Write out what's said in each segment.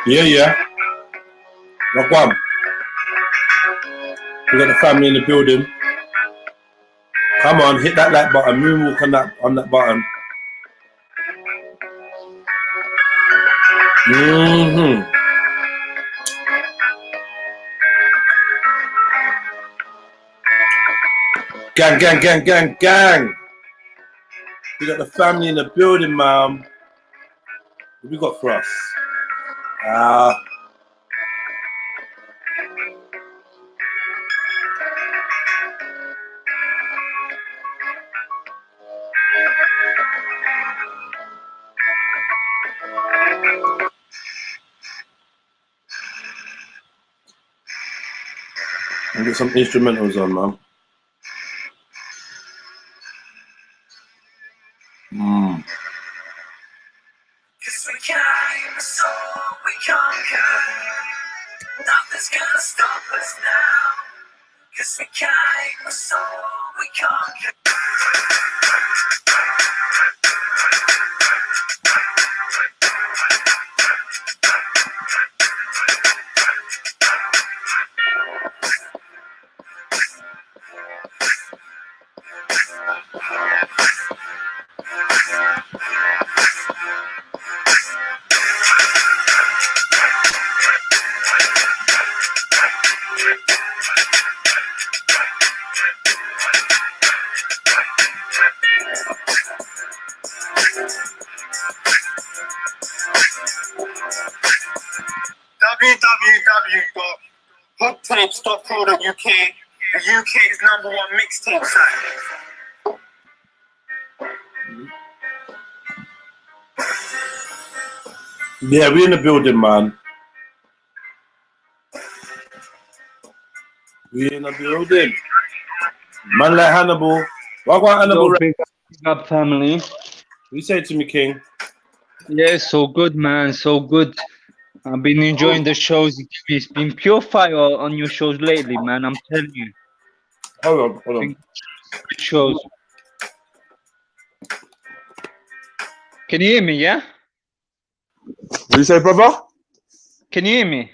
Yeah, yeah. Rock one. We got the family in the building. Come on, hit that like button. Moonwalk on that button. Gang, gang, gang, gang, gang. We got the family in the building, man. What we got for us? And get some instrumentals on, man. Cause we came, so we conquer. Nothing's gonna stop us now. Cause we came, so we conquer. www.hooktapes.co.uk, the UK's #1 mixtape site. Yeah, we in the building, man. We in the building. Man like Hannibal. What about Hannibal? Big up, family. You say to me, King? Yeah, so good, man. So good. I've been enjoying the shows. It's been pure fire on your shows lately, man. I'm telling you. Hold on. Good shows. Can you hear me, yeah? What you say, brother? Can you hear me?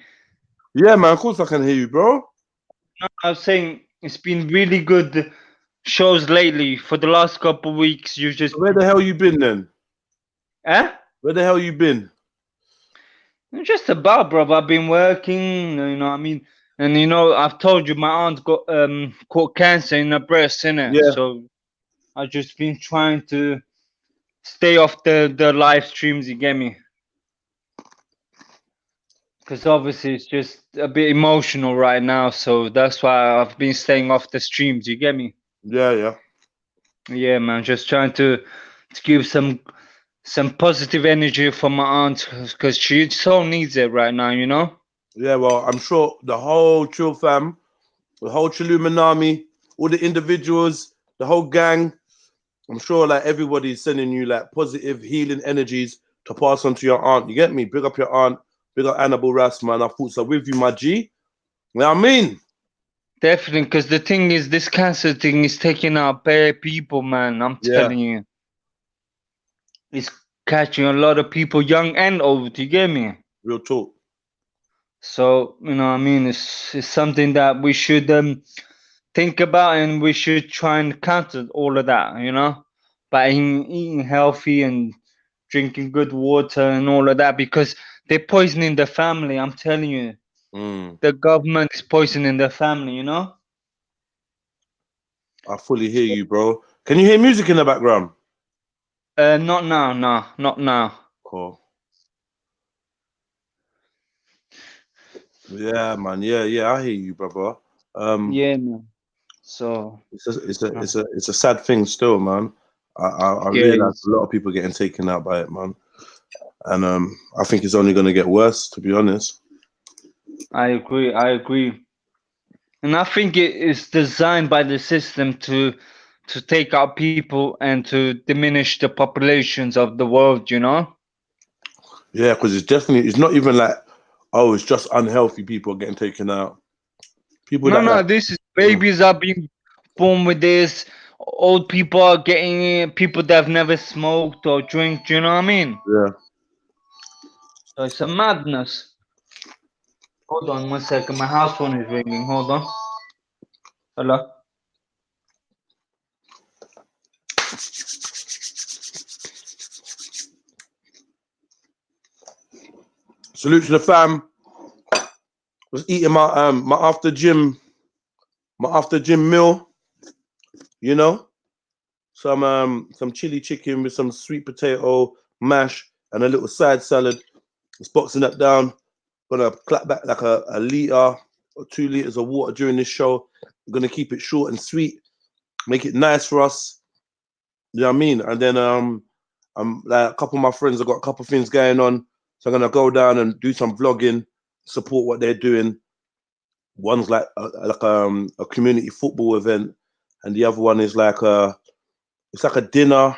Yeah, man, of course I can hear you, bro. No, I was saying it's been really good shows lately. For the last couple of weeks, you just... Where the hell you been then? Eh? Where the hell you been? Just about, bro. I've been working, you know what I mean? And, you know, I've told you my aunt got caught cancer in her breast, innit? Yeah. So I've just been trying to stay off the live streams, you get me? Because obviously it's just a bit emotional right now, so that's why I've been staying off the streams, you get me? Yeah. Yeah, man, just trying to give some positive energy for my aunt, because she so needs it right now, you know? Yeah, well, I'm sure the whole Trill fam, the whole Trilluminati, all the individuals, the whole gang, I'm sure like everybody's sending you like positive healing energies to pass on to your aunt. You get me? Big up your aunt, big up Annabelle Ras, man. I thought so with you, my G. You know what I mean? Definitely, because the thing is, this cancer thing is taking out bare people, man. I'm telling you. It's catching a lot of people, young and old, you get me? Real talk. So, you know what I mean? It's something that we should think about, and we should try and counter all of that, you know? By eating healthy and drinking good water and all of that, because they're poisoning the family, I'm telling you. The government is poisoning the family, you know? I fully hear you, bro. Can you hear music in the background? Not now, no, not now. Cool. Yeah, man. Yeah. I hear you, brother. Yeah, man. So it's a sad thing still, man. I yeah, realize a lot of people getting taken out by it, man. And I think it's only gonna get worse, to be honest. I agree. And I think it is designed by the system to take out people and to diminish the populations of the world, you know? Yeah, because it's not even like, oh, it's just unhealthy people getting taken out. People No, this is babies are being born with this. Old people are getting it. People that have never smoked or drank. Do you know what I mean? Yeah. So it's a madness. Hold on 1 second. My house phone is ringing. Hold on. Hello. Salute to the fam. Was eating my after gym meal. You know, some chili chicken with some sweet potato mash and a little side salad. Just boxing that down. Gonna clap back like a liter or 2 liters of water during this show. I'm gonna keep it short and sweet, make it nice for us. You know what I mean? And then I'm like a couple of my friends. I've got a couple of things going on, so I'm gonna go down and do some vlogging, support what they're doing. One's like a community football event, and the other one is like it's like a dinner.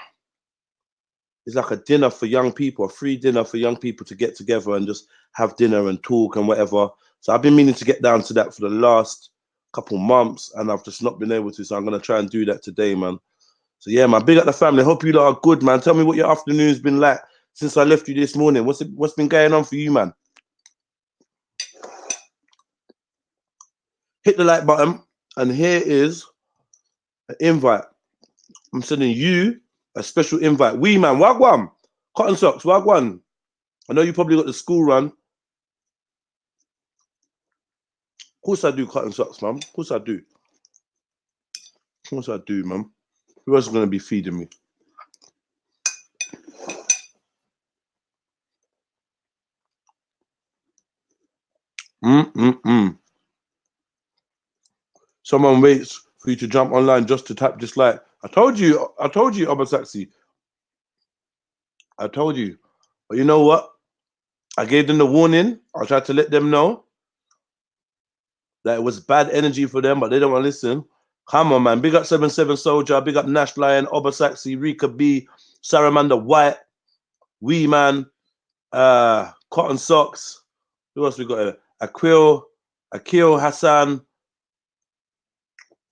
It's like a dinner for young people, a free dinner for young people to get together and just have dinner and talk and whatever. So I've been meaning to get down to that for the last couple months, and I've just not been able to. So I'm gonna try and do that today, man. So yeah, man, big up the family. Hope you lot are good, man. Tell me what your afternoon's been like since I left you this morning. What's been going on for you, man? Hit the like button, and here is an invite. I'm sending you a special invite. Wee man, wagwan, cotton socks, wagwan. I know you probably got the school run. Of course I do cotton socks, man. Of course I do. Of course I do, man. Who else is gonna be feeding me? Someone waits for you to jump online just to tap dislike. I told you, Obasaxi. I told you. But you know what? I gave them the warning. I tried to let them know that it was bad energy for them, but they don't want to listen. Come on, man. Big up 77 Soldier. Big up Nash Lion, Obasaxi, Rika B, Saramanda White, Wee Man, Cotton Socks. Who else we got here? Akil Hassan,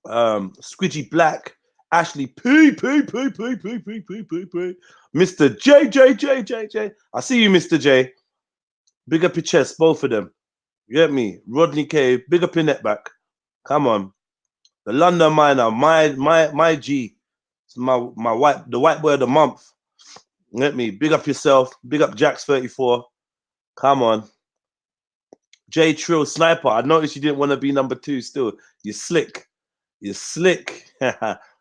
Squidgy Black, Ashley P, Mr. J. I see you, Mr. J. Big up your chest, both of them. You get me? Rodney K, big up your neck back. Come on. The London Miner, my G. It's the white boy of the month. You get me? Big up yourself. Big up Jax 34. Come on. J Trill Sniper. I noticed you didn't want to be number 2 still. You're slick. You're slick.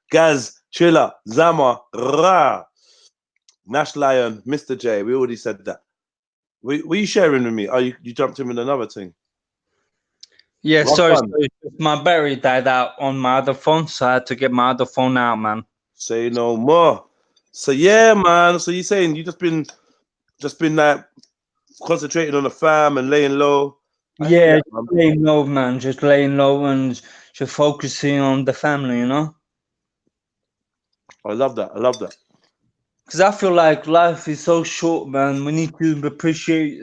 Gaz, Chiller, Zama, Ra. Nash Lion, Mr. J. We already said that. Were you sharing with me? Oh, you jumped in with another thing. Yeah, Well sorry, done. sorry. My battery died out on my other phone, so I had to get my other phone out, man. Say no more. So yeah, man. So you saying you just been like concentrating on the fam and laying low. I hear Yeah, that, just man. laying low, man. Just laying low and just focusing on the family, you know? I love that. I love that. Because I feel like life is so short, man. We need to appreciate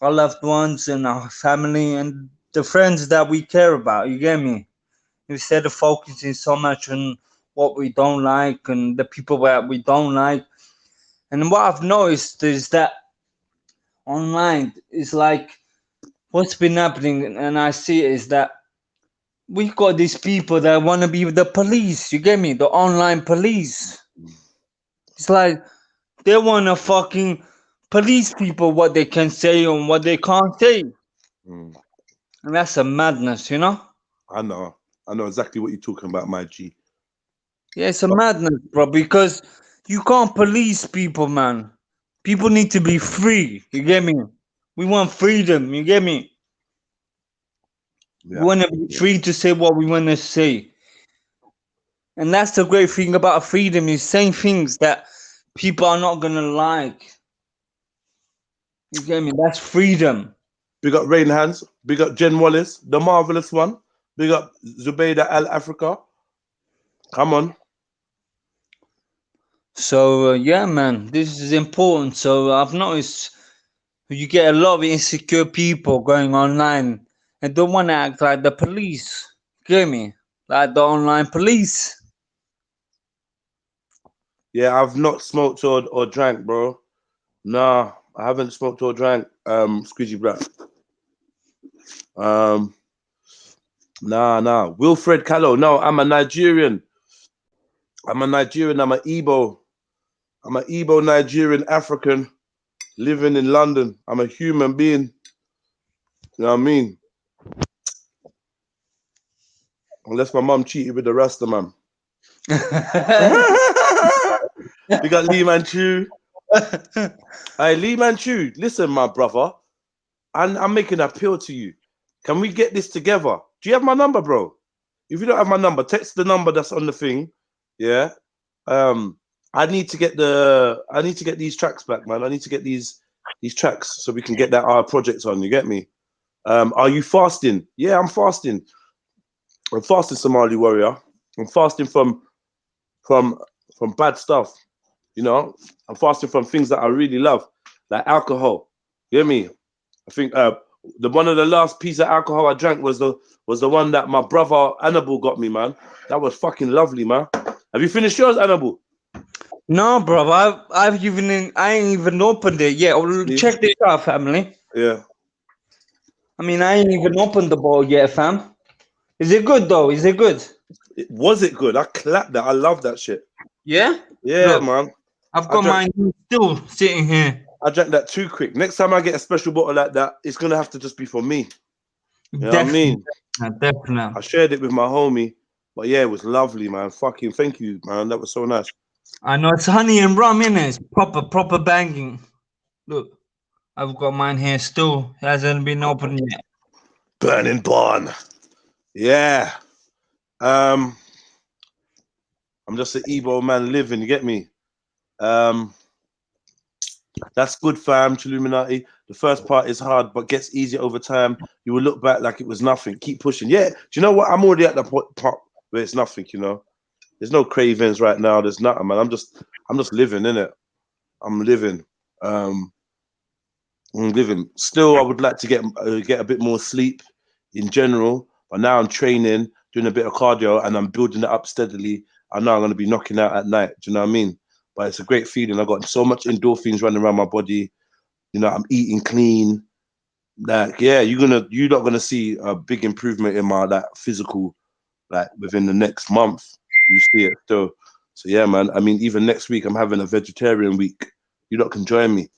our loved ones and our family and the friends that we care about. You get me? Instead of focusing so much on what we don't like and the people that we don't like. And what I've noticed is that online is like what's been happening, and I see it is that we got these people that want to be the police. You get me? The online police. It's like they want to fucking police people what they can say and what they can't say. Mm. And that's a madness, you know? I know exactly what you're talking about, my G. Yeah, it's a madness, bro, because you can't police people, man. People need to be free. You get me? We want freedom. You get me? We Yeah. want to be free to say what we want to say. And that's the great thing about freedom is saying things that people are not gonna like. You get me? That's freedom. Big up Rain Hands. Big up Jen Wallace, the marvelous one. Big up Zubaydah Al Africa. Come on. So yeah, man, this is important. So I've noticed you get a lot of insecure people going online and don't want to act like the police. Get me? Like the online police. Yeah, I've not smoked or drank, bro. Nah, I haven't smoked or drank. Squidgy Black. Nah. Wilfred Callow. No, I'm a Nigerian. I'm an Igbo. I'm an Igbo Nigerian African living in London. I'm a human being. You know what I mean? Unless my mum cheated with the Rasta man. We got Lee Manchu. Hey, Lee Manchu, listen, my brother. I'm making an appeal to you. Can we get this together? Do you have my number, bro? If you don't have my number, text the number that's on the thing. Yeah. I need to get these tracks back, man. I need to get these tracks so we can get our projects on. You get me? Are you fasting? Yeah, I'm fasting. I'm fasting, Somali warrior. I'm fasting from bad stuff. You know, I'm fasting from things that I really love, like alcohol. You hear me? I think one of the last piece of alcohol I drank was the one that my brother Annabelle got me, man. That was fucking lovely, man. Have you finished yours, Annabelle? No, bro. I ain't even opened it yet. Check this out, family. Yeah. I mean, I ain't even opened the ball yet, fam. Is it good though? Is it good? Was it good? I clapped that. I love that shit. Yeah? Yeah, Look, man. I've got mine still sitting here. I drank that too quick. Next time I get a special bottle like that, it's gonna have to just be for me. You know what I mean? Definitely. I shared it with my homie, but yeah, it was lovely, man. Fucking thank you, man. That was so nice. I know it's honey and rum, innit? It's proper banging. Look, I've got mine here still. It hasn't been opened yet. Burning barn. Yeah. I'm just an Igbo man living, you get me? That's good, fam. Trilluminati. The first part is hard, but gets easier over time. You will look back like it was nothing. Keep pushing. Yeah. Do you know what? I'm already at the part where it's nothing. You know, there's no cravings right now. There's nothing, man. I'm just living, innit? I'm living. I'm living. Still, I would like to get a bit more sleep in general, but now I'm training, doing a bit of cardio, and I'm building it up steadily. I know I'm going to be knocking out at night. Do you know what I mean? But it's a great feeling. I've got so much endorphins running around my body. You know, I'm eating clean. Like, yeah, you're not gonna see a big improvement in my physical, within the next month. You see it still. So yeah, man. I mean, even next week I'm having a vegetarian week. You lot can join me.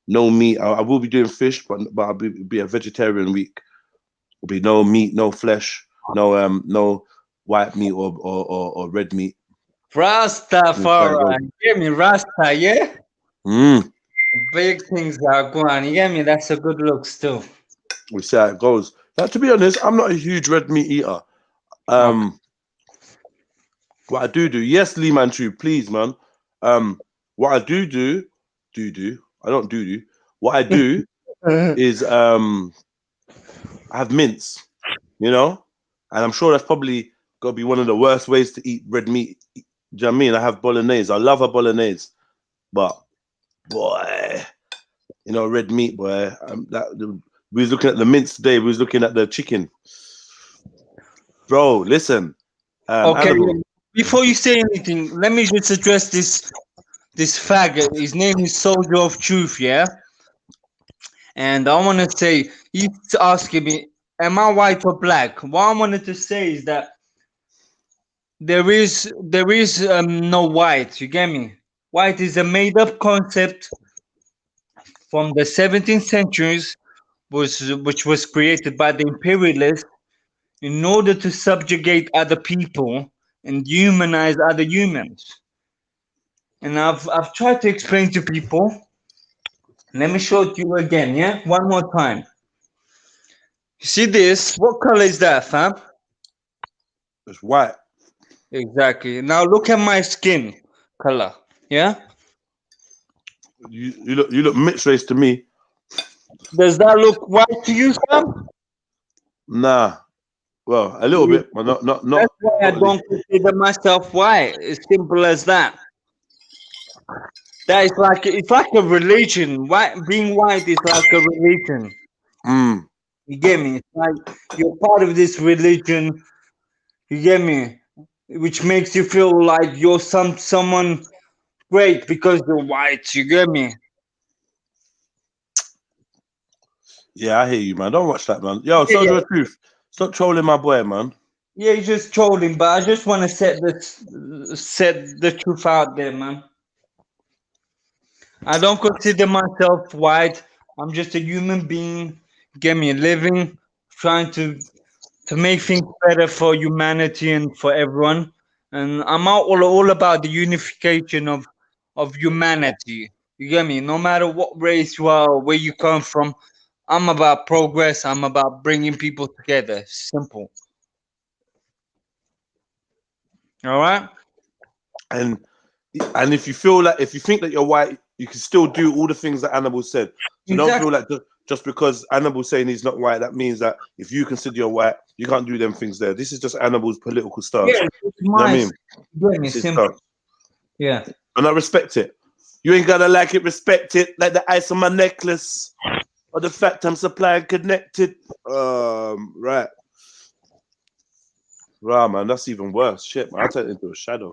No meat. I will be doing fish, but I'll be a vegetarian week. There'll be no meat, no flesh, no white meat or red meat. Rastafari. You get me? Rasta, yeah? Mm. Big things are going on. You get me? That's a good look still. We see how it goes. Now, to be honest, I'm not a huge red meat eater. Okay. What I do, yes, Lee Manchu, please, man. What I do, I don't do. What I do is I have mince, you know, and I'm sure that's probably got to be one of the worst ways to eat red meat. Do you know what I mean? I have bolognese. I love a bolognese, but boy, you know, red meat, boy. We was looking at the mince today. We was looking at the chicken, bro. Listen, Okay, Annabelle. before you say anything, let me just address this faggot. His name is Soldier of Truth, yeah? And I want to say, he's asking me, am I white or black? What I wanted to say is that there is no white, you get me? White is a made-up concept from the 17th centuries, which was created by the imperialists in order to subjugate other people and humanize other humans. And I've tried to explain to people. Let me show it to you again, yeah? One more time. You see this? What color is that, fam? It's white. Exactly. Now look at my skin color, yeah? You look mixed race to me. Does that look white to you, fam? Nah. Well, a little bit, but not. That's why I don't consider myself white. It's simple as that. That is it's like a religion. Being white is like a religion. Mm. You get me? It's like you're part of this religion. You get me? Which makes you feel like you're someone great because you're white. You get me? Yeah, I hear you, man. Don't watch that, man. Yo, Yeah, Soldier of Truth. Stop trolling my boy, man. yeah, he's just trolling, but I just want to set the truth out there, man. I don't consider myself white. I'm just a human being, get me a living, trying to make things better for humanity and for everyone. And I'm all about the unification of humanity. You get me? No matter what race you are, or where you come from, I'm about progress. I'm about bringing people together. Simple. All right? And if you feel like, if you think that you're white, you can still do all the things that Annabelle said. So don't Exactly. feel like just because Annabelle's saying he's not white, that means that if you consider you're white, you can't do them things there. This is just Annabelle's political stance. Yeah, You it's know what I mine. mean? You get me? It's his Simple. stance. Yeah. And I respect it. You ain't gotta like it, respect it, like the ice on my necklace, or the fact I'm supplying connected. Right. Right, man, that's even worse. Shit, man, I turned into a shadow.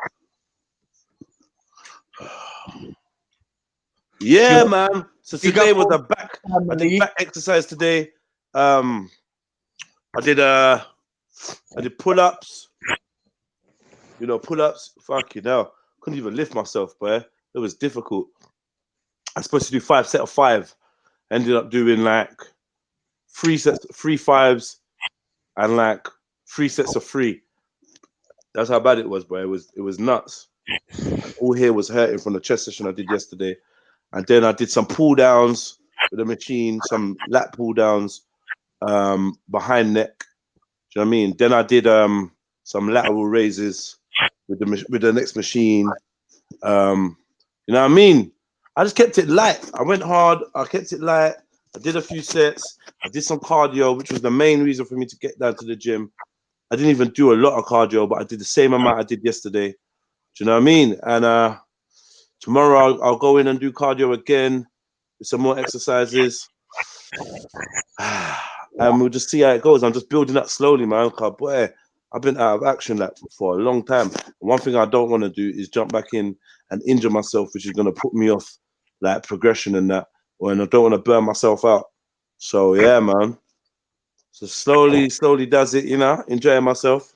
Yeah, man. So Big today up was all a back. I did family. back exercise today. I did pull-ups. You know, pull-ups. Fuck you now. Couldn't even lift myself, boy. It was difficult. I was supposed to do 5 sets of 5. Ended up doing like 3 5s, and like 3 sets of 3. That's how bad it was, boy. It was nuts. All here was hurting from the chest session I did yesterday. And then I did some pull downs with the machine, some lat pull downs behind neck. Do you know what I mean? Then I did some lateral raises with the next machine. You know what I mean? I just kept it light. I went hard. I kept it light. I did a few sets. I did some cardio, which was the main reason for me to get down to the gym. I didn't even do a lot of cardio, but I did the same amount I did yesterday. Do you know what I mean? And tomorrow I'll go in and do cardio again with some more exercises. And we'll just see how it goes. I'm just building up slowly, man. Cause boy, I've been out of action like for a long time. One thing I don't want to do is jump back in and injure myself, which is going to put me off like progression and that. When I don't want to burn myself out. So yeah, man. So slowly does it, you know, enjoying myself.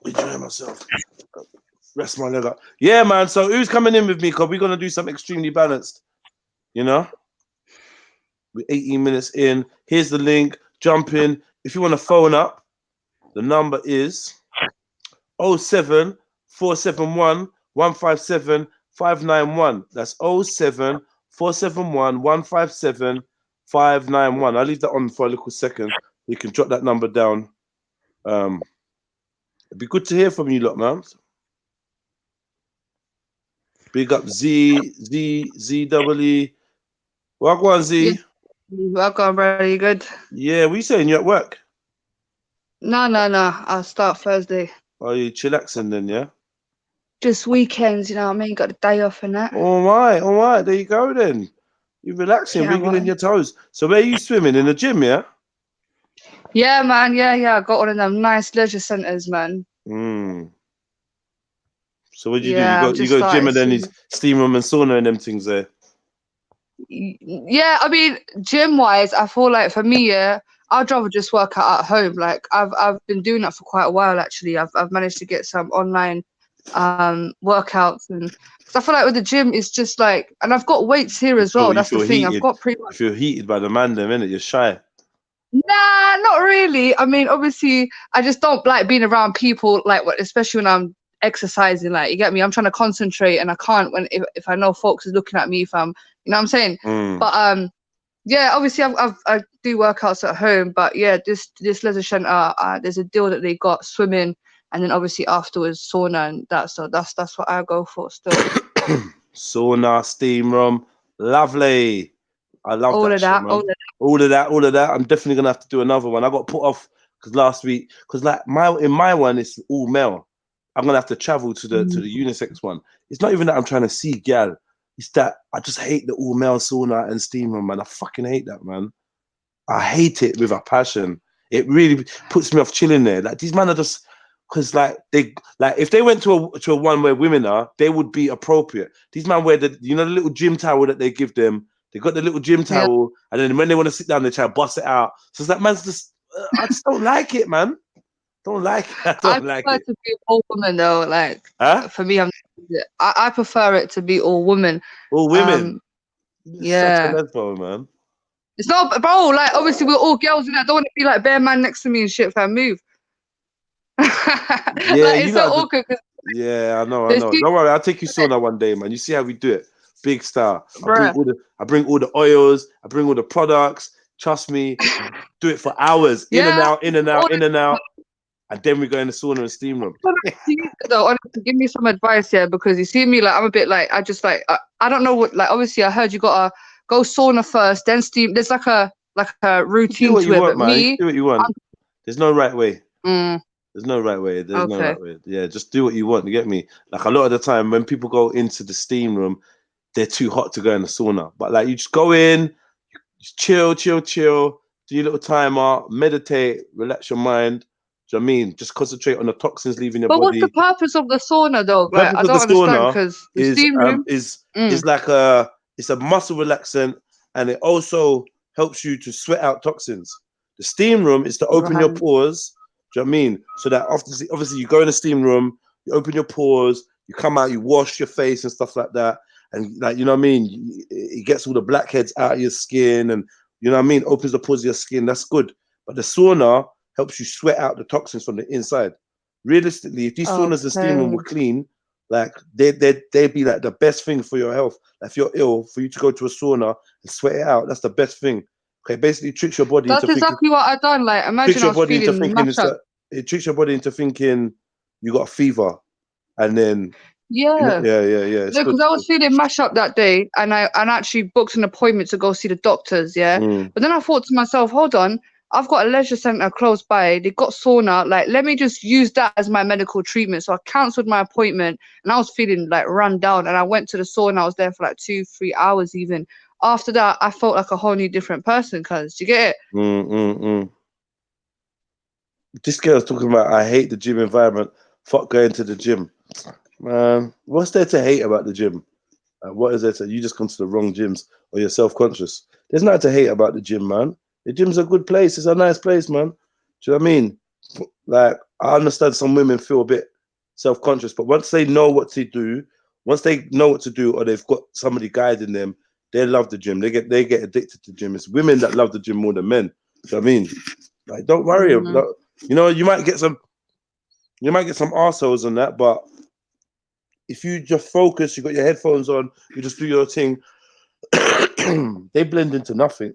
Enjoying myself. Rest my leg up. Yeah, man. So who's coming in with me? Because we're going to do something extremely balanced. You know? We're 18 minutes in. Here's the link. Jump in. If you want to phone up, the number is 07 471 157 591. That's 07 471 157 591. I'll leave that on for a little second. You can jot that number down. It'd be good to hear from you lot, man. Big up ZWE. Wagwan Z. Welcome, bro. You good? Yeah, what you saying? You at work? No. I'll start Thursday. Are you chillaxing then, yeah? Just weekends, you know what I mean? Got the day off and that. All right. There you go then. You're relaxing, Yeah, wiggling man. your toes. So where are you swimming? In the gym, yeah? Yeah, man. Yeah. I got one of them nice leisure centers, man. So what do you do? Yeah, I've You just go gym started and then swimming. these steam room and sauna and them things there. Yeah, I mean, gym-wise, I feel like for me, yeah, I'd rather just work out at home. Like I've been doing that for quite a while actually. I've managed to get some online workouts, and because I feel like with the gym it's just like, and I've got weights here as well. You That's the feel thing. I've heated. got pretty You much. feel heated by the man them, innit? You're shy. Nah, not really. I mean, obviously, I just don't like being around people like what, especially when I'm exercising. Like, you get me? I'm trying to concentrate, and I can't when if I know folks is looking at me. If I'm, you know what I'm saying? But yeah, obviously, I do workouts at home. But yeah, this leisure center, there's a deal that they got swimming, and then obviously afterwards sauna and that. So that's what I go for still. Sauna, steam room, lovely. I love All that of shit, that, man. all of that. All of that. I'm definitely gonna have to do another one. I got put off because last week, because like in my one it's all male. I'm gonna have to travel to the unisex one. It's not even that I'm trying to see gal. It's that I just hate the all male sauna and steam room, man. I fucking hate that, man. I hate it with a passion. It really puts me off chilling there. Like these men are just Because like if they went to a one where women are, they would be appropriate. These men wear the the little gym towel that they give them. They got the little gym towel, and then when they want to sit down, they try to bust it out. So it's like, man's just I just don't like it, man. Don't like it. I don't like prefer it. to be all women though. Like Huh? for me, I prefer it to be all women. All women. Such a Yeah. lesbo, man. It's not, bro. Like obviously we're all girls, and I don't want to be like bare man next to me and shit. Fam, move. Yeah, Like you it's so got. awkward because Yeah, I know. there's Don't people, worry, I'll take you sauna one day, man. You see how we do it. Big style. bruh. I bring all the oils, I bring all the products. Trust me, do it for hours. In and Yeah. out, in and out, in and out. And then we go in the sauna and steam room. Though, honestly, give me some advice here because you see me like I'm a bit like I don't know what, like obviously I heard you gotta go sauna first, then steam. There's like a Do routine what to you it, want, but man. You me, do what you want. There's no right way. mm, There's no right way. There's no okay. right way. Yeah, just do what you want. You get me? Like a lot of the time when people go into the steam room, they're too hot to go in the sauna. But like you just go in, just chill, do your little timer, meditate, relax your mind. Do you know what I mean? Just concentrate on the toxins leaving your But what's the body. purpose of the sauna though? The Like purpose I of the don't understand sauna because the is steam room. like it's a muscle relaxant, and it also helps you to sweat out toxins. The steam room is to open your Right. pores. Do you know what I mean? So that obviously you go in the steam room, you open your pores, you come out, you wash your face and stuff like that, and like you know what I mean. It gets all the blackheads out of your skin, and you know what I mean. Opens the pores of your skin. That's good. But the sauna helps you sweat out the toxins from the inside. Realistically, if these saunas and steam room were Okay. clean, like they'd be like the best thing for your health. Like if you're ill, for you to go to a sauna and sweat it out, that's the best thing. Okay, basically tricks your body into That's thinking, exactly what I done. Like tricks imagine I your was body into feeling thinking mashed it's up. like, it tricks your body into thinking you got a fever, and then Yeah. yeah, it's No, good. because I was feeling mashed up that day, and I actually booked an appointment to go see the doctors. Yeah, Mm. but then I thought to myself, hold on, I've got a leisure center close by. They got sauna. Like, let me just use that as my medical treatment. So I cancelled my appointment, and I was feeling like run down. And I went to the sauna. I was there for like 2-3 hours even. After that, I felt like a whole new different person. Cause do you get it? This girl's talking about I hate the gym environment. Fuck going to the gym. Man, what's there to hate about the gym? What is there to you just gone to the wrong gyms or you're self-conscious? There's nothing to hate about the gym, man. The gym's a good place. It's a nice place, man. Do you know what I mean? Like, I understand some women feel a bit self-conscious, but once they know what to do, once they know what to do, or they've got somebody guiding them, they love the gym. They get addicted to the gym. It's women that love the gym more than men. Do you know what I mean? Like, don't worry. Mm-hmm. You know, you might get some arseholes on that, but if you just focus, you got your headphones on, you just do your thing, they blend into nothing.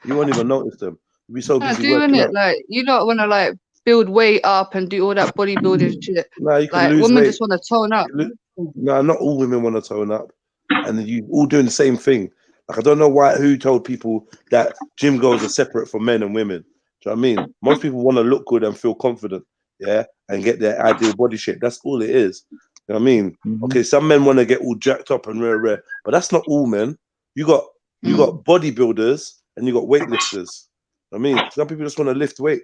You won't even notice them. You'll be so Yeah, busy doing working it out. like you don't want to like build weight up and do all that bodybuilding shit. Now you can Like lose women weight. just want to tone up. No, not all women want to tone up, and you all doing the same thing. Like I don't know who told people that gym goers are separate from men and women. Do you know what I mean? Most people want to look good and feel confident, yeah, and get their ideal body shape. That's all it is. You know what I mean? Okay, some men want to get all jacked up and rare, but that's not all men. You got bodybuilders and you got weightlifters. I mean, some people just want to lift weight.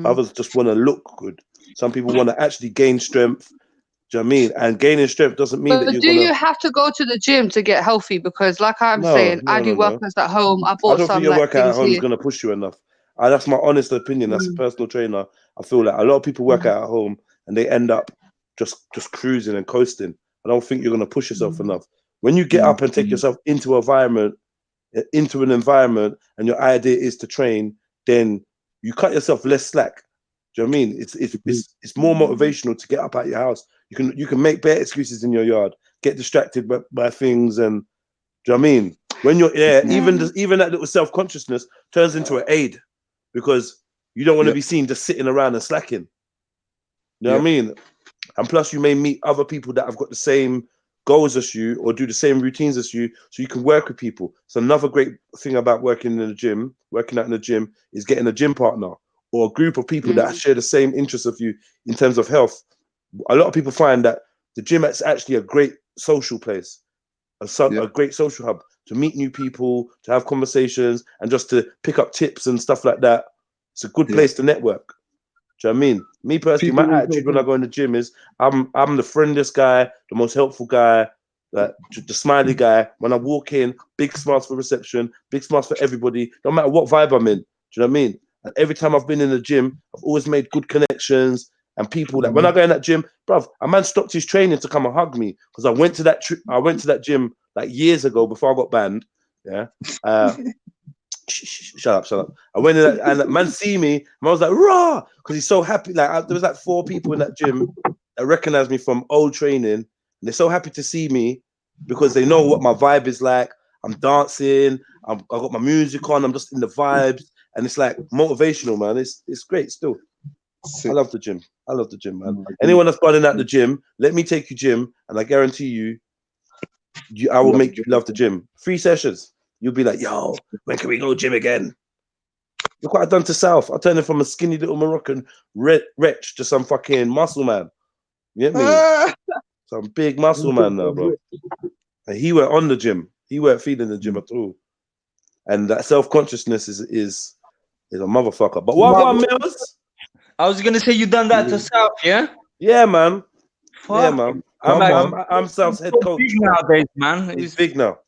Others just want to look good. Some people want to actually gain strength. Do you know what I mean? And gaining strength doesn't mean that But you're do gonna. you have to go to the gym to get healthy? Because like I'm No, saying, I no, no, do no. workouts at home. I I bought don't think some your like workout at things home is here. gonna push you enough. That's my honest opinion. That's a personal trainer. I feel like a lot of people work out at home and they end up just cruising and coasting. I don't think you're gonna push yourself enough. When you get up and take yourself into an environment, and your idea is to train, then you cut yourself less slack. Do you know what I mean? It's more motivational to get up out your house. You can make bare excuses in your yard, get distracted by things, and do you know what I mean? When you're even that little self-consciousness turns into an aid because you don't want to be seen just sitting around and slacking. You know what I mean? And plus, you may meet other people that have got the same goals as you or do the same routines as you, so you can work with people. So another great thing about working out in the gym, is getting a gym partner or a group of people that share the same interests of you in terms of health. A lot of people find that the gym is actually a great social place, a great social hub to meet new people, to have conversations, and just to pick up tips and stuff like that. It's a good place to network. Do you know what I mean? Me personally, People my always attitude go, when I go in the gym is I'm the friendliest guy, the most helpful guy, like the smiley guy. When I walk in, big smiles for reception, big smiles for everybody, no matter what vibe I'm in. Do you know what I mean? And every time I've been in the gym, I've always made good connections and people. Like when I go in that gym, bruv, a man stopped his training to come and hug me because I went to that gym like years ago before I got banned. Yeah. Shut up. I went in and that man see me, and I was like, raw, because he's so happy. Like there was like 4 people in that gym that recognized me from old training, and they're so happy to see me because they know what my vibe is like. I'm dancing, I got my music on, I'm just in the vibes, and it's like motivational, man. It's great still. I love the gym. Man. Anyone that's running at the gym, let me take you gym, and I guarantee you, I will make you love the gym. 3 sessions. You'll be like, yo, when can we go gym again? Look what I've done to South. I turned him from a skinny little Moroccan wretch to some fucking muscle man. You get me? Some big muscle man now, bro. And he weren't on the gym. He weren't feeling the gym at all. And that self-consciousness is a motherfucker. But what Mills? I was gonna say you done that to South, yeah? Yeah, man. Fuck. Yeah, man. I'm South's head coach. Big nowadays, man. He's big now.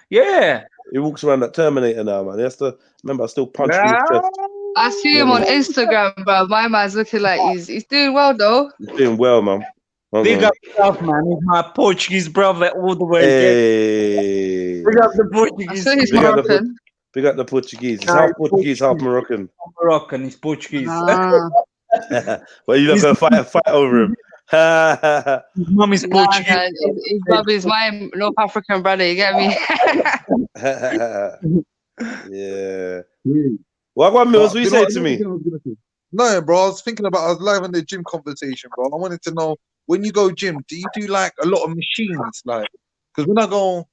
Yeah. He walks around that Terminator now, man. He has to remember I still punch him in his chest. I see him on Instagram, bro. My man's looking like he's doing well though. He's doing well, man. Big up South, man. He's my Portuguese brother all the way. Hey. Big up the Portuguese. I saw he's Moroccan. Big up the Portuguese. He's half Portuguese, half Moroccan. Moroccan, he's Portuguese. Ah. Well, you not gonna fight over him. His mum is Portuguese. Nah, his mum is my North African brother, you get me? Yeah. What Mills, what you say to me? No, bro, I was live in the gym conversation, bro. I wanted to know, when you go gym, do you do like a lot of machines? Like, because when I go,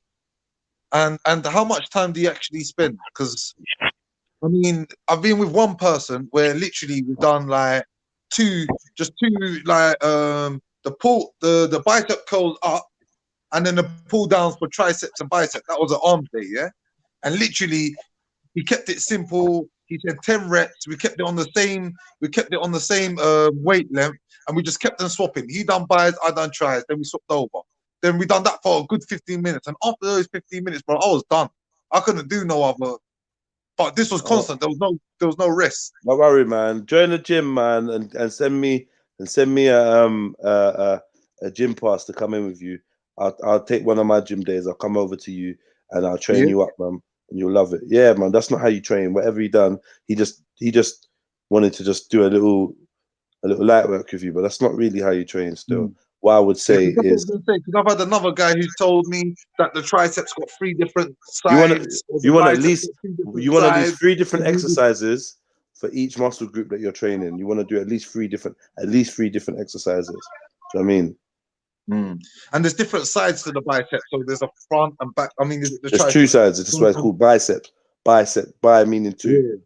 and how much time do you actually spend? Because, I mean, I've been with one person where literally we've done like two, like, the bicep curls up, and then the pull downs for triceps and biceps. That was an arm day, yeah? And literally, he kept it simple. He said 10 reps. We kept it on the same weight length, and we just kept them swapping. He done bis, I done tris. Then we swapped over. Then we done that for a good 15 minutes. And after those 15 minutes, bro, I was done. I couldn't do no other. But this was constant. There was no rest. Don't worry, man. Join the gym, man, and send me a gym pass to come in with you. I'll take one of my gym days. I'll come over to you and I'll train you up, man. And you'll love it. Yeah, man. That's not how you train. Whatever he done, he just wanted to just do a little light work with you, but that's not really how you train. Still, what I would say is, because I've had another guy who's told me that the triceps got 3 different sides. You want at least 3 different exercises for each muscle group that you're training. You want to do at least 3 different exercises. Do you know what I mean? And there's different sides to the bicep. So there's a front and back. I mean, there's 2 sides. That's why it's called biceps. Bi meaning 2.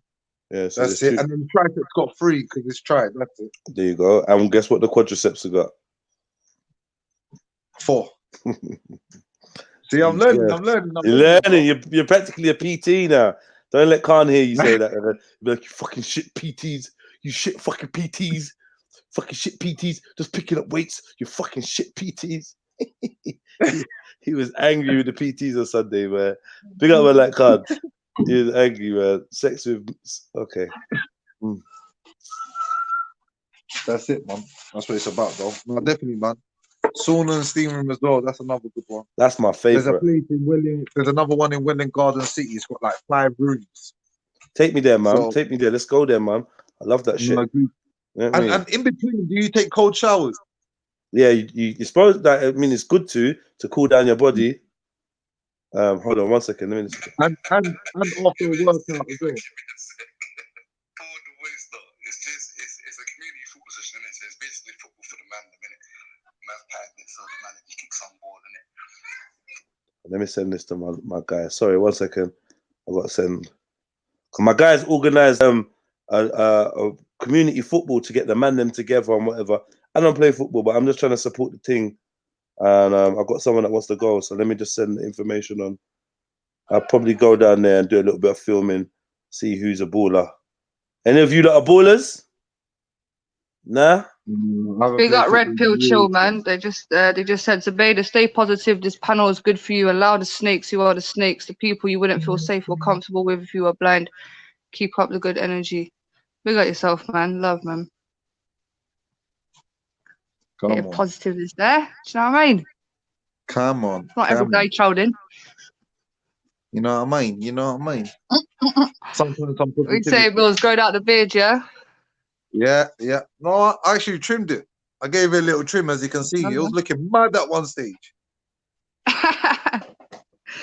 Yeah, so that's it. 2. And then the triceps got 3 because it's tri. That's it. There you go. And guess what the quadriceps have got? 4. See, I'm learning. You're learning. You're practically a PT now. Don't let Khan hear you say that. Be like, you fucking shit PTs. You shit fucking PTs. Fucking shit PTs. Just picking up weights. You fucking shit PTs. He was angry with the PTs on Sunday, man. Big up man like Khan. He was angry, man. Sex with... Okay. That's it, man. That's what it's about, though. No, definitely, man. Sauna and steam room as well. That's another good one. That's my favorite. There's a place in Welling. There's another one in Welling Garden City. It's got like 5 rooms. Take me there, man. So, take me there. Let's go there, man. I love that shit. And in between, do you take cold showers? Yeah, you suppose that. I mean, it's good to cool down your body. Hold on 1 second. Let me just... And after working out as well. It's a community football session, isn't it? So it's basically football for the man in a minute. Man's packed it, so the man he kicks on board, innit? Let me send this to my guy. Sorry, 1 second. I got to send. My guys organised a community football to get the man them together and whatever. I don't play football, but I'm just trying to support the thing. And I've got someone that wants to go, so let me just send the information on. I'll probably go down there and do a little bit of filming, see who's a baller. Any of you that are ballers? Nah. I haven't Big played up Red football Pill in Chill, years. man. They just said, Zabeda, stay positive. This panel is good for you. Allow the snakes who are the snakes, the people you wouldn't feel safe or comfortable with if you were blind. Keep up the good energy. Big up yourself, man. Love, man. Come Bit of on. positiveness there. Do you know what I mean? Come on. It's not every Come on. day trolling. You know what I mean? You know what I mean? Sometimes some We say positivity. Bill's growing out the beard, yeah? Yeah, yeah. No, I actually trimmed it. I gave it a little trim, as you can see. It was looking mad at one stage.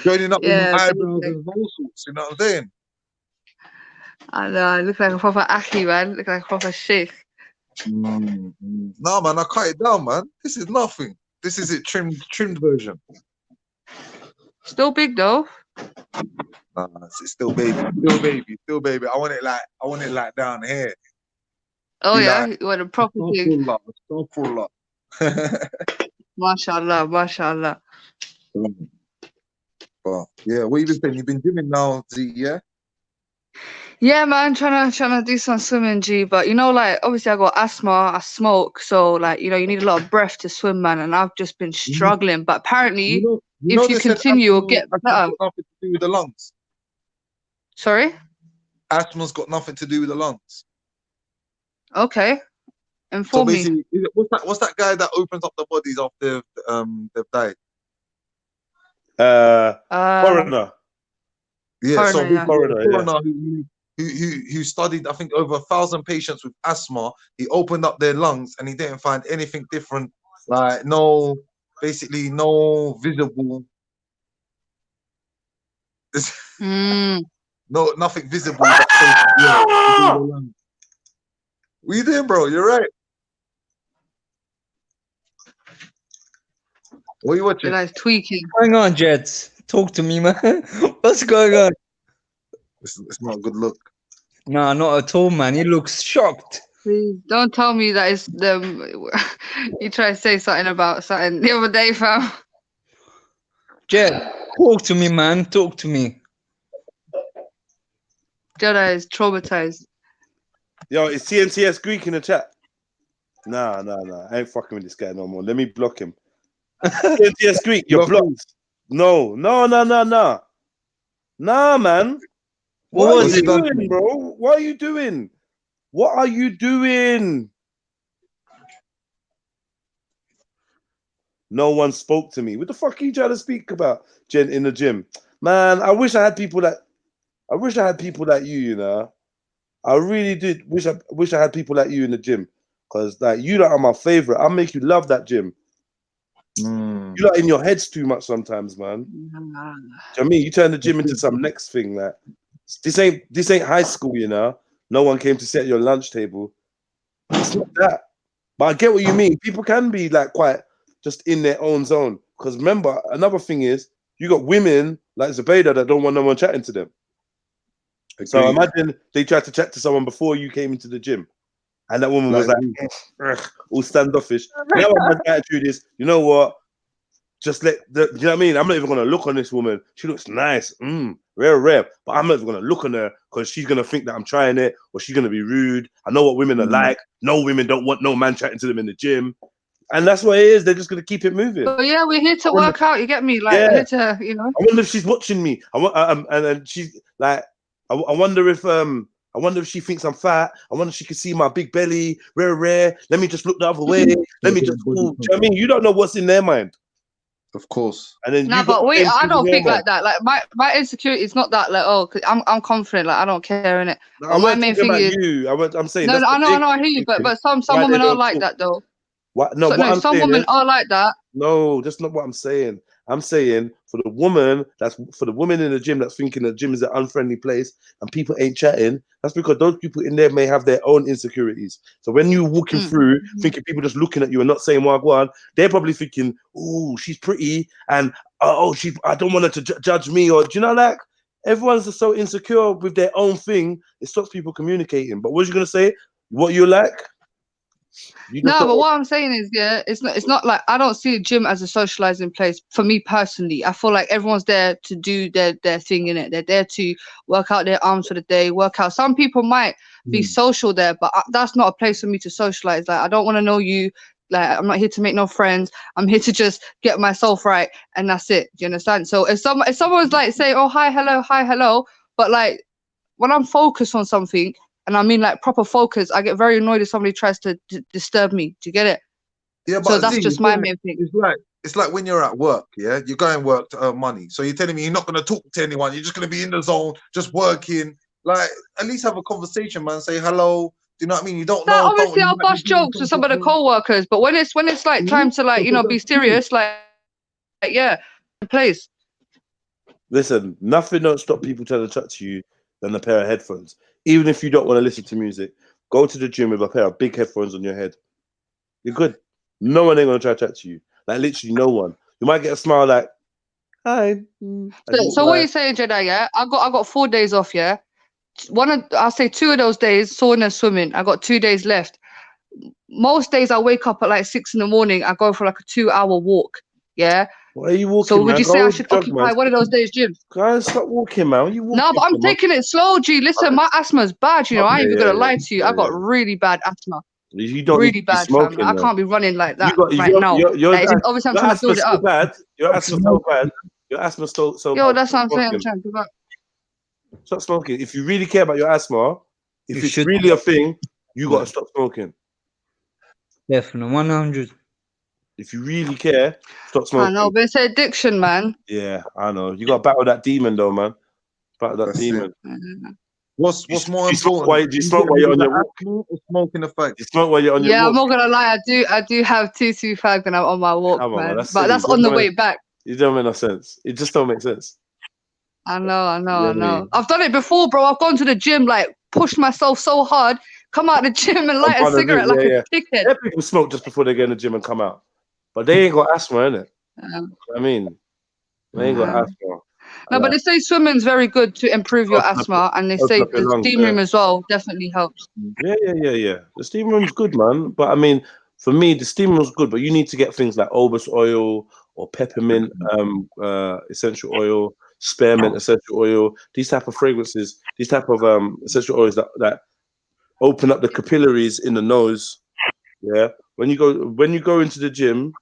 Joining up with my Yeah, eyebrows big. and all sorts, you know what I'm saying? I know, I look like a proper Aki, man. Look like a proper sheikh. No, man, I cut it down, man. This is nothing. This is it trimmed version. Still big though. Nah, it's still baby, still baby, still baby. I want it like down here. Oh Be yeah, like you want a proper thing. Astaghfirullah. Mashallah, mashallah. But yeah, what you been saying? You've been gymming now, Z, yeah? Yeah, man, trying to do some swimming, G. But you know, like obviously I got asthma, I smoke, so like you know you need a lot of breath to swim, man. And I've just been struggling. But apparently, if they you said continue, you'll get asthma's better. got nothing to do with the lungs. Sorry. Asthma's got nothing to do with the lungs. Okay. So Inform me. basically, what's that guy that opens up the bodies after they've died? Coroner. Yeah, so Coroner, yeah. Coroner, a coroner who studied, I think, over 1,000 patients with asthma. He opened up their lungs and he didn't find anything different, like basically no visible, nothing visible that says, what you doing, bro? You're right. What are you watching? Guy's tweaking. What's going on, Jets? Talk to me, man. What's going on? It's not a good look. Nah, not at all, man. He looks shocked. Please don't tell me that it's them. You try to say something about something the other day, fam. Jet, talk to me, man. Talk to me. Jedi is traumatized. Yo, is CNTS Greek in the chat? Nah. I ain't fucking with this guy no more. Let me block him. CNTS Greek, you're blocked. No. Nah, man. What was are you it? doing, bro? What are you doing? What are you doing? No one spoke to me. What the fuck are you trying to speak about, Jen, in the gym? Man, I wish I had people like you, you know. I really did wish I had people like you in the gym. Cause like you lot are my favorite. I'll make you love that gym. You lot in your heads too much sometimes, man. Do you know what I mean? You turn the gym into some next thing. Like this ain't high school, you know. No one came to sit at your lunch table. It's not that. But I get what you mean. People can be like quite just in their own zone. Because remember, another thing is you got women like Zabeda that don't want no one chatting to them. So imagine they tried to chat to someone before you came into the gym. And that woman was like, all standoffish. Now my attitude is, you know what? Just you know what I mean? I'm not even gonna look on this woman. She looks nice, rare. But I'm not even gonna look on her because she's gonna think that I'm trying it, or she's gonna be rude. I know what women are like. No women don't want no man chatting to them in the gym, and that's what it is. They're just gonna keep it moving. But yeah, we're here to work out. You get me? Like we're here to, you know. I wonder if she's watching me. And she's like, I wonder if she thinks I'm fat. I wonder if she can see my big belly, rare. Let me just look the other way. Let me just. Do you know what I mean? You don't know what's in their mind. Of course. And then But wait, I don't think like that. Like my insecurity is not that like cause I'm confident. Like I don't care in it. No, but my main thing is you. I'm saying no, I know, I hear you. But some women are like that though. Some women are like that. No, that's not what I'm saying. I'm saying for the woman in the gym that's thinking the gym is an unfriendly place and people ain't chatting, that's because those people in there may have their own insecurities. So when you're walking through thinking people just looking at you and not saying wagwan, they're probably thinking, oh, she's pretty and I don't want her to judge me, or do you know, like everyone's just so insecure with their own thing, it stops people communicating. But what are you gonna say? What you like? You just No, don't but what I'm saying is, yeah, it's not like I don't see a gym as a socializing place for me personally. I feel like everyone's there to do their thing in it. They're there to work out their arms for the day, work out. Some people might be social there, but that's not a place for me to socialize. Like I don't want to know you. Like I'm not here to make no friends. I'm here to just get myself right, and that's it. Do you understand? So if someone's like saying, "Oh, hi, hello," but like when I'm focused on something, and I mean like proper focus, I get very annoyed if somebody tries to disturb me. Do you get it? Yeah, So but that's Z, just my main thing. it's like when you're at work, yeah, you're going work to earn money. So you're telling me you're not gonna talk to anyone, you're just gonna be in the zone, just working. Like at least have a conversation, man. Say hello. Do you know what I mean? You don't Now, know. obviously, You I'll might be bust doing jokes with some of the something. co-workers, but when it's like time to like be serious, like yeah, the place. listen. Nothing don't stop people trying to chat to you than a pair of headphones. Even if you don't want to listen to music, go to the gym with a pair of big headphones on your head. You're good. No one ain't gonna try to chat to you. Like literally, no one. You might get a smile like, "Hi." As you walk So what by. you saying, Jedi? Yeah, I got 4 days off. Yeah, I'll say 2 of those days sauna and swimming. I got 2 days left. Most days I wake up at like 6 in the morning. I go for like a 2-hour walk. Yeah. Why are you walking, So would man? you say I Go should jog, man. occupy one of those days, gym? Guys, stop walking, man. What are you walking No, but I'm for, man? taking it slow, G. Listen, my asthma's bad. You know, I ain't even gonna lie to you. I got really bad asthma. You don't need Really to be bad, fam. smoking, Like, I man. can't be running like You that got right now. Like, obviously, I'm your trying to build asthma's it so up. bad. Your asthma's so bad. Your asthma's so Yo, bad. that's what I'm saying. I'm Smoking. trying to build up. Stop smoking. If you really care about your asthma, if You it's should. really a thing, you got to stop smoking. Definitely 100. If you really care, stop I smoking. know, but it's an addiction, man. Yeah, I know. You got to battle that demon, though, man. Battle that That's demon. What's more important? Do you smoke while you're on your walk? Or smoking effect? You smoke while you're on your Yeah, I'm walk? not gonna lie. I do have 225 when I'm on my walk, Come on, man. man. That's But silly. that's on the way back. It don't make no sense. It just don't make sense. I know. You know what I mean? I've done it before, bro. I've gone to the gym, like pushed myself so hard, come out the gym and light a cigarette like a dickhead. Yeah, people smoke just before they get in the gym and come out. But they ain't got asthma, innit? I mean, they ain't got asthma. No, but they say swimming's very good to improve your Open up asthma, and they open say up your the lungs, steam room as well definitely helps. Yeah. The steam room's good, man. But I mean, for me, the steam room's good, but you need to get things like obus oil or peppermint essential oil, spearmint essential oil, these type of fragrances, these type of essential oils that open up the capillaries in the nose. Yeah. When you go into the gym,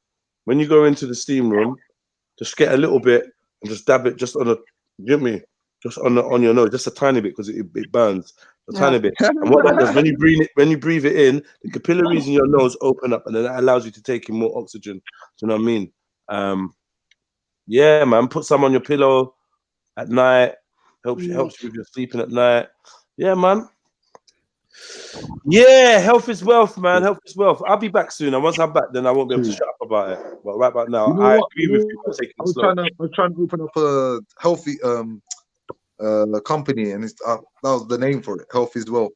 when you go into the steam room, just get a little bit and just dab it just on a, you get me? Just on your nose, just a tiny bit because it burns a tiny bit. And what that does when you breathe it in, the capillaries in your nose open up, and then that allows you to take in more oxygen. Do you know what I mean? Yeah, man. Put some on your pillow at night. Helps you with your sleeping at night. Yeah, man. Yeah, health is wealth, man. Health is wealth. I'll be back soon, and once I'm back, then I won't be able to shut up about it. But right about now, You know I what? agree with you by taking it slow. I was trying to open up a healthy company, and that was the name for it. Health is wealth.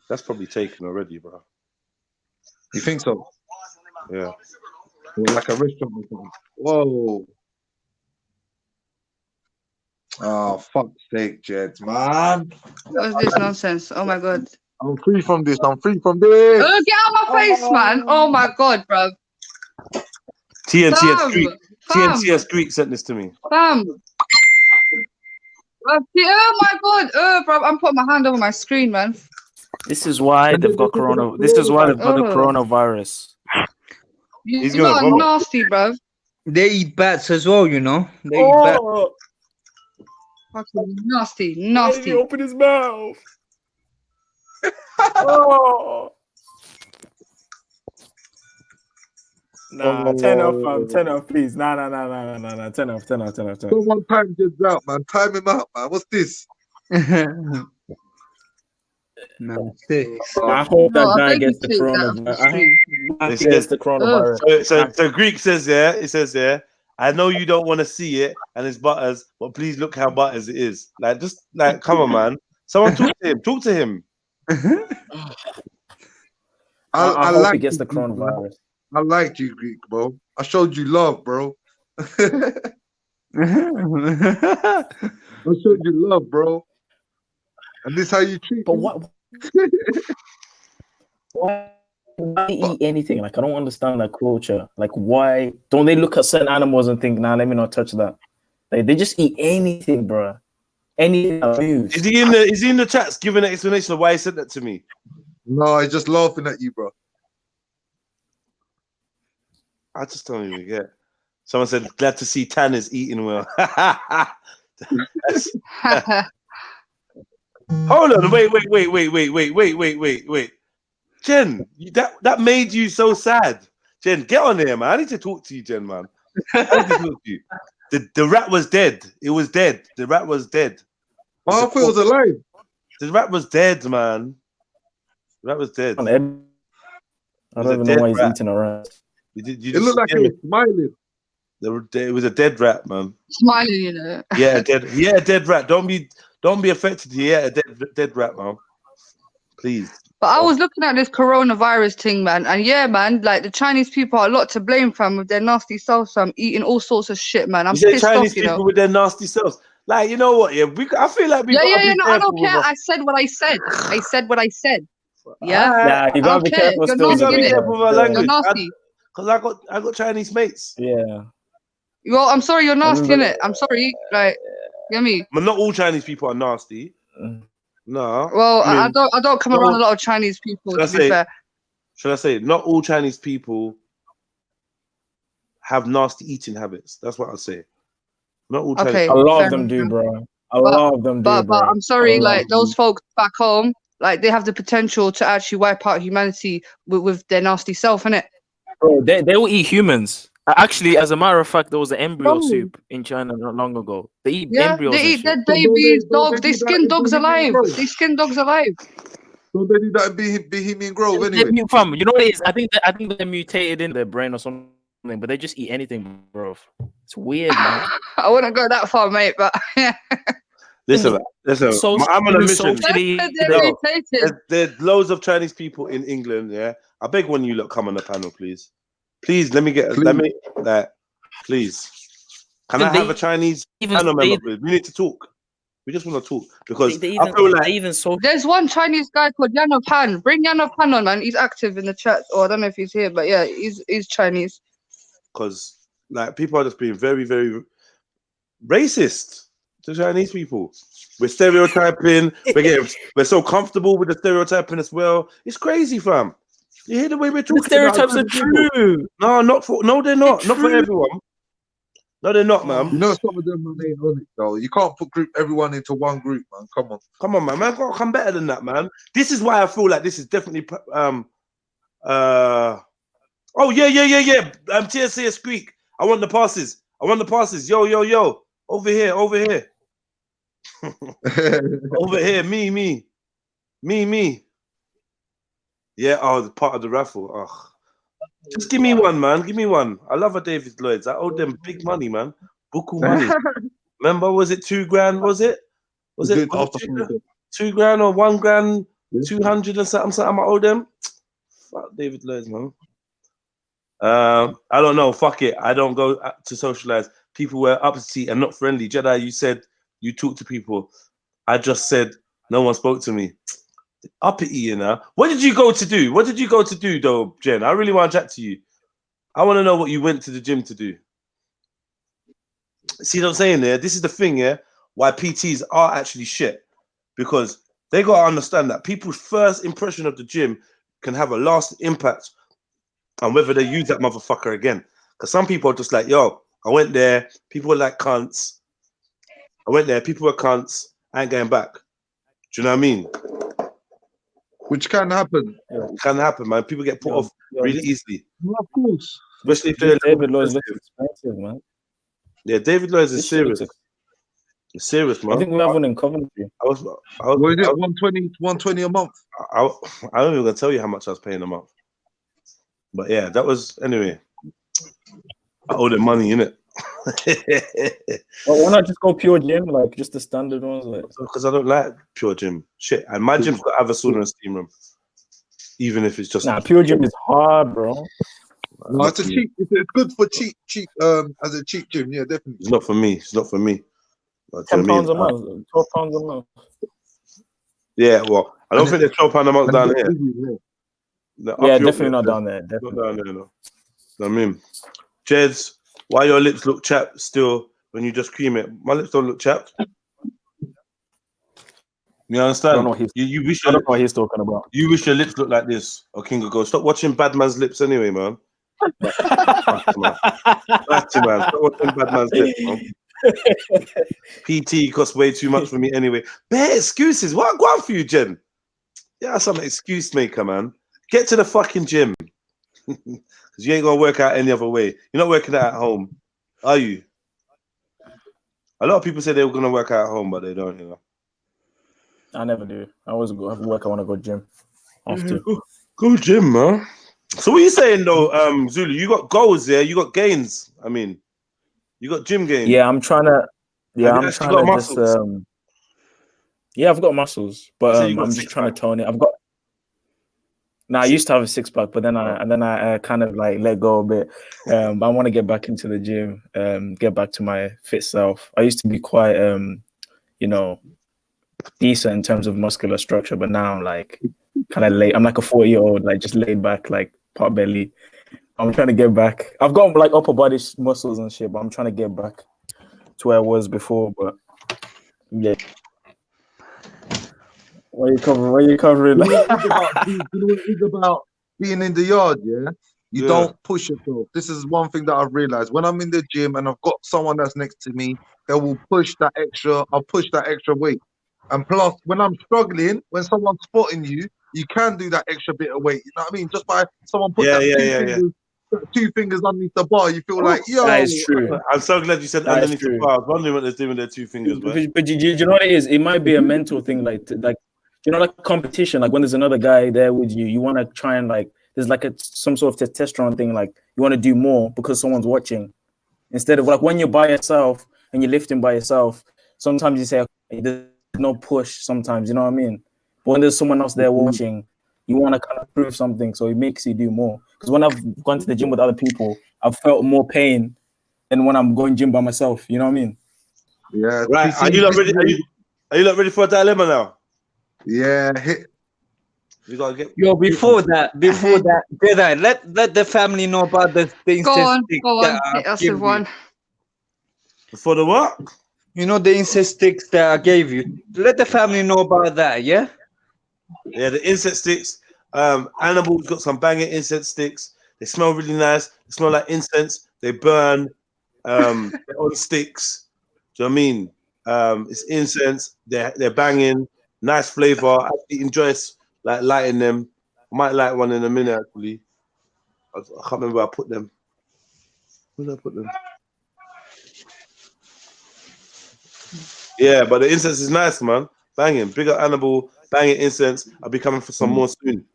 That's probably taken already, bro. You think so? Yeah. Like a restaurant or something. Whoa. Oh, fuck's sake, Jed, man. What's this nonsense? Oh my god. I'm free from this. I'm free from this. Oh, get out my face, man. Oh my god, bro. TNTS Greek sent this to me. Fam. Oh my god. Oh, bro, I'm putting my hand over my screen, man. This is why they've got corona. This is why they've got the coronavirus. You lot are nasty, bro. They eat bats as well, you know. They eat bats. Fucking nasty. He opened his mouth. Oh. Nah, 10 off, please. Nah. 10 off. Someone time Jed's out, man. Time him out, man. What's this? No, six. I hope that guy gets the coronavirus. So Greek says it says I know you don't want to see it and it's butters, but please look how butters it is. Like, just like, come on, man. Someone talk to him. I hope he gets the coronavirus. I liked you, Greek, bro. I showed you love, bro. I showed you love, bro. And this how you treat me? What? why eat anything? Like, I don't understand that culture. Like, why don't they look at certain animals and think, nah, let me not touch that? Like, they just eat anything, bro. Anything that moves. Is he in the chats giving an explanation of why he said that to me? No, he's just laughing at you, bro. I just don't even get. Someone said, glad to see Tanner's eating well. Hold on, wait. Jen, that made you so sad. Jen, get on here, man. I need to talk to you, Jen, man. I need to talk to you. The rat was dead. It was dead. The rat was dead. I thought it was alive. The rat was dead, man. The rat was dead. I don't even know why he's eating a rat. It looked like it was smiling. It was a dead rat, man. Smiling, you know. Yeah, a dead rat. Don't be affected. Yeah, a dead rat, man. Please. But I was looking at this coronavirus thing, man, and yeah, man, like the Chinese people are a lot to blame, fam, with their nasty selves, fam, eating all sorts of shit, man. I'm pissed Chinese off, you people know. with their nasty selves. Like, you know what? Yeah, I feel like we gotta be No, I don't careful care. with I said what I said. I said what I said. Yeah. Nah, you gotta be careful. You're Still, You gotta nasty, be innit? careful with our language. You're nasty. Because I got Chinese mates. Yeah. Well, I'm sorry, you're nasty, remember innit? I'm sorry. Like, you know me? But not all Chinese people are nasty. No. Well, I mean, I don't come around a lot of Chinese people, to be fair. Should I say, not all Chinese people have nasty eating habits. That's what I'll say. Not all Chinese. Okay. A lot of them do, bro. A lot of them do, bro. But I'm sorry, like those folks back home, like they have the potential to actually wipe out humanity with their nasty self, innit? Bro, they will eat humans. Actually, as a matter of fact, there was an embryo soup in China not long ago. They eat embryos. They eat and dead shit. babies, dogs. They skin dogs alive. They skin dogs alive. So they do that in Bohemian Grove anyway. Fam, you know what it is? I think they're mutated in their brain or something, but they just eat anything, bro. It's weird, man. I wouldn't go that far, mate, but yeah. Listen. So I'm on a mission. socially, There's loads of Chinese people in England. Yeah, I beg when you look come on the panel, please. Please let me. Please. Can I have a Chinese panel member, please? We need to talk. We just want to talk because I feel like there's one Chinese guy called Yan of Han. Bring Yan of Han on, man. He's active in the chat. Or I don't know if he's here, but yeah, he's Chinese. Because like people are just being very, very racist to Chinese people. We're stereotyping. We're so comfortable with the stereotyping as well. It's crazy, fam. You hear the way we're talking? The stereotypes are true. No, they're not. Not for everyone. No, they're not, man. You know, some of them remain on it, though. You can't put everyone into one group, man. Come on, man. Man, gotta come better than that, man. This is why I feel like this is definitely Oh yeah. TSA squeak. I want the passes. Yo. Over here. Over here. Me. Yeah. Oh, the part of the raffle. Oh. Just give me one, man. Give me one. I love a David Lloyd's. I owed them big money, man. Buku money. Remember, was it $2,000? Was it? Was it $2,000 or $1,000? 200 and something. I owe them. Fuck David Lloyd's, man. I don't know. Fuck it. I don't go to socialize. People were uppity and not friendly. Jedi, you said you talk to people. I just said no one spoke to me. Uppity, you know. What did you go to do? What did you go to do, though, Jen? I really want to chat to you. I want to know what you went to the gym to do. See what I'm saying there? This is the thing, yeah? Why PTs are actually shit. Because they got to understand that people's first impression of the gym can have a lasting impact on whether they use that motherfucker again. Because some people are just like, yo, I went there, people were like cunts. I ain't going back. Do you know what I mean? Which can happen. Yeah, it can happen, man. People get put off really easily. Well, of course. Especially if they're David Lloyd's looks expensive, man. Yeah, David Lloyd's is serious. It's serious, man. I think we have one in Coventry. What is it? 120 a month? I don't even gonna tell you how much I was paying a month. But yeah, that was anyway. I owe them money, innit? Well, why not just go pure gym, like just the standard ones? Like, because I don't like pure gym. Shit, and my gym's got to have a sauna and steam room, even if it's just. Nah, pure gym is hard, bro. No, it's good for cheap as a cheap gym. Yeah, definitely. It's not for me. Like, £10 a month, £12 a month. Yeah, well, I don't think they're £12 a month down here. No, Yeah, up your definitely not lips, down there. not Definitely. down there, no. I mean, Jeds, why your lips look chapped still when you just cream it? My lips don't look chapped. You I don't understand? know what he's. You wish I your don't know what he's talking about. you wish your lips looked like this. Oh, King of God, stop watching Bad Man's lips anyway, man. Batty man, stop watching Bad Man's lips, man. PT costs way too much for me anyway. Bare excuses. What go on for you, Jen? Yeah, some excuse maker, man. Get to the fucking gym. Because you ain't gonna work out any other way. You're not working out at home, are you? A lot of people say they were gonna work out at home, but they don't, you know. I never do. I always go have work. I want to go gym. After. Go gym, man. So what are you saying though, Zulu? You got goals there, you got gains. I mean, you got gym gains. Yeah, I'm trying to. Yeah, Have you I'm actually trying got to just. muscles? Yeah, I've got muscles, but So you got I'm just six trying to pack? tone it. I've got. Now I used to have a 6-pack, but then I kind of like let go a bit. But I want to get back into the gym, get back to my fit self. I used to be quite, you know, decent in terms of muscular structure, but now I'm like kind of late. I'm like a 40-year-old, like just laid back, like pot belly. I'm trying to get back. I've got like upper body muscles and shit, but I'm trying to get back to where I was before. But yeah. What are you covering? What are you covering? You know what it is about being in the yard, yeah? You Yeah. don't push yourself. This is one thing that I've realized. When I'm in the gym and I've got someone that's next to me, they will push that extra, I'll push that extra weight. And plus, when I'm struggling, when someone's spotting you, you can do that extra bit of weight. You know what I mean? Just by someone put Yeah, that yeah. two fingers underneath the bar, you feel like, yo. That is true. I'm so glad you said That is underneath the true. bar. I was wondering what they're doing with their two fingers, but But you know what it is? It might be a mental thing, like you know, like competition. Like when there's another guy there with you, you want to try and like there's like some sort of testosterone thing. Like you want to do more because someone's watching, instead of like when you're by yourself and you're lifting by yourself. Sometimes you say, okay, there's no push. Sometimes, you know what I mean. But when there's someone else there watching, you want to kind of prove something, so it makes you do more. Because when I've gone to the gym with other people, I've felt more pain than when I'm going gym by myself. You know what I mean? Yeah. right. Are you not ready? Are you not ready for a dilemma now? Yeah. You gotta get. Yo, before that, Jedi, let the family know about the Go on, incest sticks go that on. Hit I've us with given you. one. For the what? You know the incest sticks that I gave you. Let the family know about that, yeah? Yeah, the incense sticks. Animal's got some banging incense sticks. They smell really nice. They smell like incense. They burn. They're on sticks. Do you know what I mean? It's incense. They're banging. Nice flavor. I actually enjoy like lighting them. I might light one in a minute actually. I can't remember where I put them. Where did I put them? Yeah, but the incense is nice, man. Banging. Bigger animal, banging incense. I'll be coming for some more soon.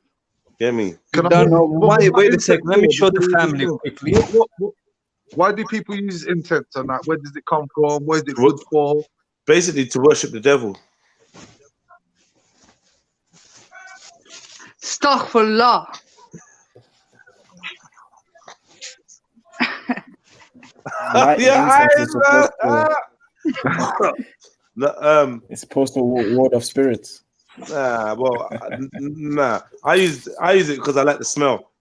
Get me? Wait a second. Let me show the family quickly. Why do people use incense and that? Where does it come from? Where is it good for? Basically, to worship the devil. Astaghfirullah. Yeah, it's supposed to ward off spirits. Nah, well, nah. I use it because I like the smell.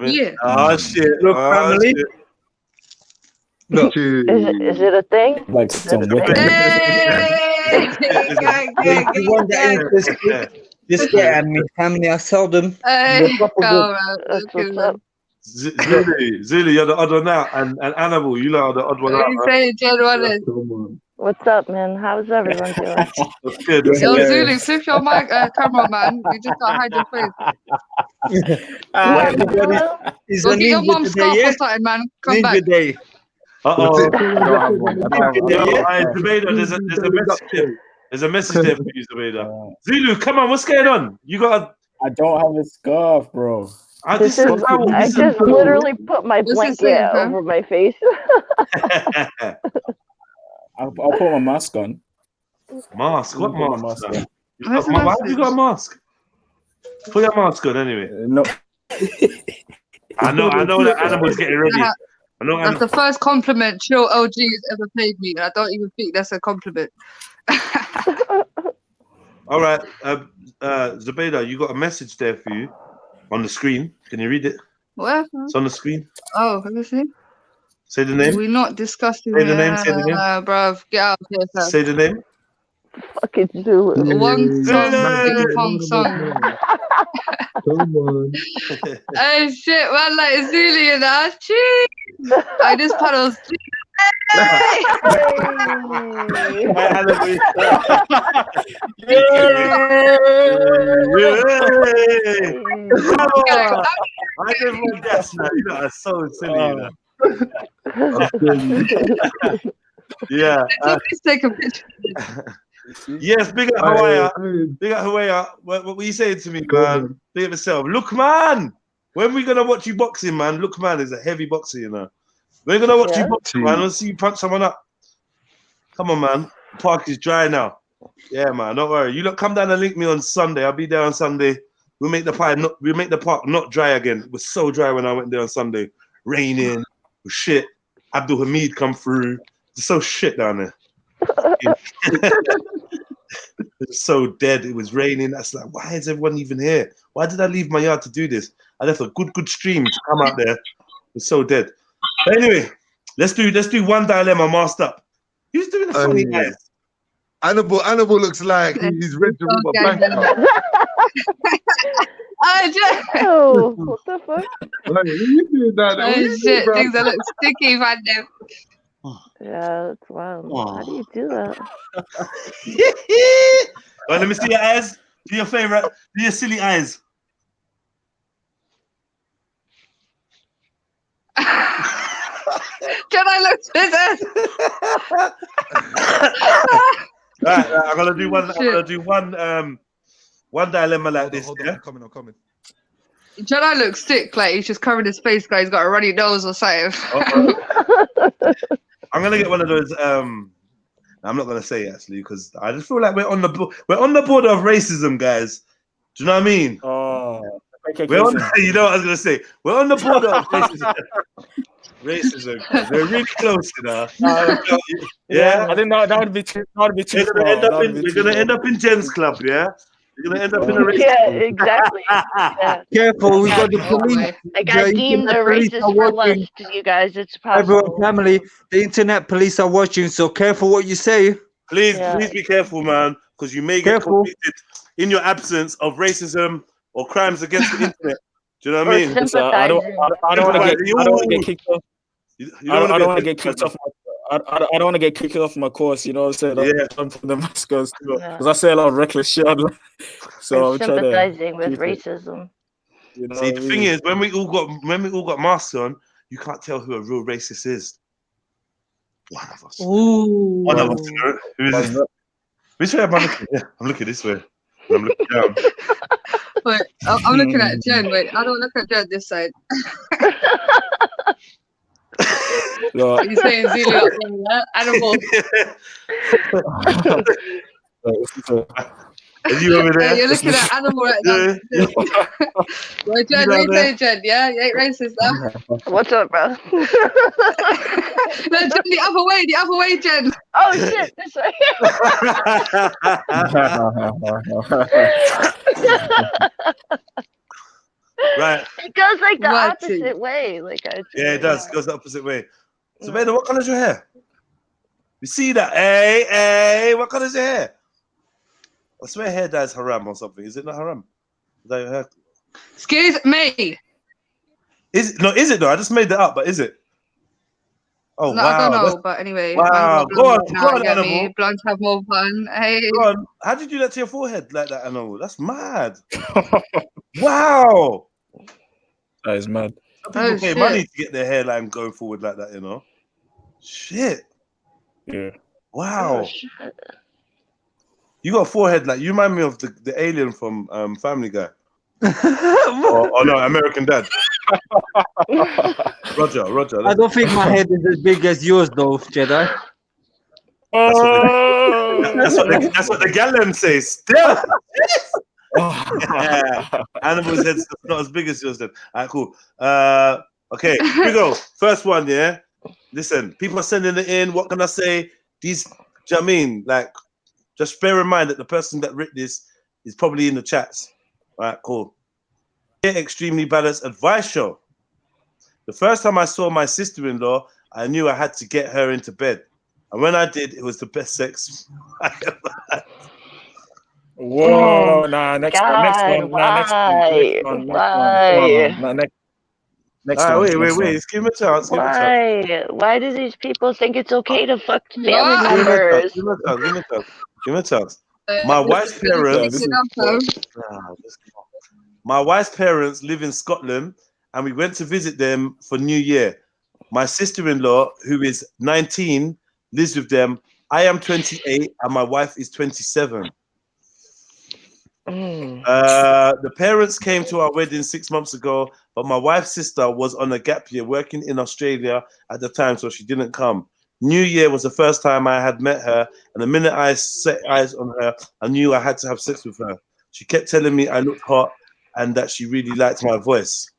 Yeah. Oh shit! Look, family. Shit. Look. Is it a thing? Like some wicked. Hey! If you want the incest stick, just get at me, family. I sell them. Hey, They're proper good. That's what's up. Zulu, you're the odd one out, and Animal, you are the odd one What out. are you saying, Jen? What is? What's up, man? How's everyone doing? That's good. Yo, Yo, Yeah. Zulu, switch your mic, camera, man. You just gotta hide your face. Hello? It's Go a get your ninja mom's today, scarf yeah? or something, man. Come Ninja back. day. Uh-oh. I don't have one. I don't have one. Yo, Zubeda, there's a message there. There's a message there for you, Zubeda. Zulu, come on, what's going on? You got I don't have a scarf, bro. I just literally put my blanket over my face. I'll put my mask on. Mask? What Put my mask? on. Why have you got a mask? Put your mask on anyway. No. I know that Animal's getting ready. I know That's the first compliment Chill OG has ever paid me. I don't even think that's a compliment. All right, Zubeda, you got a message there for you. On the screen. Can you read it? Where? It's on the screen. Oh, let me see. Say the name. We're not discussing Say the name. Say the name. bruv. Get out of here, sir. Say the name. Fucking Zulu. One song, Hey, ping pong song. Come on. Oh shit, man, like Zulu, you know? Cheese. I just paddles. I give my guess now. You know, so silly. You know? Yeah. Let's take a picture. Yes, big up Hawaii. Big up Hawaii. What were you saying to me, man? Big up yourself. Look, man. When we gonna watch you boxing, man? Look, man, is a heavy boxer, you know. We're gonna watch you boxing, man. Let's see you punch someone up. Come on, man. The park is dry now. Yeah, man. Don't worry. You look, come down and link me on Sunday. I'll be there on Sunday. We'll make the park not dry again. It was so dry when I went there on Sunday. Raining, shit. Abdul Hamid come through. It's so shit down there. It's so dead. It was raining. That's like, why is everyone even here? Why did I leave my yard to do this? I left a good stream to come out there. It's so dead. But anyway, let's do one dilemma masked up. Who's doing the funny eyes? Hannibal looks like he's ready to rob a bank. Oh, what the fuck? Like, you doing that? Oh shit, things that look sticky, man. Yeah, that's wild. How do you do that? Well, let me see your eyes. Do your favorite. Do your silly eyes. Can I look at this? Right, I'm gonna do one. I'm gonna do one dilemma like this. Hold on, I'm coming. Jedi looks sick, like he's just covering his face, guy. He's got a runny nose or something. I'm gonna get one of those. I'm not gonna say it, actually, because I just feel like we're on the border of racism, guys. Do you know what I mean? Oh, you know what I was gonna say. We're on the border of racism. Racism. We're really close, you know. Yeah, I think that would be too. That would be too. We're gonna end up in Jen's club, yeah. We're gonna end up in a racism. Yeah, exactly. Yeah. Careful, we got the police. I got deemed a racist for lust, you guys. It's possible. Everyone, family, the internet police are watching, so careful what you say. Please be careful, man, because you may get convicted in your absence of racism or crimes against the internet. Do you know what I mean? I don't want to get kicked off. I don't want to get kicked off. I don't want to get kicked off my course. You know what I'm saying? I'm from the Mascos because I say a lot of reckless shit. So I'm sympathizing with racism. You know, see, the thing is, when we all got masks on, you can't tell who a real racist is. One of us. Ooh. One of us. Who is it? Which way am I looking? Yeah, I'm looking this way. I'm looking down. Wait, I'm looking at Jen. Wait, I don't look at Jen this side. He's saying Zulu up there, yeah? Animal. Are you over there? Hey, you're looking at animal right now. Well, Jen, what you saying, Jen? Yeah, you ain't racist, though. What's up, bro? No, Jen, the other way, Jen. Oh shit, this way. Right. It goes like the opposite way. Like yeah, it does. It goes the opposite way. So, Vader, what color's your hair? You see that? Hey, what color's your hair? I swear hair dye is haram or something. Is it not haram? Is that your hair? Excuse me. Is it though? I just made that up, but is it? Oh, no, wow. I don't know, but anyway. Wow. Go on, Animal. Blondes have more fun. Hey. Go on. How did you do that to your forehead like that, Animal? That's mad. Wow. That is mad. Some people pay money to get their hairline going forward like that, you know? Shit. Yeah. Wow. Oh, shit. You got a forehead like you remind me of the alien from Family Guy. or no, American Dad. Roger. I don't think my head is as big as yours, though, Jedi. That's what the Gallem says. Still. Animal's head's not as big as yours then. All right, cool. Okay, here we go. First one, yeah. Listen, people are sending it in. What can I say? These, do you know what I mean? Like, just bear in mind that the person that wrote this is probably in the chats. All right, cool. Extremely Balanced Advice Show. The first time I saw my sister-in-law, I knew I had to get her into bed. And when I did, it was the best sex I ever had. Whoa, nah, next one, next God, one, nah, next one, next one, next one. Come on, nah, next one. Wait. Next one. Give him a chance. Give him a chance. Why do these people think it's okay to fuck family What? members? Give him a chance. My wife's parents. My wife's parents live in Scotland, and we went to visit them for New Year. My sister-in-law, who is 19, lives with them. I am 28, and my wife is 27. The parents came to our wedding 6 months ago, but my wife's sister was on a gap year working in Australia at the time, so she didn't come. New Year was the first time I had met her, and the minute I set eyes on her, I knew I had to have sex with her. She kept telling me I looked hot and that she really liked my voice.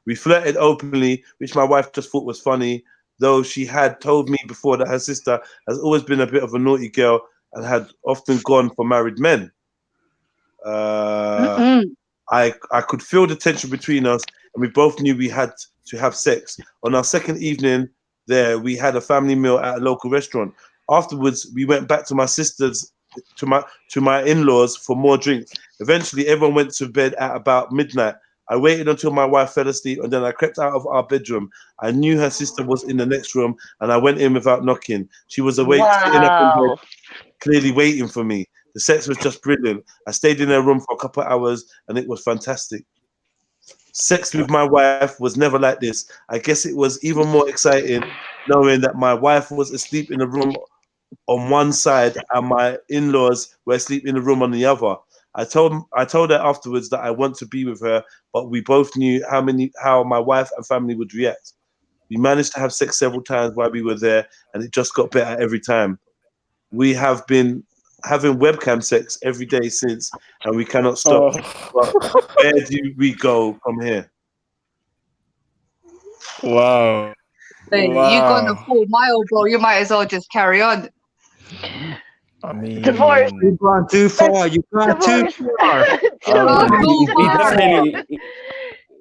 We flirted openly, which my wife just thought was funny, though she had told me before that her sister has always been a bit of a naughty girl and had often gone for married men. I could feel the tension between us, and we both knew we had to have sex. On our second evening there, we had a family meal at a local restaurant. Afterwards, we went back to my sister's, to my in-laws for more drinks. Eventually, everyone went to bed at about midnight. I waited until my wife fell asleep, and then I crept out of our bedroom. I knew her sister was in the next room, and I went in without knocking. She was awake, sitting up in bed, clearly waiting for me. The sex was just brilliant. I stayed in her room for a couple of hours, and it was fantastic. Sex with my wife was never like this. I guess it was even more exciting knowing that my wife was asleep in the room on one side and my in-laws were asleep in the room on the other. I told her afterwards that I want to be with her, but we both knew how my wife and family would react. We managed to have sex several times while we were there, and it just got better every time. We have been having webcam sex every day since, and we cannot stop. But where do we go from here? Wow. Hey, you gone a full mile, bro. You might as well just carry on. I mean, divorce. You've gone too far. You've gone too far.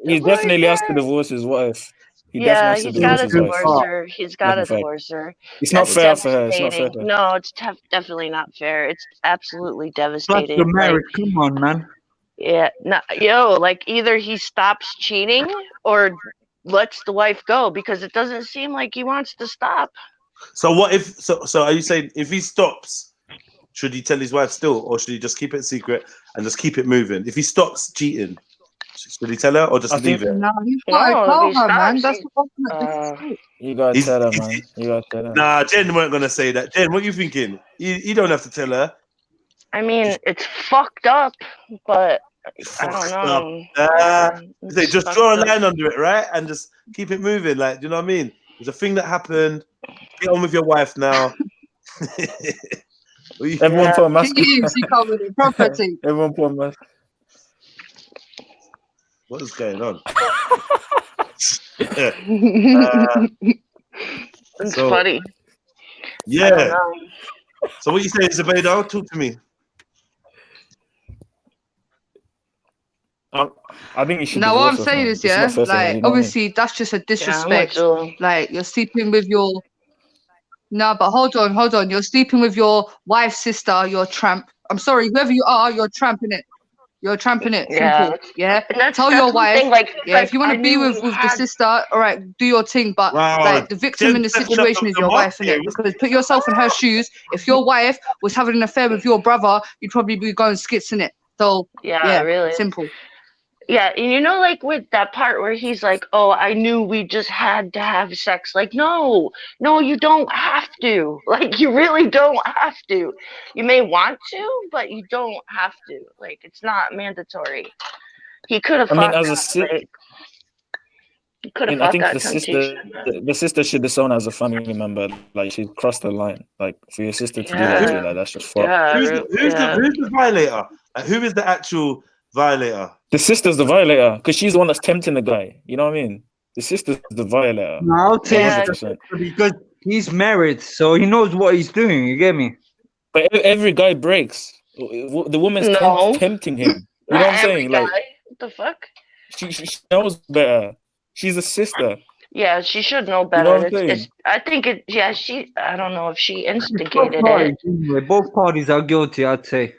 He's definitely asked to divorce his wife. He's got to divorce her. He's got to divorce her. It's not fair for her. It's not fair for her. No, it's definitely not fair. It's absolutely devastating. Plus, married. Come on, man. Yeah, like either he stops cheating or lets the wife go, because it doesn't seem like he wants to stop. So what if? So are you saying if he stops, should he tell his wife still, or should he just keep it secret and just keep it moving? If he stops cheating, should he tell her or just leave it? No, he's got to tell her, man. That's the ultimate. You gotta tell her, man. You gotta tell her. Nah, Jen weren't gonna say that. Jen, what are you thinking? You don't have to tell her. I mean, it's fucked up, but I don't know. They just draw a line under it, right? And just keep it moving. Like, do you know what I mean? There's a thing that happened. Get on with your wife now. Everyone put a mask. She covered the property. Everyone put a mask. What is going on? It's funny. Yeah. So what you saying, Zubaydah? Talk to me. I think you should. Now, what I'm saying is, like, obviously, that's just a disrespect. Like, you're sleeping with your. No, but hold on. You're sleeping with your wife's sister. You're a tramp. I'm sorry, whoever you are, you're tramping it. You're tramping it. Simple. Yeah. Tell your wife. If you want to be with the sister, all right, do your thing. But like, the victim in the situation is your wife, innit? Because put yourself in her shoes. If your wife was having an affair with your brother, you'd probably be going skits in it. So yeah, really simple. Yeah, and like with that part where he's like, "Oh, I knew we just had to have sex." Like, no, you don't have to. Like, you really don't have to. You may want to, but you don't have to. Like, it's not mandatory. He could have. I mean, as a sister, I think the sister should disown as a family member. Like, she crossed the line. Like, for your sister to do that to you, like, that's just fucked. Yeah, who's the violator? Who is the actual violator? The sister's the violator because she's the one that's tempting the guy. You know what I mean? The sister's the violator. No, I'll tell you because he's married, so he knows what he's doing. You get me? But every guy breaks. The woman's tempting him. You know what I'm saying? Guy? Like, what the fuck? She knows better. She's a sister. Yeah, she should know You better. know what I'm saying? I think it. Yeah, she. I don't know if she Both instigated parties, it. anyway, both parties are guilty, I'd say.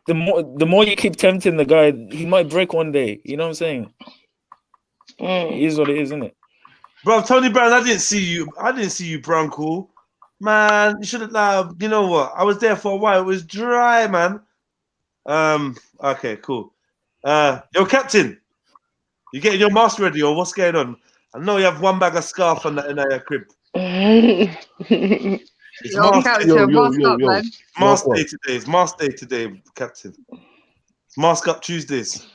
The more you keep tempting the guy, he might break one day. You know what I'm saying? It is what it is, isn't it? Bro, Tony Brown, I didn't see you, Brown Cool. Man, you should have. You know what? I was there for a while. It was dry, man. Okay, cool. Yo, Captain, you getting your mask ready, or what's going on? I know you have one bag of scarf in your crib. It's Yo, mask Captain, day. mask up, man. Mask day today. It's mask day today, Captain. It's mask up Tuesdays.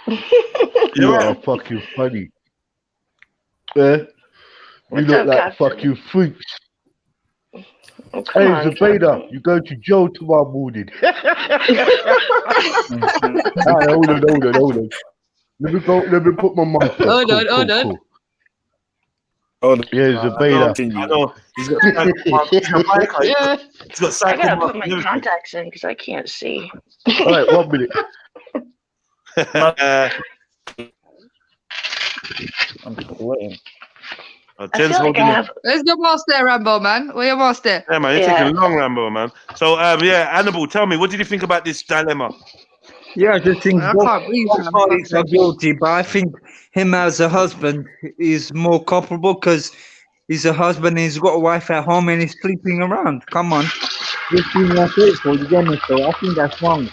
You are fucking funny. Yeah? You What's look up, like Captain? fucking freaks. Oh, come Hey, on, Zabeda, you go to jail tomorrow morning. Alright, hold on. Let me put my mic on. Hold on. Oh, Yeah, Zabeda. I know. He's got psycho. Yeah. He's got I psycho gotta mark put my and everything. contacts in because I can't see. Alright, 1 minute. I'm waiting. I Jen's feel like holding I it. have. Where's your mask there, Rambo, man? Where your mask there? Yeah, man, you're Yeah. taking a long Rambo, man. So, yeah, Annabelle, tell me, what did you think about this dilemma? Yeah, I just think I both, can't breathe, both man. parties are guilty, but I think him as a husband is more culpable because he's a husband and he's got a wife at home and he's sleeping around. Come on. Just being ungrateful, you get me? So I think that's wrong.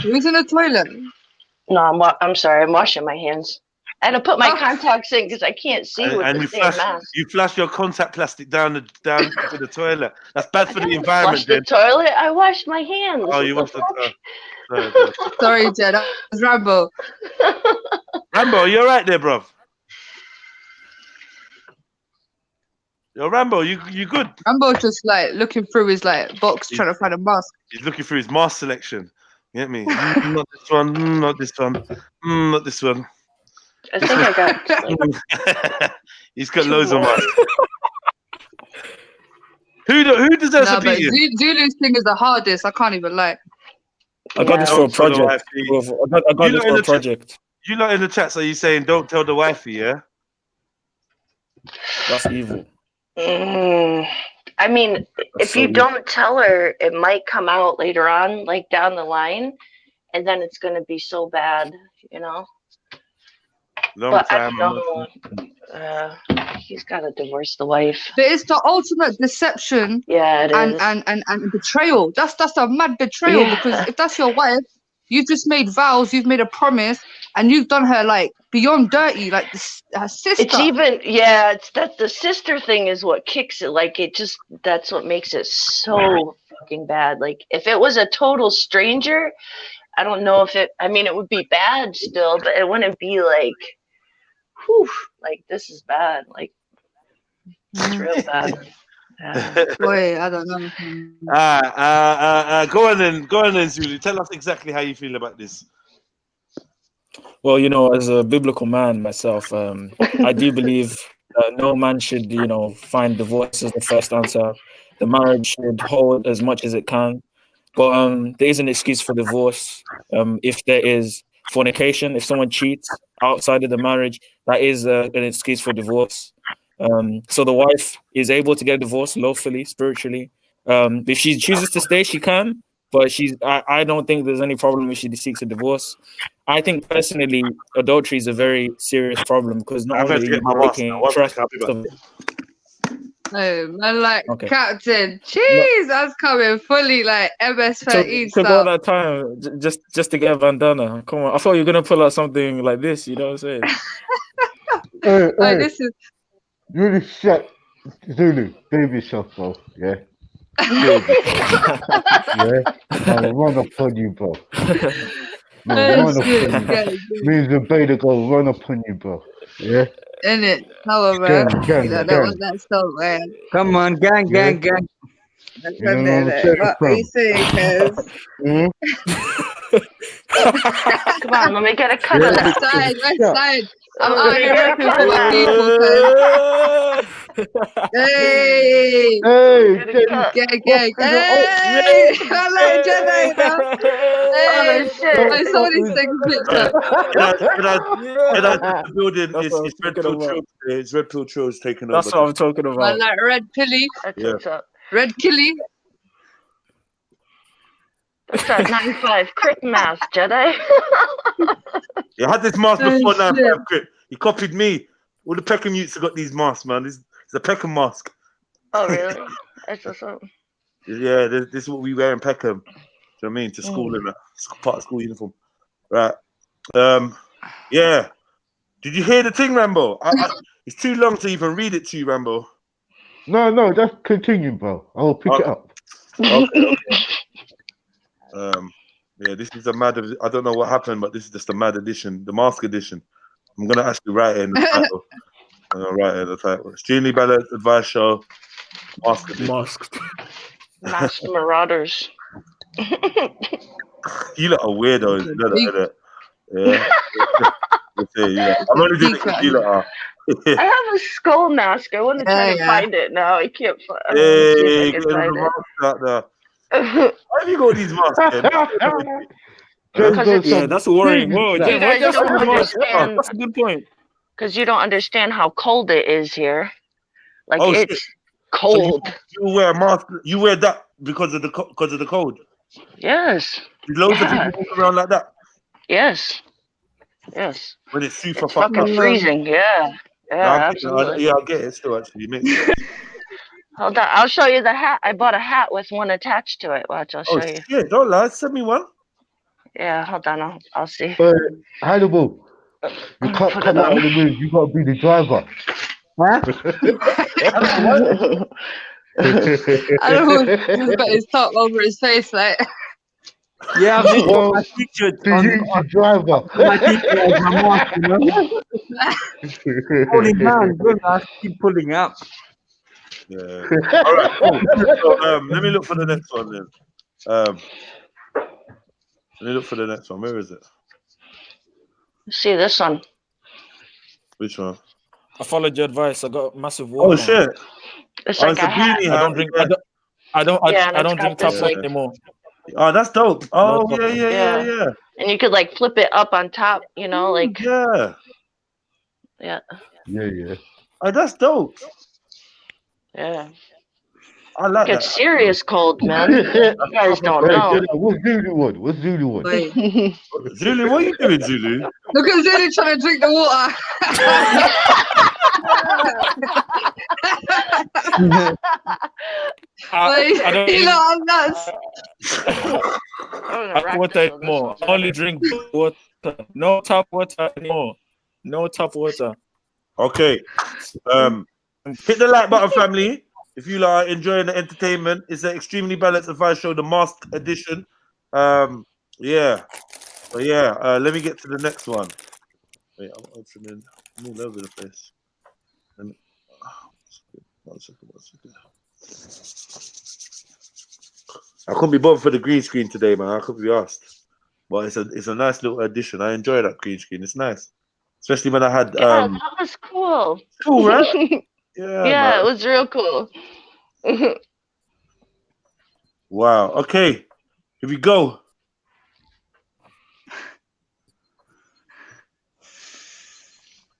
Who's in the toilet? No, I'm sorry. I'm washing my hands. I had to put my Oh. contacts in because I can't see with And the you damn flash, mask. you flash your contact plastic down to the toilet. That's bad I for the didn't environment, flush the Jen. toilet. I washed my hands. Oh, you What watched the. fuck? Sorry. Sorry, Jen. That was Rambo. Rambo, you're right there, bruv. Yo, Rambo, you good? Rambo's just like looking through his like box trying to find a mask. He's looking through his mask selection. You get me? Not this one. Not this one. Not this one. I think I got. Like, He's got two loads of more. masks. Who deserves Nah, a but beating? Zulu's thing is the hardest. I can't even lie. I got this Yeah. for a Don't tell the project. wifey. I got You this lot in for the a project. You lot in the chats, are you saying don't tell the wifey? Yeah. That's evil. I mean, if so you evil. don't tell her, it might come out later on, like down the line, and then it's gonna be so bad, you know. Long But I time. don't know. He's got to divorce the wife. But it's the ultimate deception Yeah, it is. and betrayal. That's a mad betrayal Yeah. because if that's your wife, you've just made vows, you've made a promise, and you've done her like beyond dirty, like her sister. It's even it's that the sister thing is what kicks it. Like that's what makes it so fucking bad. Like if it was a total stranger, I don't know if it. I mean, it would be bad still, but it wouldn't be like, whew, like this is bad. Like it's real bad. Yeah. Boy, I don't know. Go on then, Zulu. Tell us exactly how you feel about this. Well, as a biblical man myself, I do believe no man should, find divorce as the first answer. The marriage should hold as much as it can. But there is an excuse for divorce. If there is fornication, if someone cheats outside of the marriage, that is an excuse for divorce. So the wife is able to get divorced lawfully, spiritually. If she chooses to stay, she can. But I don't think there's any problem if she seeks a divorce. I think personally, adultery is a very serious problem because not only are you breaking trust. No, man, like Okay. Captain, jeez, that's coming fully like MS13 Took all stuff. that time just to get a bandana. Come on, I thought you were gonna pull out something like this. You know what I'm saying? Hey, This is really shut. Zulu, behave yourself, bro. Yeah. Yeah. I'll run up on you, bro. No, run up on you. Me and Zabeda go run up on you, bro. Yeah. in it. No, man. Gang. That was that so man. Come on, gang. That's You know what I'm saying, what are you saying, cuz? Come on, let me get a cut of that. West side. I'm out here working for my people, cuz. Hey, Hey, Get a Jenny. cut. gang. Hey, Hey, I like Jedi, you know. Hey, Oh shit. hey, somebody's taking a picture. And I the building That's is what I'm it's Red talking Pill about. Trill today. It's Red Pill Trill's taking That's over. what I'm talking I about. like Red Pilly, That's Yeah. what's up. Red Killy. That's that 9-5 crit mask, Jedi. He had this mask Oh, before shit. 9-5 crit. He copied me. All the Peckham youths have got these masks, man. It's a Peckham mask. Oh really? That's what's up. Yeah, this is what we wear in Peckham. Do you know what I mean? To school in a part of school uniform. Right. Yeah. Did you hear the thing, Rambo? It's too long to even read it to you, Rambo. No, just continue, bro. I'll pick it up. Okay. Yeah, this is a mad. I don't know what happened, but this is just a mad edition, the mask edition. I'm gonna actually write it in the title. I'm gonna write it in the title. Extremely balanced advice show. Mask edition. Masked. Masked Marauders. You lot are weirdos. You know that, innit? Yeah. I'm only doing it because you lot are. I have a skull mask. I want to try to find it now. I can't find it. Hey, I can getting find the it. masks out there. Why have you got these masks then? Yeah, that's worrying. Whoa, You Jim, guys why don't you understand. That's a good point. Because you don't understand how cold it is here. Like Oh, it's shit. cold. So you wear a mask. You wear that because of the cold. Yes. Loads of people walk around like that Yes. Yes. when it's super It's fucking freezing. Yeah. Yeah, absolutely. I get it still. Actually, it makes sense. Hold on. I'll show you the hat. I bought a hat with one attached to it. Watch, I'll show you. Shit, don't lie. Send me one. Yeah, hold on. I'll see. Hannibal, you can't put come it out on. of the room. You gotta be the driver. I don't know. Just got his top over his face, like. Yeah, I've just got my t-shirt The on. YouTube driver. My t-shirt on my mask, you know? Pulling down, good. I keep pulling up. Yeah. All right. Cool. So, let me look for the next one then. Let me look for the next one. Where is it? See this one. Which one? I followed your advice. I got massive water. Oh shit! It's like it's a hat. I don't drink. I don't drink tap water anymore. Oh, that's dope. Oh No tap yeah. And you could like flip it up on top, you know, like Yeah. yeah. Oh, that's dope. Yeah. I like It's that. serious cold, man. You guys don't know. What's Zulu one? What's Zulu one? Wait. Zulu, what are you doing, Zulu? Look at Zulu trying to drink the water. You know, I'm nuts. I water anymore. I only drink water. No tap water anymore. No tap water. Okay. Hit the like button, family. If you are enjoying the entertainment, it's an extremely balanced advice show, the masked edition. Yeah. So yeah, let me get to the next one. Wait, I'm opening. I'm all over the place. One second. I couldn't be bothered for the green screen today, man. I could be asked, but it's a nice little addition. I enjoy that green screen. It's nice, especially when I had. Yeah, that was cool. Cool, right? Yeah, it was real cool. Wow. Okay, here we go.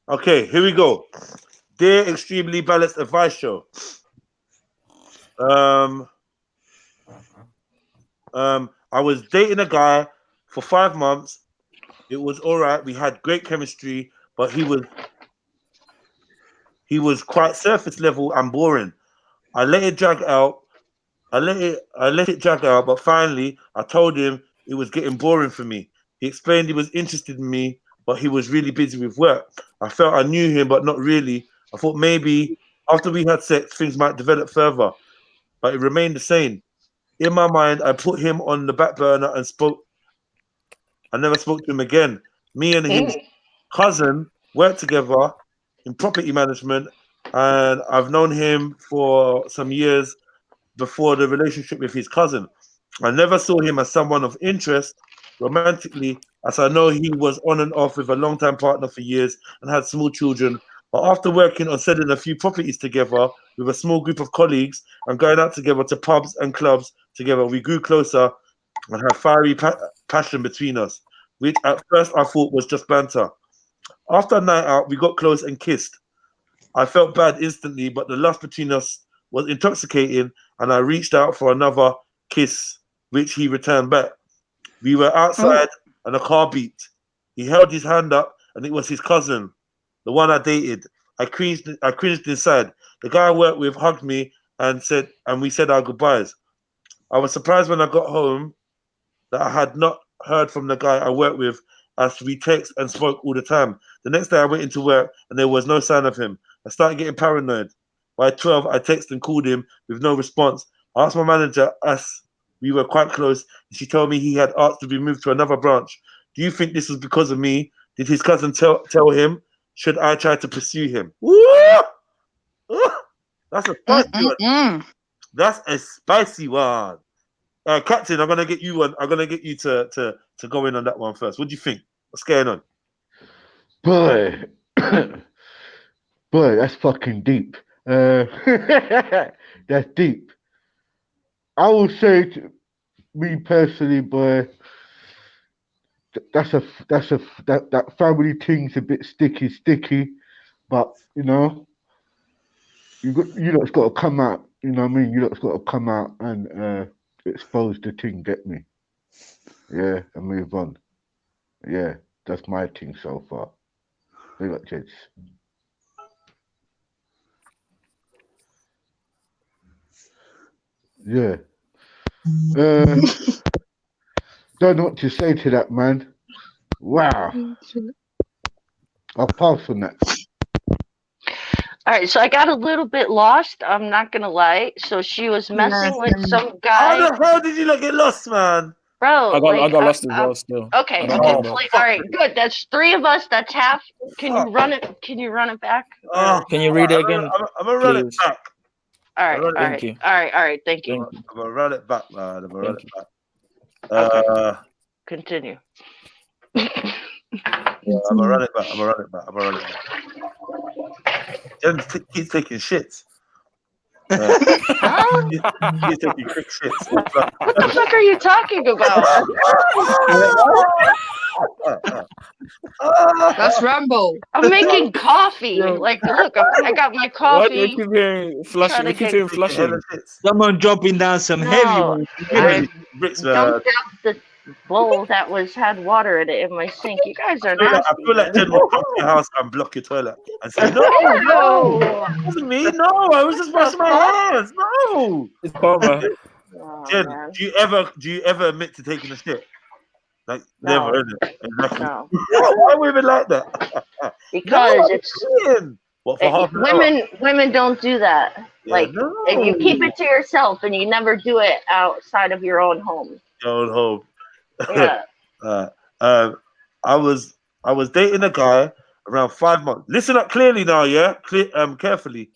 Okay, here we go. Dear Extremely Balanced Advice Show. I was dating a guy for 5 months. It was all right. We had great chemistry, but he was quite surface level and boring. I let it drag out. I let it drag out, but finally I told him it was getting boring for me. He explained he was interested in me, but he was really busy with work. I felt I knew him, but not really. I thought maybe after we had sex, things might develop further, but it remained the same. In my mind, I put him on the back burner and I never spoke to him again. Me and his cousin worked together in property management, and I've known him for some years before the relationship with his cousin. I never saw him as someone of interest romantically, as I know he was on and off with a long-time partner for years and had small children But after working on selling a few properties together with a small group of colleagues and going out together to pubs and clubs together, we grew closer and had fiery passion between us, which at first I thought was just banter. After a night out, we got close and kissed. I felt bad instantly, but the lust between us was intoxicating, and I reached out for another kiss, which he returned back. We were outside, and a car beeped. He held his hand up, and it was his cousin, the one I dated. I cringed inside. The guy I worked with hugged me and we said our goodbyes. I was surprised when I got home that I had not heard from the guy I worked with, as we text and spoke all the time. The next day I went into work and there was no sign of him. I started getting paranoid. By 12, I texted and called him with no response. I asked my manager, as we were quite close, and she told me he had asked to be moved to another branch. Do you think this was because of me? Did his cousin tell him? Should I try to pursue him? That's a spicy one. That's a spicy one. Captain, I'm gonna get you one. I'm gonna get you to go in on that one first. What do you think? What's going on? Boy, boy, that's fucking deep. That's deep. I will say to me personally, boy, that family thing's a bit sticky, but you know, you lot's got to come out. You know what I mean? You lot's got to come out and expose the thing. Get me? Yeah, and move on. Yeah, that's my thing so far. Big up, kids. Yeah. Don't know what to say to that, man. Wow. I'll pass on that. All right, so I got a little bit lost. I'm not gonna lie. So she was messing with some guy. How the hell did you not get lost, man? Bro, I got lost as well. Still. Okay, I don't okay, remember. all right, good. That's 3 of us. That's half. Can you run it? Can you run it back? Can you read it again? I'm gonna run it please? back. All right, all Thank right, you. all right, all right. Thank you. Thank you. I'm gonna run it back, man. I'm gonna run it Thank back. Okay. Continue. Yeah, I'm gonna run it back. I'm gonna run it back. I'm gonna run it back. Jen keeps taking shits. He's taking quick shits. What the fuck are you talking about? That's Rambo. I'm making coffee. Like, look, I got my What? coffee. We keep hearing flushing. Trying We to keep get- hearing flushing. Someone dropping down some heavy No, ones. I Bricks, dumped out the bowl that had water in it in my sink. You guys are I nasty. feel like Jen will come to your house and block your toilet and say, no, it wasn't me. No, I was just washing my hands. No. It's karma. Oh, Jen, man. do you ever admit to taking a shit? Like No. never, is it? Exactly. No. Why are women like that? Because No, it's what for half an hour? women don't do that. Yeah, Like, no. if you keep it to yourself and you never do it outside of your own home. Your own home. Yeah. I was dating a guy around 5 months. Listen up clearly now, yeah. Carefully,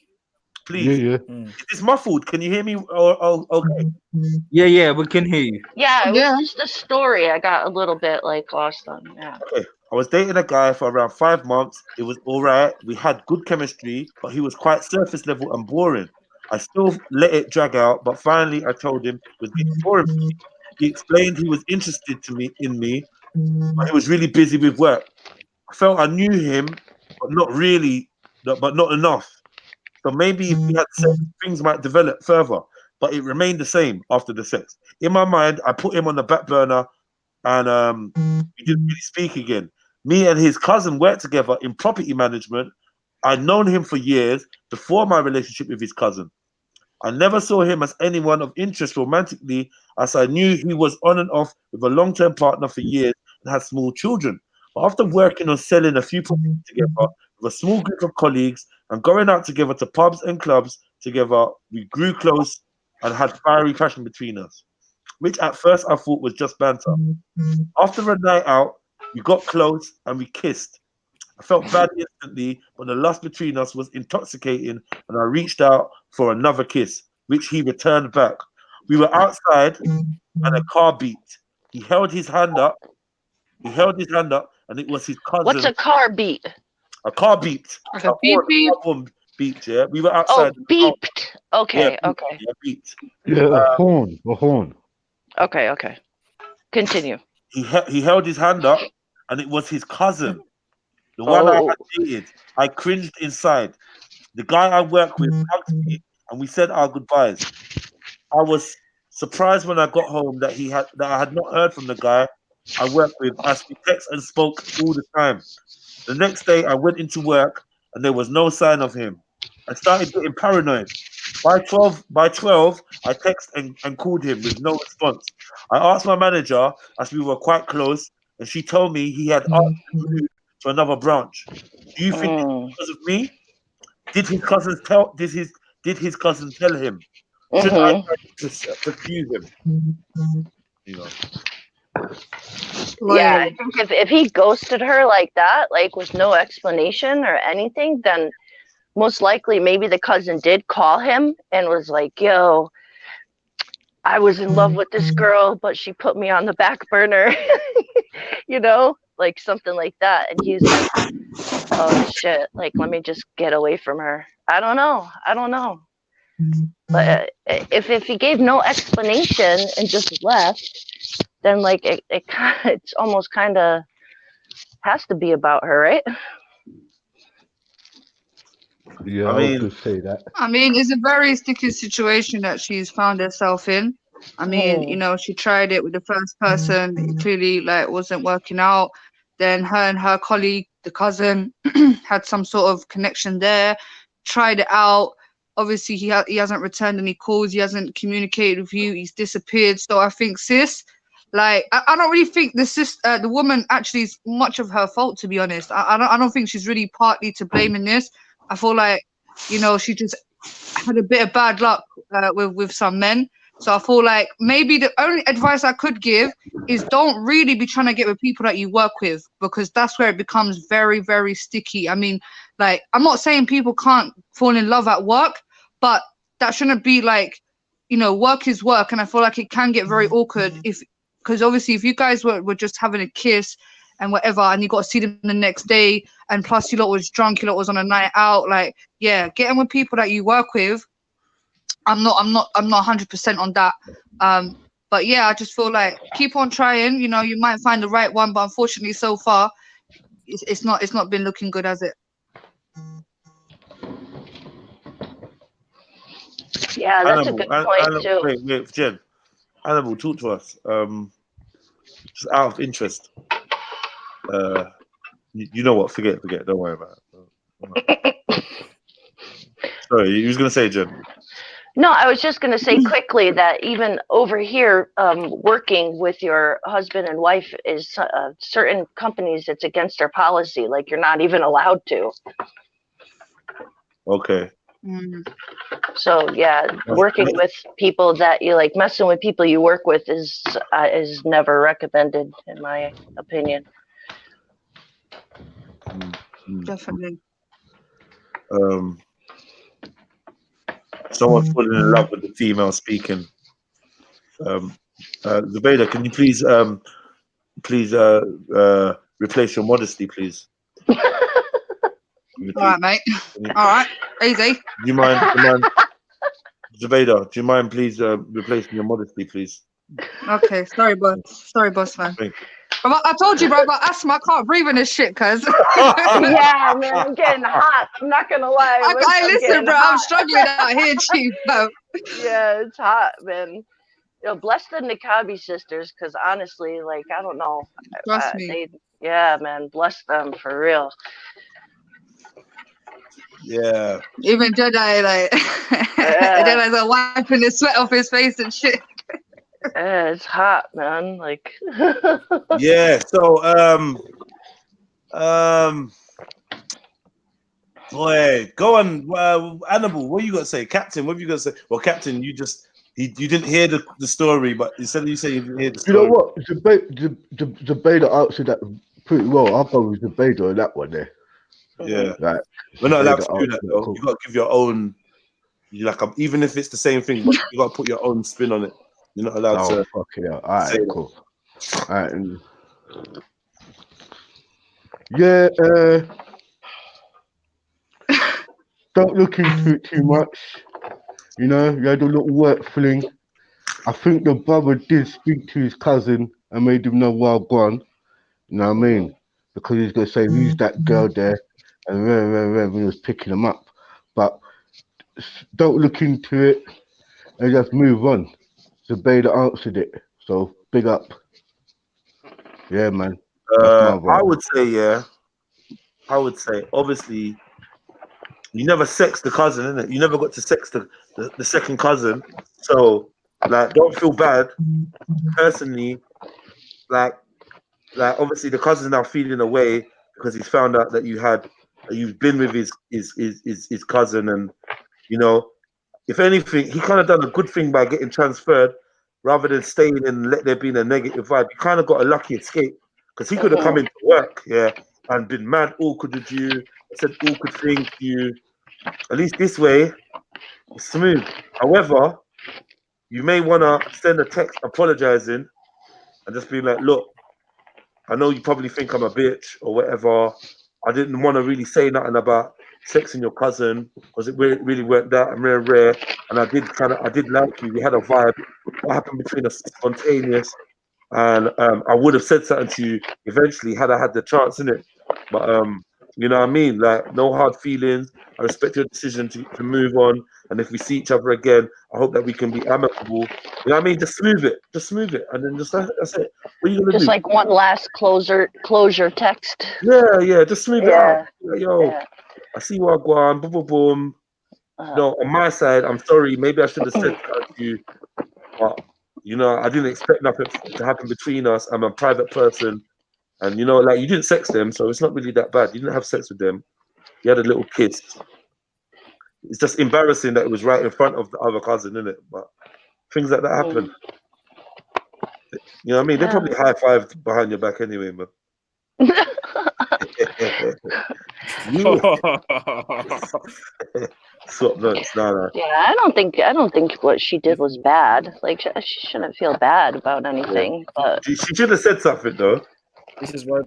please. Yeah. Is this muffled? Can you hear me? Okay. Yeah, we can hear you. Yeah, it was just a story I got a little bit like lost on. Yeah. Okay. I was dating a guy for around 5 months. It was all right. We had good chemistry, but he was quite surface level and boring. I still let it drag out, but finally I told him it was getting boring for me. He explained he was interested in me, but he was really busy with work. I felt I knew him, but not really, but not enough. So maybe if we had sex, things might develop further, but it remained the same after the sex. In my mind, I put him on the back burner, and we didn't really speak again. Me and his cousin worked together in property management. I'd known him for years before my relationship with his cousin. I never saw him as anyone of interest romantically, as I knew he was on and off with a long-term partner for years and had small children. But after working on selling a few properties together with a small group of colleagues and going out together to pubs and clubs together, we grew close and had fiery passion between us, which at first I thought was just banter. After a night out, we got close and we kissed. I felt bad instantly, but the lust between us was intoxicating, and I reached out for another kiss, which he returned back. We were outside, and a car beeped. He held his hand up, and it was his cousin. What's a car beat? A car beeped. Like a beep beep. Horn beeped. Yeah, we were Oh, outside. beeped. Yeah, Okay, beeped, okay, yeah, beeped. Yeah, a horn. okay, okay. Continue. He held his hand up, and it was his cousin, the one I Oh, had dated. I cringed inside. The guy I work with hugged me, and we said our goodbyes. I was surprised when I got home that I had not heard from the guy I worked with, as we text and spoke all the time. The next day, I went into work, and there was no sign of him. I started getting paranoid. By 12, I texted and called him with no response. I asked my manager, as we were quite close, and she told me he had asked to move to another branch. Do you think it's because of me? Did his cousin tell him? Should I mm-hmm. try to pursue him? You know. Yeah, I Like, think if he ghosted her like that, like with no explanation or anything, then most likely maybe the cousin did call him and was like, yo, I was in love with this girl, but she put me on the back burner, you know, like something like that. And he's like, oh shit, like, let me just get away from her. I don't know. But if he gave no explanation and just left, then like it's almost kind of has to be about her, right? Yeah, I I would mean, just say that. I mean, it's a very sticky situation that she's found herself in. I mean, you Mm. know, she tried it with the first person. It clearly like wasn't working out. Then her and her colleague, the cousin, had some sort of connection there. Tried it out. Obviously, he hasn't returned any calls. He hasn't communicated with you. He's disappeared. So I think, sis, like I don't really think the woman actually is much of her fault, to be honest. I don't think she's really partly to blame in this. I feel like, you know, she just had a bit of bad luck with some men. So I feel like maybe the only advice I could give is don't really be trying to get with people that you work with, because that's where it becomes very, very sticky. I mean, like, I'm not saying people can't fall in love at work, but that shouldn't be like, you know, work is work. And I feel like it can get very awkward because obviously if you guys were just having a kiss and whatever, and you got to see them the next day, and plus you lot was drunk, you lot was on a night out, like, yeah, getting with people that you work with, I'm not 100% on that. But yeah, I just feel like keep on trying. You know, you might find the right one, but unfortunately, so far, it's not been looking good, has it? Yeah, that's a good point too. Wait, Jen. Animal, talk to us. Just out of interest. You know what? Forget. Don't worry about it. Sorry, you was gonna say, Jen. No, I was just going to say quickly that even over here, working with your husband and wife is certain companies, it's against their policy. Like you're not even allowed to. Okay. So yeah, working with people that you like, messing with people you work with is never recommended, in my opinion. Definitely. Someone's falling in love with the female speaking. Zubaida, can you please replace your modesty, please? All right, mate. All right, easy. Do you mind, Zubaida? Do you mind, please, replacing your modesty, please? Okay, sorry, boss man. Thank you. But I told you, bro, about asthma. I can't breathe in this shit, cuz. Yeah, man, I'm getting hot. I'm not gonna lie. Listen, bro, I'm struggling out here, chief, bro. Yeah, it's hot, man. You know, bless the Nikabi sisters, because honestly, like, I don't know. Trust me. Yeah, man, bless them for real. Yeah. Even Jedi, like, Jedi's like wiping the sweat off his face and shit. Yeah, it's hot, man. Like. Yeah. So, boy, go on, Annabelle. What you got to say, Captain? What have you got to say? Well, Captain, you didn't hear the story, but instead of you saying you didn't hear the story. You know what? Zubaida answered that pretty well. I'll go with Zubaida on that one there. Yeah. Like, We're not allowed to do Zubaida that though. cool. You got to give your own. Even if it's the same thing, but you got to put your own spin on it. You're not allowed to. Fuck yeah! All right, cool. All right. Yeah. don't look into it too much. You know, you had a little work fling. I think the brother did speak to his cousin and made him know well gone. You know what I mean? Because he's gonna say who's that girl there, and when he was picking him up. But don't look into it and just move on. Zabay that answered it. So big up. Yeah, man. That's my I vote. would say, yeah. I would say, obviously, you never sex the cousin, innit? You never got to sex the second cousin. So, like, don't feel bad. Personally, like obviously the cousin's now feeling away because he's found out that you've been with his cousin, and you know, if anything, he kind of done a good thing by getting transferred rather than staying and let there be a negative vibe. He kind of got a lucky escape because he could have come into work, yeah, and been mad awkward with you, said awkward things to you. At least this way, it's smooth. However, you may want to send a text apologizing and just be like, look, I know you probably think I'm a bitch or whatever. I didn't want to really say nothing about sexing your cousin because it really weren't that and rare. And I did like you. We had a vibe. What happened between us is spontaneous. And I would have said something to you eventually had I had the chance, innit? But you know what I mean? Like, no hard feelings. I respect your decision to move on. And if we see each other again, I hope that we can be amicable. You know what I mean? Just smooth it. And then that's it. What are you gonna Just do? like one last closure text. Yeah, just smooth it out. Yeah. Like, yo, Yeah. I see what I go on, boom, boom, boom. No, on my side, I'm sorry. Maybe I should have said that to you, but you know, I didn't expect nothing to happen between us. I'm a private person, and you know, like you didn't sex them, so it's not really that bad. You didn't have sex with them. You had a little kiss. It's just embarrassing that it was right in front of the other cousin, isn't it? But things like that happen. You know what I mean? They probably high fived behind your back anyway, man. Swap notes, no. Yeah, I don't think what she did was bad. Like she shouldn't feel bad about anything. But She should have said something though. This is what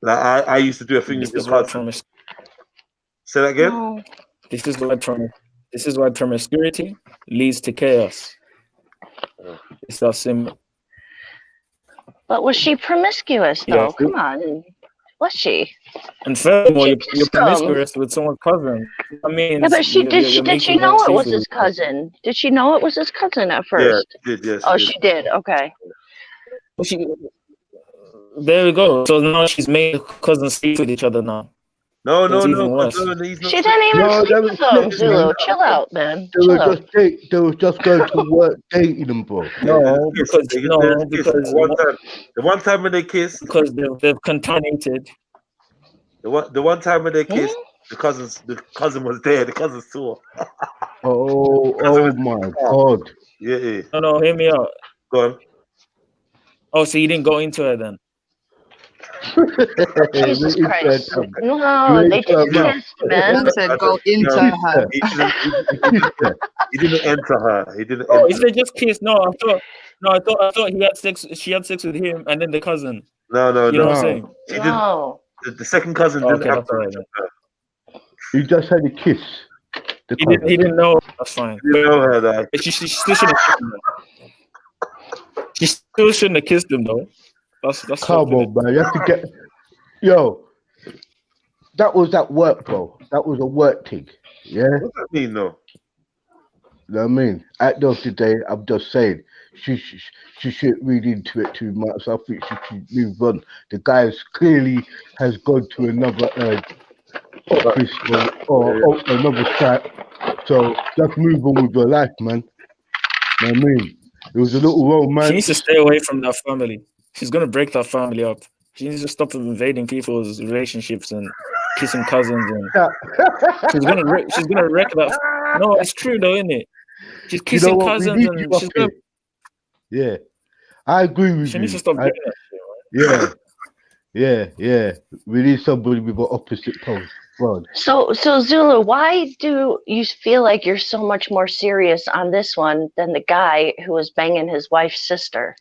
Like I used to do a thing with your cousin. Say that again. no. This is why promiscuity leads to chaos. It's that simple. But was she promiscuous though? Yeah. Come on, was she? And furthermore, She you're kissed him. promiscuous with someone's cousin. I mean, Yeah, but did she making know her it was feel- his cousin? Did she know it was his cousin at Yeah, first? she did. Yes. Oh, she did. Okay. There we go. So now she's made cousins sleep with each other now. No, It's even no. worse. He's not She didn't even No, sleep that was with them, flipped, Zulu. man. Chill out, man. They Chill were out. just going to work dating them, bro. No, because the one time when they kissed, because they've contaminated. the one time when they kissed, the cousin was there. The cousin saw. Oh my God. Yeah. No, hear me out. Go on. Oh, so you didn't go into her then? Jesus Christ. No, they just kissed, man. I said go into her. He didn't enter her. He didn't. Oh, enter. if they just kissed, I thought he had sex. She had sex with him, and then the cousin. No. You know what I'm saying? She didn't. The second cousin didn't have that's all right. He just had a kiss. He didn't know. That's fine. You know her, that. She still shouldn't have kissed him. She still shouldn't have kissed him though. That's Come on, man. You have to get. Yo, that was at work, bro. That was a work thing. Yeah. What does that mean, though? You know what I mean? At the end of the day, I'm just saying she shouldn't read into it too much. I think she should move on. The guy clearly has gone to another office or another site. So just move on with your life, man. You know what I mean? It was a little romance. She needs to stay away from that family. She's gonna break that family up. She needs to stop invading people's relationships and kissing cousins, and she's gonna wreck that. No, it's true though, isn't it? She's kissing cousins, and she's gonna. Yeah, I agree with you. She needs to stop doing that. Yeah. We need somebody with an opposite pole. Well, So Zulu, why do you feel like you're so much more serious on this one than the guy who was banging his wife's sister?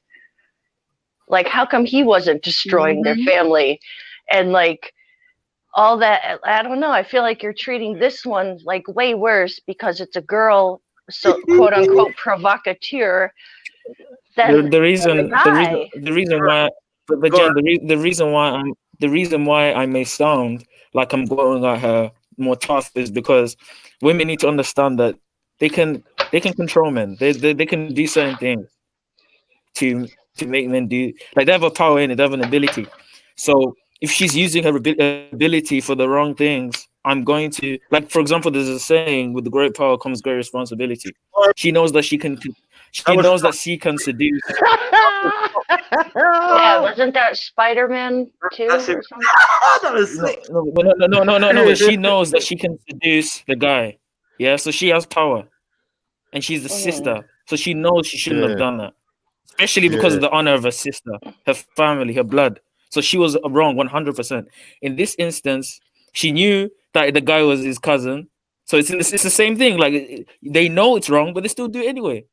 Like, how come he wasn't destroying their family? And like, all that. I don't know. I feel like you're treating this one like way worse because it's a girl, so quote unquote provocateur. Than The reason, the guy. the reason why, but Go Jen, on. the reason why I may sound like I'm going at her more tough is because women need to understand that they can control men. They can do certain things to make men do, like, they have a power in it, they have an ability. So if she's using her ability for the wrong things, I'm going to, like, for example, there's a saying, with the great power comes great responsibility. She knows that she can That was seduce. Yeah, wasn't that Spider-Man 2 that's it. or something? That was sick. No. She knows that she can seduce the guy. Yeah, so she has power, and she's the sister, so she knows she shouldn't have Yeah, done that, especially because yeah. of the honor of her sister, her family, her blood. So she was wrong 100%. In this instance, she knew that the guy was his cousin. So it's the same thing. Like, they know it's wrong, but they still do it anyway.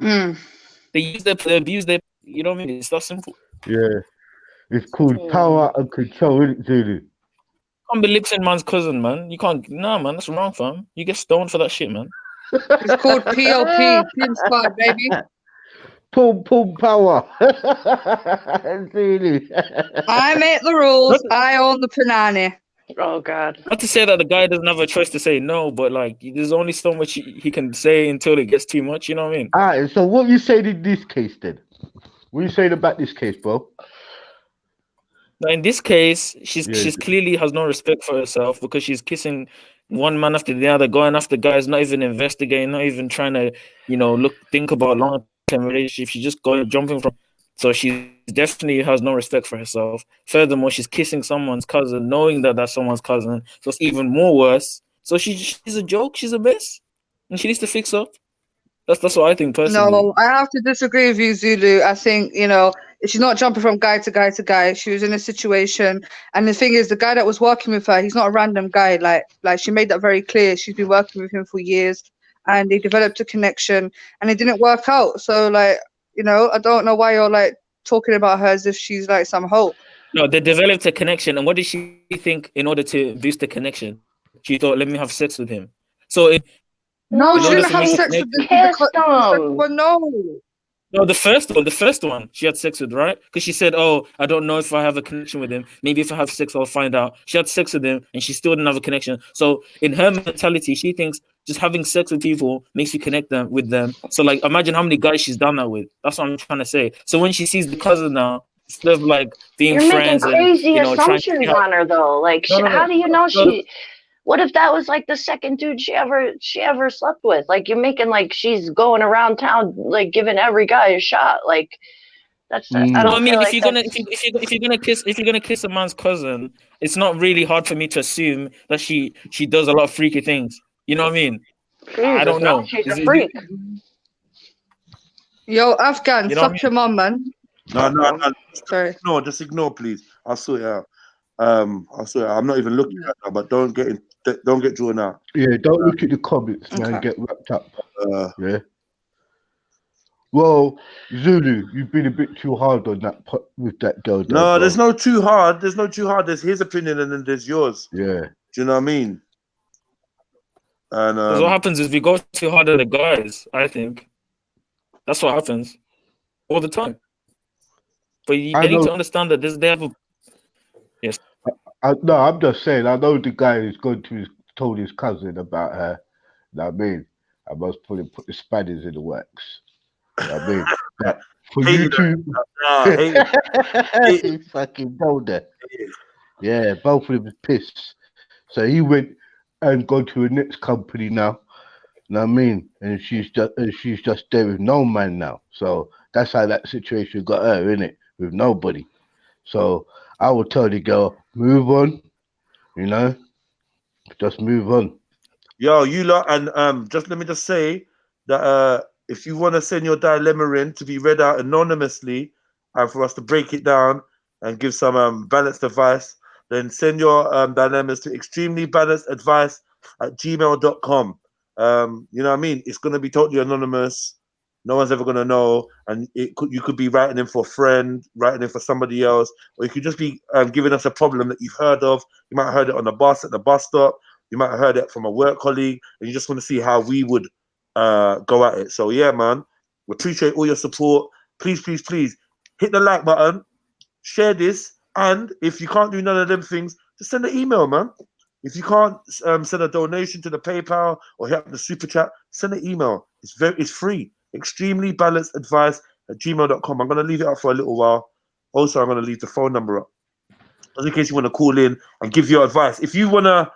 Mm. They abuse their. You know what I mean? It's that simple. Yeah, it's called power and control, isn't it, Zulu? Can't be lip sync man's cousin, man. You can't. Nah, man, that's wrong, fam. You get stoned for that shit, man. It's called POP, Pin Squad, baby. Pum power. Zulu. I make the rules. I own the panani. Oh God. Not to say that the guy doesn't have a choice to say no, but like, there's only so much he can say until it gets too much. You know what I mean? Alright, so what you saying in this case then? What you saying about this case, bro? Now, in this case, she's Yeah. clearly has no respect for herself, because she's kissing one man after the other, going after guys, not even investigating, not even trying to, think about long-term relationship. She's just jumping from. So she definitely has no respect for herself. Furthermore, she's kissing someone's cousin, knowing that that's someone's cousin. So it's even more worse. So she's a joke. She's a mess, and she needs to fix up. That's what I think personally. No, I have to disagree with you, Zulu. I think, she's not jumping from guy to guy to guy. She was in a situation. And the thing is, the guy that was working with her, he's not a random guy. Like she made that very clear. She's been working with him for years, and they developed a connection, and it didn't work out. So, I don't know why you're talking about her as if she's like some hope. No, they developed a connection. And what did she think in order to boost the connection? She thought, let me have sex with him. So No, in she order didn't to have make sex it with the Kissed second him. one. No. No, the first one she had sex with, right? Because she said, "Oh, I don't know if I have a connection with him. Maybe if I have sex, I'll find out." She had sex with him, and she still didn't have a connection. So in her mentality, she thinks just having sex with people makes you connect with them. So, like, imagine how many guys she's done that with. That's what I'm trying to say. So when she sees the cousin now, instead of like being You're making friends and crazy trying to assumptions see how. on her though. Like, No, no, how no. do you know No, she? What if that was like the second dude she ever slept with? Like, you're making like she's going around town like giving every guy a shot. Like, that's I No, don't I mean, feel if like you're gonna that's. if you're gonna kiss a man's cousin, it's not really hard for me to assume that she does a lot of freaky things. You know what I mean? I Jesus, don't no, know. she's a freak. Yo, Afghan, You know what I fuck your mom, man. No. Sorry. No, just ignore, please. I'll sort it out. I'll sort it out. I'm not even looking right now, but don't get drawn out. Yeah, don't look at the comments, man. Okay. Get wrapped up. Yeah. Well, Zulu, you've been a bit too hard on that with that girl. There, No, bro. there's no too hard. There's no too hard. There's his opinion and then there's yours. Yeah. Do you know what I mean? And Because what happens is we go too hard at the guys. I think that's what happens all the time. But they need to understand that they have a. Yes. No, I'm just saying. I know the guy who's told his cousin about her. You know what I mean? I must put the spanners in the works. You know what I mean? But for you two, he fucking told her. Yeah, both of them was pissed. So he went and gone to the next company now. You know what I mean? And she's just there with no man now. So that's how that situation got her, innit? With nobody. So I would tell the girl, move on, just move on. Yo, you lot, and just let me just say that if you want to send your dilemma in to be read out anonymously and for us to break it down and give some balanced advice, then send your dilemmas to extremelybalanceadvice@gmail.com. You know what I mean? It's going to be totally anonymous. No one's ever gonna know, and you could be writing in for a friend, writing in for somebody else, or you could just be giving us a problem that you've heard of. You might have heard it on the bus at the bus stop. You might have heard it from a work colleague, and you just want to see how we would go at it. So yeah, man, we appreciate all your support. Please, please, please hit the like button, share this, and if you can't do none of them things, just send an email, man. If you can't send a donation to the PayPal or hit up the super chat, send an email. It's free. Extremely balanced advice at gmail.com. I'm gonna leave it up for a little while. Also, I'm gonna leave the phone number up just in case you want to call in and give your advice. If you wanna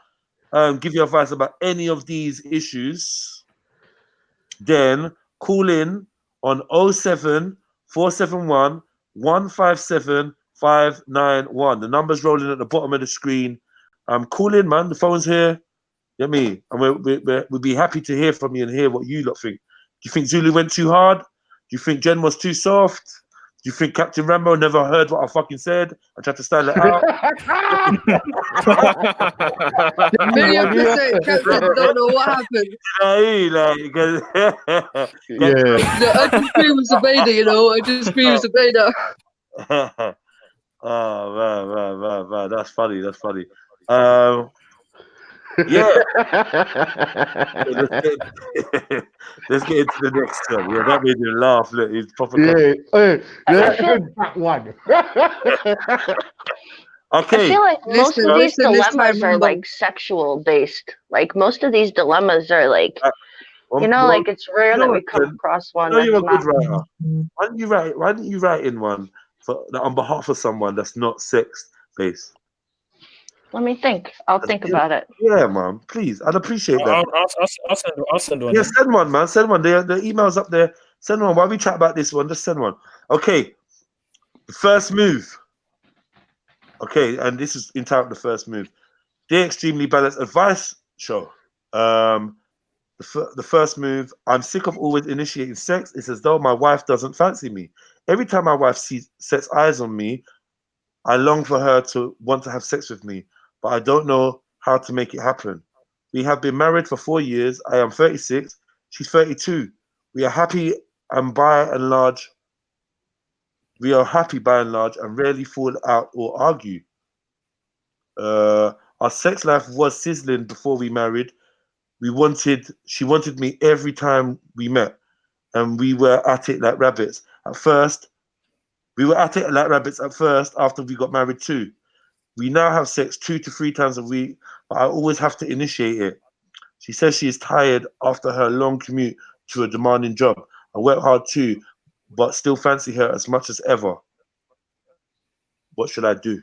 give your advice about any of these issues, then call in on 07 471 157 591. The number's rolling at the bottom of the screen. Call in, man. The phone's here. You know what I mean? And we'll be happy to hear from you and hear what you lot think. Do you think Zulu went too hard? Do you think Jen was too soft? Do you think Captain Rambo never heard what I fucking said and tried to style it out? Million percent Captain don't know what happened. No, I just agree with Zabeda, you know. I just agree with Zabeda. Oh man, that's funny. Yeah. Let's get into the next one. Yeah, that made me laugh. Look, he's proper. That one. Okay. I feel like most of these dilemmas are like sexual based. Like most of these dilemmas are like, like it's rare that we come across one. I know you're a that's good not. writer. Why don't you write in one on behalf of someone that's not sex based? Let me think. I'll think about it. Yeah, man. Please, I'd appreciate that. I'll send one. Yeah, send one, man. Send one. The email's up there. Send one. While we chat about this one, just send one. Okay. The first move. Okay, and this is entitled The First Move. Dear Extremely Balanced Advice Show. The first move. I'm sick of always initiating sex. It's as though my wife doesn't fancy me. Every time my wife sets eyes on me, I long for her to want to have sex with me, but I don't know how to make it happen. We have been married for 4 years. I am 36. She's 32. We are happy by and large and rarely fall out or argue. Our sex life was sizzling before we married. She wanted me every time we met, and we were at it like rabbits. After we got married too. We now have sex 2 to 3 times a week, but I always have to initiate it. She says she is tired after her long commute to a demanding job. I work hard too, but still fancy her as much as ever. What should I do?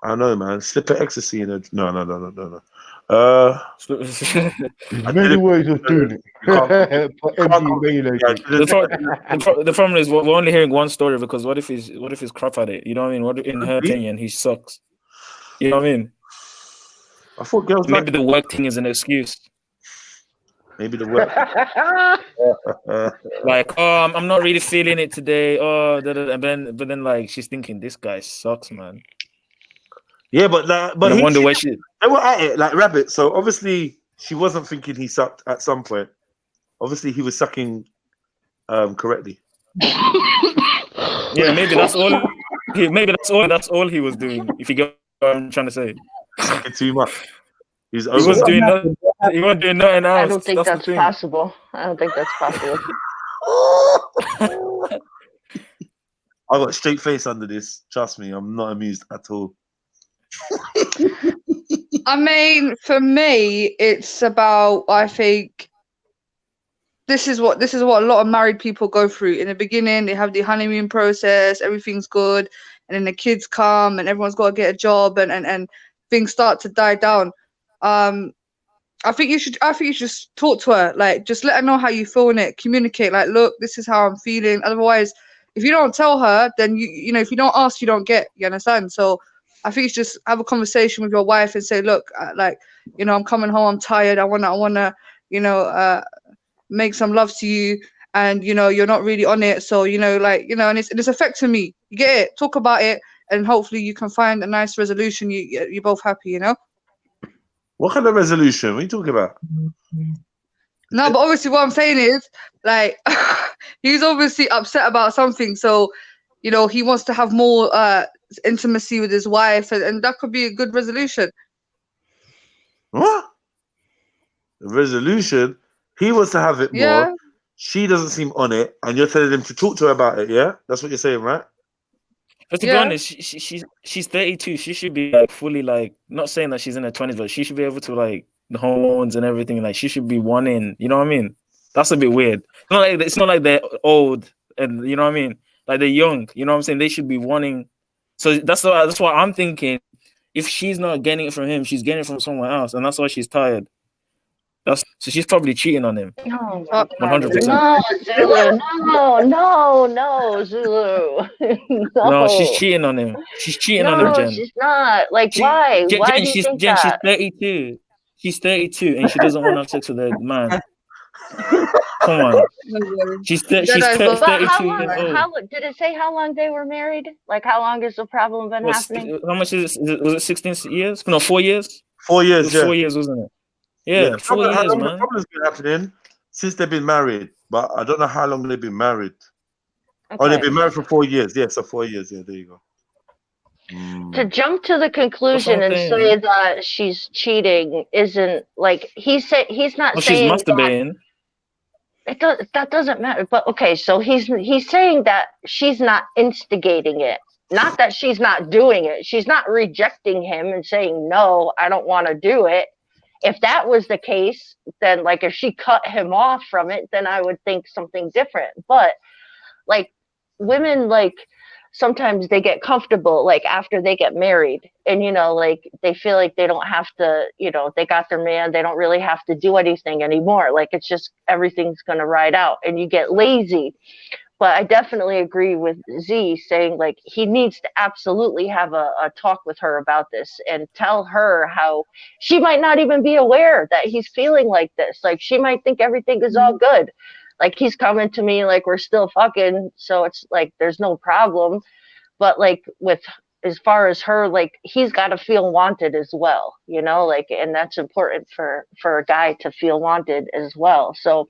I don't know, man. Slip an ecstasy in her. No. There's many ways of doing it. The problem is we're only hearing one story, because what if he's crap at it? You know what I mean? What if, in her opinion, he sucks? You know what I mean? I thought girls maybe the work thing is an excuse. Maybe the work. Like, oh, I'm not really feeling it today. Oh, but then like she's thinking, this guy sucks, man. Yeah, but I wonder where they were at it like rabbits. So obviously she wasn't thinking he sucked at some point. Obviously he was sucking correctly. Yeah, maybe that's all. That's all he was doing. If you get what I'm trying to say. Sucking too much. He wasn't doing nothing. He wasn't doing nothing else. I don't think that's possible. I got a straight face under this. Trust me, I'm not amused at all. I mean, for me, it's about, I think this is what a lot of married people go through. In the beginning, they have the honeymoon process, everything's good, and then the kids come and everyone's got to get a job, and things start to die down. I think you should just talk to her, like just let her know how you feel in it, communicate, like, look, this is how I'm feeling. Otherwise, if you don't tell her, then you know, if you don't ask, you don't get, you understand? So I think you just have a conversation with your wife and say, look, like, you know, I'm coming home, I'm tired, I wanna, you know, make some love to you, and you know, you're not really on it, so you know, like, you know, and it's affecting me. You get it? Talk about it, and hopefully you can find a nice resolution. You're both happy, you know. What kind of resolution? What are you talking about? No, but obviously what I'm saying is, like, he's obviously upset about something. So, you know, he wants to have more intimacy with his wife, and that could be a good resolution. What? Resolution? He wants to have it more. Yeah. She doesn't seem on it, and you're telling him to talk to her about it, yeah? That's what you're saying, right? But to be Yeah. honest, she's 32. She should be like fully like, not saying that she's in her 20s, but she should be able to like the hormones and everything. Like she should be wanting. You know what I mean? That's a bit weird. It's not like they're old and you know what I mean. Like they're young. You know what I'm saying? They should be wanting. So that's why I'm thinking. If she's not getting it from him, she's getting it from someone else, and that's why she's tired. So she's probably cheating on him. Oh Uh, my God. 100%. No, Zulu. No, Zulu. No, she's No. cheating on him. She's cheating on him, No, Jen. she's not. Like, why? Why do you think Jen, she's that? 32. She's 32 and she doesn't want to have sex with a man. Come on. She's That is not- 32 years old. How did it say how long they were married? Like, how long has the problem been happening? How much is it? Was it 16 years? No, 4 years? 4 It years, was yeah. 4 years, wasn't it? Yeah, 4 How years, long the man. problem's been happening since they've been married, but I don't know how long they've been married. Oh, they've Okay. been married for 4 years. Yeah, so 4 years. Yeah, there you go. To jump to the conclusion and saying. say that she's cheating isn't like he's not Oh, she's saying that, masturbating. that doesn't matter. But okay, so he's saying that she's not instigating it, not that she's not doing it. She's not rejecting him and saying no, I don't want to do it. If that was the case, then like if she cut him off from it, then I would think something different. But like women, like sometimes they get comfortable like after they get married, and you know, like they feel like they don't have to, you know, they got their man, they don't really have to do anything anymore. Like it's just everything's gonna ride out, and you get lazy. But I definitely agree with Z saying like he needs to absolutely have a talk with her about this and tell her how she might not even be aware that he's feeling like this. Like she might think everything is all good. Like he's coming to me like we're still fucking, so it's like there's no problem. But like with as far as her, like he's got to feel wanted as well, you know, like, and that's important for a guy to feel wanted as well. So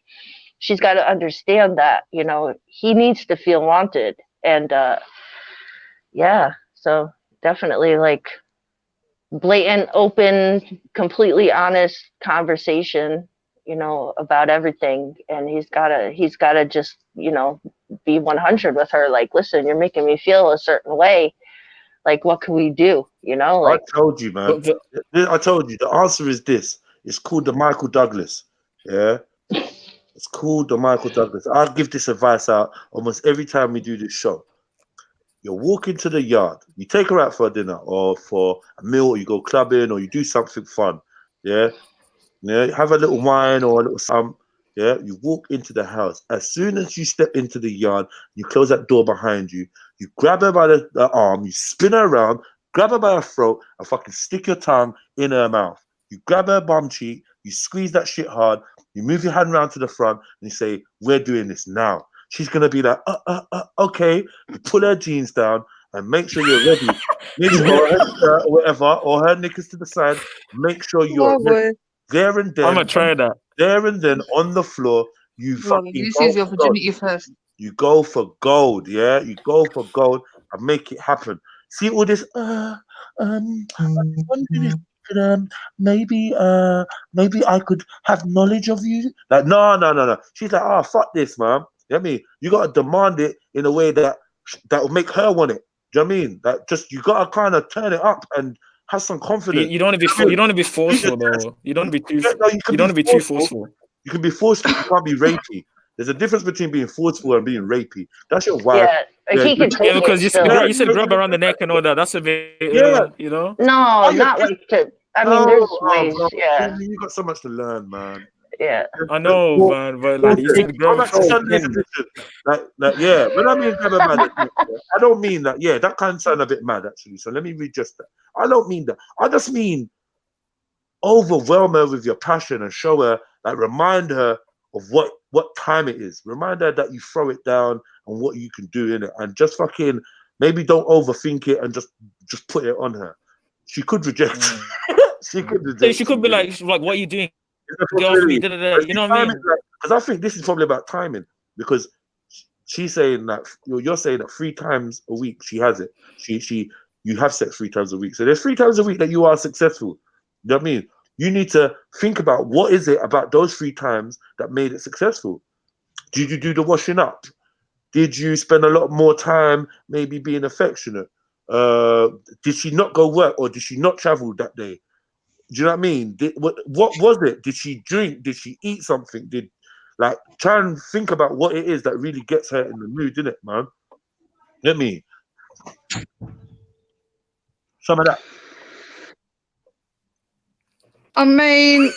she's got to understand that, you know, he needs to feel wanted. And yeah, so definitely like blatant, open, completely honest conversation, you know, about everything. And he's gotta just, you know, be 100 with her. Like, listen, you're making me feel a certain way. Like, what can we do? You know, like I told you, man. I told you. The answer is this. It's called the Michael Douglas. Yeah. It's called the Michael Douglas. I give this advice out almost every time we do this show. You walk into the yard, you take her out for dinner or for a meal, or you go clubbing, or you do something fun. Yeah. Yeah. Have a little wine or a little something. Yeah. You walk into the house. As soon as you step into the yard, you close that door behind you. You grab her by the arm, you spin her around, grab her by her throat, and fucking stick your tongue in her mouth. You grab her bum cheek, you squeeze that shit hard, you move your hand around to the front, and you say, "We're doing this now." She's gonna be like, okay. You pull her jeans down and make sure you're ready. Make sure her shirt or whatever, or her knickers to the side. Make sure you're ready. There and then. I'm gonna try that. There and then on the floor, you fucking You go use your for gold. virginity first. You go for gold, yeah. You go for gold and make it happen. See all this. I was wondering if maybe I could have knowledge of you. Like no. She's like, oh fuck this, man. You know what I mean? You gotta demand it in a way that will make her want it. Do you know what I mean? That just you gotta kind of turn it up and have some confidence. You don't want to be forceful though. You don't want to be too. You don't want to be too forceful. You can be forceful. You can't be rapey. There's a difference between being forceful and being rapey. That's your wife. yeah, he can take because it you still. said grab around the neck and all that. That's a bit, you know. No, not like to. I mean, there's ways. bro. Yeah, You got so much to learn, man. yeah. I know, man, but like you said, grab like yeah. When I mean grab a man, I don't mean that. Yeah, that kind of sound a bit mad actually. So let me readjust that. I don't mean that. I just mean overwhelm her with your passion and show her, like, remind her of what time it is. Remind her that you throw it down and what you can do in it, and just fucking maybe don't overthink it and just put it on her. She could reject. She could reject. She could be like, what are you doing? get off me, you know what I mean? Because I think this is probably about timing. Because she's saying that you're saying that 3 times a week she has it. You have sex 3 times a week. So there's 3 times a week that you are successful. You know what I mean? You need to think about what is it about those 3 times that made it successful. Did you do the washing up? Did you spend a lot more time maybe being affectionate? Did she not go work or did she not travel that day? Do you know what I mean? What was it? Did she drink? Did she eat something? Try and think about what it is that really gets her in the mood, innit, man? Get me? Some of that. I mean,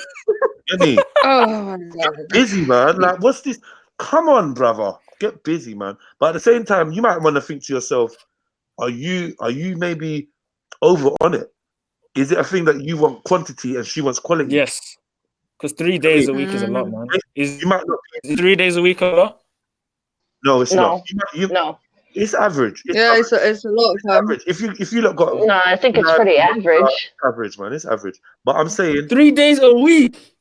Get me? oh my God. Busy, man. Like, what's this? Come on, brother. Get busy, man. But at the same time, you might want to think to yourself, are you maybe over on it? Is it a thing that you want quantity and she wants quality? Yes. Because 3 days a week is a lot, man. You might not Is 3 days a week a lot? No, it's No. not. No. It's average. It's a lot of time. Average. If you look got No, I think it's pretty average. Average, man. It's average. But I'm saying 3 days a week.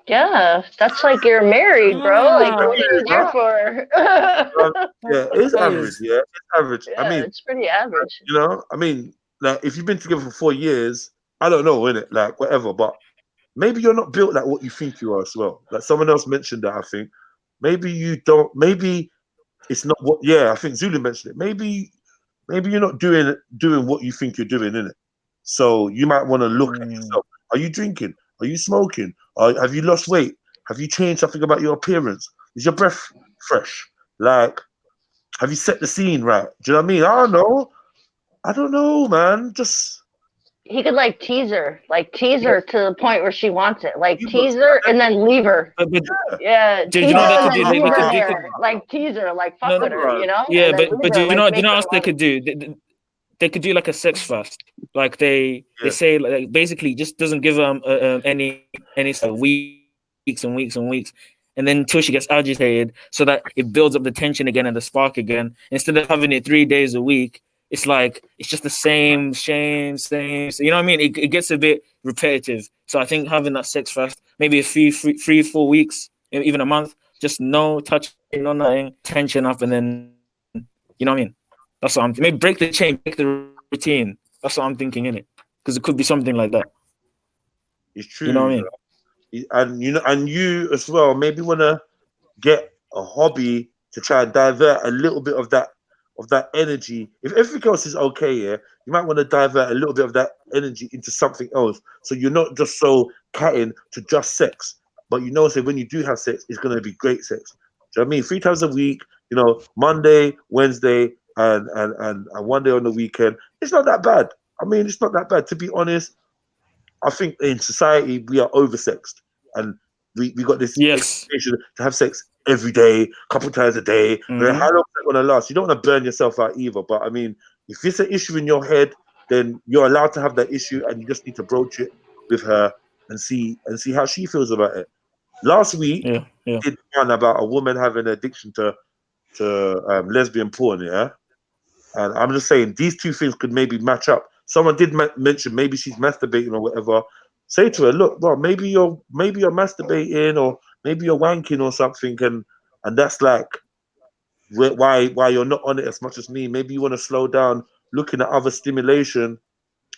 Yeah, that's like you're married, bro. Like, what are you there for? yeah, it's average. Yeah, it's average. Yeah, I mean, it's pretty average. you know, I mean, like if you've been together for 4 years, I don't know, innit? Like whatever, but maybe you're not built like what you think you are as well. Like someone else mentioned that, I think. Maybe you don't. Maybe it's not what. Yeah, I think Zulu mentioned it. Maybe you're not doing what you think you're doing, innit? So you might want to look at yourself. Are you drinking? Are you smoking? Have you lost weight? Have you changed something about your appearance? Is your breath fresh? Like, have you set the scene right? Do you know what I mean? I don't know, man. Just He could like tease her to the point where she wants it. Like tease her and then leave her. Yeah, Do tease you know her what and they then could do? leave her there. Like tease her, like fuck with her, you know? Yeah, And then but leave do her, you know like, what make else her they could do? They could do like a sex fast. Like they say like basically just doesn't give them any sort of weeks and weeks and weeks, and then until she gets agitated, so that it builds up the tension again and the spark again. Instead of having it 3 days a week, it's like it's just the same. So, you know what I mean? It gets a bit repetitive. So I think having that sex fast, maybe a 3-4 weeks, even a month, just no touching, no nothing, tension up, and then you know what I mean? That's what I'm maybe break the chain, break the routine. That's what I'm thinking, innit? Because it could be something like that. it's true. You know what I mean? And you as well. Maybe want to get a hobby to try and divert a little bit of that energy. If everything else is okay, yeah, you might want to divert a little bit of that energy into something else. So you're not just so catting to just sex, but you know, say when you do have sex, it's gonna be great sex. Do you know what I mean? 3 times a week, you know, Monday, Wednesday, and 1 day on the weekend. It's not that bad. I mean, it's not that bad. To be honest, I think in society we are oversexed, and we got this expectation to have sex every day, a couple times a day. Mm-hmm. How long is that going to last? You don't want to burn yourself out either. But I mean, if it's an issue in your head, then you're allowed to have that issue, and you just need to broach it with her and see how she feels about it. Last week, we did one about a woman having an addiction to lesbian porn, yeah. And I'm just saying these two things could maybe match up. Someone did mention maybe she's masturbating or whatever. Say to her, look, well, maybe you're masturbating or maybe you're wanking or something, and that's like why you're not on it as much as me. Maybe you want to slow down, looking at other stimulation,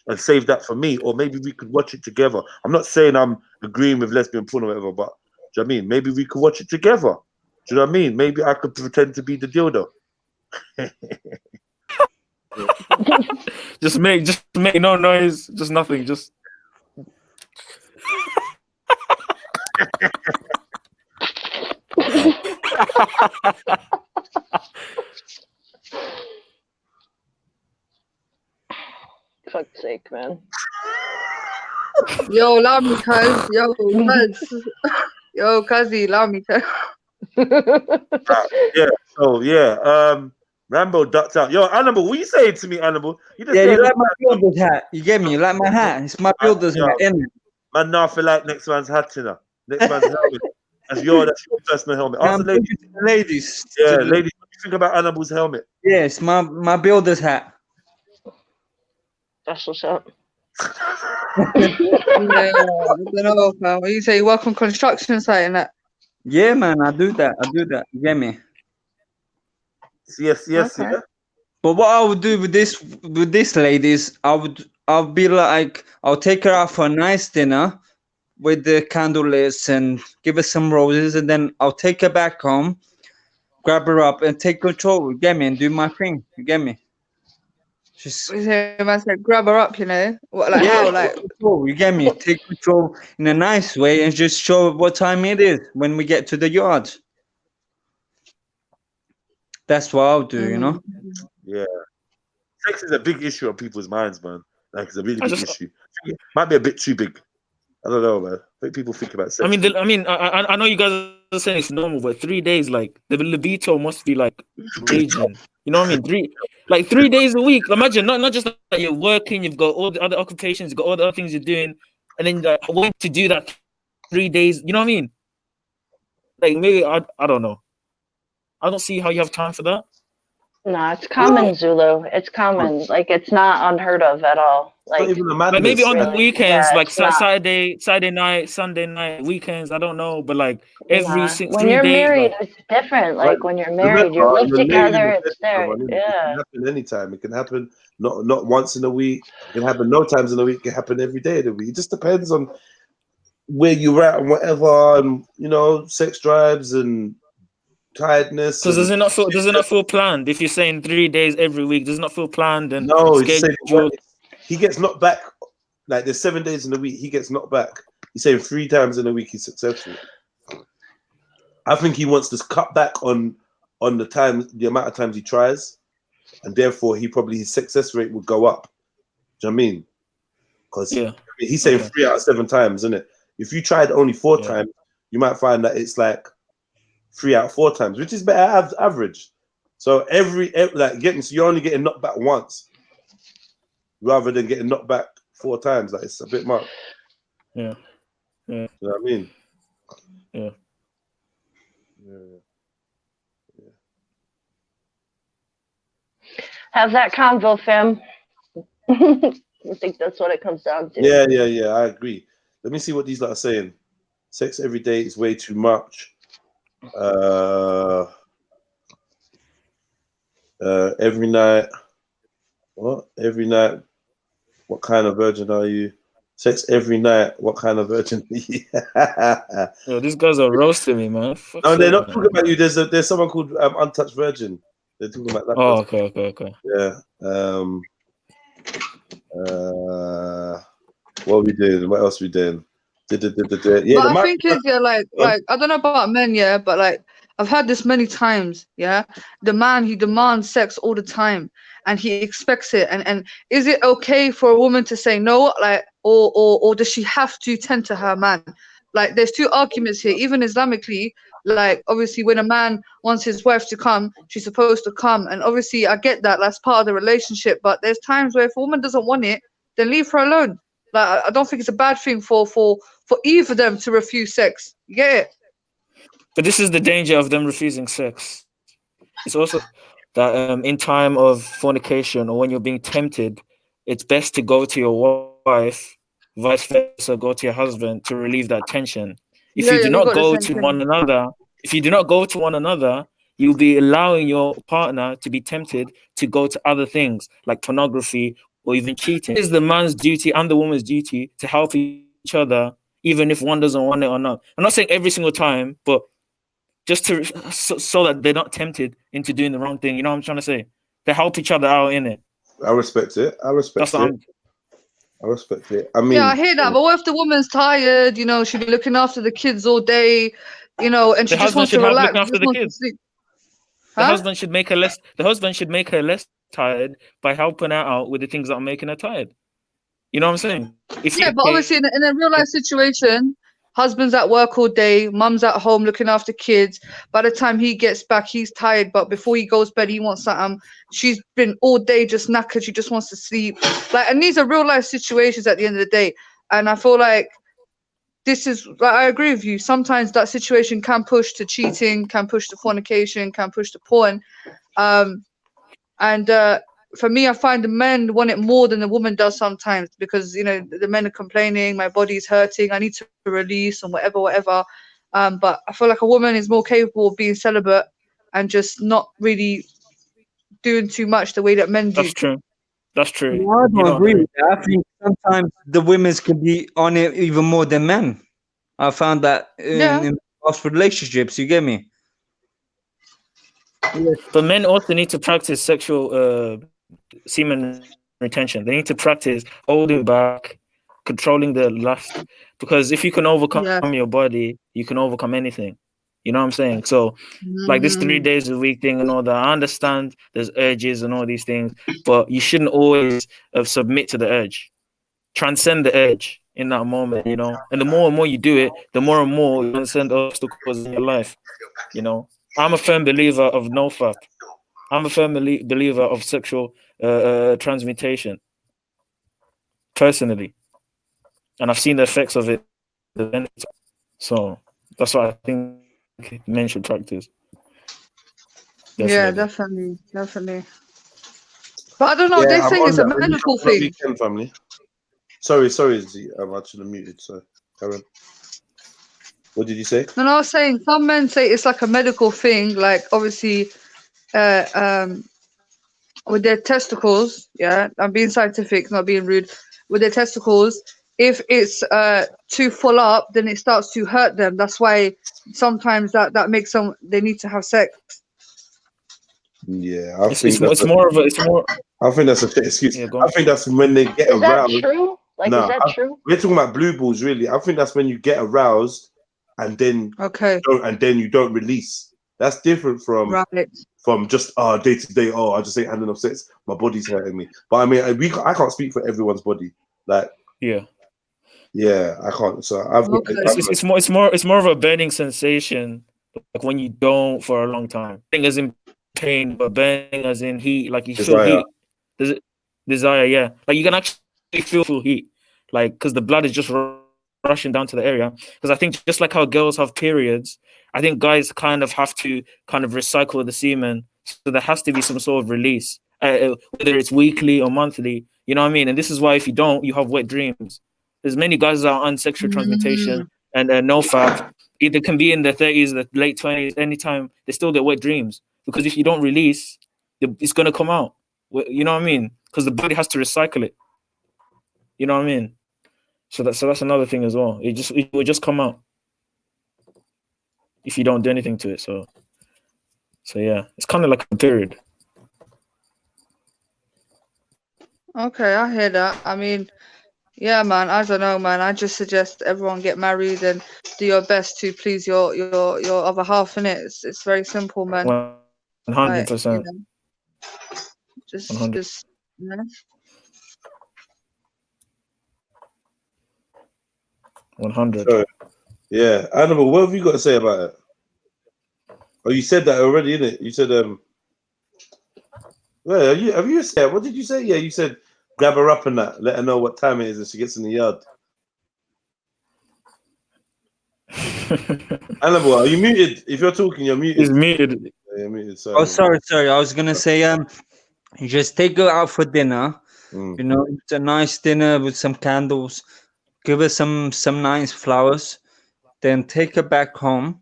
and save that for me, or maybe we could watch it together. I'm not saying I'm agreeing with lesbian porn or whatever, but do you know what I mean? Maybe we could watch it together. Do you know what I mean? Maybe I could pretend to be the dildo. just make no noise, just nothing, just Fuck's sake, man. Yo, love me, cuz. Yo, cuzzy, love me, cuz. Rambo ducked out. Yo, Animal, what you saying to me, Animal? You just you like my builder's hat. You get me? You like my hat? It's my builder's hat, innit? Man, now I feel like next man's hat, you know. Next man's helmet. That's your personal helmet. Ask the ladies. Yeah, ladies, what do you think about Animal's helmet? Yes, my builder's hat. That's what's up. Yeah, I don't know, fam. What you say? You work on construction site and that. Yeah, man, I do that. You get me? Yes, Okay. yeah. But what I would do with this lady is I'll be like I'll take her out for a nice dinner with the candlelits and give her some roses, and then I'll take her back home, grab her up, and take control. You get me? And do my thing. You get me? Just You say, man said, grab her up, you know? What, like how? Like, take control. You get me? Take control in a nice way and just show her what time it is when we get to the yard. That's what I'll do. You know? Yeah. Sex is a big issue on people's minds, man. Like it's a really I big just- issue. Might be a bit too big. I don't know, man. I think people think about sex. I mean, I know you guys are saying it's normal, but 3 days, like the libido must be like raging. You know what I mean? 3 days a week. Imagine not just that you're working, you've got all the other occupations, you've got all the other things you're doing, and then like want to do that 3 days. You know what I mean? Like maybe I don't know. I don't see how you have time for that. No, it's common, Zulu. It's common. Like it's not unheard of at all. It's not Like even a Like madness. maybe on the like, weekends, yeah, like it's not. Saturday night, Sunday night, weekends. I don't know, but like every Nah. When 3 you're days, married, like, it's different. Like, Like when you're married, you remember, live you're laid in together. the It's bed, there. brother, innit? It Yeah. can happen anytime. It can happen not once in a week. It can happen no times in a week. It can happen every day of the week. It just depends on where you're at and whatever, and you know, sex drives and tiredness. because And does it not feel planned? If you're saying 3 days every week, does it not feel planned and no, he's just saying scheduled? he gets knocked back. Like there's 7 days in the week, he gets knocked back. He's saying 3 times in a week he's successful. I think he wants to cut back on the amount of times he tries, and therefore his success rate would go up. Do you know what I mean? Because Yeah. he's saying Okay. 3 out of 7 times, isn't it? If you tried only 4 Yeah. times, you might find that it's like 3 out of 4 times, which is better average. So every like so you're only getting knocked back once, rather than getting knocked back 4 times. Like it's a bit much. Yeah. You know what I mean? Yeah. Have that convo, fam. I think that's what it comes down to. Yeah. I agree. Let me see what these lot are saying. Sex every day is way too much. Every night. What? Every night. What kind of virgin are you? Sex every night. What kind of virgin are you? Yo, these guys are roasting me, man. Fuck's No, they're sake, not man. talking about you. There's someone called Untouched Virgin. They're talking about that. Oh, person. okay. Yeah. What are we doing? What else are we doing? Yeah, but I think it's like I don't know about men, yeah, but like I've heard this many times, yeah. The man, he demands sex all the time and he expects it. And is it okay for a woman to say no, like, or does she have to tend to her man? Like there's 2 arguments here, even Islamically. Like obviously when a man wants his wife to come, she's supposed to come, and obviously I get that, that's part of the relationship. But there's times where if a woman doesn't want it, then leave her alone. Like I don't think it's a bad thing for either of them to refuse sex. You get it? But this is the danger of them refusing sex. It's also that in time of fornication or when you're being tempted, it's best to go to your wife, vice versa, go to your husband to relieve that tension. If you do we not got the go same to thing. one another, you'll be allowing your partner to be tempted to go to other things like pornography or even cheating. It is the man's duty and the woman's duty to help each other, even if one doesn't want it or not. I'm not saying every single time, but just to so that they're not tempted into doing the wrong thing. You know what I'm trying to say? They help each other out in it. I respect it. I respect it. I mean, Yeah, I hear that. But what if the woman's tired? You know, she'll be looking after the kids all day. You know, and she The just husband wants to should help relax. looking She after just the wants to kids. sleep. The Huh? husband should make her less tired by helping her out with the things that are making her tired. You know what I'm saying? Yeah, but obviously in a real life situation, husband's at work all day, mum's at home looking after kids. By the time he gets back, he's tired, but before he goes to bed, he wants something. She's been all day just knackered, she just wants to sleep. Like, and these are real life situations at the end of the day. And I feel like this is, like, I agree with you. Sometimes that situation can push to cheating, can push to fornication, can push to porn. And for me, I find the men want it more than the woman does sometimes, because you know the men are complaining, my body's hurting, I need to release and whatever. But I feel like a woman is more capable of being celibate and just not really doing too much the way that men do. That's true. That's true. No, I You don't don't agree agree. with that. I think sometimes the women's can be on it even more than men. I found that Yeah. in past relationships. You get me? But men also need to practice sexual semen retention. They need to practice holding back, controlling the lust. Because if you can overcome Yeah. your body, you can overcome anything. You know what I'm saying? So, like this 3 days a week thing and all that, I understand there's urges and all these things, but you shouldn't always submit to the urge. Transcend the urge in that moment, you know. And the more and more you do it, the more and more you transcend obstacles in your life. You know, I'm a firm believer of nofap. I'm a firm believer of sexual transmutation, personally, and I've seen the effects of it. So that's what I think men should practice. Yeah, Definitely. definitely. But I don't know. Yeah, They're I'm saying on it's a that. medical That thing. weekend, family. Sorry, Z. I'm actually muted. So, Karen, what did you say? No, I was saying some men say it's like a medical thing. Like obviously, with their testicles. Yeah, I'm being scientific, not being rude. With their testicles, if it's too full up, then it starts to hurt them. That's why sometimes that makes them they need to have sex. Yeah, I It's, think it's, it's more of a, it's more. I think that's a shit excuse. Yeah, go I on. think that's when they get Is that aroused. true? Like, is that true? We're talking about blue balls, really. I think that's when you get aroused and then you don't release. That's different from just day to day. Oh, I just ain't having enough sex. My body's hurting me. But I mean, I can't speak for everyone's body. Like, yeah, I can't. So I've it's more of a burning sensation, like when you don't for a long time. Burning as in pain, but burning as in heat. Like you feel Desire. heat. Does it desire? Yeah, like you can actually feel heat, like because the blood is just rushing down to the area. Because I think just like how girls have periods, I think guys kind of have to kind of recycle the semen. So there has to be some sort of release, whether it's weekly or monthly. You know what I mean? And this is why if you don't, you have wet dreams. There's many guys that are on sexual transmutation and no fap. Either can be in their 30s, the late 20s, anytime they still get wet dreams. Because if you don't release, it's gonna come out. You know what I mean? Because the body has to recycle it. You know what I mean? So that's another thing as well. It will just come out if you don't do anything to it. So yeah, it's kind of like a period. Okay, I hear that. I mean, yeah, man. I don't know, man. I just suggest everyone get married and do your best to please your other half. In it, it's very simple, man. 100%. Just you know. 100. So, yeah, Animal, what have you got to say about it? Oh, you said that already, innit? You said well, have you said, what did you say? Yeah, you said grab her up and that, let her know what time it is and she gets in the yard. Animal, are you muted? If you're talking, you're muted. He's muted. Yeah, you're muted. Oh, sorry. I was gonna say, you just take her out for dinner. You know, it's a nice dinner with some candles. Give her some nice flowers. Then take her back home.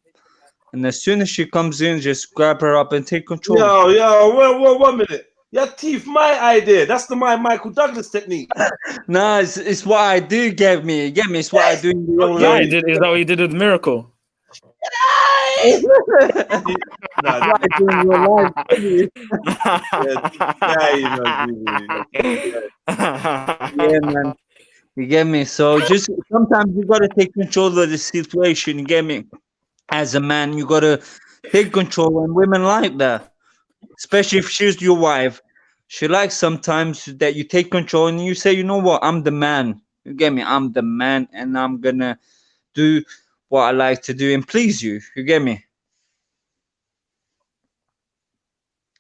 And as soon as she comes in, just grab her up and take control. Yo, 1 minute. Your teeth, my idea. That's the Michael Douglas technique. No, it's what I do. Get me. It's what I do in real Yeah, life. is that what you did with Miracle? That's what I do in real life. Yeah, man. You get me? So just sometimes you gotta take control of the situation. You get me? As a man, you gotta take control, and women like that. Especially if she's your wife. She likes sometimes that you take control and you say, you know what, I'm the man. You get me? I'm the man and I'm gonna do what I like to do and please you. You get me?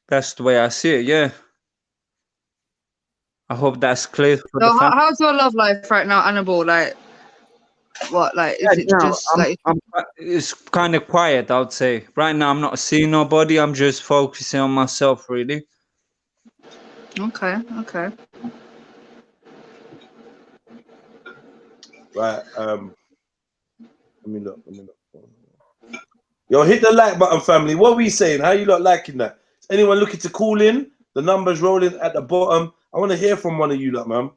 That's the way I see it, yeah. I hope that's clear for the family. How's your love life right now, Annabelle? Like, what? Like, is it just like? It's kind of quiet, I would say. Right now, I'm not seeing nobody. I'm just focusing on myself, really. Okay, okay. Right. Let me look. Yo, hit the like button, family. What are we saying? How you lot liking that? Is anyone looking to call in? The number's rolling at the bottom. I want to hear from one of you lot, man.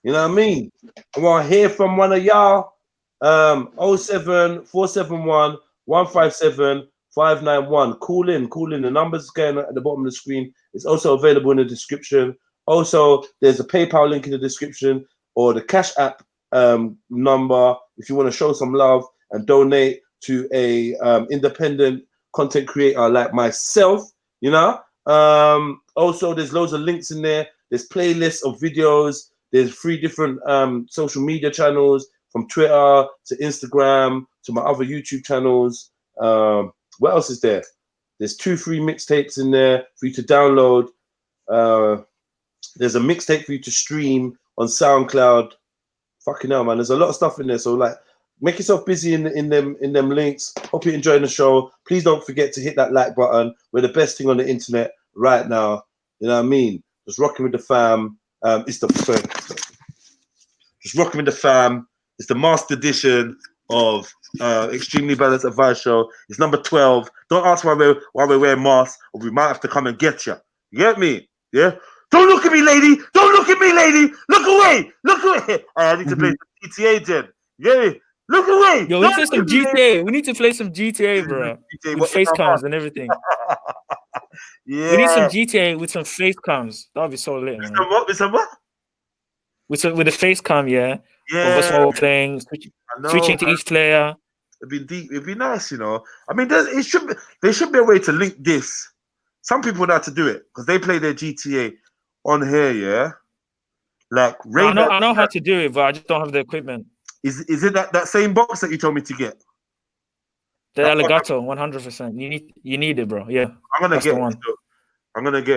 You know what I mean? I want to hear from one of y'all. 07471 157 591. Call in. The number's going at the bottom of the screen. It's also available in the description. Also, there's a PayPal link in the description or the Cash App number if you want to show some love and donate to a independent content creator like myself. You know. Also, there's loads of links in there. There's playlists of videos. There's 3 different social media channels, from Twitter to Instagram to my other YouTube channels. What else is there? There's 2 free mixtapes in there for you to download. There's a mixtape for you to stream on SoundCloud. Fucking hell, man. There's a lot of stuff in there. So like, make yourself busy in them links. Hope you're enjoying the show. Please don't forget to hit that like button. We're the best thing on the internet right now. You know what I mean? Just rocking with the fam. Just rocking with the fam. It's the master edition of Extremely Balanced Advice Show. It's number 12. Don't ask why we're wearing masks, or we might have to come and get you. You get me? Yeah. Don't look at me, lady. Don't look at me, lady. Look away. Look away. I need to play some GTA, Jen. You get me? Look away. Yo, we need to play some GTA. We need to play some GTA, bro. GTA, with face cams and everything. Yeah. We need some GTA with some face cams. That would be so lit, man. With what? With the face cam, yeah. Yeah. Of us all playing, switching to each player. It'd be deep. It'd be nice, you know. I mean, there should be a way to link this. Some people know how to do it because they play their GTA on here, yeah. Like I know how to do it, but I just don't have the equipment. Is it that same box that you told me to get? The Alligator, 100%. You need it, bro. Yeah. I'm gonna get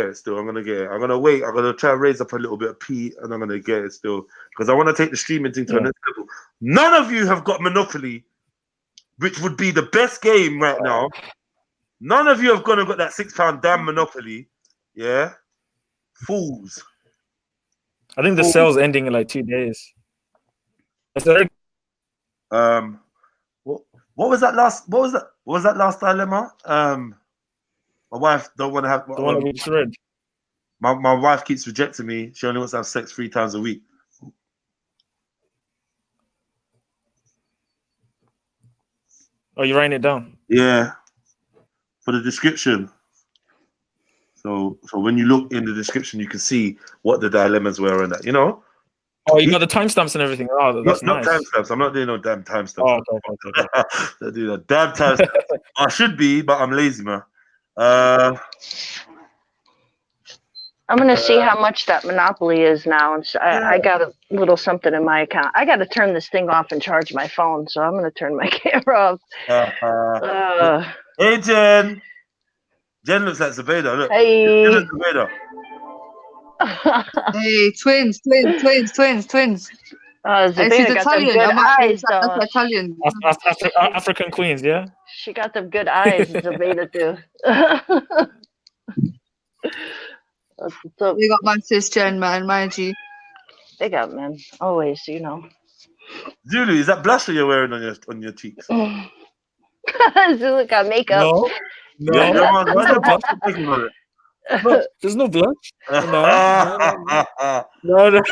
it still. I'm gonna get it. I'm gonna wait. I'm gonna try and raise up a little bit of P, and I'm gonna get it still because I want to take the streaming thing to the next level. None of you have got Monopoly, which would be the best game right now. None of you have got that £6 damn Monopoly. Yeah, fools. I think the sale's ending in like 2 days. What was that last? What was that last dilemma? My wife don't want to have. The one that we just read. My wife keeps rejecting me. She only wants to have sex 3 times a week. Oh, you're writing it down? Yeah. For the description. So when you look in the description, you can see what the dilemmas were and that, you know. Oh, you got the timestamps and everything. Oh, that's not nice. Timestamps. I'm not doing no damn timestamps. Oh, okay. I do no damn timestamps. I should be, but I'm lazy, man. I'm gonna see how much that Monopoly is now, and so I got a little something in my account. I got to turn this thing off and charge my phone, so I'm gonna turn my camera off. Hey, Jen. Jen looks like Zabeda. Look. Hey. Jen looks Zabeda. Hey, twins. She's Italian. That's Italian. African queens, yeah. She got them good eyes, Zabeda too. We got my sis Jen, man, my G. They got men, always, you know. Zulu, is that blusher you're wearing on your cheeks? Zulu got makeup. No. There's no blush. No.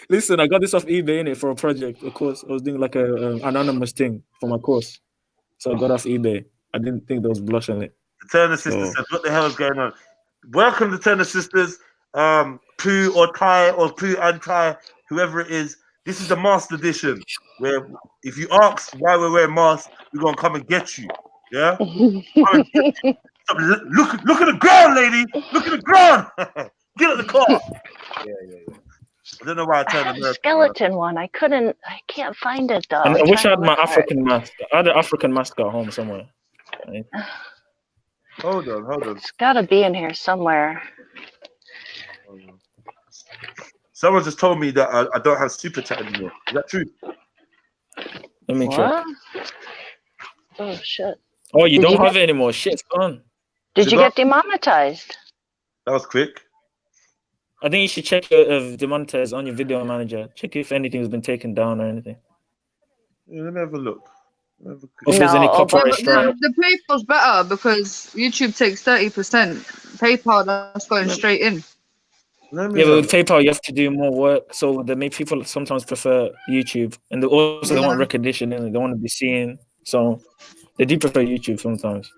Listen, I got this off eBay innit, for a project. Of course, I was doing like an anonymous thing for my course, so I got off eBay. I didn't think there was blush on it. The Turner Sisters says, "What the hell is going on?" Welcome to Turner Sisters, Pooh or Ty or Pooh and Ty, whoever it is. This is the master edition, where if you ask why we're wearing masks, we're gonna come and get you. Yeah. Look at the ground, lady. Look at the ground. Get out the car. Yeah. I don't know why I turned the skeleton one. I can't find it though. I wish I had my African mask. I had an African mask at home somewhere. Right? Hold on. It's gotta be in here somewhere. Someone just told me that I don't have super chat anymore. Is that true? Let me check. Oh shit. Oh, you don't have it anymore. Shit's gone. Did you get demonetized? That was quick. I think you should check demonetize on your video manager. Check if anything's been taken down or anything. Yeah, let me have a look. Or if there's any No, Yeah, copyright but strike. the PayPal's better because YouTube takes 30%. PayPal, that's going straight in. Let me Yeah, but have with PayPal, you have to do more work. So they make people sometimes prefer YouTube, and they also they want recognition and they want to be seen. So they do prefer YouTube sometimes.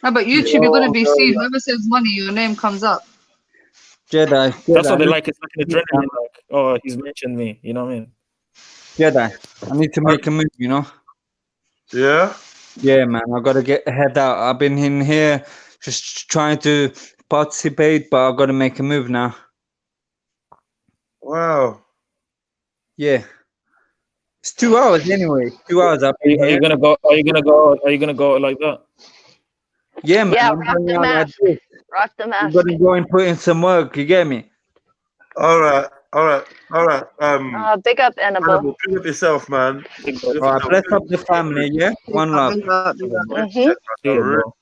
No, but YouTube, you're going to be seen. Whoever saves money, your name comes up. Jedi, That's what they I like. It's like an adrenaline. Like, oh, he's mentioned me. You know what I mean? Jedi, I need to make a move, you know? Yeah. Yeah, man, I gotta get head out. I've been in here just trying to participate, but I've got to make a move now. Wow. Yeah. It's 2 hours anyway. 2 hours I've been Are you here. gonna go? Are you gonna go? Are you gonna go like that? Yeah, man. Yeah, I'm rock going the out like mask. this. Rock the I'm mask. gonna go and put in some work, you get me? All right. All right. All right. Big up, Annabelle. Hannibal, pick up yourself, man. Big Pick up Alright, yourself. bless up the family, yeah? One love. Big up, big up. Mhm. Big up, bro.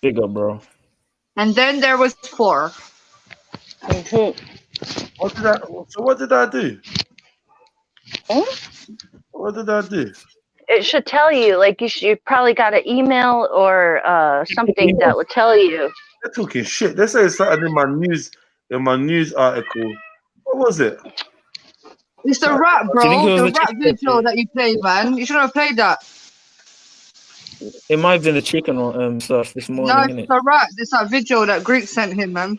Big up, bro. And then there was 4. Mhm. What did I do? Hmm? What did I do? It should tell you. Like you probably got an email or something that would tell you. They're talking shit. They say something in my news article. What was it? It's the rap, Do you think it bro. was The the rap chicken? video that you played, man. You shouldn't have played that. It might have been the chicken stuff this No, morning, it's innit? the rap. It's that video that Greek sent him, man.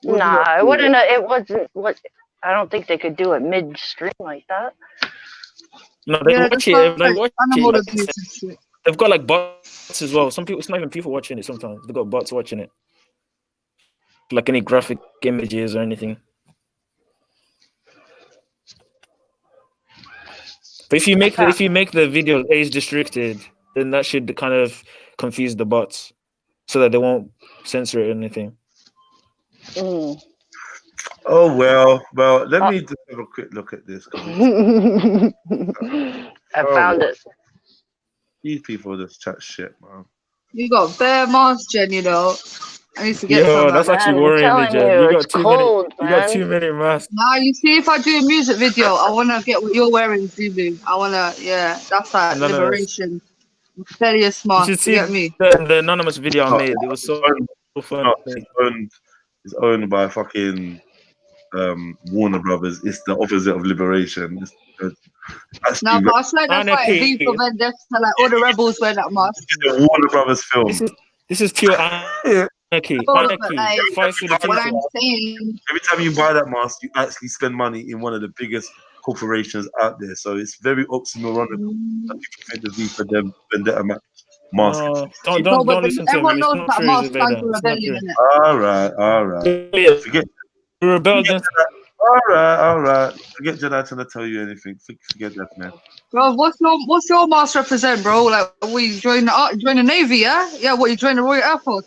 Nah, it wouldn't. It wasn't. What? I don't think they could do it midstream like that. No, they Yeah, watch that's it. They like watch it. animal Like, abuse and shit. they've got like bots as well. Some people, it's not even people watching it. Sometimes they've got bots watching it, like any graphic images or anything. But if you make the video age restricted, then that should kind of confuse the bots, so that they won't censor it or anything. Mm. Oh well. Let me just have a quick look at this. I found it. These people just chat shit, man. You got bare mask, Jen, you know. I need to get some. Yo, that's actually Man, I'm worrying me, telling Jen. you, You got it's too cold, many. You got man. too many masks. Now you see, if I do a music video, I wanna get what you're wearing, Zulu. I wanna, yeah, that's that No. liberation. Rebellious You mask. should You see get me? the anonymous video I made. It was so fun. It's owned by fucking Warner Brothers. It's the opposite of liberation. It's Nah, but I swear that's like Anarchy. V for Vendetta. Like all the rebels wear that mask. a Warner Brothers film. This is pure anarchy. Oh, but Anarchy. like, Fight for the what people. I'm saying. Every time you buy that mask, you actually spend money in one of the biggest corporations out there. So it's very oxymoronical that people think the V for them Vendetta mask. No, No, don't but listen to him. everyone It's knows not that true, mask stands Zubeda. for It's not rebellion, true. innit? All right. Forget. Rebellion. All right. Forget Jedi trying to tell you anything. Forget that, man. Bro, what's your mask represent, bro? Like, we join the Navy, yeah? Yeah, what, you join the Royal Air Force?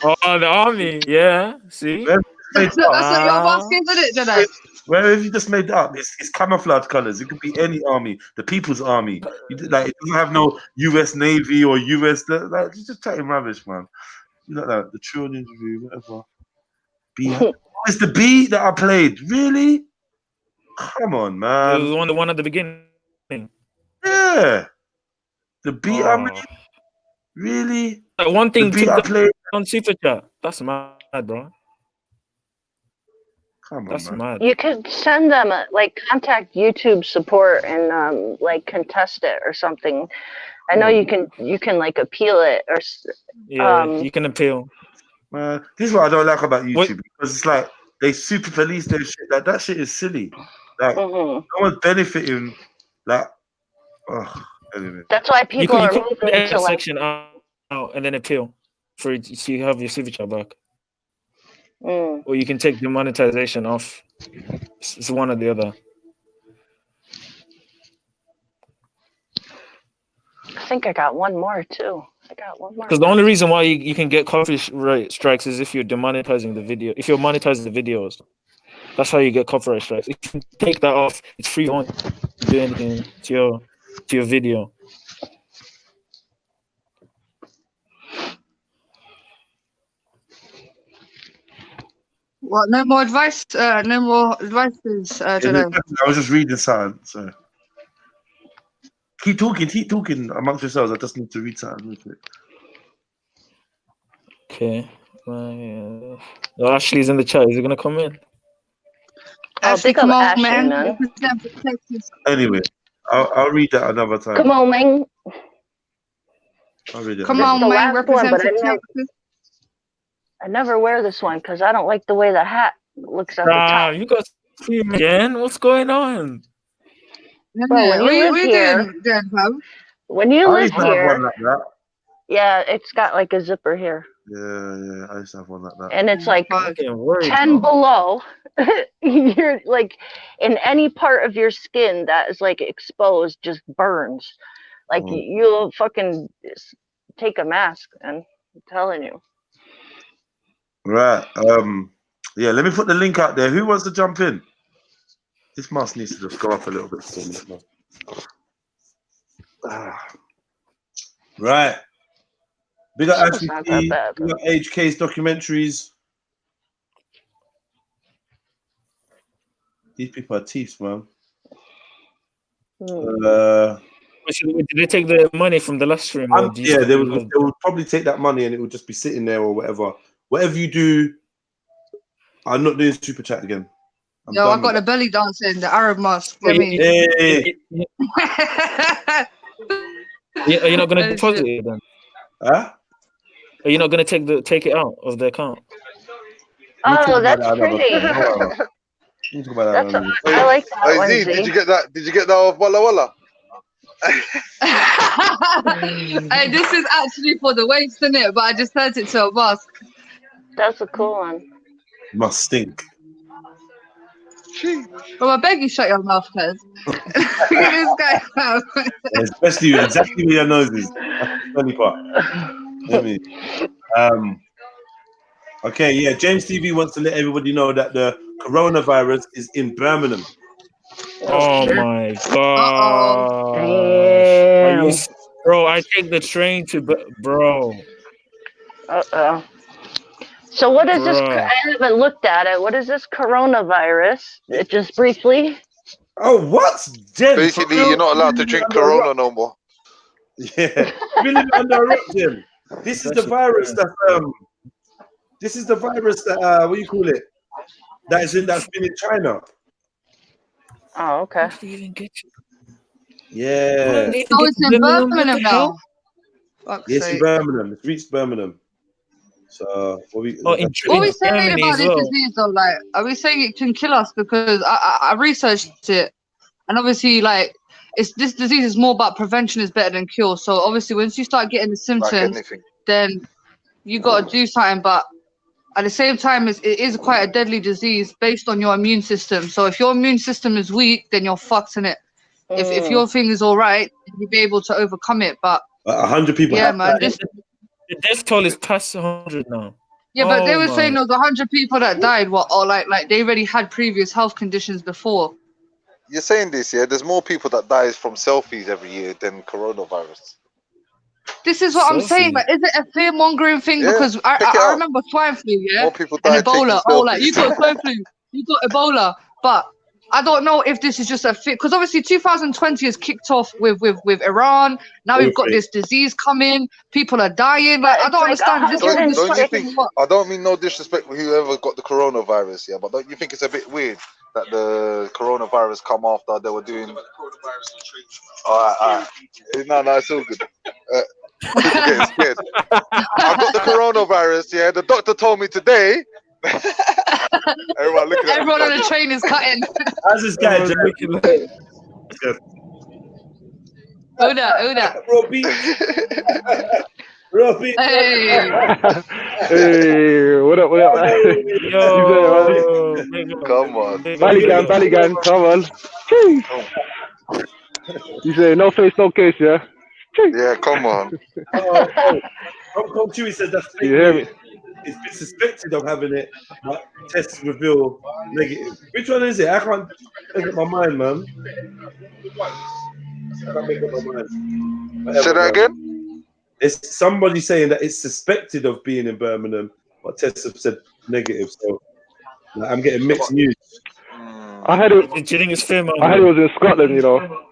Oh, the army. Yeah. See? That's what your mask is, isn't it, Jedi? Well, if you just made that up, it's camouflage colors. It could be any army, the People's Army. It doesn't have no U.S. Navy or U.S. Like, it's just chatting rubbish, man. You know, like the True interview, whatever. It's the B that I played. Really? Come on, It man. was the one at the beginning. Yeah. The beat I Oh. made? Really? Like one thing The beat I played? on Super Chat. That's mad, bro. Come on, That's man. mad. You could send them contact YouTube support and contest it or something. I know you can like appeal it or you can appeal. This is what I don't like about YouTube because it's like they super police their shit. Like that shit is silly. Like no one's benefiting. Like, anyway. That's why people are moving moving the to like. section out and then appeal for it so you have your signature back. Or you can take the monetization off. It's one or the other. I think I got one more too. I got one more. Because the only reason why you can get copyright strikes is if you're demonetizing the video. If you're monetizing the videos, that's how you get copyright strikes. If you take that off, it's free on to do anything to your video. What? No more advice. No more advices. Jedi. I was just reading something. So keep talking amongst yourselves. I just need to read something real quick. Okay. Ashley's in the chat. Is he gonna come in? Ashley, pick up come on, Ashley, man. man. Represent for Texas. Anyway, I'll read that another time. Come on, man. I'll read it. Come another on, the man. last one, Represent but for I never, Texas. I never wear this one because I don't like the way the hat looks at the top. You got to again. What's going on? Bro, when you live here, when you I live used to have here, one like that. yeah, it's got like a zipper here, Yeah, I used to have one like that. and it's like I'm getting worried, 10 man. below. You're like in any part of your skin that is like exposed just burns. Like you'll fucking take a mask, and I'm telling you. Right. Yeah, let me put the link out there. Who wants to jump in? This mask needs to just go up a little bit for me. Right. Big up It's Ashley not T, that bad. big up HK's documentaries. These people are thieves, man. Did they take the money from the last stream? Or do you Yeah, still they have- would probably take that money and it would just be sitting there or whatever. Whatever you do, I'm not doing super chat again. Yo, I got the belly dancing, the Arab mask. Get me. Hey. Are you not going to deposit it then? Huh? Are you not going to take it out of the account? Oh, that's pretty. I like that one. Z, did you get that? Did you get that off Walla Walla? Hey, this is actually for the waist, isn't it? But I just turned it to a mask. That's a cool one. Must stink. Well, I beg you, shut your mouth, cuz. Look at this guy now. Especially exactly where your nose is. That's the funny part. Let me. Okay, yeah. James TV wants to let everybody know that the coronavirus is in Birmingham. Oh my god! Damn. Bro, I take the train to bro. So what is this? Bruh. I haven't looked at it. What is this coronavirus? Just briefly. Oh, what? Jen, basically, you're not allowed to drink Corona no more. Yeah, really under a rock, Jen. This is the virus that This is the virus that what do you call it? That's been in China. Oh, okay. Yeah. Oh, it's in Birmingham now. Yes, in Birmingham. It's reached Birmingham. So what we What are we saying about this disease though? Like, are we saying it can kill us? Because I researched it, and obviously, like, this disease is more about prevention is better than cure. So obviously, once you start getting the symptoms, then you got to do something. But at the same time, it is quite a deadly disease based on your immune system. So if your immune system is weak, then you're fucked in it. If your thing is all right, you'll be able to overcome it. But 100 people. Yeah, man. The death toll is past 100 now. Yeah, but they were saying there was 100 people that died. What? Or like they already had previous health conditions before. You're saying this, yeah? There's more people that dies from selfies every year than coronavirus. This is what I'm saying, but is it a fear mongering thing? Yeah, because I remember swine flu, yeah, more people and die Ebola. taking Oh, like you selfies. got swine flu, you got Ebola, but I don't know if this is just a fit because obviously 2020 has kicked off with Iran. Now we've got this disease coming. People are dying. Like I don't understand. Is this Don't you think? I don't mean no disrespect for whoever got the coronavirus, yeah, but don't you think it's a bit weird that the coronavirus come after they were doing? Alright. No, it's all good. People getting scared. I got the coronavirus, yeah. The doctor told me today. Everyone looking at Everyone on the train is cutting. How's this guy, Jack? Uda. Robbie. Hey. Hey, what up? Yo, come on. Ballygan, come on. You say no face, no case, yeah? Yeah, come on. Uncle Chewy said that's fake. You hear me? It's been suspected of having it, but tests reveal negative. Which one is it? I can't make up my mind, man. I can't make up my mind. Whatever, Say that again? It's somebody saying that it's suspected of being in Birmingham, but tests have said negative. So Like, I'm getting mixed news. I heard it. Do you think it's fair, I heard it was in Scotland. You know.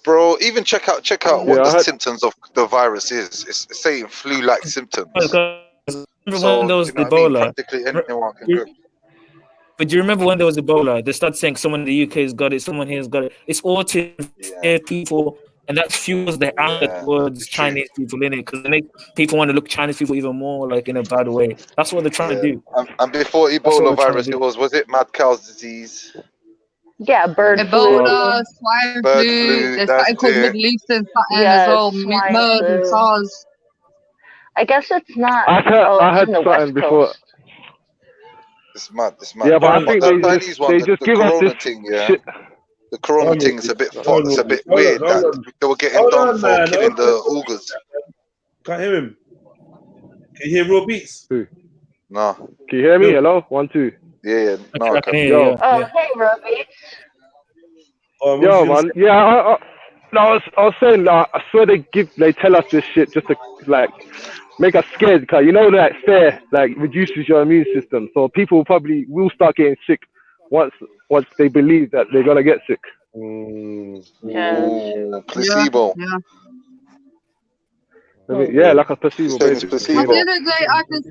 Bro, even check out what Yeah, I the heard. symptoms of the virus is. It's saying flu-like symptoms. Remember So when there was you know what I mean? Ebola? Practically anyone can You- do it. But do you remember when there was Ebola? They started saying someone in the UK has got it, someone here has got it. It's all to scare people, and that fuels the anger Yeah, towards it's true. Chinese people in it because they make people want to look Chinese people even more like in a bad way. That's what they're trying to Yeah. do. And before That's what Ebola they're trying virus, to do. was it mad cow's disease? Yeah, bird flu. Ebola, swine Bird flu. flu, There's that's something called it. Middle Eastern something as Yeah, well. swine MERS and flu. SARS. I guess it's not. I It's heard in the something West before. Coast. It's mad, it's mad. Yeah, but I But think the they Chinese just one, the give us corona this thing, yeah. shit. The corona Hold on, thing is a bit hold it's a on, bit hold weird on, that hold on. they were getting Hold done on, for man. killing the augurs. Can't hear him. Can you hear Raw Beats? Who? No. Can you hear me? No. Hello, 1 2. Yeah, no, I I can can. hear Yo. you. Oh, Yeah. hey, Robbie. What was Yo, you gonna man. Yeah, no, I was saying, I swear they tell us this shit just to like make us scared, because you know that fear like reduces your immune system, so people probably will start getting sick once they believe that they're gonna get sick. Yeah. Ooh, placebo. Yeah. Yeah, like a placebo, You're saying it's basically. At the placebo. end of the day, I just,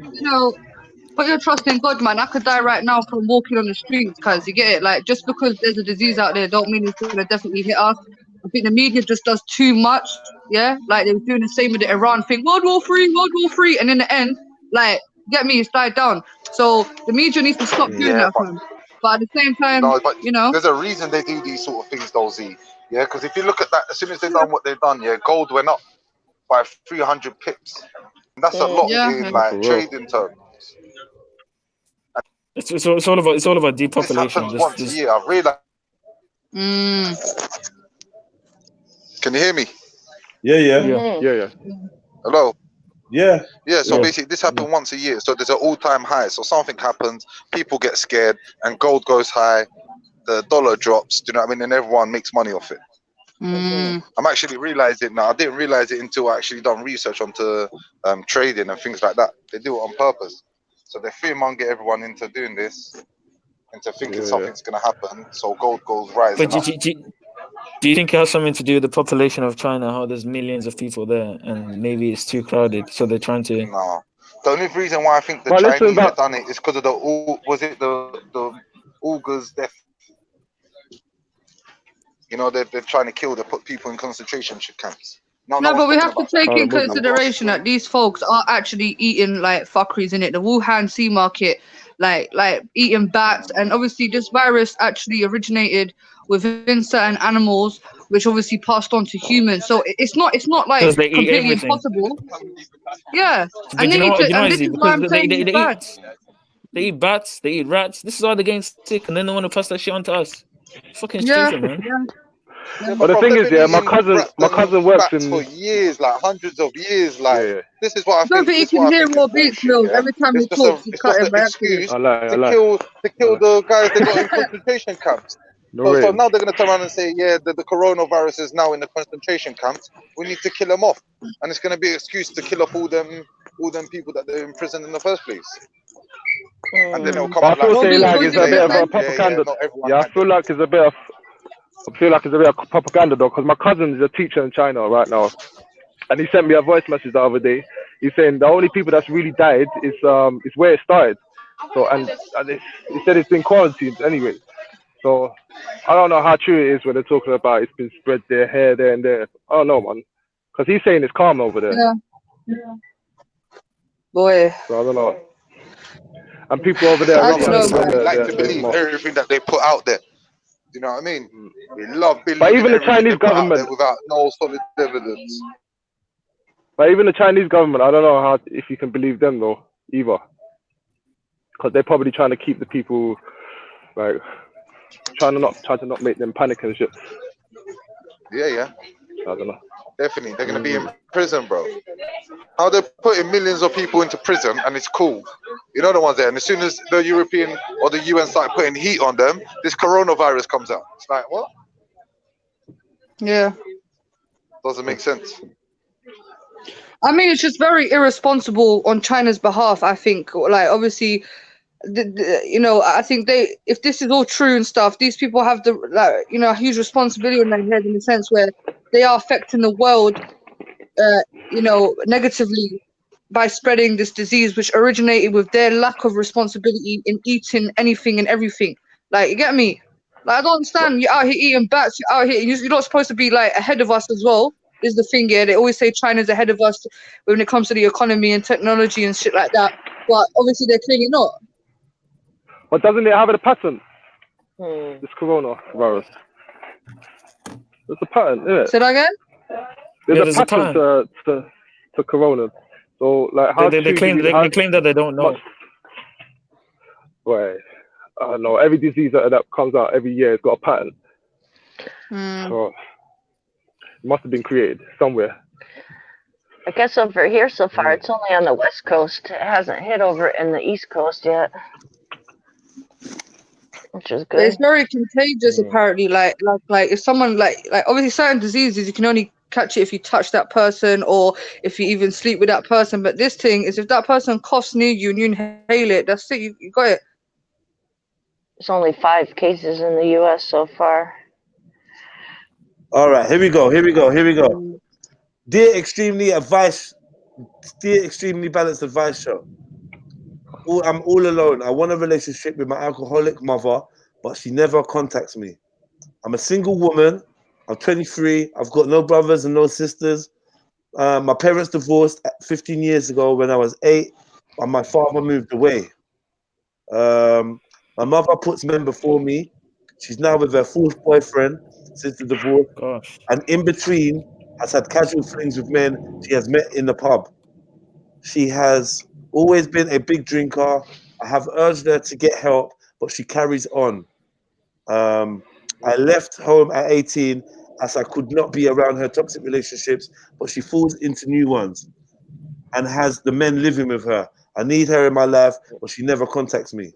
put your trust in God, man. I could die right now from walking on the streets, cause you get it. Like, just because there's a disease out there, don't mean it's gonna definitely hit us. I think the media just does too much. Yeah, like they were doing the same with the Iran thing, World War III, and in the end, like, get me, it's died down. So the media needs to stop doing Yeah, that, fam. But at the same time, no, but there's a reason they do these sort of things, though, Z. Yeah, because if you look at that, as soon as they've done what they've done, yeah, gold went up by 300 pips. And that's a lot yeah, in yeah. like For real. trading terms. It's all about This depopulation. happens once a year. I've realized. Can you hear me? Yeah, yeah, Mhm. Yeah. Hello. yeah. Yeah, so Yeah. basically this happened once a year. So there's an all-time high. So something happens, people get scared, and gold goes high, the dollar drops, do you know what I mean? And everyone makes money off it. I'm actually realizing now. I didn't realize it until I actually done research onto trading and things like that. They do it on purpose. So they fearmonger everyone into doing this, into thinking Yeah. something's gonna happen. So gold goes rising But up. do you think it has something to do with the population of China? How there's millions of people there, and maybe it's too crowded, so they're trying to. No. The only reason why I think the But listen Chinese have about done it is because of the augurs death. You know, they're trying to kill, they put people in concentration camps. No No, one's but we talking have to about that. take in the Muslims. consideration that these folks are actually eating like fuckeries in it. The Wuhan sea market, like eating bats, and obviously this virus actually originated within certain animals, which obviously passed on to humans. So it's not like Because they eat completely everything. impossible. Yeah, But and you know they what? need You to, know and what, this Z? is why Because I'm saying it's bad. they eat bats, they eat rats. This is why they're getting sick, and then they want to pass that shit on to us. Fucking Yeah, stupid, man. Yeah, But the bro, thing they've is, been yeah, my eating cousin works bats for in. years, like hundreds of years. Like Yeah. this is what I I don't think. think This you is what can I hear think is Raw Beats, bullshit. Mills. Yeah, Every time he it's just talks, he's it's just cutting an by accident. excuse I lie. to kill the guys they got in concentration camps. No So way. now they're gonna turn around and say, yeah, the coronavirus is now in the concentration camps. We need to kill them off, and it's gonna be an excuse to kill off all them people that they're in prison in the first place. And then they'll come But I out feel like, say Robbie, like what it's is a it bit again, of a man? propaganda. not everyone Yeah, I had feel it. like it's a bit of propaganda though, because my cousin is a teacher in China right now, and he sent me a voice message the other day. He's saying the only people that's really died is where it started. So and he said it's been quarantined anyway. So I don't know how true it is when they're talking about it's been spread there, here, there, and there. I don't know, man, because he's saying it's calm over there. Yeah, boy. So I don't know. And people over there Some already I don't know, governments understand man. like to their believe mark. everything that they put out there. You know what I mean? They love But believing even the everything Chinese they put out there government, without no solid evidence. I don't know how if you can believe them though either, because they're probably trying to keep the people like trying to not make them panic and shit. Yeah, I don't know. definitely. They're gonna be in prison, bro. How they're putting millions of people into prison and it's cool. You know the ones there. And as soon as the European or the UN start putting heat on them, this coronavirus comes out. It's like, what? Yeah. Doesn't make sense. I mean, it's just very irresponsible on China's behalf, I think. Like, obviously, you know, I think if this is all true and stuff, these people have the, like, you know, a huge responsibility on their head, in the sense where they are affecting the world, you know, negatively by spreading this disease, which originated with their lack of responsibility in eating anything and everything. Like, you get me? Like, I don't understand. You're out here eating bats. You're out here. You're not supposed to be like ahead of us as well. Is the thing here? They always say China's ahead of us when it comes to the economy and technology and shit like that. But obviously, they're clearly not. But doesn't it have a pattern? This coronavirus. There's a pattern, isn't it? Say that again? There's a pattern to corona. So, like, how they claim that they don't know. Right. I don't know. Every disease that comes out every year has got a pattern. So it must have been created somewhere. I guess over here so far, it's only on the West Coast. It hasn't hit over in the East Coast yet, which is good. It's very contagious, apparently. Like if someone like obviously certain diseases you can only catch it if you touch that person or if you even sleep with that person. But this thing is, if that person coughs near you and you inhale it, that's it. You got it. There's only 5 cases in the U.S. so far. All right, here we go. Dear extremely balanced advice show. I'm all alone. I want a relationship with my alcoholic mother, but she never contacts me. I'm a single woman. I'm 23. I've got no brothers and no sisters. My parents divorced 15 years ago when I was 8, and my father moved away. My mother puts men before me. She's now with her 4th boyfriend since the divorce. Gosh. And in between has had casual flings with men she has met in the pub. She has always been a big drinker. I have urged her to get help, but she carries on. I left home at 18 as I could not be around her toxic relationships, but she falls into new ones and has the men living with her. I need her in my life, but she never contacts me.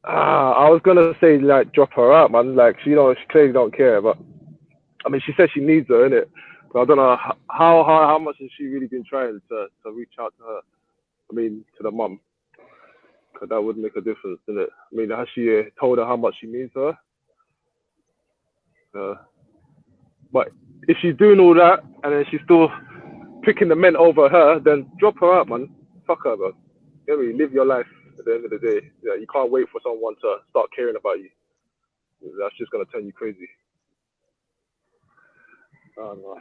I was gonna say, like, drop her out, man. Like, she clearly don't care, but I mean, she says she needs her, innit? But I don't know how much has she really been trying to reach out to her. I mean, to the mum, because that would make a difference, innit? I mean, has she told her how much she means her? But if she's doing all that and then she's still picking the men over her, then drop her out, man. Fuck her, bro. You know what I mean? Live your life. At the end of the day, you can't wait for someone to start caring about you. That's just gonna turn you crazy. I don't know.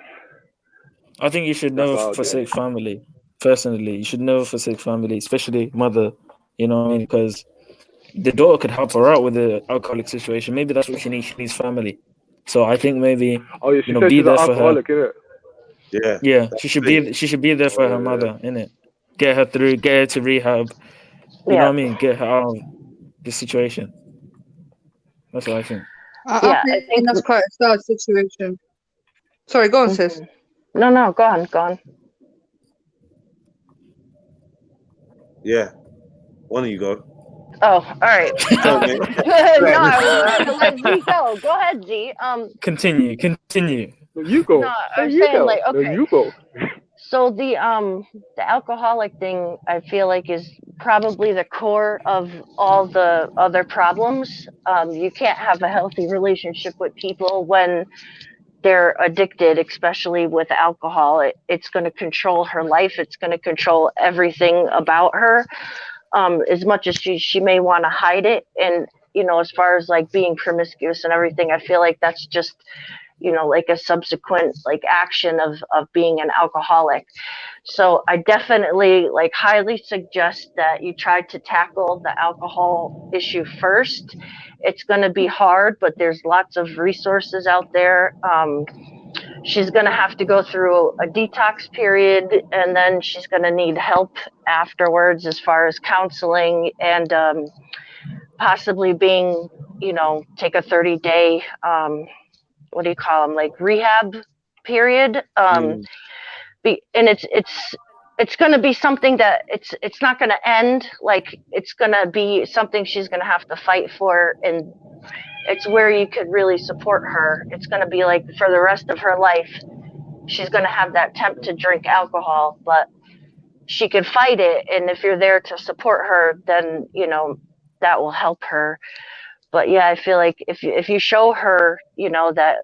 I think you should never forsake family. Personally, you should never forsake family, especially mother. You know what I mean? Because the daughter could help her out with the alcoholic situation. Maybe that's what she needs. She needs family. So I think maybe be there for her. Yeah. Yeah, she should be there for her mother, innit? Get her through, get her to rehab. You know what I mean? Get her out of this situation. That's what I think. I think that's quite a sad situation. Sorry, go on, sis. No, go on. Yeah. One of you go. Oh, all right. No, I was gonna let Z go. Go ahead, Z. Continue. No, you go. No, I was saying, like, okay. No, you go. So the alcoholic thing, I feel like, is probably the core of all the other problems. You can't have a healthy relationship with people when they're addicted, especially with alcohol. It's going to control her life. It's going to control everything about her. As much as she may want to hide it, and as far as like being promiscuous and everything, I feel like that's just like a subsequent like action of being an alcoholic. So I definitely like highly suggest that you try to tackle the alcohol issue first. It's going to be hard, but there's lots of resources out there. She's going to have to go through a detox period, and then she's going to need help afterwards as far as counseling and possibly being, take a 30-day, what do you call them, like rehab period. And it's going to be something that it's not going to end. Like, it's going to be something she's going to have to fight for, and it's where you could really support her. It's going to be like for the rest of her life, she's going to have that tempt to drink alcohol, but she can fight it. And if you're there to support her, then, you know, that will help her. But yeah, I feel like if you show her, you know, that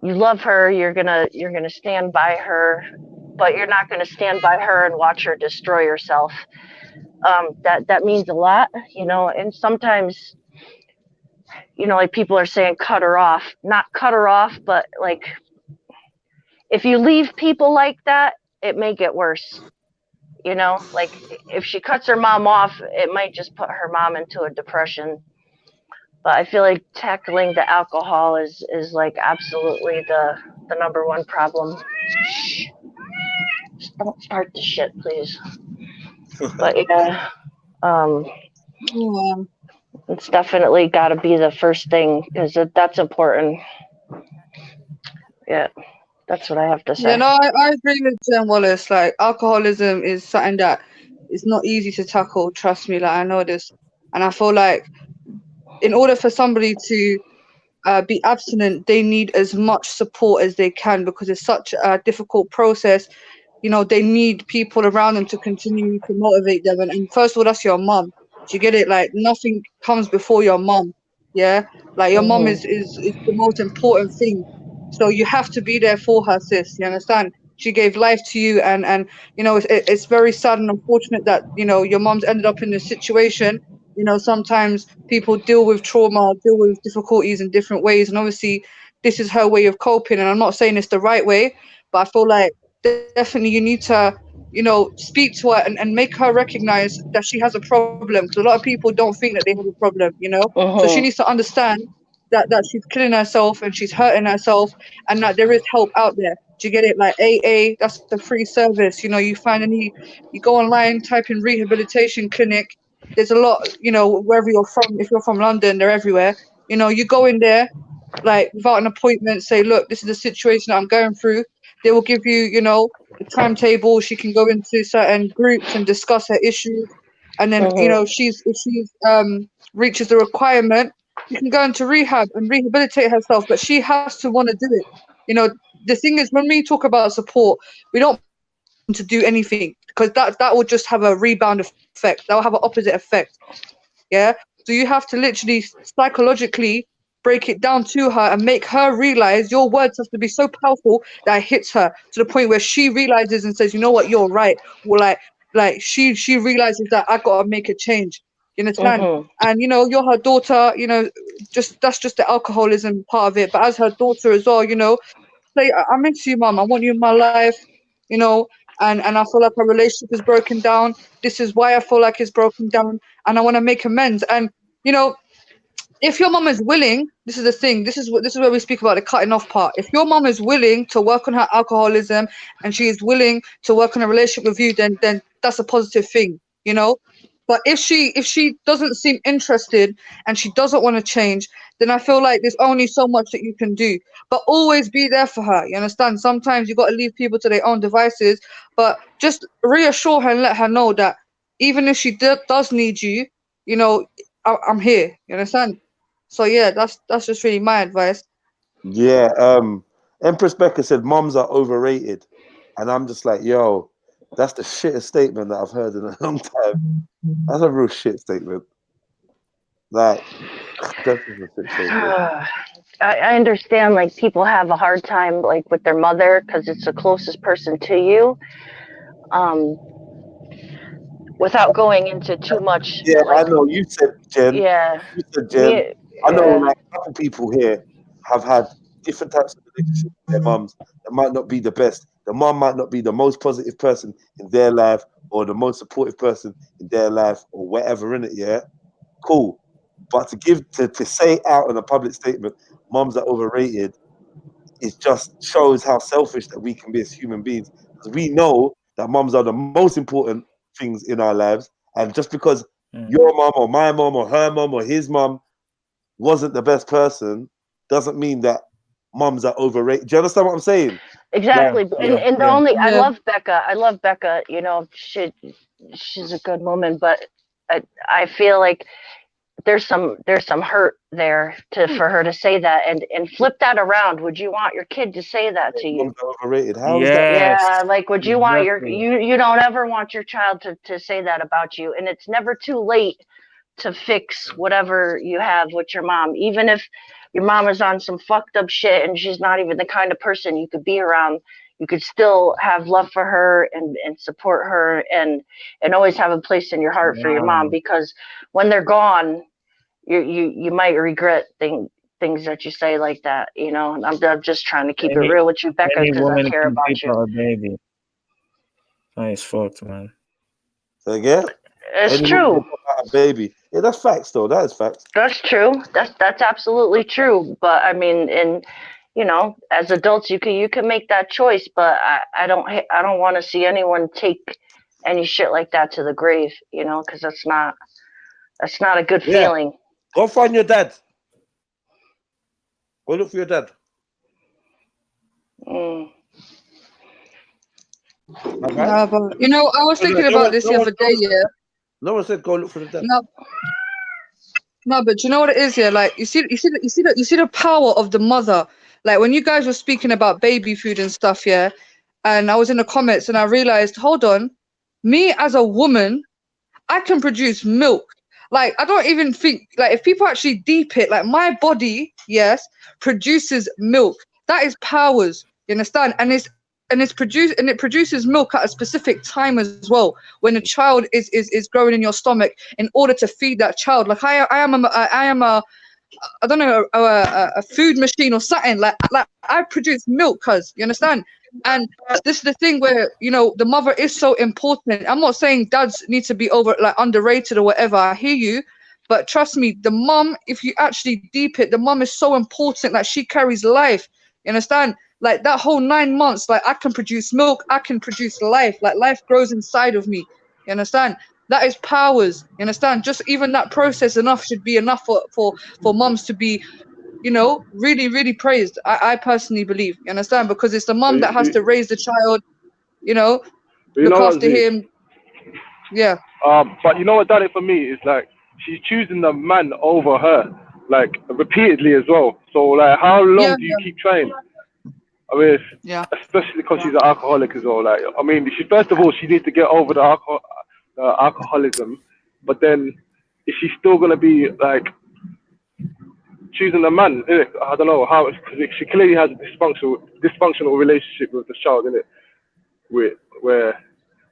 you love her, you're gonna stand by her, but you're not gonna stand by her and watch her destroy herself. That means a lot, you know. And sometimes, you know, like people are saying cut her off. Not cut her off, but like if you leave people like that, it may get worse. You know, like if she cuts her mom off, it might just put her mom into a depression. But I feel like tackling the alcohol is like absolutely the number one problem. Shh. Don't start the shit, please. But yeah, Yeah. it's definitely got to be the first thing because that's important. Yeah, that's what I have to Yeah, say. no, I agree with Jen Wallace. Like, alcoholism is something that is not easy to tackle. Trust me, like I know this, and I feel like in order for somebody to be abstinent, they need as much support as they can because it's such a difficult process. You know, they need people around them to continue to motivate them. And first of all, that's your mum. Do you get it? Like, nothing comes before your mum. Yeah, like your mum Mhm. is the most important thing. So you have to be there for her, sis. You understand? She gave life to you, and you know it's very sad and unfortunate that you know your mom's ended up in this situation. You know, sometimes people deal with trauma, deal with difficulties in different ways, and obviously this is her way of coping. And I'm not saying it's the right way, but I feel like definitely you need to, you know, speak to her and make her recognize that she has a problem. Because a lot of people don't think that they have a problem, you know. So she needs Mhm. to understand that she's killing herself and she's hurting herself, and that there is help out there. Do you get it? Like AA, that's a free service. You know, you go online, type in rehabilitation clinic. There's a lot, you know, wherever you're from. If you're from London, they're everywhere. You know, you go in there, like without an appointment, say, look, this is the situation that I'm going through. They will give you, you know, a timetable. She can go into certain groups and discuss her issues. And then, you know, Mhm. if she's reaches the requirement, she can go into rehab and rehabilitate herself. But she has to want to do it. You know, the thing is, when we talk about support, we don't to do anything because that will just have a rebound effect. That will have an opposite effect. Yeah. So you have to literally psychologically break it down to her and make her realize your words have to be so powerful that it hits her to the point where she realizes and says, you know what, you're right. Well, like she realizes that I gotta make a change. You understand? Mhm. And you know, you're her daughter, you know, just that's just the alcoholism part of it. But as her daughter as well, you know, say I miss you, mum. I want you in my life, you know, and I feel like our relationship is broken down. This is why I feel like it's broken down, and I want to make amends. And you know, if your mum is willing, this is the thing. This is where we speak about the cutting off part. If your mum is willing to work on her alcoholism and she is willing to work on a relationship with you, then that's a positive thing, you know. But if she doesn't seem interested and she doesn't want to change, then I feel like there's only so much that you can do. But always be there for her. You understand? Sometimes you got to leave people to their own devices, but just reassure her and let her know that even if she does need you, you know, I'm here. You understand? So yeah, that's just really my advice. Yeah. Empress Becker said moms are overrated, and I'm just like, yo, that's the shittest statement that I've heard in a long time. That's a real shit statement. Like, that's just a shit statement. I understand like people have a hard time like with their mother because it's the closest person to you. Um, without going into too much Yeah, I like know. You said Jen. yeah You said Jen. me I know, yeah like, a couple people here have had different types of relationships with their mums that might not be the best. The mum might not be the most positive person in their life or the most supportive person in their life or whatever in it. Yeah, cool. But to say out in a public statement, mums are overrated, it just shows how selfish that we can be as human beings. Because we know that mums are the most important things in our lives, and just because Mm. your mum or my mum or her mum or his mum wasn't the best person doesn't mean that mums are overrated. Do you understand what I'm saying? Like, exactly. Yeah, And the yeah. only Yeah. I love Becca, you know, she's a good woman, but I feel like there's some hurt there for her to say that, and flip that around. Would you want your kid to say that to you? Moms are overrated. How is that? Yes. Yeah, like would you want Exactly. you don't ever want your child to say that about you, and it's never too late to fix whatever you have with your mom, even if your mom is on some fucked up shit and she's not even the kind of person you could be around. You could still have love for her and support her and always have a place in your heart for your mom, Wow. because when they're gone, you might regret things that you say like that, you know. And I'm just trying to keep it Any real with you, Becca, any because I woman care can about beat you. out a baby. Nice fucked, man. So again, It's any true. woman can have a baby. Yeah, that's facts though. That is facts. That's true. That's absolutely true. But I mean, and you know, as adults, you can make that choice. But I don't want to see anyone take any shit like that to the grave. You know, because that's not a good Yeah. feeling. Go find your dad. Go look for your dad. Mm. Okay? No, but you know, I was thinking No about one- this no the one- other day. Yeah. No one said go look for the dad. No, but you know what it is, yeah? Like you see the power of the mother. Like when you guys were speaking about baby food and stuff, yeah, and I was in the comments and I realized, hold on, me as a woman, I can produce milk. Like I don't even think, like if people actually deep it, like my body, yes, produces milk. That is powers. You understand? And it produces milk at a specific time as well, when a child is growing in your stomach, in order to feed that child. Like I am a I don't know, a food machine or something. Like I produce milk, cuz you understand. And this is the thing where, you know, the mother is so important. I'm not saying dads need to be underrated or whatever. I hear you, but trust me, the mom, if you actually deep it, the mom is so important. Like she carries life. You understand? Like that whole 9 months, like I can produce milk, I can produce life. Like life grows inside of me. You understand? That is powers. You understand? Just even that process enough should be enough for moms to be, you know, really, really praised. I personally believe. You understand? Because it's the mom that has to raise the child, you know, You look know what, after Z? him. Yeah. But you know what done it for me is like she's choosing the man over her, like repeatedly as well. So like, how long Yeah. do you keep trying? I mean, Yeah. especially because she's an alcoholic as well. Like, I mean, she first of all she needs to get over the alcoholism, but then is she still gonna be like choosing a man? Innit? I don't know how, because she clearly has a dysfunctional relationship with the child, innit? Where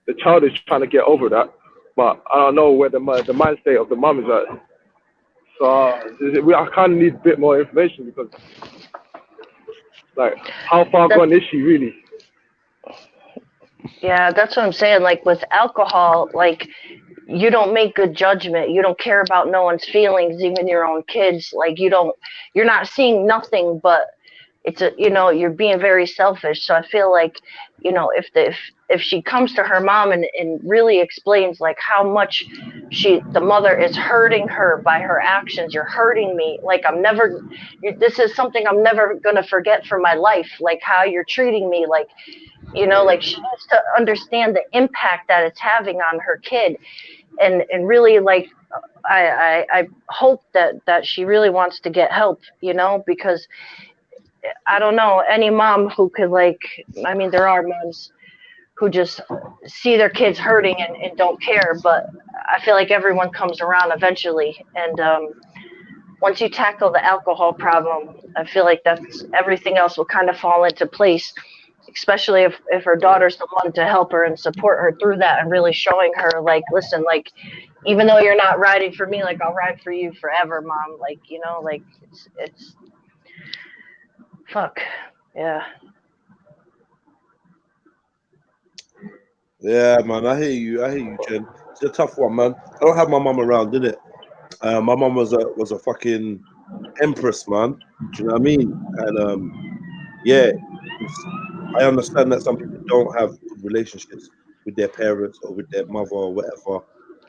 the child is trying to get over that, but I don't know where the mind state of the mum is at. So I kind of need a bit more information, because like, how far gone is she really? Yeah, that's what I'm saying. Like with alcohol, like you don't make good judgment. You don't care about no one's feelings, even your own kids. Like you're not seeing nothing but you're being very selfish. So I feel like, if she comes to her mom and really explains like how much the mother is hurting her by her actions. You're hurting me. Like this is something I'm never going to forget for my life. Like how you're treating me. Like, like she needs to understand the impact that it's having on her kid. And really, like, I hope that she really wants to get help, because I don't know any mom who could, like, I mean, there are moms who just see their kids hurting and don't care, but I feel like everyone comes around eventually. And once you tackle the alcohol problem, I feel like that's everything else will kind of fall into place, especially if her daughter's the one to help her and support her through that, and really showing her, like, listen, like, even though you're not riding for me, like, I'll ride for you forever, mom. Like, like it's fuck. Yeah. Yeah, man, I hear you, Jen. It's a tough one, man. I don't have my mum around, did it? My mum was a fucking empress, man. Do you know what I mean? And yeah, I understand that some people don't have good relationships with their parents or with their mother or whatever,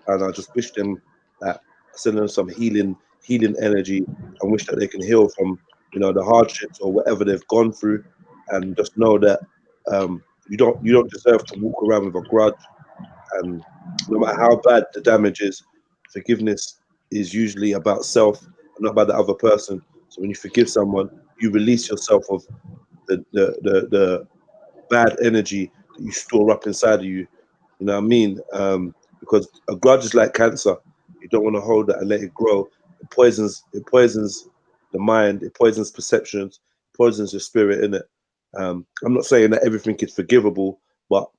and I just wish them that, send them some healing energy, and wish that they can heal from the hardships or whatever they've gone through, and just know that you don't deserve to walk around with a grudge, and no matter how bad the damage is, forgiveness is usually about self and not about the other person. So when you forgive someone, you release yourself of the bad energy that you store up inside of you. You know what I mean? Because a grudge is like cancer. You don't want to hold that and let it grow. It poisons the mind. It poisons perceptions. It poisons your spirit, in it. I'm not saying that everything is forgivable, but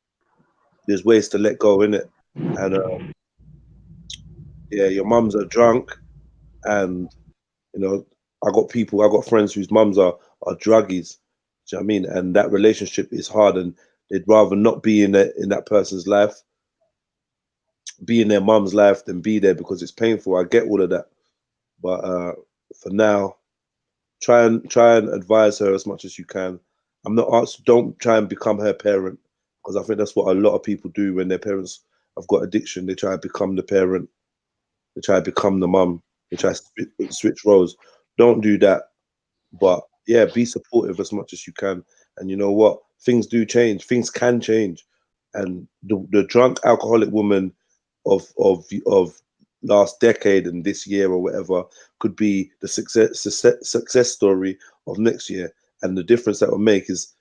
there's ways to let go, in it. And yeah, your mums are drunk, and you know, I got friends whose mums are druggies. Do you know what I mean? And that relationship is hard, and they'd rather not be in that person's life, be in their mum's life, than be there because it's painful. I get all of that, but for now, try and advise her as much as you can. I'm not asked. Don't try and become her parent, because I think that's what a lot of people do when their parents have got addiction. They try to become the parent. They try to become the mum. They try to switch roles. Don't do that. But yeah, be supportive as much as you can. And you know what? Things do change. Things can change. And the drunk alcoholic woman of last decade and this year or whatever could be the success story of next year. And the difference that will make is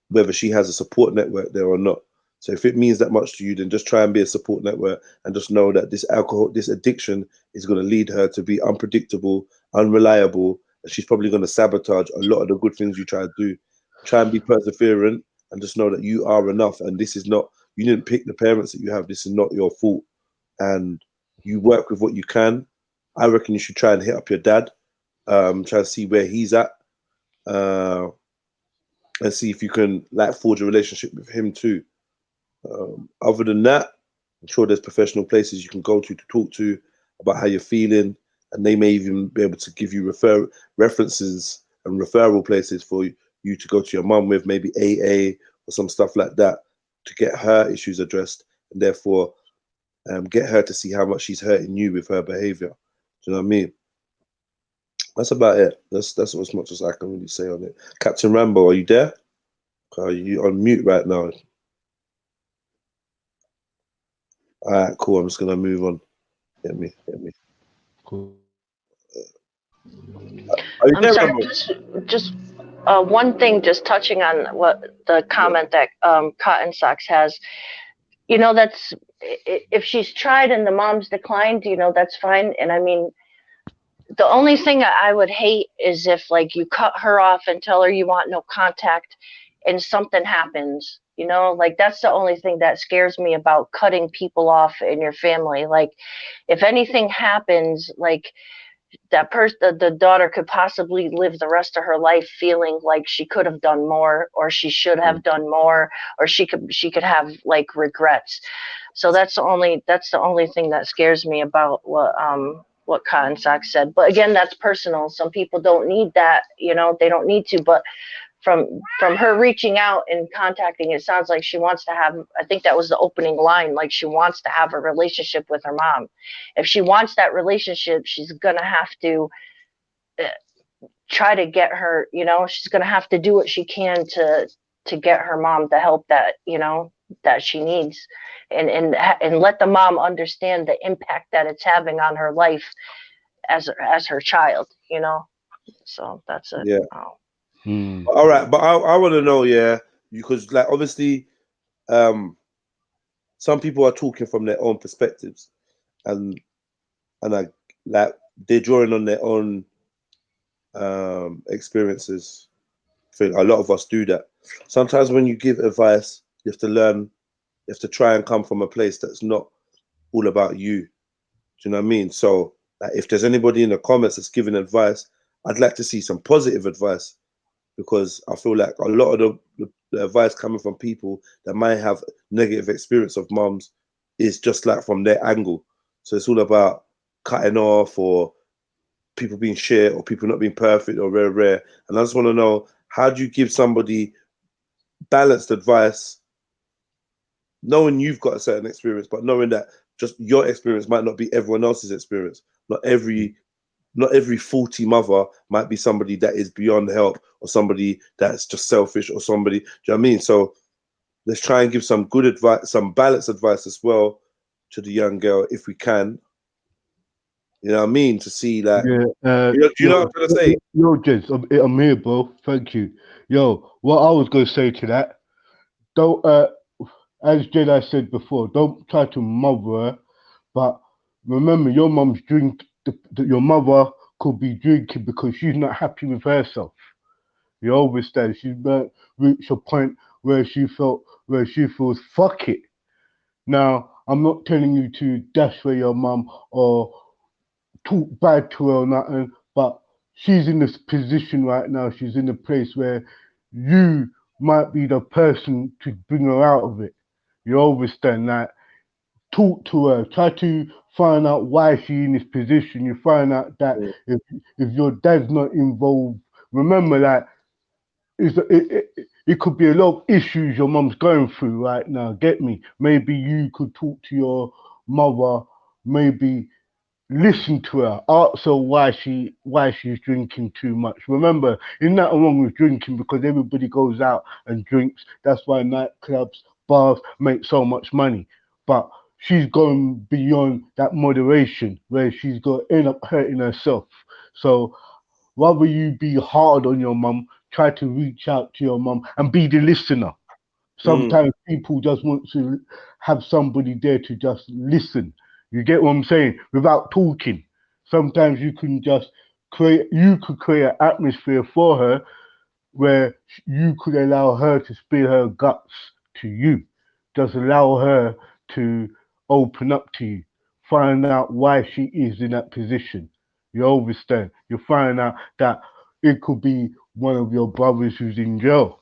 whether she has a support network there or not. So if it means that much to you, then just try and be a support network, and just know that this addiction is going to lead her to be unpredictable, unreliable, and she's probably going to sabotage a lot of the good things you try to do. Try and be perseverant, and just know that you are enough. And this is not, you didn't pick the parents that you have. This is not your fault. And you work with what you can. I reckon you should try and hit up your dad, try to see where he's at, and see if you can like forge a relationship with him too. Other than that, I'm sure there's professional places you can go to talk to about how you're feeling, and they may even be able to give you references and referral places for you to go to your mum with, maybe AA or some stuff like that, to get her issues addressed, and therefore get her to see how much she's hurting you with her behavior. Do you know what I mean? That's about it. That's as much as I can really say on it. Captain Rambo, are you there? Are you on mute right now? All right, cool. I'm just gonna move on. Get me. Cool. Are you I'm there, sorry, Rambo? just one thing, just touching on what the comment that Cotton Socks has. You know, that's if she's tried and the mom's declined, you know, that's fine. And I mean, the only thing I would hate is if like you cut her off and tell her you want no contact, and something happens. You know, like that's the only thing that scares me about cutting people off in your family. Like, if anything happens, like that person, the daughter could possibly live the rest of her life feeling like she could have done more, or she should have done more, or she could have like regrets. So that's the only thing that scares me about what Cotton Sock said. But again, that's personal. Some people don't need that, you know, they don't need to. But from her reaching out and contacting, it sounds like she wants to have, I think that was the opening line, like she wants to have a relationship with her mom. If she wants that relationship, she's gonna have to try to get her, you know, she's gonna have to do what she can to get her mom the help that, you know, that she needs, and let the mom understand the impact that it's having on her life as her child, you know. So that's it. Yeah. Oh. All right, but I want to know, yeah, because like obviously, some people are talking from their own perspectives, and I like they're drawing on their own experiences. I think a lot of us do that. Sometimes when you give advice, you have to learn, you have to try and come from a place that's not all about you. Do you know what I mean? So like, if there's anybody in the comments that's giving advice, I'd like to see some positive advice, because I feel like a lot of the advice coming from people that might have negative experience of mums is just like from their angle. So it's all about cutting off, or people being shit, or people not being perfect, or rare. And I just want to know, how do you give somebody balanced advice, knowing you've got a certain experience, but knowing that just your experience might not be everyone else's experience. Not every faulty mother might be somebody that is beyond help, or somebody that's just selfish, or somebody, do you know what I mean? So let's try and give some good advice, some balanced advice as well to the young girl if we can. You know what I mean? To see that. Yeah, You know what I'm trying to say? yo, Jez, I'm here, bro. Thank you. Yo, what I was gonna say to that, don't, as Jedi said before, don't try to mother her, but remember, your mum's your mother could be drinking because she's not happy with herself. You understand? She's not reached a point where she feels fuck it. Now, I'm not telling you to dash for your mum or talk bad to her or nothing, but she's in this position right now. She's in a place where you might be the person to bring her out of it. You understand that? Talk to her. Try to find out why she's in this position. You find out that if your dad's not involved, remember that it could be a lot of issues your mum's going through right now. Get me? Maybe you could talk to your mother. Maybe listen to her, ask her why she's drinking too much. Remember, there's nothing wrong with drinking because everybody goes out and drinks. That's why nightclubs, bars make so much money. But she's going beyond that moderation where she's going to end up hurting herself. So rather you be hard on your mum, try to reach out to your mum and be the listener. Sometimes people just want to have somebody there to just listen. You get what I'm saying? Without talking. Sometimes you could create an atmosphere for her where you could allow her to spill her guts to you. Just allow her to open up to you. Find out why she is in that position. You understand? You find out that it could be one of your brothers who's in jail.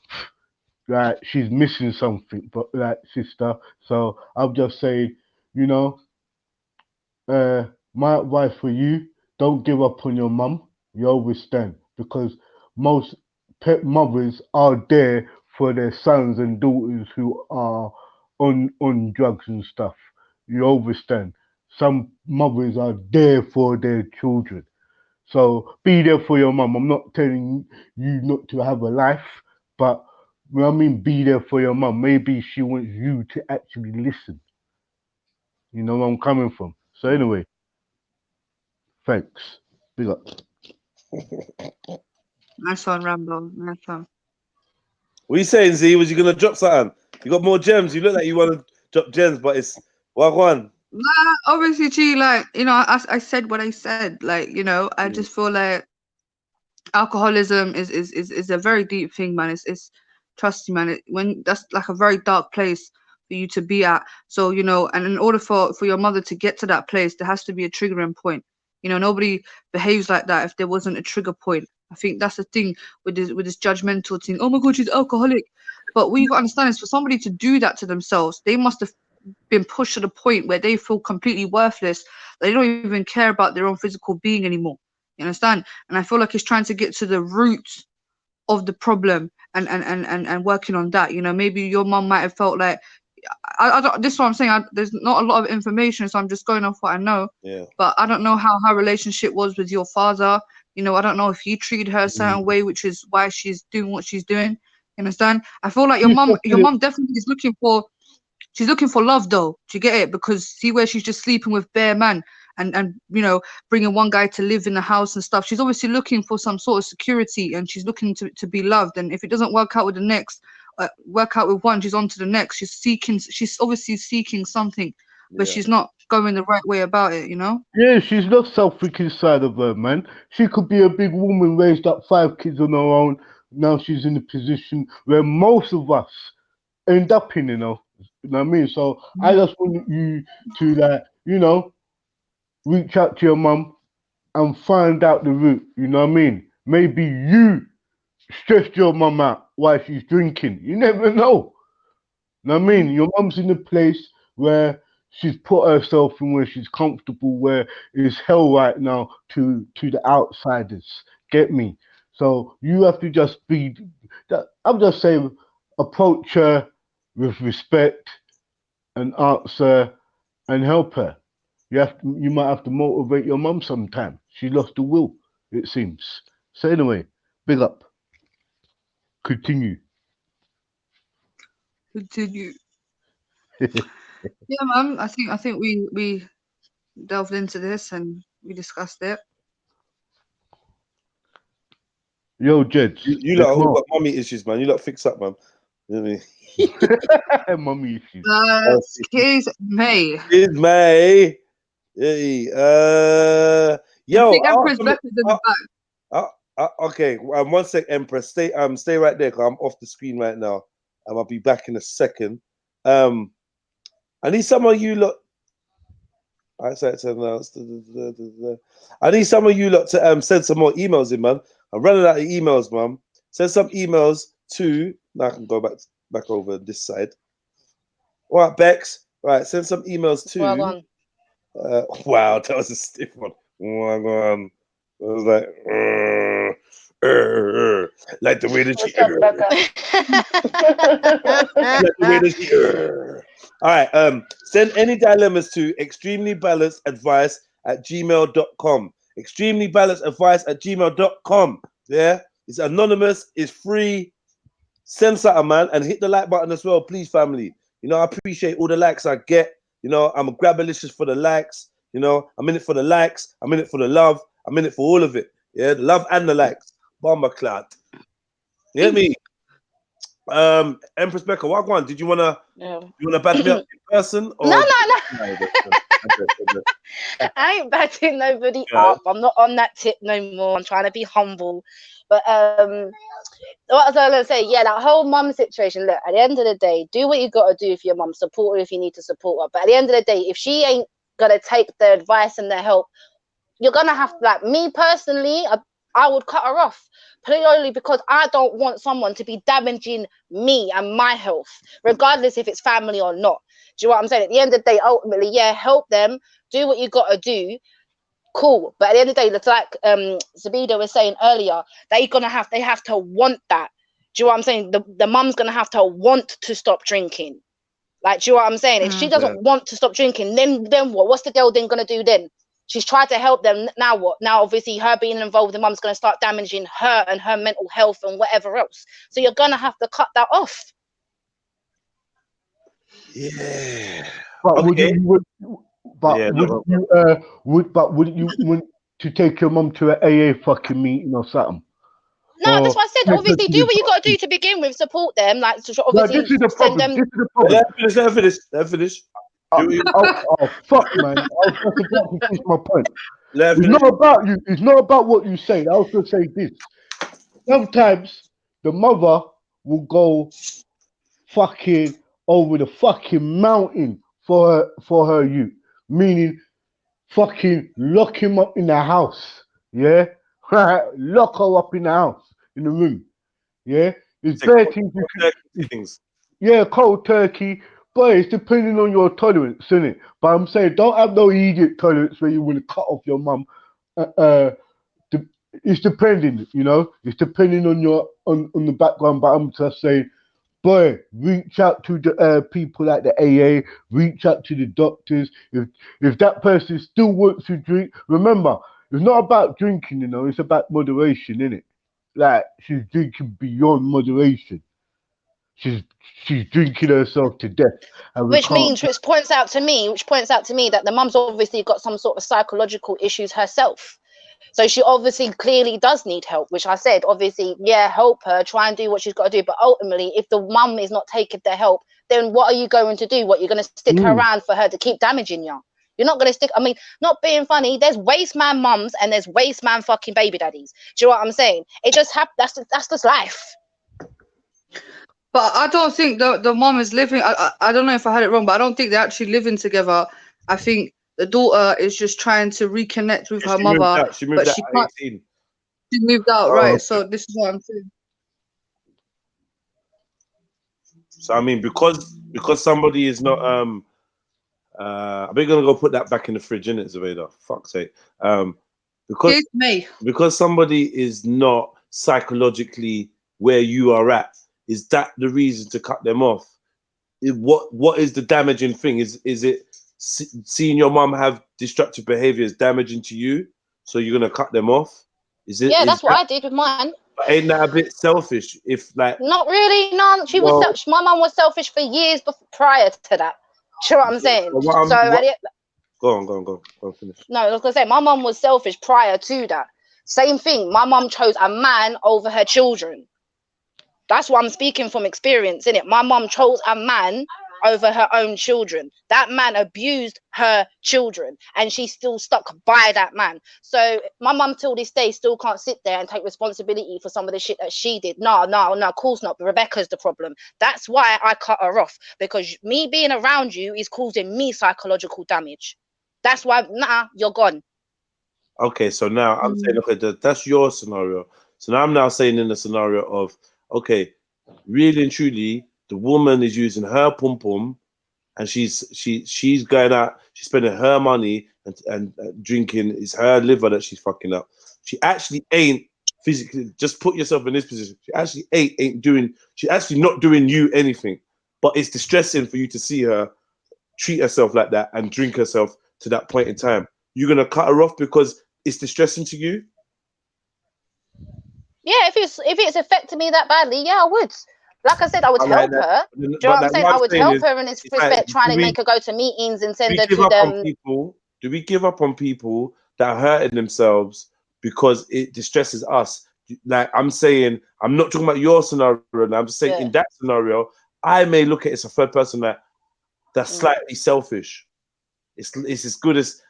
Like she's missing something, but like sister. So I'll just say, you know, my advice for you: don't give up on your mum. You understand? Because most pet mothers are there for their sons and daughters who are on drugs and stuff. You understand? Some mothers are there for their children. So be there for your mum. I'm not telling you not to have a life, but you know what I mean, be there for your mum. Maybe she wants you to actually listen. You know where I'm coming from. So anyway, thanks. Big up. Nice one, Rambo. Nice one. What you saying, Z? Was you gonna drop something? You got more gems. You look like you want to drop gems, but it's one. Nah, obviously, G, like, I said what I said. Like, I just feel like alcoholism is a very deep thing, man. It's trust me, man. When that's like a very dark place for you to be at. So, and in order for your mother to get to that place, there has to be a triggering point. Nobody behaves like that if there wasn't a trigger point. I think that's the thing with this judgmental thing. Oh my God, she's alcoholic. But what you got to understand is for somebody to do that to themselves, they must have been pushed to the point where they feel completely worthless. They don't even care about their own physical being anymore. You understand? And I feel like it's trying to get to the root of the problem and working on that. Maybe your mom might have felt like I don't. This is what I'm saying. There's not a lot of information, so I'm just going off what I know. Yeah. But I don't know how her relationship was with your father. I don't know if he treated her a certain way, which is why she's doing what she's doing. You understand? I feel like your mom definitely is looking for. She's looking for love, though. Do you get it? Because see where she's just sleeping with bare man and bringing one guy to live in the house and stuff. She's obviously looking for some sort of security, and she's looking to be loved. And if it doesn't work out with the next, work out with one, she's on to the next. She's obviously seeking something, but she's not going the right way about it. Yeah, she's not selfish inside of her, man. She could be a big woman, raised up 5 kids on her own. Now she's in a position where most of us end up in, You know what I mean? So I just want you to, reach out to your mum and find out the root. You know what I mean? Maybe you stressed your mum out while she's drinking. You never know. You know what I mean? Your mum's in a place where she's put herself in where she's comfortable, where it's hell right now to the outsiders. Get me? So you have to just be that. I'm just saying, approach her with respect and answer and help her. You might have to motivate your mum sometime. She lost the will, it seems. So anyway, big up. Continue. Continue. Yeah, man. I think we delved into this and we discussed it. Yo, Jeds. You lot all got mummy issues, man. You lot fix up, man. You know what I mean? Mummy issues. Excuse me. It's May. Hey, yo, I think Empress Becca's in the back. okay. 1 sec, Empress. Stay right there, cause I'm off the screen right now. I'll be back in a second. I need some of you lot. I need some of you lot to send some more emails in, man. I'm running out of emails, man. Send some emails to. Now I can go back over this side. All right, Bex. All right, send some emails to. Well done. Wow, that was a stiff one. Oh my God. I was like the way that she. Like the way that she. All right. Send any dilemmas to extremelybalanceadvice@gmail.com. Extremelybalanceadvice@gmail.com. Yeah, it's anonymous. It's free. Send something, man, and hit the like button as well, please, family. You know, I appreciate all the likes I get. You know, I'm a grabbalicious for the likes. You know, I'm in it for the likes. I'm in it for the love. I'm in it for all of it. Yeah, the love and the likes. Bomber clout. You hear me? Empress Becca, what one? Did you wanna back me up in person? Or No. I ain't batting nobody up. I'm not on that tip no more. I'm trying to be humble. But what was I gonna say? Yeah, that whole mum situation. Look, at the end of the day, do what you gotta do if your mum, support her if you need to support her. But at the end of the day, if she ain't gonna take the advice and the help, you're gonna have to, like me personally, I would cut her off. Purely because I don't want someone to be damaging me and my health, regardless if it's family or not. Do you know what I'm saying? At the end of the day, ultimately, yeah, help them, do what you gotta do. Cool. But at the end of the day, it's like Zabida was saying earlier, they have to want that. Do you know what I'm saying? The mum's gonna have to want to stop drinking. Like, do you know what I'm saying? If she doesn't want to stop drinking, then what? What's the girl then gonna do then? She's tried to help them. Now what? Now obviously her being involved, the mum's gonna start damaging her and her mental health and whatever else. So you're gonna have to cut that off. Yeah. But wouldn't you want to take your mum to an AA fucking meeting or something? No, that's what I said. Obviously, do what you got to do to begin with. Support them, like obviously this is the send problem. them. This is the problem. Let finish. Oh fuck, man! I was about to finish my point. Let It's finish. not about you. It's not about what you say. I was gonna say this. Sometimes the mother will go fucking over the fucking mountain for her youth, meaning fucking lock him up in the house. Yeah, lock her up in the house, in the room. Yeah, it's bare things. Yeah, cold turkey. But it's depending on your tolerance, isn't it? But I'm saying don't have no idiot tolerance where you want to cut off your mum. It's depending, you know. It's depending on your on the background. But I'm just saying, boy, reach out to the people like the AA. Reach out to the doctors. If that person still wants to drink, remember, it's not about drinking, you know. It's about moderation, isn't it? Like she's drinking beyond moderation. She's drinking herself to death, Which points out to me that the mum's obviously got some sort of psychological issues herself. So she obviously clearly does need help, which I said, obviously, yeah, help her, try and do what she's got to do. But ultimately, if the mum is not taking the help, then what are you going to do? What, you're going to stick her around for her to keep damaging you? You're not going to stick, I mean, not being funny, there's waste man mums and there's waste man fucking baby daddies. Do you know what I'm saying? It just happens, that's just life. But I don't think the mom is living. I don't know if I had it wrong, but I don't think they're actually living together. I think the daughter is just trying to reconnect with her mother. She moved out at 18. She moved out, right? So this is what I'm saying. So I mean, because somebody is not I'm gonna go put that back in the fridge, innit, Zaveda? Fuck's sake. Because somebody is not psychologically where you are at. Is that the reason to cut them off? What is the damaging thing? Is it seeing your mum have destructive behaviors damaging to you, so you're gonna cut them off? Yeah, that's what I did with mine. But ain't that a bit selfish? If like, not really, no. She was my mum was selfish for years prior to that. Do you know what I'm saying? Go on, finish. No, I was gonna say my mum was selfish prior to that. Same thing. My mum chose a man over her children. That's why I'm speaking from experience, innit? My mum chose a man over her own children. That man abused her children, and she still stuck by that man. So my mum till this day still can't sit there and take responsibility for some of the shit that she did. No, of course not. Rebecca's the problem. That's why I cut her off, because me being around you is causing me psychological damage. That's why, you're gone. Okay, so now I'm saying, okay, that's your scenario. So now I'm now saying in the scenario of, okay, really and truly, the woman is using her pum pum, and she's going out, she's spending her money and drinking. It's her liver that she's fucking up. She actually ain't physically. Just put yourself in this position. She actually ain't doing. She's actually not doing you anything, but it's distressing for you to see her treat herself like that and drink herself to that point in time. You're gonna cut her off because it's distressing to you? Yeah, if it's affecting me that badly, yeah, I would. Like I said, I would help her. Do you know what I'm saying? I would help her in this respect, trying to make her go to meetings and send her to them. Do we give up on people that are hurting themselves because it distresses us? Like I'm saying, I'm not talking about your scenario. I'm just saying in that scenario, I may look at it as a third person that's slightly selfish. It's as good as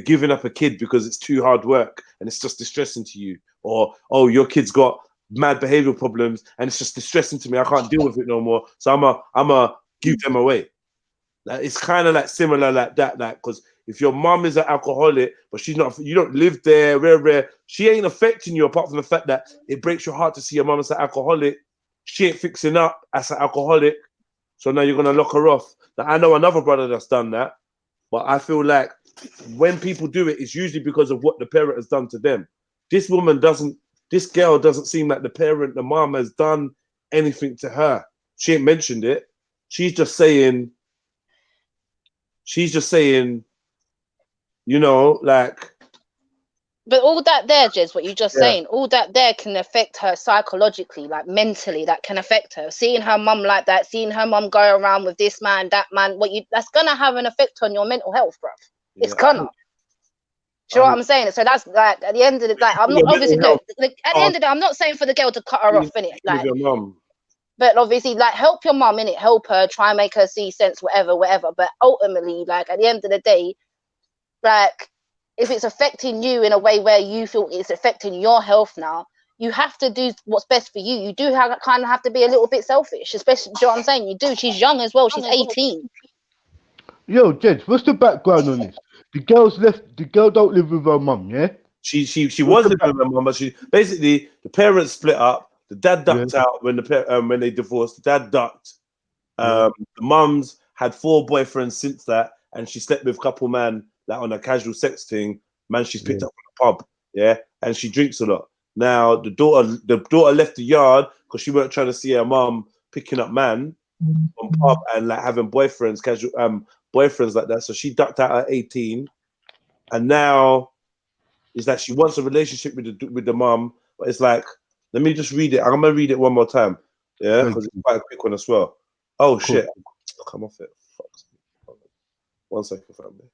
giving up a kid because it's too hard work and it's just distressing to you, or your kid's got mad behavioral problems and it's just distressing to me. I can't deal with it no more, so I'm a give them away. Like, it's kind of like similar like that. Like, because if your mum is an alcoholic, but she's not, you don't live there, rare, she ain't affecting you apart from the fact that it breaks your heart to see your mum as an alcoholic. She ain't fixing up as an alcoholic, so now you're gonna lock her off. Now, I know another brother that's done that, but I feel like when people do it, it's usually because of what the parent has done to them. This girl doesn't seem like the mom has done anything to her. She ain't mentioned it. She's just saying, you know, like. But all that there, Jez, what you just saying, all that there can affect her psychologically, like mentally, that can affect her. Seeing her mum like that, seeing her mum go around with this man, that man, that's gonna have an effect on your mental health, bruv. It's gonna. Do you know what I'm saying? So that's like at the end of the day, I'm not obviously at the end of the day, I'm not saying for the girl to cut her off, innit? Like, with your mum. But obviously, like, help your mum, innit? Help her, try and make her see sense, whatever. But ultimately, like, at the end of the day, like, if it's affecting you in a way where you feel it's affecting your health now, you have to do what's best for you. You do kind of have to be a little bit selfish, especially, do you know what I'm saying? You do. She's young as well. She's 18. Yo, Jed, what's the background on this? The girl don't live with her mum, yeah? She was living with her mum, but she basically, the parents split up. The dad ducked out when they divorced. The dad ducked. The mums had 4 boyfriends since that, and she slept with a couple man like on a casual sex thing. Man, she's picked up from the pub, and she drinks a lot. Now the daughter left the yard because she weren't trying to see her mum picking up man on pub and like having boyfriends, casual boyfriends like that. So she ducked out at 18, and now it's like she wants a relationship with the mum, but it's like, let me just read it. I'm gonna read it one more time, because it's quite a quick one as well. Oh shit, I'll come off it. Fuck. 1 second, family.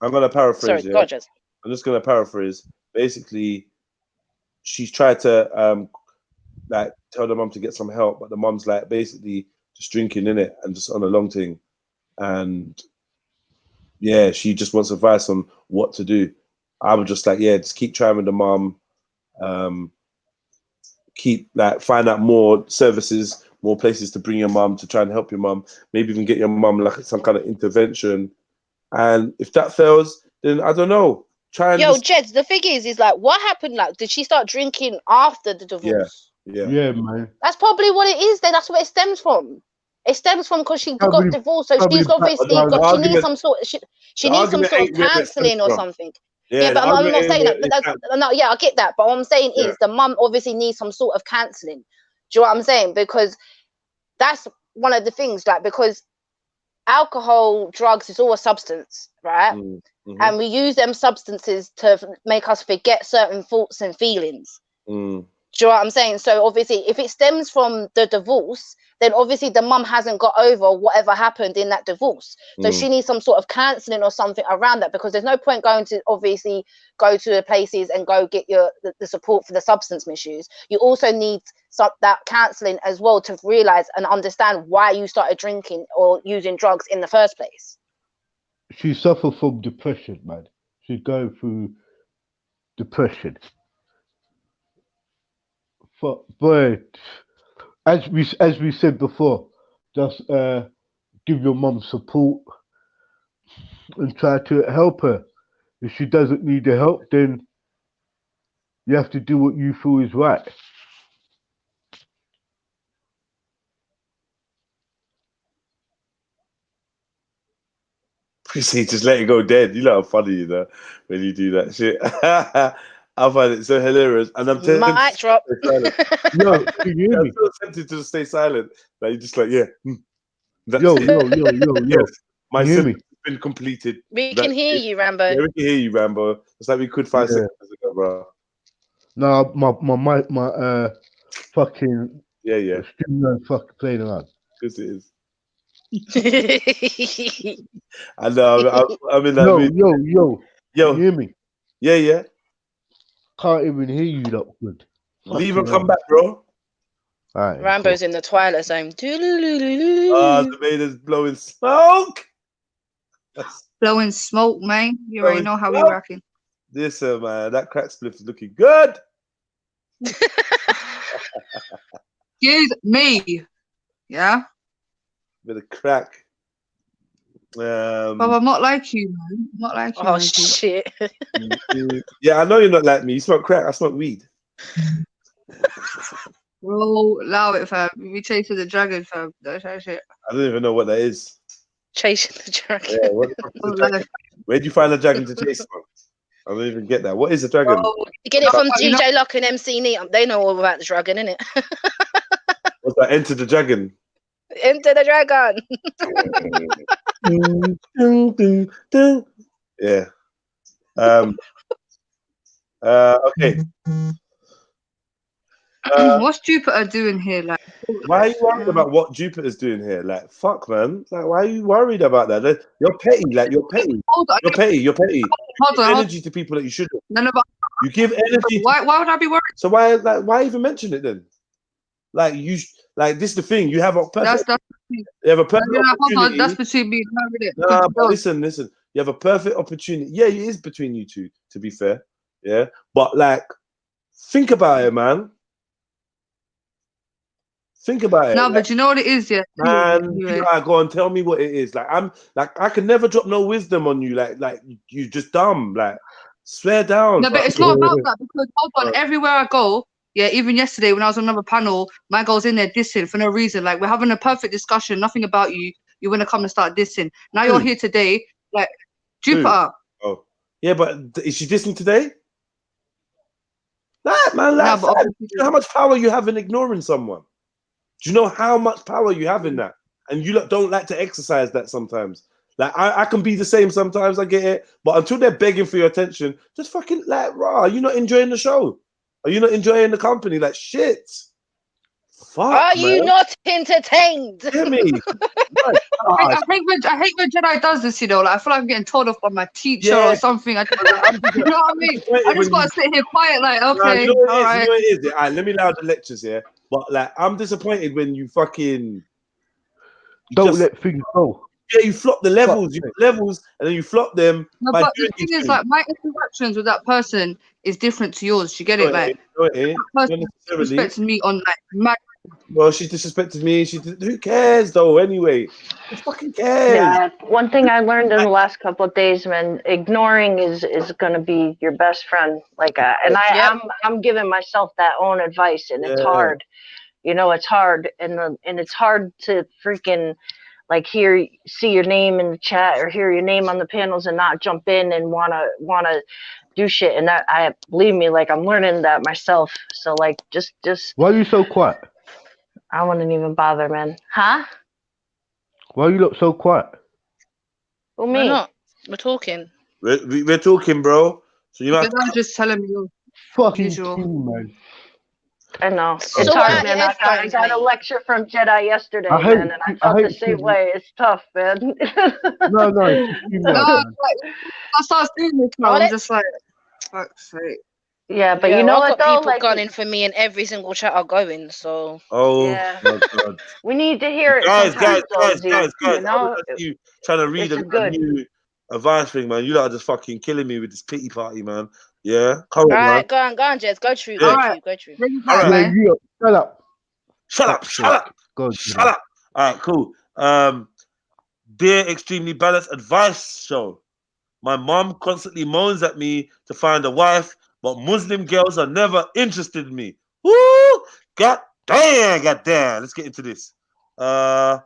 I'm gonna paraphrase. Sorry, gorgeous. I'm just gonna paraphrase. Basically, she's tried to like tell the mum to get some help, but the mum's like basically just drinking in it and just on a long thing, and she just wants advice on what to do. I was just like, just keep trying with the mum, keep like find out more services, more places to bring your mum to try and help your mum, maybe even get your mum like some kind of intervention, and if that fails, then I don't know. Jed, the thing is like, what happened? Like, did she start drinking after the divorce? Yeah, man. That's probably what it is. Then that's where it stems from. It stems from because she got divorced, so she's obviously she needs some sort of she needs some sort of counselling or something. But I'm not saying that. But no, I get that. But what I'm saying is the mum obviously needs some sort of counselling. Do you know what I'm saying? Because that's one of the things. Like, because alcohol, drugs is all a substance, right? and we use them substances to make us forget certain thoughts and feelings. Do you know what I'm saying? So obviously, if it stems from the divorce, then obviously the mum hasn't got over whatever happened in that divorce. So she needs some sort of counselling or something around that, because there's no point going to obviously go to the places and go get the support for the substance misuse. You also need that counselling as well to realise and understand why you started drinking or using drugs in the first place. She suffered from depression, man. She's going through depression. But as we said before, just give your mum support and try to help her. If she doesn't need the help, then you have to do what you feel is right. See, just let it go dead. You know how funny you know when you do that shit. I find it so hilarious, and I'm tempted Mic to drop. stay silent. Yo, can you hear me? I'm so tempted to stay silent. Like you're just like, yeah. That's Yo, it. yo. Yes, my Can you hear sentence me? has been completed. We That's can hear it. you, Rambo. Yeah, we can hear you, Rambo. It's like we could 5 Yeah. seconds ago, bro. No, my fucking Yeah. studio fucking playing around. Because it is. I know. I'm in that mood. Yo. Yo. Can you hear me? Yeah. Can't even hear you that good. Leave and come back, bro. Alright, Rambo's in the Twilight Zone. The maidens blowing smoke. Blowing smoke, man. You already know how we Smoke. rocking. This man, that crack spliff is looking good. Excuse me. Yeah? Bit of crack. But I'm not like you, man. I'm not like you. Oh man. shit. Yeah, I know you're not like me. You smoke crack. I smoke weed. Bro, allow it, fam. We chasing the dragon, fam. That's that shit. I don't even know what that is. Chasing the dragon. Yeah, what the fuck is a dragon? Where'd you find a dragon to chase from? I don't even get that. What is a dragon? Bro, You get it from you know- DJ Luck and MC Neat. They know all about the dragon, innit? What's that? Enter the Dragon. Enter the dragon. Yeah. Okay. What's Jupiter doing here? Like, Why are you worried about what Jupiter's doing here? Like, fuck, man. Like, why are you worried about that? You're petty. Like, you're petty. hold on, You're petty. You're petty. hold You on. give Hold energy to people that you shouldn't. on. No, but You give energy. why would I be worried? So why even mention it then? Like this is the thing. You have a perfect. That's You have a perfect hold on. opportunity. That's between me and her, innit? Nah, but listen. You have a perfect opportunity. Yeah, it is between you two. To be fair, yeah. But like, think about it, man. Think about it. No, like, but you know what it is, yeah. man, you gotta go and tell me what it is. Like I can never drop no wisdom on you. Like you just dumb. Like swear down. No, but it's not about that, because hold on, everywhere I go, yeah, even yesterday when I was on another panel, my girl's in there dissing for no reason. Like, we're having a perfect discussion, nothing about you. You want to come and start dissing. Now you're here today, like Jupiter. Oh, yeah, but is she dissing today? That man, like, No, but do you know how much power you have in ignoring someone? Do you know how much power you have in that? And you don't like to exercise that sometimes. Like I can be the same sometimes. I get it, but until they're begging for your attention, just fucking like, raw. You're not enjoying the show. Are you not enjoying the company? Like shit. Fuck, Are you man. not entertained? Hear me? I hate when Jedi does this, you know. Like, I feel like I'm getting told off by my teacher or something. You know what I mean? I just got to sit here quiet, like, okay, you know what all right. You know what it is? All right, let me allow the lectures here. But like, I'm disappointed when you fucking don't let things go. Yeah, you flop the levels. You put levels, and then you flop them. No, by but doing the thing these is, like, my interactions with that person is different to yours. You get it? Like, that person disrespecting me on like my. Well, she disrespected me. Who cares though? Anyway, who fucking cares? Yeah, one thing I learned in the last couple of days, man, ignoring is gonna be your best friend. Like, and I'm giving myself that own advice, and it's hard. You know, it's hard, and it's hard to freaking like see your name in the chat or hear your name on the panels and not jump in and wanna do shit. And that believe me, like I'm learning that myself. So like just why are you so quiet? I wouldn't even bother, man. Huh? Why you look so quiet? Who, me? Why not? We're talking. We're talking, bro. So you have You're not just telling me your Fucking usual. king, man. I know. Sort It's hard, out your man. I headphones, got a mate. lecture from Jedi yesterday, I hate, man, and I I felt the hate same King. way. It's tough, man. No, it's just too much, No, man. like, I start seeing this now. Oh, I'm let- just like, fuck's sake. Yeah, but yeah, you know I've what got though? people Like, gunning for me, and every single chat are going. So Oh yeah, my god. we need to hear it Guys, sometimes, though, Z. guys. You I know, was you trying to read it's a good. new advice thing, man. You lot are just fucking killing me with this pity party, man. Yeah, come all on, man. right, go on, Jez. Go true, Yeah. go All right, true, go true. bring it All back, right. Yeah, man. you shut up. Shut up, Fuck's shut sake. up, God, shut up. All right, cool. Dear Extremely Balanced Advice Show. My mom constantly moans at me to find a wife, but Muslim girls are never interested in me. Woo! God damn. Let's get into this. That's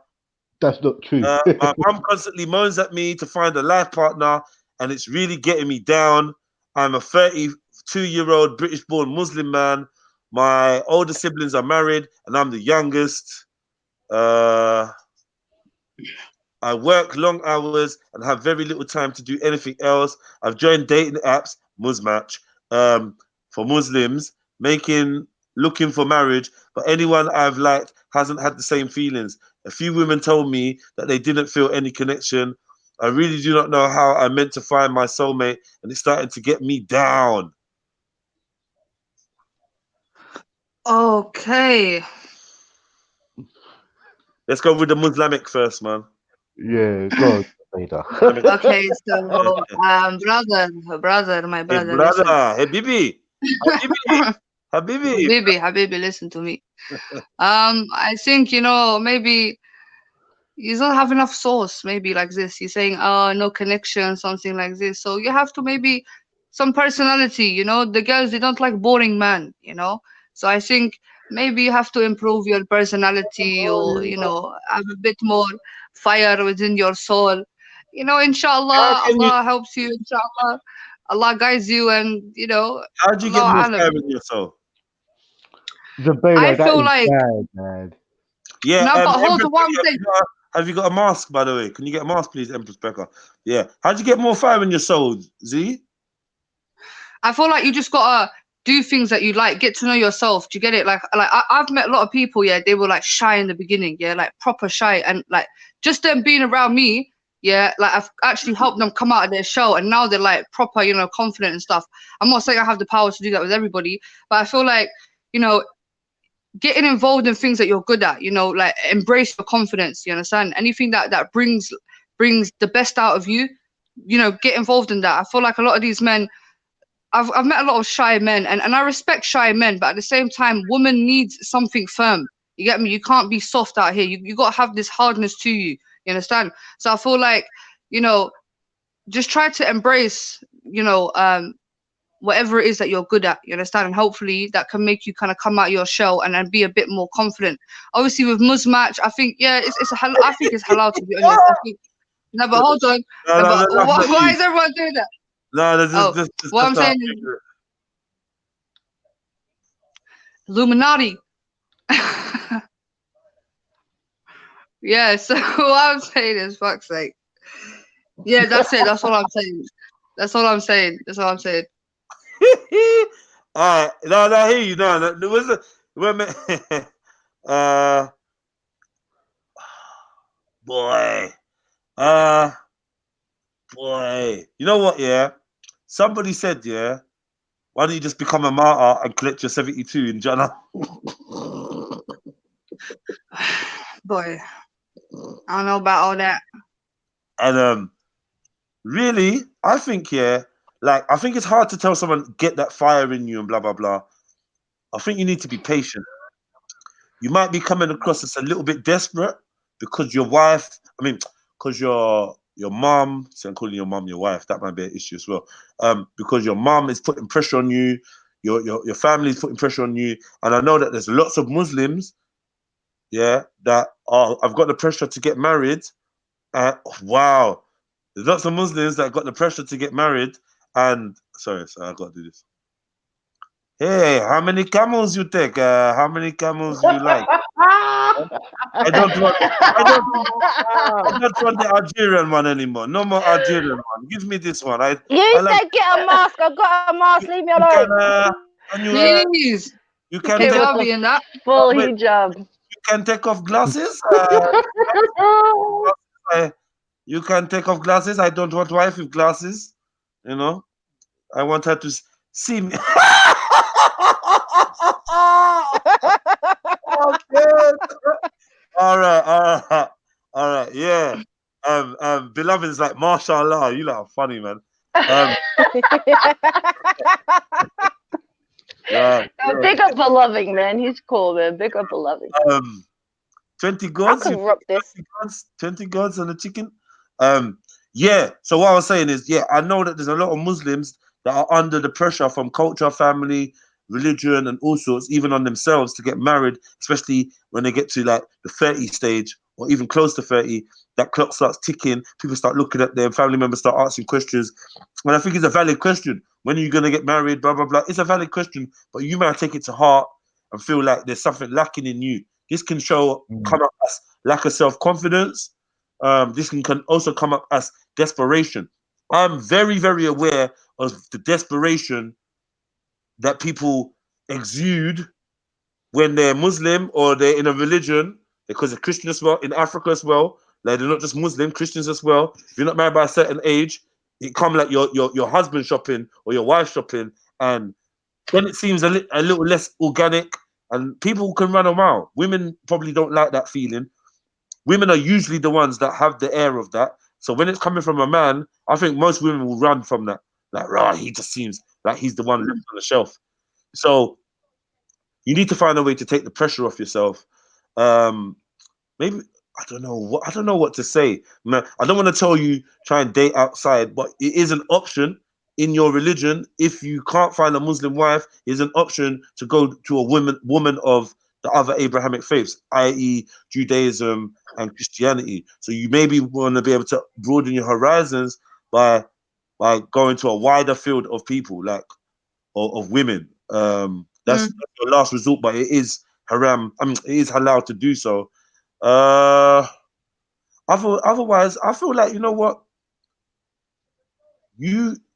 not true. My mom constantly moans at me to find a life partner, and it's really getting me down. I'm a 32-year-old British-born Muslim man. My older siblings are married, and I'm the youngest. I work long hours and have very little time to do anything else. I've joined dating apps, Musmatch, for Muslims, looking for marriage, but anyone I've liked hasn't had the same feelings. A few women told me that they didn't feel any connection. I really do not know how I'm meant to find my soulmate, and it's starting to get me down. Okay. Let's go with the Muslimic first, man. Yeah, God, Vader. Okay, so brother, my Hey, brother, brother. listen. Hey, Bibi. Habibi. Habibi, listen to me. I think, maybe you don't have enough source, maybe like this. You're saying, oh, no connection, something like this. So you have to maybe some personality, the girls, they don't like boring man, So I think maybe you have to improve your personality or, have a bit more fire within your soul. How Inshallah, can you? Allah helps you, inshallah. Allah guides you and, How do you get Allah more alam. fire in yourself? I Zabela, that feel is like, bad, man. Yeah, no, but hold Empress on, what I'm Becca, saying. have you got a mask, by the way? Can you get a mask, please, Empress Becca? Yeah. How'd you get more fire in your soul, Z? I feel like you just gotta do things that you like, get to know yourself. Do you get it? I've met a lot of people, yeah, they were like shy in the beginning, yeah, like proper shy, and like just them being around me, yeah, like I've actually helped them come out of their shell, and now they're like proper, confident and stuff. I'm not saying I have the power to do that with everybody, but I feel like, getting involved in things that you're good at, like embrace your confidence. You understand? Anything that brings the best out of you, get involved in that. I feel like a lot of these men. I've met a lot of shy men, and I respect shy men, but at the same time, woman needs something firm. You get me? You can't be soft out here. You got to have this hardness to you. You understand? So I feel like, just try to embrace, whatever it is that you're good at. You understand? And hopefully that can make you kind of come out of your shell and be a bit more confident. Obviously, with Musmatch, I think, yeah, I think it's halal, to be honest. I think, no, but hold on. No, But that's not why you. is everyone doing that? No, that's What I'm not. saying is, Illuminati. Yeah, so what I'm saying is, fuck's sake. Yeah, that's it. That's all I'm saying. That's all I'm saying. That's all I'm saying. All right. No, I hear you. No, there was a boy. Boy. You know what? Yeah. Somebody said, yeah. Why don't you just become a martyr and collect your 72 in Jannah? Boy, I don't know about all that. And really, I think, yeah, like I think it's hard to tell someone get that fire in you and blah blah blah. I think you need to be patient. You might be coming across as a little bit desperate because your wife, because your mom, so I'm calling your mom your wife, that might be an issue as well. Because your mom is putting pressure on you, your family is putting pressure on you, and I know that there's lots of Muslims, yeah, that I've got the pressure to get married. Wow, there's lots of Muslims that got the pressure to get married, and sorry, I got to do this. Hey, how many camels you take? How many camels you like? I don't want. I don't want the Algerian one anymore. No more Algerian one. Give me this one. I You like. said get a mask. I got a mask. Leave me You can. alone. Can you? Please. You can Okay, take. Barbie in that. Full Wait. hijab. You can take off glasses. You can take off glasses. I don't want wife with glasses. You know. I want her to see me. Okay. All right, yeah. Beloved is like, mashallah, you lot are funny, man. Yeah, No, big up Beloved, man. He's cool, man. Big up Beloved. 20 I gods, could rock this. 20 gods and a chicken. Yeah. So what I was saying is, yeah, I know that there's a lot of Muslims that are under the pressure from culture, family, religion, and all sorts, even on themselves, to get married, especially when they get to like the 30 stage or even close to 30. That clock starts ticking. People start looking at them. Family members start asking questions. And I think it's a valid question. When are you going to get married? Blah, blah, blah. It's a valid question, but you might take it to heart and feel like there's something lacking in you. This can come up as lack of self-confidence. This can also come up as desperation. I'm very, very aware of the desperation that people exude when they're Muslim or they're in a religion, because they're Christian as well, in Africa as well. Like, they're not just Muslim, Christians as well. If you're not married by a certain age, it come like your husband shopping or your wife shopping, and then it seems a little less organic, and people can run a mile. Women probably don't like that feeling. Women are usually the ones that have the air of that. So when it's coming from a man, I think most women will run from that. Like, rah, he just seems like he's the one left on the shelf. So you need to find a way to take the pressure off yourself. Maybe I don't know what to say. Man, I don't want to tell you try and date outside, but it is an option in your religion. If you can't find a Muslim wife, it's an option to go to a woman of the other Abrahamic faiths, i.e. Judaism and Christianity. So you maybe want to be able to broaden your horizons by going to a wider field of people, like of women. That's your last resort, but it is haram. I mean, it is halal to do so. Otherwise, I feel like, you know what,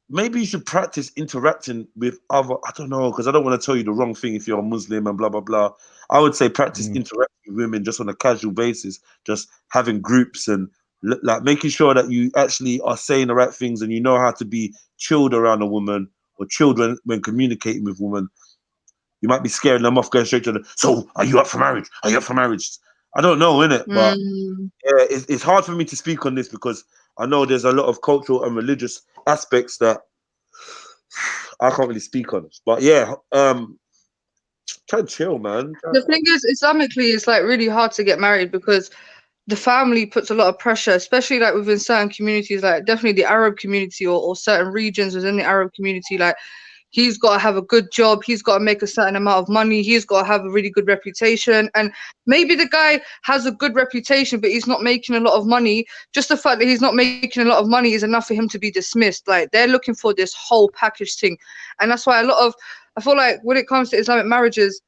maybe you should practice interacting with other. I don't know, because I don't want to tell you the wrong thing if you're a Muslim and blah blah blah. I would say practice interacting with women just on a casual basis, just having groups and like making sure that you actually are saying the right things and you know how to be chilled around a woman or chilled when communicating with women. You might be scaring them off going straight to the, so are you up for marriage? Are you up for marriage? I don't know, innit? But yeah, it's hard for me to speak on this because I know there's a lot of cultural and religious aspects that I can't really speak on. But yeah, try and chill, man. The thing is, Islamically, it's like really hard to get married because the family puts a lot of pressure, especially like within certain communities, like definitely the Arab community or certain regions within the Arab community. Like, he's got to have a good job, he's got to make a certain amount of money, he's got to have a really good reputation. And maybe the guy has a good reputation, but he's not making a lot of money. Just the fact that he's not making a lot of money is enough for him to be dismissed. Like, they're looking for this whole package thing. And that's why I feel like when it comes to Islamic marriages,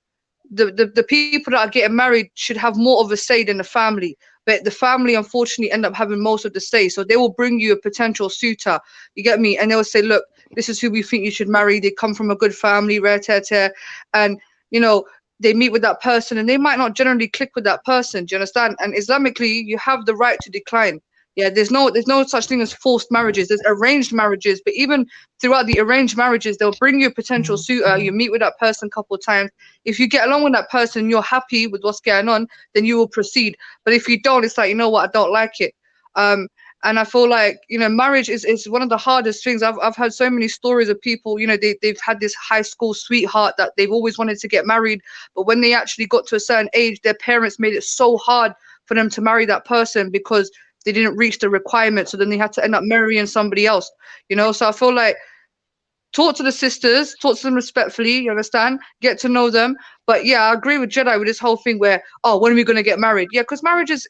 the people that are getting married should have more of a say than the family. But the family unfortunately end up having most of the say. So they will bring you a potential suitor, you get me? And they will say, look, this is who we think you should marry. They come from a good family, rare tear tear. And, you know, they meet with that person and they might not generally click with that person. Do you understand? And Islamically, you have the right to decline. Yeah, there's no such thing as forced marriages. There's arranged marriages, but even throughout the arranged marriages, they'll bring you a potential suitor. You meet with that person a couple of times. If you get along with that person, you're happy with what's going on, then you will proceed. But if you don't, it's like, you know what, I don't like it. And I feel like, you know, marriage is one of the hardest things. I've heard so many stories of people, you know, they've had this high school sweetheart that they've always wanted to get married, but when they actually got to a certain age, their parents made it so hard for them to marry that person because they didn't reach the requirement. So then they had to end up marrying somebody else, you know? So I feel like talk to the sisters, talk to them respectfully, you understand? Get to know them. But yeah, I agree with Jedi with this whole thing where, oh, when are we going to get married? Yeah, because marriage is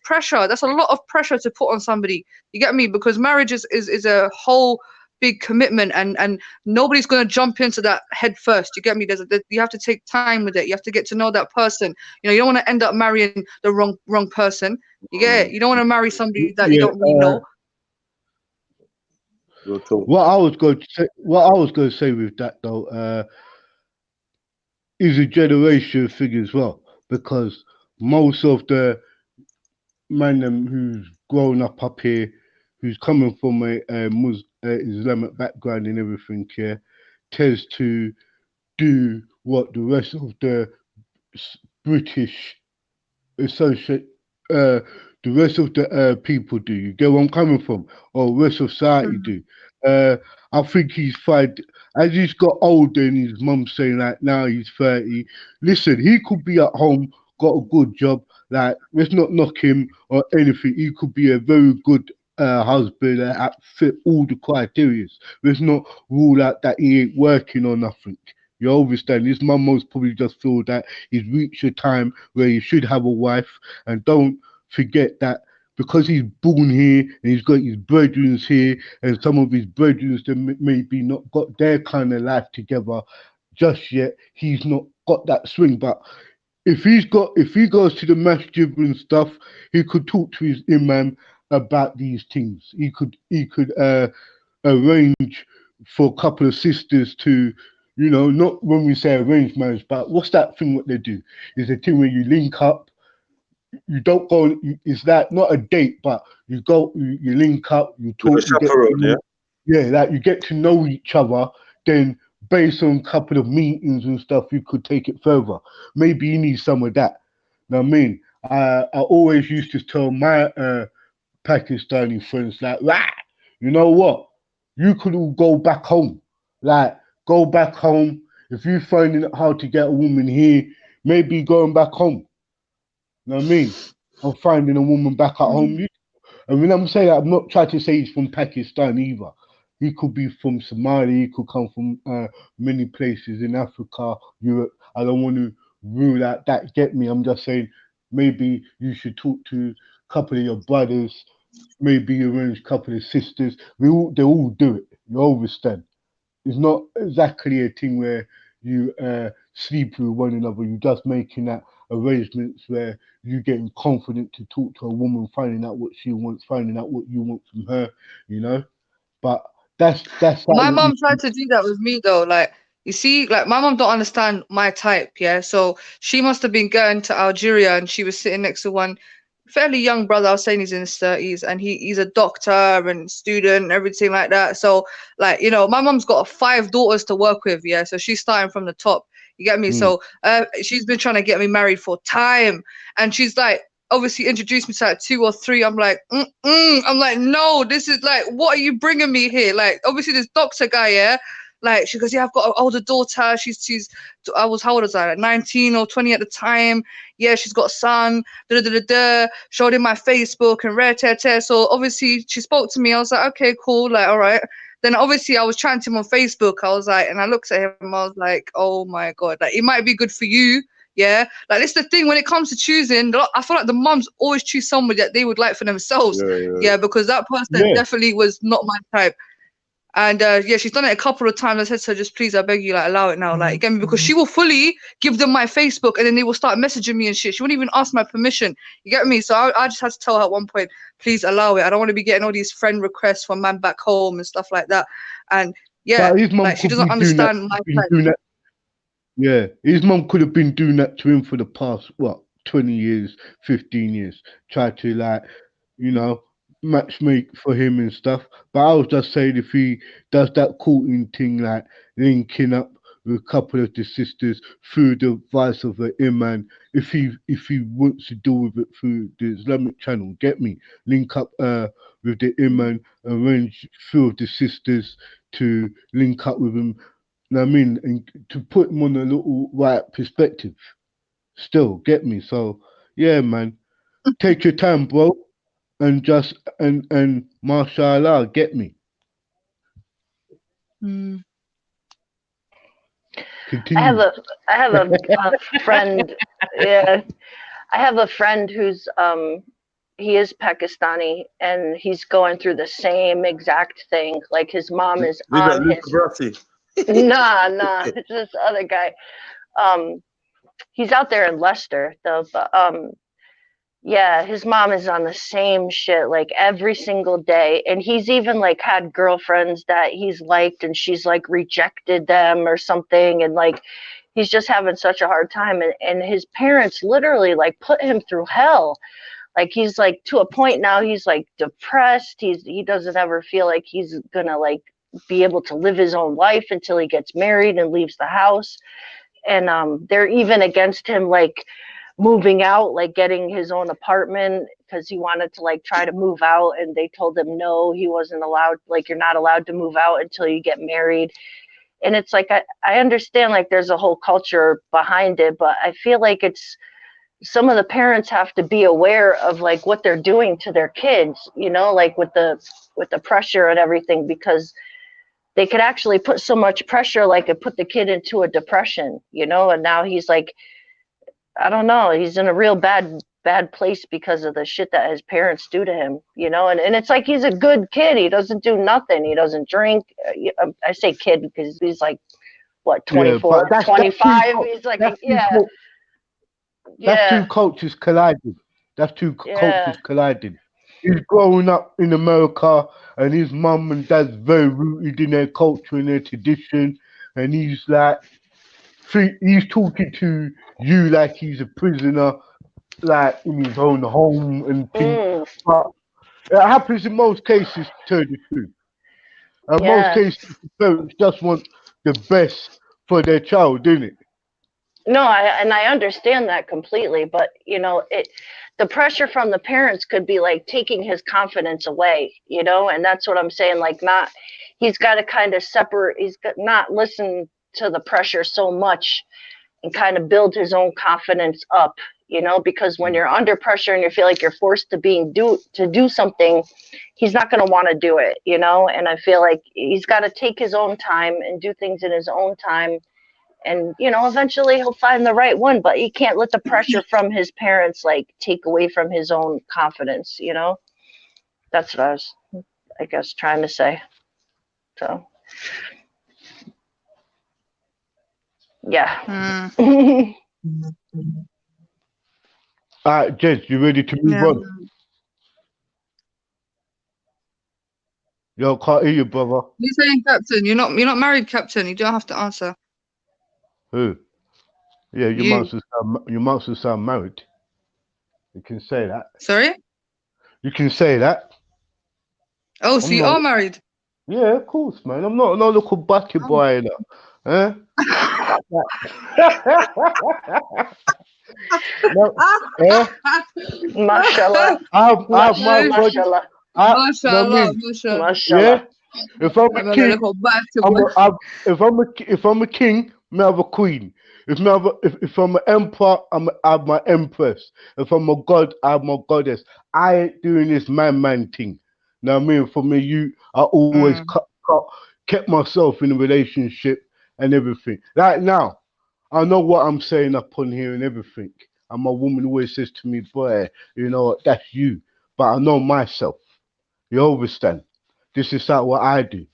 pressure. That's a lot of pressure to put on somebody. You get me? Because marriage is a whole big commitment, and nobody's going to jump into that head first. You get me? You have to take time with it. You have to get to know that person. You know, you don't want to end up marrying the wrong person. You get it? You don't want to marry somebody that you Yeah. don't really know. What I was going to say with that though, is a generation thing as well, because most of the man them who's grown up here, who's coming from a Islamic background and everything here, tends to do what the rest of the British associate, the rest of the people do. You get where I'm coming from, or rest of society do. I think he's fine as he's got older, and his mum's saying that now he's 30. Listen, he could be at home, got a good job. Like, let's not knock him or anything. He could be a very good husband that fit all the criteria. Let's not rule out that he ain't working or nothing. You understand? His mum most probably just feel that he's reached a time where he should have a wife, and don't forget that because he's born here and he's got his brethren here, and some of his brethren that maybe not got their kind of life together just yet, he's not got that swing. But if he goes to the masjid and stuff, he could talk to his imam about these things. He could arrange for a couple of sisters to, you know, not when we say arranged marriage, but what's that thing what they do? It's a thing where you link up. You don't go. It's that not a date, but you go. You link up. You talk. You get to know, like you get to know each other. Then, based on a couple of meetings and stuff, you could take it further. Maybe you need some of that. Know what I mean? I always used to tell my Pakistani friends, like, right, you know what? You could all go back home. Like, go back home. If you're finding it hard to get a woman here, maybe going back home. You know what I mean? Or finding a woman back at home. And when I'm saying that, I'm not trying to say he's from Pakistan either. He could be from Somalia. He could come from many places in Africa, Europe. I don't want to rule out that. Get me? I'm just saying maybe you should talk to a couple of your brothers. Maybe arrange a couple of sisters. They all do it. You understand? It's not exactly a thing where you sleep with one another. You're just making that arrangements where you're getting confident to talk to a woman, finding out what she wants, finding out what you want from her, you know. But that's My mom tried to do that with me though. Like, you see, like my mom don't understand my type, yeah. So she must have been going to Algeria, and she was sitting next to one fairly young brother. I was saying he's in his 30s, and he's a doctor and student and everything like that. So, like, you know, my mom's got 5 daughters to work with, yeah. So she's starting from the top. You get me? So she's been trying to get me married for time, and she's like, obviously introduced me to like 2 or 3. I'm like, I'm like, no, this is like, what are you bringing me here? Like, obviously this doctor guy, yeah. Like, she goes, yeah, I've got an older daughter. How old was I? Like 19 or 20 at the time. Yeah, she's got a son. Showed him my Facebook and rare tear. So obviously she spoke to me. I was like, okay, cool. Like, all right. Then obviously I was chatting to him on Facebook. I was like, and I looked at him. I was like, oh my God, like it might be good for you. Yeah, like it's the thing when it comes to choosing. I feel like the moms always choose somebody that they would like for themselves. Yeah, because that person definitely was not my type. And yeah, she's done it a couple of times. I said to her, just please, I beg you, like allow it now, like again, because she will fully give them my Facebook, and then they will start messaging me and shit. She wouldn't even ask my permission. You get me? So I just had to tell her at one point, please allow it. I don't want to be getting all these friend requests from man back home and stuff like that. And yeah, like she doesn't understand my type. Yeah, his mum could have been doing that to him for the past 20 years, 15 years, try to like, you know, matchmake for him and stuff. But I was just saying, if he does that courting thing, like linking up with a couple of the sisters through the advice of the imam, if he wants to deal with it through the Islamic channel, get me, link up with the imam, arrange through the sisters to link up with him. You know what I mean? And to put him on a little right perspective. Still, get me? So yeah, man. Take your time, bro. And just and mashallah, get me. Continue. I have a friend. Yeah, I have a friend who's he is Pakistani, and he's going through the same exact thing. Like his mom is Big up on Luca his Brasi. nah, it's this other guy. He's out there in Leicester though, but yeah, his mom is on the same shit like every single day, and he's even like had girlfriends that he's liked, and she's like rejected them or something, and like he's just having such a hard time, and his parents literally like put him through hell. Like he's like to a point now he's like depressed. He doesn't ever feel like he's gonna like be able to live his own life until he gets married and leaves the house. And they're even against him like moving out, like getting his own apartment, because he wanted to like try to move out, and they told him no, he wasn't allowed, like you're not allowed to move out until you get married. And it's like I understand like there's a whole culture behind it, but I feel like it's some of the parents have to be aware of like what they're doing to their kids, you know, like with the pressure and everything, because they could actually put so much pressure, like it put the kid into a depression, you know, and now he's like, I don't know, he's in a real bad place because of the shit that his parents do to him, you know, and it's like he's a good kid. He doesn't do nothing. He doesn't drink. I say kid because he's like, what, 24, yeah, 25? He's like, yeah. That's two cultures colliding. That's two cultures colliding. He's growing up in America, and his mum and dad's very rooted in their culture and their tradition, and he's like, he's talking to you like he's a prisoner, like in his own home and things. But it happens in most cases, to tell the truth. In most cases, the parents just want the best for their child, don't it? No, I understand that completely, but you know, the pressure from the parents could be like taking his confidence away, you know, and that's what I'm saying. Like, he's got to kind of separate. Not listen to the pressure so much, and kind of build his own confidence up, you know, because when you're under pressure and you feel like you're forced to do something, he's not going to want to do it, you know. And I feel like he's got to take his own time and do things in his own time. And, you know, eventually he'll find the right one, but he can't let the pressure from his parents, like, take away from his own confidence, you know? That's what I was, I guess, trying to say. So, yeah. All right, Jez, you ready to move on? Yo, can't hear you, brother. You're saying, Captain, you're not married, Captain. You don't have to answer. Who? Yeah, you must sound married. You can say that. Sorry? You can say that. Oh, so you are married? Yeah, of course, man. I'm not no little bucket boy either. Huh? No, Mashallah. Mashallah. Yeah. If I'm a king, if I'm a king, I have a queen. If I'm an emperor, I have my empress. If I'm a god, I have my goddess. I ain't doing this man thing. Now, I mean, for me, I always kept myself in a relationship and everything. Right now, I know what I'm saying up on here and everything. And my woman always says to me, boy, you know what, that's you. But I know myself. You understand? This is like what I do.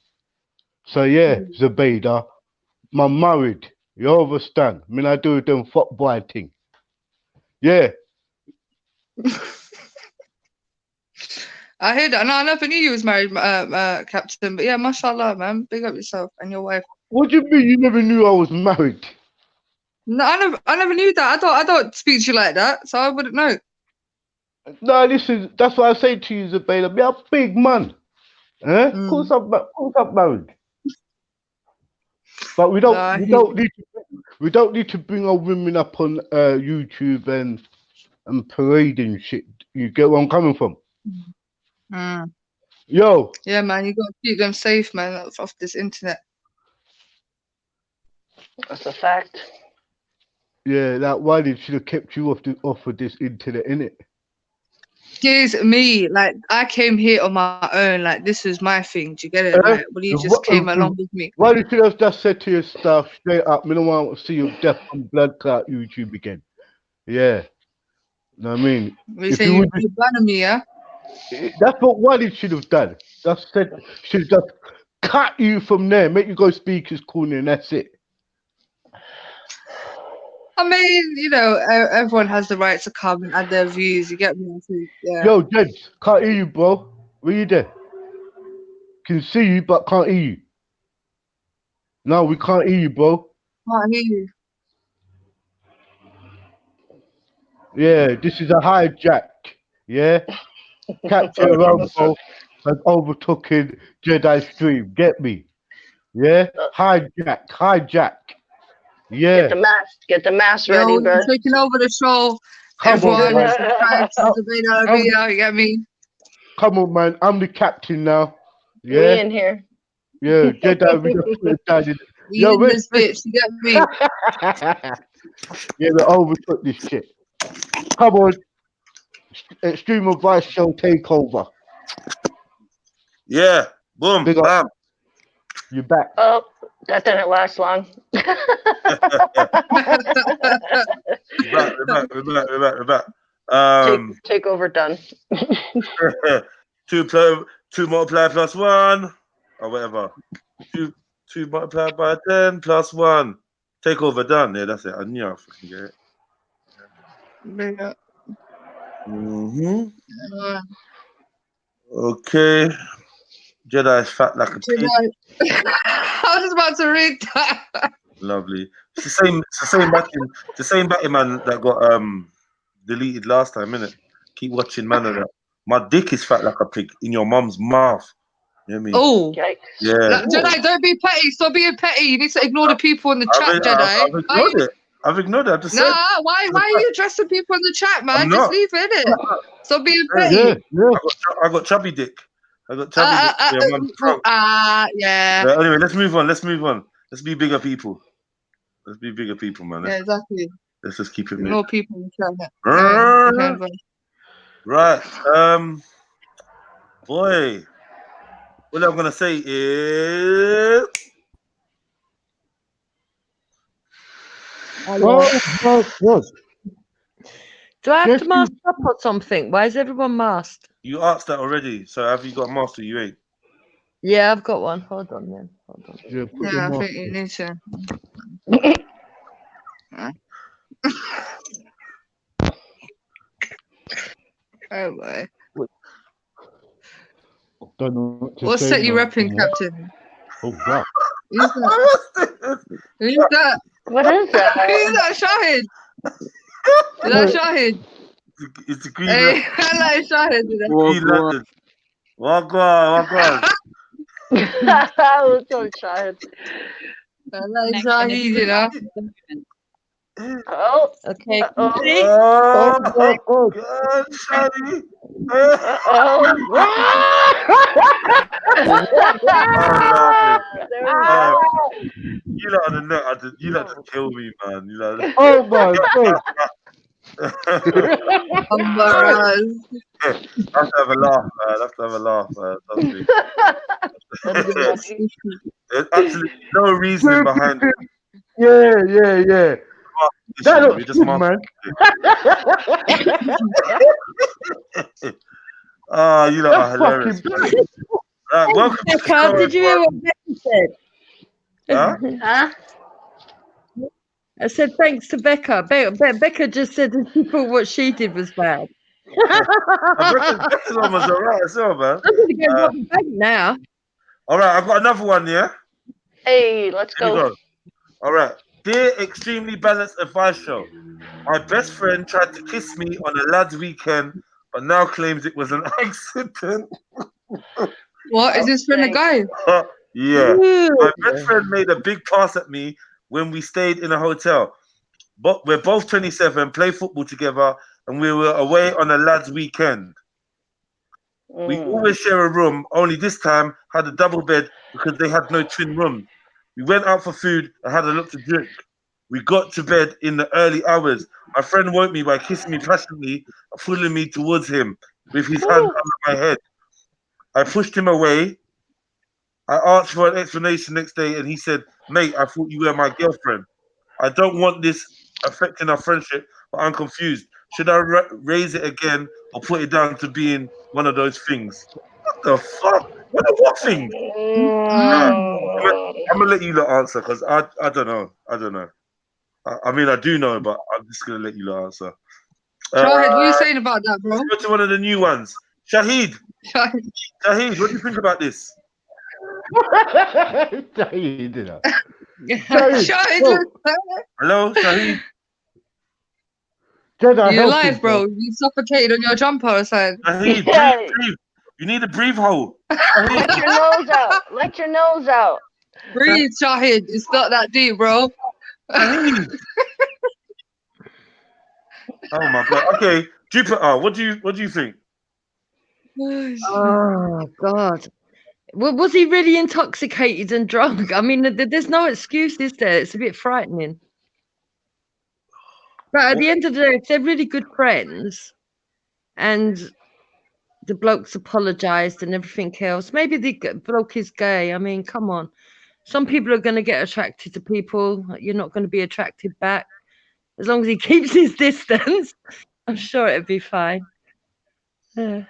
So yeah, Zubaydah, I'm married. You understand? I mean, I do them fuck boy thing. Yeah. I hear that. No, I never knew you was married, Captain. But yeah, mashallah, man. Big up yourself and your wife. What do you mean you never knew I was married? No, I never knew that. I don't speak to you like that, so I wouldn't know. No, that's what I say to you, Zubaydah. Me a big man. Eh? Of course I'm married. But we don't need to bring our women up on YouTube and parading shit. You get where I'm coming from? Yo. Yeah, man, you gotta keep them safe, man, off this internet. That's a fact. Yeah, that Wiley should have kept you off of this internet, innit? Here's me, like I came here on my own, like this is my thing. Do you get it? Like, well, you just came along with me. Why did you have just said to your staff straight up, I don't want to see your death and blood clot YouTube again? Yeah. You know what I mean? We If say you you would, banner me, yeah? that's what Wally should have done. That's said, should have just cut you from there, make you go speakers corner, and that's it. I mean, you know, everyone has the right to come and add their views. You get me? I think, yeah. Yo, Jeds, can't hear you, bro. Where you there? Can see you, but can't hear you. No, we can't hear you, bro. Can't hear you. Yeah, this is a hijack. Yeah, Captain Rumble has overtaken Jedi Stream. Get me? Yeah, hijack. Yeah, Get the mask Yo, ready, we're bro. taking over the show. come on, Everyone, man. subscribe to the Beta I'm- Arabia, you get me? Come on, man. I'm the captain now. We Yeah, in here. yeah. Jedi, we just put it down. We Yo, in this bitch, you get me? yeah, we overtook this shit. Come on, Extreme Advice Show takeover. Yeah. Boom. Big up. Bam. You back? Oh, that didn't last long. We're back. Take over done. Two multiplied plus 1 or whatever. Two multiplied by 10 plus 1. Takeover done. Yeah, that's it. I knew I fucking get it. Big up. Okay. Jedi's fat like a pig. Jedi. I was just about to read that. Lovely. It's the same Batman that got deleted last time, innit? Keep watching, man. Of that. My dick is fat like a pig in your mum's mouth. You know what I mean? Oh, yeah. Jedi, don't be petty. Stop being petty. You need to ignore the people in the chat, Jedi. I've ignored it. I've just said. Nah, why are you addressing people in the chat, man? I'm Just not. leave it in it. Stop being petty. I got chubby dick. I got chubby dick in your mum's throat. Yeah. Anyway, let's move on. Let's be bigger people. Let's be bigger people, man. Yeah, exactly. Let's just keep it More people in the chat. Right. Boy. What I'm gonna say is Do I have to mask up or something? Why is everyone masked? you asked that already. So have you got a master? You ain't. Yeah, I've got one. Hold on, then. Hold on. Yeah, I think you need to. Oh boy. Don't know what to What say set you now. repping, Captain? Oh wow. Who's that? Who's that? What is that? Who's that, Shahid? Is that Shahid? It's the green. Hey, I like Shahid. Green Lantern. Walk on. What's on Shahid? I like Shahid, you know. Oh, okay. Oh, God, Shahid. You lot on the net, you lot just kill me, man. You know. Oh my God. I have to have a laugh, man. There's absolutely no reason behind it. Yeah. That looks just good, man. Oh, you lot are hilarious. Right, welcome to the Becca, show, did you hear everyone. what Becca said? Huh? I said thanks to Becca. Becca just said that she thought what she did was bad. Becca's almost alright as well, man. I'm going to get Robbie back now. All right, I've got another one, yeah? Hey, let's Here we go. All right. Dear Extremely Balanced Advice Show, my best friend tried to kiss me on a lad's weekend, but now claims it was an accident. What? Is this friend a guy? Yeah. My best friend made a big pass at me when we stayed in a hotel. But we're both 27, play football together, and we were away on a lad's weekend. We always share a room, only this time had a double bed because they had no twin rooms. We went out for food and had a lot to drink. We got to bed in the early hours. My friend woke me by kissing me passionately and pulling me towards him with his hand under my head. I pushed him away. I asked for an explanation next day and he said, "Mate, I thought you were my girlfriend. I don't want this affecting our friendship, but I'm confused. Should I raise it again or put it down to being one of those things? What the fuck? What thing? I'm gonna let you lot answer because I don't know. I don't know. I mean, I do know, but I'm just gonna let you lot answer. Shahid, what are you saying about that, bro? Let's go to one of the new ones. Shahid, what do you think about this? Shahid, you know. Shahid, hello, Shahid. Jedi, you're help alive, him, bro. You suffocated on your jumper or something. Shahid, breathe. You need a breathe hole. Let your nose out. Let your nose out. Breathe, Shahid. It's not that deep, bro. Shahid. Oh my god. Okay, Jupiter. What do you think? Oh God. Was he really intoxicated and drunk? I mean, there's no excuse, is there? It's a bit frightening. But at the end of the day, if they're really good friends and the bloke's apologized and everything else, maybe the bloke is gay. I mean, come on. Some people are going to get attracted to people. You're not going to be attracted back. As long as he keeps his distance, I'm sure it'll be fine. Get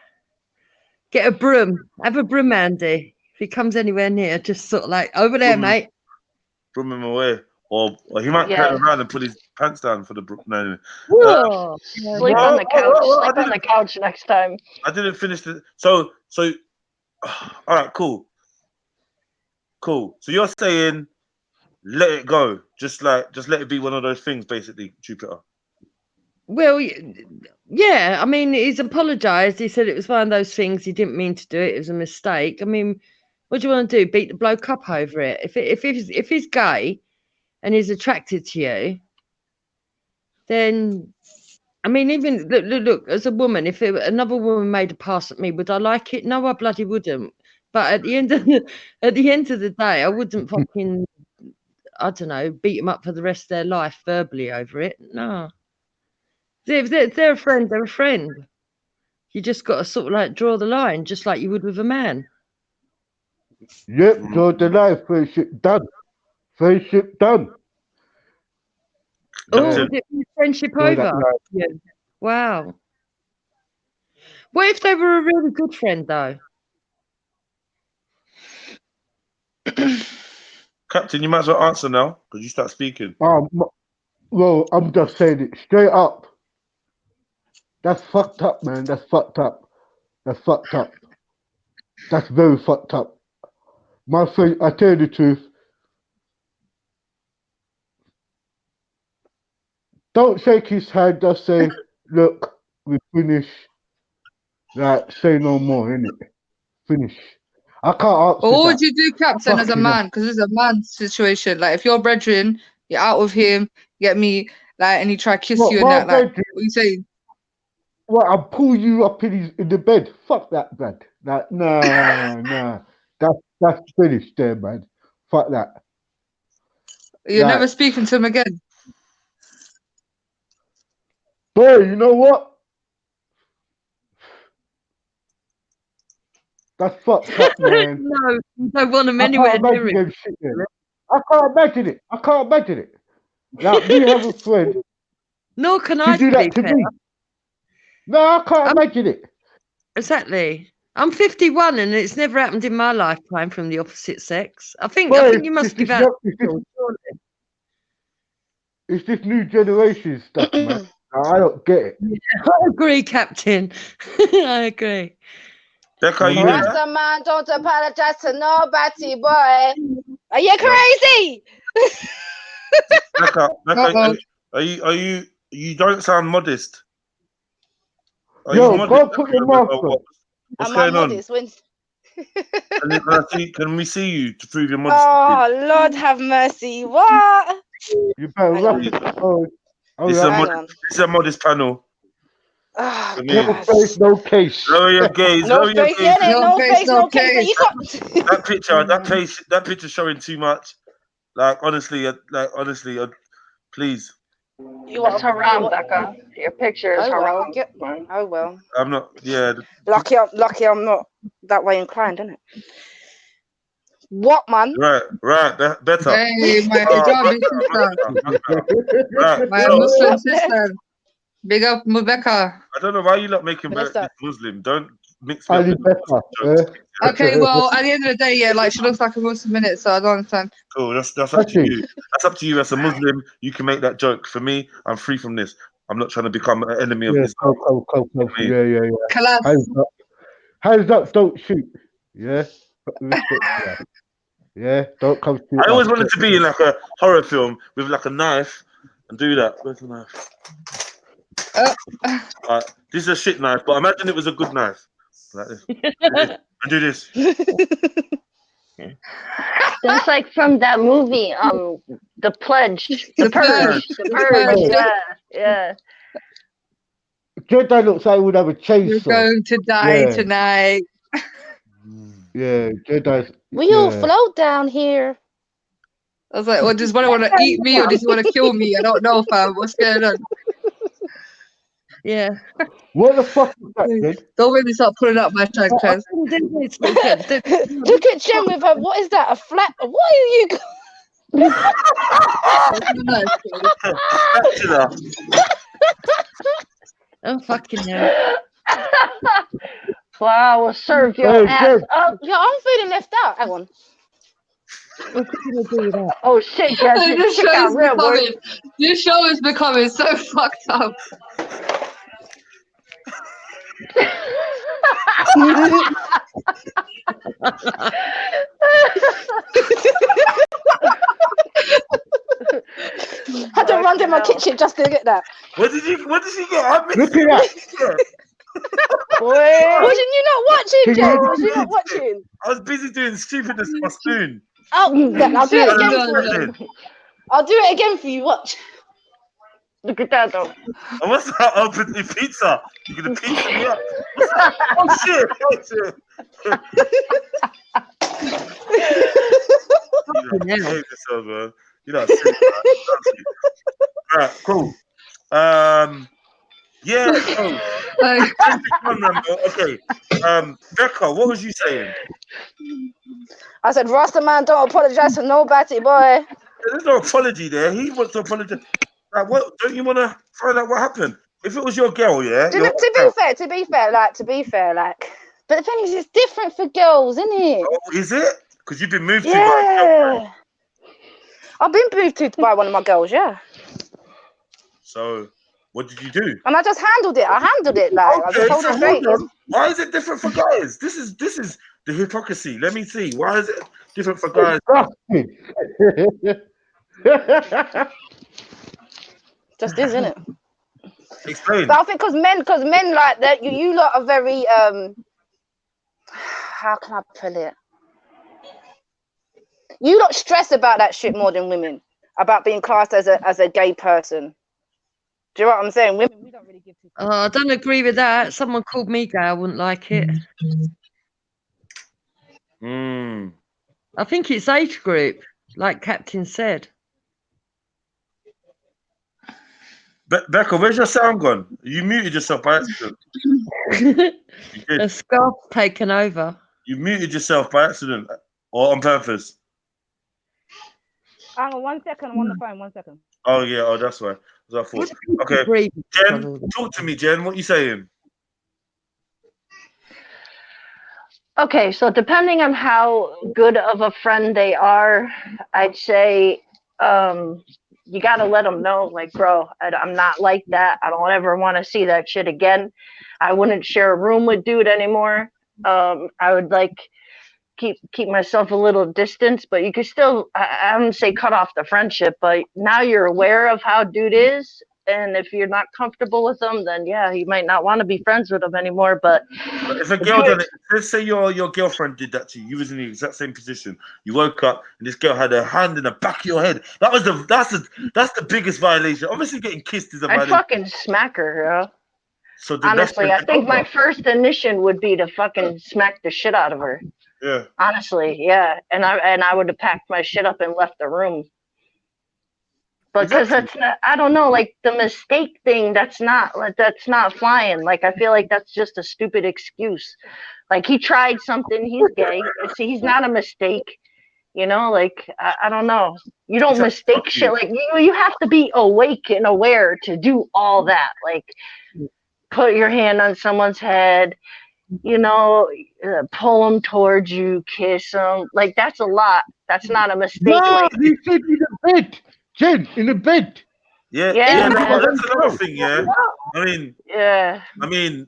a broom. Have a broom, Andy. If he comes anywhere near, just sort of like, over there, mate. Broom him away. Or he might turn around and put his pants down for the broom. No. Sleep on the couch. Sleep on the couch next time. I didn't finish the. So. All right, cool. So you're saying, let it go. Just let it be one of those things, basically, Jupiter. Well, yeah. I mean, he's apologised. He said it was one of those things. He didn't mean to do it. It was a mistake. I mean, what do you want to do? Beat the bloke up over it? If he's gay and he's attracted to you, then I mean, even look as a woman, if another woman made a pass at me, would I like it? No, I bloody wouldn't. But at the end of the day, I wouldn't fucking, I don't know, beat them up for the rest of their life verbally over it. No. If they're a friend, they're a friend. You just got to sort of like draw the line, just like you would with a man. Yep, draw the line. Friendship done. Friendship done. Oh, was it friendship over? Yeah. Wow. What if they were a really good friend, though? Captain, you might as well answer now because you start speaking. Well, I'm just saying it straight up. That's fucked up, man. That's fucked up. That's fucked up. That's very fucked up. My friend, I tell you the truth. Don't shake his hand. Just say, look, we finish. Like, say no more, innit? Finish. I can't answer What that. would you do, Captain, as a man? Because it's a man situation. Like, if you're brethren, you're out with him, get me, like, and he try to kiss you and that, like, what are you saying? Well, I'll pull you up in the bed. Fuck that, man. Like, nah. That's finished there, man. Fuck that. You're never speaking to him again. Boy, you know what? That's fucked up, man. No, you don't want him anywhere near it. I can't imagine it. Like, we have a friend. Nor can I do that to me. No, I can't imagine it. Exactly. I'm 51 and it's never happened in my lifetime from the opposite sex. I think you must give out. It's this new generation stuff, man. I don't get it. Yeah, I agree, Captain. I agree. Rasta man, don't apologize to nobody, boy. Are you crazy? You don't sound modest. Yo, go put your mask on. What's going on? Can we see you to prove your modesty? Oh, Lord have mercy. What? You better wrap it. This is a modest panel. Oh, no face, no case. Lower your gaze. No face, no face, no case. That picture showing too much. Like honestly, please. It's haram, Becca. Your picture is haram. Oh well. I'm not. Yeah. Lucky I'm not that way inclined, isn't it? What, man? Right. Better. Hey, my Hijabi sister. Right. My Muslim sister. Big up, Rebecca. I don't know why you lot making Bless this her. Muslim. Don't mix me up Ali with the Becca. jokes. Okay, well, at the end of the day, yeah, like she looks like a Muslim in it, so I don't understand. Cool. That's up to Actually, you. That's up to you as a Muslim. You can make that joke. For me, I'm free from this. I'm not trying to become an enemy of yeah, Islam. cool. Me. Yeah. Kalas. Hands up, don't shoot. Yeah. Respect that. Yeah, don't come to I always us. wanted to be in like a horror film with like a knife and do that. Where's the knife? This is a shit knife, but imagine it was a good knife. Like this. I do this. That's like from that movie, The Pledge, The Purge, The Purge. Yeah. Jedi looks like he would have a chainsaw. You're going to die tonight. Yeah, Jedi's. We all float down here. I was like, well, does one want to eat me or does he want to kill me? I don't know, fam. What's going on? Yeah. What the fuck is that, kid? Don't make me start pulling up my tag chest. Look at Jen with her. What is that? A flat? What are you? Oh, fucking hell. Wow, we'll serve your ass up. Yeah, I'm feeling left out. Hang on. What's he gonna do with that? Oh shit, guys, This show is becoming so fucked up. I had to run to my kitchen just to get that. What did she get? I missed Look at that. Boy. Wasn't you not watching, Jen? Was you not watching? I was busy doing stupidness with my spoon. Oh, I'll do it again for you. I'll do it again for you. Watch. Look at that though. And what's that? Open the pizza. You're gonna pizza me up. Oh shit! You know, hate yourself, man. You know, alright, cool. Yeah, okay. Becca, what was you saying? I said, Rasta man, don't apologize to nobody, boy. There's no apology there. He wants to apologize. Like, what? Don't you want to find out what happened? If it was your girl, yeah. To be fair, like. But the thing is, it's different for girls, isn't it? Oh, is it? Because you've been moved to by Yeah. a girl. I've been moved to by one of my girls, yeah. So, what did you do? And I just handled it. I handled it like I just told her straight. Why is it different for guys? This is the hypocrisy. Let me see. Why is it different for guys? Just is, isn't it? Explain. But I think because men like that, you lot are very how can I put it? You lot stress about that shit more than women, about being classed as a gay person. Do you know what I'm saying? Women, we don't really give people. I don't agree with that. Someone called me gay, I wouldn't like it. I think it's age group, like Captain said. Becca, where's your sound gone? You muted yourself by accident. A scarf taken over. You muted yourself by accident or on purpose? Hang on 1 second. I'm on the phone. 1 second. Oh yeah. Oh, that's why. That's what I thought. Okay, Jen, talk to me, Jen. What are you saying? Okay, so depending on how good of a friend they are, I'd say you got to let them know, like, bro, I'm not like that. I don't ever want to see that shit again. I wouldn't share a room with dude anymore. I would like keep myself a little distance, but you could still, I wouldn't say cut off the friendship, but now you're aware of how dude is. And if you're not comfortable with them, then yeah, you might not want to be friends with them anymore. But if a girl done it, let's say your girlfriend did that to you, you was in the exact same position. You woke up and this girl had her hand in the back of your head. That's the biggest violation. Obviously, getting kissed is a violation. I'd fucking smack her, yo. So honestly, I think my first initiation would be to fucking smack the shit out of her. Yeah. Honestly, yeah, and I would have packed my shit up and left the room. Because that's not, I don't know, like the mistake thing, that's not flying. Like I feel like that's just a stupid excuse. Like he tried something, he's gay. He's not a mistake. You know, like I don't know. You don't mistake Fuck shit. you. Like you have to be awake and aware to do all that. Like put your hand on someone's head, you know, pull them towards you, kiss them. Like that's a lot. That's not a mistake. No, Like he said in the bed. Jen, in the bed. Yeah, yeah, yeah, no, but man. that's another thing, yeah. Yeah. I mean,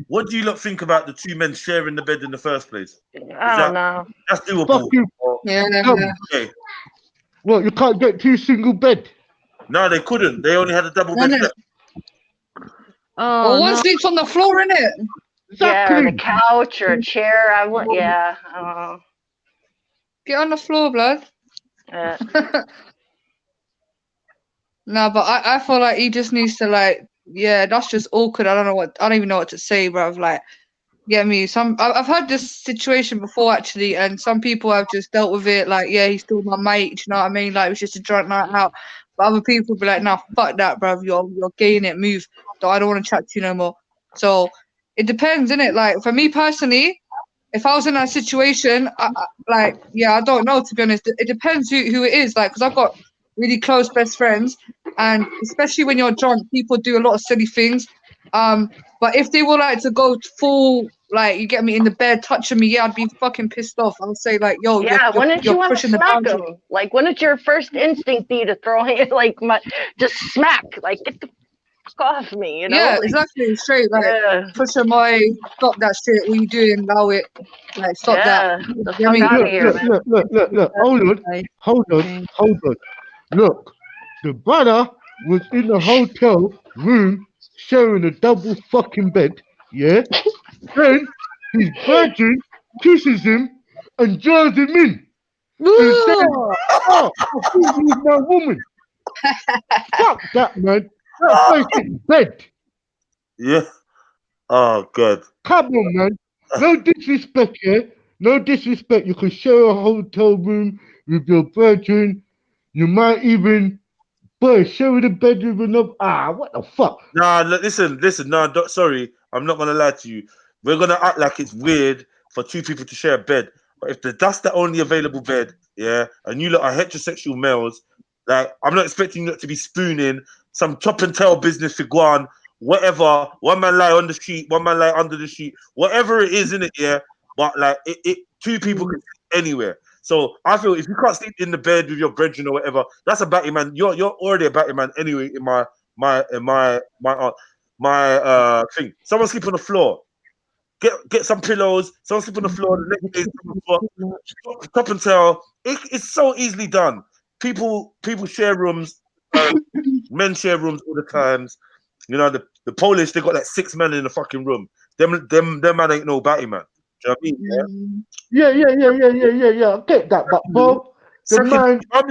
what do you lot think about the two men sharing the bed in the first place? I don't know. That's doable? Fuck you. Yeah. Okay. Well, you can't get two single bed. No, they couldn't. They only had a double bed. Innit? Oh, Well, one no. sleeps on the floor, innit? Yeah, or the Exactly. couch or a chair. I would. Yeah. I don't know. Get on the floor, blood. Yeah. No, but I feel like he just needs to like, yeah, that's just awkward. I don't even know what to say, bruv. Like, get me? I've had this situation before actually, and some people have just dealt with it. Like, yeah, he's still my mate. You know what I mean? Like, it was just a drunk night out. But other people be like, nah, fuck that, bruv. You're gay in it. Move. I don't want to chat to you no more. So it depends, innit? Like for me personally, if I was in that situation, I don't know, to be honest. It depends who it is. Like, because I've got really close best friends, and especially when you're drunk, people do a lot of silly things. But if they were like to go full, like, you get me, in the bed touching me, yeah, I'd be fucking pissed off. I would say like, yo, Yeah, wouldn't you you're want to pushing the smack boundary. him? Like, wouldn't your first instinct be to throw him, like, just smack? Like, get the fuck off me, you know? Yeah, Like, exactly. Straight, like, yeah, push him away, stop that shit. What you doing? Allow it. Like, stop that. yeah, the You know what I fuck mean? out of Look, here, look, man. look. Hold on. Look, the brother was in the hotel room sharing a double fucking bed, yeah? Then his virgin kisses him and jars him in. And says, oh, I think you was my woman. Fuck that, man. That place is bed. Yeah. Oh god. Come on, man. No disrespect, yeah? No disrespect. You can share a hotel room with your virgin. You might even, boy, share the bed with another. What the fuck? Nah, listen. No, sorry, I'm not gonna lie to you. We're gonna act like it's weird for two people to share a bed. But if that's the only available bed, yeah, and you lot are heterosexual males, like I'm not expecting you lot to be spooning some top and tail business for Guan, whatever. One man lie on the sheet, one man lie under the sheet, whatever it is in it, yeah. But like two people can sleep anywhere. So I feel if you can't sleep in the bed with your brethren or whatever, that's a batty man. You're already a batty man anyway. In my thing. Someone sleep on the floor. Get some pillows. Someone sleep on the floor. The next day, someone floor. Top and tail. It's so easily done. People share rooms. Men share rooms all the times. You know the Polish. They got like 6 men in the fucking room. Them man ain't no batty man. Do you know what I mean? Yeah. I get that, but bro, the man. If I'm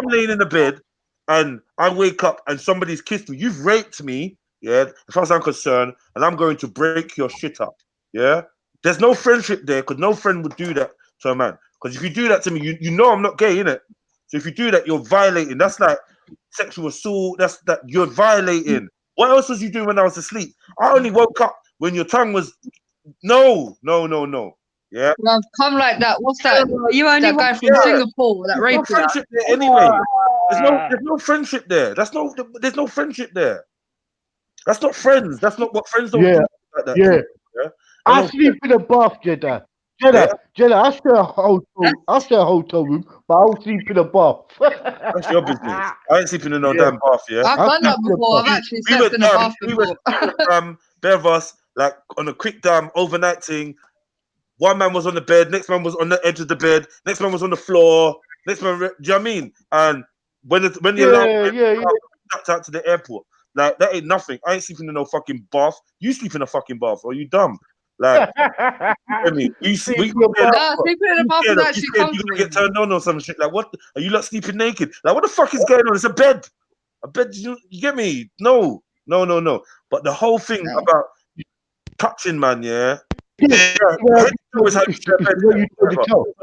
laying in the bed and I wake up and somebody's kissed me, you've raped me, yeah, as far as I'm concerned, and I'm going to break your shit up, yeah. There's no friendship there because no friend would do that to a man. Because if you do that to me, you know I'm not gay, innit? So if you do that, you're violating. That's like sexual assault. That's that you're violating. What else was you doing when I was asleep? I only woke up when your tongue was no. Yeah. Well, come like that. What's that? You only That guy from Singapore, that There's no raped friendship there anyway. There's no friendship there. There's no friendship there. That's not friends. That's not what friends don't do like that. Yeah. I sleep in a bath, Jeddah. Jeddah, I share a hotel room, but I'll sleep in a bath. That's your business. I ain't sleeping in no damn bath, yeah. I've done that before. I've actually slept in a bath before. Bare of us, like on a quick damn overnight thing. One man was on the bed, next man was on the edge of the bed, next man was on the floor, next man, do you know what I mean? And when the alarm went out to the airport, like that ain't nothing. I ain't sleeping in no fucking bath. You sleep in a fucking bath, are you dumb? Like, I mean, sleeping in a bath is actually you're gonna comfortable. get turned on or some shit. Like, what? Are you lot sleeping naked? Like, what the fuck is going on? It's a bed. A bed. You get me? No. But the whole thing about touching, man, yeah. The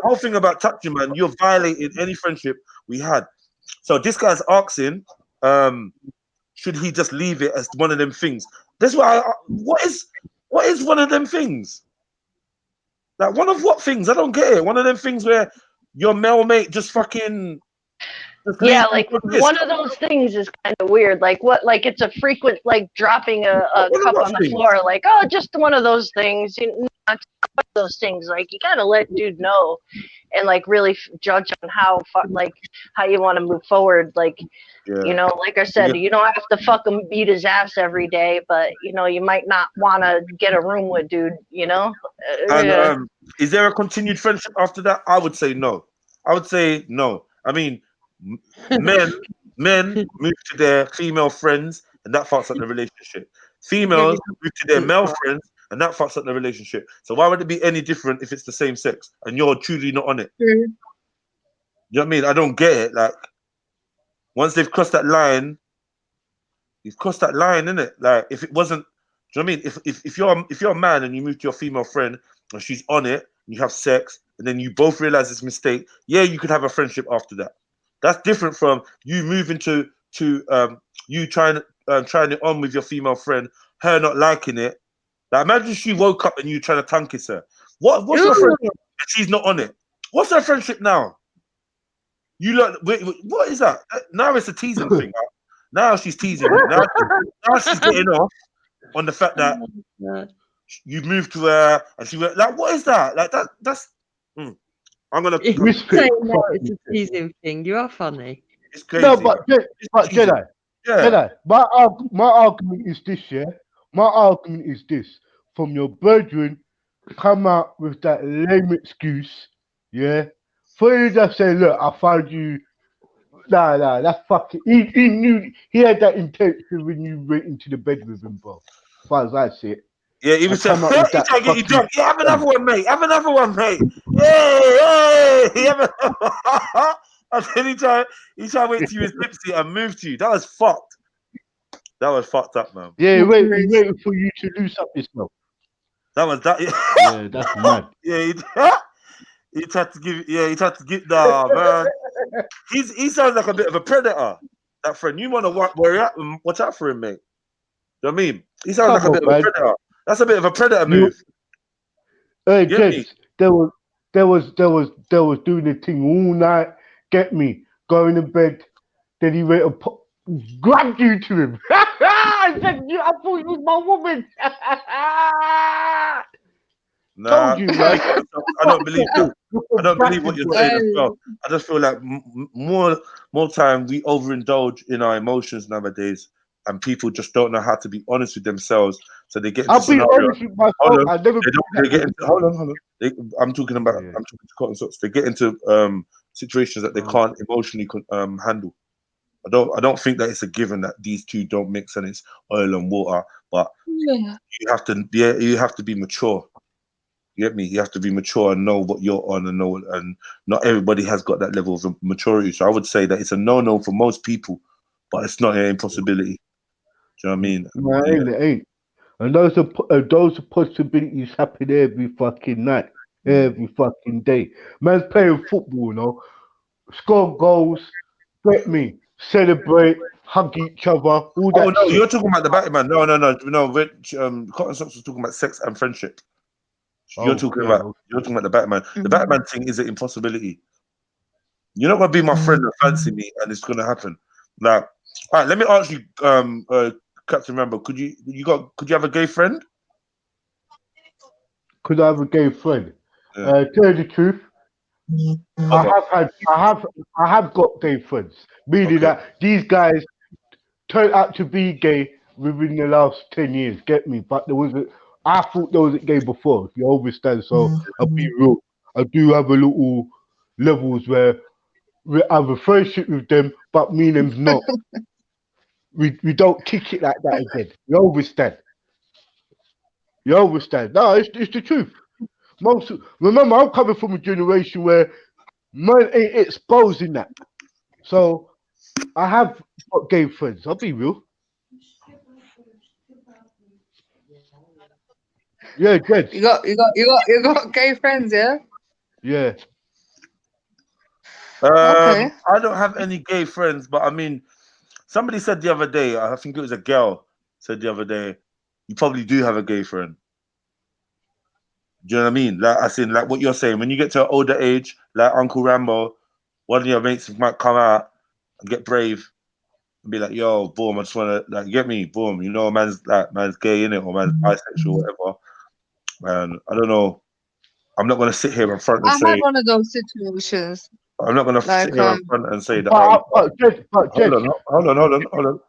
whole thing about touching, man, you're violating any friendship we had. So this guy's asking, should he just leave it as one of them things? That's why. What is one of them things? Like one of what things? I don't get it. One of them things where your male mate just fucking just Yeah, leave like you like this. one of those things is kind of weird. Like like it's a frequent, like dropping a One of cup what on the things? floor. Like, oh, just one of those things. Not one of those things. Like you gotta let dude know, and like really judge on how how you want to move forward. Like, Yeah. like I said, you don't have to fuck him, beat his ass every day, but you might not want to get a room with dude. And Yeah. is there a continued friendship after that? I would say no. I would say no. I mean, men move to their female friends, and that fucks up the relationship. Females move to their male friends, and that fucks up the relationship. So why would it be any different if it's the same sex and you're truly not on it? You know what I mean? I don't get it. Like, once they've crossed that line, you've crossed that line, innit? Like, if it wasn't, do you know what I mean? If you're a man and you move to your female friend and she's on it, and you have sex, and then you both realize it's a mistake, yeah, you could have a friendship after that. That's different from you moving to you trying it on with your female friend, her not liking it. Like, imagine she woke up and you trying to tongue kiss her. What's your friendship? And she's not on it. What's her friendship now? You look. Wait, what is that? Now it's a teasing thing. Right? Now she's teasing you. Now she's getting off on the fact that you moved to her and she went like, what is that? Like that's. I'm gonna. Respect. No, it's a teasing thing. You are funny. It's crazy. No, but Jedi. Yeah. Jedi. My argument is this, yeah. My argument is this: from your brethren, come out with that lame excuse, yeah. For you just say, look, I found you. Nah, that's fucking. He knew he had that intention when you went into the bed with him, bro. As far as I see it. Yeah, he was saying, come out with he that tried to get you fucking- drunk. Yeah, have another one, mate. Have another one, mate. Yeah. And then he tried to wait till you was tipsy and move to you. That was fucked. That was fucked up, man. Yeah, he waited for you to lose up yourself. That was that. Yeah, that's mad. Yeah, he tried to give. Yeah, he tried to give. Nah, man. He sounds like a bit of a predator. That friend, you want to watch out for him, mate. You know what I mean? He sounds like a bit of a predator. That's a bit of a predator move. Hey, gents, there was doing the thing all night. Get me going to bed. Then he went and grabbed you to him. I said, I thought you was my woman. Nah, Told you, man. I don't believe that. I don't believe what you're saying as well. I just feel like more time we overindulge in our emotions nowadays, and people just don't know how to be honest with themselves. So they get into I'll be honest with myself. I never. Hold on. I'm talking to cotton socks. They get into situations that they can't emotionally handle. I don't think that it's a given that these two don't mix and it's oil and water. But you have to be mature. You get me? You have to be mature and know what you're on and not everybody has got that level of maturity. So I would say that it's a no for most people, but it's not an impossibility. Do you know what I mean? No, it ain't. And those possibilities happen every fucking night, every fucking day. Man's playing football, score goals, get me, celebrate, hug each other, all that. Oh no, shit. you're talking about the Batman. No. Cotton Socks was talking about sex and friendship. You're talking about the Batman. The Batman thing is an impossibility. You're not gonna be my friend and fancy me, and it's gonna happen. Now, all right, let me ask you, Captain Rambo, could you have a gay friend? Could I have a gay friend? Tell you the truth, I have got gay friends. Meaning that these guys turned out to be gay within the last 10 years. Get me? But I thought there wasn't gay before. If you understand, so I'll be real. I do have a little levels where we have a friendship with them, but me and them's not. we don't kick it like that again. You understand? No, it's the truth. Remember, I'm coming from a generation where man ain't exposing that. So I have got gay friends. I'll be real. Yeah, Jed. You got gay friends, yeah? Yeah. Okay. I don't have any gay friends, but I mean, somebody said the other day, I think it was a girl said the other day, you probably do have a gay friend. Do you know what I mean? Like I said, like what you're saying, when you get to an older age, like Uncle Rambo, one of your mates might come out and get brave and be like, yo, boom, I just wanna like get me, boom, you know, man's gay in it or man's bisexual, whatever. And I don't know. I'm not gonna sit here in front and I had say one of those situations. I'm not gonna sit Like here in front and say that hold on.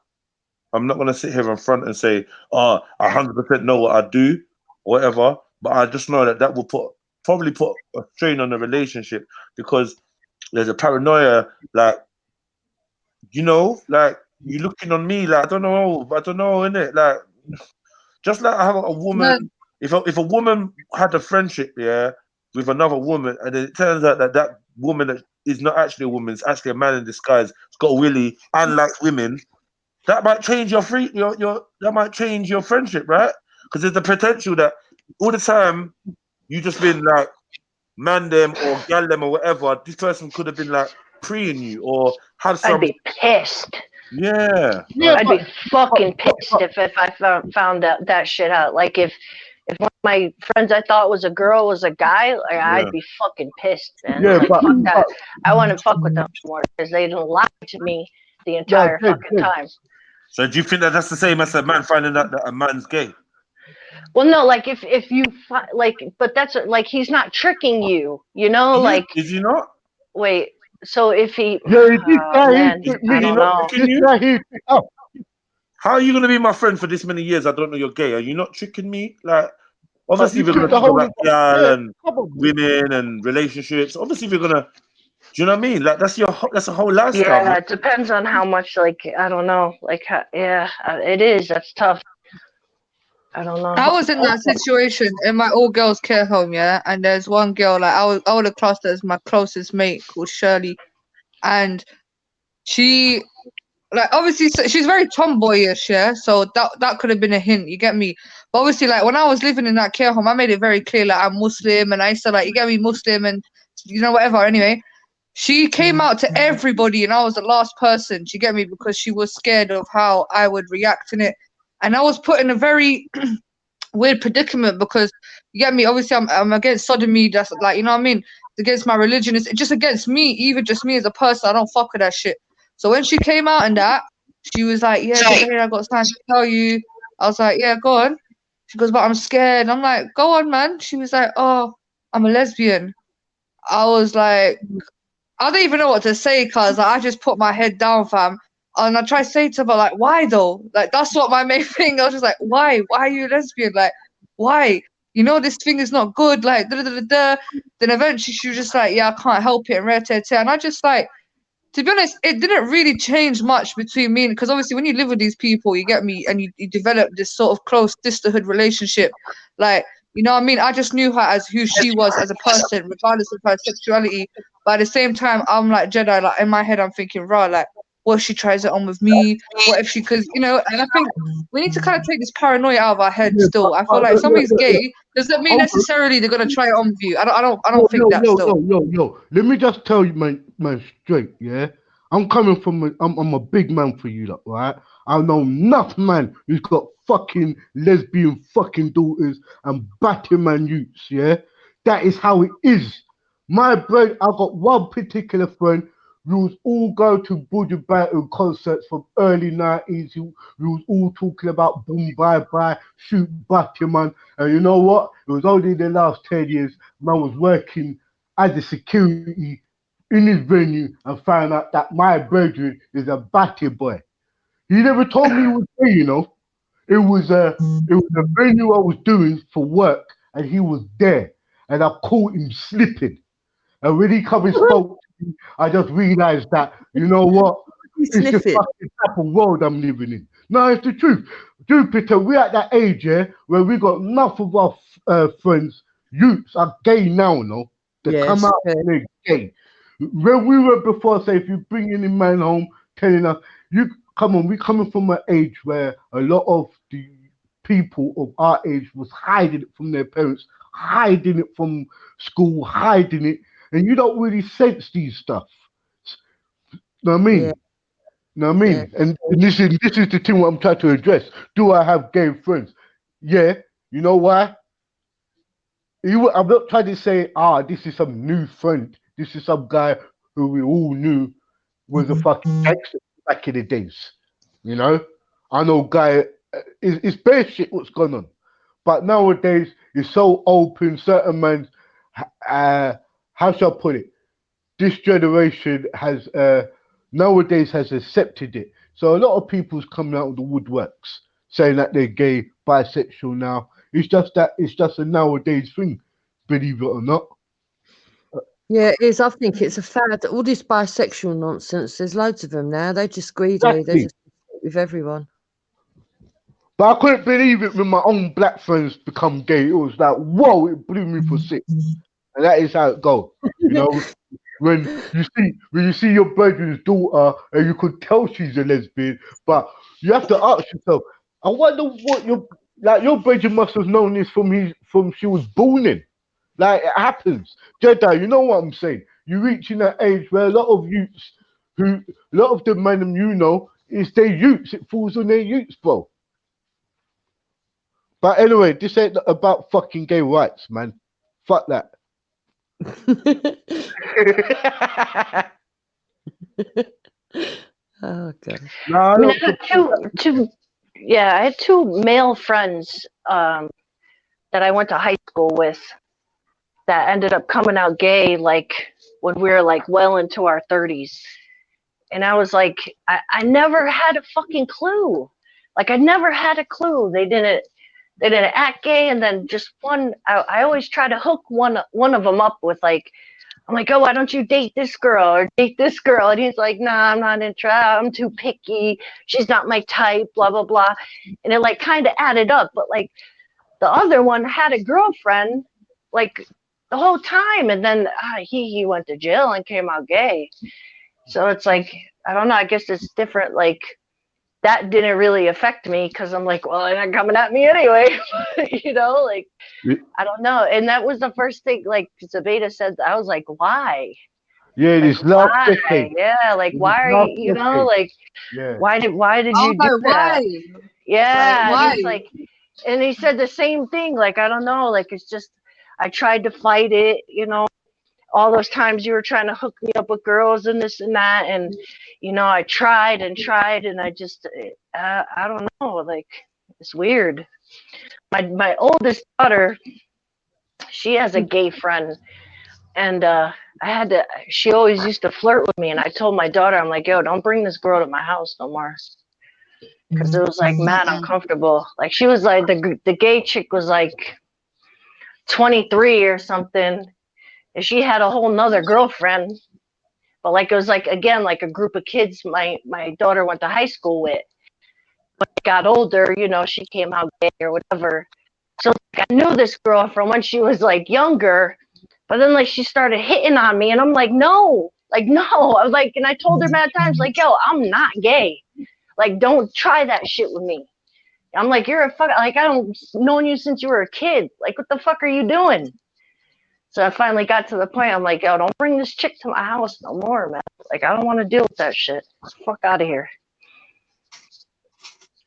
I'm not gonna sit here in front and say, oh, 100% know what I do, whatever. But I just know that will probably put a strain on the relationship because there's a paranoia, like, you know, like you looking on me, like I don't know, innit? Like, just like I have a no, woman, if a woman had a friendship, yeah, with another woman, and then it turns out that woman that is not actually a woman, it's actually a man in disguise, it's got a willy and likes women. That might change your that might change your friendship, right? Because there's the potential that all the time you just been like man them or gal them or whatever. This person could have been like preeing you or have some. I'd be pissed. Yeah. I'd be fucking pissed if I found that shit out. Like if one of my friends I thought was a girl was a guy, like, I'd be fucking pissed, man. Yeah, like, but, fuck that. I wouldn't fuck with them more because they didn't lie to me the entire fucking time. So do you think that that's the same as a man finding out that a man's gay? Well, no, like if you like, but that's like he's not tricking you, you know, like. Is he not? Wait, so if he, man, I don't know. How are you gonna be my friend for this many years? I don't know you're gay. Are you not tricking me? Like, obviously we're gonna talk about girl and women and relationships. Obviously we're gonna. Do you know what I mean? Like that's a whole lifestyle. Yeah, it depends on how much. Like I don't know. Like it is. That's tough. I don't know. I was in that situation in my all girls care home, yeah, and there's one girl like I would have classed her as my closest mate called Shirley, and she like obviously she's very tomboyish, yeah, so that could have been a hint, you get me? But obviously like when I was living in that care home, I made it very clear like I'm Muslim and I used to like, you get me, Muslim and you know whatever. Anyway, she came out to everybody and I was the last person, you get me, because she was scared of how I would react in it. And I was put in a very weird predicament because you get me, obviously I'm against sodomy, that's like, you know what I mean, it's against my religion, it's just against me, even just me as a person, I don't fuck with that shit. So when she came out and that, she was like, yeah, I got something to tell you. I was like, yeah, go on. She goes, but I'm scared. I'm like, go on, man. She was like, oh, I'm a lesbian. I was like, I don't even know what to say, cuz I just put my head down, fam. And I tried to say to her, like, why though? Like, that's what my main thing. I was just like, why? Why are you a lesbian? Like, why? You know, this thing is not good. Like, da da da da. Then eventually she was just like, yeah, I can't help it. And I just like, to be honest, it didn't really change much between me, because obviously when you live with these people, you get me, and you develop this sort of close sisterhood relationship. Like, you know what I mean? I just knew her as who she was as a person, regardless of her sexuality. But at the same time, I'm like Jedi, like in my head, I'm thinking, right, like, what if she tries it on with me? What if she, because, you know, and I think we need to kind of take this paranoia out of our head still. I feel like if somebody's gay, doesn't mean necessarily they're going to try it on with you. I don't think that still. Yo. Let me just tell you, man, straight, yeah? I'm coming from, I'm a big man for you, lot, right? I know enough man who's got fucking lesbian fucking daughters and batty man youths, yeah? That is how it is. My friend, I got one particular friend. We was all going to Buju Banton concerts from early 90s. We was all talking about boom, bye, shoot, batty man. And you know what? It was only the last 10 years, man was working as a security in his venue and found out that my brethren is a batty boy. He never told me he was gay, you know. It was a venue I was doing for work and he was there. And I caught him slipping. And when he come and spoke to me, I just realized that, you know what? It's the fucking type of world I'm living in. No, it's the truth. Jupiter, we're at that age, yeah, where we got enough of our friends, youths are gay now, no? They come out and they're gay. When we were before, say, if you bring any man home telling us, you come on, we're coming from an age where a lot of the people of our age was hiding it from their parents, hiding it from school, hiding it, and you don't really sense these stuff. Know what I mean? Know what I mean? Yeah. And this is the thing what I'm trying to address. Do I have gay friends? Yeah. You know why? I'm not trying to say, this is some new friend. This is some guy who we all knew was a fucking gangster back in the days. You know, I know guy. It's bare shit what's going on, but nowadays it's so open. Certain men, how shall I put it? This generation has nowadays has accepted it. So a lot of people's coming out of the woodworks saying that they're gay, bisexual now. It's just a nowadays thing, believe it or not. Yeah, it is. I think it's a fad. All this bisexual nonsense, there's loads of them now. They're just greedy. They're Exactly. just with everyone. But I couldn't believe it when my own black friends become gay. It was like, whoa, it blew me for six. And that is how it goes. You know, when you see your brother's daughter and you could tell she's a lesbian, but you have to ask yourself, I wonder what your brother must have known this from she was born in. Like, it happens. Jedi, you know what I'm saying? You reach in that age where a lot of the men you know, is their youths. It falls on their youths, bro. But anyway, this ain't about fucking gay rights, man. Fuck that. Oh god. No, I mean, I had two male friends that I went to high school with that ended up coming out gay like when we were like well into our 30s. And I was like, I never had a fucking clue. Like I never had a clue. They didn't act gay, and then just one. I always try to hook one of them up with like, I'm like, oh, why don't you date this girl or date this girl? And he's like, nah, I'm not interested. I'm too picky. She's not my type. Blah blah blah. And it like kind of added up. But like the other one had a girlfriend like the whole time, and then he went to jail and came out gay. So it's like, I don't know. I guess it's different. Like. That didn't really affect me because I'm like, well, they're not coming at me anyway. You know, like, I don't know. And that was the first thing, like, Zabeda said, I was like, why? Yeah, this last decade. Yeah, like, why are you, you know, like, yeah. why did you do that? Yeah, Like, why? and he's like, and he said the same thing, like, I don't know, like, it's just, I tried to fight it, you know, all those times you were trying to hook me up with girls and this and that, and you know, I tried and I just I don't know, like it's weird. My oldest daughter, she has a gay friend, and she always used to flirt with me, and I told my daughter, I'm like, yo, don't bring this girl to my house no more, because it was like mad uncomfortable. Like she was like the gay chick was like 23 or something. And she had a whole nother girlfriend, but like it was like again like a group of kids my daughter went to high school with. When she got older, you know, she came out gay or whatever. So like, I knew this girl from when she was like younger, but then like she started hitting on me, and I'm like, no. I was like, and I told her mad times, like, yo, I'm not gay. Like, don't try that shit with me. I'm like, you're a fuck. Like, I don't known you since you were a kid. Like, what the fuck are you doing? So I finally got to the point, I'm like, yo, don't bring this chick to my house no more, man. Like, I don't want to deal with that shit. Fuck out of here.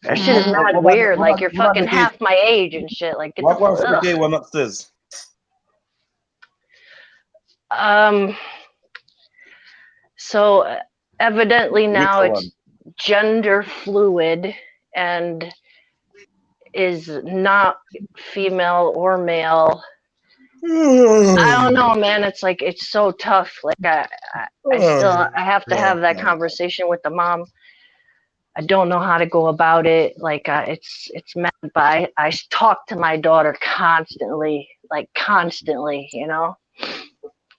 That shit is mad weird. Like, you're fucking half my age and shit. Like, get the fuck What's the up. gay one upstairs? So evidently now it's gender fluid and is not female or male. I don't know, man. It's like, it's so tough. Like I have to have that conversation with the mom. I don't know how to go about it. Like it's mad, but I talk to my daughter constantly, you know.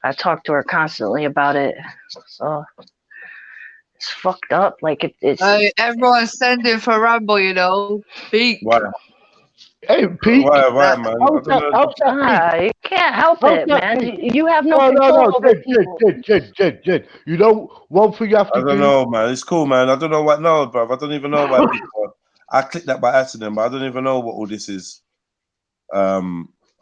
I talk to her constantly about it. So it's fucked up. Like it's everyone's sending for Rambo, you know. Peak. Why? Hey, Pete. Why, man? You can't help it, man. You have no control over people. Jed. You know, one thing you have to do. I don't know, man. It's cool, man. I don't know what now, bruv. I don't even know why people. I clicked that by accident, but I don't even know what all this is. I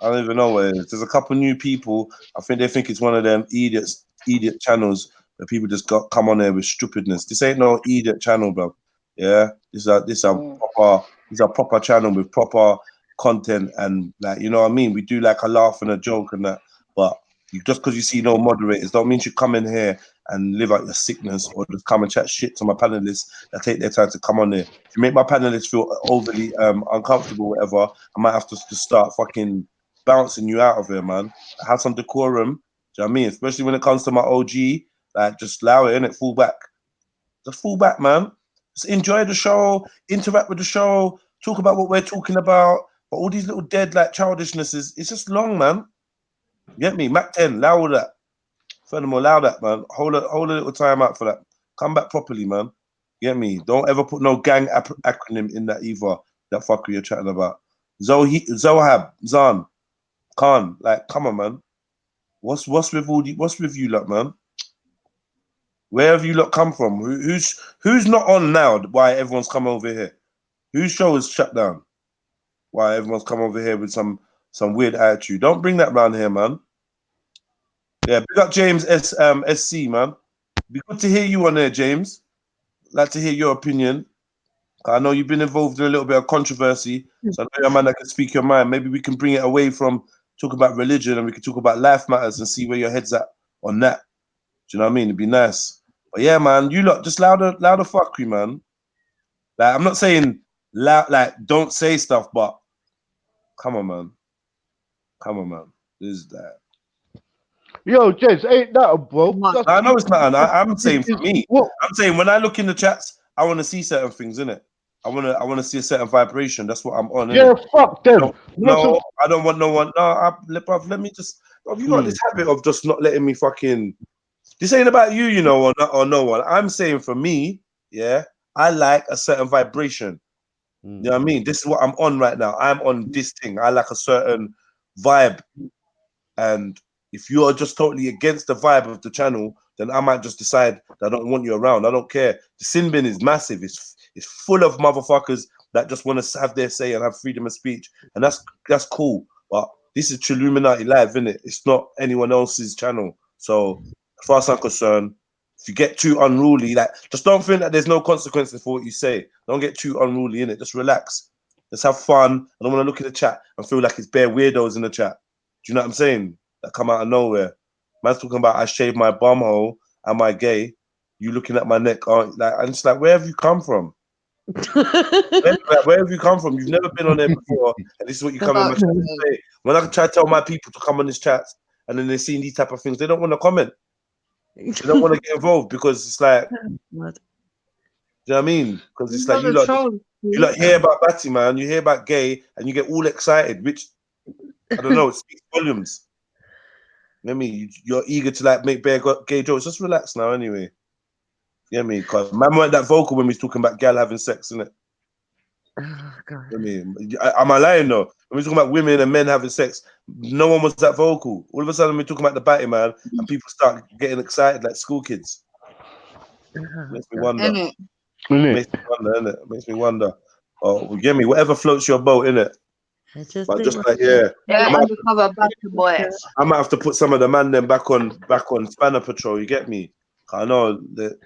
don't even know what it is. There's a couple new people. I think they think it's one of them idiot channels where people just come on there with stupidness. This ain't no idiot channel, bruv. Yeah, this is a proper channel with proper content and like, you know what I mean? We do like a laugh and a joke and that, but just because you see no moderators don't mean you come in here and live out your sickness or just come and chat shit to my panelists that take their time to come on there. If you make my panelists feel overly uncomfortable, whatever, I might have to start fucking bouncing you out of here, man. Have some decorum. Do you know what I mean? Especially when it comes to my OG, like just allow it, innit? Fall back. Just fall back, man. Just enjoy the show, interact with the show, talk about what we're talking about. But all these little dead like childishnesses, it's just long, man. You get me? Mac 10, allow all that. Furthermore, allow that, man. Hold a little time out for that. Come back properly, man. You get me? Don't ever put no gang acronym in that either. That fucker you're chatting about. Zohab, Zan, Khan, like, come on, man. What's with you lot, man? Where have you lot come from? Who's not on now? Why everyone's come over here? Whose show is shut down? Why everyone's come over here with some weird attitude? Don't bring that round here, man. Yeah, big up James SC, man. Be good to hear you on there, James. Like to hear your opinion. I know you've been involved in a little bit of controversy, so I know you're a man that can speak your mind. Maybe we can bring it away from talk about religion and we can talk about life matters and see where your head's at on that. Do you know what I mean? It'd be nice. But yeah, man, you lot just louder fuckery, man. Like, I'm not saying loud, like don't say stuff, but come on, man. Come on, man. This is that. Yo, Jez, ain't that, bro? I know it's not. I'm saying for me. I'm saying when I look in the chats, I want to see certain things, innit? I want to see a certain vibration. That's what I'm on. Yeah, fuck them. No, I don't want no one. No, bruv, let me just. Bruv, you got this habit of just not letting me fucking. This ain't about you, you know, or no one. I'm saying for me, yeah, I like a certain vibration. You know what I mean? This is what I'm on right now. I'm on this thing. I like a certain vibe, and if you are just totally against the vibe of the channel, then I might just decide that I don't want you around. I don't care. The sin bin is massive. It's full of motherfuckers that just want to have their say and have freedom of speech, and that's cool. But this is Trilluminati Live, isn't it? It's not anyone else's channel. So as far as I'm concerned, if you get too unruly, like just don't think that there's no consequences for what you say. Don't get too unruly in it. Just relax. Let's have fun. I don't want to look at the chat and feel like it's bare weirdos in the chat. Do you know what I'm saying? That come out of nowhere. Man's talking about I shaved my bum hole. Am I gay? You looking at my neck? Like, I'm just like, where have you come from? where have you come from? You've never been on there before, and this is what you come in my chat to say. When I try to tell my people to come on this chat, and then they're seeing these type of things, they don't want to comment. They don't want to get involved because it's like, do you know what I mean? Because it's like you like hear about Batty, man, you hear about gay, and you get all excited, which I don't know, it speaks volumes. You know what I mean? You're eager to like make bare gay jokes. Just relax now, anyway. You know what I mean? Because man weren't that vocal when we was talking about gal having sex, innit? Oh, God. I mean, am I lying though? When we're talking about women and men having sex, no one was that vocal. All of a sudden, we're talking about the batty, man, and people start getting excited like school kids. Makes me wonder. Makes me wonder, innit? Makes me wonder. Oh, you get me? Whatever floats your boat, innit? But just like, yeah. Undercover banter boys. I might have to put some of the man them back on Spanner Patrol. You get me? I know that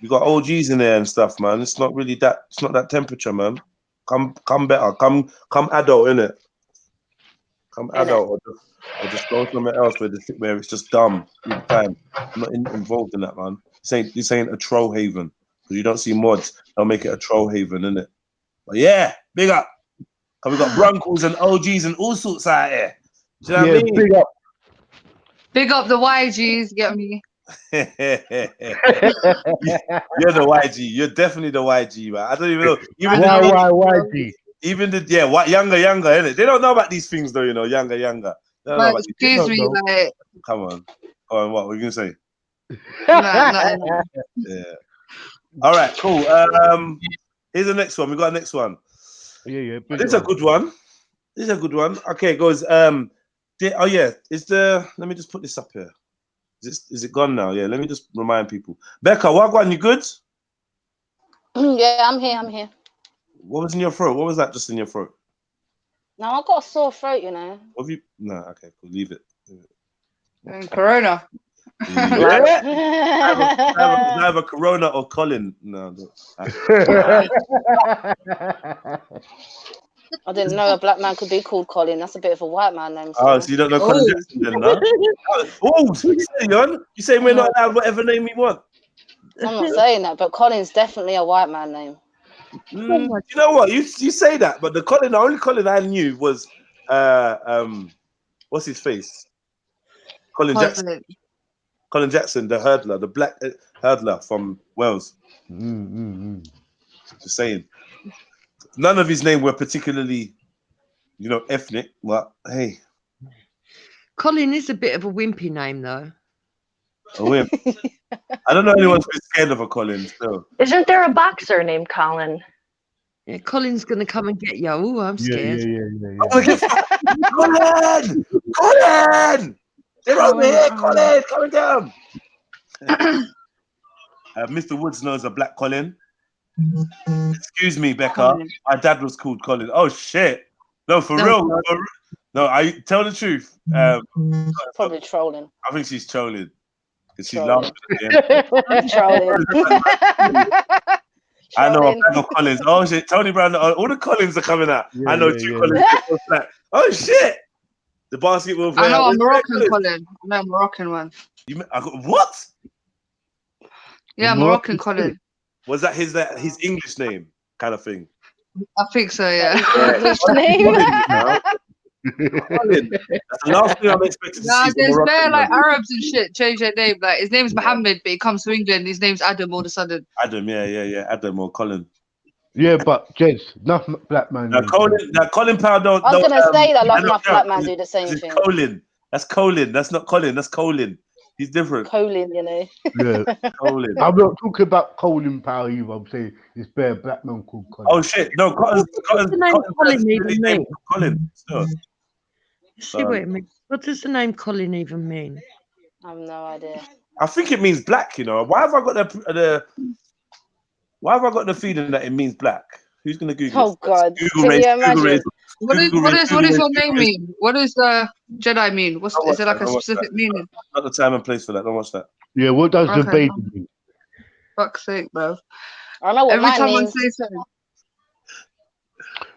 we got OGs in there and stuff, man. It's not really that. It's not that temperature, man. Come better. Come adult, innit? Come adult, or just go somewhere else where it's just dumb all the time. I'm not involved in that, man. This ain't a troll haven because you don't see mods. They'll make it a troll haven, innit? But yeah, big up. Cause we got Broncos and OGs and all sorts out here. Do you know what I mean? Big up. Big up the YGs, get me. You're the YG. You're definitely the YG, man. I don't even know. Even YG. Even younger, innit? They don't know about these things, though. You know, younger. They don't know about Excuse me, like. Come on. What were you gonna say? No. Yeah. All right. Cool. Here's the next one. We got a next one. Yeah. This is a good one. Okay, it goes. Let me just put this up here. Is it gone now? Yeah, let me just remind people. Becca, what one? You good? Yeah, I'm here. What was in your throat? What was that just in your throat? No, I got a sore throat, you know. Have you? No, okay, cool. Leave it. Corona. Either Corona or Colin. No. I didn't know a black man could be called Colin. That's a bit of a white man name. Oh, Still. so you don't know Colin Oh. Jackson then, no? Oh, you saying we're not allowed whatever name we want? I'm not saying that, but Colin's definitely a white man name. You know what? You say that, but the only Colin I knew was what's his face? Colin Jackson. Colin Jackson, the hurdler, the black hurdler from Wales. Just saying. None of his name were particularly, ethnic, but hey. Colin is a bit of a wimpy name, though. A wimp. I don't know anyone's been scared of a Colin still. Isn't there a boxer named Colin? Yeah, Colin's gonna come and get you. Oh, I'm scared. Colin! Colin! They're over here, Colin! Come and get him! Mr. Woods knows a black Colin. Excuse me, Becca. My dad was called Colin. Oh shit! No, for real. No, I tell the truth. Probably trolling. I think she's trolling because she's Trolling. laughing. Trolling. I know a bag of Collins. Oh shit, Tony Brown. All the Collins are coming out. I know two Collins. Oh shit, the basketball player. I know a Moroccan Colin. I know a Moroccan one. What? Yeah, Moroccan Colin. Was that his English name kind of thing? I think so. Yeah. English name. Colin. That's the last thing I'm expecting to see. There's bare like Arabs and shit change their name. Like his name's Mohammed, but he comes to England. His name's Adam all of a sudden. Adam, yeah, Adam or Colin. Yeah, but Jez, enough black man. Colin Powell don't. I was gonna say that like enough black man do the same thing. Colin. That's Colin. That's not Colin. That's Colin. He's different. Colin, you know. Yeah. Colin. I'm not talking about Colin Powell either. I'm saying it's bare black man called Colin. Oh shit! No, Colin. Colin. See what it means. What does the name Colin even mean? I have no idea. I think it means black. Why have I got Why have I got the feeling that it means black? Who's gonna Google? Oh God! Google Can you imagine? What does your name mean? What does the Jedi mean? Is it like a specific meaning? Not the time and place for that. Don't watch that. Yeah, what does the baby mean? Fuck's sake, bro. I know what Every mine time means. I say something.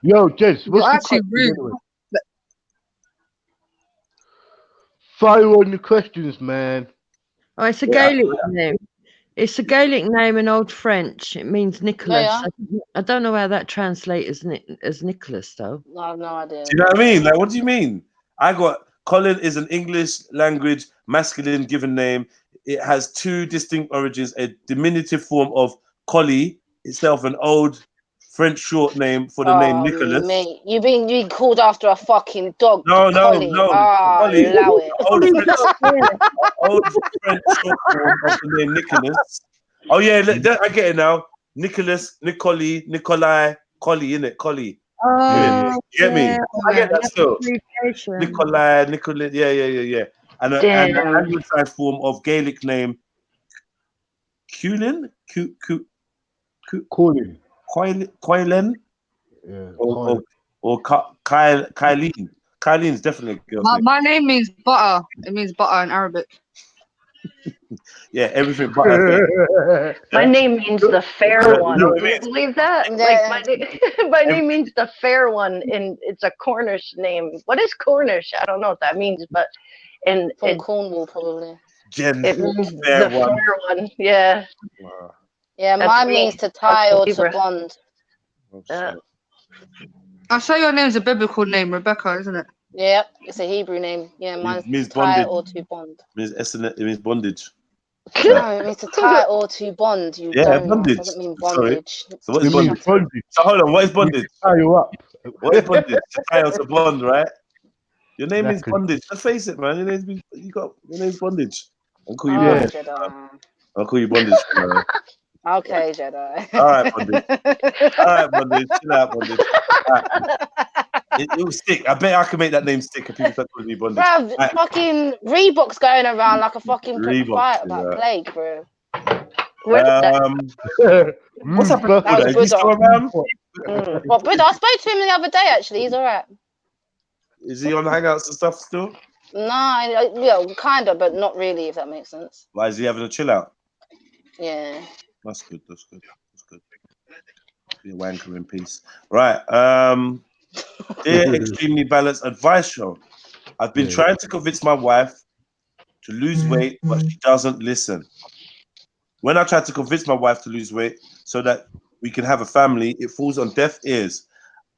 Yo, Jez, You're actually rude. Fire on the questions, man. Oh, it's a Gaelic name. It's a Gaelic name in Old French. It means Nicholas. Yeah. I don't know how that translates as Nicholas, though. I have no idea. Do you know what I mean? Like, what do you mean? I got Colin is an English language masculine given name. It has two distinct origins: a diminutive form of Collie itself, an old French short name for the name Nicholas. Mate, you being called after a fucking dog? No. Collie. Collie. Allow it. Old French short form of the name Nicholas. Oh yeah, I get it now. Nicholas, Nicoli, Nikolai, Collie, innit? Collie. Oh, you get me? I get that still. Nikolai, yeah. And an anglicized form of Gaelic name, Culin? Colin. Coilen? Yeah. Or Kylene. Kylene's definitely a girl's name. My name means butter. It means butter in Arabic. Yeah, everything butter. My name means the fair one. You know what I Can mean? you believe that? Yeah. Like my name means the fair one, and it's a Cornish name. What is Cornish? I don't know what that means, but From Cornwall, probably. Jen, it means fair the one. fair one. Yeah. Wow. Yeah, That's mine me. means to tie or to Libra. bond. I'll say your name's a biblical name, Rebecca, isn't it? Yep, it's a Hebrew name. Yeah, mine's means to tie bondage. or to bond. It means bondage. No, it means to tie or to bond. You don't. Bondage. It doesn't mean Sorry. bondage. So what is It means bondage? bondage. So hold on, what is bondage? Tie you up. What is bondage? To tie or to bond, right? Your name is Exactly. bondage. Let's face it, man. Your name's bondage. I'll call you Oh, bondage. Jedi. I'll call you bondage. Man. Okay, Jedi. All right, bondage. All right, bondage. Chill out, bondage. All right. It will stick. I bet I can make that name stick if people start calling me bondage. Bruv, Right. fucking Reebok's going around like a fucking Reebok, fight about yeah. plague, bro. Where's that? What's happened to That was Buddha? Is he still Buddha. around? Well, Buddha, I spoke to him the other day, actually. He's all right. Is he on Hangouts and stuff still? No, yeah, kind of, but not really, if that makes sense. Why is he having a chill out? Yeah. That's good. Be a wanker in peace. Right. Dear Extremely Balanced Advice Show, I've been trying to convince my wife to lose weight, but she doesn't listen. When I try to convince my wife to lose weight so that we can have a family, it falls on deaf ears.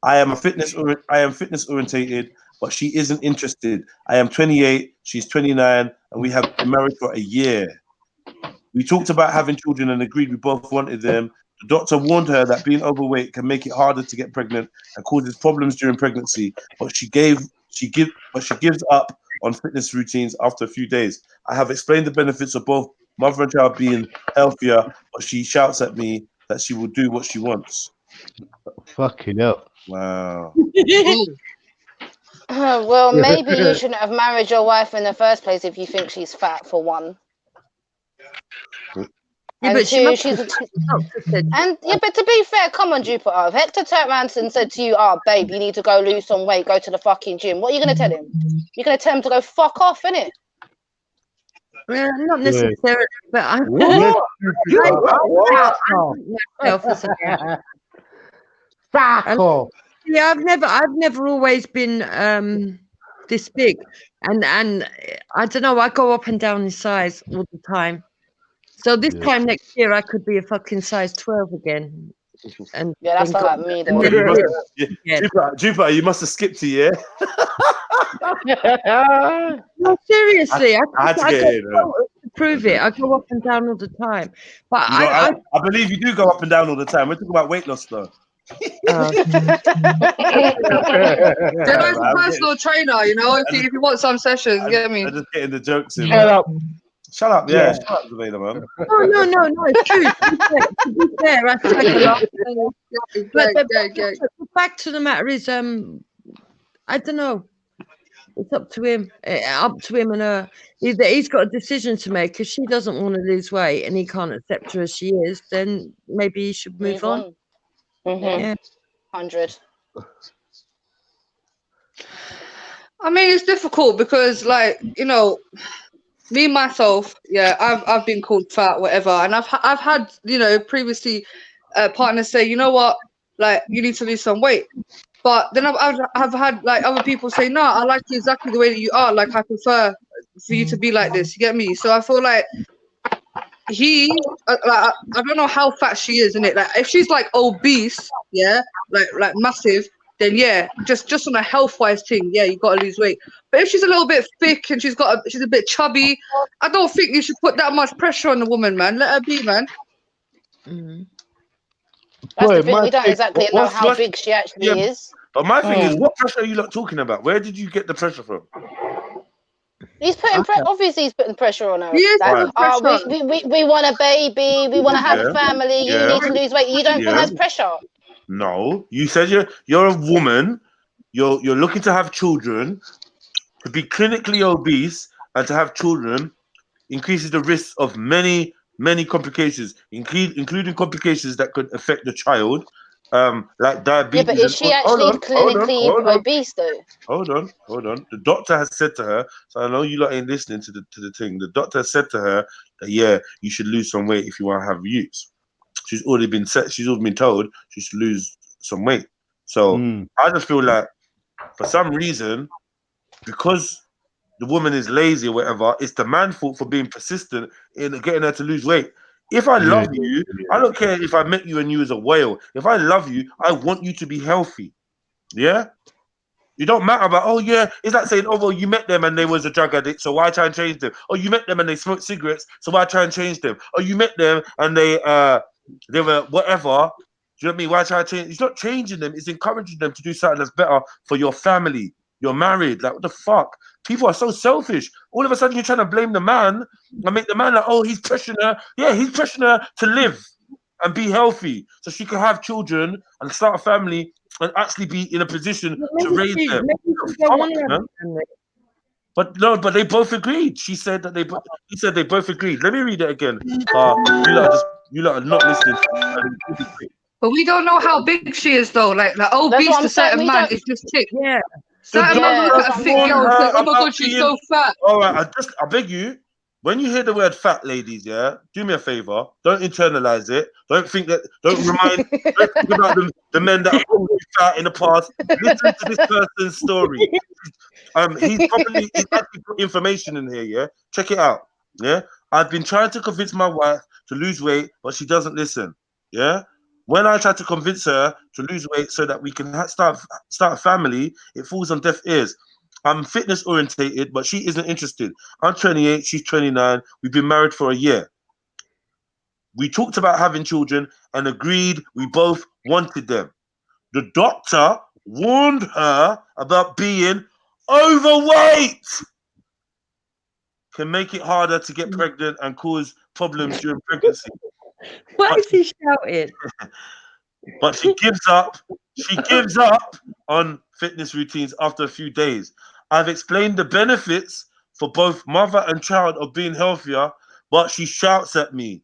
I am fitness orientated, but she isn't interested. I am 28, she's 29, and we have been married for a year. We talked about having children and agreed we both wanted them. The doctor warned her that being overweight can make it harder to get pregnant and causes problems during pregnancy, but she gives up on fitness routines after a few days. I have explained the benefits of both mother and child being healthier, but she shouts at me that she will do what she wants. Fucking hell. Wow. Well, maybe you shouldn't have married your wife in the first place if you think she's fat, for one. Yeah, And but she two, must she's have said, and yeah, but to be fair, come on, Jupiter. If Hector turned around and said to you, "Oh, babe, you need to go lose some weight, go to the fucking gym," what are you gonna tell him? You're gonna tell him to go fuck off, innit? well, not necessarily, but I myself as a man. Fuck. Yeah, I've never always been this big, and I don't know. I go up and down in size all the time. So this time next year, I could be a fucking size 12 again. And yeah, that's then like me though. Jupiter, you must have skipped a year. No, seriously, I had to get in. to prove it. I go up and down all the time, but You know, I believe you do go up and down all the time. We're talking about weight loss, though. There's a personal trainer, you know, if you want some sessions, get me. I'm just getting the jokes in. Shut up. Shut up, yeah. Shut up, Zaveda, man. No, it's true. To be fair, I take a lot. But the fact of the matter is, I don't know. It's up to him. And her. He's got a decision to make. If she doesn't want to lose weight and he can't accept her as she is, then maybe he should move on. Yeah. 100. I mean, it's difficult because, like, you know, me myself, yeah, I've been called fat, whatever, and I've had, you know, previously partners say, you know what, like, you need to lose some weight. But then I've had like other people say, no, I like you exactly the way that you are. Like, I prefer for you to be like this. You get me? So I feel like like, I don't know how fat she is, innit? Like, if she's like obese, yeah, like massive, then yeah, just on a health wise thing, yeah, you gotta lose weight. But if she's a little bit thick and she's a bit chubby, I don't think you should put that much pressure on the woman, man. Let her be, man. That's the thing. We don't exactly know how big she actually is. But my thing is, what pressure are you lot talking about? Where did you get the pressure from? He's putting obviously he's putting pressure on her. He is Like, putting pressure. we want a baby, we want to have a family, you need to lose weight. You don't think that's pressure? No, you said you're a woman, you're looking to have children. To be clinically obese and to have children increases the risk of many complications, including complications that could affect the child, like diabetes. Yeah, but is she actually clinically obese though? Hold on. The doctor has said to her, so I know you lot ain't listening to the thing. The doctor has said to her that you should lose some weight if you want to have youths. She's already been told she should lose some weight. So I just feel like for some reason, because the woman is lazy or whatever, it's the man's fault for being persistent in getting her to lose weight. If I love you, I don't care if I met you and you was a whale. If I love you, I want you to be healthy. Yeah? You don't matter about, it's like saying, well, you met them and they was a drug addict, so why try and change them? Oh, you met them and they smoked cigarettes, so why try and change them? Oh, you met them and they were whatever. Do you know what I mean? Why try and change? It's not changing them, it's encouraging them to do something that's better for your family. You're married. Like, what the fuck? People are so selfish. All of a sudden, you're trying to blame the man and make the man like, he's pressuring her. Yeah, he's pressuring her to live and be healthy so she can have children and start a family and actually be in a position to raise them. But they both agreed. She said that he said they both agreed. Let me read it again. You lot are not listening. But we don't know how big she is, though. Like obese to certain man is just thick. Yeah. Certain man look at a thick girl and say, "Oh my god, she's so fat." All right, I beg you. when you hear the word fat, ladies, yeah, do me a favor. Don't internalize it. Don't think that. Don't think about the men that have called you fat in the past. Listen to this person's story. He's actually put information in here. Yeah, check it out. Yeah, I've been trying to convince my wife to lose weight, but she doesn't listen. Yeah. When I try to convince her to lose weight so that we can start a family, it falls on deaf ears. I'm fitness orientated, but she isn't interested. I'm 28, she's 29. We've been married for a year. We talked about having children and agreed we both wanted them. The doctor warned her about being overweight. Can make it harder to get pregnant and cause problems during pregnancy. Why is he shouting? But she gives up. She gives up on fitness routines after a few days. I've explained the benefits for both mother and child of being healthier, but she shouts at me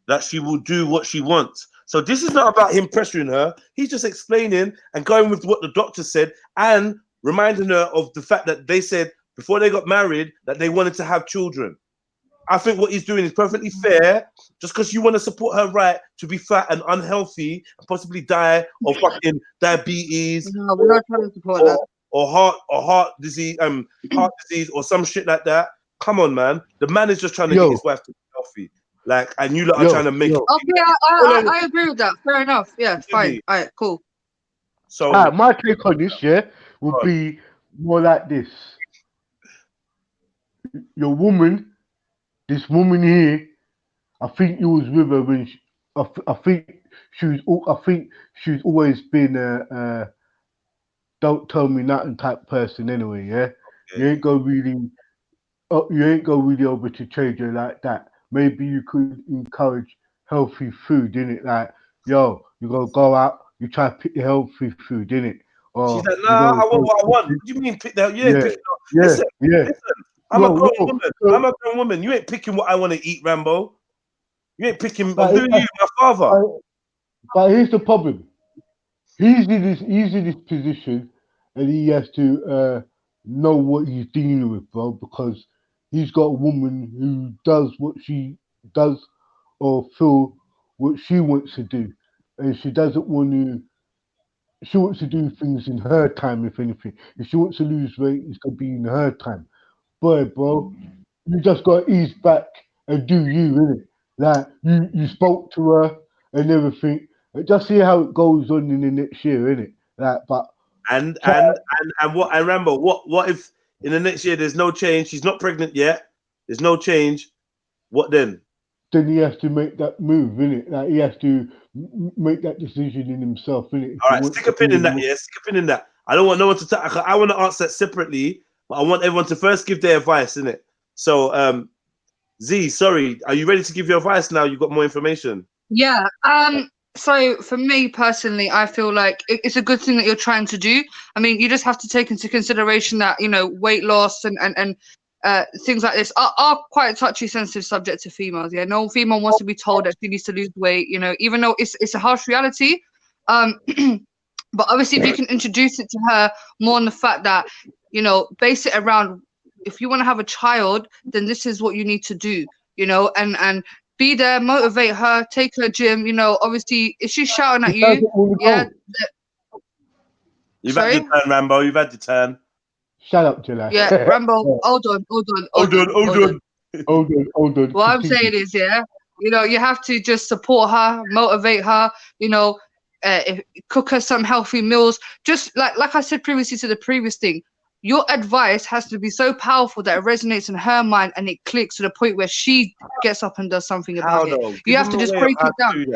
that she will do what she wants. So this is not about him pressuring her. He's just explaining and going with what the doctor said and reminding her of the fact that they said before they got married that they wanted to have children. I think what he's doing is perfectly fair. Just because you want to support her right to be fat and unhealthy and possibly die of fucking diabetes, No, we're not trying to support that. or heart disease, or some shit like that. Come on, man. The man is just trying to get his wife to be healthy. Like, and you lot are trying to make. Okay, I agree with that. Fair enough. Yeah, fine. All right, cool. So my take on this, would be more like this. Your woman, this woman here, I think you was with her when I think she's always been a don't tell me nothing type person anyway. Yeah, okay. You ain't gonna really over to change her like that. Maybe you could encourage healthy food, innit? Like, yo, you gotta go out, you try to pick the healthy food, innit? Or she's like, nah, I want what I want. What do you mean pick the? You ain't picking. Listen. I'm a grown woman. I'm a grown woman. You ain't picking what I want to eat, Rambo. You ain't picking. Who are you, my father? But here's the problem. He's in this position, and he has to know what he's dealing with, bro, because he's got a woman who does what she does or feel what she wants to do, and she doesn't want to. She wants to do things in her time, if anything. If she wants to lose weight, it's gonna be in her time. Boy, bro, you just got to ease back and do you, innit? Like, you spoke to her and everything. Just see how it goes on in the next year, innit? Like, but and what I remember, what if in the next year there's no change? She's not pregnant yet. There's no change. What then? Then he has to make that move, innit? Like, he has to make that decision in himself, innit? All right, stick a pin in that. Yeah, stick a pin in that. I don't want no one to. I want to answer that separately, but I want everyone to first give their advice, innit? So, Z, sorry, are you ready to give your advice now? You've got more information. Yeah. So for me personally, I feel like it's a good thing that you're trying to do. I mean, you just have to take into consideration that, you know, weight loss and things like this are quite a touchy, sensitive subject to females. Yeah, no female wants to be told that she needs to lose weight, you know, even though it's a harsh reality. But obviously, if you can introduce it to her more on the fact that, you know, base it around, if you want to have a child, then this is what you need to do, you know, and be there, motivate her, take her gym, you know. Obviously, if she's shouting at you, yeah. You've had your turn, Rambo. You've had your turn. Shut up, July. Yeah, Rambo. Hold on. What I'm saying is, yeah, you know, you have to just support her, motivate her, you know, cook her some healthy meals. Just like I said previously to the previous thing, your advice has to be so powerful that it resonates in her mind and it clicks to the point where she gets up and does something about it. You have to just break it down.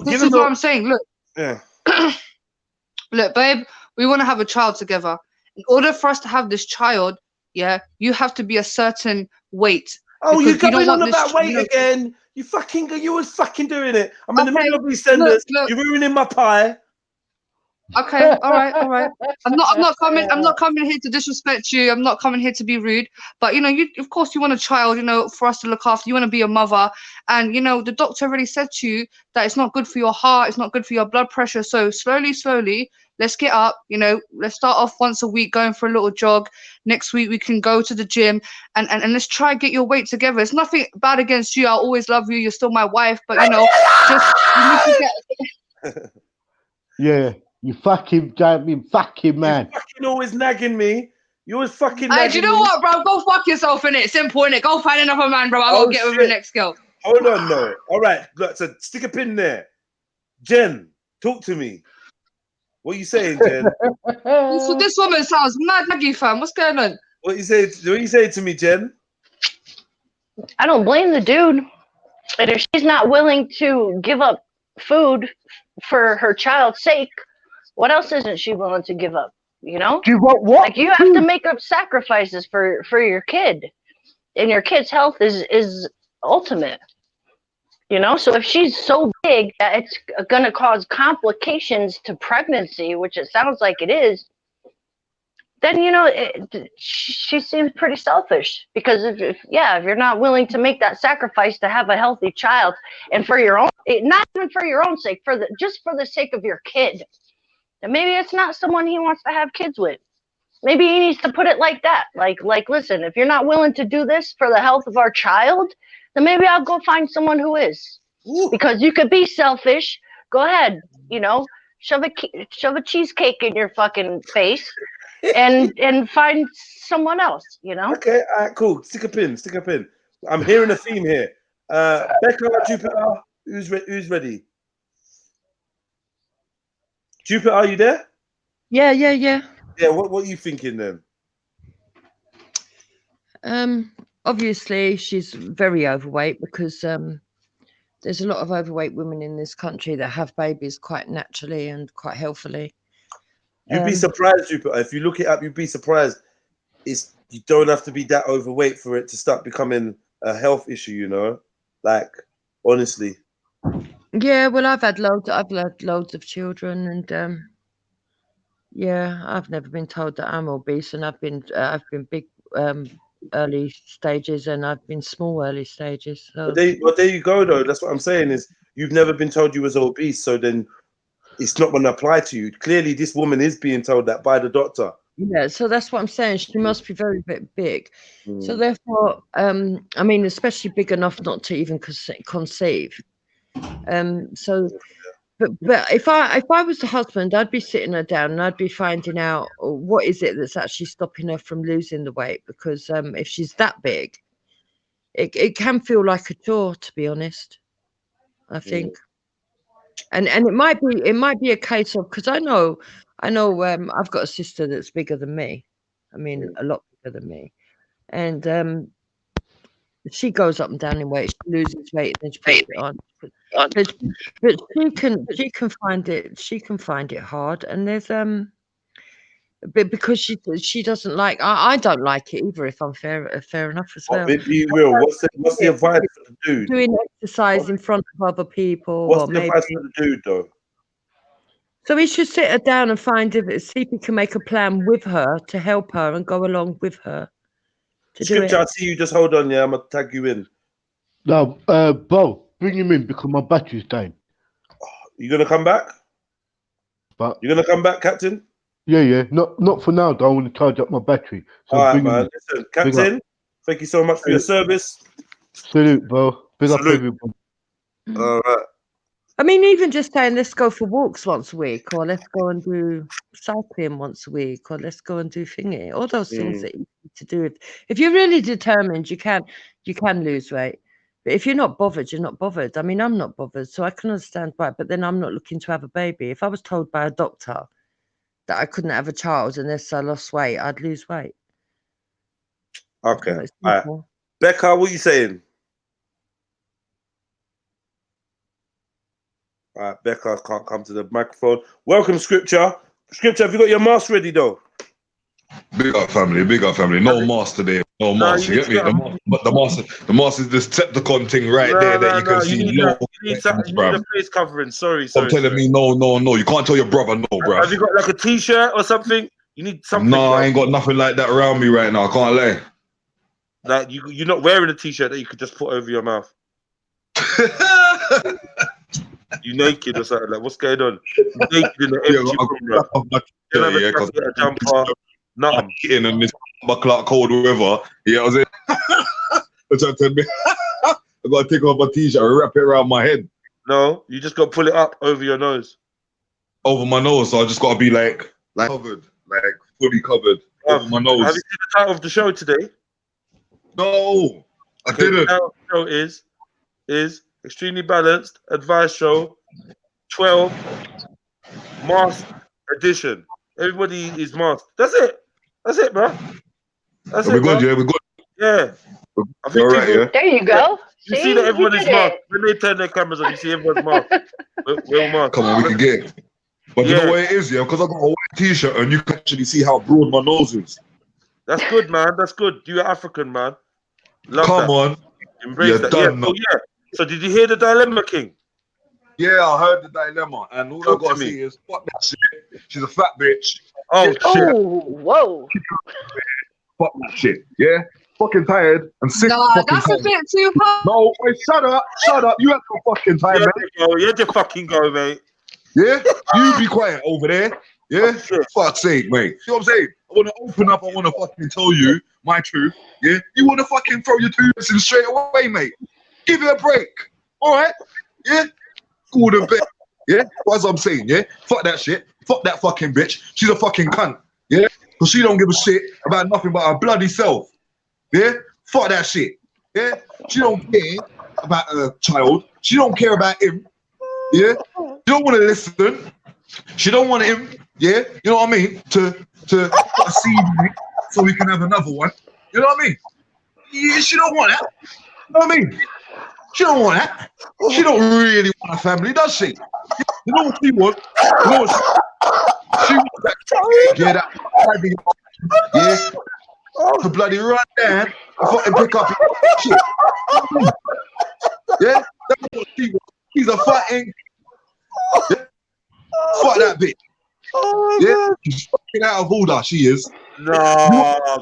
This is what I'm saying. Look, yeah. Look, babe, we want to have a child together. In order for us to have this child, yeah, you have to be a certain weight. Oh, you're going on about weight again. You was fucking doing it. I'm in the middle of EastEnders. You're ruining my pie. Okay, all right. I'm not coming here to disrespect you. I'm not coming here to be rude. But you of course you want a child, for us to look after. You want to be a mother. And the doctor already said to you that it's not good for your heart, it's not good for your blood pressure. So slowly, let's get up, let's start off once a week going for a little jog. Next week we can go to the gym and let's try and get your weight together. It's nothing bad against you. I'll always love you. You're still my wife, but just you need to get Yeah, you fucking fucking man. You fucking always nagging me. You always fucking Hey, nagging do you know me. what, bro? Go fuck yourself, innit? Simple, innit? Go find another man, bro. I gotta get with the next girl. Hold on, no. All right, look, so stick a pin there. Jen, talk to me. What you saying, Jen? This woman sounds mad naggy, fam. What's going on? What you say to me, Jen? I don't blame the dude. And if she's not willing to give up food for her child's sake, what else isn't she willing to give up? Give up what? Like, you have to make up sacrifices for your kid, and your kid's health is ultimate. So if she's so big that it's gonna cause complications to pregnancy, which it sounds like it is, then she seems pretty selfish. Because if you're not willing to make that sacrifice to have a healthy child, and for your own, not even for your own sake, just for the sake of your kid, then maybe it's not someone he wants to have kids with. Maybe he needs to put it like that. Like, listen, if you're not willing to do this for the health of our child, then maybe I'll go find someone who is. Ooh. Because you could be selfish. Go ahead, shove a cheesecake in your fucking face and find someone else, Okay, all right, cool. Stick a pin. I'm hearing a theme here. Becca, Jupiter, who's ready? Jupiter, are you there? Yeah. Yeah, what are you thinking then? Obviously she's very overweight because there's a lot of overweight women in this country that have babies quite naturally and quite healthily. You'd be surprised, Jupiter. If you look it up, you'd be surprised. You don't have to be that overweight for it to start becoming a health issue, Like, honestly. Yeah, well, I've had loads of children, and I've never been told that I'm obese, and I've been big early stages, and I've been small early stages. So. But there you go, though. That's what I'm saying is you've never been told you was obese, so then it's not going to apply to you. Clearly, this woman is being told that by the doctor. Yeah, so that's what I'm saying. She must be very big. So therefore, I mean, especially big enough not to even conceive. But if I was the husband, I'd be sitting her down and I'd be finding out what is it that's actually stopping her from losing the weight. Because if she's that big, it can feel like a chore, to be honest. I think, and it might be a case of, because I know I've got a sister that's bigger than me. I mean, a lot bigger than me, and she goes up and down in weight. She loses weight, and then she puts it on. But she can find it hard, and there's but because she doesn't like, I don't like it either. If I'm fair enough as well. Be real. What's the advice for the dude? Doing exercise in front of other people. What's the advice for the dude though? So he should sit her down and see if he can make a plan with her to help her and go along with her. Scripture, I see you. Just hold on, yeah. I'm gonna tag you in. No, Bo, bring him in because my battery's dying. You gonna come back? But you gonna come back, Captain? Yeah. Not for now, though. I want to charge up my battery. So all right, man. Listen, Captain, thank you so much for your service. Salute, Bo. Big up everyone. All right. I mean, even just saying, let's go for walks once a week, or let's go and do cycling once a week, or let's go and do thingy. All those things that you need to do. If you're really determined, you can lose weight. But if you're not bothered, you're not bothered. I mean, I'm not bothered, so I can understand why. But then I'm not looking to have a baby. If I was told by a doctor that I couldn't have a child unless I lost weight, I'd lose weight. Okay. All right. Becca, what are you saying? All right, Becca can't come to the microphone. Welcome, Scripture. Scripture, have you got your mask ready, though? Big up, family. No mask today. No Nah, mask, you you need get to me? get But the mask is this Decepticon thing right there that you can You see. need No, that. You need something. You need a face covering. Sorry. stop telling me no. You can't tell your brother no, bruv. Have you got like a T-shirt or something? You need something. No, bro. I ain't got nothing like that around me right now. I can't lie. Like you're not wearing a T-shirt that you could just put over your mouth. You naked or something? Like what's going on? You naked in the Yeah, empty I room, got bro. off my You don't have a yeah, because jacket, a jumper, nothing. in and this Clark cold weather. Yeah, I was in. They're trying to tell me I gotta take off my T-shirt and wrap it around my head, No, you just got to pull it up over your nose. over my nose. So I just gotta be like covered, like fully covered over my nose. Have you seen the title of the show today? No, I didn't. The title of the show is Extremely Balanced Advice Show 12 Masked Edition. Everybody is masked. That's it, bro. That's We're it, good, bro. yeah, we're good. Yeah. I think All right, people, yeah. There you go. You see that he everyone is did masked. it. When they turn their cameras on, you see everyone's masked. We're all masked. Come on, we can get it. But you know what it is, yeah? Because I got a white T-shirt and you can actually see how broad my nose is. That's good, man. That's good. You're African, man. Love Come that. on. Embrace You're that. done, Yeah. Oh, yeah. So did you hear the dilemma, King? Yeah, I heard the dilemma, and all Talk I gotta to me. say is, fuck that shit. She's a fat bitch. Oh, shit. Oh, whoa. Fuck that shit. Yeah? Fucking tired and sick. Nah, fucking that's a tired. bit too hard. No, wait, shut up. You have no fucking time, man. You had to fucking go, mate. Yeah? You be quiet over there. Yeah? Fuck's sake, mate. You know what I'm saying? I want to open up. I want to fucking tell you my truth. Yeah? You want to fucking throw your 2 minutes in straight away, mate. Give it a break. All right? Yeah? Go to bed. Yeah? That's what I'm saying, yeah? Fuck that shit. Fuck that fucking bitch. She's a fucking cunt. Yeah? Because she don't give a shit about nothing but her bloody self. Yeah? Fuck that shit. Yeah? She don't care about her child. She don't care about him. Yeah? She don't want to listen. She don't want him. Yeah? You know what I mean? To put a seed in it so we can have another one. You know what I mean? Yeah, she don't want that. You know what I mean? She don't want that. She don't really want a family, does she? You know what she wants? You know what she wants that. Yeah, that. Yeah. To bloody run down and fucking pick up shit. Yeah? That's what she wants. She's a fucking. Yeah? Fuck that bitch. Yeah? She's fucking out of order, she is. No,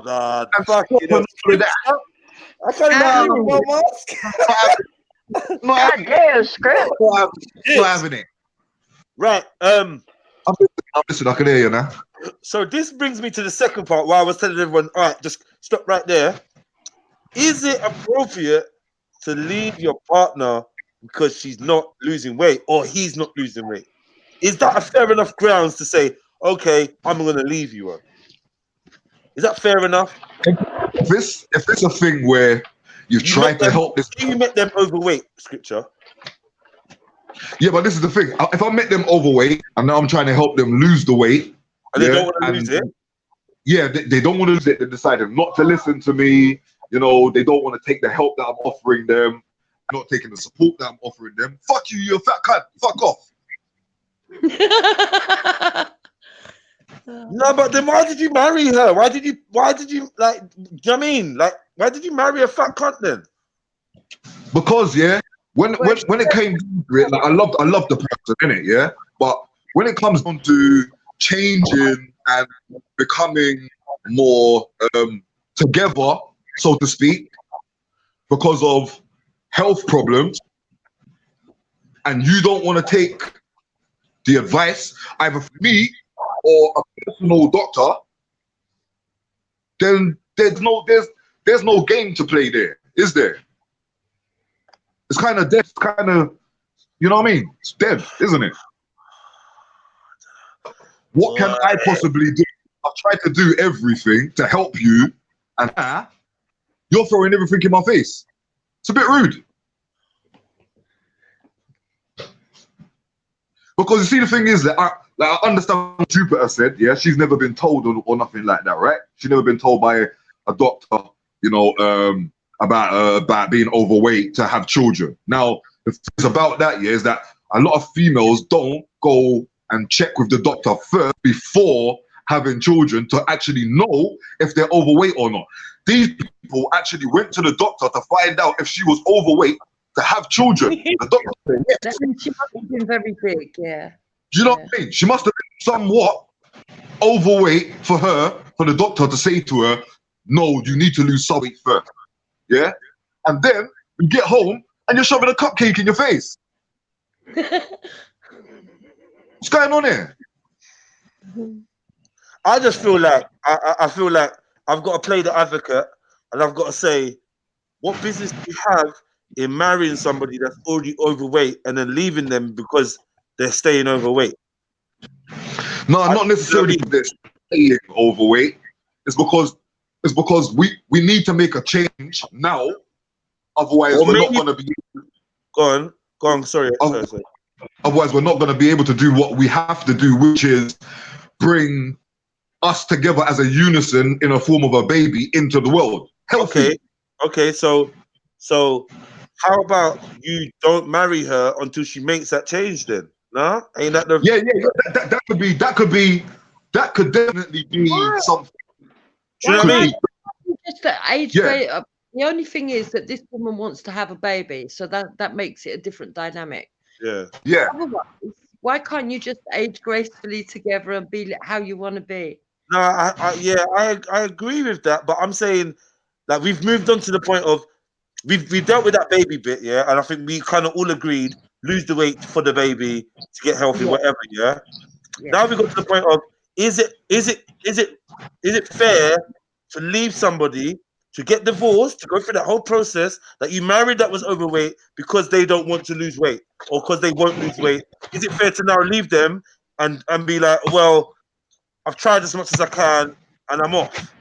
God. Fuck it up. I can't even have a mask. God damn, script. Not having it. Right. I'm listening, I can hear you now. So this brings me to the second part where I was telling everyone, all right, just stop right there. Is it appropriate to leave your partner because she's not losing weight or he's not losing weight? Is that a fair enough grounds to say, okay, I'm going to leave you on? Is that fair enough? If it's a thing where you've tried to help this, you met them overweight, scripture. Yeah, but this is the thing. If I met them overweight and now I'm trying to help them lose the weight, and they don't want to lose it. Yeah, they don't want to lose it. They decided not to listen to me. You know, they don't want to take the help that I'm offering them. I'm not taking the support that I'm offering them. Fuck you, you're a fat cunt. Fuck off. No, but then why did you marry her? Why did you like, do you know what I mean? Like, why did you marry a fat cunt then? Because when it came to it, like I loved the person, innit, yeah? But when it comes down to changing and becoming more together, so to speak, because of health problems, and you don't want to take the advice either from me or a personal doctor, then there's no game to play there, is there? It's kind of dead. It's kind of, you know what I mean? It's dead, isn't it? What can I possibly do? I've tried to do everything to help you, and now you're throwing everything in my face. It's a bit rude. Because you see, the thing is that I understand what Jupiter said. Yeah, she's never been told or nothing like that, right? She's never been told by a doctor, you know, about being overweight to have children. Now, the thing about that, yeah, is that a lot of females don't go and check with the doctor first before having children to actually know if they're overweight or not. These people actually went to the doctor to find out if she was overweight to have children. The doctor said yes. That means she must have been very big, yeah. Do you know what I mean? She must have been somewhat overweight for the doctor to say to her, no, you need to lose some weight first. Yeah? And then you get home and you're shoving a cupcake in your face. What's going on here? I just feel like I feel like I've got to play the advocate, and I've got to say, what business do you have in marrying somebody that's already overweight and then leaving them because they're staying overweight? No, not necessarily because they're staying overweight. It's because we need to make a change now. Otherwise, we're not going to be. Go on. Sorry. Otherwise, we're not going to be able to do what we have to do, which is bring us together as a unison in a form of a baby into the world. Healthy. Okay. So how about you don't marry her until she makes that change? Then, no, ain't that the? Yeah. That could definitely be something. Do you know what I mean? Just the age rate. The only thing is that this woman wants to have a baby, so that makes it a different dynamic. Yeah. Otherwise, why can't you just age gracefully together and be how you want to be? No, I agree with that, but I'm saying that we've moved on to the point of we've dealt with that baby bit, yeah, and I think we kind of all agreed lose the weight for the baby to get healthy, whatever, yeah. Now we got to the point of is it fair to leave somebody to get divorced, to go through that whole process that you married that was overweight because they don't want to lose weight or because they won't lose weight? Is it fair to now leave them and be like, well, I've tried as much as I can and I'm off?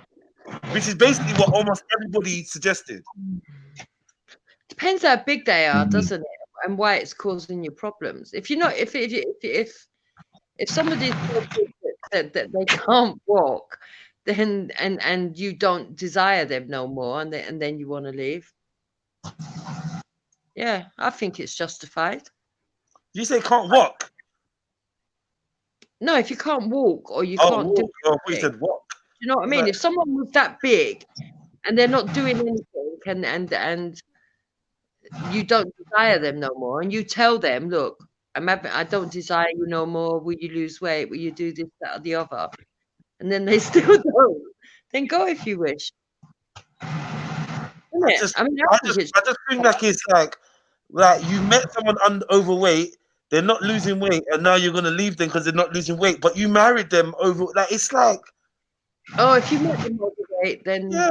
Which is basically what almost everybody suggested. Depends how big they are, doesn't it? And why it's causing you problems. If you're not, if somebody's that they can't walk, then and you don't desire them no more, and then you want to leave. Yeah, I think it's justified. You say can't walk? No, if you can't walk or you can't do anything, we said walk. You know what I mean? If someone was that big and they're not doing anything and you don't desire them no more, and you tell them, look, I don't desire you no more. Will you lose weight? Will you do this, that, or the other? And then they still don't. Then go if you wish. I just think like it's like you met someone overweight, they're not losing weight, and now you're gonna leave them because they're not losing weight, but you married them over. Like it's like, oh, if you met them overweight, then yeah,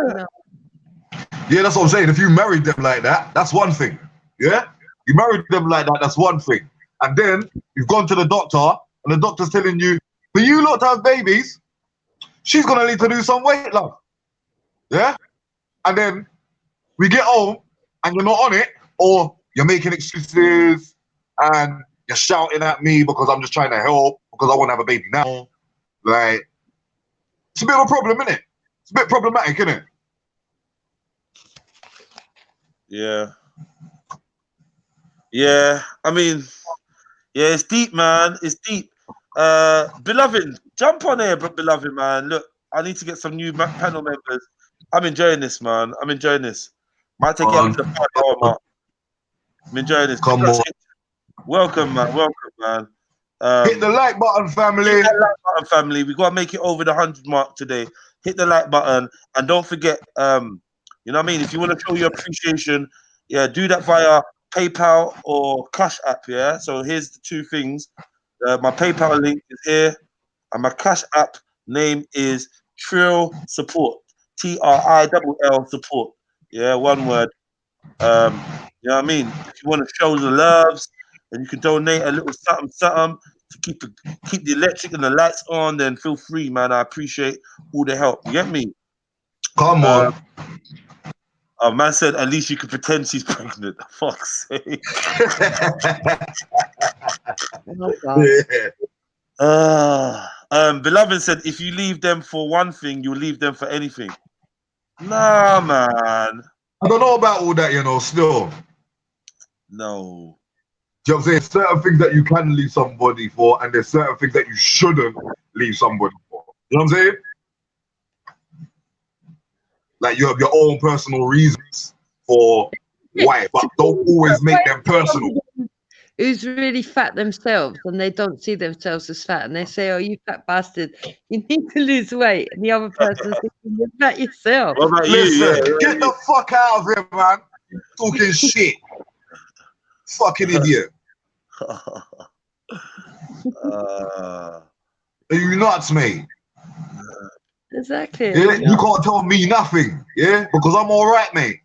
that's what I'm saying. If you married them like that, that's one thing. Yeah, you married them like that, that's one thing. And then you've gone to the doctor, and the doctor's telling you, for you lot to have babies, she's gonna need to lose some weight, love. Yeah, and then we get home, and you're not on it, or you're making excuses, and you're shouting at me because I'm just trying to help because I want to have a baby now. Like, it's a bit of a problem, isn't it? It's a bit problematic, isn't it? Yeah. I mean, yeah, it's deep, man. It's deep. Beloved, jump on here, beloved, man. Look, I need to get some new panel members. I'm enjoying this, man. I'm enjoying this. Might take it up to the 5 hour mark. I'm enjoying this. Come on. Welcome, man. Hit the like button, family. Hit that like button, family. We gotta make it over the 100 mark today. Hit the like button and don't forget. You know what I mean? If you want to show your appreciation, do that via PayPal or Cash App. Yeah. So here's the two things. My PayPal link is here, and my Cash App name is TRILL Support. TRILL Support. Yeah, one word. You know what I mean? If you want to show the loves and you can donate a little something to keep the electric and the lights on, then feel free, man. I appreciate all the help. You get me? Come on. Man said at least you can pretend she's pregnant. Fuck's sake. Beloved said if you leave them for one thing, you'll leave them for anything. Nah, man. I don't know about all that, you know, still. No. Do you know what I'm saying? Certain things that you can leave somebody for, and there's certain things that you shouldn't leave somebody for. You know what I'm saying? Like you have your own personal reasons for why, but don't always make them personal. Who's really fat themselves and they don't see themselves as fat and they say, "Oh, you fat bastard, you need to lose weight," and the other person's thinking, "You're fat yourself." What about Listen, you? get the fuck out of here, man. Talking shit. Fucking idiot. Are you nuts, mate? Exactly. Yeah, you can't tell me nothing, yeah? Because I'm alright, mate.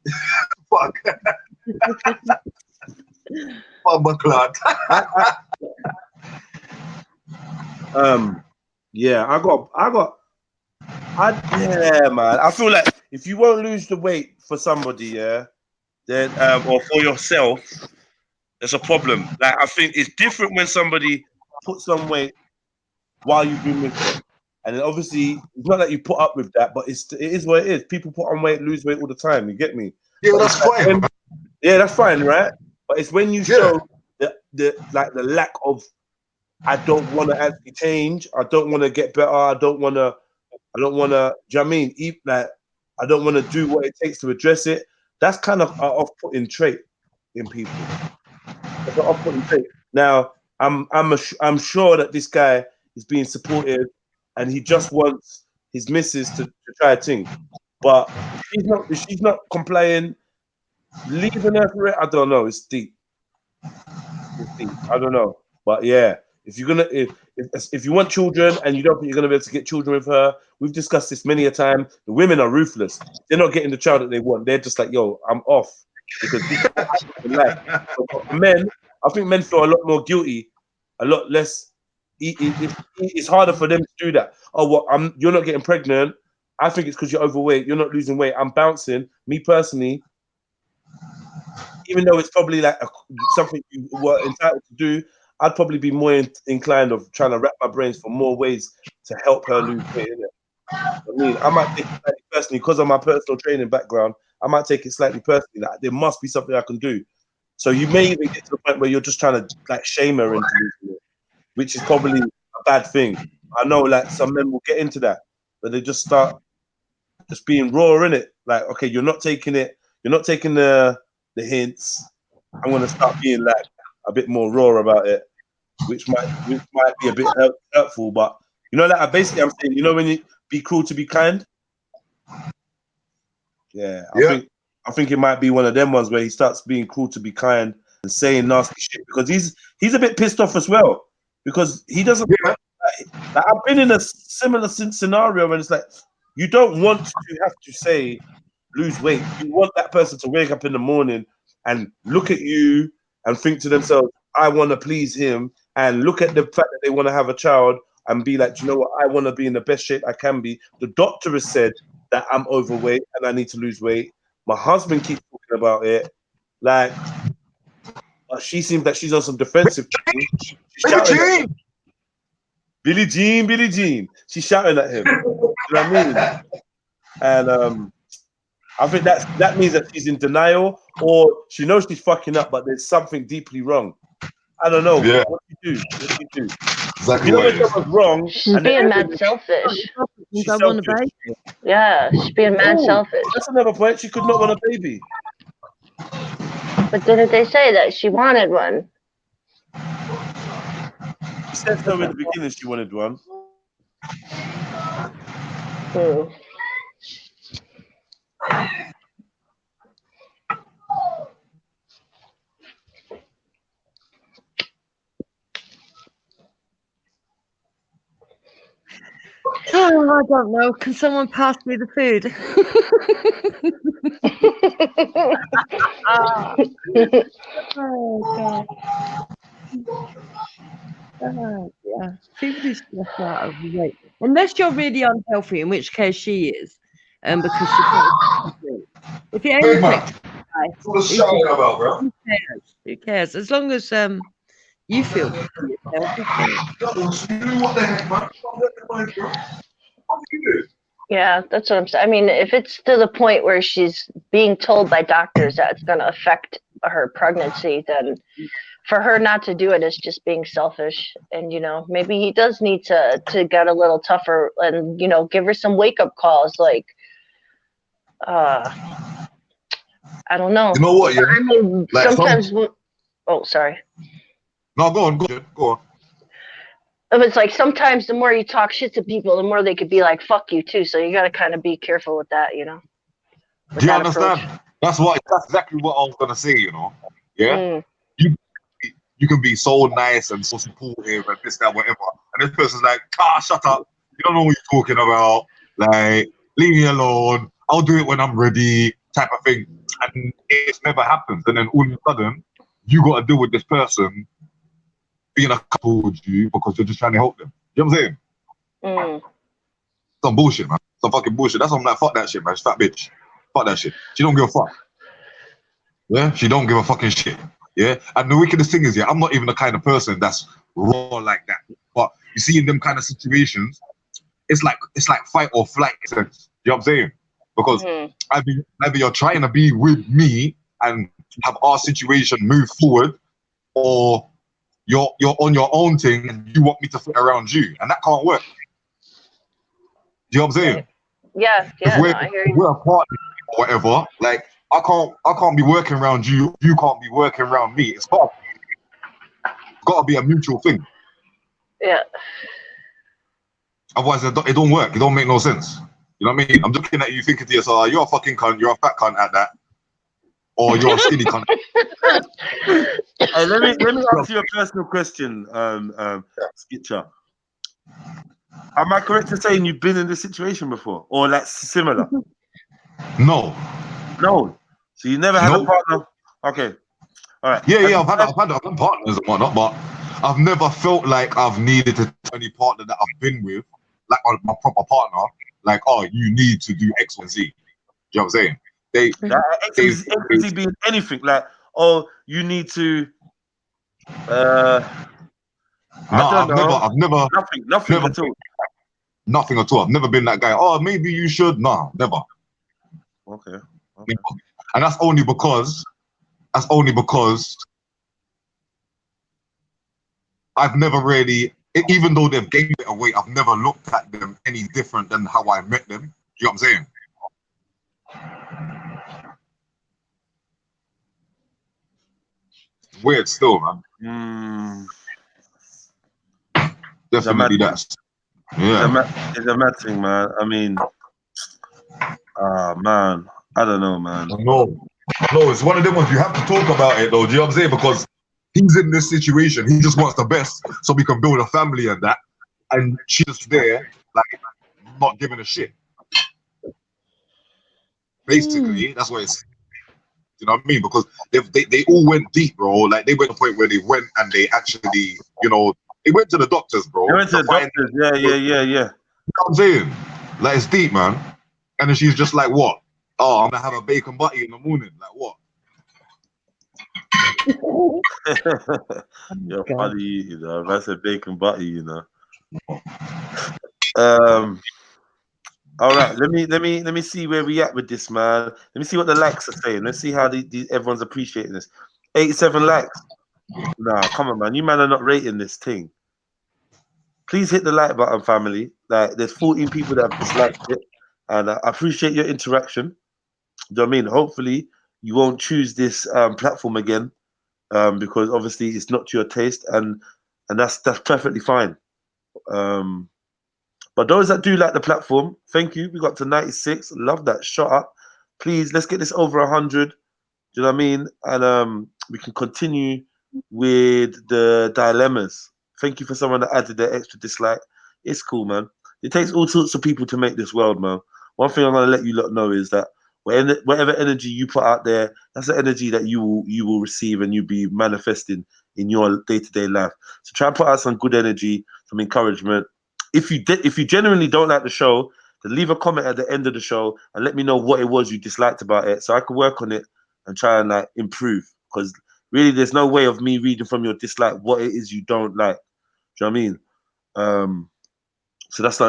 Fuck. Fuck my clout. Yeah, yeah, man. I feel like if you won't lose the weight for somebody, yeah, then or for yourself, there's a problem. Like I think it's different when somebody puts on weight while you've been with them. And then obviously it's not that you put up with that, but it is what it is. People put on weight, lose weight all the time, you get me? Yeah, But that's it's like fine. yeah, that's fine, right? But it's when you show the lack of I don't want to actually change, I don't want to get better, I don't want to, do you know what I mean? Like, I don't want to do what it takes to address it. That's kind of an off-putting trait in people. That's an off-putting trait. Now, I'm sure that this guy is being supportive, and he just wants his missus to try a thing. But if she's not complying, leaving her for it, I don't know. It's deep. It's deep. I don't know. But yeah. If you're gonna, if you want children and you don't think you're gonna be able to get children with her, we've discussed this many a time. The women are ruthless. They're not getting the child that they want. They're just like, yo, I'm off because this is what happens in life. So for men, I think men feel a lot more guilty, a lot less. It's harder for them to do that. Oh, well, you're not getting pregnant. I think it's because you're overweight. You're not losing weight. I'm bouncing. Me personally, even though it's probably like something you were entitled to do, I'd probably be more inclined of trying to wrap my brains for more ways to help her lose weight. I mean, I might take it slightly personally because of my personal training background. I might take it slightly personally that there must be something I can do. So you may even get to the point where you're just trying to like shame her into losing it, which is probably a bad thing. I know like some men will get into that, but they just start just being raw in it. Like, okay, you're not taking it. You're not taking the hints. I'm gonna start being like a bit more raw about it, which might be a bit hurtful. But you know, like basically, I'm saying, you know, when you be cruel to be kind. Yeah, I think it might be one of them ones where he starts being cruel to be kind and saying nasty shit because he's a bit pissed off as well because he doesn't. Like, I've been in a similar scenario when it's like you don't want to have to say lose weight. You want that person to wake up in the morning and look at you and think to themselves, I want to please him, and look at the fact that they want to have a child and be like, do you know what? I want to be in the best shape I can be. The doctor has said that I'm overweight and I need to lose weight. My husband keeps talking about it. Like, she seems like she's on some defensive thing. She's shouting at him. Billie Jean. She's shouting at him. You know what I mean? And I think that means that she's in denial, or she knows she's fucking up, but there's something deeply wrong. I don't know. Yeah. What do you do? Exactly. You know when someone's wrong, She's being mad selfish. She's selfish. Yeah, she's being mad selfish. That's another point. She could not want a baby. But didn't they say that she wanted one? She said so in the beginning she wanted one. Oh, I don't know. Can someone pass me the food? Oh, God. Yeah. People who stress out over weight. Unless you're really unhealthy, in which case she is. Because she can't. If you're Big man. who shouting about, bro? Who cares? As long as you feel good for yourself. What the heck, man? What do you do? Yeah, that's what I'm saying. I mean, if it's to the point where she's being told by doctors that it's going to affect her pregnancy, then for her not to do it is just being selfish. And you know, maybe he does need to get a little tougher and, you know, give her some wake up calls. Like, I don't know. You know what? Yeah. I mean, Like sometimes. Oh, sorry. No, go on. Go on. It's like sometimes the more you talk shit to people, the more they could be like, "Fuck you" too. So you got to kind of be careful with that, you know. Do you understand? That's exactly what I was gonna say. You know. Yeah. You can be so nice and so supportive and this, that, whatever. And this person's like, shut up. You don't know what you're talking about. Like, leave me alone. I'll do it when I'm ready, type of thing. And it never happens. And then all of a sudden, you got to deal with this person being a couple with you because you're just trying to help them. You know what I'm saying? Some bullshit, man. Some fucking bullshit. That's why I'm like, fuck that shit, man. She's fat bitch. Fuck that shit. She don't give a fuck. Yeah? She don't give a fucking shit. Yeah, and the wickedest thing is, yeah, I'm not even the kind of person that's raw like that. But you see, in them kind of situations, it's like fight or flight. You know what I'm saying? Because either you're trying to be with me and have our situation move forward, or you're on your own thing and you want me to fit around you, and that can't work. Do you know what I'm saying? Yeah, If I hear you. we're a partner or whatever, like. I can't be working around you. You can't be working around me. It's got to be a mutual thing. Yeah. Otherwise, it don't work. It don't make no sense. You know what I mean? I'm looking at you thinking to yourself, you're a fucking cunt. You're a fat cunt at that, or you're a skinny cunt. Hey, let me ask you a personal question, Skitcher. Am I correct in saying you've been in this situation before, or like similar? No. So you never had a partner? Okay. All right. Yeah. I've had partners and whatnot, but I've never felt like I've needed to tell any partner that I've been with, like my proper partner, like, oh, you need to do X, Y, Z. You know what I'm saying? X, Y, being anything like, oh, you need to. I don't know. I've never. Nothing at all. Nothing at all. I've never been that guy. Oh, maybe you should. No, never. Okay. And that's only because I've never really, even though they've gained it away, I've never looked at them any different than how I met them. You know what I'm saying? It's weird still, man. Definitely that's. Yeah. It's a mad thing, man. I mean, man, I don't know, man. No, it's one of them ones you have to talk about it though. Do you know what I'm saying? Because he's in this situation, he just wants the best so we can build a family and that. And she's just there, like, not giving a shit. Basically, that's what it's. You know what I mean? Because they all went deep, bro. Like, they went to the point where they went and they actually, you know, they went to the doctors, bro. They went to the doctors, yeah. You know what I'm saying? Like, it's deep, man. And then she's just like, what? Oh, I'm gonna have a bacon butty in the morning. Like, what? You're funny, you know. That's a bacon butty, you know. All right, let me see where we at with this, man. Let me see what the likes are saying. Let's see how everyone's appreciating this. 87 likes. Nah, come on, man. You man are not rating this thing. Please hit the like button, family. Like, there's 14 people that have disliked it, and I appreciate your interaction. Do you know what I mean? Hopefully, you won't choose this platform again, because obviously it's not to your taste, and that's perfectly fine. But those that do like the platform, thank you. We got to 96. Love that. Shut up. Please, let's get this over 100. Do you know what I mean? And we can continue with the dilemmas. Thank you for someone that added their extra dislike. It's cool, man. It takes all sorts of people to make this world, man. One thing I'm gonna let you lot know is that whatever energy you put out there, that's the energy that you will receive and you'll be manifesting in your day-to-day life. So try and put out some good energy, some encouragement. If you genuinely don't like the show, then leave a comment at the end of the show and let me know what it was you disliked about it, so I can work on it and try and like improve. Because really, there's no way of me reading from your dislike what it is you don't like. Do you know what I mean? So that's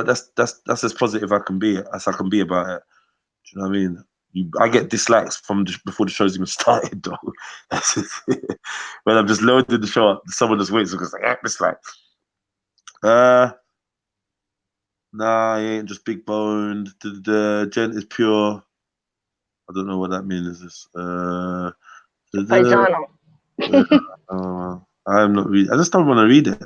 as positive as I can be about it. Do you know what I mean? I get dislikes from before the show's even started, though. When I'm just loading the show up, someone just waits because like, dislikes. Nah, he ain't just big boned. The gent is pure. I don't know what that means. Is this? Paisano. I'm not reading. I just don't want to read it.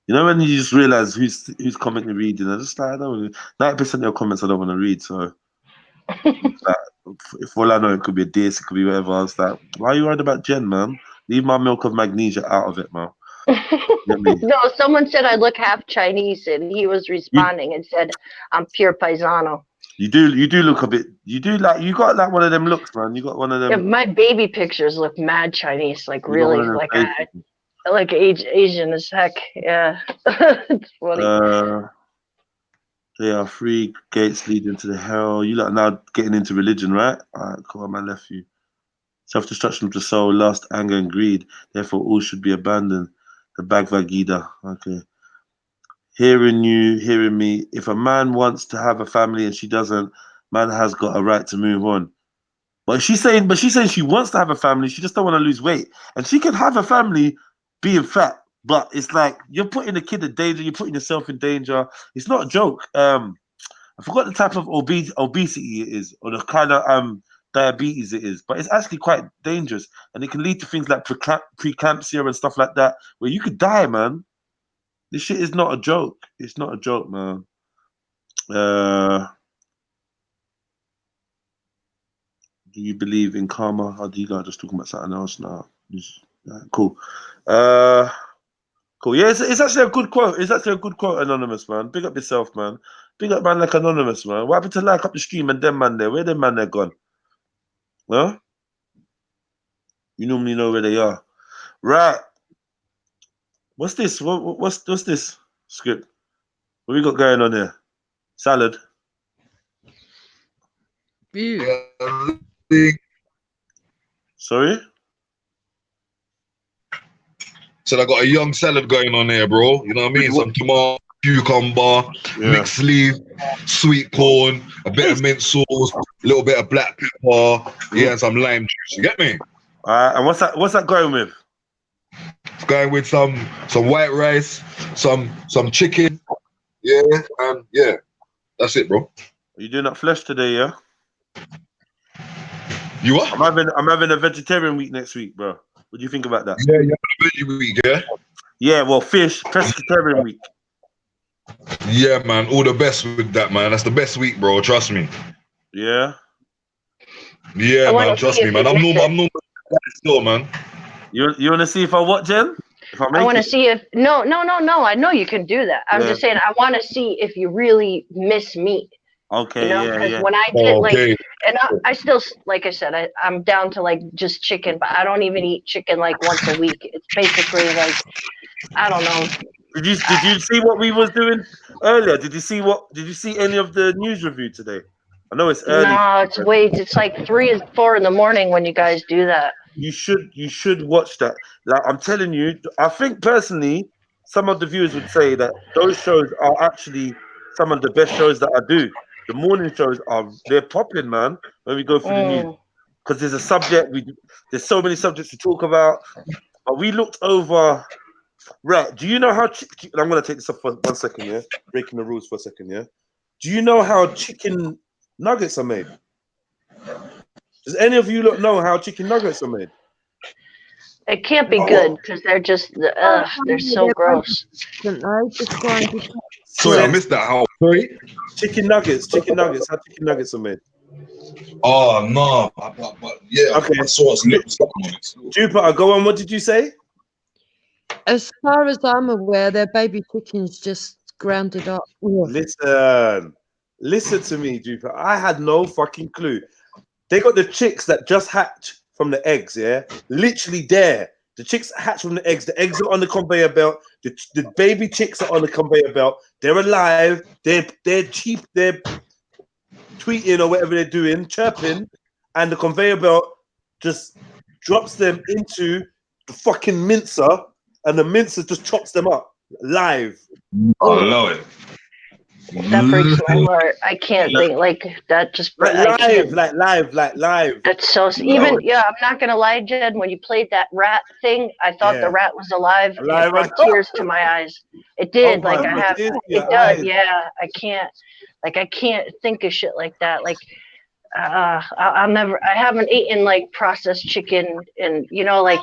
You know when you just realize who's comment you're reading. I just like I don't. 90% of your comments I don't want to read. So, like, if all I know, it could be a diss, it could be whatever. I was like, why are you worried about Jen, man? Leave my milk of magnesia out of it, man. No, someone said I look half Chinese, and he was responding and said, "I'm pure paisano." You do look a bit. You do like you got like one of them looks, man. You got one of them. Yeah, my baby pictures look mad Chinese, like really, like Asian as heck. Yeah, it's funny. There are 3 gates leading to the hell. You like now getting into religion, right? All right, cool. My left you. Self-destruction of the soul, lust, anger, and greed. Therefore, all should be abandoned. The Bhagavad Gita. Okay. Hearing you, hearing me. If a man wants to have a family and she doesn't, man has got a right to move on. But she's saying she wants to have a family. She just don't want to lose weight, and she can have a family being fat. But it's like you're putting the kid in danger. You're putting yourself in danger. It's not a joke. I forgot the type of obesity it is, or the kind of diabetes it is, but it's actually quite dangerous, and it can lead to things like preeclampsia and stuff like that, where you could die, man. This shit is not a joke. It's not a joke, man. Do you believe in karma? Or do you guys just talking about something else now? Cool. Cool. Yeah, it's actually a good quote. It's actually a good quote, Anonymous, man. Big up yourself, man. Big up man like Anonymous, man. What happened to like up the stream and them man there? Where them man there gone? Huh? You normally know where they are. Right. What's this? What's this script? What we got going on here? Salad. Sorry? So I got a young salad going on here, bro. You know what I mean? Some tomato, cucumber, mixed leaf, sweet corn, a bit of mint sauce, a little bit of black pepper, and some lime juice. You get me? And what's that going with? It's going with some white rice, some chicken. Yeah, and yeah. That's it, bro. Are you doing that flesh today, yeah? You are? I'm having a vegetarian week next week, bro. What do you think about that? Yeah, you're having a veggie week, yeah? Yeah, well, pescatarian week. Yeah, man. All the best with that, man. That's the best week, bro. Trust me. Yeah? Yeah, man. Trust me, man. I'm normal still, man. You want to see if I what, Jen? If I want to see if no. I know you can do that. I'm just saying I want to see if you really miss meat. Okay, you know? yeah. When I did and I still, like I said, I'm down to like just chicken, but I don't even eat chicken like once a week. It's basically like I don't know. Did you see what we was doing earlier? Did you see any of the news review today? I know it's early. No, it's like 3 or 4 in the morning when you guys do that. You should watch that. Like I'm telling you, I think personally, some of the viewers would say that those shows are actually some of the best shows that I do. The morning shows they're popping, man. When we go through the news, because there's a subject. There's so many subjects to talk about. But we looked over. Right. Do you know how? I'm gonna take this up for 1 second. Yeah. Breaking the rules for a second. Yeah. Do you know how chicken nuggets are made? Does any of you know how chicken nuggets are made? It can't be good because they're just they're so gross. Sorry, I missed that. How? Sorry. Chicken nuggets. How chicken nuggets are made? Oh no. But yeah. Okay. I saw some little stuff on it. Jupiter, go on. What did you say? As far as I'm aware, their baby chickens just grounded up. Listen to me, Jupiter. I had no fucking clue. They got the chicks that just hatch from the eggs, yeah? Literally there. The chicks hatch from the eggs. The eggs are on the conveyor belt. The baby chicks are on the conveyor belt. They're alive. They're cheap. They're tweeting or whatever they're doing, chirping, and the conveyor belt just drops them into the fucking mincer, and the mincer just chops them up live. I love it. That breaks my heart. I can't think like that. Just I can't. Like live. That's so even yeah. I'm not gonna lie, Jed. When you played that rat thing, I thought the rat was alive, and it brought tears to my eyes. It did. Oh like my I have. God, It does. Yeah. I can't. Like I can't think of shit like that. Like I'll never. I haven't eaten like processed chicken, and you know like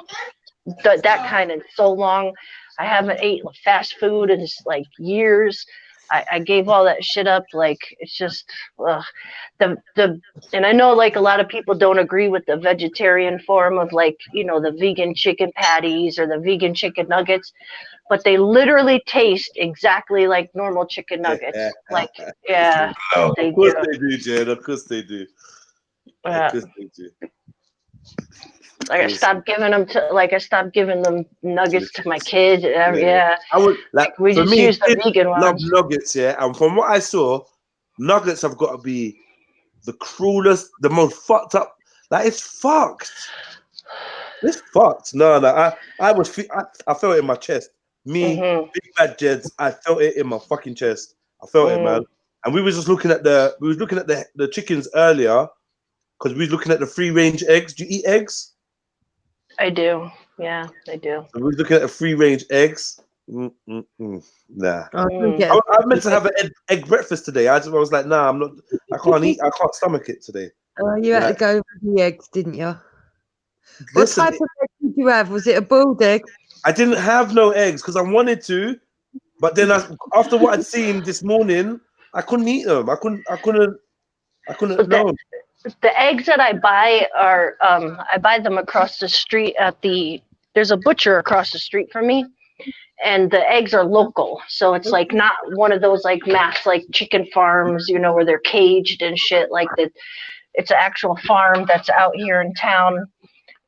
that kind of so long. I haven't ate fast food in like years. I gave all that shit up. Like it's just the and I know like a lot of people don't agree with the vegetarian form of like you know the vegan chicken patties or the vegan chicken nuggets, but they literally taste exactly like normal chicken nuggets. Like yeah, of course they do, Jed. Of course they do. Of course they do. Like I stopped giving them nuggets to my kids. Yeah. I would like we for just me, use the vegan love ones. nuggets, yeah. And from what I saw, nuggets have got to be the cruelest, the most fucked up. Like it's fucked. It's fucked. No. I felt it in my chest. Me, Big Bad Jeds, I felt it in my fucking chest. I felt it, man. And we was just looking at the chickens earlier because we was looking at the free range eggs. Do you eat eggs? I do. Yeah, I do. So we was looking at the free range eggs. Nah. I meant to have an egg breakfast today. I was like, nah, I'm not. I can't stomach it today. Oh, you had to go with the eggs, didn't you? Listen, what type of egg did you have? Was it a boiled egg? I didn't have no eggs because I wanted to, but then after what I'd seen this morning, I couldn't eat them. I couldn't. No. The eggs that I buy are I buy them across the street there's a butcher across the street from me, and the eggs are local, so it's like not one of those like mass like chicken farms, you know, where they're caged and shit. Like that, it's an actual farm that's out here in town,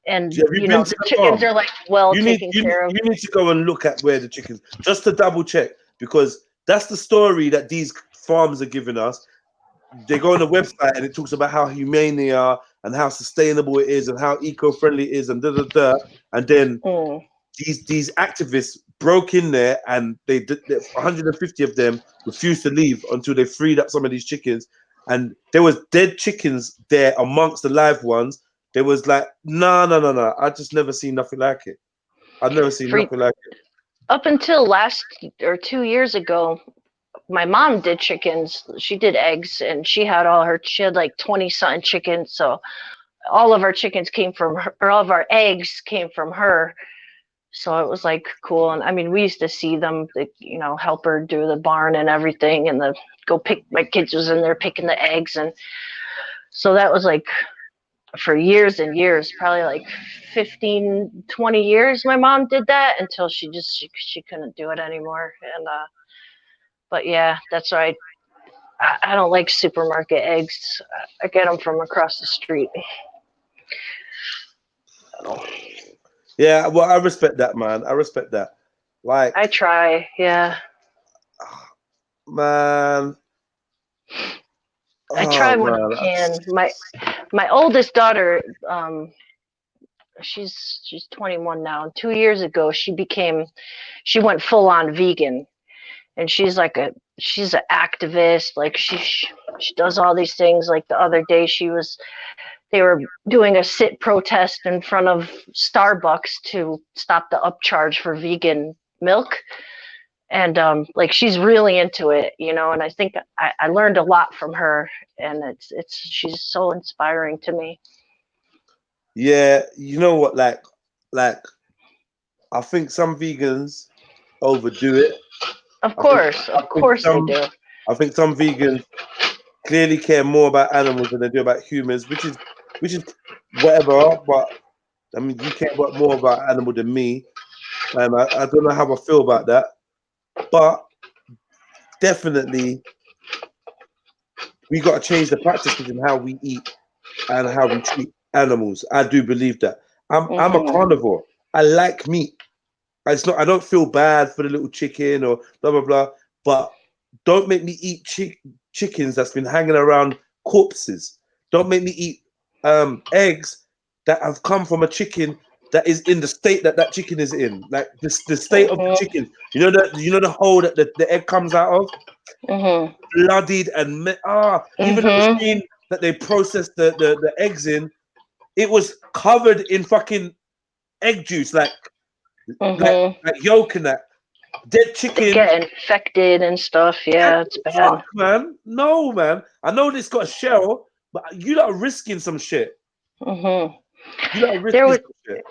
and you know the chickens are like taken care of. You need to go and look at where the chickens, just to double check, because that's the story that these farms are giving us. They go on the website and it talks about how humane they are and how sustainable it is and how eco-friendly it is and and then these activists broke in there and they did 150 of them refused to leave until they freed up some of these chickens, and there was dead chickens there amongst the live ones. There was like no. I just never seen nothing like it. I've never seen nothing like it. Up until last or 2 years ago, my mom did chickens. She did eggs, and she had like 20 something chickens. So all of our chickens came from her, or all of our eggs came from her. So it was like cool. And I mean, we used to see them, you know, help her do the barn and everything, and my kids was in there picking the eggs. And so that was like for years and years, probably like 15, 20 years. My mom did that until she couldn't do it anymore. And, but yeah, that's why I don't like supermarket eggs. I get them from across the street. Yeah, well, I respect that, man. I respect that. Like I try, yeah. Man. I try when I can. My oldest daughter, she's 21 now. 2 years ago, she went full on vegan. And she's an activist. Like she does all these things. Like the other day they were doing a sit protest in front of Starbucks to stop the upcharge for vegan milk. And like she's really into it, you know, and I think I learned a lot from her, and she's so inspiring to me. Yeah, you know what, like I think some vegans overdo it. Of course they do. I think some vegans clearly care more about animals than they do about humans, which is whatever. But I mean, you care more about animal than me, and I don't know how I feel about that. But definitely, we got to change the practices in how we eat and how we treat animals. I do believe that. I'm a carnivore. I like meat. It's not. I don't feel bad for the little chicken or blah blah blah. But don't make me eat chickens that's been hanging around corpses. Don't make me eat eggs that have come from a chicken that is in the state that chicken is in, like the state of the chicken. You know the hole that the egg comes out of, bloodied and even the machine that they processed the eggs in, it was covered in fucking egg juice, like yolk and that. Dead chicken. They get infected and stuff. Yeah, it's bad. Fuck, man. No, man. I know this got a shell, but you lot are risking some shit. You lot are risking some shit.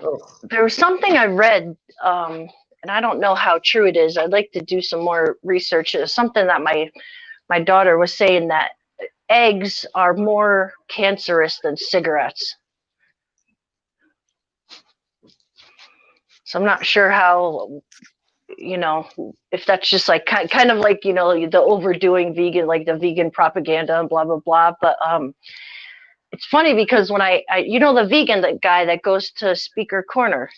There was something I read, and I don't know how true it is. I'd like to do some more research. It's something that my daughter was saying, that eggs are more cancerous than cigarettes. So I'm not sure how, if that's just like kind of like, the overdoing vegan, like the vegan propaganda and blah, blah, blah. But it's funny because when I the vegan, the guy that goes to Speaker Corner.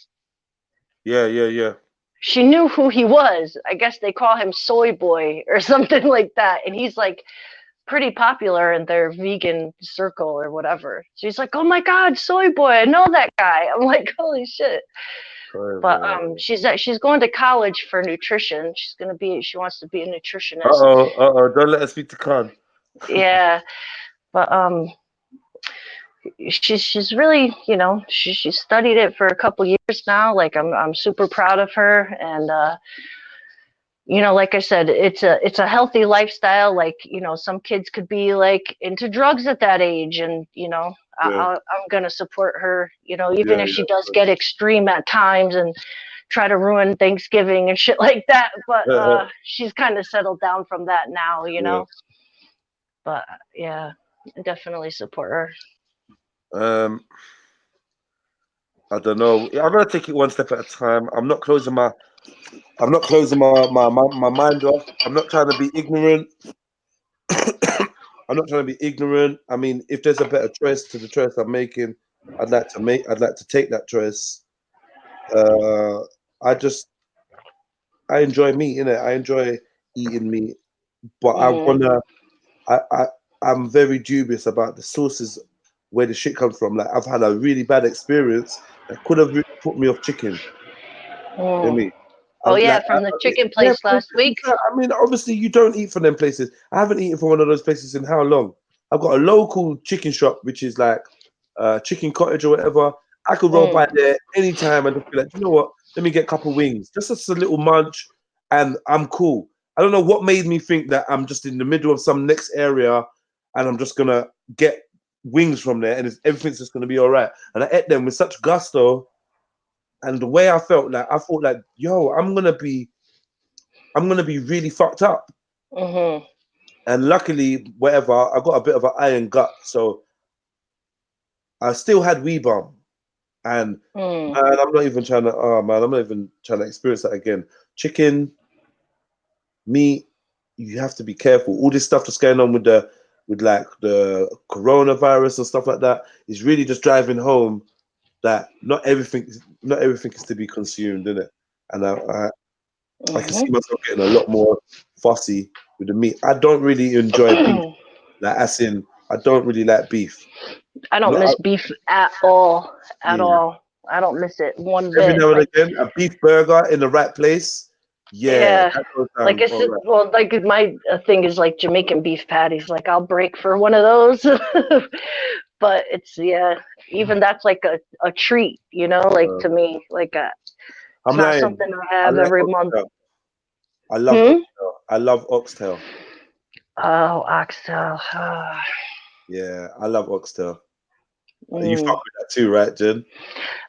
Yeah. She knew who he was. I guess they call him Soy Boy or something like that. And he's like pretty popular in their vegan circle or whatever. So he's like, oh my God, Soy Boy, I know that guy. I'm like, holy shit. But she's going to college for nutrition. She wants to be a nutritionist. Don't let her speak to Khan. Yeah. But she's really, she studied it for a couple years now. Like I'm super proud of her. And like I said, it's a healthy lifestyle. Like, some kids could be like into drugs at that age, and I'm gonna support her, even if she does get extreme at times and try to ruin Thanksgiving and shit like that. But she's kind of settled down from that now, But yeah, I definitely support her. I don't know. I'm gonna take it one step at a time. I'm not closing my mind off. I'm not trying to be ignorant. I mean, if there's a better choice to the choice I'm making, I'd like to take that choice. I enjoy meat, innit? I enjoy eating meat, but I'm very dubious about the sources where the shit comes from. Like, I've had a really bad experience that could have really put me off chicken. You know what I mean? Oh yeah, from the chicken place last week. I mean, obviously you don't eat from them places. I haven't eaten from one of those places in how long? I've got a local chicken shop, which is like Chicken Cottage or whatever. I could roll by there anytime and just be like, you know what? Let me get a couple wings, just a little munch, and I'm cool. I don't know what made me think that I'm just in the middle of some next area and I'm just gonna get wings from there and everything's just gonna be all right. And I ate them with such gusto. And the way I thought like, yo, I'm gonna be really fucked up. And luckily, whatever, I got a bit of an iron gut, so I still had wee bum. And man, I'm not even trying to experience that again. Chicken, meat, you have to be careful. All this stuff that's going on with the coronavirus and stuff like that is really just driving home that not everything is to be consumed, isn't it? And I can see myself getting a lot more fussy with the meat. I don't really enjoy beef. Like, as in, I don't really like beef. I don't miss beef at all. At all. I don't miss it one bit. Every now and again, a beef burger in the right place. Yeah. Like I said, well, like my thing is like Jamaican beef patties. Like, I'll break for one of those. But it's, even that's like a treat, like to me, like it's not something I have every month. I love oxtail. I love oxtail. Oh, oxtail. Yeah, I love oxtail. You fuck with that too, right, Jen?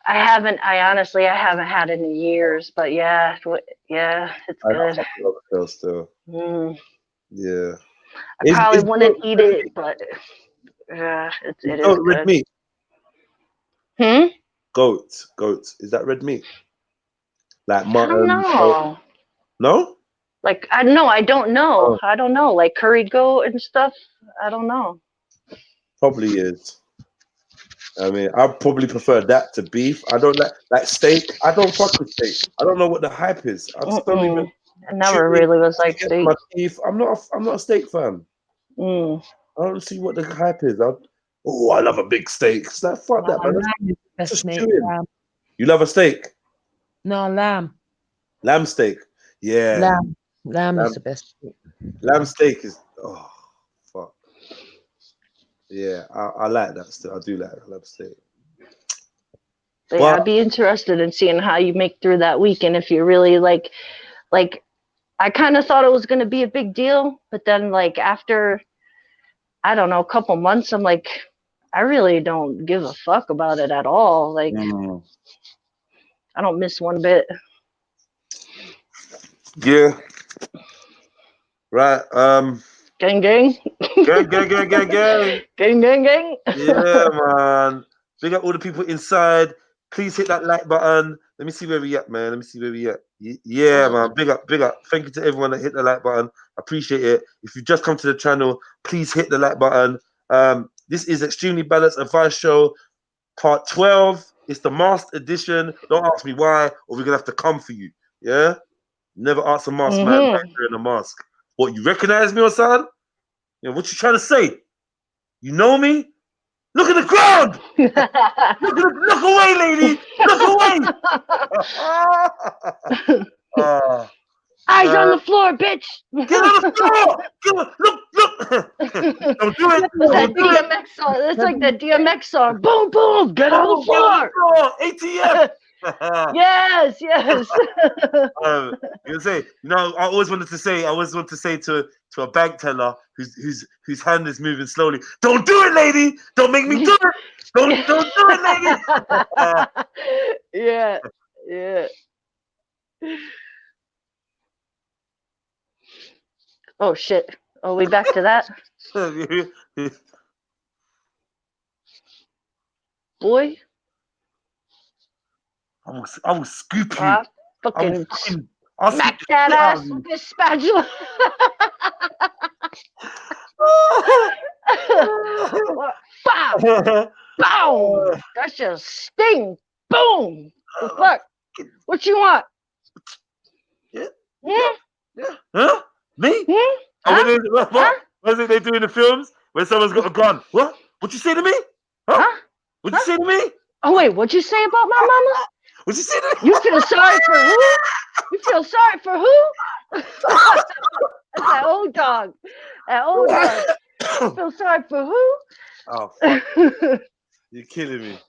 I honestly haven't had it in years, but yeah, it's good. I love oxtail still. Yeah. I probably wouldn't eat it, but yeah, it is good. Red meat. Goat. Is that red meat? Like mutton? I don't know. No? Like, I don't know. I don't know. Like curry goat and stuff. I don't know. Probably is. I mean, I probably prefer that to beef. I don't like steak. I don't fuck with steak. I don't know what the hype is. I just don't even. I never really was like steak. My teeth. I'm not a steak fan. I don't see what the hype is. I love a big steak. It's like, fuck that, man. Just chewing. You love a steak? No, lamb. Lamb steak. Yeah. Lamb is the best. Lamb steak is fuck. Yeah, I like that still. I do like lamb steak. But yeah, I'd be interested in seeing how you make through that weekend if you really like I kind of thought it was going to be a big deal, but then like after I don't know, a couple months, I'm like, I really don't give a fuck about it at all. Like, I don't miss one bit. Yeah. Right. Gang, gang. Gang, gang, gang, gang, gang. Gang, gang, gang. Yeah, man. Big up all the people inside. Please hit that like button. Let me see where we at, man. Let me see where we at. Yeah, man. Big up, big up. Thank you to everyone that hit the like button. Appreciate it. If you've just come to the channel, please hit the like button. This is Extremely Balanced Advice Show, part 12. It's the masked edition. Don't ask me why, or we're gonna have to come for you. Yeah? Never ask a masked man why he's wearing a mask. What, you recognize me or something? You know, what you trying to say? You know me? Look at the ground! look away, lady! Look away! Eyes on the floor, bitch! Get on the floor! Look! Don't do it! Don't do it! It's like the DMX song. Boom, boom! Get on the floor! ATF! Yes! You say, you know, I always want to say to a bank teller whose hand is moving slowly, don't do it, lady! Don't make me do it! Don't do it, lady! Yeah. Oh shit. Oh, we back to that? Boy. I will scoop you. Fucking smack that ass with this spatula. Bow! Bow! That just sting. Boom! The fuck? What you want? Yeah. Huh? Me? What is it they do in the films when someone's got a gun? What? What you say to me? Huh? What you say to me? Oh wait, what'd you say about my mama? What you say to me? You feel sorry for who? You feel sorry for who? That's that old dog. That old dog. You feel sorry for who? Oh, fuck. You're killing me.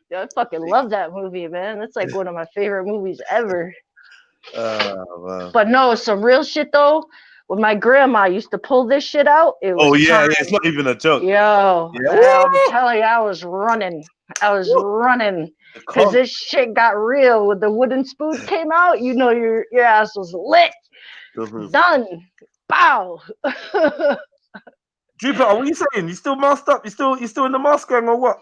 Yeah, I fucking love that movie, man. That's like one of my favorite movies ever. Wow. But no, some real shit though. When my grandma used to pull this shit out, it was time. It's not even a joke. Yo, I'm telling you, I was running. Because this shit got real. When the wooden spoon came out, you know your ass was lit. Done. Bow. Jupiter, what are you saying? You still masked up? You still in the mask gang or what?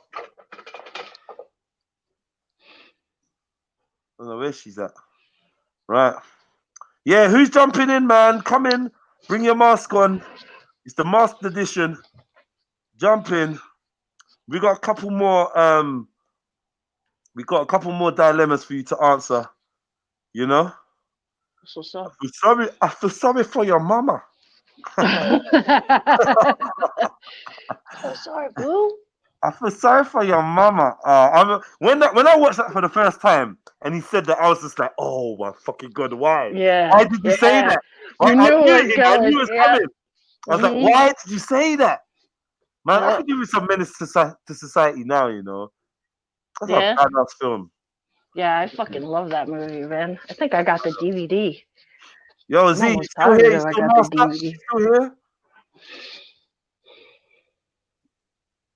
I don't know where she's at. Right. Yeah, who's jumping in, man? Come in. Bring your mask on. It's the masked edition. Jump in. We got a couple more dilemmas for you to answer. You know? What's up? I feel sorry for your mama. So sorry, boo. I feel sorry for your mama. When I watched that for the first time and he said that, I was just like, oh my fucking God, why? Yeah. Why did you say that? You knew it I knew it was coming. I was like, Mhm. why did you say that? Man, I could give you some menace to society now, you know. That's a badass film. Yeah, I fucking love that movie, man. I think I got the DVD. Yo, Z, you still here? You still masked up? You still here?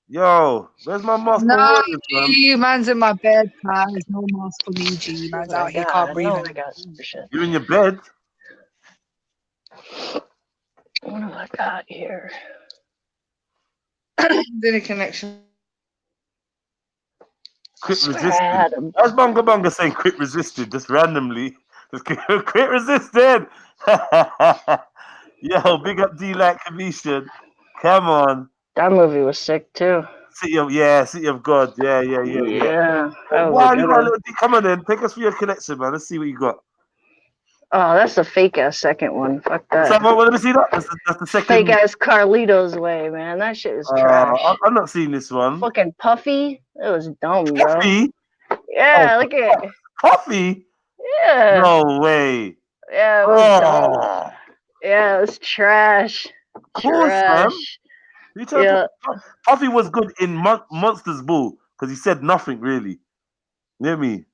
Yo, where's my mask? No, G, man's in my bed, man. There's no mask for me, G. Man's out here, can't breathe. I got some shit. You're in your bed? What have I got here? Dinner connection. Quit resisting. That's Bunga Bunga saying quit resisting, just randomly. Just quit resisting. Yo, big up D like commission. Come on. That movie was sick too. City of God. Yeah. Wow, you got a little D. Come on then. Take us through your connection, man. Let's see what you got. Oh, that's the fake ass second one. Fuck that. Let me see that. That's the second. Fake ass Carlito's Way, man. That shit is trash. I'm not seeing this one. Fucking Puffy. It was dumb, bro. Puffy? Yeah, look at it. Puffy? Yeah. No way. Yeah, it was dumb. Yeah, it was trash. Course, man. Trash. You tell Yeah. Puffy was good in Monsters Ball because he said nothing really. You hear me? Do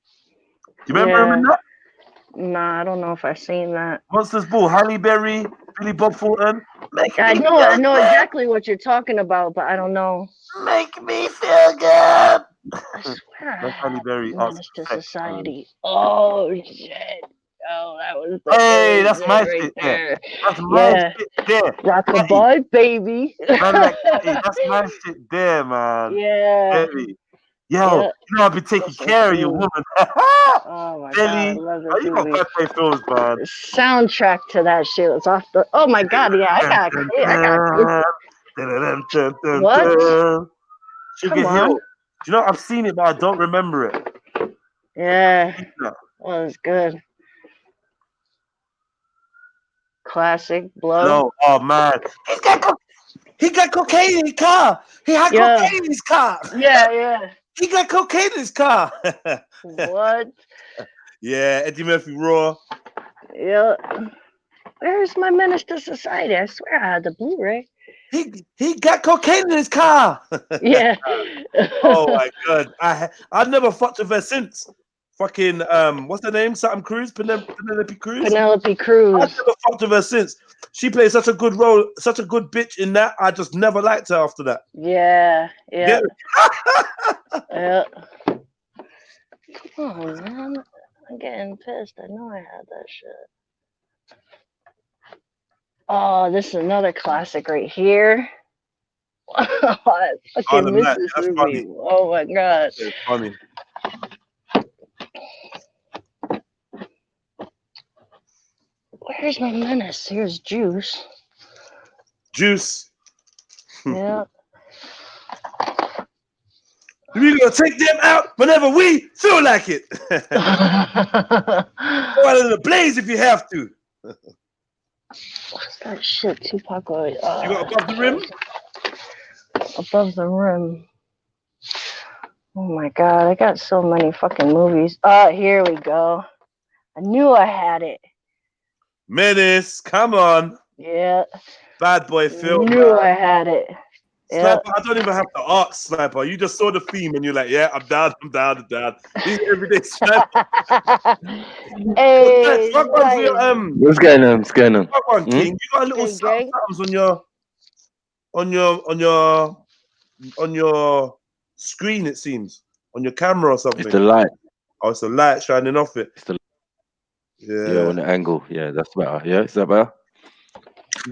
you remember him in that? Nah, I don't know if I've seen that. Monsters Ball, Halle Berry, Billy Bob Thornton. I know exactly what you're talking about, but I don't know. Make me feel good. I swear That's Halle Berry. Menace to Society. Oh shit. Oh, that was the Hey, that's my right shit there. That's my Yeah. shit there. Rockabye, baby. Man, like, hey, that's my shit there, man. Yeah. Hey. Yo, Yeah. you know I've been taking Listen care of you, to- woman. Oh my god, I Billy, love oh, this you got movie. bad boy films, man. The soundtrack to that shit was off the. Oh my god, yeah, I got. What? Sugar Come on. Hill. Do you know I've seen it, but I don't remember it. Yeah, well, it's good. Classic blow. No, oh man, he got cocaine in his car. He had cocaine in his car. Yeah. He got cocaine in his car. What? Yeah, Eddie Murphy Raw. Yeah. Where's my Menace to Society? I swear I had the Blu-ray. He got cocaine in his car. Yeah. Oh my god, I never fucked with her since. Fucking what's her name? Something Cruz, Penelope Cruz. Penelope Cruz. I never fucked with her since. She played such a good role, such a good bitch in that. I just never liked her after that. Yeah. Get Yeah. Come on, man. I'm getting pissed. I know I had that shit. Oh, this is another classic right here. I fucking miss this movie. Funny. Oh my god. It's funny. Where's my Menace? Here's Juice. Juice. Yeah. We're gonna take them out whenever we feel like it. Go out in the blaze if you have to. What's that shit? Tupac. You got Above the Rim? Above the Rim. Oh my god, I got so many fucking movies. Here we go. I knew I had it. Menace, come on. Yeah. Bad boy film. Knew I had it. Sniper, I don't even have to ask Sniper. You just saw the theme and you're like, yeah, I'm down. These everyday Sniper. Hey, What's going on? What's going on? Fuck one, King. You got a little something on your screen, it seems. On your camera or something. It's the light. Oh, it's the light shining off it. It's the Yeah, on the angle. Yeah, that's better. Yeah, is that better?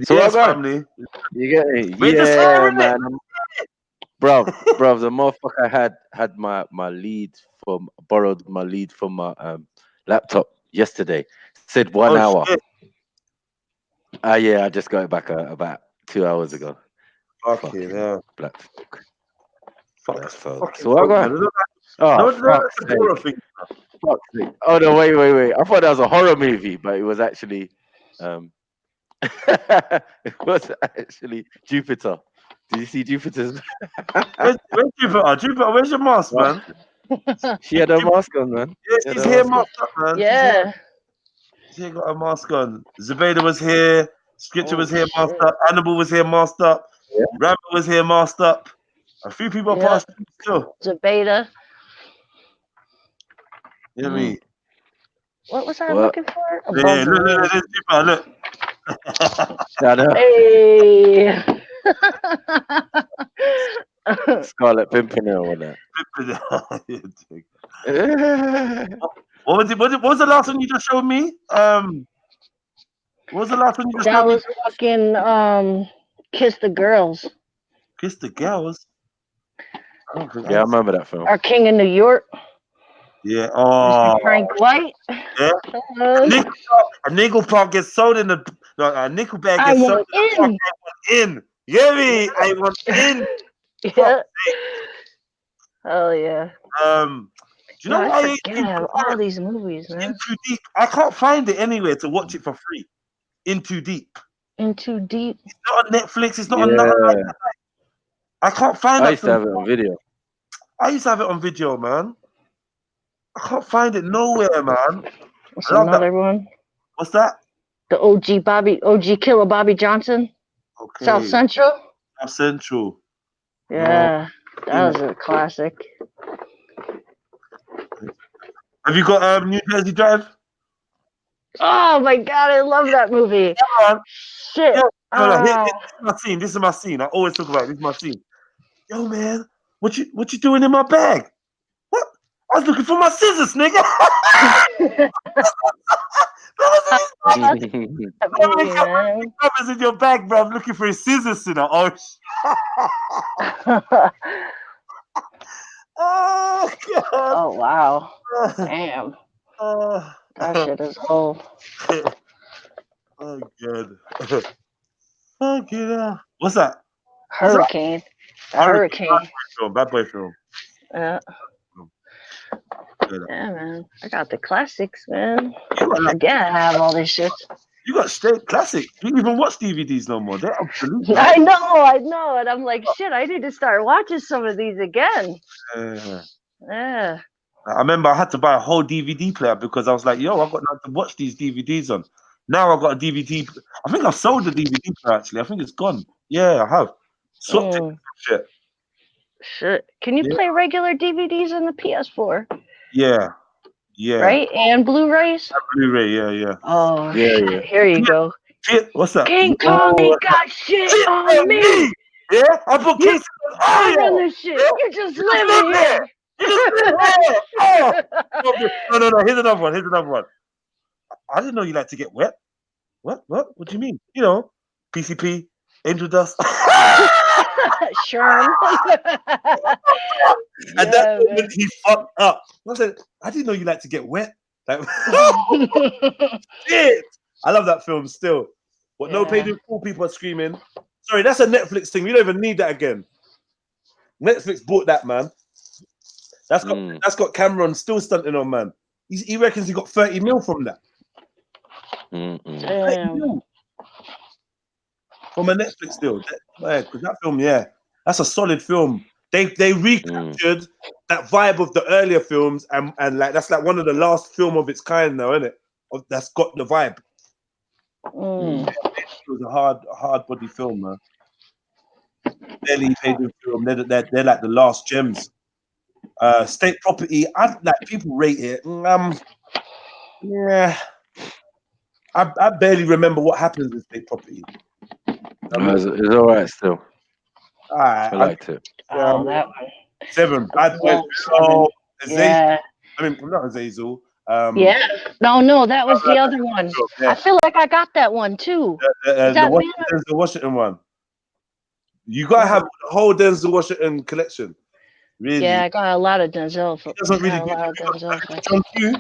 So yes, what, family. You get me? We're just Yeah, sharing man. it. Bro, the motherfucker had my lead borrowed my lead from my laptop yesterday. Said 1 hour. Shit. Yeah, I just got it back about 2 hours ago. Fucking hell. Black folk. Fucking So what fuck, got? man. Oh, That's fuck's a horror thing. sake. Oh no, wait. I thought that was a horror movie, but it was actually it was actually Jupiter. Did you see Jupiter's? Where's Jupiter? Jupiter, where's your mask, man? She had a mask on, man. Yes, she's here masked up, man. Yeah. She got a mask on. Zubeda was here. Scripture was here masked up. Hannibal was here masked up. Yeah. Rambo was here masked up. A few people passed through still. Zubeda. You know what I mean? What was I looking for? Yeah, look, Jupiter, look. I know. Hey. Scarlet Pimpernel on that. What was the last one you just showed me? What was the last one you just That showed me? was fucking Kiss the Girls. Kiss the Girls? Yeah, I remember that film. Our King of New York. Yeah. Oh. Frank White. Yeah. A nickel part gets sold in the. A nickel bag I gets sold want in. I want in. You hear me? I want in. Yeah. Oh yeah. Do you know why I forget all these movies, man. In Too Deep? I can't find it anywhere to watch it for free. In Too Deep. In Too Deep. It's not on Netflix. It's not on nothing like that. I can't find I that. used to have it on video. I used to have it on video, man. I can't find it nowhere, man. That's I love that. another one. What's that? The OG Killer Bobby Johnson. Okay. South Central. South Central. Yeah, that was a classic. Have you got New Jersey Drive? Oh my god, I love that movie. Shit. Yo, no, Oh. this is my scene. This is my scene. I always talk about it. This is my scene. Yo, man, what you doing in my bag? What? I was looking for my scissors, nigga. Brothers in your bag, bro. I'm looking for his scissors, you know. Oh, oh God. Oh wow. Damn. That shit is old. Oh God. Fuck it. What's that? Hurricane. Hurricane. Bad boy film. Yeah. Yeah, man. I got the classics, man. I forget I have all this shit. You got straight classic. You don't even watch DVDs no more. They're absolute. I know. And I'm like, shit, I need to start watching some of these again. Yeah. I remember I had to buy a whole DVD player because I was like, yo, I've got nothing to watch these DVDs on. Now I've got a DVD. I think I've sold the DVD player, actually. I think it's gone. Yeah, I have. Swapped it. Shit. Can you play regular DVDs on the PS4? Yeah. Right? And Blu-rays? Blu-ray, yeah. Oh, shit. Here you go. What's that? King Kong ain't got shit on me. Yeah? I put cases on I run this shit. You just live here. No. Here's another one. I didn't know you like to get wet. What? What do you mean? You know, PCP, Angel Dust. Sherm. And that moment he fucked up. I said, I didn't know you like to get wet. Like, shit. I love that film still. What? No paid in full. People are screaming. Sorry, that's a Netflix thing. We don't even need that again. Netflix bought that, man. That's got Cameron still stunting on, man. He reckons he got 30 mil from that. 30 mil. From a Netflix deal. Because that film, that's a solid film. They recaptured that vibe of the earlier films, and like that's like one of the last film of its kind now, isn't it? That's got the vibe. It was a hard body film, man. Barely paid in film. They're like the last gems. State Property, people rate it. I barely remember what happens in State Property. It's all right still. I liked it. Oh, that one. 7. Yeah. I mean, not Azazel. No, that was the other one. Yeah. I feel like I got that one too. The Denzel Washington one. You gotta have the whole Denzel Washington collection. Really? Yeah, I got a lot of Denzel. He doesn't really John Q.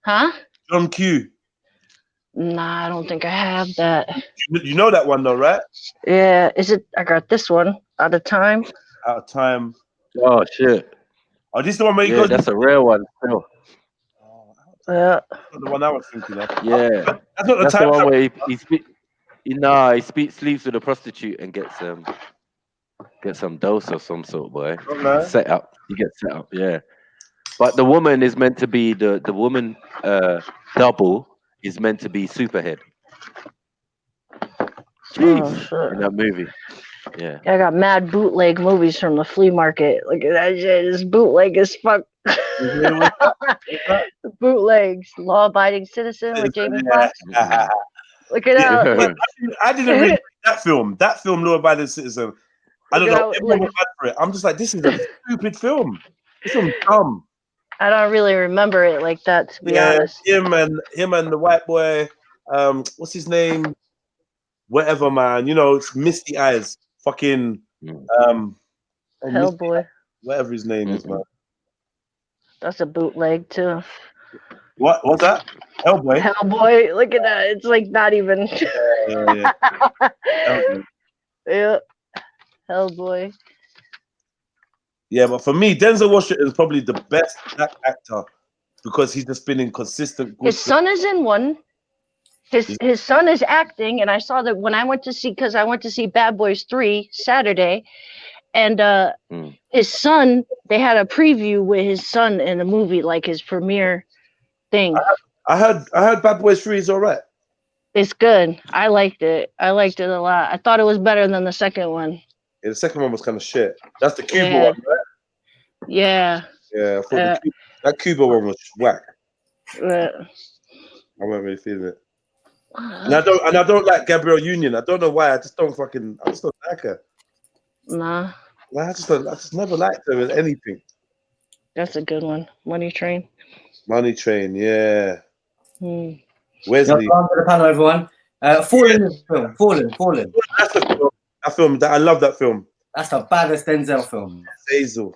Huh? John Q. Nah, I don't think I have that. You know that one though, right? Yeah, is it? I got this one. Out of Time. Oh shit! Oh, this is the one where you go. That's a rare one. Still. Yeah. The one I was thinking of. Yeah, that's not the that's time. The one where he sleeps with a prostitute and gets some dose of some sort, boy. Okay. Set up. He gets set up. Yeah, but the woman is meant to be the woman double is meant to be Superhead. Jeez, in that movie. Yeah. I got mad bootleg movies from the flea market. Look at that shit. It's bootleg as fuck. Bootlegs. Law Abiding Citizen with Jamie Foxx. Look at that. I didn't really like that film. That film, Law Abiding Citizen. I don't know. Everyone was mad for it. I'm just like, this is a stupid film. This film's dumb. I don't really remember it like that, to be honest. Him and the white boy. What's his name? Whatever, man. You know, it's Misty Eyes. Fucking Hellboy. Whatever his name is, man. That's a bootleg too. What's that? Hellboy. Hellboy. Look at that. It's like not even. Yeah. Hellboy. Yeah, but for me, Denzel Washington is probably the best black actor because he's just been in consistent. His son is in one. His son is acting, and I saw that when I went to see Bad Boys 3 Saturday, And his son, they had a preview with his son in the movie, like his premiere thing. I heard Bad Boys 3 is alright. It's good. I liked it. I liked it a lot. I thought it was better than the second one. Yeah, the second one was kind of shit. That's the Cuba Yeah. one, right? Yeah. Yeah, I thought that Cuba one was whack. Uh, I wasn't really feeling it. And I don't like Gabrielle Union. I don't know why. I just don't like her. nah, Like, I just never liked her in anything. that's a good one. Money Train. Money Train, yeah. Hmm. Wesley. Welcome to the panel, everyone. Fallen is a film. Fallen. That's a film. I love that film. That's the baddest Denzel film. Azazel.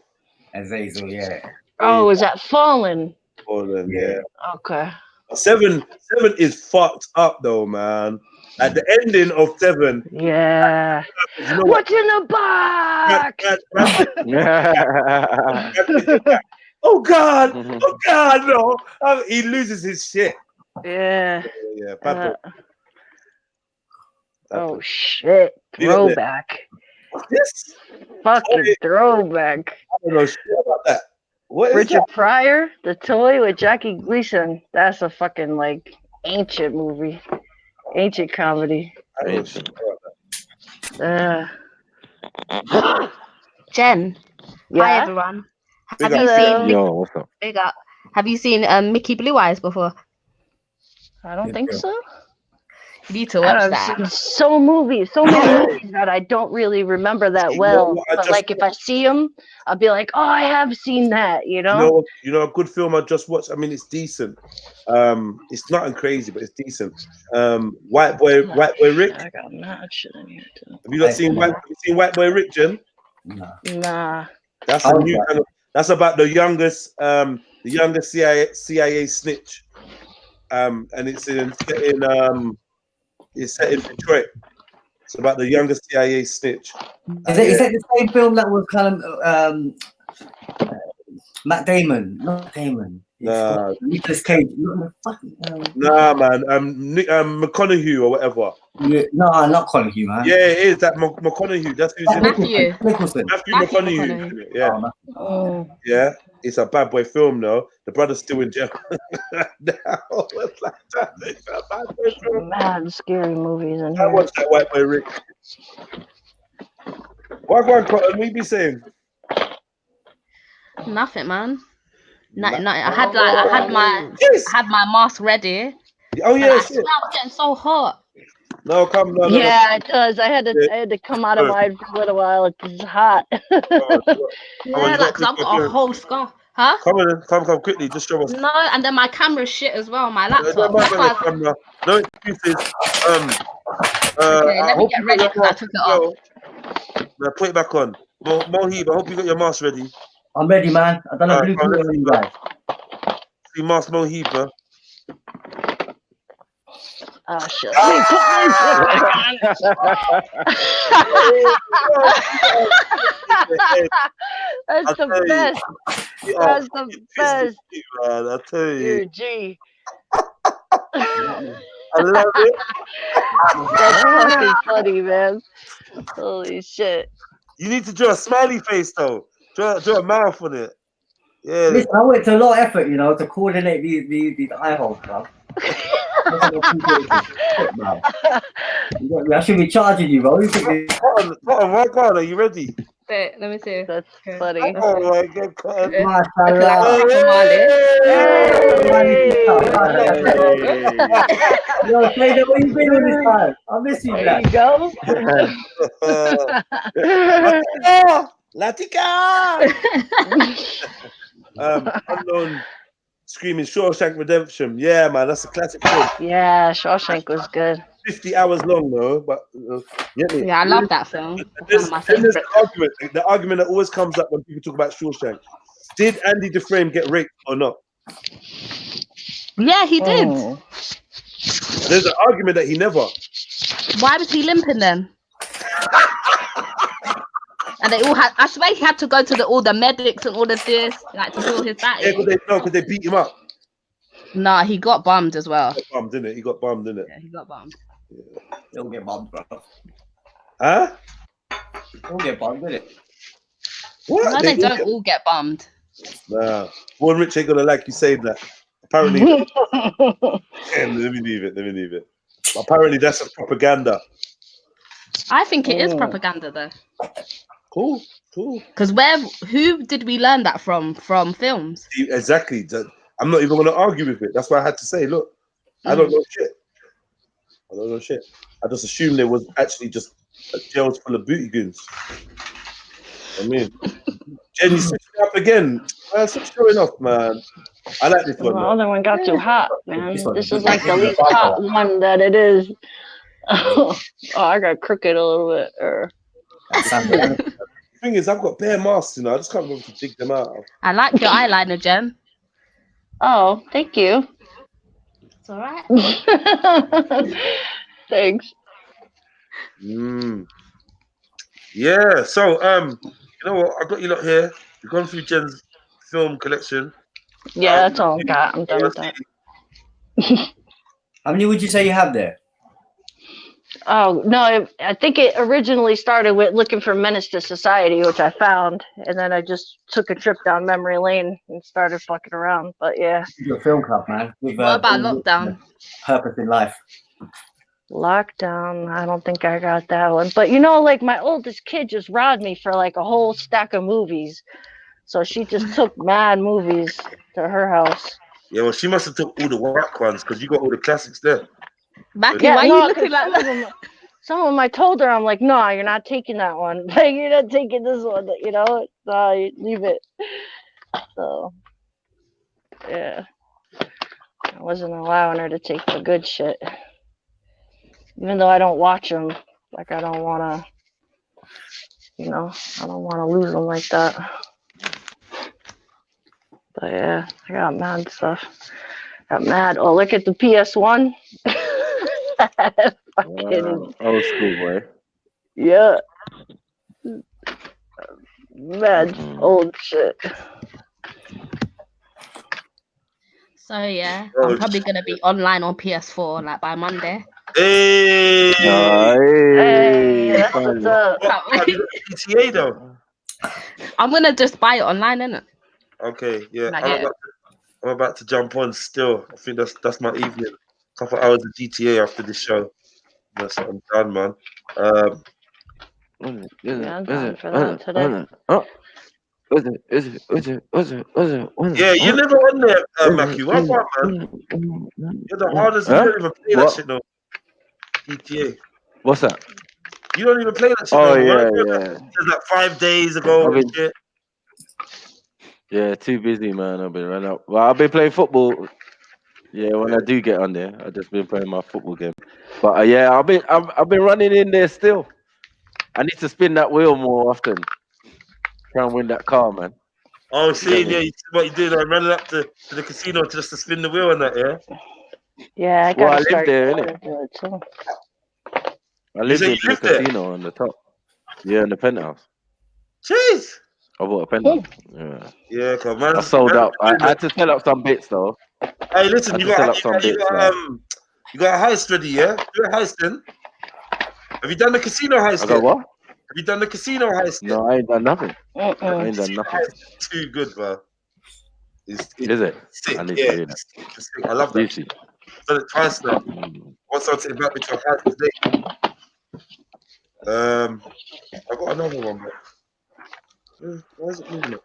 Azazel, yeah. Oh, is that Fallen? Fallen, yeah. Okay. 7 is fucked up though, man. At the ending of 7. Yeah. You know What's in the box? Oh God! Oh God! No! He loses his shit. Yeah. Yeah. Bad boy. Oh shit! You got Throwback. This Fucking throwback. I don't know shit about that. What is Richard that? Pryor, The Toy with Jackie Gleason. That's a fucking like ancient movie, ancient comedy. I don't know shit about that. Jen. Hi Yeah? everyone. Big Have you up. seen Yo, what's up? Big up. Have you seen Mickey Blue Eyes before? I don't think so. You need to watch I've that. seen so many movies that I don't really remember that well. But like if I see them, I'll be like, oh, I have seen that. You know? You know a good film I just watched. I mean, it's decent. It's nothing crazy, but it's decent. White Boy Rick. I got mad shit in here too. Have you not seen White Boy Rick, Jen? Nah. That's a new kind of. That's about the youngest CIA snitch. And it's set in Detroit. It's about the youngest CIA snitch. Is it the same film that was kind of Matt Damon? Not Damon. Nah. Nicolas Cage. Nah, man. McConaughey or whatever. Yeah, no, not Conahue, man. Yeah, it is that McConaughey. That's who's in it. Nicholson. Matthew McConaughey. Yeah. Oh. Yeah. It's a bad boy film, though. The brother's still in jail. Now, it's like that. It's a bad boy film. Mad scary movies in I here. watched that White Boy Rick. What Cotton? What you be saying? Nothing, man. Nothing. I had my mask ready. Oh and yeah, I shit. swear I was getting so hot. No, come no. Yeah, it does. I had to come out of mine for a little while. It's hot. Yeah, like 'cause I've got a whole scarf. Huh? Come quickly. Just show us. No, and then my camera's shit as well. My laptop. Don't That's mind why the camera. No excuses. Okay, let me get ready because I took it off. Now put it back on. Mohib, I hope you got your mask ready. I'm ready, man. I've done a blue glitter on you guys. See mask Mohib, bro. Oh shit. That's the best. That's the best. Man, I tell you. Dude, G. I love it. That's fucking funny, man. Holy shit. You need to draw a smiley face though. Draw a mouth on it. Yeah. Listen, I went to a lot of effort, to coordinate these eye holes, bro. I should be charging you, bro. Cotton, my God, are you ready? Wait, let me see. That's funny. Oh my God, Cotton. Yo, Trader, where you been all this time? I miss you, There you go. Latika! Unknown Screaming Shawshank Redemption. Yeah, man, that's a classic film. Yeah, Shawshank was good. 50 hours long though, but Yeah, I love that film. There's the argument that always comes up when people talk about Shawshank. Did Andy Dufresne get raped or not? Yeah, he did. Oh. There's an argument that he never. Why was he limping then? And they all had. I swear he had to go to all the medics and all of this, like to heal his back. Yeah, because they beat him up. Nah, he got bummed as well. He got bummed, didn't it? Yeah, he got bummed. Don't get bummed, bro. Huh? Don't get bummed, did it? What? No, they don't all get bummed. Nah. Born Rich ain't gonna like you saying that. Apparently, let me leave it. Apparently, that's a propaganda. I think it is propaganda, though. Cool. Because who did we learn that from? From films. Exactly. I'm not even going to argue with it. That's why I had to say, look, I don't know shit. I just assumed there was actually just jails full of booty goons. I mean, Jen, you switched it up again. Stop showing off, man. I like this one. The other one got too hot, man. This is like the least hot one that it is. Oh, I got crooked a little bit. The thing is, I've got bare masks, I just can't remember to dig them out. I like your eyeliner, Jen. Oh, thank you. It's all right. Thanks. Yeah. So, you know what? I got you lot here. We've gone through Jen's film collection. Yeah, that's all I got. I'm done with that. How many would you say you have there? Oh, no, I think it originally started with looking for Menace to Society, which I found, and then I just took a trip down memory lane and started fucking around, but yeah. You're a film club, man. With, What about Lockdown? Purpose in life. Lockdown, I don't think I got that one. But like my oldest kid just robbed me for like a whole stack of movies. So she just took mad movies to her house. Yeah, well, she must have took all the whack ones because you got all the classics there. Mackie, why are you looking like that? Some of them I told her, I'm like, no, you're not taking that one. Like, you're not taking this one, No, you leave it. So, yeah. I wasn't allowing her to take the good shit. Even though I don't watch them. Like, I don't want to, I don't want to lose them like that. But yeah, I got mad stuff. Got mad. Oh, look at the PS1. Wow. Old school, boy. Yeah. Mad old shit. So yeah, I'm probably gonna be online on PS4 like by Monday. Hey, that's what's up. GTA though. I'm gonna just buy it online, innit? Okay, yeah. Like, I'm about to jump on still. I think that's my evening. Couple hours of GTA after this show. That's what I'm done, man. Yeah, I'm down for that today. Yeah, you're never on there, Mackie. What about, man? You're the hardest. You don't even play that shit, no. GTA. What's that? You don't even play that shit. Oh, no. yeah. Just like 5 days ago and shit. Yeah, too busy, man. I've been running up. Well, I've been playing football. Yeah, when I do get on there, I've just been playing my football game. But yeah, I've been running in there still. I need to spin that wheel more often. Try and win that car, man. Oh, see, yeah, what you did, I'm running up to the casino just to spin the wheel on that, yeah? Yeah, I Well, gotta I live start there, doing innit? it too. I live in the casino on the top. Yeah, in the penthouse. Jeez. I bought a penthouse. Yeah. Yeah, come on. I sold up. I had to sell up some bits though. Hey, listen, you got a heist ready, yeah? Do a heist then. Have you done the casino heist I got yet? what? Have you done the casino heist yet? No, I ain't done nothing. I ain't done Casino nothing. heist is too good, bro. Is it? Sick, I need yeah. to hear that. It's sick. I love that. Juicy. I've done it twice now. Once I'll take back me to a heist today. I got another one, but why is it moving up?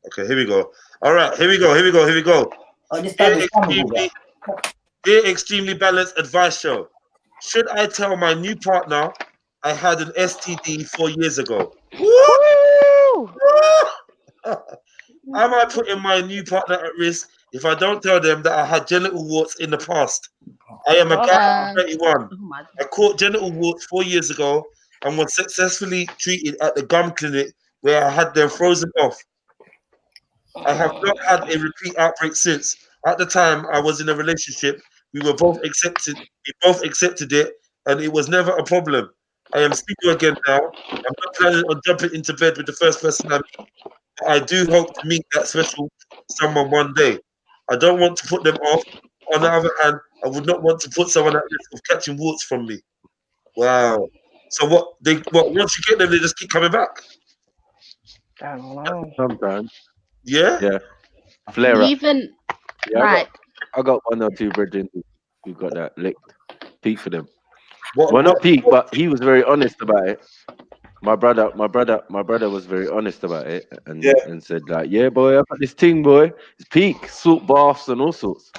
Okay, here we go. All right, here we go. Dear Extremely Balanced Advice Show. Should I tell my new partner I had an STD 4 years ago? Woo! Am I putting my new partner at risk if I don't tell them that I had genital warts in the past? I am a guy 31. I caught genital warts 4 years ago and was successfully treated at the gum clinic where I had them frozen off. I have not had a repeat outbreak since. At the time I was in a relationship, we both accepted it, and it was never a problem. I am single again now. I'm not planning on jumping into bed with the first person I meet. But I do hope to meet that special someone one day. I don't want to put them off. On the other hand, I would not want to put someone at risk of catching warts from me. Wow. So once you get them, they just keep coming back. I don't know. Sometimes. Yeah. Yeah. Flare up. Even Yeah, like I got one or two brethren who got that licked. Peak for them. What? Well, not What? peak, but he was very honest about it. My brother was very honest about it Yeah. and said like, yeah, boy, I got this thing, boy. It's peak, salt baths and all sorts.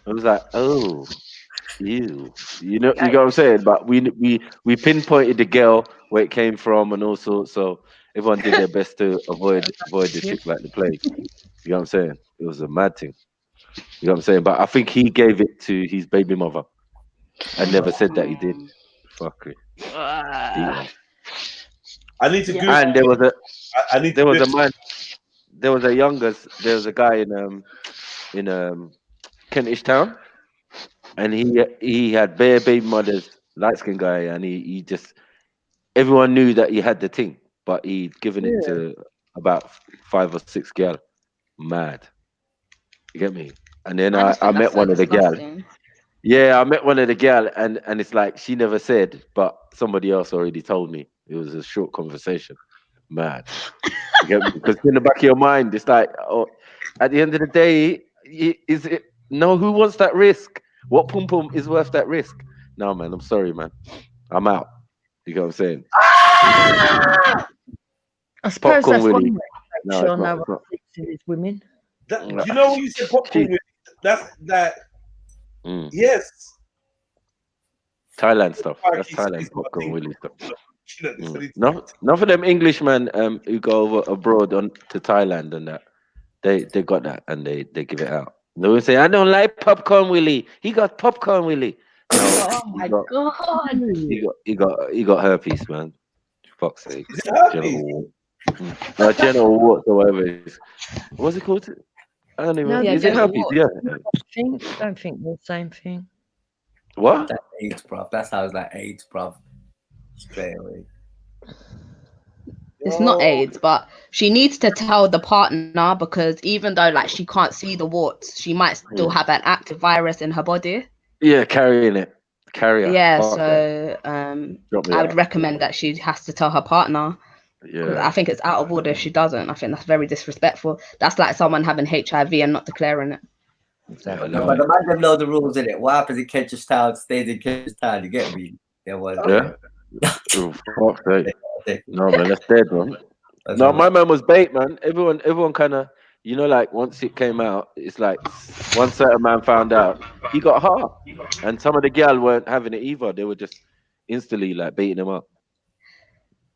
I was like, oh, ew. You got what I'm saying? But we pinpointed the girl where it came from and all sorts. So everyone did their best to avoid the chick like the plague. You know what I'm saying? It was a mad thing. You know what I'm saying? But I think he gave it to his baby mother and never said that he did. Fuck it. Deep one. I need to Google. And there was a I need there to. was a man. There was a guy in Kentish Town, and he had bare baby mothers, light skinned guy, and he just everyone knew that he had the thing, but he'd given it Yeah. to about 5 or 6 gal. Mad, you get me? And then I just I think that's met so one of the gal. disgusting. Yeah, I met one of the gal, and it's like she never said, but somebody else already told me. It was a short conversation. Mad. You get me? Because in the back of your mind, it's like, oh, at the end of the day, is it no? Who wants that risk? What pum pum is worth that risk? No, man. I'm sorry, man. I'm out. You know what I'm saying? I suppose Popcorn that's one Willie. way to make No, sure it's not. no It's one not. sleeps with his women. That, you know when you said popcorn, She- that's that. Mm. Yes. Thailand stuff. That's He's Thailand my popcorn thing. Willie stuff. You know, this funny- No, none for them Englishmen who go over abroad to Thailand and that. They got that and they give it out. No one say I don't like popcorn Willie. He got popcorn Willie. No, Oh my god. he got herpes, man. Fuck's sake. Is it herpes? Genital wart. No, genital warts or whatever it is. What's it called? I don't even. No, Yeah, Is it genital herpes? wart. Yeah. Don't think they're the same thing. What? That's AIDS, bruv. That sounds like AIDS, bruv. Straight away. It's not AIDS, but she needs to tell the partner because even though like she can't see the warts, she might still have an active virus in her body. Yeah, carrying it. Carrier. Yeah, Fuck that. so Drop me I would out. recommend that she has to tell her partner. Because Yeah. I think it's out of order if she doesn't. I think that's very disrespectful. That's like someone having HIV and not declaring it. Yeah, No, but the man them know the rules in it. What happens in Kentish Town stays in Kentish Town. You get me? There was. Yeah. Oh, fuck's sake. No, man, that's dead, man. No, my man was bait, man. Everyone kind of, like once it came out, it's like one certain man found out he got hard, and some of the gal weren't having it either. They were just instantly like beating him up.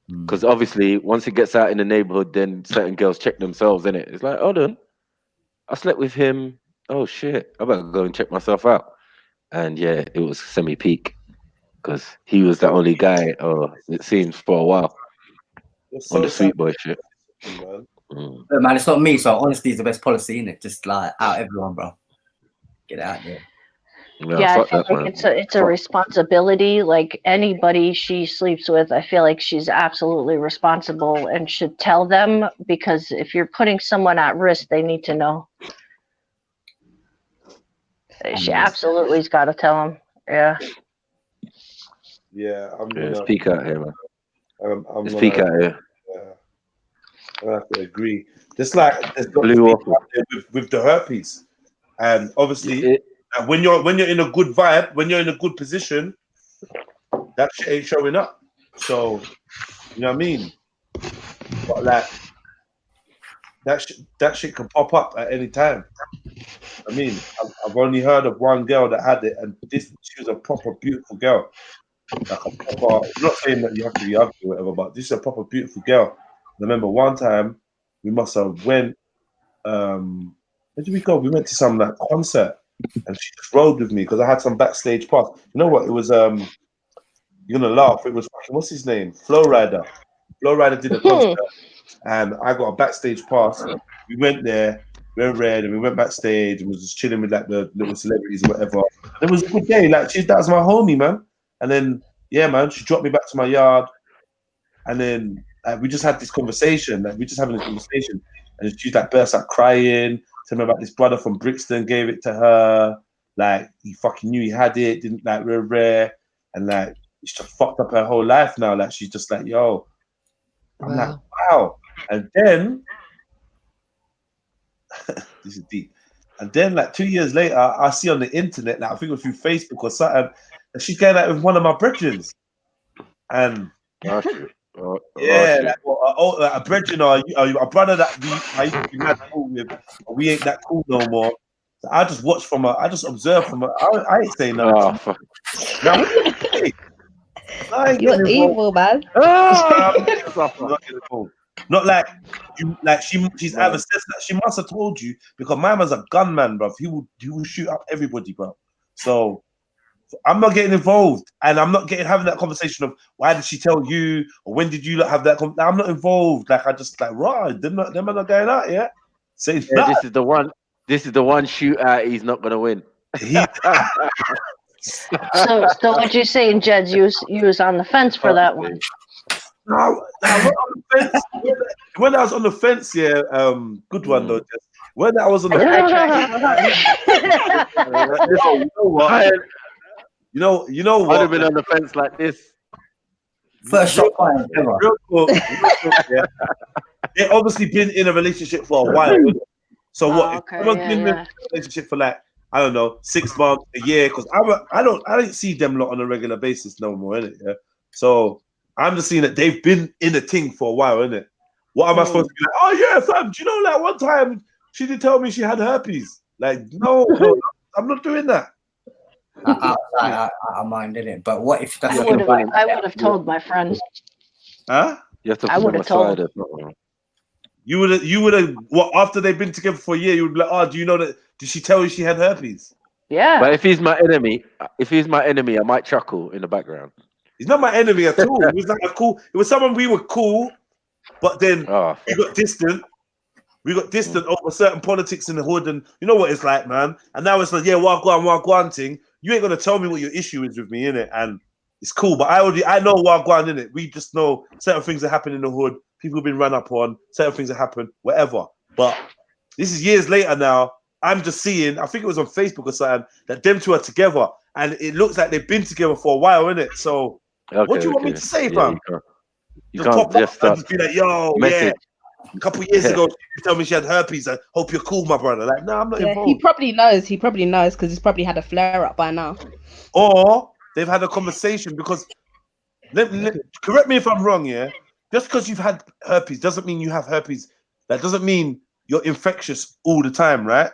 Because obviously, once it gets out in the neighborhood, then certain girls check themselves in it. It's like, hold on, I slept with him. Oh shit, I better go and check myself out. And yeah, it was semi-peak because he was the only guy. It seems for a while on the sweet boy shit. Man. Look, man, it's not me. So honesty is the best policy, innit? Just like out everyone, bro. Get out there. Yeah, I feel like it's a responsibility. Like anybody she sleeps with, I feel like she's absolutely responsible and should tell them because if you're putting someone at risk, they need to know. She absolutely's got to tell them. Yeah. Yeah, I'm Yeah, gonna. it's peak out here, man. I'm It's gonna, peak out here. I have to agree. Just like there's got to Blue be waffle. out there with the herpes, and obviously when you're in a good vibe, when you're in a good position, that shit ain't showing up. So you know what I mean. But like that shit can pop up at any time. I mean, I've only heard of one girl that had it, and she was a proper beautiful girl. Like a proper, I'm not saying that you have to be ugly or whatever, but this is a proper beautiful girl. I remember one time we must have went. Where did we go? We went to some like concert, and she just rode with me because I had some backstage pass. You know what? It was you're gonna laugh. It was fucking, what's his name? Flow Rider. Flow Rider did a concert, and I got a backstage pass. We went there, we went red, and we went backstage and was just chilling with like the little celebrities and whatever. And it was a good day. Like that was my homie, man. And then yeah, man, she dropped me back to my yard, and then we just had this conversation. Like we just having this conversation, and she's like burst out crying, telling me about this brother from Brixton gave it to her. Like he fucking knew he had it, didn't like rare, and like it's just fucked up her whole life now. Like she's just like, yo, I'm like, wow. And then this is deep. And then like 2 years later, I see on the internet, like I think it was through Facebook or something, and she's going out with one of my brethren. And Oh, shit. Oh, yeah, shit. like a brethren or a brother that I used to be mad cool with, but we ain't that cool no more. So I just watch from her, I just observe from her. I ain't saying nothing. Oh, fuck. Now, what do you say? I ain't You're getting involved. evil, man. I'm not getting involved. Not like you, like she's either said that she must have told you because my man's a gunman, bro. He will shoot up everybody, bro. So I'm not getting involved, and I'm not having that conversation of why did she tell you or when did you have that? I'm not involved. Like I just like right, them are not going out, yeah. Say Yeah, this is the one. This is the one shootout he's not gonna win. So what you saying, Jed? You was on the fence for that one. Now, when I was on the fence, yeah, good one though. Jess. When I was on the you know what? I'd have been on the fence like this. First shot fired ever. Real talk, yeah. They obviously been in a relationship for a while. So what? If someone's been in a relationship for like I don't know 6 months, a year, because I don't see them lot on a regular basis no more, innit? Yeah. So I'm just seeing that they've been in a thing for a while, innit? What am I supposed to be like? Oh yeah, fam. Do you know like one time she did tell me she had herpes? Like no, I'm not doing that. I minded it, but what if that's I would have told my friends. Huh? You have to I put would them have told. aside. You would have what after they've been together for a year, you would be like, oh, do you know that did she tell you she had herpes? Yeah. But if he's my enemy, I might chuckle in the background. He's not my enemy at all. It was like it was someone we were cool, but then we got distant. We got distant over certain politics in the hood, and you know what it's like, man. And now it's like, yeah, Wagwan thing. You ain't gonna tell me what your issue is with me, innit? And it's cool, but I know Wagwan, innit? We just know certain things that happen in the hood. People have been run up on, certain things that happen, whatever. But this is years later now. I'm just seeing, I think it was on Facebook or something, that them two are together, and it looks like they've been together for a while, innit? So what do you want me to say, fam? You can't just be like, yo, message. yeah. A couple years ago, she told me she had herpes. I hope you're cool, my brother. Like, no, I'm not involved. He probably knows. He probably knows because he's probably had a flare up by now. Or they've had a conversation because, correct me if I'm wrong, yeah? Just because you've had herpes doesn't mean you have herpes. That doesn't mean you're infectious all the time, right?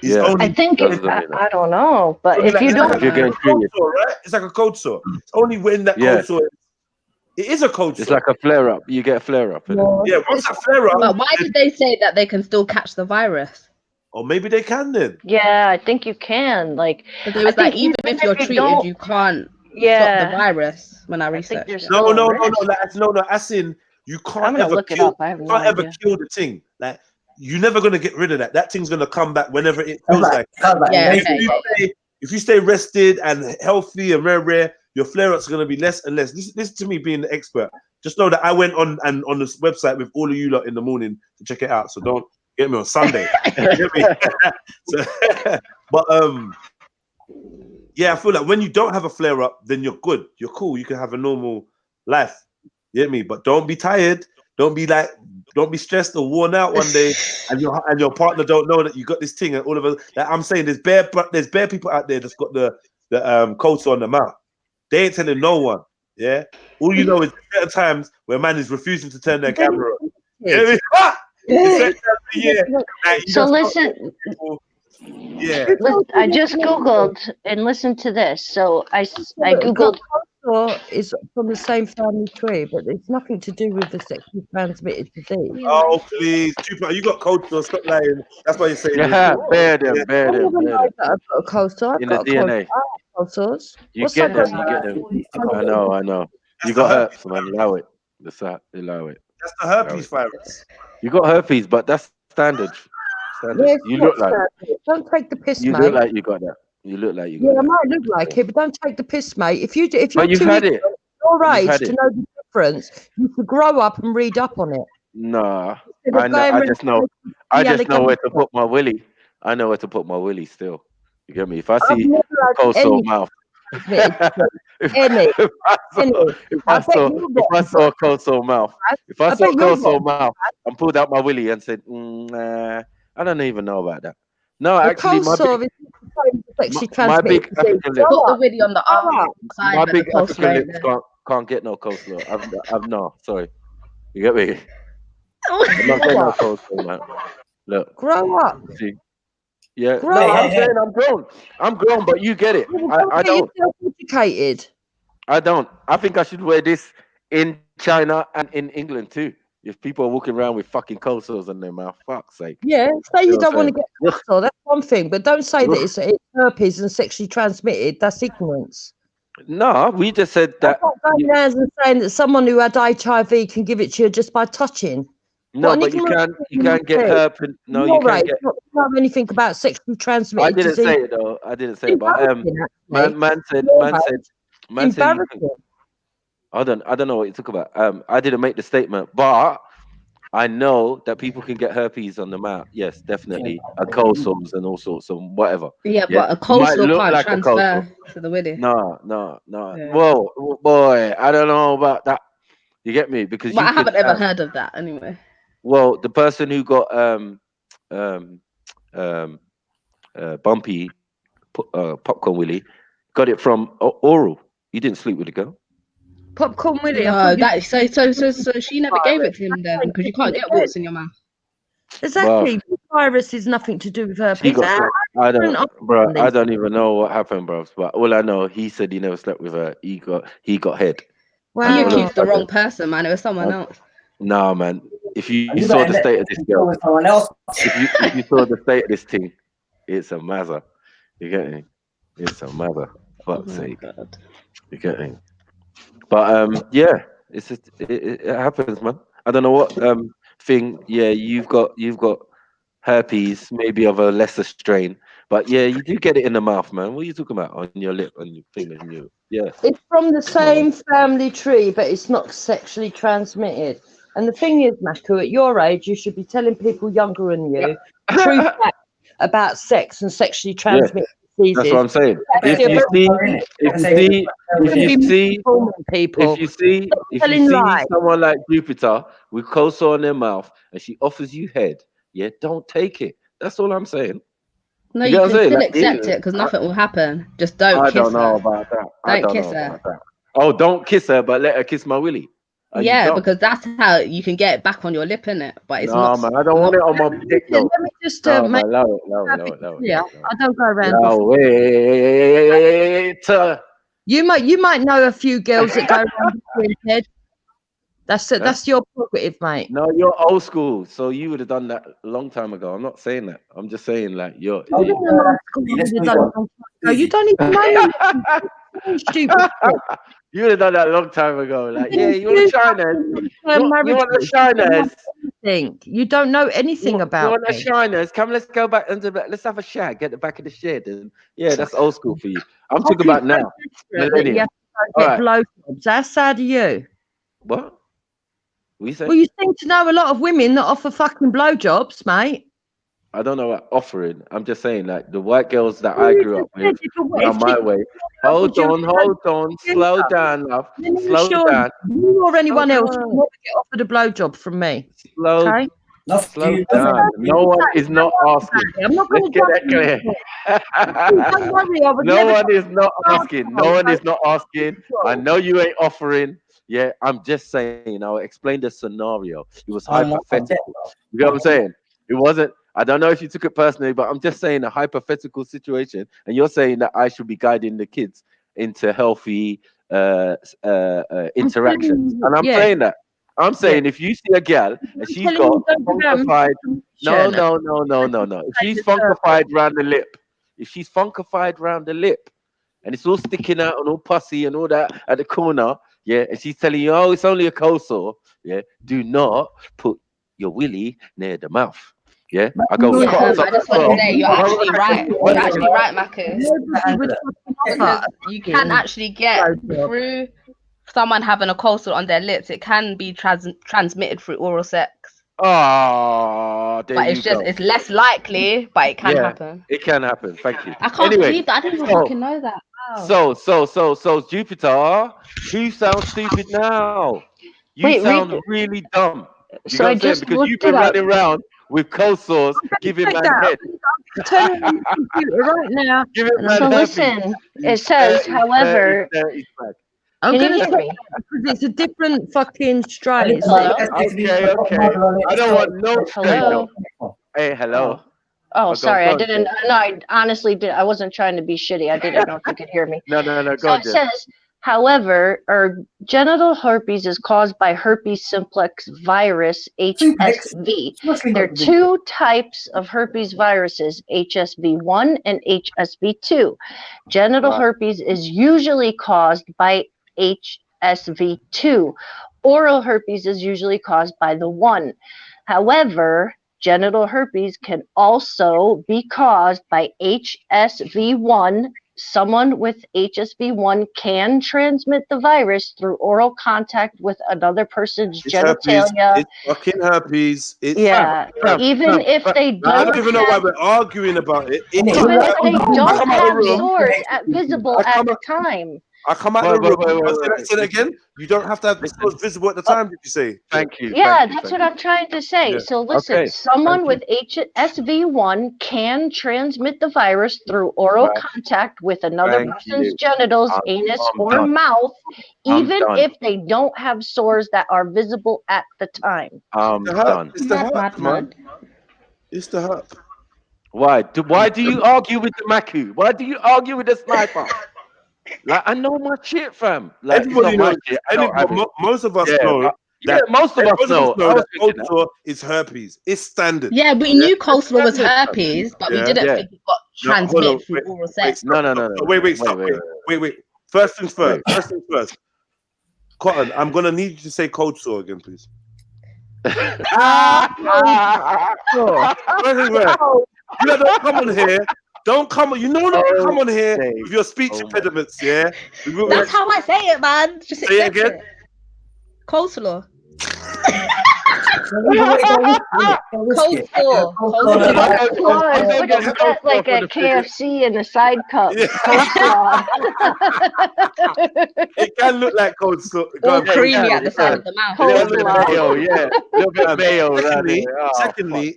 I think I don't know, but if you don't, you're getting treated, right? It's like a cold sore. It's only when that cold sore. It is a cold sore. It's like a flare up. You get a flare up. Yeah, once a flare up. But why did they say that they can still catch the virus? Or maybe they can then. Yeah, I think you can. Like, but it was like even if you're treated, you can't stop the virus. When I researched it. No. As in, you can't ever kill. You can't ever kill the thing. Like, you're never gonna get rid of that. That thing's gonna come back whenever it feels like. If you stay rested and healthy and rare, your flare-ups are gonna be less and less. This to me being the expert. Just know that I went on this website with all of you lot in the morning to check it out. So don't get me on Sunday. Get me? But yeah, I feel like when you don't have a flare-up, then you're good. You're cool. You can have a normal life. You get me? But don't be tired. Don't be stressed or worn out one day, and your partner don't know that you got this thing, and all of us. Like I'm saying, there's bare people out there that's got the coats on them out. They ain't telling no one. Yeah, all you know is certain times where man is refusing to turn their camera on. You know what I mean? So listen. Yeah, I just googled and listened to this. So I googled. Is from the same family tree, but it's nothing to do with the sexually transmitted disease. Oh please, you got cold sore. Stop lying. That's why you're saying. Bear them. I've got a cold sore. In the DNA. Cold sores. You get them. I know. You got herpes, man. Allow it. Allow it. That's the herpes virus. You got herpes, but that's standard. Yes, you look like. Don't take the piss, you mate. look like you got that. You look like you got I that. might look like it, but don't take the piss, mate. If you're you've had it. Your age to know the difference, you should grow up and read up on it. Nah, I just know where to put my willy. I know where to put my willy still. You get me? If I see cold sore mouth, Any. if I I bet saw you if I got saw a cold sore mouth, if I I saw a bet cold you sore got mouth and pulled out my willy and said, I don't even know about that. No, the actually, cold sore is sexually my transmitted big disease. African lips, Put the willy on the Grow up. outside my where the big African coleslaw ain't lips there. can't get no coleslaw. I've no, sorry. You get me? Oh, I'm not Grow getting no up. coleslaw, man. Look, Grow up. see, yeah, Grow no, I'm up. saying I'm grown. I'm grown, but you get it. You I get don't. yourself educated. I don't. I think I should wear this in China and in England too. If people are walking around with fucking cold sores in their mouth, fuck's sake. Yeah, say You you know don't what want I'm to get saying? cold sore. That's one thing, but don't say that Ugh. it's herpes and sexually transmitted. That's ignorance. No, we just said That's that. like going around and saying that someone who had HIV can give it to you just by touching. No, What an but you ignorant can't get herpes. No, you Your can't age, get. not to know anything about sexually I transmitted didn't disease. say it though. I didn't say it, but Embarrassing, actually. man said, Your man said, age, man said you can. embarrassing. I don't know what you talk about. I didn't make the statement, but I know that people can get herpes on the mouth. Yes, definitely. Cold sores and all sorts of whatever. yeah, Yeah, but a it might coleslaw look can't like a cold sore. transfer to the willy. No. Yeah. Whoa, boy, I don't know about that. You get me? Because But you I could. haven't ever heard of that anyway. Well, the person who got bumpy popcorn willy got it from oral. You didn't sleep with the girl. Popcorn Willie, I No, thought you that so she never gave it to him then because you can't get warts in your mouth. Exactly. The virus is nothing to do with She herpes. got. I don't, bro. I these. don't even know what happened, bro. But all I know, he said he never slept with her. He got head. You And all of a accused the wrong sudden- person, man. It was someone else. Nah, man. If you You saw better the let state of this go girl, with someone else. if you saw the state of this thing, it's a mazza. You get me? It's a mazza. Fuck's sake. You get me? But yeah, it's just, it happens, man. I don't know what thing. Yeah, you've got herpes, maybe of a lesser strain, but yeah, you do get it in the mouth, man. What are you talking about? On your lip and your finger and you? Yeah. It's from the same family tree, but it's not sexually transmitted. And the thing is, Maku, at your age, you should be telling people younger than you true facts about sex and sexually transmitted diseases. That's what I'm saying. If you see someone like Jupiter with cold sore in their mouth and she offers you head, yeah, don't take it. That's all I'm saying. No, You you get what can I'm saying? still Like, accept it because nothing will happen. Just don't I kiss don't know her. about that. I Don't don't kiss know her. about that. Oh, don't kiss her, but let her kiss my willy. Are you Yeah, dumb? because that's how you can get it back on your lip, innit? But it's No, not. man, I don't want it on my dick though. Let me just No, make man, lower it. clear. I don't go around. No, wait. You might know a few girls that go around with head. That's your prerogative, mate. No, you're old school, so you would have done that a long time ago. I'm not saying that. I'm just saying like you're. You don't even know me. Stupid. You would have done that a long time ago. Like, yeah, you want to shiners? You want the shiners? You don't know anything You about want the me. shiners? Come, let's go back into the. Let's have a shag. Get the back of the shed, and yeah, that's old school for you. I'm talking about now. Millennium. All right. Blowjobs. How sad are you? What? We say? Well, you seem to know a lot of women that offer fucking blowjobs, mate. I don't know what offering. I'm just saying, like the white girls that I grew up with around my way. Hold on, slow down, love. Slow down. You or anyone else will never get offered a blowjob from me. Slow Okay? down. No one is not asking. I'm not Let's get that clear. Don't worry, I would No never one is not asking. No one is not asking. I know you ain't offering. Yeah, I'm just saying. I'll explain the scenario. It was hypothetical. You know what I'm saying? It wasn't. I don't know if you took it personally, but I'm just saying a hypothetical situation, and you're saying that I should be guiding the kids into healthy interactions, and I'm saying that. I'm saying if you see a girl and she's got funkified, no. If she's funkified round the lip, and it's all sticking out and all pussy and all that at the corner, yeah, and she's telling you, oh, it's only a cold sore, yeah, do not put your willy near the mouth. Yeah, I go. I just want to say you're actually right. You're actually right, Marcus. Because you can actually get through someone having a cold sore on their lips. It can be transmitted through oral sex. Oh, but it's less likely, but it can happen. It can happen. Thank you. I can't believe that. I didn't even fucking know that. So, Jupiter, who sounds stupid now? You Wait, read. sound really dumb. You So got I what I'm saying? just Because looked you've it been up. running around with cold sores, giving Check man that. head. I'm turning on the computer right now. Giving And man So herpes. listen, You it says, however, dirty swag. I'm can you gonna hear check me? that because it's a different fucking strain. It's Hello? not. Okay. I don't want no strain Hello? though. Hey, hello. Oh, sorry, I go on, didn't. Jay. No, I honestly did. I wasn't trying to be shitty. I didn't know if you could hear me. No, go So on, it Jay. says, however, genital herpes is caused by herpes simplex virus, HSV. There are two types of herpes viruses, HSV1 and HSV2. Genital herpes is usually caused by HSV2. Oral herpes is usually caused by the 1. However, genital herpes can also be caused by HSV1. Someone with HSV1 can transmit the virus through oral contact with another person's It's herpes. genitalia. It's fucking herpes. It's Yeah, even if they I don't don't even know why have, we're arguing about it. even if they don't come out the have room. sores visible at the time. I come out the room. Say that again. You don't have to have the sores visible at the time. Did you say? Thank you. Yeah, that's what I'm trying to say. Yeah. So listen, someone with HSV1 can transmit the virus through oral contact with another person's genitals, anus, or done. mouth, I'm even done. if they don't have sores that are visible at the time. I'm done. It's the herp, man. It's the herp. Why do you argue with the Maku? Why do you argue with the sniper? Like, I know my shit, fam. Like, Everybody it's not my knows. shit. I don't have it. Most of us Yeah, know. most of us know. I was that cold thinking that. sore is herpes. It's standard. Yeah, we knew coleslaw was herpes, but we didn't think it got transmitted through oral sex. No. Wait. First things first. Cotton, I'm gonna need you to say cold sore again, please. First things first. You know, don't come on here. Don't come on. You know not to come on here with your speech impediments. Yeah. That's how I say it, man. Just say it accept again. it. Coleslaw. Cold sore. Would you get like a KFC in the side cup? Coleslaw. It can look like cold sore. All creamy at the side of the mouth. A little bit of mayo, yeah. A little bit of mayo.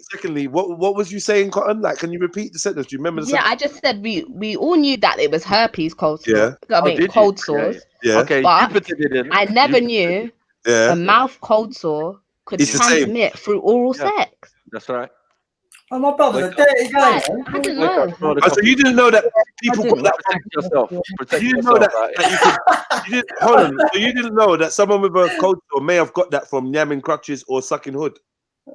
Secondly, what was you saying, Cotton? Like, can you repeat the sentence? Do you remember the Yeah, sentence? I just said we all knew that it was herpes coleslaw. Yeah. I mean cold sores. Yeah. Okay, But Jupiter didn't. I never knew Yeah. a mouth cold sore could It's the same. transmit through oral sex. That's right. Oh, my brother's a dirty guy. I didn't know. So you didn't know that people got that from Protect yourself. Protect you didn't know yourself. that you didn't, hold on. So you didn't know that someone with a cold sore may have got that from yamming crutches or sucking hood.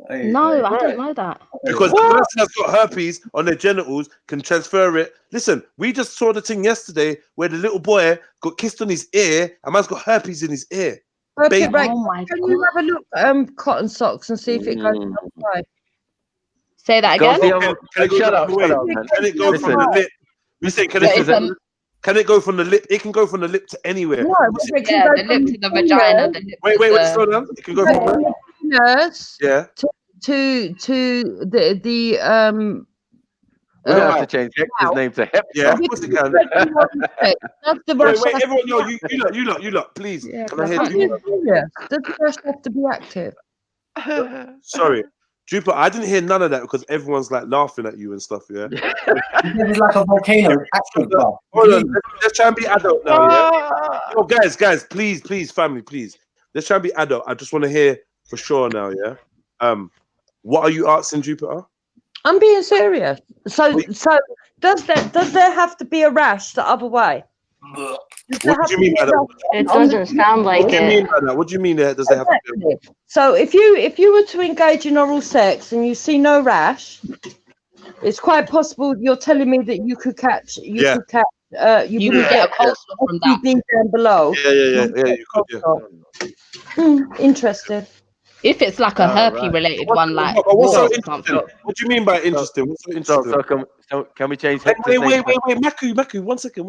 No, I didn't know that. Because the person that's got herpes on their genitals can transfer it. Listen, we just saw the thing yesterday where the little boy got kissed on his ear, and man's got herpes in his ear. Okay, Baby. right. Oh my Can you have a look cotton socks and see if it goes the other way? Say that again. Can it go Shut the up, other way? shut up, man. Can it go from the lip? We say, can it go from the lip? It can go from the lip to anywhere. No, it can Yeah, go the lip from to the vagina. The lip Wait, slow down. It can go from where? nurse Yeah. to the We're gonna have to change Hector's name to Hector. Yeah, of course it can. That's the Wait, everyone, you lot, please. Yeah, Can I hear you? Does the breast have to be active? Sorry, Jupiter, I didn't hear none of that because everyone's like laughing at you and stuff. Yeah. It's like a volcano. Hold on, let's try and be adult now. Yeah. Oh, guys, please, family, please. Let's try and be adult. I just want to hear for sure now. Yeah. What are you asking, Jupiter? I'm being serious. So does there have to be a rash the other way? What do you mean by that? It doesn't sound like What do you mean by that? What do you mean that does there have to be? So if you were to engage in oral sex and you see no rash, it's quite possible you're telling me that you could catch you could get a cold sore from that down below. Yeah, you could. Yeah. Interesting. If it's like a herpes related one, like what's so or interesting? something. What do you mean by interesting? What's so interesting? So can we change Hector's Wait, name? Maku, 1 second.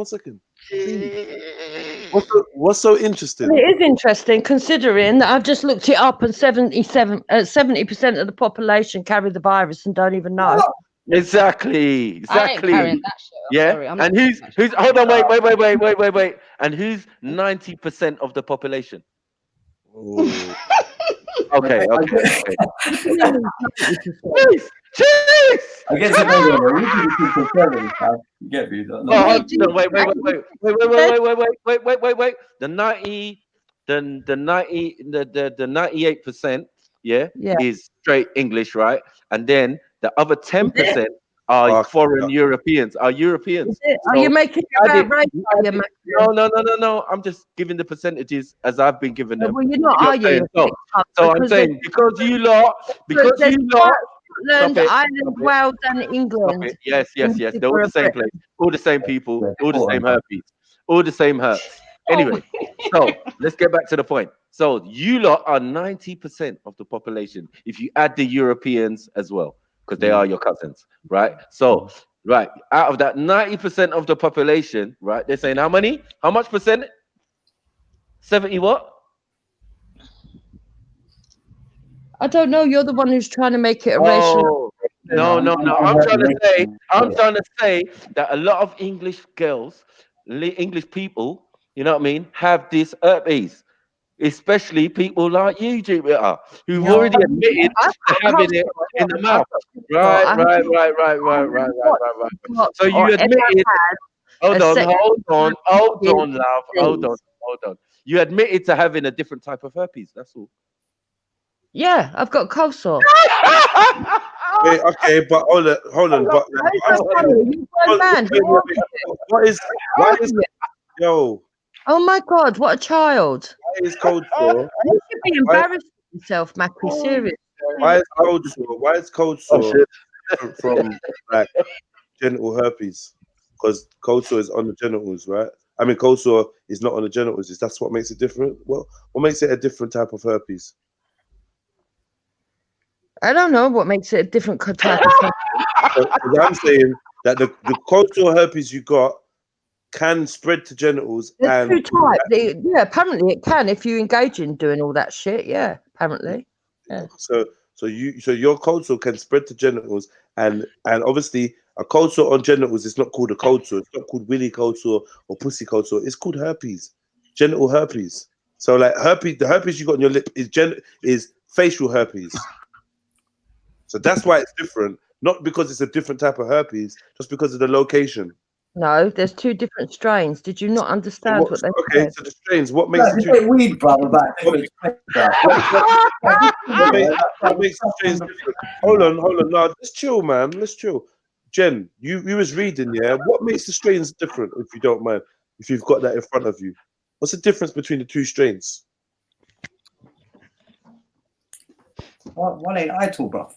What's so interesting? It is interesting considering that I've just looked it up and 70% of the population carry the virus and don't even know. Exactly. I ain't Exactly. carrying that shit. I'm Yeah. sorry. I'm not And who's carrying that shit. hold on, wait. And who's 90% of the population? Oh. Okay. Jeez, Jeez. I get to know you. We can keep conservative, man. You get me? No, No. no, wait. The 98%, yeah, Yeah. is straight English, right? And then the other Is it? 10% are Ah, foreign Europeans, are Is Europeans. it? Are you So making add about it, race? you Are add you, it. Macklin? No. I'm just giving the percentages as I've been given them. Well, you're not, You know are what I'm you? saying? So I'm Because there's, saying because you lot, look, there's stop Scotland, it, Ireland, Wales, and Stop England. it. Yes. And They're this is all for the same Britain. place, all the same people, all the Important, same man. herpes, all the same herps. Anyway, so let's get back to the point. So you lot are 90% of the population if you add the Europeans as well, because they are your cousins, right? So, right, out of that 90% of the population, right, they're saying how many? How much percent? 70 what? I don't know. You're the one who's trying to make it a racial. Oh, no. I'm trying to say that a lot of English girls, English people, you know what I mean, have this herpes, especially people like you, Jupiter, who've No, already admitted I've to got having it culture. in the I've mouth. got Right. I haven't got So you or ever admitted. had Hold a on, sex hold on, love. Hold disease. on. You admitted to having a different type of herpes. That's all. Yeah, I've got cold sore. Wait, okay, but hold on. But Why is I'm that funny? saying, You grown man. why is yo? Oh my God, what a child. Why is cold sore? You should be Why, embarrassed of yourself, Mackie. Seriously. why is cold sore? Why is cold sore from like genital herpes? Because cold sore is on the genitals, right? I mean, cold sore is not on the genitals. Is that's what makes it different? Well, what makes it a different type of herpes? I don't know what makes it a different type of herpes. Because I'm saying that the cold sore herpes you got can spread to genitals There's and two types. Yeah, apparently it can if you engage in doing all that shit. Yeah, apparently. Yeah. so your cold sore can spread to genitals and obviously a cold sore on genitals is not called a cold sore. It's not called willy cold sore or pussy cold sore. It's called herpes, genital herpes. So like herpes, the herpes you got on your lip is facial herpes. So that's why it's different, not because it's a different type of herpes, just because of the location. No, there's two different strains. Did you not understand what they Okay, said? so the strains, what makes No, the just two? get weed, brother, back. Different strains, bruv. What makes the strains different? Hold on. No, let's chill, man. Let's chill. Jen, you was reading, yeah? What makes the strains different, if you don't mind, if you've got that in front of you? What's the difference between the two strains? One ain't idle, bruv.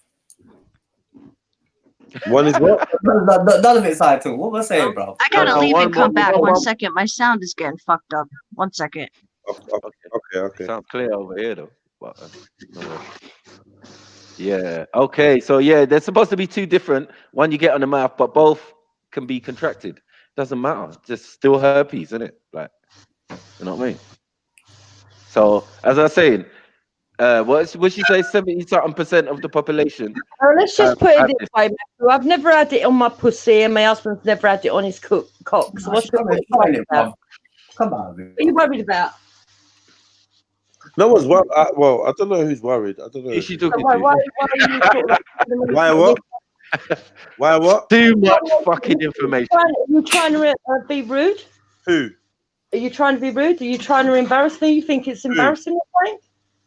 One is what? None of it's idle. What was I saying, bruv? I gotta leave and come back. 1 second. My sound is getting fucked up. 1 second. Okay. Sounds clear over here though. But, no worries. Yeah. Okay. So yeah, there's supposed to be two different. One you get on the mouth, but both can be contracted. Doesn't matter. Just still herpes, isn't it? Like, you know what I mean? So as I was saying, what she say? 70-something% of the population. Let's just have put it had this this. way, Matthew. I've never had it on my pussy, and my husband's never had it on his cock. So what's Come what are you worried about? Come on, What are you worried about? No one's worried. Well, I don't know who's worried. I don't know. Who's she talking Why to? are you sort of like, Why what? Why what? Too much fucking information. Are you trying to be rude? Who? Are you trying to be rude? Are you trying to embarrass me? You think it's embarrassing?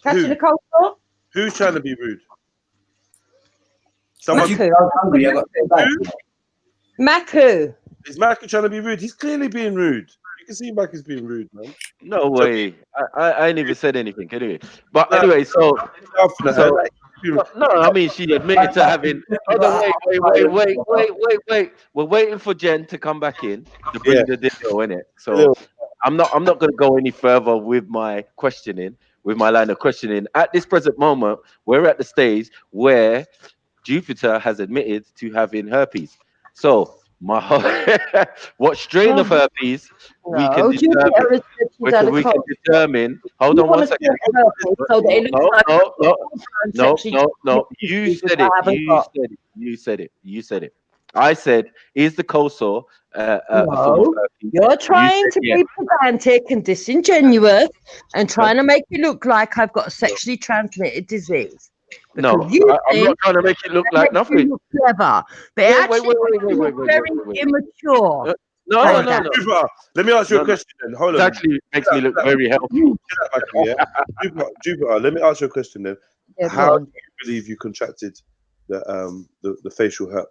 Catching a cold sore? Who's trying to be rude? Maku. Is Maku trying to be rude? He's clearly being rude. You can see Maku's being rude, man. No way. I ain't even said anything anyway. But anyway, so no, I mean she admitted to having. Hold on, wait. We're waiting for Jen to come back in to bring the deal in it. So I'm not going to go any further with my questioning, with my line of questioning. At this present moment, we're at the stage where Jupiter has admitted to having herpes. So My what strain of herpes we can No, Jupiter determine. has said she's had a We can cold. determine. Hold You on want one to second. call it herpes so that it looks like No. You said it. You said it. You said it. I said, is the cold sore a form of No, herpes? you're You trying said to yes. be pedantic and disingenuous and trying to make it look like I've got a sexually transmitted disease. No, Because you I'm not think trying to make it look that like makes you nothing. look clever, but it Yeah, actually makes you look very immature. No. Jupiter, let me ask you a question then. Hold It on. actually makes me look very healthy. Jupiter, let me ask you a question then. Yeah, How go on. do you believe you contracted the facial herp?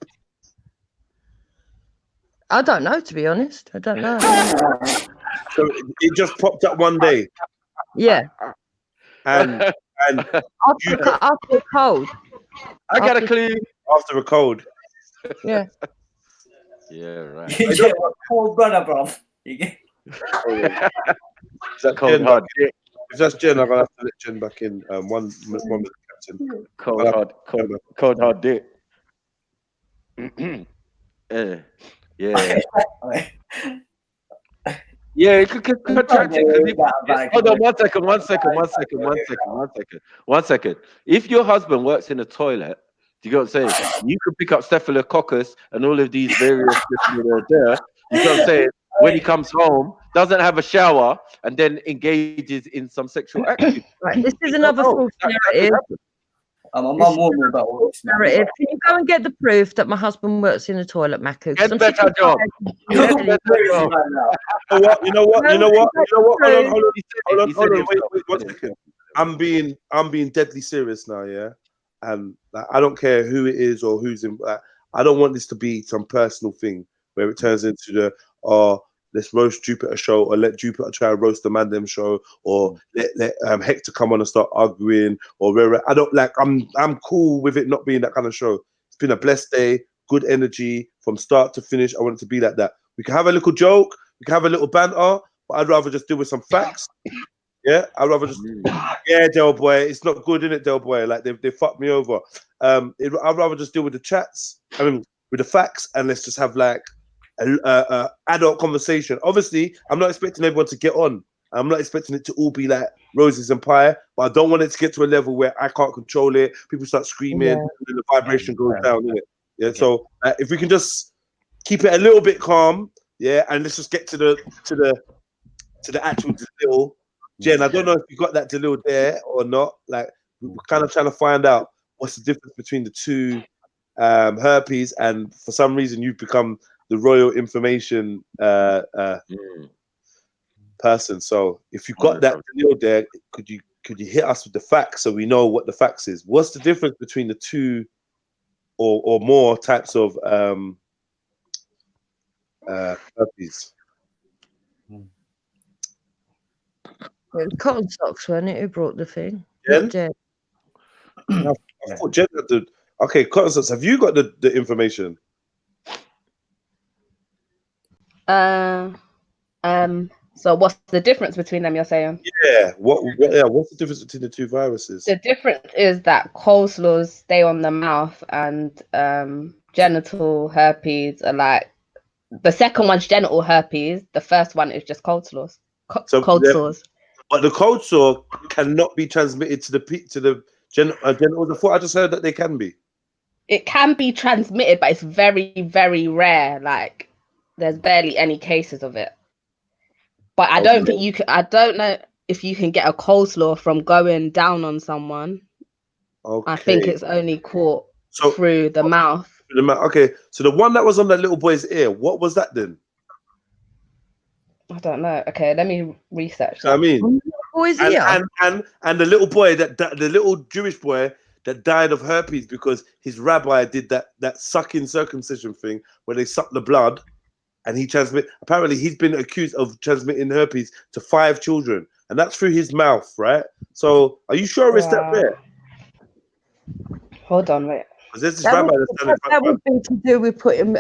I don't know, to be honest. I don't know. So it just popped up one day, Yeah. and After a cold. I got a clue. After a cold. Yeah. Yeah, right. You get a cold brother, bro. You get... Is that Cold Jen hard back in? If that's Jen, I'm gonna have to let Jen back in. One minute, Captain. Cold hard dick. Yeah. Yeah, it could contract it. Hold on, one second. If your husband works in a toilet, do you get what I'm saying? You could pick up staphylococcus and all of these various you know what I'm saying? When he comes home, doesn't have a shower, and then engages in some sexual action. Right, this is another false narrative. My mum warned me about all this. Narrative. Can you go and get the proof that my husband works in a toilet, Maku? Get better job. You know what? Hold on. Wait, 1 second. I'm being deadly serious now, yeah. And like, I don't care who it is or who's in. I don't want this to be some personal thing where it turns into the let's roast Jupiter show, or let Jupiter try and roast the man them show, or let Hector come on and start arguing, or where I don't like. I'm cool with it not being that kind of show. It's been a blessed day, good energy from start to finish. I want it to be like that. We can have a little joke, we can have a little banter, but I'd rather just deal with some facts. Yeah, I'd rather just Del Boy. It's not good, innit, Del Boy? Like they fucked me over. I'd rather just deal with the chats. I mean, with the facts, and let's just have like a adult conversation. Obviously, I'm not expecting everyone to get on. I'm not expecting it to all be like roses and pie, but I don't want it to get to a level where I can't control it. People start screaming, and then the vibration goes down, innit? Yeah. So if we can just keep it a little bit calm, yeah, and let's just get to the actual Delil. Jen, I don't know if you got that Delil there or not. Like, we're kind of trying to find out what's the difference between the two herpes, and for some reason you've become the royal information person. So if you got that Delil there, could you hit us with the facts so we know what the facts is? What's the difference between the two or more types of herpes? Cotton socks, wasn't it? Who brought the thing? Jen? Jen. I thought Jen had the. Okay, cotton socks. Have you got the information? So what's the difference between them, you're saying? Yeah. What's the difference between the two viruses? The difference is that coleslaws stay on the mouth, and genital herpes are like, the second one's genital herpes, the first one is just cold sores. Cold sores. But the cold sore cannot be transmitted to the genitals. I thought I just heard that they can be. It can be transmitted, but it's very, very rare. Like, there's barely any cases of it. But I don't think you can. I don't know if you can get a coleslaw from going down on someone. Okay. I think it's only caught through the mouth. Okay, so the one that was on that little boy's ear, what was that then? I don't know. Okay, let me research that. I mean, boy's and, ear. And the little boy the little Jewish boy that died of herpes because his rabbi did that sucking circumcision thing where they suck the blood, and apparently he's been accused of transmitting herpes to 5 children, and that's through his mouth, right? So are you sure it's that rare? Hold on, wait. Because there's this That rabbi would be to do with putting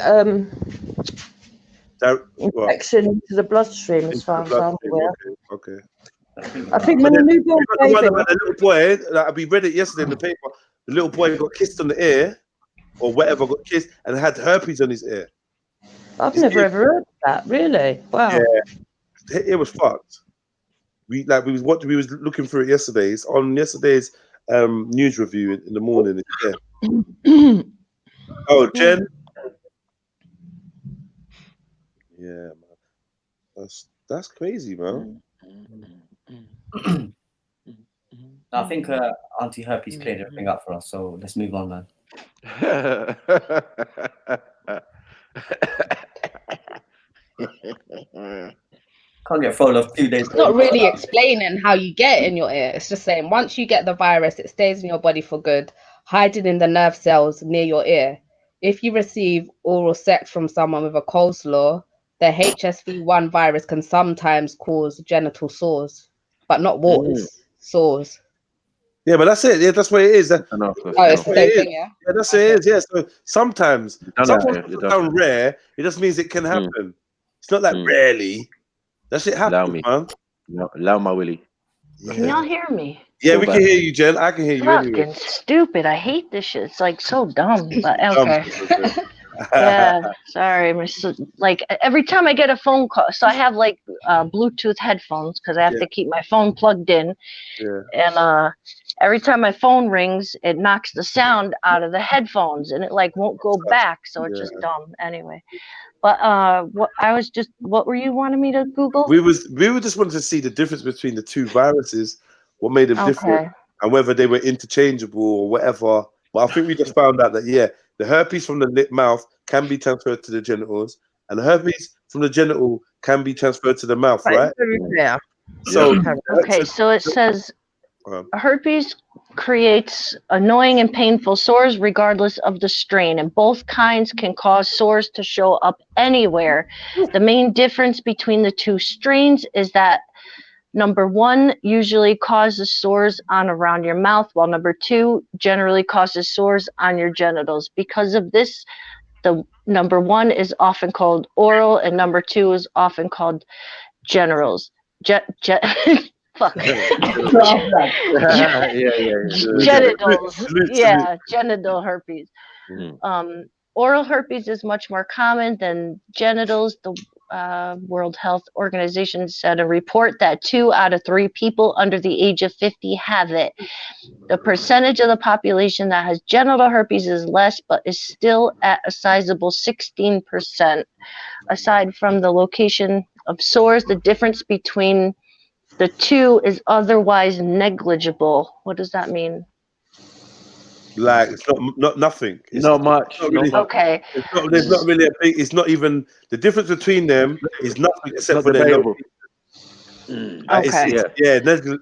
infection into the bloodstream, as far as I'm aware. Okay. I think when the newborn baby, the little boy, like, we read it yesterday in the paper. The little boy got kissed on the ear, or whatever, got kissed and had herpes on his ear. I've never ever heard of that. Really? Wow. Yeah, it was fucked. We was looking through it yesterday. It's on yesterday's news review in the morning. Yeah. Oh, Jen. Yeah, man. That's crazy, man. I think Auntie Herpes cleared everything up for us, so let's move on, man. Can't get followed off 2 days. It's not really explaining how you get it in your ear. It's just saying once you get the virus, it stays in your body for good, hiding in the nerve cells near your ear. If you receive oral sex from someone with a coleslaw, the HSV1 virus can sometimes cause genital sores, but not warts, sores. Yeah, but that's it. Yeah, that's what it is. It's the same thing, yeah? Yeah, that's what it is. Yeah, so sometimes done doesn't sound rare. It just means it can happen. It's not like rarely. That shit happens, man. Allow my willy. Can y'all hear me? Yeah, we can hear you, Jen. I can hear you Fucking anyway. stupid. I hate this shit. It's like so dumb, but okay. Yeah, sorry. Like every time I get a phone call, so I have like Bluetooth headphones because I have to keep my phone plugged in. Yeah. And every time my phone rings, it knocks the sound out of the headphones and it like won't go back. So it's just dumb anyway. But what were you wanting me to Google? We were just wanting to see the difference between the two viruses, what made them different, and whether they were interchangeable or whatever. But I think we just found out that the herpes from the lip mouth can be transferred to the genitals, and the herpes from the genital can be transferred to the mouth, right? Yeah. So okay, so it says herpes creates annoying and painful sores regardless of the strain, and both kinds can cause sores to show up anywhere. The main difference between the two strains is that number 1 usually causes sores on around your mouth, while number 2 generally causes sores on your genitals. Because of this, the number 1 is often called oral and number 2 is often called genitals. Fuck. Genitals. Yeah, genital herpes. Oral herpes is much more common than genitals. The World Health Organization said a report that 2 out of 3 people under the age of 50 have it. The percentage of the population that has genital herpes is less, but is still at a sizable 16%. Aside from the location of sores, the difference between the two is otherwise negligible. What does that mean? Like it's not nothing. It's not much. Not really, okay. There's not really a big. It's not even the difference between them is nothing except for their debatable.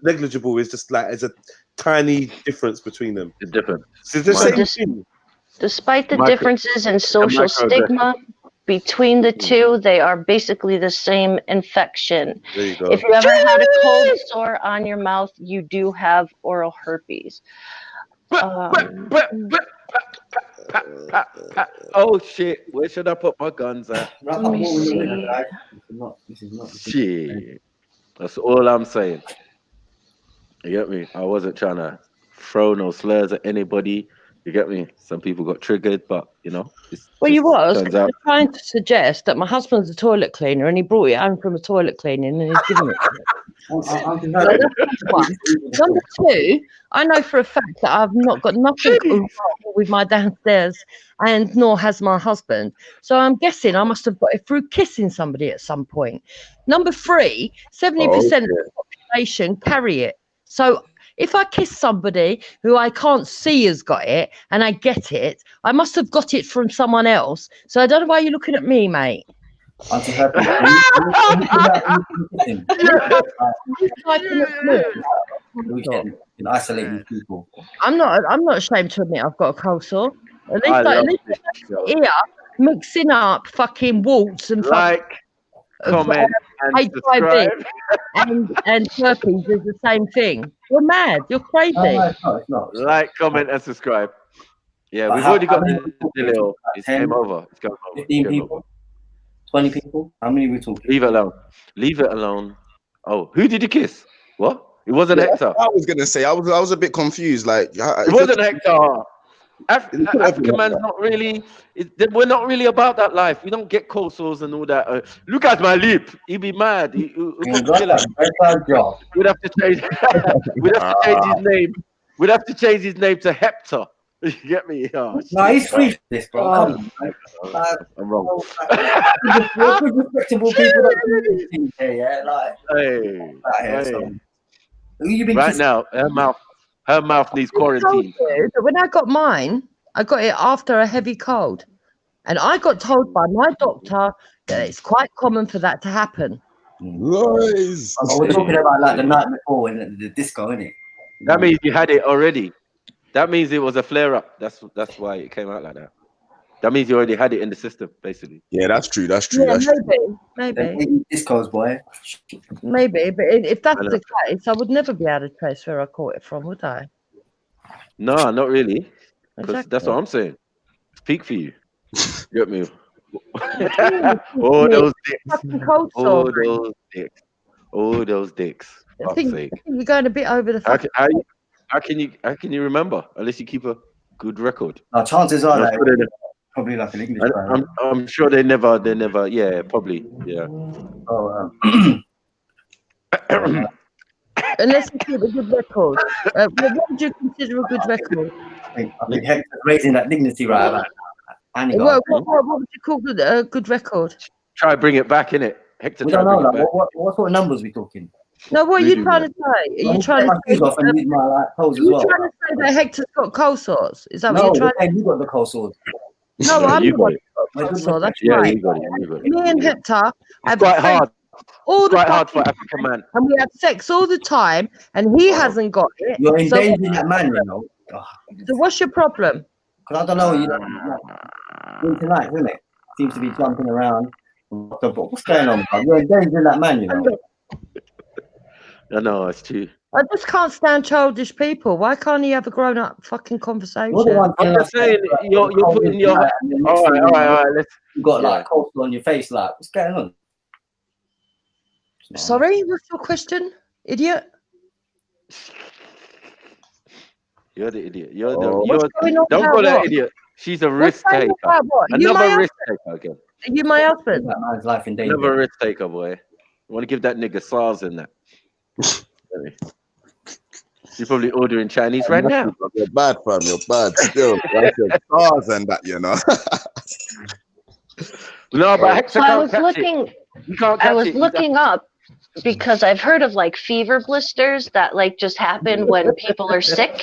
Negligible is just like it's a tiny difference between them. It's different. So it's the same thing. Despite the differences in social stigma between the two, they are basically the same infection. There you go. If you ever had a cold sore on your mouth, you do have oral herpes. Oh shit! Where should I put my guns at? Let me see. Shit. That's all I'm saying. You get me? I wasn't trying to throw no slurs at anybody. You get me? Some people got triggered, but you know. Well, you was turns out. trying to suggest that my husband's a toilet cleaner and he brought it home from a toilet cleaning and he's given it to me. So that's one. Number 2, I know for a fact that I've not got nothing wrong with my downstairs, and nor has my husband. So I'm guessing I must have got it through kissing somebody at some point. Number 3, 70% of the population carry it. So if I kiss somebody who I can't see has got it and I get it, I must have got it from someone else. So I don't know why you're looking at me, mate. Isolating people. I'm not ashamed to admit I've got a cold sore. At least here mixing up fucking warts and comment and HIV and herpes is the same thing. You're mad. You're crazy. No, it's not. Like, comment, and subscribe. Yeah, we've already got the little. It's game over. It's going over. 15 people. 20 people. How many are we talking? Leave it alone. Leave it alone. Oh, who did you kiss? What? It wasn't Hector. I was gonna say I was a bit confused. Like it wasn't Hector. African man's not really. We're not really about that life. We don't get cold sores and all that. Look at my lip. He'd be mad. We'd have to change. We'd have to change his name. We'd have to change his name to Hector. You get me? Oh, No, he's free for this, bro. Come on. I'm wrong. Good respectable people that do things here, yeah. Like, who you been Right kissing? now, her mouth needs I told quarantine. you that when I got mine, I got it after a heavy cold. And I got told by my doctor that it's quite common for that to happen. Nice. Oh, we're talking about like the night before in the disco, innit? That means you had it already. That means it was a flare-up. That's why it came out like that. That means you already had it in the system, basically. Yeah, that's true. That's true. Yeah, That's true. maybe. Discos, boy. Maybe, but if that's the case, I would never be able to trace where I caught it from, would I? No, not really. Because Exactly. that's what I'm saying. It's peak for you. Get me? All those dicks. All those dicks. All those dicks. I think you're going a bit over the How fuck. can you remember unless you keep a good record? Chances are I'm that sure they- probably like an English guy. I'm sure they never. Yeah, probably. Yeah. Oh, Unless you keep a good record. What would you consider a good record? I think Hector's raising that dignity right about. What would you call a good record? Try bring it back, innit? Hector, We try don't know. bring it Like, back. what sort of numbers we talking? No, what are Voodoo you trying to say? Are you trying to take my shoes off and use my like toes are as you well? trying to say that Hector's got cold sores? Is that No, what you're trying to you got the cold sores. No, No, I'm you the got one it. who's got cold sore. That's Yeah, right. you got it. You got it. Me and Hector have quite sex hard. all It's the quite hard for fucking African man. and we have sex all the time, and he hasn't got it. You're So endangering that man, you know. So what's your problem? Because I don't know, you know, tonight, isn't it? Seems to be jumping around. What's going on, bro? You're endangering that man, you know. I know, it's true. I just can't stand childish people. Why can't he have a grown-up fucking conversation? I'm just saying, you're putting your. All right. You got like cold on your face, like what's going on? Sorry, what's your question, idiot? You're the idiot. What's going on Don't about call her what? idiot. She's a What's risk going taker. on about what? Are you my Another risk husband? taker again. Are you my husband? That man's life in danger. Another risk taker, boy. You want to give that nigga SARS in that? You're probably ordering Chinese right now. You're bad, fam. You're bad still. That's your stars and that, you know. No, but Hector So I can't was catch looking. it. You can't catch I was it. looking up because I've heard of like fever blisters that like just happen when people are sick.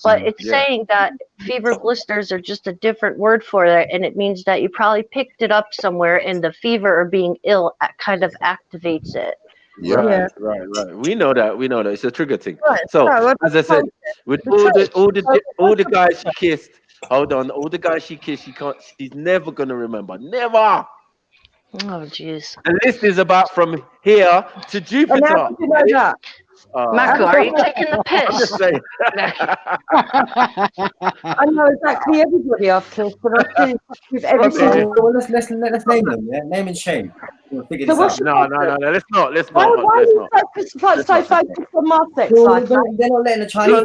But it's saying that fever blisters are just a different word for it, and it means that you probably picked it up somewhere, and the fever or being ill kind of activates it. Right. We know that. It's a trigger thing. Right, So, so as I said, with all the guys she kissed, hold on, all the guys she kissed, she's never gonna remember. Never. Oh, jeez. The list is about from here to Jupiter. And how did you know that? Mako, are you taking the I'm just piss? saying. I know exactly everybody I've kissed, but I think with every single. Well, let's name them, yeah? Name and shame. We'll figure So this what's out. No. Let's not. Why are you so focused on my sex life? They're not letting the Chinese.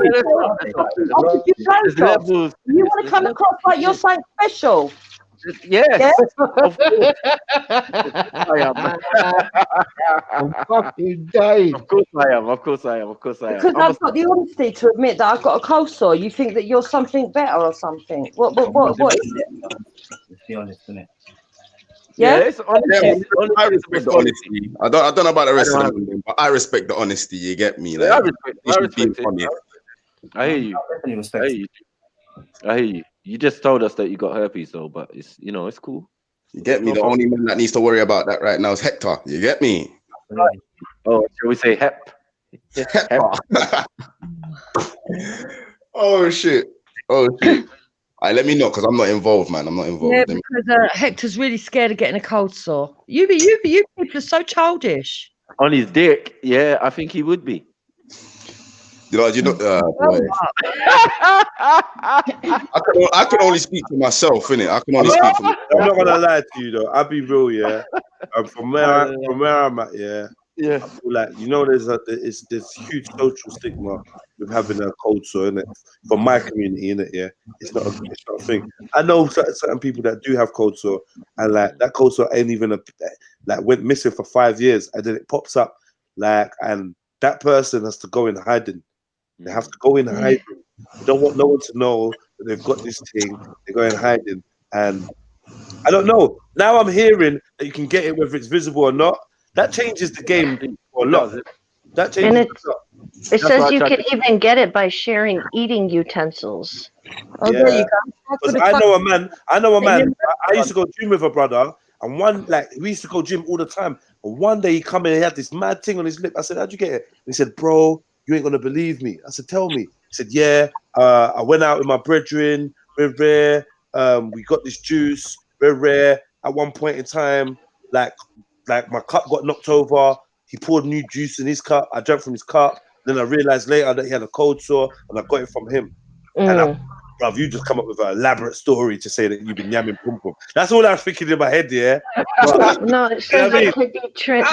Oh, you There's levels. You want to come across like you're something special? Yes. Of course. I am. I'm fucking dying. Of course I am. Because I've got the honesty to admit that I've got a cold sore. You think that you're something better or something? What is it? Let's be honest, isn't it? Yeah, it's honesty. I respect the honesty. I don't know about the rest of them, but I respect the honesty. You get me? Like, I respect being it. honest. I hear you. I hear you. You just told us that you got herpes though, but it's it's cool. You get me? The only man that needs to worry about that right now is Hector. You get me? Oh, shall we say hep? Hector. Oh shit. All right, let me know because I'm not involved, man. I'm not involved. Yeah, because Hector's really scared of getting a cold sore. You people are so childish. On his dick, yeah, I think he would be. Boy. I can only speak for myself, innit? I can only speak for myself. I'm not gonna lie to you though. I'll be real, yeah. From where I'm at, yeah. Yeah. I feel like there's huge social stigma with having a cold sore, innit? For my community, innit? Yeah, it's not a thing. I know certain people that do have cold sore, and like that cold sore ain't even went missing for 5 years, and then it pops up, and that person has to go in hiding. They have to go in hiding. They don't want no one to know that they've got this thing. They go in hiding, and I don't know. Now I'm hearing that you can get it whether it's visible or not. That changes the game a lot. That And changes it a lot. says you can even get it by sharing eating utensils. Oh, there you Yeah, go. because I know a man. I used to go gym with a brother, and we used to go gym all the time. And one day he come in, he had this mad thing on his lip. I said, "How'd you get it?" And he said, "Bro, you ain't gonna believe me." I said, "Tell me." He said, "Yeah, I went out with my brethren. We're rare. We got this juice. We're rare. At one point in time, like my cup got knocked over. He poured new juice in his cup. I drank from his cup. Then I realized later that he had a cold sore, and I got it from him." And bruv, you just come up with an elaborate story to say that you've been yamming pum pum. That's all I was thinking in my head, yeah. But, No, it says it could be true.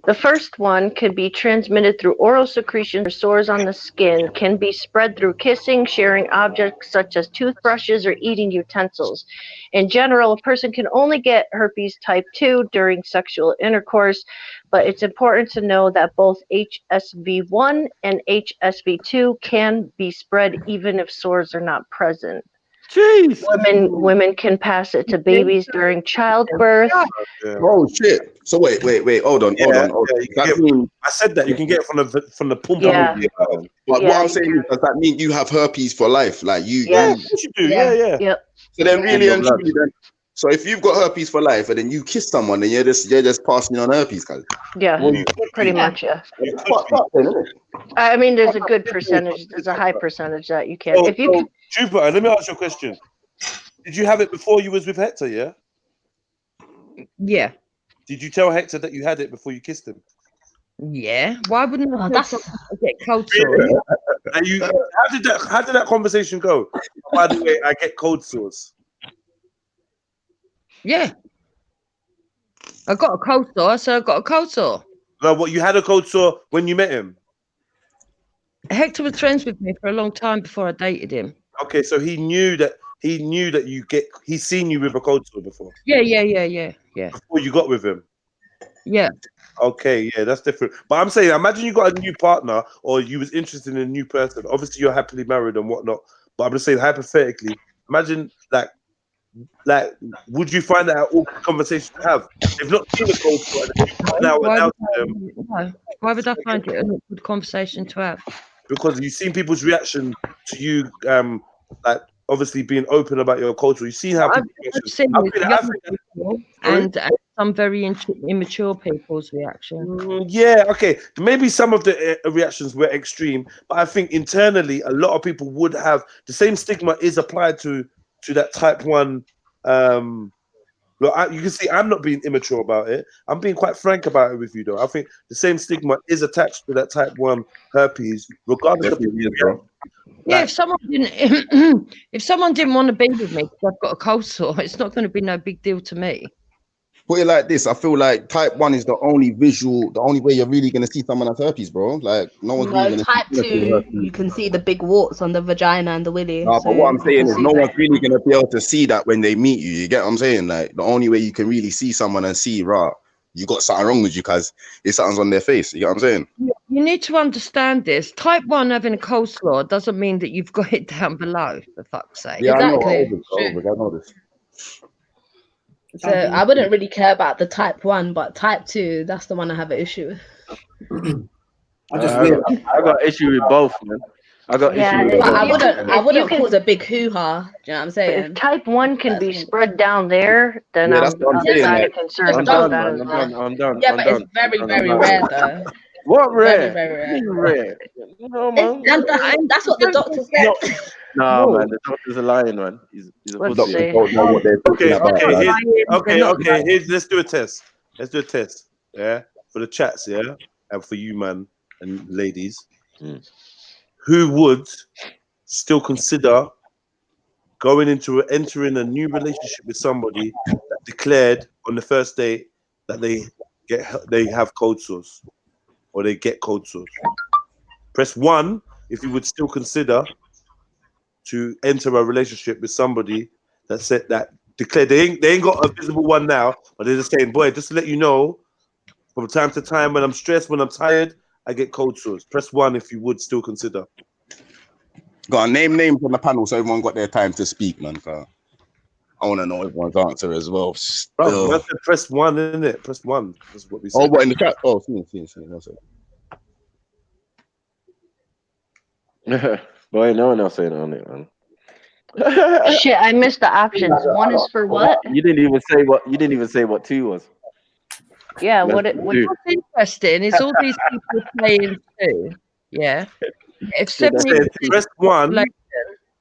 The first one could be transmitted through oral secretions or sores on the skin, can be spread through kissing, sharing objects such as toothbrushes or eating utensils. In general, a person can only get herpes type 2 during sexual intercourse, but it's important to know that both HSV1 and HSV2 can be spread even if sores are not present. Jeez. Women can pass it to babies during childbirth. Oh shit! So wait, hold on. That means I said that you can get it from the pum pum. Yeah. But what I'm saying is, does that mean you have herpes for life? Like you? Yes. You do. Yeah. Yep. So then, really Yeah. and truly, then. So if you've got herpes for life, and then you kiss someone, then you're just passing on herpes, cuz. Yeah. Pretty much. Yeah. I mean, there's a good percentage. There's a high percentage that you can. If you can. Jupiter, let me ask you a question. Did you have it before you was with Hector? Yeah. Yeah. Did you tell Hector that you had it before you kissed him? Yeah. Why wouldn't I get cold sore? And how did that conversation go? By the way, I get cold sores. Yeah. I got a cold sore, so I got a cold sore. No, what, you had a cold sore when you met him? Hector was friends with me for a long time before I dated him. Okay, so he knew that he's seen you with a cold sore before. Yeah. Before you got with him. Yeah. Okay, yeah, that's different. But I'm saying, imagine you got a new partner or you was interested in a new person. Obviously, you're happily married and whatnot. But I'm just saying, hypothetically, imagine like, would you find that an awkward conversation to have? They've not seen a cold sore now announced them. Why would I find it an awkward conversation to have? Because you've seen people's reaction to you, like obviously being open about your culture. You've seen how I've seen young people and some very immature people's reaction. Yeah, okay. Maybe some of the reactions were extreme, but I think internally a lot of people would have the same stigma is applied to that type 1. Look, you can see I'm not being immature about it. I'm being quite frank about it with you, though. I think the same stigma is attached to that type 1 herpes, regardless of Yeah, if someone didn't want to be with me because I've got a cold sore, it's not going to be no big deal to me. Put it like this: I feel like type 1 is the only way you're really gonna see someone has herpes, bro. Like no one's really gonna. Type 2, you can see the big warts on the vagina and the willy. But what I'm saying is, no one's really gonna be able to see that when they meet you. You get what I'm saying? Like the only way you can really see someone and see, rah, you got something wrong with you because it's something's on their face. You get what I'm saying? You need to understand this. Type 1 having a cold sore doesn't mean that you've got it down below, for fuck's sake. Yeah, Exactly. I know this. So I wouldn't really care about the type 1, but type 2, that's the one I have an issue with. I got issue with both, man. I got issue with both. I wouldn't cause a big hoo-ha. Do you know what I'm saying? If type 1 can be spread down there, then I'm kind of concerned about that as well. I'm done. Yeah, but it's very, very rare, though. What rare? Very rare. No, man. That's what the doctor said. No, man, the doctor's a lying, man. He's a pussy. Okay. Let's do a test. Yeah, for the chats, yeah, and for you, man, and ladies, who would still consider entering a new relationship with somebody that declared on the first date that they they have cold sores or they get cold sores. Press 1 if you would still consider to enter a relationship with somebody that said that declared they ain't got a visible one now, but they're just saying, boy, just to let you know, from time to time when I'm stressed, when I'm tired, I get cold sores. Press 1 if you would still consider. Got to name names on the panel so everyone got their time to speak, man. I want to know everyone's answer as well. Bro, I said press 1, isn't it? Press 1. That's what we said. Oh, what in the chat? Oh, see. Boy, no one else saying on it, man. Shit, I missed the options. 1 is for what? You didn't even say what 2 was. Yeah, Let's what do. What's interesting is all these people playing too. Yeah. If It 70% said press 1. population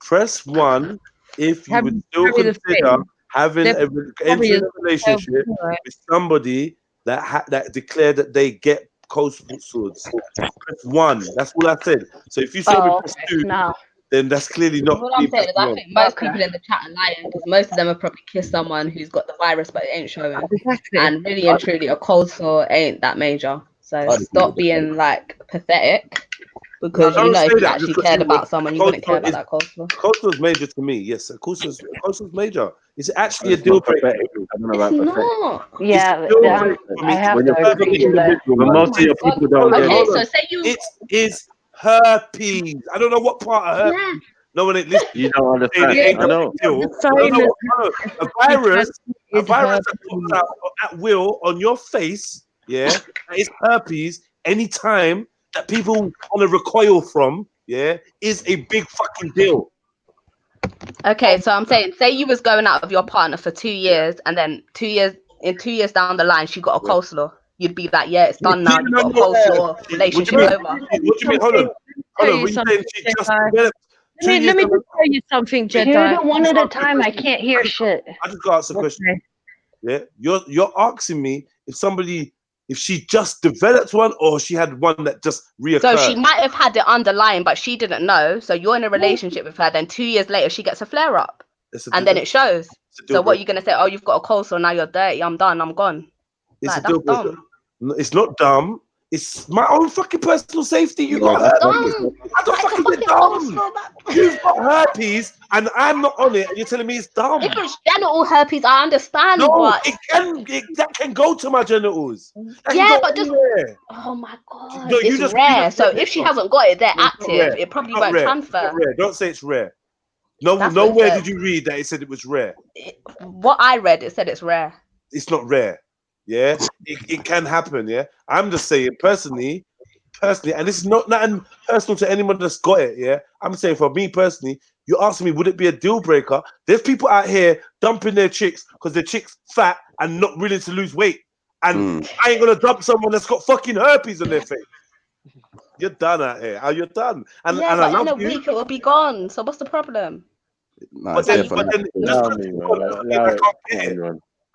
Press 1 if you would still carry the consider thing, having they're entering a carriers relationship with somebody that declared that they get cold sores. Press 1. That's all I said. So if you saw me press 2, then that's clearly not. What I'm saying is, I think most people in the chat are lying because most of them have probably kissed someone who's got the virus but it ain't showing. Exactly. And really and truly, a cold sore ain't that major. So stop being like pathetic. Because No, you don't know, say if you that actually because cared you about would. someone, you Cold wouldn't care sore about that cold sore. Cold sore is major to me. Yes, cold sore is major. It's actually a It's deal not breaker. pathetic. I don't know about It's pathetic. not. Yeah, I have When to you're agree perfectly with that. but most of your people don't get Okay, it. so say you. It is herpes. I don't know what part of herpes. No one ain't listening. You don't understand. It ain't I no know. big deal. A virus that puts out at will on your face, yeah, that is herpes anytime that people want to recoil from, yeah, is a big fucking deal. Okay, so I'm saying, say you was going out with your partner for 2 years, and then 2 years down the line, she got a coleslaw. You'd be like, yeah, it's done now. You've got a coleslaw. Relationship over. What do you mean? Hold on. What you saying? She just developed 2 years. Let me just tell you something, Hear Jedi. it one at a time. I can't hear shit. I just got to ask a question. Yeah, you're asking me if she just developed one or she had one that just reoccurred. So she might have had it underlying, but she didn't know. So you're in a relationship with her. Then 2 years later, she gets a flare up, and then it shows. So what are you gonna say? Oh, you've got a coleslaw. Now you're dirty. I'm done. I'm gone. It's like, a deal that's breaker. dumb. No, it's not dumb. It's my own fucking personal safety. You got herpes. I don't fucking dumb. You've got herpes, and I'm not on it, and you're telling me it's dumb. If it's genital herpes, I understand, No, but that can go to my genitals. That yeah, can go but just anywhere. oh my god, No, it's rare. So if she hasn't got it, they're active. It probably won't transfer. Rare. Don't say it's rare. Nowhere did you read that it said it was rare. What I read, it said it's rare. It's not rare. Yeah, it can happen. Yeah, I'm just saying personally, and this is not nothing personal to anyone that's got it. Yeah, I'm saying for me personally, you asking me, would it be a deal breaker? There's people out here dumping their chicks because their chick's fat and not willing to lose weight, and I ain't gonna dump someone that's got fucking herpes on their face. You're done out here. You're done. And yeah, and but I love in a week it will be gone. So what's the problem? But then just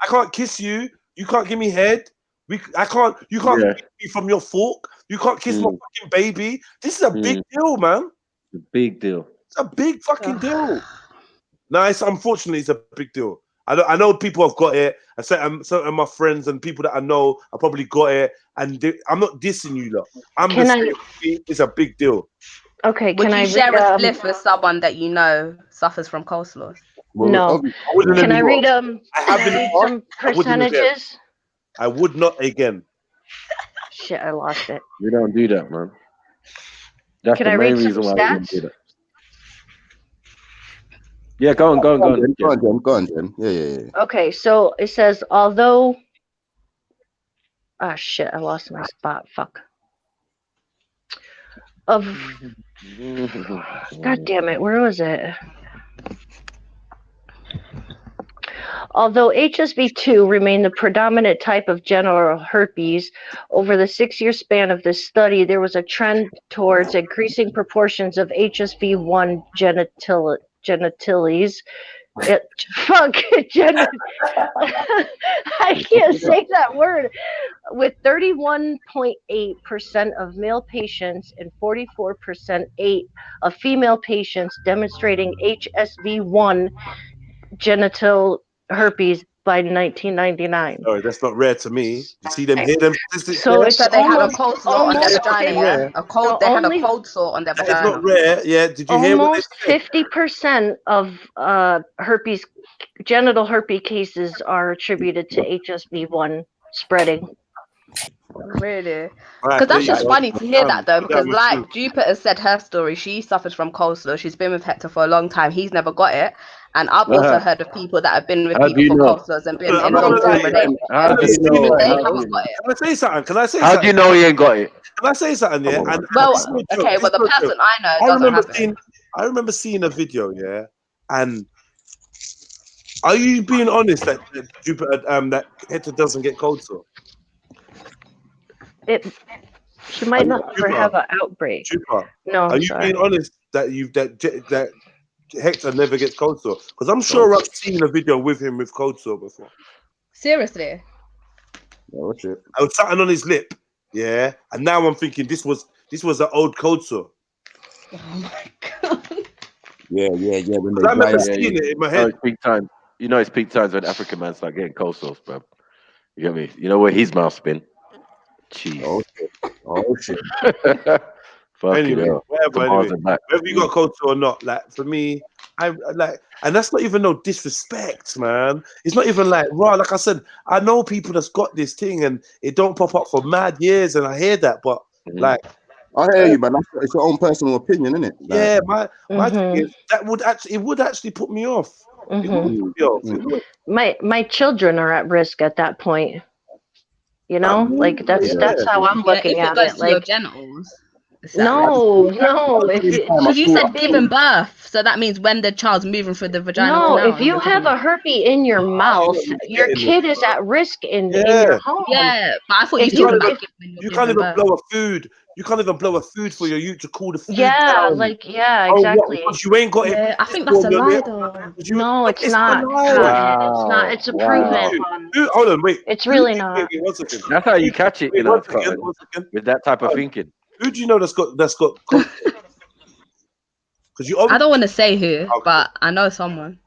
I can't kiss you. You can't give me head. You can't kiss me from your fork. You can't kiss my fucking baby. This is a big deal, man. It's a big deal. It's a big fucking deal. No, unfortunately it's a big deal. I know people have got it, and certain of my friends and people that I know have probably got it, and I'm not dissing you, lot. I'm just saying it's a big deal. Okay, Would you share a spliff with someone that you know suffers from coleslaw? No. Can I read some percentages? I would not again. Shit, I lost it. We don't do that, man. That's Can the I main read some reason why we don't stats? do that. Yeah, go on. Go on, Jen. Yeah. Okay, so it says, although... Ah, shit, I lost my spot. Fuck. God damn it, where was it? Although HSV-2 remained the predominant type of genital herpes, over the 6-year span of this study, there was a trend towards increasing proportions of HSV-1 genitales. I can't say that word. With 31.8% of male patients and 44% of female patients demonstrating HSV-1 genital herpes by 1999. Sorry, that's not rare to me. You see them, hear them statistics. So there? it's So they had a almost, cold sore on their almost vagina, not yeah? rare. A cold. no, They had a only cold sore on their That is not vagina. rare. Yeah. Did you hear what almost they said? 50% of herpes, genital herpes cases are attributed to HSV1 spreading. Really? Right, Because there that's you just go. funny to hear that though. Put Because down the like truth. Jupiter said her story, she suffers from cold sore. She's been with Hector for a long time. He's never got it. And I've also heard of people that have been with How do people you for know? cold sores and been I'm in not long gonna term lie. relationships. How do you Listen, know? They How do haven't you know? got it. Can I say something? Can I say How do something? you know he ain't got it? Can I say something? Yeah. And Well, this is no joke. okay, This well is the no person joke. I know I doesn't remember have it. seeing. I remember seeing a video. Yeah. And are you being honest that Jupiter, that Hector doesn't get cold sore? She might not ever Jupiter, have an outbreak. Jupiter, No, are I'm you sorry. being honest that that Hector never gets cold sore? Because I'm sure I've seen a video with him with cold sore before. Seriously? Oh shit. I was something on his lip, yeah, and now I'm thinking this was an old cold sore. Yeah. When they I remember dry out. seeing it in my You know head. it's peak time. You know it's peak times when African man start getting cold sores, bro. You get me? You know where his mouth's been? Jeez. Oh shit. Fucking Anyway, hell. whatever. To Anyway, Mars and back. whether you got cold sore or not, like for me, I like, and that's not even no disrespect, man. It's not even like raw. Like I said, I know people that's got this thing and it don't pop up for mad years, and I hear that, but like, I hear you, man. It's your own personal opinion, isn't it? yeah, my thing is that would actually put me off. It would put me off. It would. My children are at risk at that point. You know, like that's how I'm Yeah, looking if it at goes it. to your Like, genitals. no, if it, Because you said the giving thing, birth, so that means when the child's moving through the vaginal no, canal. if you have a herpes in your mouth, your kid is at risk in your home. Yeah, but I thought If you you, talking about if, when you're You can't giving even birth. blow a food. You can't even blow a food for your youth to cool the food yeah, down. like, yeah, Oh, what? exactly. Because you ain't got it. Yeah, I think that's a lie though. No, it's It's not. a It's lie. not. It's not. It's a proven. Hold on, wait. It's really not. Wait, 1 second. That's how you catch it, you know, One Scott, second. with that type of thinking. Who do you know that's got cold? Because you I don't want to say who, but I know someone.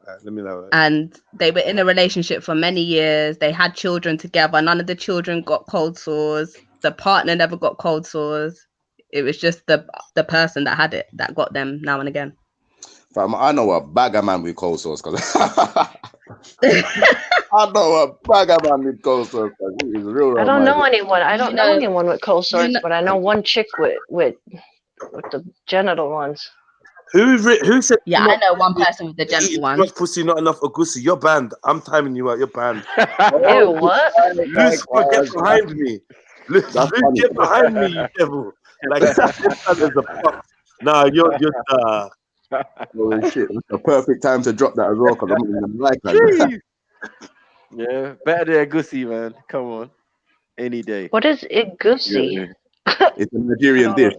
Let me know. And they were in a relationship for many years. They had children together. None of the children got cold sores. The partner never got cold sores. It was just the person that had it that got them now and again. Fam, I know a bagger man with cold sores because I know a bagger man with cold sores because he is real. I don't know anyone. I don't know know- anyone with cold sores, know- but I know one chick with the genital ones. Who said? Yeah, I know one person with the Eating gentle too one. much pussy, not enough agusi. You're banned. I'm timing you out. You're banned. Ew, what? Luce, get behind me. Luce, get behind me, you devil. Like there's a fuck. Nah, you're Holy shit, that's the perfect time to drop that as well because I'm not even like that. Yeah, better than a gussy, man. Come on. Any day. What is igusi? Yeah. It's a Nigerian dish.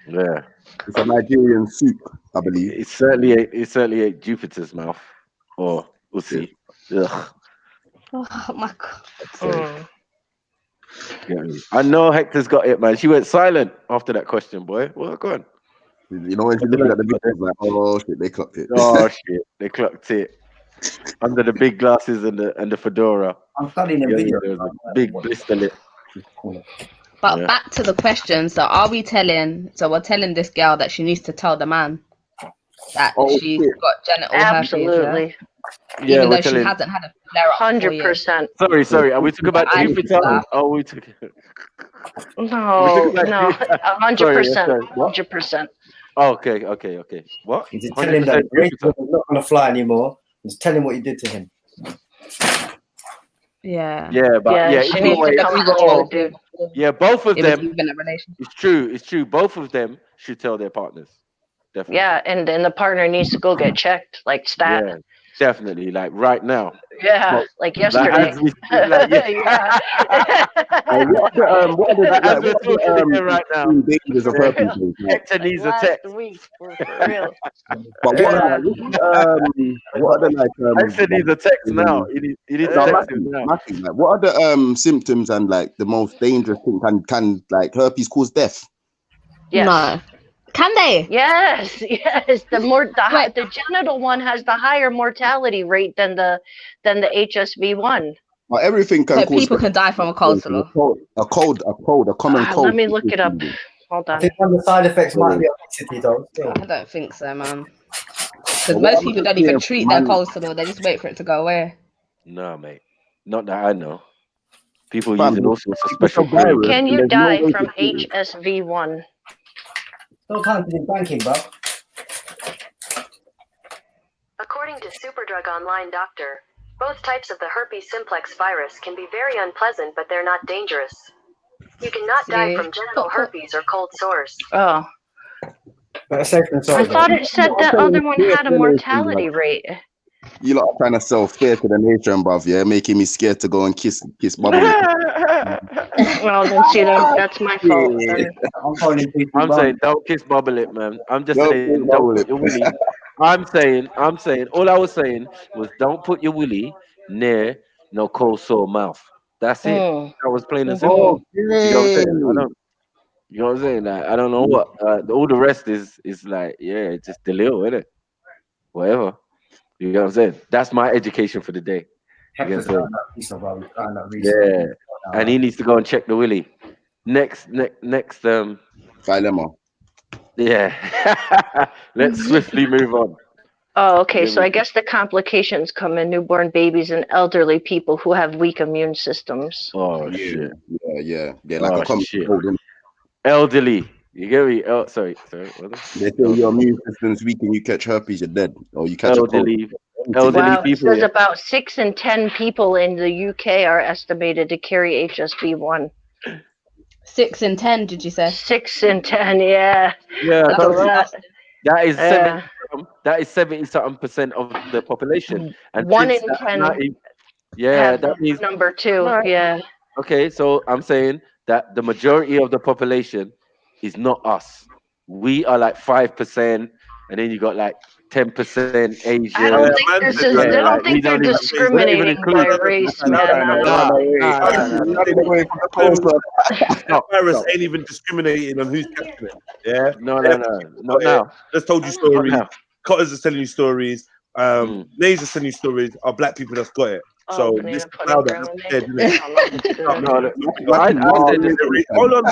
Yeah. It's a Nigerian soup, I believe. It's certainly ate Jupiter's mouth or Usi. Ugh. Oh my Mm. Yeah. I know Hector's got it, man. She went silent after that question, boy. Well, go on. You know when she looked at the videos, like, oh shit, they clocked it. Oh shit, they clocked it. Under the big glasses and the fedora. I'm studying the video. There was a big blister lip. But Yeah. back to the question. So we're telling this girl that she needs to tell the man that she's got genital Absolutely. herpes. Yeah? Even we're though she telling. hasn't had a flare up. 100%. Sorry. Are we talking about I Jupiter? laugh. Oh, we took. No, about no, Jupiter. 100%. What? 100%. Oh, okay. What? You just tell him that racism is not going to fly anymore. Just tell him what you did to him. Yeah. Yeah, but Yeah, yeah, she either needs way, to come either forward, or. dude. Yeah, both of It was them. even a relationship. It's true. Both of them should tell their partners. Definitely. Yeah, and then the partner needs to go get checked, like stat. Yeah, definitely. Like right now. Yeah, Well, like Like yesterday. as we speak, like, yeah. What are the As we're talking here right now. dangers of herpes? Like, Hector needs a text. Week, for real. but what are the like? Hector needs a text now. He needs to No, text him now. Matthew, like, what are the symptoms and like the most dangerous thing? Can like herpes cause death? Yes. No. Can they? Yes, yes. The genital one has the higher mortality rate than the HSV one. Well, everything can So cause people can die from a cold sore. a common cold. Let me look it up. Hold I on. think one of the side effects might be obesity, though. Still. I don't think so, man. Because Well, most what people I'm don't even saying, treat their man- cold sore; they just wait for it to go away. Nah, mate. Not that I know. People Fam, using all sorts of it's a special virus, cream. Can and you there's no die way from to treat it. HSV1? Still time to do banking, bro. According to Superdrug Online Doctor, both types of the herpes simplex virus can be very unpleasant, but they're not dangerous. You cannot die from genital herpes or cold sores. Oh, Better safe than I sorry. thought it said the other one had a mortality rate. You lot are trying to sell fear to the nation, bruv. Yeah, making me scared to go and kiss bubble. Well, then see, that's my fault. Then. I'm saying don't kiss bubble it, man. I'm just Don't saying kiss don't bubble put it. your willy. I'm saying all I was saying was don't put your willy near no cold sore mouth. That's it. That was plain and simple. You know what I'm saying? I don't. You know what I'm saying? Like I don't know what. All the rest is like it's just the little, isn't it? Whatever. You know what I'm saying? That's my education for the day. You know what I'm saying? Yeah. And he needs to go and check the willy. Next. Dilemma. Yeah. Let's swiftly move on. Oh, okay. Yeah, So I guess the complications come in newborn babies and elderly people who have weak immune systems. Oh shit. Yeah. Like a common shit. cold. Elderly. You get me? Sorry. They say your immune system's weak and you catch herpes, you're dead. Or you catch a cold. Elderly Wow, it people. says Yeah. about 6 in 10 people in the UK are estimated to carry HSV1. 6 in 10, did you say? 6 in 10, yeah. Yeah, That's a lot. that is Yeah. 70. That is 70-something% of the population. And 1 since in that 10 that means number 2. Right. Yeah. Okay, so I'm saying that the majority of the population is not us. We are like 5%, and then you got like 10% Asian. I don't think I don't think they're we're not even discriminating by included. race, man. Virus ain't even discriminating on who's catching it. Yeah. No, not now. Just told you stories. Cotters is telling you stories. Nays is telling you stories. Are black people that's got it. So this now that that's dead, hold on.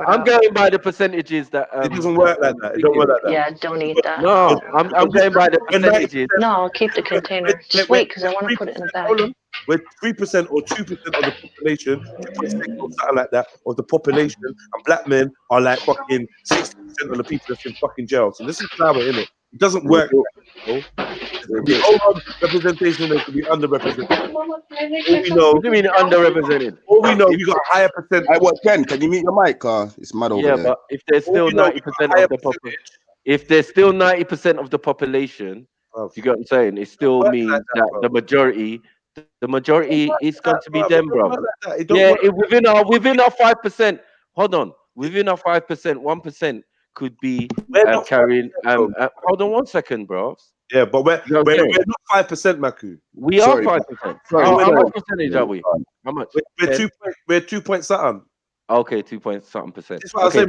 I'm going by the percentages that it doesn't work like that. It don't work like that. Yeah, don't eat that. No, I'm going by the percentages. No, I'll keep the container. Just wait, because I want to put it in the bag. We're 3% or 2% of the population, 2.6 or something like that, of the population, and black men are like fucking 60% of the people that's in fucking jail. So this is flower, innit? It doesn't work. There could be over-representation, there could be underrepresentation. All we know, What do you mean underrepresented? All we know, we got a higher percent. What, Ken? Can you mute your mic? It's mad over there. Yeah, but if there's still 90% of the population, if there's still 90% of the population, you get what I'm saying? It still means that the majority is going to be them, bro. Yeah, within our 5%. Hold on, within our 5%, 1% could be carrying. Hold on 1 second, bro. Yeah, but we're not 5%, Maku. We are 5%. How much percentage are we? How much? We're 2 point something. Okay, 2.something%. That's what I was Okay,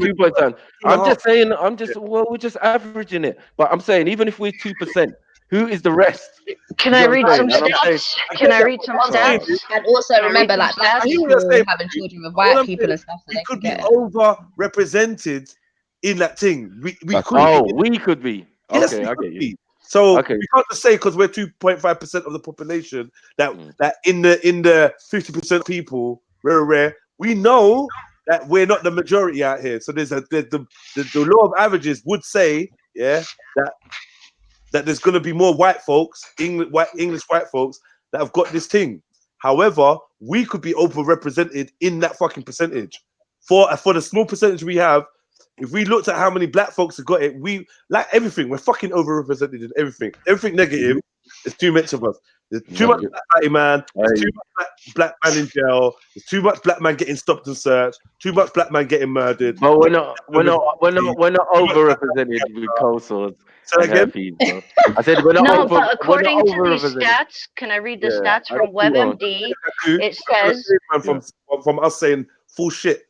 saying, 2.something. We're just averaging it. But I'm saying, even if we're 2%, who is the rest? Can I read some stats? Can I read some stats? And also remember, like black people having children with white people and stuff. So we could be over-represented in that thing. We could. We could be. Yes, okay, we I could get be. you. So we can't just say because we're 2.5% of the population that in the 50% people we're rare. We know that we're not the majority out here. So there's the law of averages would say, that there's going to be more white folks, English white folks that have got this thing. However, we could be overrepresented in that fucking percentage. For the small percentage we have, if we looked at how many black folks have got it, we like everything. We're fucking overrepresented in everything. Everything negative. There's too much of us. There's too much black man. There's too much black man in jail. There's too much black man getting stopped and searched. Too much black man getting murdered. But we're not overrepresented with cold sores and herpes, bro. I said we're not. No, but according to these stats, can I read the stats from WebMD? It says from us saying full shit.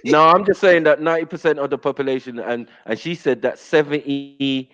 No, I'm just saying that 90% of the population, and she said that 78%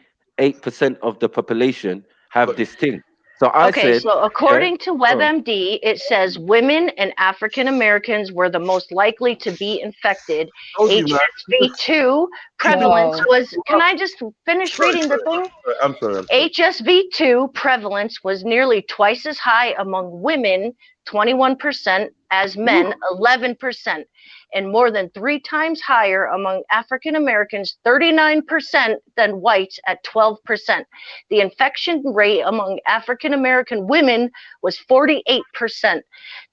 of the population have this thing. So I Okay, said, so yeah, according to oh, WebMD, it says women and African Americans were the most likely to be infected. Told you, man. HSV2 prevalence Wow. was. Can I just finish reading the thing? I'm sorry. HSV2 prevalence was nearly twice as high among women, 21%, as men, 11%, and more than 3 times higher among African Americans, 39%, than whites at 12%. The infection rate among African American women was 48%.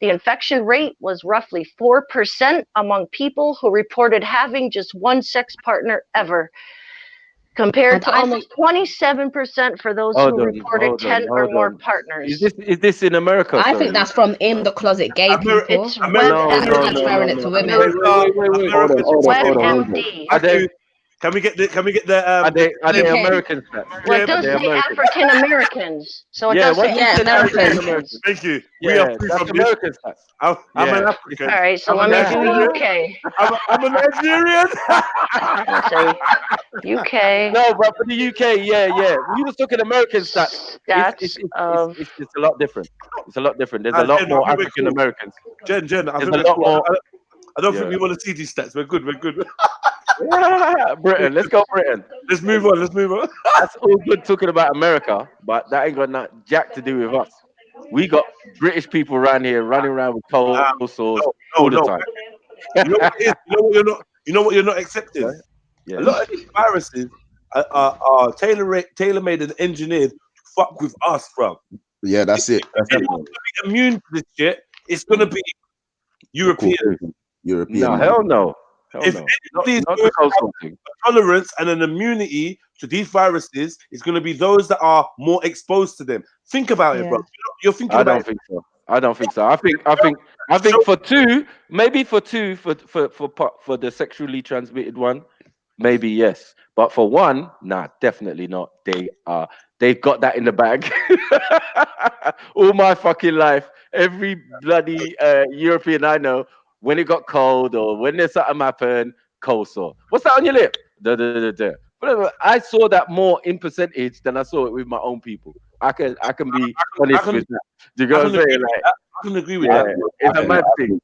The infection rate was roughly 4% among people who reported having just one sex partner ever, compared And to I almost think 27% for those who hold on, reported hold 10 on, or hold more on. partners. Is this in America? I Sorry. think that's from in the closet gay people It's No, that are no, transferring it to women. Wait. Hold on, hold on, hold on, hold on. WebMD. Are they Can we get the are they UK. American stats? Well, it Are does they say American? African Americans, so it Yeah, does what say you Yeah, said African African Americans. American. Thank you. We are Yeah, free that's from this. American stats. I'm an Yeah. African. All right, so I'm a let me do Nigerian. UK. I'm a Nigerian. Let's say UK No, but for the UK, yeah. We was talking American stats. stats of. It's a lot different. It's a lot different. There's a Jen, lot I more think we're African cool. Americans. Jen, I There's think a we're lot cool. more. I don't think Yeah. we want to see these stats. We're good. Britain. Let's go Britain. Let's move on. That's all good talking about America, but that ain't got not jack to do with us. We got British people around here running around with cold sores all the No. time. You know what it is? You know what you're not accepting? Yeah. A lot of these viruses are tailor-made and engineered to fuck with us, bro. Yeah, that's it. That's If it. anyone's gonna be immune to this shit, it's gonna be European. No, hell no. If anybody is going to have a tolerance and an immunity to these viruses, it's going to be those that are more exposed to them. Think about it, bro. You're thinking I about don't think so. I don't think so. I think for two, maybe for the sexually transmitted one, maybe yes. But for one, nah, definitely not. They've got that in the bag. All my fucking life, every bloody European I know, when it got cold or when there's something happened, cold sore. What's that on your lip? Whatever. I saw that more in percentage than I saw it with my own people. I can be honest with that. Do you get what I'm saying? Like, I can agree with that. It's a mad thing.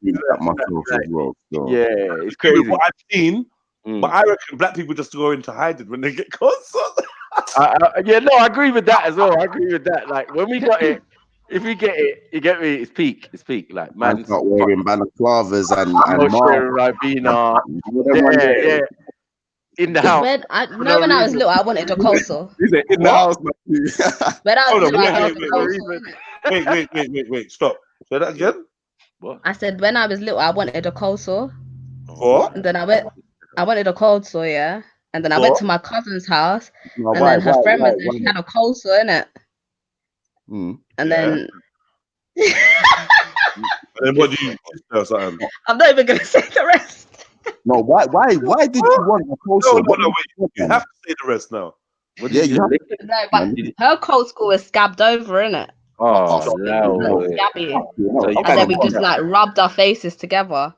Yeah, it's crazy. What I've seen, but I reckon black people just go into hiding when they get cold. Yeah, no, I agree with that as well. I agree with that. Like when we got it, if we get it, you get me. It's peak. It's peak. Like Man man, start wearing balaclavas and Ribena. Yeah. In the house. When I was little, I wanted a cold sore. In the house. When I was little, I wanted a cold sore. Wait, stop. Say that again. What? I said when I was little, I wanted a cold sore. What? And then I wanted a cold sore, yeah. And then I went to my cousin's house, No, and then her friend was there, she had a cold sore, innit? And then And then what do you or something? I'm not even gonna say the rest. No, why did you want a cold sore? No, wait. You have to say the rest now. Yeah, you have to. No, but her cold sore was scabbed over, innit? Oh, no. Scabby. So you And then we got just that. like rubbed our faces together.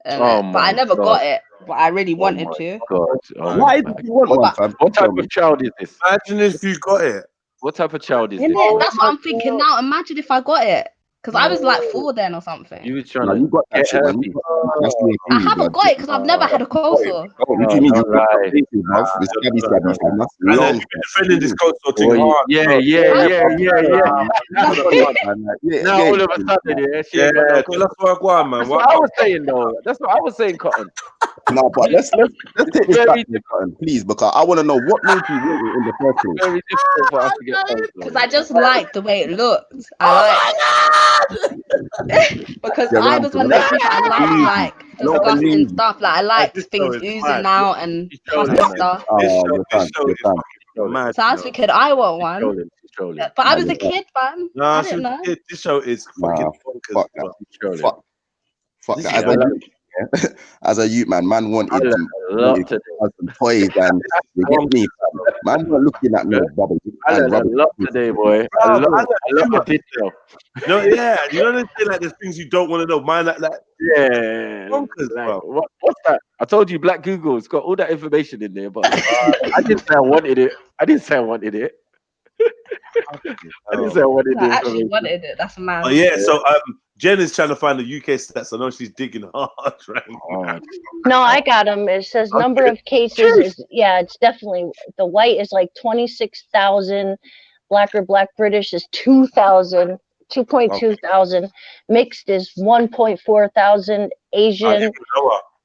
Oh But I my never God. got it. But I really wanted to. God. Why did you want one, fam? What type of child is this? Imagine if you got it. What type of child is this? Innit? That's what I'm thinking now. Imagine if I got it. Because I was like 4 then or something. You was trying No, to you got that get shit, man. herpes. I haven't got it because I've never had a cold sore. Oh, what do you mean you got it, bruv? It's scabby, fam. That's And then long. you've been defending this cold sore thing Boy, hard. Now all of a sudden, she ain't got no cold. That's what I want, man. That's what I was saying, though. That's what I was saying, Cotton. No, but let's take this back, Cotton, please, because I want to know what made you want it in the first place. Very difficult for us to get cold. Because I just liked the way it looked. I liked because I was one of those people I like disgusting stuff. Like I liked things oozing out and puffy stuff. You're done. So I was thinking I want one. But I was a kid, man. I didn't know. This show is fucking bonkers. Fuck that. As a youth, man wanted some toys and you get me, man were looking at me, brother. You I and learned a rubber. lot today, boy. A Bro, lot. I A lot. I learned did know. no, yeah, you know they say like there's things you don't want to know. Mine like Yeah, bonkers, like bro. what's that? I told you, Black Google. It's got all that information in there, but I didn't say I wanted it. I didn't say I wanted it. I didn't say I wanted I the actually information. wanted it. That's mad. Oh yeah, so Jen is trying to find the UK stats. I know she's digging hard right now. No, I got them. It says number of cases is it's definitely the white is like 26,000, black or black British is 2,000, 2.2 thousand, mixed is 1.4 thousand, Asian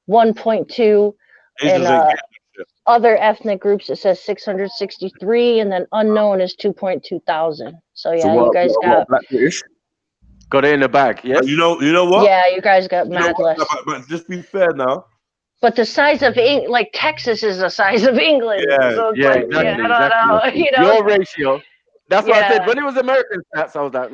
1.2, Asians and ain't getting shit. other ethnic groups it says 663, and then unknown is 2.2 thousand. So yeah, you guys got Black British? Got it in the bag. Yes. You know what? yeah, you guys got You know mad what? less. But just be fair now. But the size of like Texas is the size of England. Yeah, So it's Yeah, like, exactly. I don't know, you know. Your ratio. That's what I said. Yeah. When it was American stats, I was like,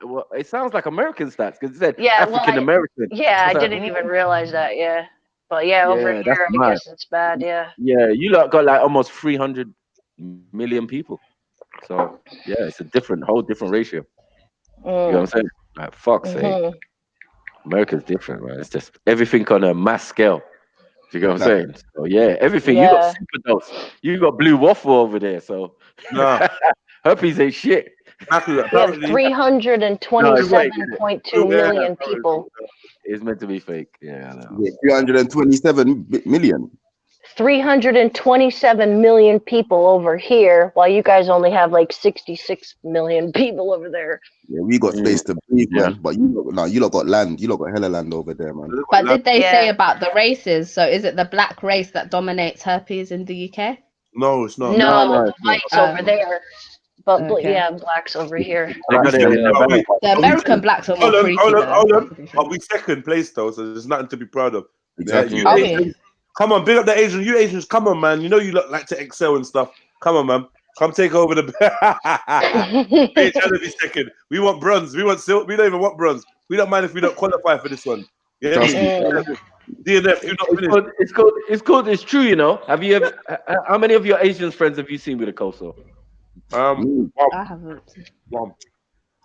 well, it sounds like American stats because it said Yeah, well, African American. yeah, I was like, didn't even realize that. Yeah, but yeah, over yeah, that's here, I mad. guess it's bad. Yeah. Yeah, you lot got like almost 300 million people. So yeah, it's a whole different ratio. You know what I'm saying? Like fuck's sake, Mhm. America's different, man. It's just everything on a mass scale. Do you get what I'm saying? So yeah, everything. You got Yeah. super dose. You got blue waffle over there. So Nah. herpes ain't shit. We have No, it's fake. 327.2 million people. It's meant to be fake. Yeah, I know. 327 million. 327 million people over here, while you guys only have like 66 million people over there. Yeah, we got space to breathe, man. But you lot got land. You lot got hella land over there, man. But did they say about the races? So is it the black race that dominates herpes in the UK? No, it's not. No, the whites over there. But Okay. yeah, blacks over here. They got it in the bag. The American blacks are more freaky Hold though. on. Are we second place though? So there's nothing to be proud of. Exactly. You Asians, come on, big up the Asians. You Asians, come on, man. You know you look like to excel and stuff. Come on, man. Come take over the. We ain't trying to be second. We want bronze. We want silver. We don't even want bronze. We don't mind if we don't qualify for this one. Yeah. Trust me. DNF. You not finished. It's called. It's true, you know. Have you ever? How many of your Asian friends have you seen with a coleslaw? I haven't. One. I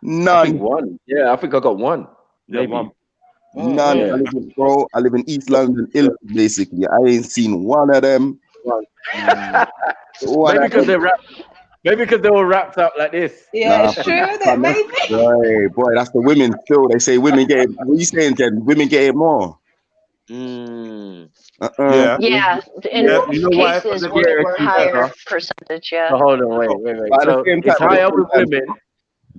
None. think one. Yeah, I think I got one. Yeah, Maybe. one. None. Yeah. I live in East London, basically. I ain't seen one of them. Maybe because they're wrapped. Maybe because they were wrapped up like this. Yeah, it's true, isn't it? Maybe. Boy, that's the women still. They say women get it. What are you saying, Jen? Women get it more. Yeah. Yeah, in most you know why? cases Yeah, women were yeah. higher percentage. Yeah. So hold on, wait. But at the So same it's time- higher with women.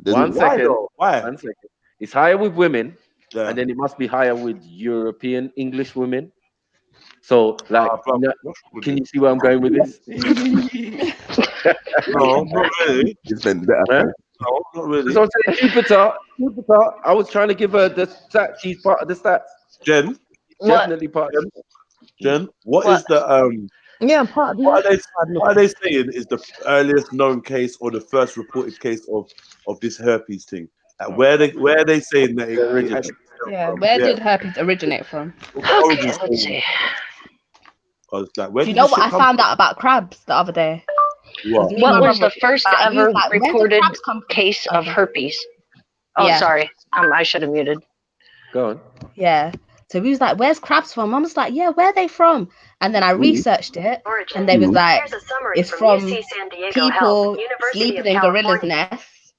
One Why second. though? Why? 1 second. It's higher with women, Yeah. and then it must be higher with European English women. So, like, can you see where I'm going with this? No, not really. It's been better. Huh? No, not really. So I'm saying, Jupiter. I was trying to give her the stats. She's part of the stats. Jen, Definitely part of the Jen, what is the Yeah, part of the what are they saying is the earliest known case or the first reported case of this herpes thing? Like where are they saying that it actually Yeah, where did herpes originate from? Okay, let's see. Where Do you did know this what shit I come found out about crabs the other day? What? What was the first ever reported case case of herpes? Oh, Yeah. sorry. I should have muted. Go on. Yeah. So we was like, where's crabs from? Mum was like, yeah, where are they from? And then I researched it, and they was like, it's from people sleeping in gorillas' nests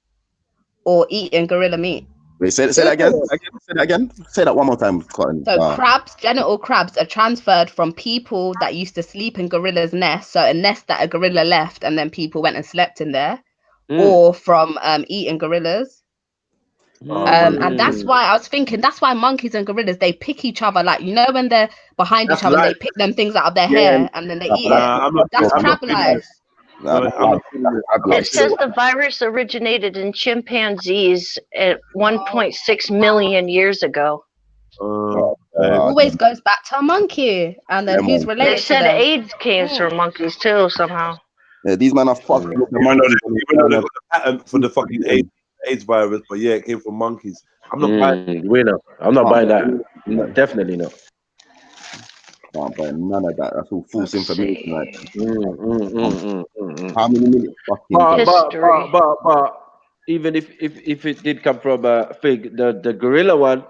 or eating gorilla meat. Wait, say that again. Say that again. Say that one more time, Cotton. So crabs, genital crabs, are transferred from people that used to sleep in gorillas' nests, so a nest that a gorilla left, and then people went and slept in there, or from eating gorillas. And that's why I was thinking, that's why monkeys and gorillas, they pick each other, like, you know, when they're behind each other, they pick them things out of their hair and then they eat it. That's crab life. It says the virus originated in chimpanzees at 1.6 million years ago. Always goes back to a monkey, and then who's related They to said them? AIDS came from monkeys too somehow. Yeah, these men are fucked with the Even though monkeys. they got the patent for the fucking AIDS virus, but yeah, it came from monkeys. I'm not buying. I'm not buying that. No, definitely not. Can't buy none of that. That's all false information. Like, How many minutes? Fucking But even if it did come from a thing, the gorilla one,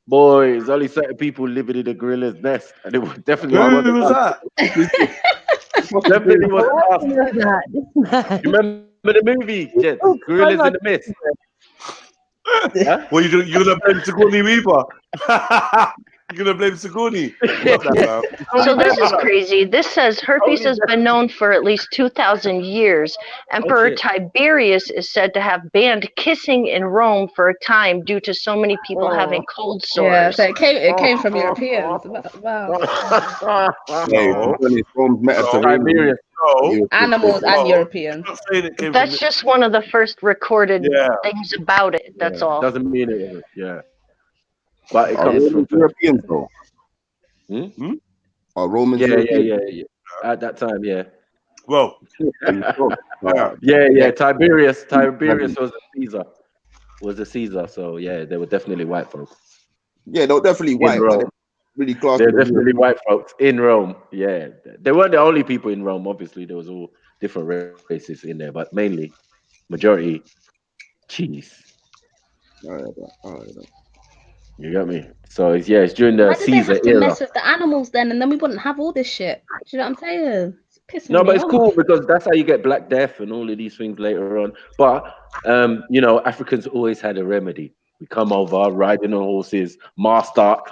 boy, there's only certain people living in the gorilla's nest, and it would definitely Who was that? definitely was us. You remember the movie, Jets? Gorillas in the Mist. Huh? Well, you're gonna blame Sigourney Weaver. You're gonna blame Sigourney. Love that, man. So this is crazy. This says herpes has been known for at least 2,000 years. Emperor shit. Tiberius is said to have banned kissing in Rome for a time due to so many people having cold Yeah, sores. so it came from Europeans. Wow. Yeah, it's from Mediterranean. Tiberius. Animals and Europeans. That's just one of the first recorded things about it. That's all. Doesn't mean it isn't. Yeah. But it Are comes Romans from Europeans though? Are Romans Yeah. Europeans? At that time, yeah. Well, yeah. Tiberius was a Caesar. So yeah, they were definitely white folks. Yeah, they were definitely white, but they're really class. They're definitely white folks in Rome. Yeah, they weren't the only people in Rome. Obviously, there was all different races in there, but mainly majority cheese. All right. You got me? So it's during the Why did they Caesar have to era. mess with the animals then, and then we wouldn't have all this shit? Do you know what I'm saying? It's pissing No, me but it's off. cool because that's how you get Black Death and all of these things later on. But Africans always had a remedy. We come over riding on horses, masked up,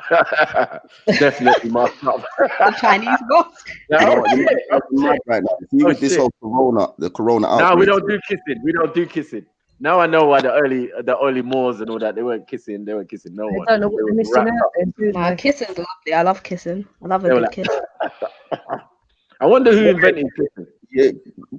definitely masked up. The Chinese mask. You know what, you're mad right now. See with this whole the corona outbreak. No, we don't do kissing. We don't do kissing. Now I know why the early Moors and all that, they weren't kissing no one. I don't know what they're missing out then, do Nah, they? kissing's lovely. I love kissing. I love a They were good like- kiss. I wonder who invented kissing. Yeah,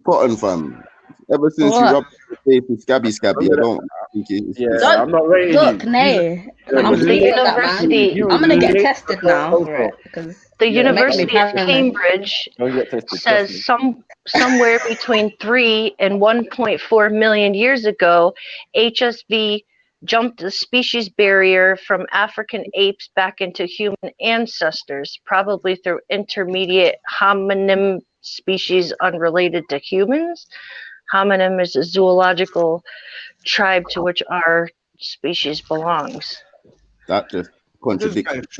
cotton fam. Ever since you What? rubbed your face with scabby, I don't think it's. Don't I'm not rating look, you. nay. I'm The thinking of that, man. university- I'm gonna get tested now for it because The you're making me University of paranoid. Cambridge Don't get tested, trust says me. somewhere between 3 and 1.4 million years ago, HSV jumped the species barrier from African apes back into human ancestors, probably through intermediate hominin species unrelated to humans. Hominin is a zoological tribe to which our species belongs. That just contradicts.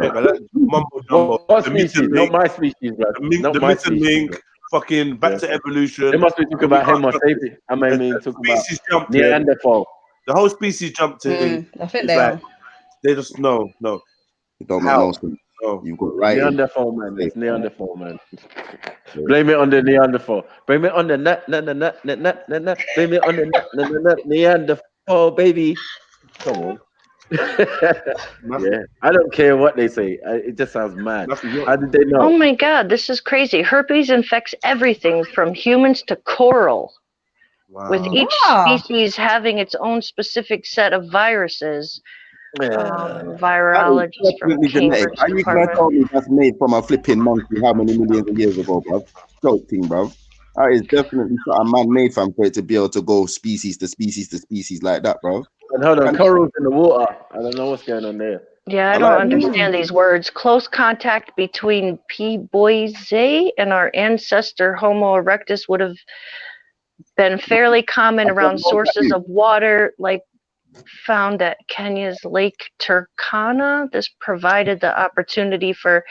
Mumbo jumbo. What The species? missing Not link. my species, bro. Not The my missing species, link. bro. Fucking back to evolution. They must be talking about Homo sapiens. I mean, talking about species jumped here. Neanderthal. The whole species jumped in. I think It's they like, are. they just no. It don't make How? no sense. No. You've got right. Neanderthal, man. It's Neanderthal, man. Blame it on the Neanderthal. Blame it on the nut. Blame it on the nut. Neanderthal, baby. Come on. Yeah, I don't care what they say. It just sounds mad. How did they know? Oh my god, this is crazy. Herpes infects everything from humans to coral, with each species having its own specific set of viruses. Virologist from Definitely genetic. Cambridge How you gonna Department. tell me that's made from a flipping monkey how many millions of years ago, bruv? Joke thing, bruv. That is definitely something man-made, fam, for it to be able to go species to species to species like that, bruv. And hold on, corals in the water. I don't know what's going on there. Yeah, I don't understand these words. Close contact between P. boisei and our ancestor Homo erectus would have been fairly common around sources of water, like found at Kenya's Lake Turkana. This provided the opportunity for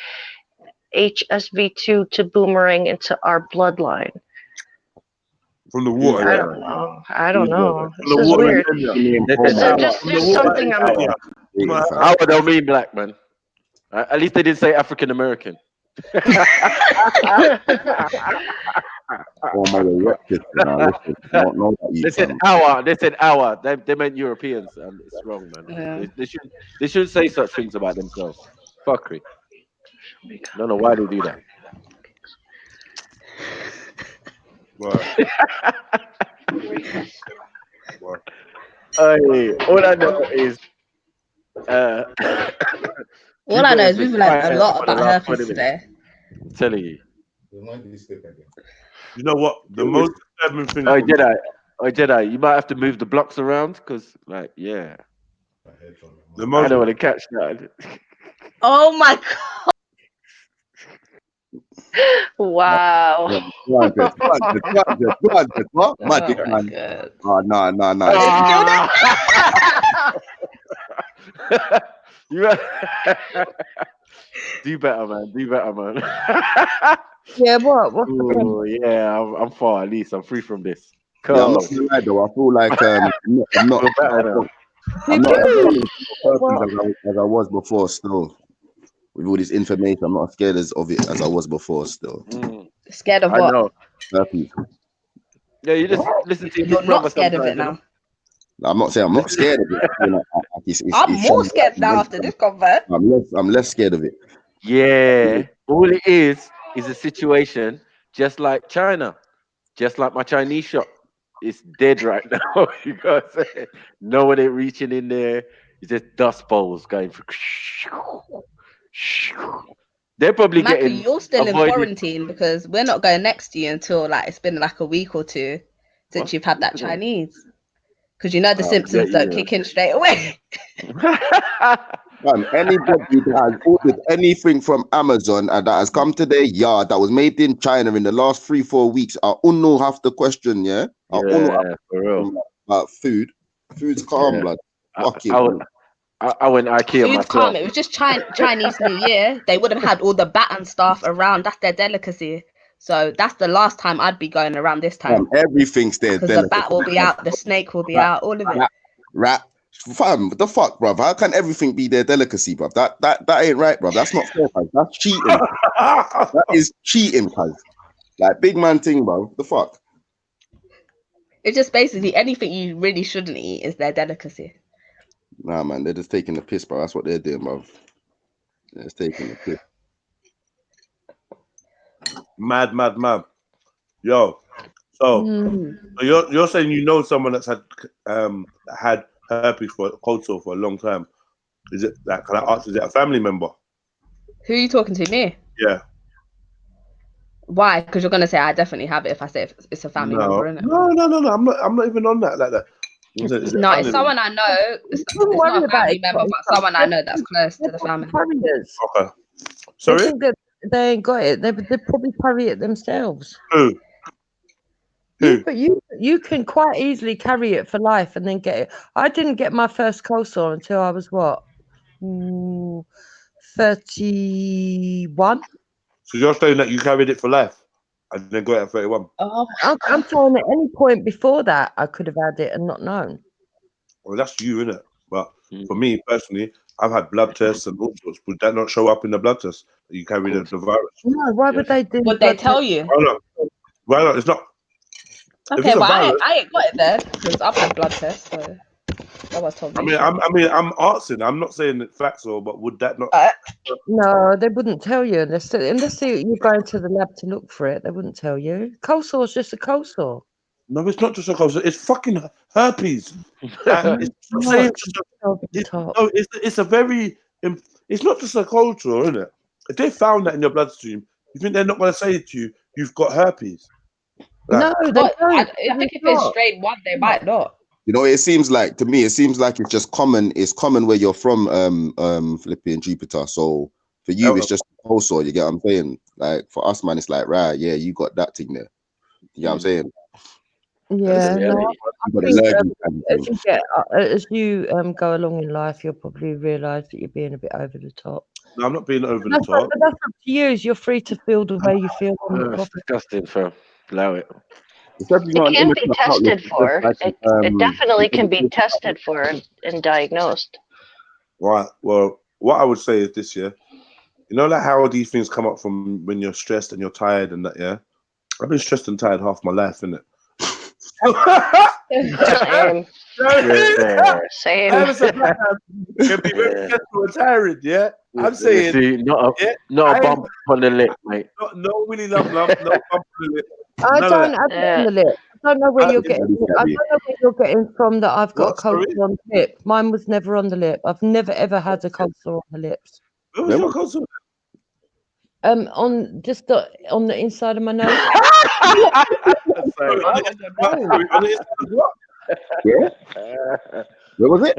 HSV2 to boomerang into our bloodline. From the water. I don't know. I don't know. From the This is water. weird. There's There's something I'm. Our don't mean black, man. At least they didn't say African American. They said our. They said our. They meant Europeans, and it's wrong, man. Yeah. They shouldn't say such things about themselves. Fuckery. Don't know why they do that. All I know is All I know is we've learned a lot about herpes today. I'm telling you. You know what? The most disturbing thing. Oh Jedi, you might have to move the blocks around because, like, yeah. The most. I don't want to catch that. Oh my god. Wow. 200, 200, 200, 200, what? Magic Oh my man. god. Oh, no. You do better, man. Do better, man. Yeah, what? What's the problem? Oh, yeah, I'm far. At least I'm free from this. Yeah, I'm not Cool. gonna lie though. I feel like I'm not Feel better now. I'm not as People- open as I was before. Still, with all this information, I'm not as scared of it as I was before. Still, Scared of I what? know. herpes. Yeah, you just listen to your You're big brother not scared of sometimes, it you know? now. I'm not saying I'm not scared of it. You know, it's I'm more something scared now after this convert. I'm less scared of it. Yeah. All it is a situation just like China, just like my Chinese shop. It's dead right now. You gotta say, no one ain't reaching in there. It's just dust bowls going through. They're probably Maka, getting you're still in avoided. quarantine because we're not going next to you until like it's been like a week or two since What? you've had that Chinese. Because you know the symptoms yeah, don't kick in straight away. Man, anybody that has ordered anything from Amazon and that has come to their yard that was made in China in the last 3-4 weeks, I don't know half the question, yeah? I don't know Yeah, for real. about food. Food's calm, Yeah. blood. I Fucking went IKEA Food's calm. myself. It was just Chinese New Year. They would have had all the bat and stuff around. That's their delicacy. So that's the last time I'd be going around this time. everything's there. Because the bat will be out, the snake will be out, all of it. Rat. Fam, what the fuck, bruv? How can everything be their delicacy, bruv? That ain't right, bruv. That's not fair, cuz. That's cheating. That is cheating, cuz. Like, big man thing, bruv. The fuck? It's just basically anything you really shouldn't eat is their delicacy. Nah, man, they're just taking the piss, bro. That's what they're doing, bruv. They're just taking the piss. Mad. Yo, so you're saying you know someone that's had herpes for cold sore for a long time. Is it that? Can I ask? Is it a family member? Who are you talking to? Me? Yeah. Why? Because you're gonna say I definitely have it if I say it's a family member, isn't it? No. I'm not even on that like that. Is it No, family it's someone I know. It's not a family member, but someone I know that's close to the family. Carriers. Okay. They Sorry. think that they ain't got it. They probably carry it themselves. Who? But you can quite easily carry it for life and then get it. I didn't get my first cold sore until I was what, 31. So you're saying that you carried it for life and then got it at 31? I'm saying at any point before that I could have had it and not known. Well, that's you, innit? But for me personally, I've had blood tests and all sorts. Would that not show up in the blood test that you carry the virus? No, why would they do? Would they tell you? Why not? It's not. Okay, well, I ain't got it there because I've had blood tests, so that was told me. I'm asking. I'm not saying it's facts or, but would that not? No, they wouldn't tell you unless you're going to the lab to look for it. They wouldn't tell you. Cold sore is just a cold sore. No, it's not just a cold sore. It's fucking herpes. It's a very. It's not just a cold sore, isn't it? If they found that in your bloodstream, you think they're not going to say to you, "You've got herpes"? No, they don't. I think if it's straight one, they might not. You know, it seems like to me, it's just common. It's common where you're from, flipping Jupiter. So for you, it's just cold sore. You get what I'm saying? Like for us, man, it's like, right, yeah, you got that thing there. You know what I'm saying? Yeah, no, I got think, allergic and as you go along in life, you'll probably realise that you're being a bit over the top. No, I'm not being over the That's top. up to you. You're free to feel the way you feel. It's disgusting, fam. Allow it. It can be tested for. It definitely can be tested for and diagnosed. Right. Well, what I would say is this, yeah. You know, like how these things come up from when you're stressed and you're tired and that, yeah. I've been stressed and tired half my life, innit? Same. Can be very stressful and tiring, yeah. I'm saying, See, not a bump on the lip, mate. No Willy lump, no bump on the lip. I don't have it on the lip. I don't know where you're getting. I don't know where you're getting from that. I've got a cold sore on the lip. Mine was never on the lip. I've never ever had a cold sore on the lips. Where was your cold sore? On the inside of my nose. Yeah. Where was it?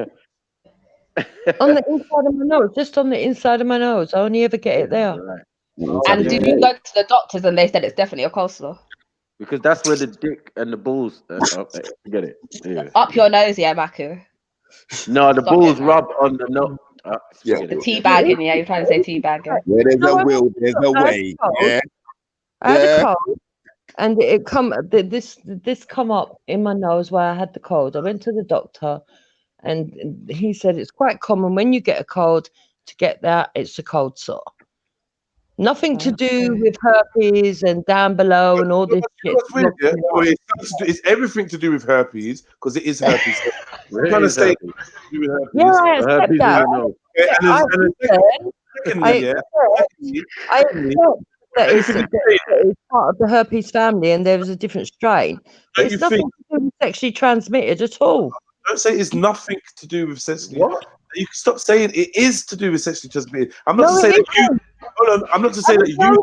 On the inside of my nose, just on the inside of my nose. I only ever get it there. And did you go to the doctors and they said it's definitely a coleslaw? Because that's where the dick and the balls. Get it? Yeah. Up your nose, yeah, Maku. No, the Stop balls it. rub on the nose. The tea bagging, yeah. You're trying to say tea bagging. Where there's a No, will, there's a I had way. a cold. Yeah. I had a Yeah. cold, and it come this come up in my nose where I had the cold. I went to the doctor, and he said it's quite common when you get a cold to get that. It's a cold sore. Nothing to do with herpes and down below and all this shit. What's weird, yeah? Well, it's everything to do with herpes because it is herpes. I'm trying to say it's to do with herpes. Yeah, I accept that. I accept that it's part of the herpes family and there is a different strain. But it's nothing to do with sexually transmitted at all. Don't say it's nothing to do with sexually. What? You can stop saying it is to do with sexually transmitted. I'm not to say that you. Hold on. I'm not to say that you. To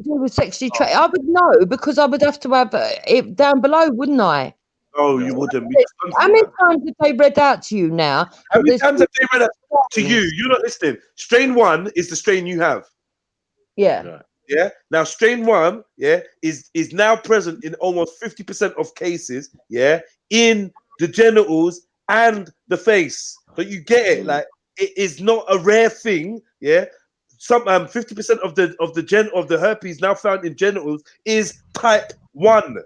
do with sexually I would know because I would have to have it down below, wouldn't I? Oh, you wouldn't. How many times have they read out to you now? How many times have they read out to you? You're not listening. Strain 1 is the strain you have. Yeah. Yeah. Now, strain 1, yeah, is now present in almost 50% of cases, yeah, in the genitals and the face. But you get it, like it is not a rare thing, yeah. Some 50% of the herpes now found in genitals is type 1.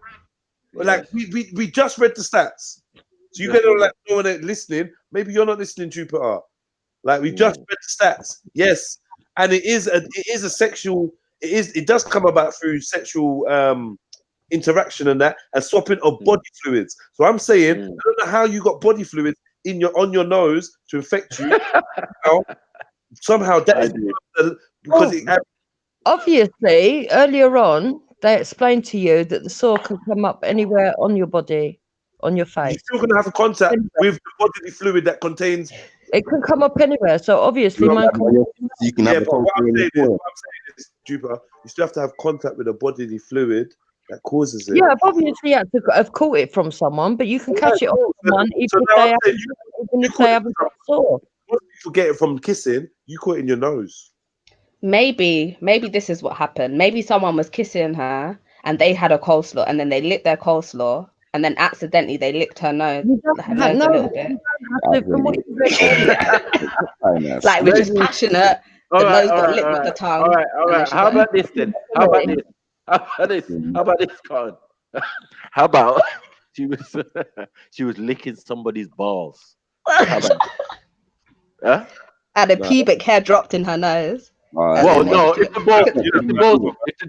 Like we just read the stats, so you gotta like know when they're listening. Maybe you're not listening, Jupiter. Like we just read the stats, yes, and it is a sexual. It does come about through sexual interaction and that, and swapping of body fluids. So I'm saying I don't know how you got body fluids on your nose to infect you. Somehow that is because obviously earlier on they explained to you that the sore can come up anywhere on your body, on your face. You're still gonna have contact with the bodily fluid that contains. It can come up anywhere. So obviously, you can have what I'm saying is, Jupiter, you still have to have contact with the bodily fluid that causes it. Yeah, I've obviously had to have caught it from someone, but you can catch it off someone even if they haven't got sore. Most people get it from kissing. You caught it in your nose. Maybe this is what happened. Maybe someone was kissing her and they had a coleslaw, and then they licked their coleslaw, and then accidentally they licked her nose. A little bit. Like we're just passionate. The nose got licked with the tongue. All right. How about this then? How about this, Colin? How about she was licking somebody's balls? How about huh? And a pubic hair dropped in her nose. Well, no, if the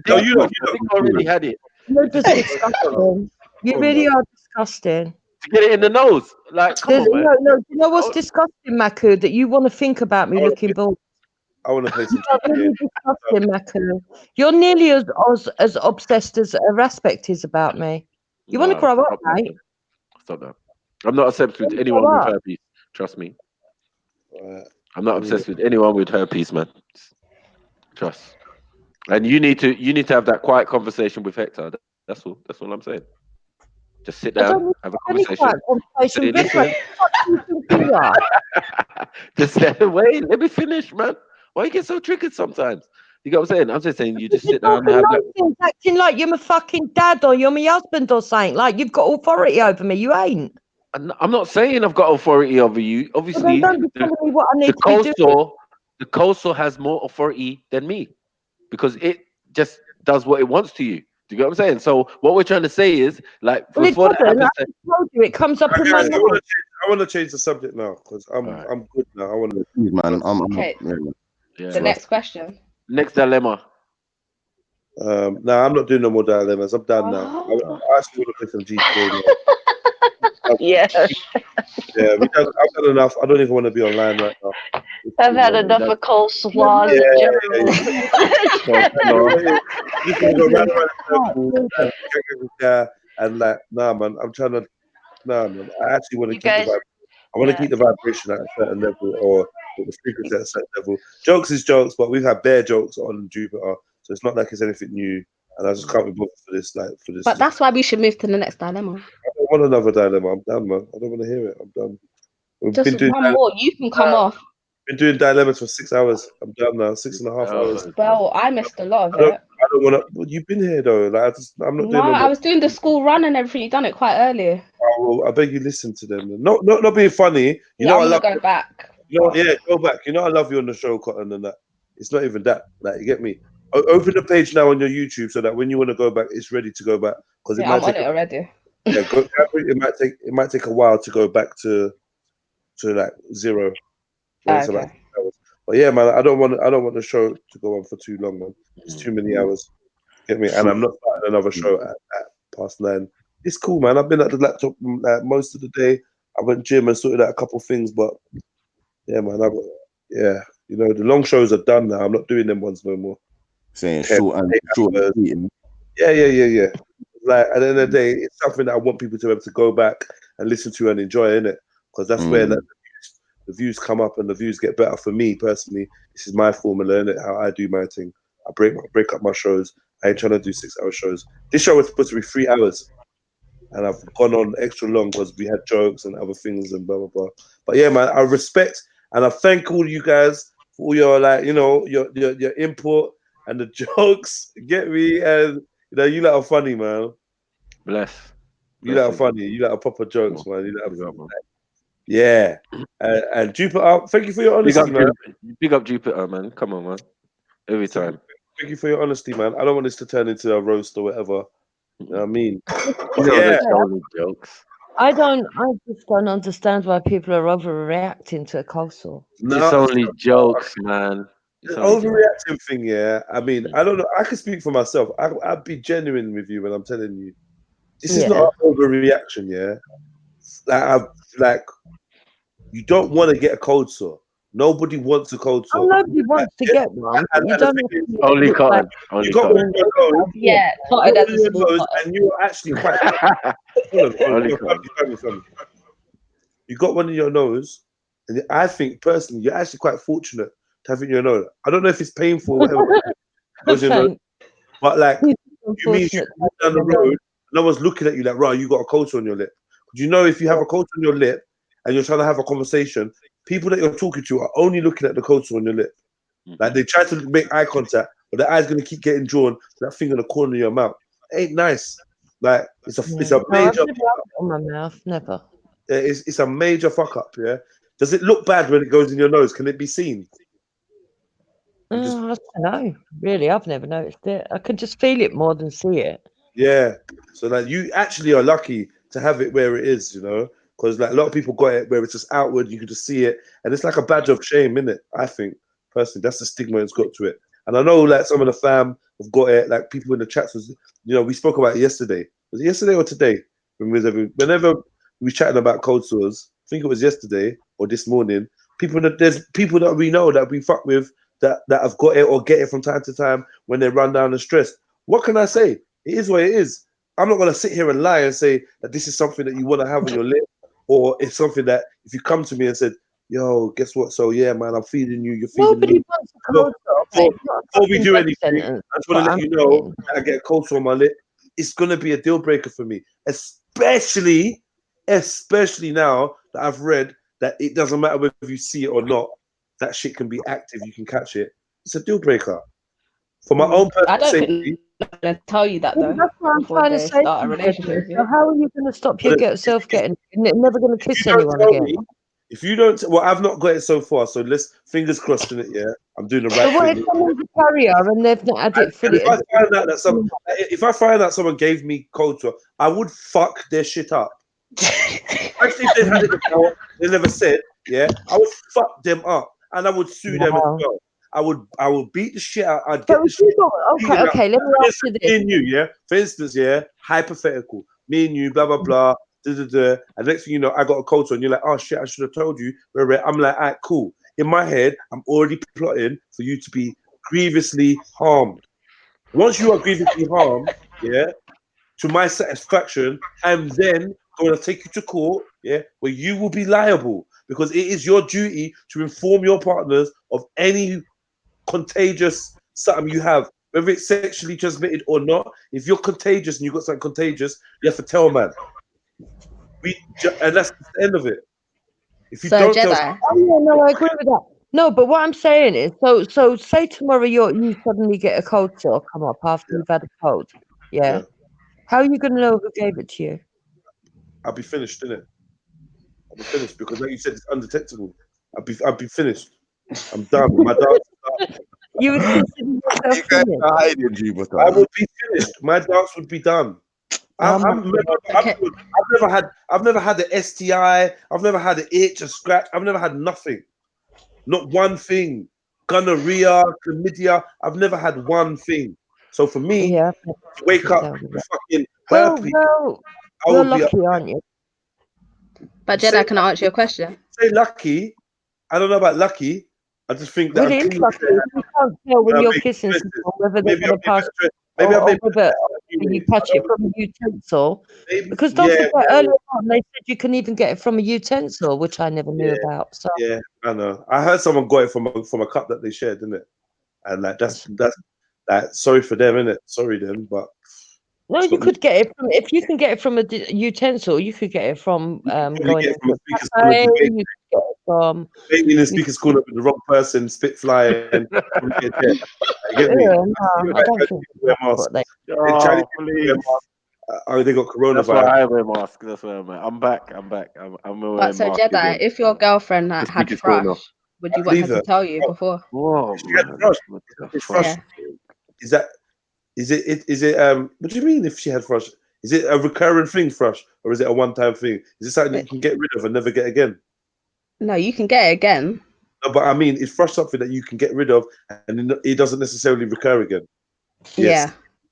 dick already had it. You're just disgusting. You really are disgusting. To get it in the nose, like come on, man. No. You know what's disgusting, Maku? That you want to think about me looking bald. I want to play some. Really disgusting, Maku. You're nearly as obsessed as Aspect is about me. You want to grow up, mate? Stop that. I'm not obsessed with anyone with herpes. Trust me. I'm not obsessed with anyone with herpes, man. Trust. And you need to have that quiet conversation with Hector. That's all I'm saying. Just sit down, have a conversation. Say, listen. Just wait, let me finish, man. Why you get so triggered sometimes? You know what I'm saying? I'm just saying you just sit down and have that. Acting like you're my fucking dad or you're my husband or something. Like you've got authority over me. You ain't. I'm not saying I've got authority over you. Obviously, the coastal has more authority than me because it just does what it wants to you. Do you get what I'm saying? So what we're trying to say is, like, before that happens, I told you, it comes up in my mouth. I want to change the subject now because I'm good now. I want to, man. Okay. The next question. Next dilemma. No, I'm not doing no more dilemmas. I'm done now. I actually want to play some GTA. Yes. Yeah, I've done enough. I don't even want to be online right now. I've had enough of coleslaws in general. And like, nah, man, I'm trying to. Nah, man, I actually want to keep the vibration at a certain level, or the frequency at a certain level. Jokes is jokes, but we've had bare jokes on Jupiter, so it's not like it's anything new. And I just can't be bothered for this. But that's why we should move to the next dilemma. I don't want another dilemma. I'm done, man. I don't want to hear it. I'm done. Just one more. You can come off. Been doing dilemmas for 6 hours. I'm done now. 6.5 hours. Well, I missed a lot of I it. don't want to. Well, you've been here though. Like, I'm not No, doing no I more. was doing the school run and everything. You done it quite early. Well, I beg you listen to them. Not being funny. You Yeah, know I'm I love. gonna go back. You know, yeah, go back. You know I love you on the show, Cotton, and that. It's not even that. Like, you get me. Open the page now on your YouTube so that when you want to go back, it's ready to go back. Because it Yeah, might I'm on take. it already. Yeah, it might take a while to go back to like zero. When it's about Okay. 6 hours. But yeah, man, I don't want the show to go on for too long, man. It's too many hours. Get me? And I'm not starting another show at past 9. It's cool, man. I've been at the laptop like most of the day. I went gym and sorted out a couple things, but yeah, man, you know, the long shows are done now. I'm not doing them ones no more. Saying 10, short and 8 hours. sweet. Yeah. Like at the end of the day, it's something that I want people to be able to go back and listen to and enjoy, innit? Because that's where the views come up and the views get better for me personally. This is my formula, innit? How I do my thing. I break up my shows. I ain't trying to do 6-hour shows. This show was supposed to be 3 hours, and I've gone on extra long because we had jokes and other things and blah blah blah. But yeah, man, I respect and I thank all you guys for all your like, you know, your input and the jokes. Get me? And you know, you lot are funny, man. Bless. You lot are funny. You lot are proper jokes, man. You lot are yeah. And Jupiter, thank you for your honesty, man. Big up Jupiter, man. Come on, man. Every time. Thank you for your honesty, man. I don't want this to turn into a roast or whatever. You know what I mean? Yeah. Jokes. I just don't understand why people are overreacting to a cold sore. It's only jokes, man. The overreacting thing, yeah. I mean, I don't know. I can speak for myself. I'd be genuine with you when I'm telling you. This is not an overreaction, yeah. Like, you don't want to get a cold sore. Nobody wants a cold sore. Oh, nobody wants to get one. You don't have to only Cotton. You got one in your nose. Yeah, Cotton in your nose, and you're actually quite. Hold on. You got one in your nose, and I think personally, you're actually quite fortunate to have it in your nose. I don't know if it's painful, or whatever. But like, you mean you walk down the road, no one's looking at you like, right, you got a cold sore on your lip. Do you know if you have a cold sore on your lip and you're trying to have a conversation, people that you're talking to are only looking at the cold sore on your lip. Like they try to make eye contact, but the eye's gonna keep getting drawn to that thing in the corner of your mouth. It ain't nice. Like it's a major. On my mouth, never. It's a major fuck up. Yeah. Does it look bad when it goes in your nose? Can it be seen? I don't know. Really, I've never noticed it. I can just feel it more than see it. Yeah. So like you actually are lucky to have it where it is, you know, because like a lot of people got it where it's just outward, you can just see it, and it's like a badge of shame, isn't it? I think personally, that's the stigma it's got to it. And I know like some of the fam have got it, like people in the chats was, you know, we spoke about it yesterday. Was it yesterday or today? Whenever we were chatting about cold sores, I think it was yesterday or this morning. There's people that we know that we fuck with that have got it or get it from time to time when they run down and stressed. What can I say? It is what it is. I'm not gonna sit here and lie and say that this is something that you want to have on your lip, or it's something that if you come to me and said, "Yo, guess what? So yeah, man, I'm feeding you. You're feeding me." Nobody wants a cold sore. Before we do anything, I just want to let you know that I get a cold sore on my lip. It's gonna be a deal breaker for me, especially now that I've read that it doesn't matter whether you see it or not. That shit can be active. You can catch it. It's a deal breaker. For my own personal I don't safety. think I'm gonna tell you that though. That's what I'm before trying to they say. start a relationship with you. So how are you going to stop yourself getting? You're never going to kiss Don't anyone tell again. me, if you don't, well, I've not got it so far. So let's fingers crossed in it. Yeah, I'm doing the But right what thing. if someone's a carrier and they've not had it And if I find out someone gave me cold sore, I would fuck their shit up. Actually, if they had it before, they never said. Yeah, I would fuck them up, and I would sue them as well. I would beat the shit out. I'd get the shit. Okay, let me ask you this. Me and you, yeah. For instance, yeah, hypothetical. Me and you, blah blah blah. And next thing you know, I got a cold sore, and you're like, "Oh shit, I should have told you." I'm like, "Alright, cool." In my head, I'm already plotting for you to be grievously harmed. Once you are grievously harmed, yeah, to my satisfaction, I'm then going to take you to court, yeah, where you will be liable because it is your duty to inform your partners of any contagious something you have, whether it's sexually transmitted or not. If you're contagious and you've got something contagious, you have to tell a man. And that's the end of it. If you So don't Jedi. tell, Oh yeah, no, I agree with that. No, but what I'm saying is, so say tomorrow you suddenly get a cold sore come up after you've had a cold. Yeah. Yeah. How are you gonna know who gave it to you? I'll be finished, innit? I'll be finished because, like you said, it's undetectable. I'll be finished. I'm done. My dance is done. You would consider yourself You guys finished. are hiding, Jupiter. I would be finished. My dance would be done. Oh my I've never had an STI. I've never had an itch, a scratch. I've never had nothing. Not one thing. Gonorrhea, chlamydia. I've never had one thing. So for me, Yeah. to wake up with fucking Well, herpes, well, I you're would be lucky, aren't you? But Say Jedi, can I answer your question? Say lucky. I don't know about lucky. I just think that Well, I'm it is clean. lucky. You can't tell when I'm you're making kissing choices. someone whether they're Maybe going I'm to pass maybe I'm or making whether you touch it from a utensil. Because don't forget, earlier on they said you can even get it from a utensil, which I never knew about. So yeah, I know. I heard someone got it from a cup that they shared, didn't it? And like that's like sorry for them, innit? Sorry them, but no, you could get it from if you can get it from a utensil. You could get it from probably going get it from into a a speaker's corner cafe. debate. You could get it from. Maybe in the speaker's corner with the wrong person, spit fly, and probably get there. You get me? Yeah, I no, feel I like don't Chinese think people wear that's masks. what they. The Chinese Oh, people wear please. masks. Oh, they got That's why coronavirus. I wear mask. That's why I'm back. I'm back. I'm But wearing so mask Jedi, again. if your girlfriend like, The had speaker's corner. thrush, would you I want her believe to her. tell you before? Whoa, She had man. thrush. What the It's fuck? thrush. Is that? Is it? What do you mean if she had thrush? Is it a recurring thing, thrush, or is it a one-time thing? Is it something that you can get rid of and never get again? No, you can get it again. No, but I mean, is thrush something that you can get rid of and it doesn't necessarily recur again? Yes. Yeah.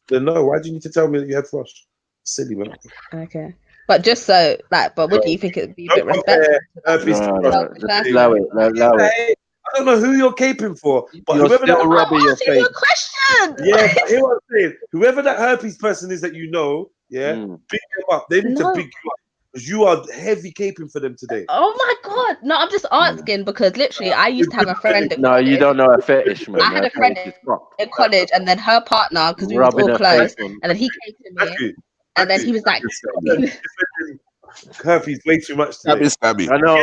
Then no. Why do you need to tell me that you had thrush? Silly man. Okay. But just so like, but would you think it would be a bit Don't respectful? compare herpes to No, thrush. no. Just allow it. Allow it. I don't know who you're caping for, but You're whoever still that rubbing your Asking you face. a question. yeah, but hear what I'm saying. Whoever that herpes person is that you know, yeah, big them up. They need to No. big you up because you are heavy caping for them today. Oh my god! No, I'm just asking because literally, I used to have a friend in No, you college. don't know a fetish, man. I had A a friend fetish is fucked. in college, and then her partner, because we was Rubbing all her close, face on. and then he came to me, and then he was like, Herpes way too much today. I know.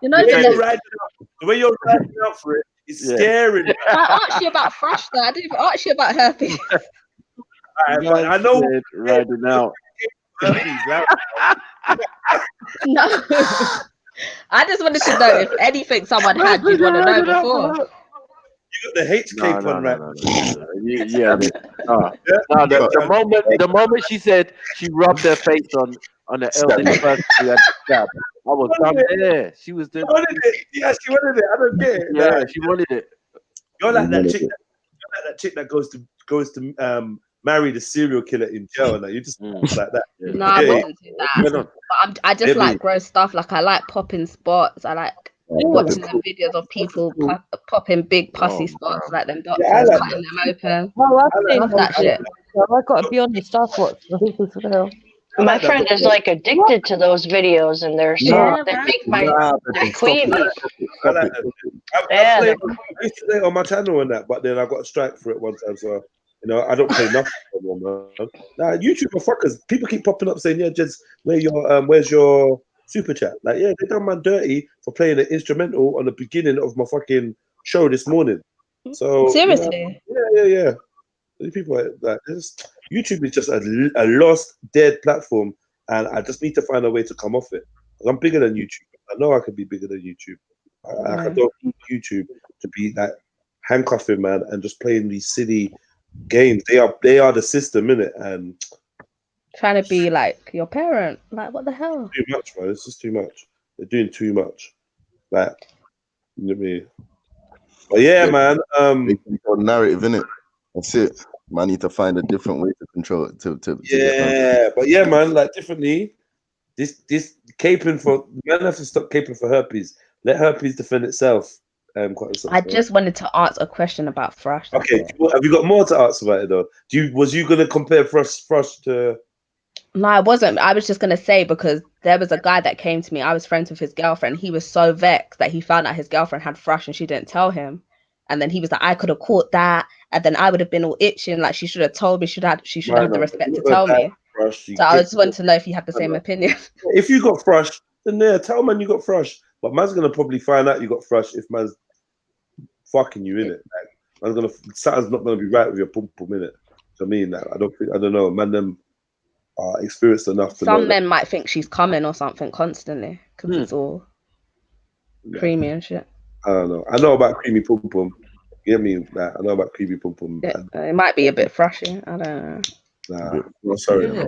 you know, The way you're riding out for it is scary. I asked you about thrush, though. I didn't even ask you about herpes. But I know riding out. herpes. No, I just wanted to know if anything someone had, you'd want to know before. You got the H cape on, right? Yeah. The moment she said she rubbed her face on the elderly person who had stabbed, I was done there. She was doing. She wanted it. Yeah, she wanted it. I don't get it. Yeah, Nah. she wanted it. You're like that chick. You're like that chick that goes to marry the serial killer in jail, and you just like that. No, I wouldn't do that. But I just like gross stuff. Like I like popping spots. I like watching them videos of people popping big pussy spots, like them doctors like cutting them open. Oh, I've seen Love that shit. I got to be honest. I've watched those as well. My friend is like addicted to those videos, and they're so they make they're queasy. I like that. I used to play it on my channel and that, but then I got a strike for it one time, so I don't play nothing anymore, man. Nah, YouTube are fuckers. People keep popping up saying, "Yeah, Jez, where's your super chat?" Like, yeah, they done man dirty for playing an instrumental on the beginning of my fucking show this morning. So Seriously? Yeah. These people like YouTube is just a lost, dead platform, and I just need to find a way to come off it. I'm bigger than YouTube. I know I can be bigger than YouTube. I don't need YouTube to be like handcuffing, man, and just playing these silly games. They are the system, innit? And Trying to be like your parent. Like, what the hell? too much, man. It's just too much. They're doing too much. Like, you know what I mean? But yeah, man. They control the narrative, innit? That's it. Man, I need to find a different way to control it. But yeah, man. Like differently, this caping for man have to stop caping for herpes. Let herpes defend itself. I just wanted to ask a question about thrush. that's Okay, it. have you got more to ask about it though? Was you gonna compare thrush to? No, I wasn't. I was just gonna say because there was a guy that came to me. I was friends with his girlfriend. He was so vexed that he found out his girlfriend had thrush and she didn't tell him. And then he was like, I could have caught that, and then I would have been all itching. Like she should have told me. She should have the respect to tell me. So I just wanted to know if you had the same opinion. If you got thrush, then tell man you got thrush. But man's gonna probably find out you got thrush if man's fucking you in it. Like, something's not gonna be right with your pum pum in it. I mean, like, I don't know, man. Them are experienced enough to know Some men might think she's coming or something constantly because it's all creamy and shit. I don't know. I know about creamy pum pum. Get me? Like, I know about creamy pum pum. Yeah, it might be a bit froshy. I don't know. Nah, no, sorry. And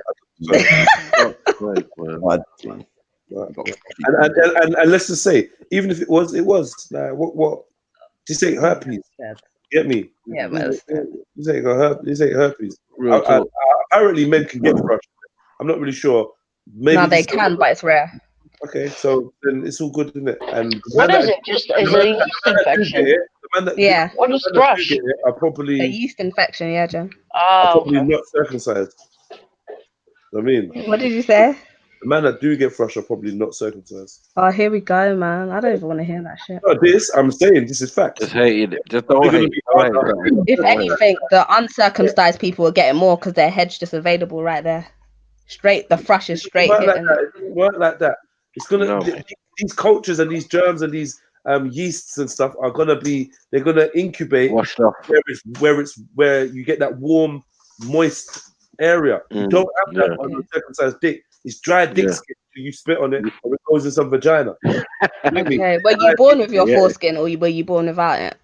let's just say, even if it was like, what? Just say herpes. Get me? Yeah, but This ain't herpes. Real talk. Apparently, men can get thrush. I'm not really sure. Maybe no, they can, but it's rare. Okay, so then it's all good, isn't it? And What is it? Just is it a yeast infection? Yeah. What is thrush? Are probably A yeast infection, yeah, Jen. are Oh, probably not circumcised. I mean, What did you say? the man that do get thrush are probably not circumcised. Oh, here we go, man. I don't even want to hear that shit. No, I'm saying this is facts. Just hate it. Just don't hate. If anything, the uncircumcised people are getting more because their head's just available right there. Straight, the thrush is straight It hitting. weren't like that. It's gonna these cultures and these germs and these yeasts and stuff are gonna be. They're gonna incubate washed off where you get that warm, moist area. You don't have that on a circumcised dick. It's dry dick skin. You spit on it, or it goes in some vagina. Okay, were you born with your foreskin, or were you born without it?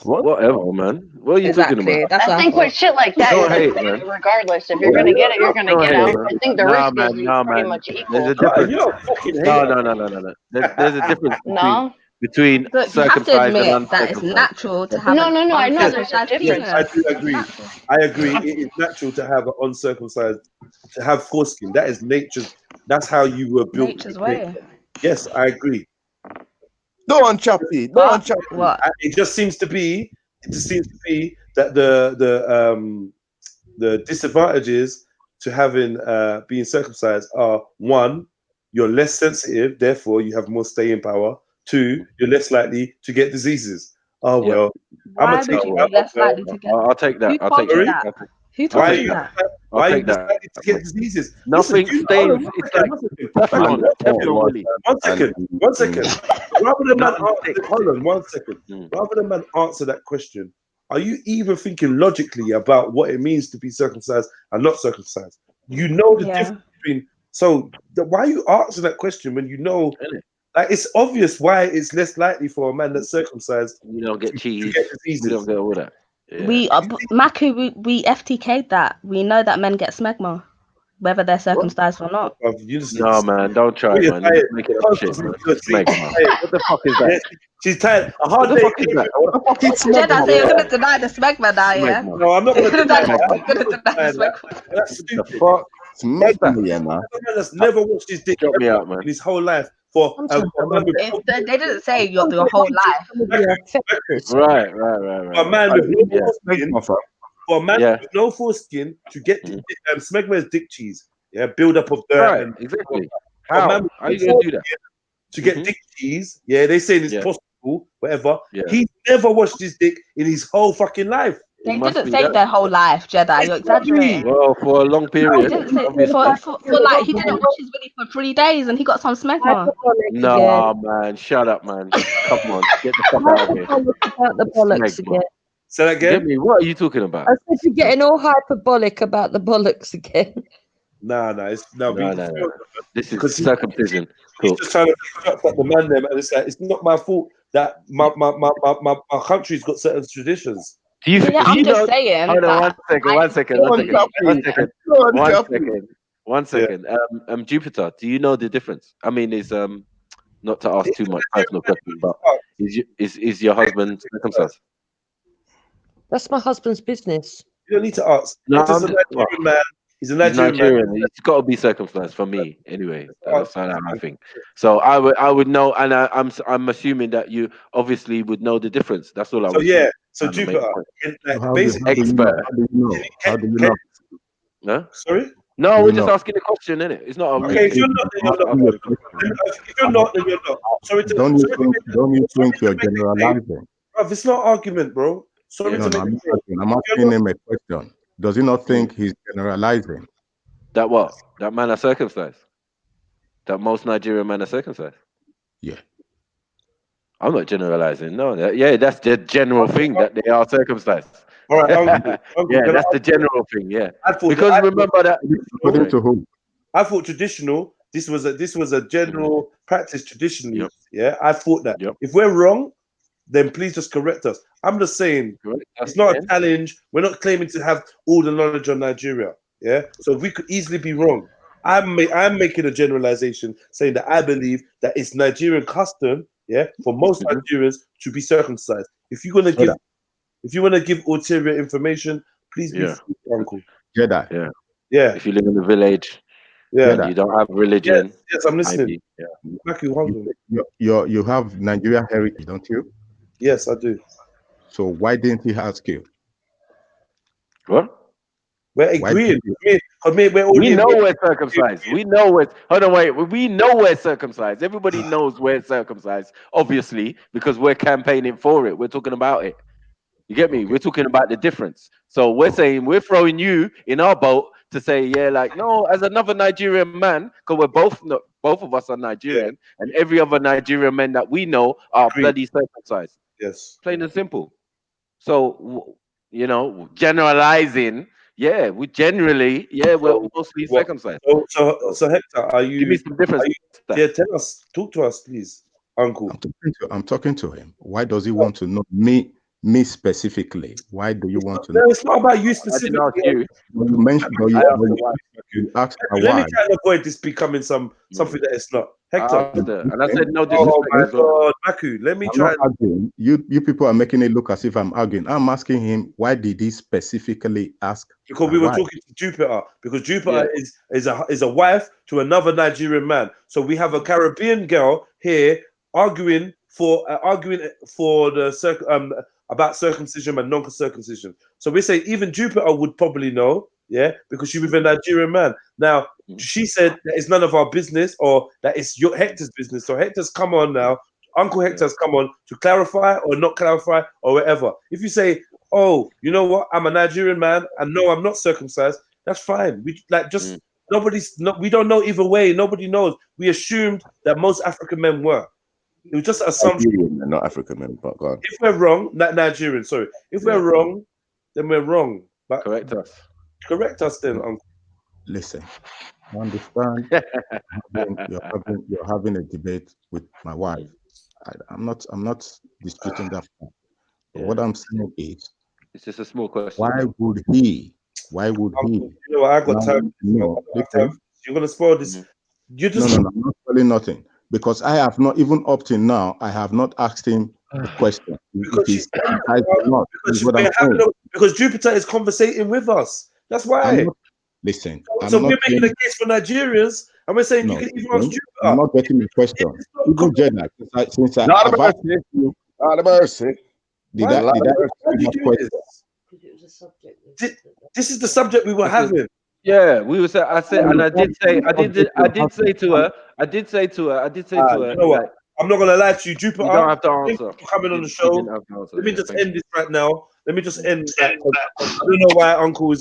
Whatever, man. What are you talking about? That's I think with shit like that, Don't hate, man. regardless, if you're gonna get it, you're gonna Don't get hate, out. man. I think the Nah, risk man, is nah, pretty man. much equal. There's a difference. No. There's a difference between But you have to circumcised and admit that it's uncircumcised. natural to have No, I know there's a uncircumcised difference. penis. I do agree. I agree. It is natural to have an uncircumcised, to have foreskin. That is nature's. That's how you were built. Nature's way. Yes, I agree. Go on, Chappie. Go on, Chappie. What? It just seems to be. That the disadvantages to having being circumcised are: one, you're less sensitive, therefore you have more staying power. Two, you're less likely to get diseases. Oh well, I'm Why gonna take would you be less likely to get? I'll take that. Who I'll told take you that. that? Who told you that? Why are you take less that. likely to get diseases? Nothing Listen, stays. It's like Teflon. Teflon, really. One second. Rather than man answer, hold on, 1 second. Rather than man answer that question, are you even thinking logically about what it means to be circumcised and not circumcised? You know the difference between. So why are you answering that question when you know? Like, it's obvious why it's less likely for a man that's circumcised. You don't get cheese. To get diseases. You don't get all that. Yeah. We FTK'd that. We know that men get smegma, whether they're circumcised or not. No, man, don't try, man. You're making up shit, man. Smegma. What the fuck is that? She's tired. A What hard the day. fuck is that? What the fuck is Jed, I smegma? say you're gonna deny the smegma now, yeah? No, I'm not You're gonna gonna deny that. deny the smegma. That's stupid. The fuck? Smegma, yeah, man. Man that's never watched his dick Drop me out, man. in his whole life for a man with They didn't say your whole life. Right. a man with no foreskin, for a man with no foreskin to get smegma is dick cheese. Yeah, build up of dirt. Right, and exactly. For a How? man with How are you no gonna do that? to get dick cheese? Yeah, they saying it's possible. Whatever. Yeah. He's never washed his dick in his whole fucking life. They didn't say their whole life, Jedi. You're exaggerating. Well, for a long They period. didn't say for like he didn't wash his willy for 3 days and he got some smegma. No, man. Shut up, man. Come on. Get the fuck out of here. About the bollocks again. Say that again. Get me. What are you talking about? I said you're getting all hyperbolic about the bollocks again. No. This is circumcision. Cool. He's just trying to shut up the man there, and it's like it's not my fault that my country's got certain traditions. I'm just saying. Hold on, one second. Jupiter, do you know the difference? I mean, it's not to ask too much personal question, but is your husband circumcised? That's my husband's business. You don't need to ask. No, He's a Nigerian man. He's a Nigerian man. He's got to be circumcised for me, anyway. That's how I think. So I would know, and I'm assuming that you obviously would know the difference. That's all I would. So Jupiter, basically expert. How do you know? No? Sorry? No, we're just asking a question, innit? It's not a okay. If you're not, then you're not. If you're not, then you're not. Sorry to. Don't you think you're generalizing? Bruv, it's not argument, bro. Sorry to make I'm asking him a question. Does he not think he's generalizing? That what? That man are circumcised? That most Nigerian men are circumcised? Yeah. I'm not generalizing. No, yeah, that's the general thing that they are circumcised. All right, Uncle, Yeah, can I that's the ask you- general thing. Yeah, I thought because remember that. According to who? I thought traditional. This was a general practice traditionally. Yep. Yeah, I thought that. Yep. If we're wrong, then please just correct us. I'm just saying it's not a challenge. We're not claiming to have all the knowledge on Nigeria. Yeah, so we could easily be wrong. I'm making a generalization saying that I believe that it's Nigerian custom, yeah, for most Nigerians to be circumcised. If you're gonna give ulterior information, please be Yeah. free, Uncle. Jedi. Yeah. Yeah. If you live in the village, Yeah. and you don't have religion. Yes, I'm listening. maybe, yeah. Matthew, hold on. You have Nigeria heritage, don't you? Yes, I do. So why didn't he ask you? What? We're agreeing. We're We know we're circumcised. We know we're. Hold on, wait. We know we're circumcised. Everybody knows we're circumcised, obviously, because we're campaigning for it. We're talking about it. You get me? We're talking about the difference. So we're saying we're throwing you in our boat to say, yeah, like no, as another Nigerian man, because we're both of us are Nigerian, and every other Nigerian man that we know are bloody circumcised. Yes. Plain and simple. So generalizing. Yeah, we generally, we're mostly circumcised. So Hector, are you? Give me some difference. Yeah, talk to us, please, Uncle. I'm talking to him. Why does he want to know me specifically? Why do you want to know? No, it's not about you specifically. You mentioned, you asked my Let me wife. try and avoid this becoming something that it's not. Hector, and I said no Oh disrespect my as well. God, Maku, let me I'm try. not arguing. You people are making it look as if I'm arguing. I'm asking him, why did he specifically ask? Because my we were wife? talking to Jupiter, because Jupiter is a wife to another Nigerian man. So we have a Caribbean girl here arguing for the about circumcision and non-circumcision. So we say even Jupiter would probably know, yeah, because she's with a Nigerian man. Now she said that it's none of our business, or that it's your Hector's business. So Hector's come on now. Uncle Hector's come on to clarify or not clarify or whatever. If you say, oh, you know what? I'm a Nigerian man, and no, I'm not circumcised. That's fine. We we don't know either way. Nobody knows. We assumed that most African men were. It was just an assumption. Nigerian men, not African men, but go on. If we're wrong, not Nigerian. Sorry. If we're wrong, then we're wrong. But correct us. Correct us, then, Uncle. Listen, I understand. You're having a debate with my wife. I'm not disputing that fact. But what I'm saying is, it's just a small question. Why would he? You know what? I got time. No, You're gonna spoil this. You just no, I'm not telling nothing, because I have not, even up till now, I have not asked him the question. Because Jupiter is conversating with us. That's why. Listen, So we're making a case for Nigerians, and we're saying you can even ask Jupiter. I'm not getting the question. Even Jedi, since I Not a have mercy. Not a mercy. Did I Why'd you ask do question? This is the subject we were having. Yeah, we were. I said, and I did say to her. You know what? I'm not gonna lie to you, Jupiter. You don't have to thank answer. you for coming on the show. Let me just end this right now. Let me just end that. I don't know why Uncle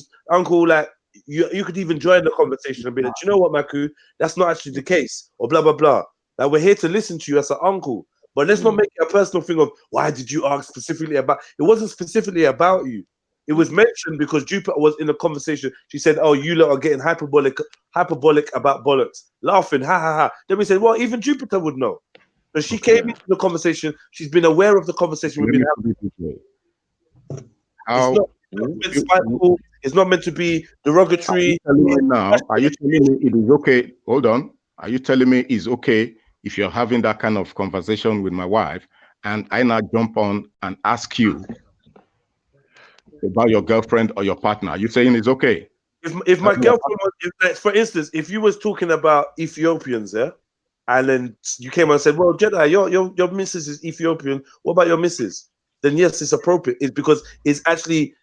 like you could even join the conversation and be like, do you know what, Maku? That's not actually the case, or blah blah blah. Like, we're here to listen to you as an uncle, but let's not make it a personal thing of why did you ask specifically about. It wasn't specifically about you. It was mentioned because Jupiter was in the conversation. She said, "Oh, you lot are getting hyperbolic about bollocks, laughing, ha ha ha." Then we said, "Well, even Jupiter would know." So she came into the conversation. She's been aware of the conversation we've been having. It's not meant to be derogatory. Are you telling me it is okay? Hold on. Are you telling me it's okay if you're having that kind of conversation with my wife, and I now jump on and ask you about your girlfriend or your partner? Are you saying it's okay? If my girlfriend was, for instance, if you was talking about Ethiopians, yeah, and then you came and said, "Well, Jedi, your missus is Ethiopian. What about your missus?" Then yes, it's appropriate. It's because it's actually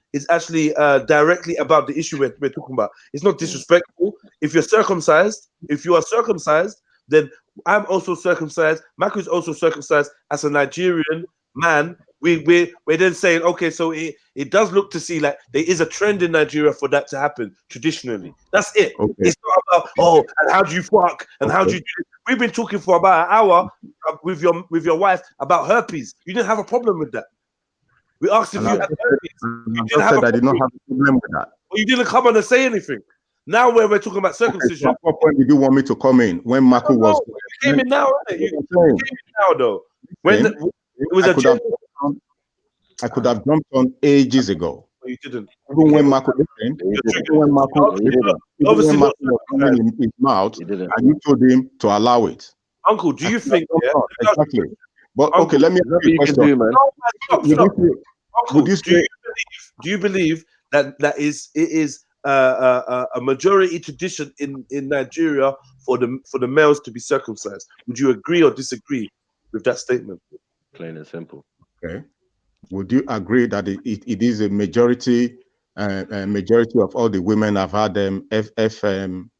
directly about the issue we're talking about. It's not disrespectful. If you're circumcised, if you are circumcised, then I'm also circumcised. Maku's also circumcised as a Nigerian man we're then saying, okay, so it does look to see like there is a trend in Nigeria for that to happen traditionally. That's it. Okay. It's not about and how do you fuck and how do you do it. We've been talking for about an hour with your wife about herpes. You didn't have a problem with that. We asked if And you I had just herpes. said, You I didn't have said a I did not problem. have a problem with that. Well, you didn't come on and say anything. Now where we're talking about Okay, circumcision. so at what point did you want me to come in? When Marco was You came in now, innit? You came in now, though. When Listen, it was I a could have jumped on ages ago. you didn't. Even when Marco listened, even when Marco Obviously not was coming in his mouth, and you told him to allow it. Uncle, do you think exactly? But Uncle, okay, let me ask you a question. No, man, stop. Uncle, Would you do you believe that it is a majority tradition in Nigeria for the males to be circumcised? Would you agree or disagree with that statement? Plain and simple. Okay. Would you agree that it is a majority of all the women have had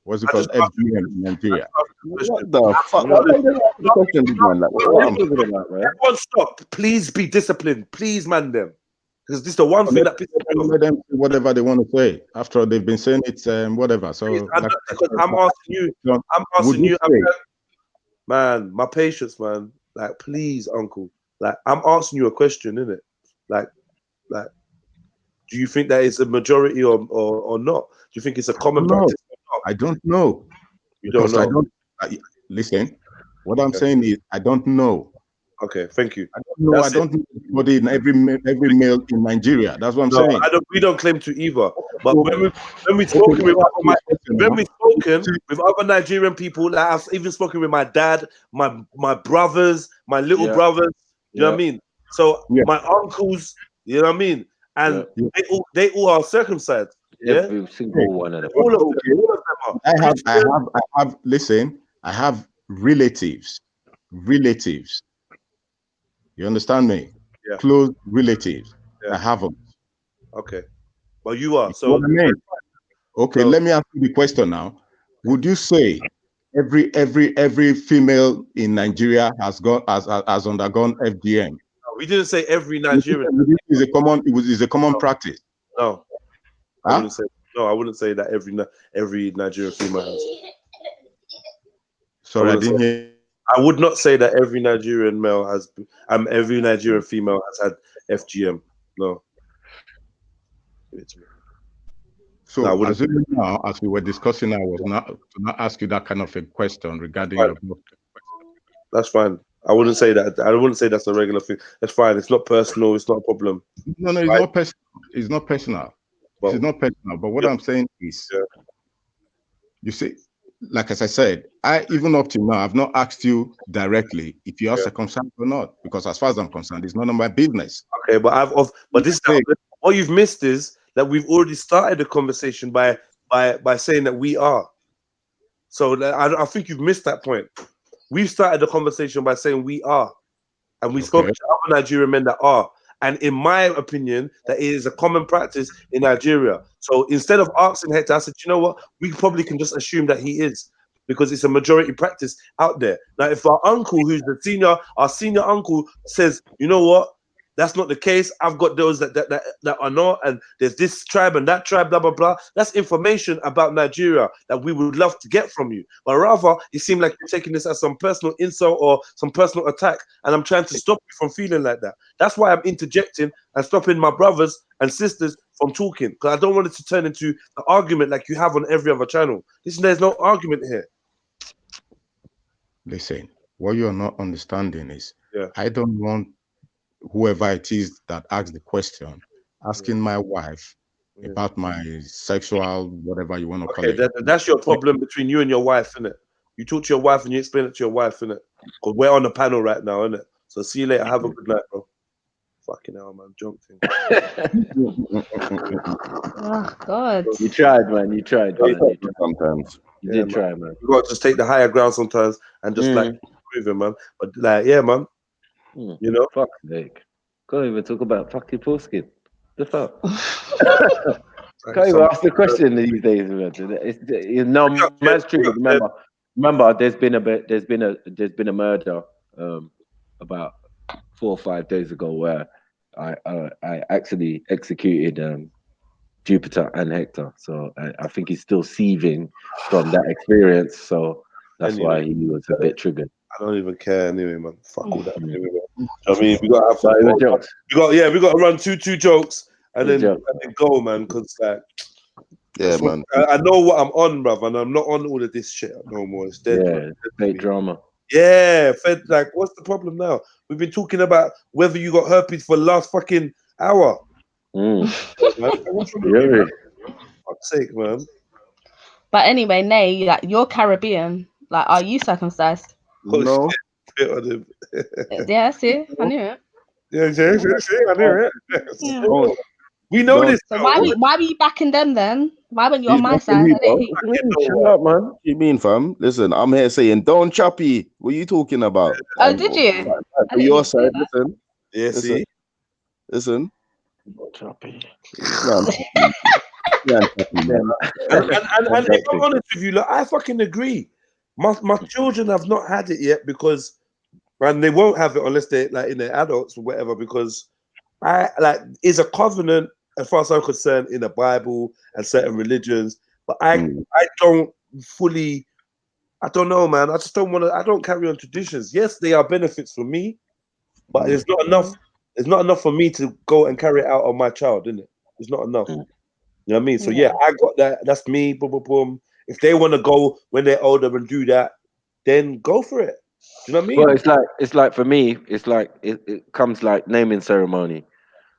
what's it called, FGM in Nigeria? What the fuck? Why don't you ask the question, big man? Like, what am I talking about, man? Everyone stop. Please be disciplined. Please, man, them. Because this is the one thing that pisses me off. Let them say whatever they want to say. After all, they've been saying it, whatever. So, I'm asking you. Man, my patience, man. Like, please, uncle. Like, I'm asking you a question, innit? Like, do you think that is a majority or not? Do you think it's a common practice or not? I don't know. You don't know. Listen, what I'm saying is I don't know. Okay, thank you. I don't know. I don't know anybody in every male in Nigeria. That's what I'm saying. We don't claim to either. But when we've spoken with other Nigerian people, like I've even spoken with my dad, my brothers, my little brothers. You know what I mean? So my uncles. You know what I mean? And they all are circumcised. Every single one of them. All of them are. I have relatives. You understand me? Yeah. Close relatives. I have them. Okay. Well, you are. So what I mean? Okay, let me ask you the question now. Would you say every female in Nigeria has undergone FGM? No, we didn't say every Nigerian. It is a common practice. No. I wouldn't say that every Nigerian female has. Sorry, I didn't hear. I would not say that every Nigerian male has, every Nigerian female has had FGM. No. So, assuming now, as we were discussing, I was not to not ask you that kind of a question regarding your book. That's fine. I wouldn't say that. I wouldn't say that's a regular thing. That's fine. It's not personal. It's not a problem. No, it's not personal. It's not personal. Well, it's not personal. But what I'm saying is, you see, like as I said, even up to now, I've not asked you directly if you are circumcised or not, because as far as I'm concerned, it's none of my business. Okay, but what you've missed is that we've already started the conversation by saying that we are. So I think you've missed that point. We've started the conversation by saying we are, and we spoke to other Nigerian men that are. And in my opinion, that it is a common practice in Nigeria. So instead of asking Hector, I said, you know what? We probably can just assume that he is, because it's a majority practice out there. Now, if our uncle, who's our senior uncle, says, you know what? That's not the case. I've got those that are not, and there's this tribe and that tribe, blah, blah, blah. That's information about Nigeria that we would love to get from you. But rather, it seemed like you're taking this as some personal insult or some personal attack, and I'm trying to stop you from feeling like that. That's why I'm interjecting and stopping my brothers and sisters from talking, because I don't want it to turn into an argument like you have on every other channel. There's no argument here. Listen, what you're not understanding is I don't want whoever it is that asks the question asking my wife about my sexual, whatever you want to call it. That's your problem between you and your wife, innit? You talk to your wife and you explain it to your wife, innit? Because we're on the panel right now, innit? So see you later. Have a good night, bro. Fucking hell, man. Joke thing. Oh, God. You tried, man. You tried. Sometimes. You did try, man. You got to just take the higher ground sometimes and just like moving, man. But like, yeah, man. You know? Fuck's sake. Can't even talk about fucking foreskin. The fuck? Can't even ask the question these days, man. No, man's true. Remember, there's been a murder about 4 or 5 days ago where I actually executed Jupiter and Hector, so I think he's still seething from that experience. So that's Anyway, why he was a bit triggered. I don't even care anyway, man. Fuck all that. Mm. Anyway, man. I mean, we got to have But it was football. jokes. We got to run two jokes and It was then jokes. go, man. Because like, Yeah, man. I know what I'm on, bruv, and I'm not on all of this shit no more. It's dead. Yeah, Man. It's dead to fake me. drama. Yeah, Fed. Like, what's the problem now? We've been talking about whether you got herpes for the last fucking hour. Mm. Man, what's wrong with you, man? For fuck's sake, man. But anyway, Nay, like you're Caribbean. Like, are you circumcised? No. Shit on him. Yeah, see, I knew it. Yeah, I knew it. Yeah. Don't, We know this. So Now. why were you backing them then? Why weren't you You on my backing side? me, I didn't bro? hear you. Shut up, man. What you mean, fam? Listen, I'm here saying, don't choppy. What are you talking about? Oh, did you? I For didn't your even say side, that. listen. Yeah, Listen. see? Listen. Choppy. Man, man, choppy, man. And if I'm honest with you, look, I fucking agree. My children have not had it yet because, and they won't have it unless they're like in their adults or whatever. Because I like is a covenant as far as I'm concerned in the Bible and certain religions, but I don't fully. I don't know, man. I just don't want to. I don't carry on traditions. Yes, they are benefits for me, but it's not enough. It's not enough for me to go and carry it out on my child, isn't it? It's not enough. You know what I mean? So yeah, I got that. That's me. Boom, boom, boom. If they want to go when they're older and do that, then go for it. Do you know what I mean? Well, it's like for me, it's like it comes like naming ceremony.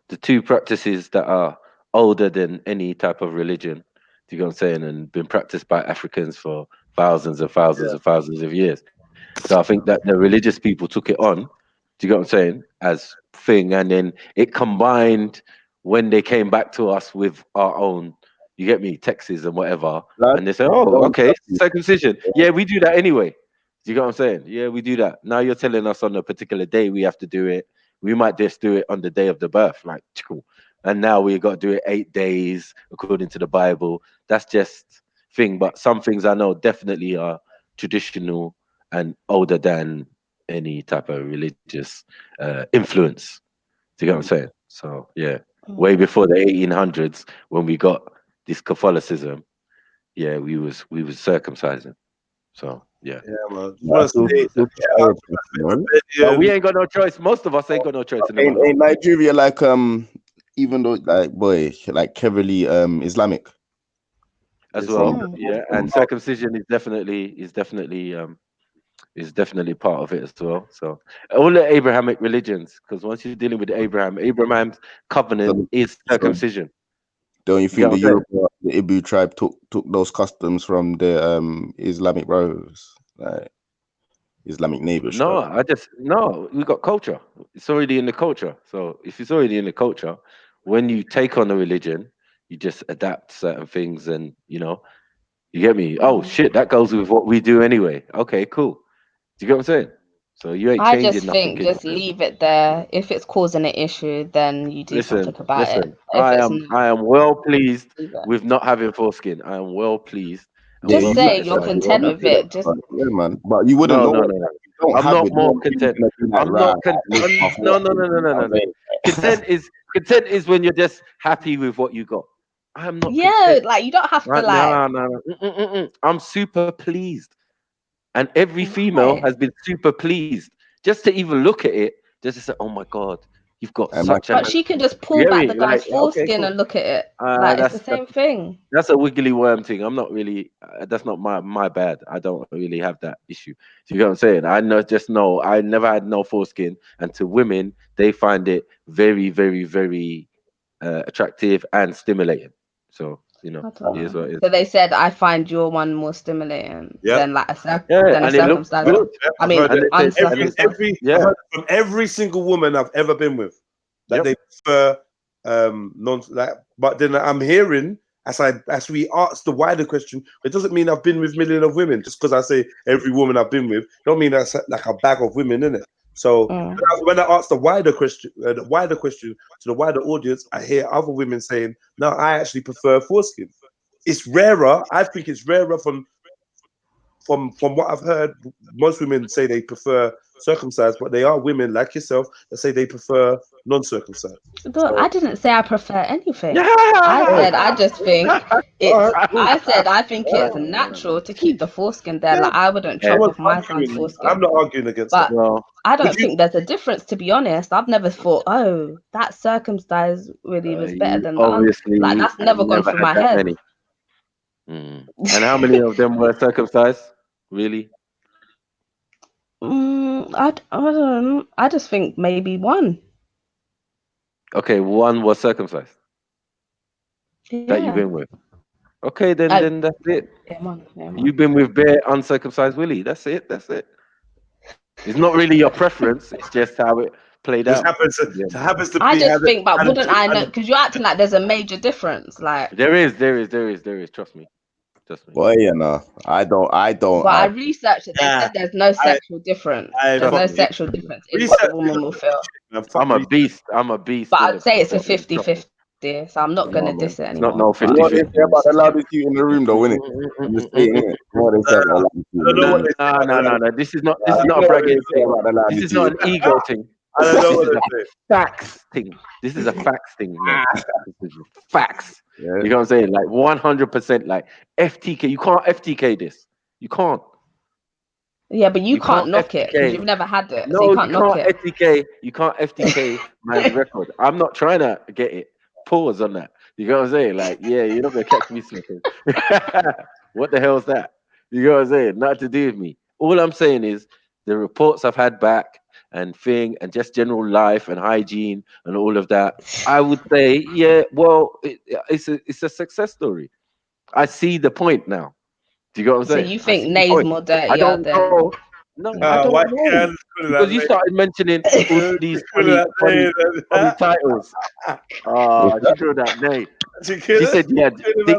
The two practices that are older than any type of religion. Do you know what I'm saying? And been practiced by Africans for thousands and thousands and thousands of years. So I think that the religious people took it on. Do you get what I'm saying? As thing, and then it combined when they came back to us with our own. You get me, Texas and whatever, Lad, and they say, "Oh, don't okay, choppy. circumcision. Yeah, we do that anyway." Do you get what I'm saying? Yeah, we do that. Now you're telling us on a particular day we have to do it. We might just do it on the day of the birth, like, cool. And now we got to do it 8 days according to the Bible. That's just thing. But some things I know definitely are traditional and older than any type of religious influence. Do you get what I'm saying? So yeah, way before the 1800s when we got this Catholicism, yeah, we was circumcising. So yeah. Yeah, man. Nah, still Arab stuff, man. But we ain't got no choice. Most of us ain't got no choice in the matter. Ain't Nigeria like even though like boy like heavily Islamic As well, yeah, and circumcision is definitely part of it as well. So all the Abrahamic religions, because once you're dealing with Abraham's covenant is circumcision. Don't you You think get the what I'm saying? Yoruba, the Ibu tribe took those customs from the Islamic brothers, like Islamic neighbors? No, we got culture. It's already in the culture. So if it's already in the culture, when you take on a religion, you just adapt certain things, and you get me. Oh shit, that goes with what we do anyway. Okay, cool. Do you get what I'm saying? So you ain't I just changing nothing think in just leave it there. If it's causing an issue, then you do something about it. Listen. If it's I am well pleased leave it. with not having foreskin. I am well pleased and Yeah, Just well say you're satisfied with what content I with do. it. Just yeah, man. But you wouldn't No, know no, it. no, no. Like, you don't I'm have not it. more No one's content. gonna be like, I'm right, not content. no. No. Content is when you're just happy with what you got. I am not yeah, content. like you don't have to Right? like. No. I'm super pleased. And every female Right. has been super pleased. Just to even look at it, just to say, oh my God, you've got such an But she can just you pull get back me? the Like, guy's okay, foreskin cool. and look at it. Like it's the same thing. That's a wiggly worm thing. I'm not really. That's not my bad. I don't really have that issue. Do you get what I'm saying? I never had no foreskin, and to women, they find it very, very, very attractive and stimulating. So I don't here's know. what it is. So they said I find your one more stimulating than like than a And it looks circumcised. good. I mean, And they said, and it's uncircumcised. I've heard from every single woman I've ever been with that they prefer non like. But then I'm hearing as we ask the wider question, it doesn't mean I've been with millions of women. Just because I say every woman I've been with, don't mean that's like a bag of women, innit? So when I ask the wider question to the wider audience, I hear other women saying, "No, I actually prefer foreskin." It's rarer. I think it's rarer from what I've heard. Most women say they prefer circumcised, but they are women like yourself that say they prefer non-circumcised. Look, I didn't say I prefer anything. I said I just think it's. I said I think it's natural to keep the foreskin there. Like I wouldn't chop off my son's foreskin. I'm not arguing against But that. I don't think there's a difference, to be honest. I've never thought, oh, that circumcised really was better than the Obviously, like that's never gone through had my that head. many. And how many of them were circumcised? Really? I don't know. I just think maybe one. Okay, one was circumcised that you've Yeah. been with. Okay, then that's it. Yeah, man. You've been with bare uncircumcised Willie. That's it. That's it. It's not really your preference. It's just how it played Just out. happens to be. I just think, but wouldn't I know? Because you're acting like there's a major difference. Like, There is. Trust me. Boy, you know, I don't. but I researched it. They said there's no sexual difference. There's no sexual difference in what the woman will feel. I'm a beast. But I'd say it's a 50-50. So I'm not gonna diss it anymore. Not no You know what they say about the loudest you in the room, though, innit? I'm just saying, innit? You know what they say about the loudest you in the room. No. This is not a bragging thing. This is not an ego thing. I don't know what This is they a facts thing. This is a facts thing, man. This is facts. You know what I'm saying? Like 100%. Like FTK. You can't FTK this. You can't. Yeah, but you can't knock it because you've never had it. So you can't knock it. FTK. You can't FTK my record. I'm not trying to get it. Pause on that. You know what I'm saying? Like, yeah, you're not gonna catch me slipping. What the hell is that? You know what I'm saying? Nothing to do with me. All I'm saying is the reports I've had back and just general life and hygiene and all of that. I would say, yeah, well, it's a success story. I see the point now. Do you get what I'm So saying? you think Nay's more dirty? I don't know. No, I don't know. Because you started mentioning all these funny titles. She threw that Nay. She said you had dick cheese.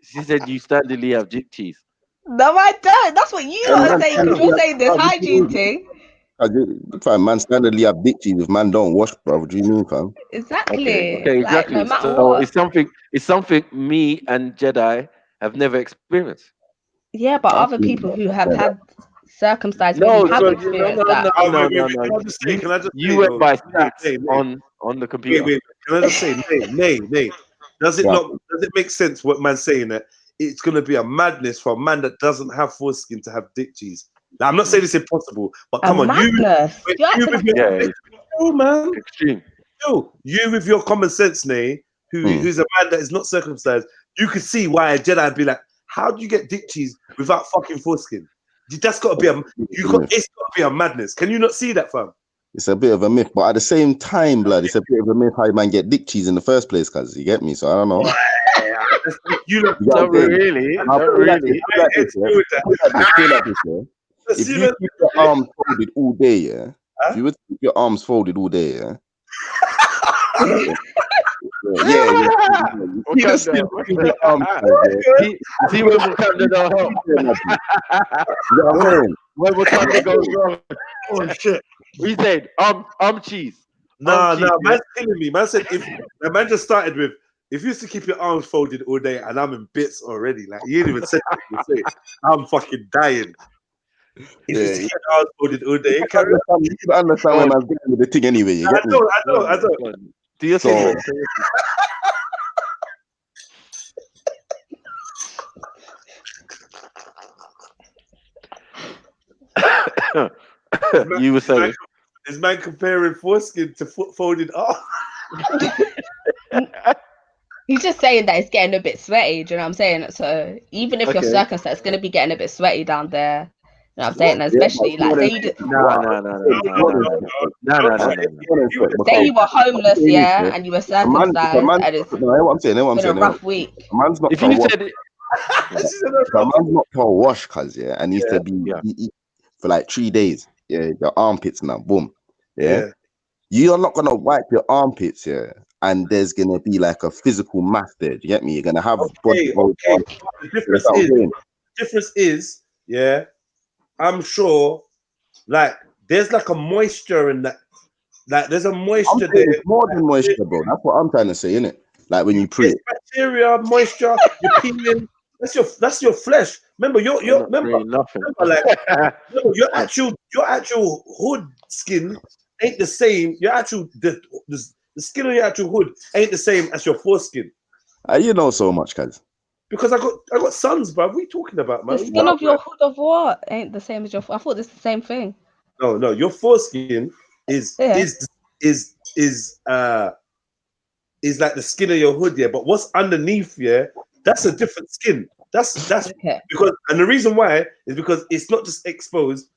She said you standardly have dick cheese. No, I don't. That's what you are saying because you're saying this hygiene thing. Fam, man, standardly have dick cheese if man don't wash, bro. What do you mean, fam? Exactly. Okay, exactly. Like, no matter So what. it's something me and Jedi have never experienced. Yeah, but other people who have had circumcised No, really have no, experienced that. no. Can I just say, You went by stats Nay. on the computer. Wait. Can I just say, Nay? Does it make sense what man's saying that it's gonna be a madness for a man that doesn't have foreskin to have dick cheese? Now, I'm not saying it's impossible, but come on, madness. man. Extreme. You with your common sense, Nay, who's a man that is not circumcised, you could see why a Jedi would be like, how do you get dick cheese without fucking foreskin? That's got to be it's got to be a madness. Can you not see that, fam? It's a bit of a myth, but at the same time, blood, it's a bit of a myth how you man get dick cheese in the first place, cuz you get me. So I don't know. Not really. If you keep your arms folded all day, yeah. If you would keep your arms folded all day, yeah. See when Wakanda don't help. When Wakanda goes wrong. Oh shit. We said cheese. No, man's killing me. Man said the man just started with if you used to keep your arms folded all day and I'm in bits already, like you didn't even say it. I'm fucking dying. If you used to keep your arms folded all day, you can understand when I'm getting with the thing anyway. You get me? I don't. Do you think? You were saying is man comparing foreskin to folded arms? He's just saying that it's getting a bit sweaty. Do you know what I'm saying? So even if you're circumcised, it's going to be getting a bit sweaty down there. You know what I'm saying? Especially like say you did. No. Say you were homeless, yeah, and you were circumcised, and it's been a rough week. A man's not if you said it, a man's not per wash, cuz yeah, and needs to be for like 3 days. Yeah, your armpits now, boom. Yeah. You're not gonna wipe your armpits, yeah, and there's gonna be like a physical mass there. Do you get me? You're gonna have body. The difference is, yeah, I'm sure, like there's like a moisture in that. Like there's a moisture there. It's more than moisture, bro. That's what I'm trying to say, innit? Like when you pre bacteria, moisture, you're peeling. That's your flesh. Remember, I'm you're not saying nothing. remember, your actual hood skin ain't the same. Your actual the skin on your actual hood ain't the same as your foreskin. You know so much, guys. Because I got sons, bro. What are you talking about, man? The skin of your hood of what ain't the same as your. I thought it's the same thing. No. Your foreskin is Yeah. is like the skin of your hood, yeah. But what's underneath, yeah, that's a different skin. That's Okay. because, and the reason why is because it's not just exposed.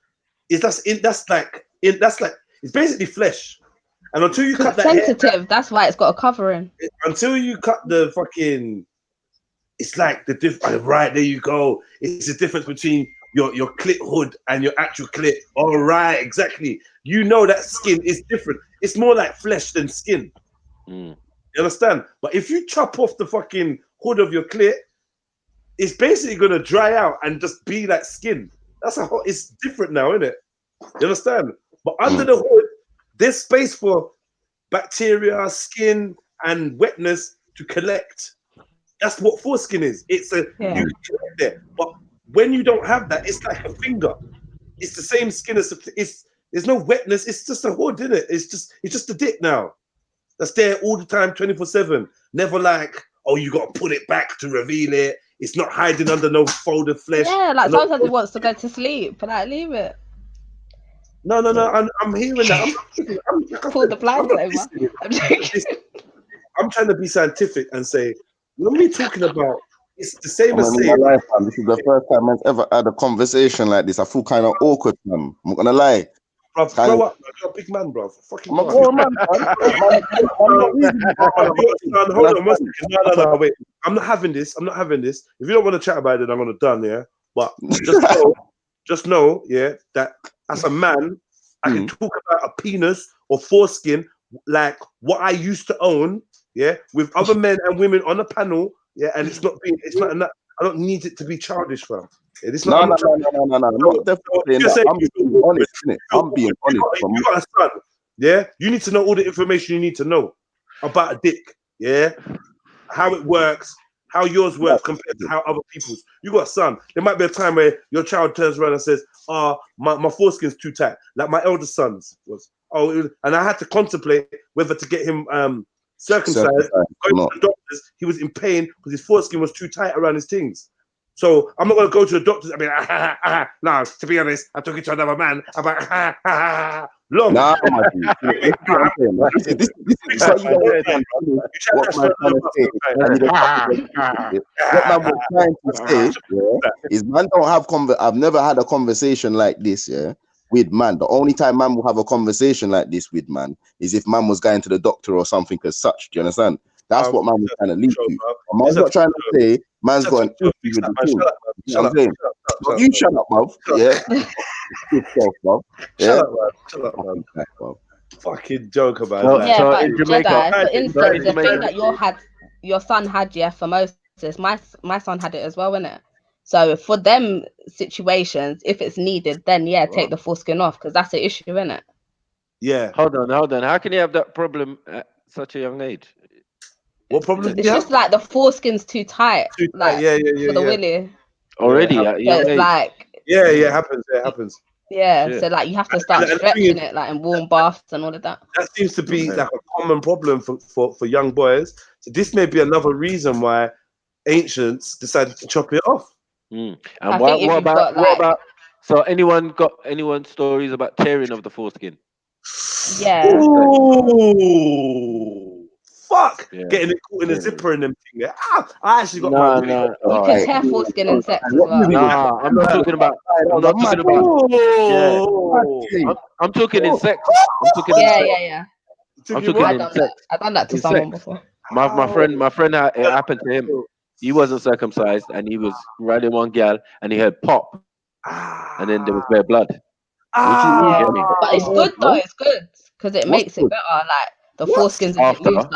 That's like it's basically flesh. And until you cut It's that hair, sensitive. That's why it's got a covering. until you cut the fucking, it's like the difference. Right, there you go. It's the difference between your clit hood and your actual clit. All right, exactly. You know that skin is different. It's more like flesh than skin. You understand? But if you chop off the fucking hood of your clit, it's basically gonna dry out and just be like skin. It's different now, isn't it? You understand? But under the hood, there's space for bacteria, skin, and wetness to collect. That's what foreskin is. It's you can collect there. But when you don't have that, it's like a finger. It's the same skin as there's no wetness. It's just a hood, isn't it? It's just a dick now. That's there all the time, 24/7. Never like, oh, you got to put it back to reveal it. It's not hiding under no folded flesh. Yeah, like sometimes it wants to go to sleep, like leave it. No. I'm hearing that. Pull the blinds over. I'm trying to be scientific and say, when we're talking about, it's the same as In saying. my life, man, this is the first time I've ever had a conversation like this. I feel kind of awkward, man. I'm not gonna lie. Bro, grow up, man. You're a big man, bro. Fucking I'm a grown man, Hold on one second. No, wait. I'm not having this. If you don't want to chat about it, then I'm gonna done, yeah. But just know, yeah, that as a man, I can talk about a penis or foreskin like what I used to own, yeah, with other men and women on a panel, yeah, and it's not enough. I don't need it to be childish, fam. Yeah, this No. I'm not definitely saying that. I'm being honest, innit? I'm being honest. You got a son, yeah. You need to know all the information you need to know about a dick, yeah, how it works, how yours works compared to how other people's. You got a son. There might be a time where your child turns around and says, my foreskin's too tight. Like my eldest son's was. And I had to contemplate whether to get him circumcised. Going to the doctors, he was in pain because his foreskin was too tight around his things. So I'm not going to go to the doctors. I mean, no, to be honest, I took it to another man. I'm like, long. Nah, my dude. This is how you don't what man trying to say. What man was trying to say, is man don't have I've never had a conversation like this, yeah, with man. The only time man will have a conversation like this with man is if man was going to the doctor or something as such. Do you understand? That's what man was trying to lead to. Man's not trying to say man's got an issue with the thing. You know what I'm saying? You shut up, bruv. Yeah. Shut up, man. Fucking joke about that. Yeah, but Jedi, for instance, the thing that your son had, yeah, for Moses, my son had it as well, innit? So for them situations, if it's needed, then yeah, take the foreskin off because that's an issue, innit? Yeah. Hold on. How can you have that problem at such a young age? What problem? It's just like the foreskin's too tight. Like, for the willy. Already at a young it's age. like it happens. Yeah, so like you have to start stretching it, like in warm baths and all of that. That seems to be like a common problem for young boys. So this may be another reason why ancients decided to chop it off. And what about? So anyone stories about tearing of the foreskin? Yeah. Ooh, fuck! Yeah. Getting it caught in a zipper and them thing. Yeah. I actually got You can tear foreskin in sex as well. Nah, I'm not talking about. I'm talking in sex. I'm talking in sex. Yeah. I'm talking in sex. I've done that to someone before. My friend, it happened to him. He wasn't circumcised, and he was riding one gal, and he heard pop, and then there was bare blood. But it's good though. It's good because it makes it better. Like the foreskins a bit looser.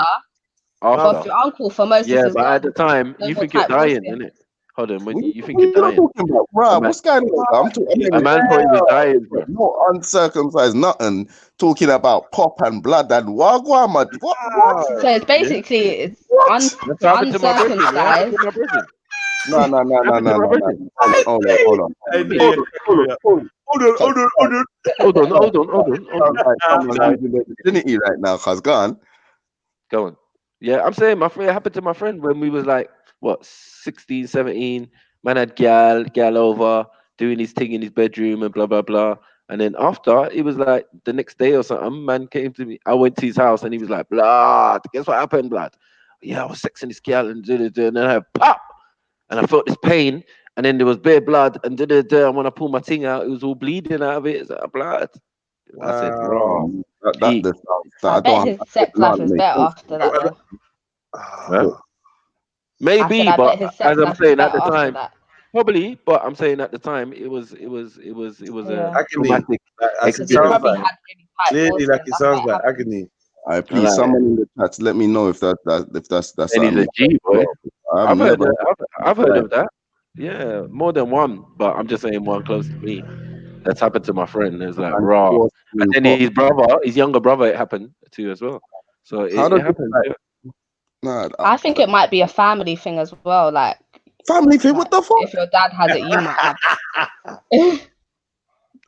But your uncle for most but at the time you think you're dying, innit? Hold on, when you think you're dying. Bro, what's going on? A man thought he was dying. No uncircumcised, nothing. Talking about pop and blood and wagwan, man. What? So it's basically uncircumcised. No. Hold on. Hey, Nate, hold on. Sounds like someone's losing their virginity right now, cuz go on. Go on. Yeah, I'm saying my friend, it happened to my friend when we was like, what, 16, 17. Man had gal over, doing his thing in his bedroom and blah, blah, blah. And then after, it was like the next day or something, man came to me. I went to his house and he was like, blood, guess what happened, blood? Yeah, I was sexing this gal and then I had pop. And I felt this pain. And then there was bare blood and and when I pulled my thing out, it was all bleeding out of it. It's like blood. I said, raw. I bet his sex life is better after that, though. Huh? I Maybe, said I but bet his sex as I'm life is saying at better the after time, that. probably. But I'm saying at the time, it was a traumatic As it sounds experience. like. Clearly, like it sounds like agony. All right, please, someone in the chat, let me know if that's And he's a G boy. I've heard never. of that. Yeah, more than one, but I'm just saying one close to me. That's happened to my friend. It's like raw, and then his younger brother, it happened to as well. So How it does happened. it, Yeah. Nah, I think it might be a family thing as well. Like family thing. What the fuck? If your dad has it, you might have.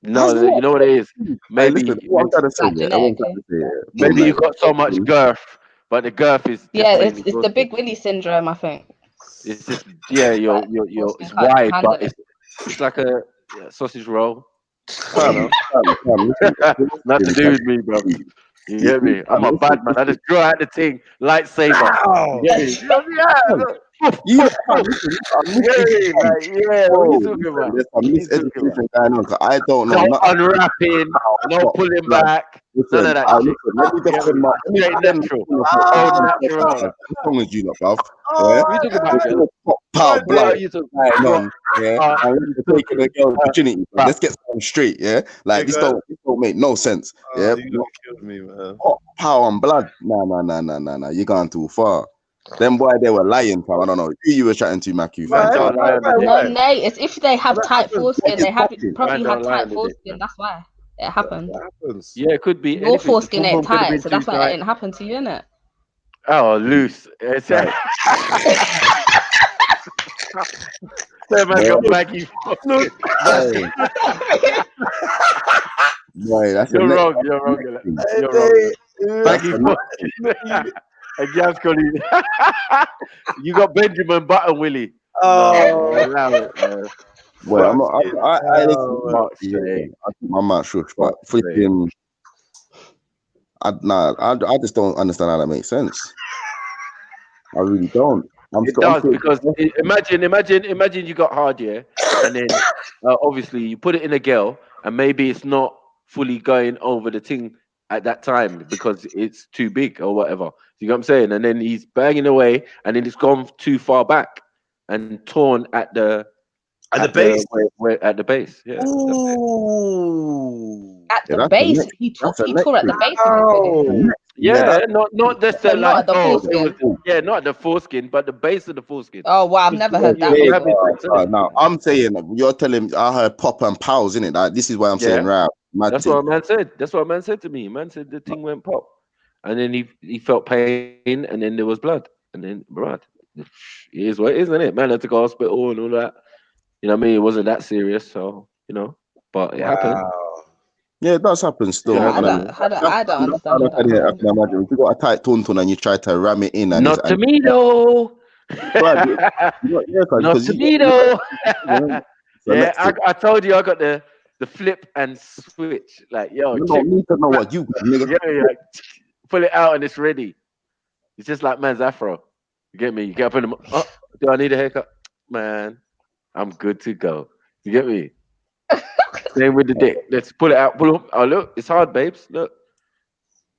No, you know what it is. Maybe, listen, what I'm trying to say, yeah, what I'm trying to say, yeah, maybe you got so much girth, but the girth is just Yeah, plain it's the big Willie syndrome, I think. It's just it's can't wide, handle but it's like a sausage roll. Fam, Not to do with me, bro. You get me? I'm a bad man. I just draw out the thing, lightsaber. You get me? You Yeah, yeah. What are you talking about? There's some miseducation going on. 'Cause I don't know. No Not unwrapping, no pulling back, none of that shit. Let me defend my. Straight natural. Oh, natural. What's wrong with you, lot, bruv? What are you talking about, girl? Power What blood are you talking going about? on, yeah. And you're taking a girl's virginity. Let's get something straight, yeah. Like this don't make no sense, yeah. You gonna kill me, man. Power and blood, nah. You're going too far. Them boy, they were lying, fam. I don't know who you were chatting to, Macu. No, Nate, it's if they have tight foreskin. They probably have tight foreskin. That's why it happened. Yeah, it could be. Your anything. foreskin The ain't full moon could have tight, been so too that's why it tight. ain't happened to you, innit? Oh, loose. It's Right. That man got baggy. Boy, that's You're the next. wrong. You're wrong. You're wrong. Baggy foot. A girl's calling you. You got Benjamin Button, Willie. Oh, no, allow it, man. Well, I'm not. I listen. Fuck's Yeah, sake. I keep my mouth shut, but flipping. I just don't understand how that makes sense. I really don't. It does because imagine you got hard, yeah, and then obviously you put it in a girl, and maybe it's not fully going over the thing at that time because it's too big or whatever. You know what I'm saying? And then he's banging away, and then it's gone too far back and torn at the base. At the base, yeah. Ooh. At the base, he tore at the base of his Yeah, not just So not at the foreskin. not at the foreskin, but the base of the foreskin. Oh wow, I've never heard that. Now I'm saying you're telling I heard pop and pals in it. Like this is why I'm saying right. That's what a man said. That's what a man said to me. Man said the thing went pop, and then he felt pain, and then there was blood, and then blood. It is what it is, isn't it? Man had to go to hospital and all that. You know what I mean? It wasn't that serious, so but it happened. Yeah, it does happen still. I don't understand how that I can imagine if you got a tight tuntun and you try to ram it in, and not to me though. Not to me though. Yeah, I told you I got the flip and switch. Like, yo, you don't need to know what you got, nigga. Yeah, pull it out and it's ready. It's just like man's afro. You get me? You get up in the do I need a haircut? Man, I'm good to go. You get me? Same with the dick. Let's pull it out. Pull up. Oh, look, it's hard, babes. Look.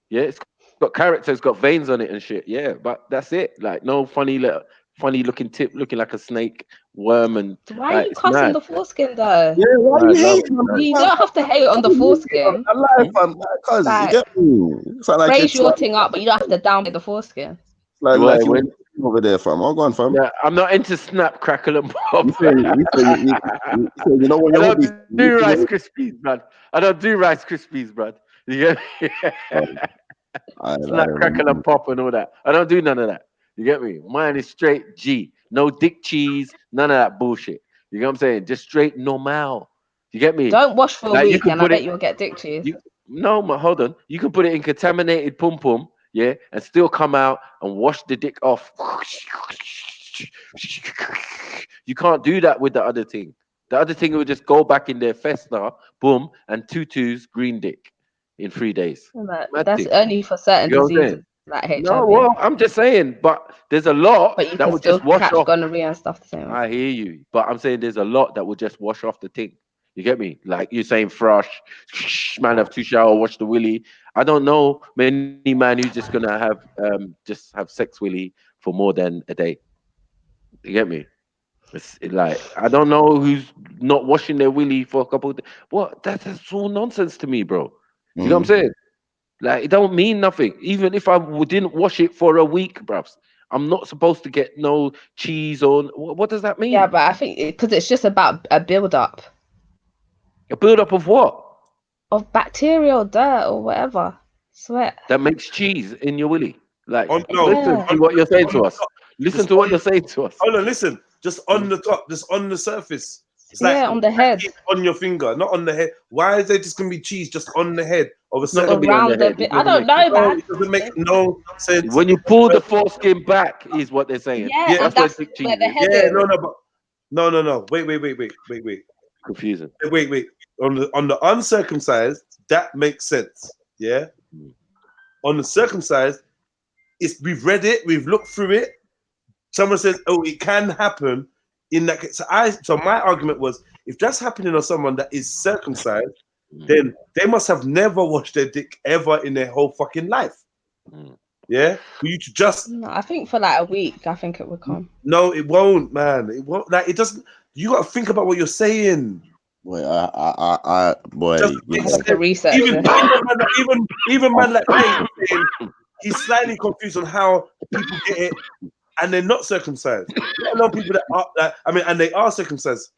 Yeah, it's got character. It's got veins on it and shit. Yeah, but that's it. Like, no funny looking tip, looking like a snake, worm, and why are you cussing the foreskin though? Yeah, why are you hating? You don't have to hate on the foreskin. Because you get me. It's like raise your thing up, but you don't have to downplay the foreskin. Like you went over there, fam. I'll go on, fam. Yeah, I'm not into snap, crackle, and pop. You know what? I don't do Rice Krispies, man. I don't do Rice Krispies, man. You get me? Snap, crackle, and pop, and all that. I don't do none of that. You get me? Mine is straight G. No dick cheese, none of that bullshit. You know what I'm saying? Just straight normal. You get me? Don't wash for a Like you week, can and I put bet it. you'll get dick cheese. No, but hold on. You can put it in contaminated pum pum, yeah, and still come out and wash the dick off. You can't do that with the other thing. The other thing will just go back in there, fester, boom, and tutus green dick in 3 days. But Mad that's thing. only for certain You know what I'm saying? diseases like HIV. No, well, I'm just saying, but there's a lot But you that can will still just wash catch off. gonorrhea and stuff the same way. I hear you, but I'm saying there's a lot that will just wash off the thing. You get me? Like you're saying, thrush, man, have to shower, wash the willy. I don't know many man who's just gonna have just have sex willy for more than a day. You get me? Like I don't know who's not washing their willy for a couple of days. What? That's all nonsense to me, bro. You know what I'm saying? Like it don't mean nothing. Even if I didn't wash it for a week, bruv, I'm not supposed to get no cheese on. What does that mean? Yeah, but I think because it's just about a build up. A build up of what? Of bacteria or dirt or whatever. Sweat. That makes cheese in your willy. Like, No, listen to what you're saying to us. Listen to what you're saying to us. Hold on, listen. Just on the top, just on the surface. It's Yeah, like on the head. on your finger, not on the head. Why is there just gonna be cheese just on the head of a It's not certain gonna be on the Around the head. bit. It I doesn't don't make sense. know, man. It doesn't make no sense. When you pull the foreskin back, is what they're saying. Yeah, and That's where that's dick cheese where the is. head Yeah, is. no. Wait. Confusing. Wait. On the uncircumcised, that makes sense. Yeah. On the circumcised, we've read it, we've looked through it. Someone says, "Oh, it can happen in that case." So my argument was, if that's happening on someone that is circumcised, then they must have never washed their dick ever in their whole fucking life. Yeah, for you to just No, I think for like a week, I think it would come. no, it won't, man. It won't. Like it doesn't. You got to think about what you're saying. Boy, boy, Just you I have to research even this. even man like Kate saying he's slightly confused on how people get it and they're not circumcised. Let alone people that are and they are circumcised.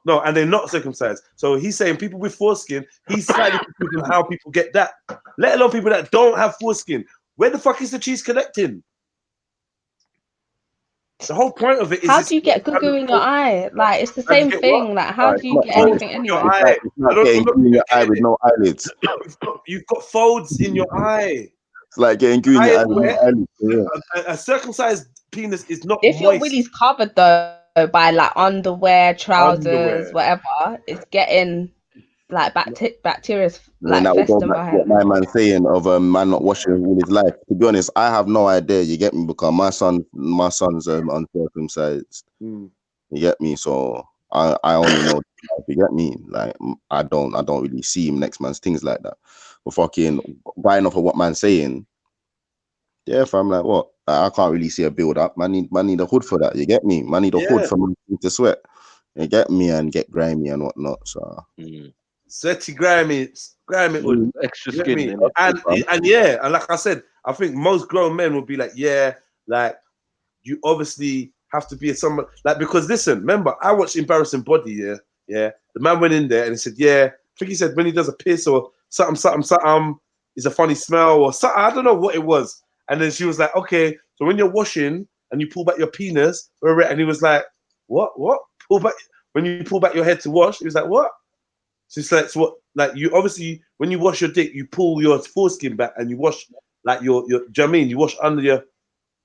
No, and they're not circumcised. So he's saying people with foreskin, he's slightly confused on how people get that. Let alone people that don't have foreskin. Where the fuck is the cheese collecting? The whole point of it is How do you get goo in your eye? Like it's the How do you same get thing. what? Like how do you get anything anyway? It's not getting goo in your eye with no eyelids. You've got folds in your eye. It's like getting goo in your eye with no eyelids. Yeah. A circumcised penis is not If your moist. willy's covered though by like underwear, trousers, Underwear. whatever, it's getting like bacteria's And then like that will go festering back to behind. what my man saying of man not washing all his life. To be honest, I have no idea. You get me? Because my son's uncircumcised. You get me? So I only know. You get me? Like I don't really see him next man's things like that. But fucking buying off of what man's saying. Yeah, if I'm like what? I can't really see a build up. Man need a hood for that. You get me? Man need a hood for me to sweat. You get me and get grimy and whatnot. So. Sweaty, grimy would extra you get skin. me? innit? And yeah, and like I said, I think most grown men would be like, yeah, like you obviously have to be someone like because listen, remember, I watched Embarrassing Body, yeah. The man went in there and he said, yeah, I think he said when he does a piss or something, is a funny smell or something. I don't know what it was. And then she was like, okay, so when you're washing and you pull back your penis, and he was like, what? Pull back when you pull back your head to wash. He was like, what? So it's like, so what? Like you obviously when you wash your dick, you pull your foreskin back and you wash like your. Do you know what I mean? You wash under your.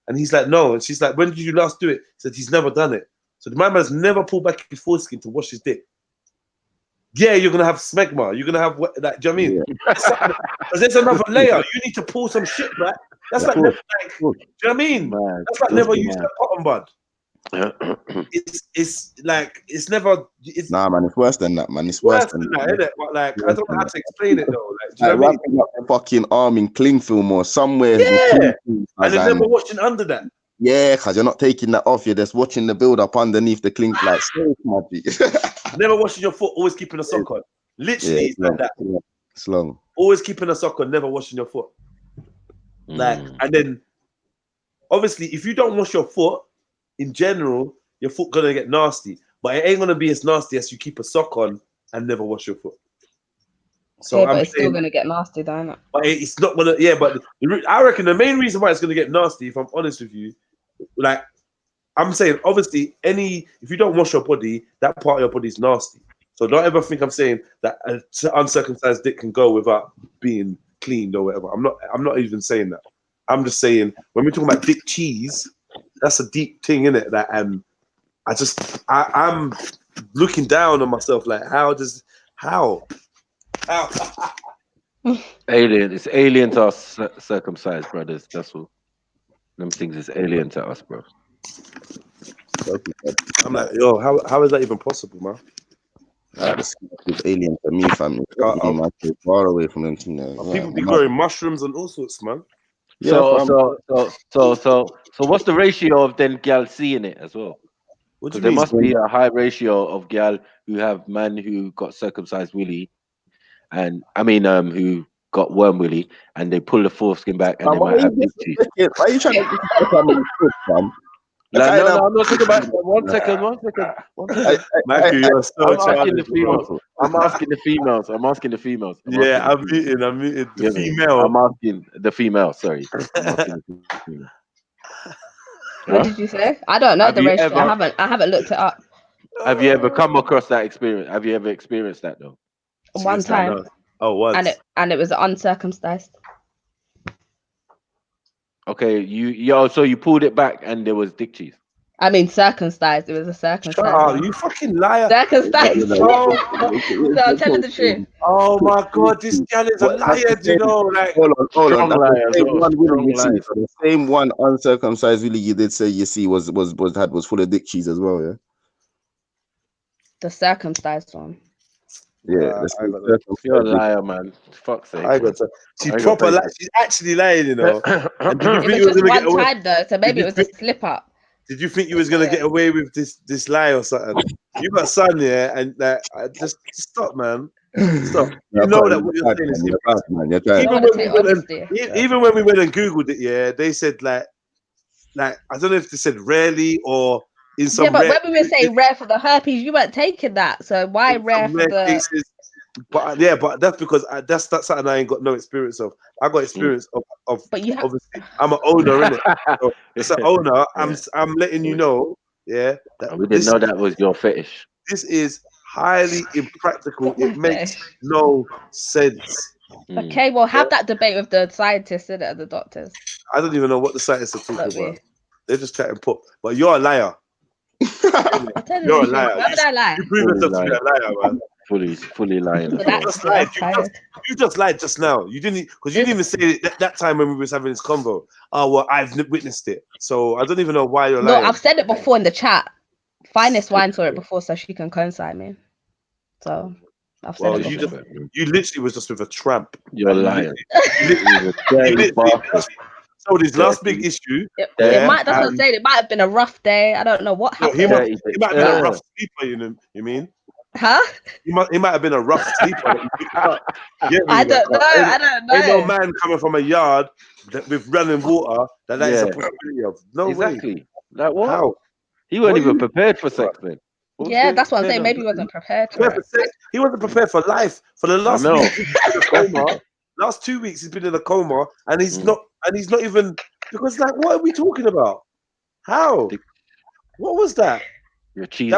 And he's like, no. And she's like, when did you last do it? He said he's never done it. So the man's never pulled back his foreskin to wash his dick. Yeah, you're gonna have smegma. You're gonna have what? Like, do you know what I mean? Because there's another layer. You need to pull some shit back. That's like, never, like, do you know what I mean? That's like never use that cotton bud. It's like it's never. It's nah, man. It's worse than that, man. It's worse worse than that, isn't it? But like, I don't know how to explain it though. Like, do you Like know what I mean? wrapping up the fucking arm in cling film or somewhere. Yeah, and they're never watching under that. Yeah, because you're not taking that off. You're just watching the build up underneath the clink like so smudgy. Never washing your foot, always keeping a sock on. Literally, it's like that. Yeah, it's long. Always keeping a sock on, never washing your foot. Like, and then obviously, if you don't wash your foot, in general, your foot gonna get nasty. But it ain't gonna be as nasty as you keep a sock on and never wash your foot. So Okay, but I'm it's still gonna get nasty, though, isn't it? but it's not gonna. Yeah, but I reckon the main reason why it's gonna get nasty, if I'm honest with you, like I'm saying, obviously, if you don't wash your body, that part of your body is nasty. So don't ever think I'm saying that an uncircumcised dick can go without being cleaned or whatever. I'm not even saying that. I'm just saying when we're talking about dick cheese, that's a deep thing, in it. That I'm looking down on myself like, how? Alien. It's alien to us circumcised brothers. That's all. Them things is alien to us, bro. I'm like, yo, how is that even possible, man? It's alien to me, family. I'm far away from them thing there. People be growing mushrooms and all sorts, man. So what's the ratio of then gal seeing it as well? What do Because you there mean? must be a high ratio of gal who have man who got circumcised willy, and who got worm willy, and they pull the foreskin back, and they why might have dick cheese. Why are you trying to fam? Like, no, I'm not talking about. One second. Matthew, you're so I'm asking the childish, females. bro. I'm asking the females. Yeah, I'm muted. The female. I'm asking the female. Sorry, I'm asking the female. What did you say? I don't know Have the you ratio. ever- I haven't looked it up. Have you ever come across that experience? Have you ever experienced that though? One time. once. And it was uncircumcised. Okay, so you pulled it back and there was dick cheese. I mean, circumcised. It was a circumcised. Shut up, one. you fucking liar. Circumcised. Oh, So I'm telling the truth. oh my god, this gal is a liar, you know. Like, Hold on. Strong That's liar, the same bro. one Strong Willie you see. liar. So the same one uncircumcised Willie you did say you see was full of dick cheese as well, yeah. The circumcised one. Yeah, You're a liar, man. Fuck's sake. I got to. She's proper. She's actually lying, you know. And did you It think was you was just gonna get one away? time though, so maybe it was a slip up. Did you think you was gonna get away with this lie or something? You got son, yeah, and just stop, man. Stop. You know that what you're saying is even when we went and googled it, yeah, they said like I don't know if they said rarely or in some Yeah, but rare, when we were saying rare for the herpes, you weren't taking that. So why rare for the cases. But that's because that's something I ain't got no experience of. I got experience of But you have... obviously I'm an owner, innit? So it's an owner. I'm letting you know, yeah. That we didn't know that was your fetish. This is highly impractical. It makes no sense. Okay, well, have that debate with the scientists and the doctors. I don't even know what the scientists are talking about. They're just chatting pop. But you're a liar. You're a liar. Why would I lie? You prove yourself to be a liar, man. Fully lying. You just lied just now. You didn't, because you didn't even say it that time when we was having this convo. Oh well, I've witnessed it, so I don't even know why you're lying. No, I've said it before in the chat. Finest Wine saw it before, so she can coincide me. So I've said it before. You literally was just with a tramp. You're lying. So his last big issue. It might. That's what I'm saying. It might have been a rough day. I don't know what happened. He might have been a rough sleeper. You mean? Huh? He might have been a rough sleeper. I don't know. Ain't no man coming from a yard with running water that is a possibility of. No way. Like what? How? He wasn't even prepared for sex then. Yeah, that's what I'm saying. Maybe he wasn't prepared for it. He wasn't prepared for life. For the last week, he's been in a coma. Last 2 weeks, he's been in a coma, and he's not even, because like, what are we talking about? How? What was that? Your cheese.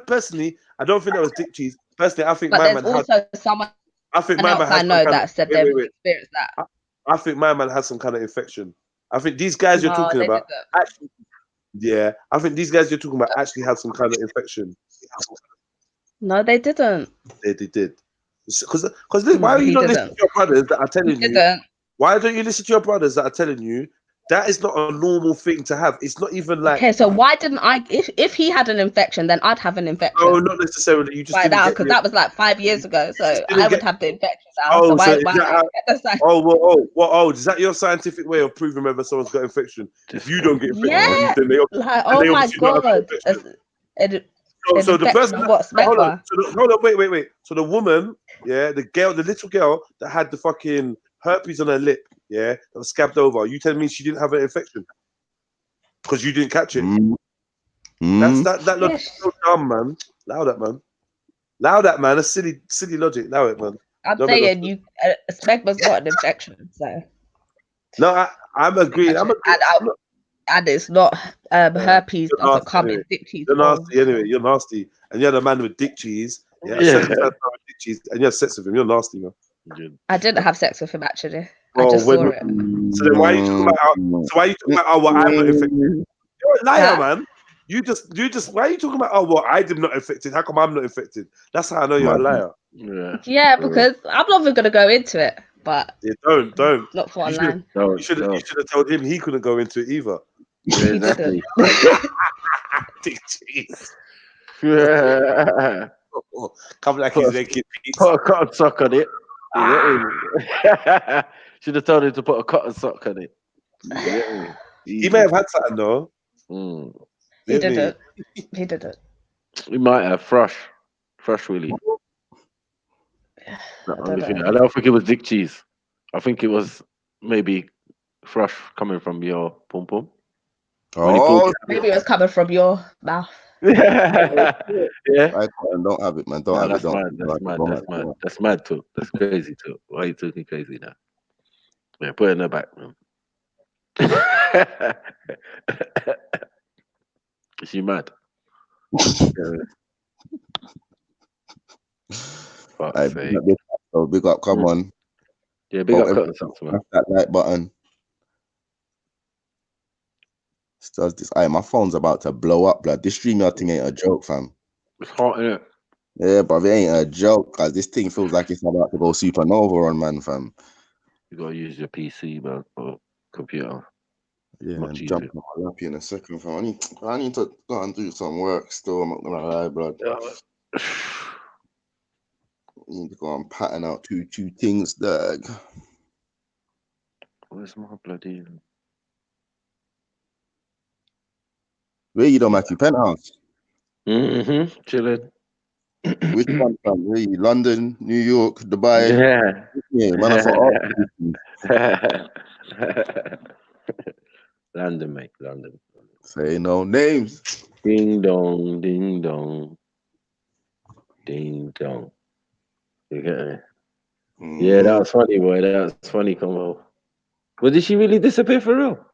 Personally, I don't think that was dick cheese. Personally, I think but my there's man also had. someone. I think my man I know that said they've experienced that. I think my man had some kind of infection. I think these guys you're talking about actually. Yeah, I think these guys you're talking about actually had some kind of infection. No, they didn't. They did. Because why are you not listening to your brothers that are telling you? Why don't you listen to your brothers that are telling you that is not a normal thing to have? It's not even like. Okay, so why didn't I? If he had an infection, then I'd have an infection. No, not necessarily. You just right now, because that was like 5 years ago. So I would have the infection now. Oh, so is that your scientific way of proving whether someone's got infection? If you don't get infection, yeah. then oh my god. So the person, hold on, wait. So the woman, yeah, the little girl that had the fucking herpes on her lip, yeah, that was scabbed over. You telling me she didn't have an infection because you didn't catch it? That logic is so dumb, man. Allow that, man. That's silly logic. Allow it, man. I'm saying you Smegma's got an infection, so. No, I'm agreeing. and it's not herpes You're doesn't nasty come anyway. in dick cheese You're form. nasty anyway. You're nasty. And you're the man with dick cheese. Yeah, a circumcised man with dick cheese, and you have sex with him. You're nasty, man. I didn't have sex with him actually. I Oh, just when? saw it. So then why are you talking about? So why are you talking about? Oh, well, I'm not infected. You're a liar, Huh? man. You just. Why are you talking about? Oh, well, I did not infected. How come I'm not infected? That's how I know you're a liar. Yeah, because I'm not even gonna go into it, but Yeah, don't. not for You online. should have told him he couldn't go into it either. He didn't. Dick cheese. Yeah. Come like he's making pizza. Put a cotton sock on it. You get me? Should have told him to put a cotton sock on it. You get me? He may have had something though. He didn't. He didn't. He might have Fresh Willy. I don't think it was dick cheese. I think it was maybe Fresh coming from your pum pum. Oh, Maybe it was coming from your mouth. Yeah. Don't have it, man. Don't Nah, have that's it. Don't. mad. That's mad. That's mad. That's mad too. That's crazy too. Why are you talking crazy now? Yeah, put it in the back, man. Is she mad? Hey, big up, come on. Yeah, big up cotton socks, man. Press that like button. Does this? Hey, my phone's about to blow up, blood. This StreamYard thing ain't a joke, fam. It's hot, innit? Yeah, but it ain't a joke, cause this thing feels like it's about to go supernova on, man, fam. You gotta use your PC, man, or computer. Yeah, Much and easier. jump on my lappy in a second, fam. I need to go and do some work still. I'm not gonna lie, blood. Need to go and pattern out two things, dog. Where's my bloody? Where you don't Matthew Penthouse? Chilling. Which one, fam? Where you? London, New York, Dubai? Yeah. Man, I thought. London, mate. London. Say no names. Ding dong, ding dong, ding dong. You get me? Yeah, that was funny, boy. That was funny, combo. But did she really disappear for real?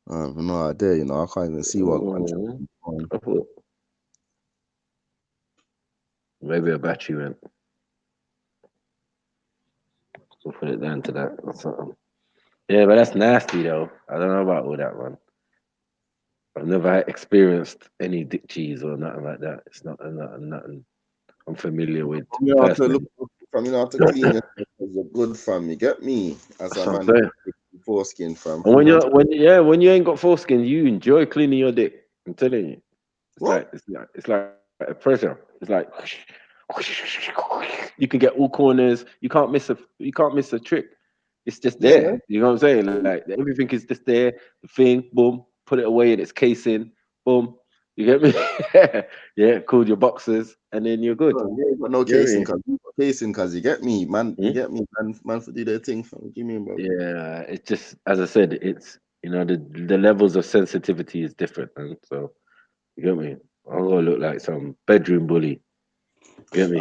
I have no idea, you know. I can't even see what. I thought maybe a battery went. We'll put it down to that or something. Yeah, but that's nasty though. I don't know about all that, man. I've never experienced any dick cheese or nothing like that. It's not nothing I'm familiar with. You know, to look from, you know, to clean yourself as a good fam. You get me? As a man with foreskin, fam. And when you ain't got foreskin, you enjoy cleaning your dick. I'm telling you. It's like a pressure. It's like you can get all corners. You can't miss a trick. It's just there. Yeah. You know what I'm saying? Like everything is just there. The thing, boom, put it away in its casing, boom. You get me? Yeah, call your boxes, and then you're good. Yeah, you got no casing, cause you get me, man. You get me, man. For do their thing, fam. Give me, bro. Yeah, it's just as I said, it's the levels of sensitivity is different, man. So you get me? I'm gonna look like some bedroom bully. You get me?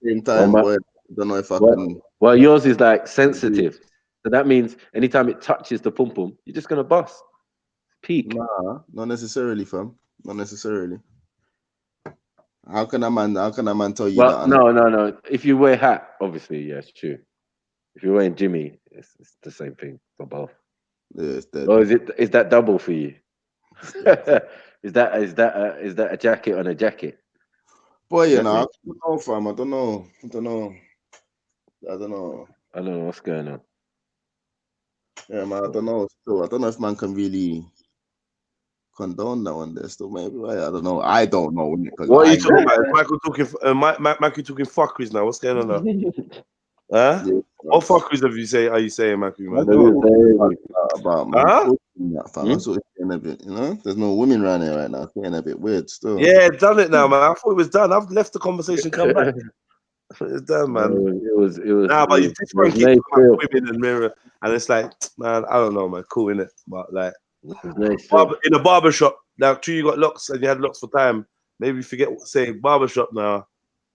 Same time, boy. I don't know if I can. Well, yours is like sensitive, so that means anytime it touches the pum pum, you're just gonna bust. Peak. Nah, not necessarily, fam. Not necessarily. How can a man tell you that? No. If you wear hat, obviously, yes, true. If you're wearing Jimmy, it's the same thing for both. Yeah, it's dead. Or is that double for you? is that a jacket on a jacket? Boy, you know, I don't know, fam. I don't know what's going on. Yeah, man, I don't know. Still, I don't know if man can really condone that one there. Still, maybe I don't know. I don't know. What are you talking about? Is Michael talking? Michael talking fuckeries now. What's going on now? Huh? Yeah, what fuckeries are you saying, Michael? Man? About man, that, fam. That's what it's getting a bit. You know, there's no women around here right now. It's getting a bit weird still. Yeah, done it now, man. I thought it was done. I've left the conversation. Come back. It's done, man. It was. Nah, but it's different. Keep talking about women and mirror, and it's like, man, I don't know, man. Cool, innit? But like, in a barbershop, now, true, you got locks and you had locks for time. Maybe forget say barbershop now.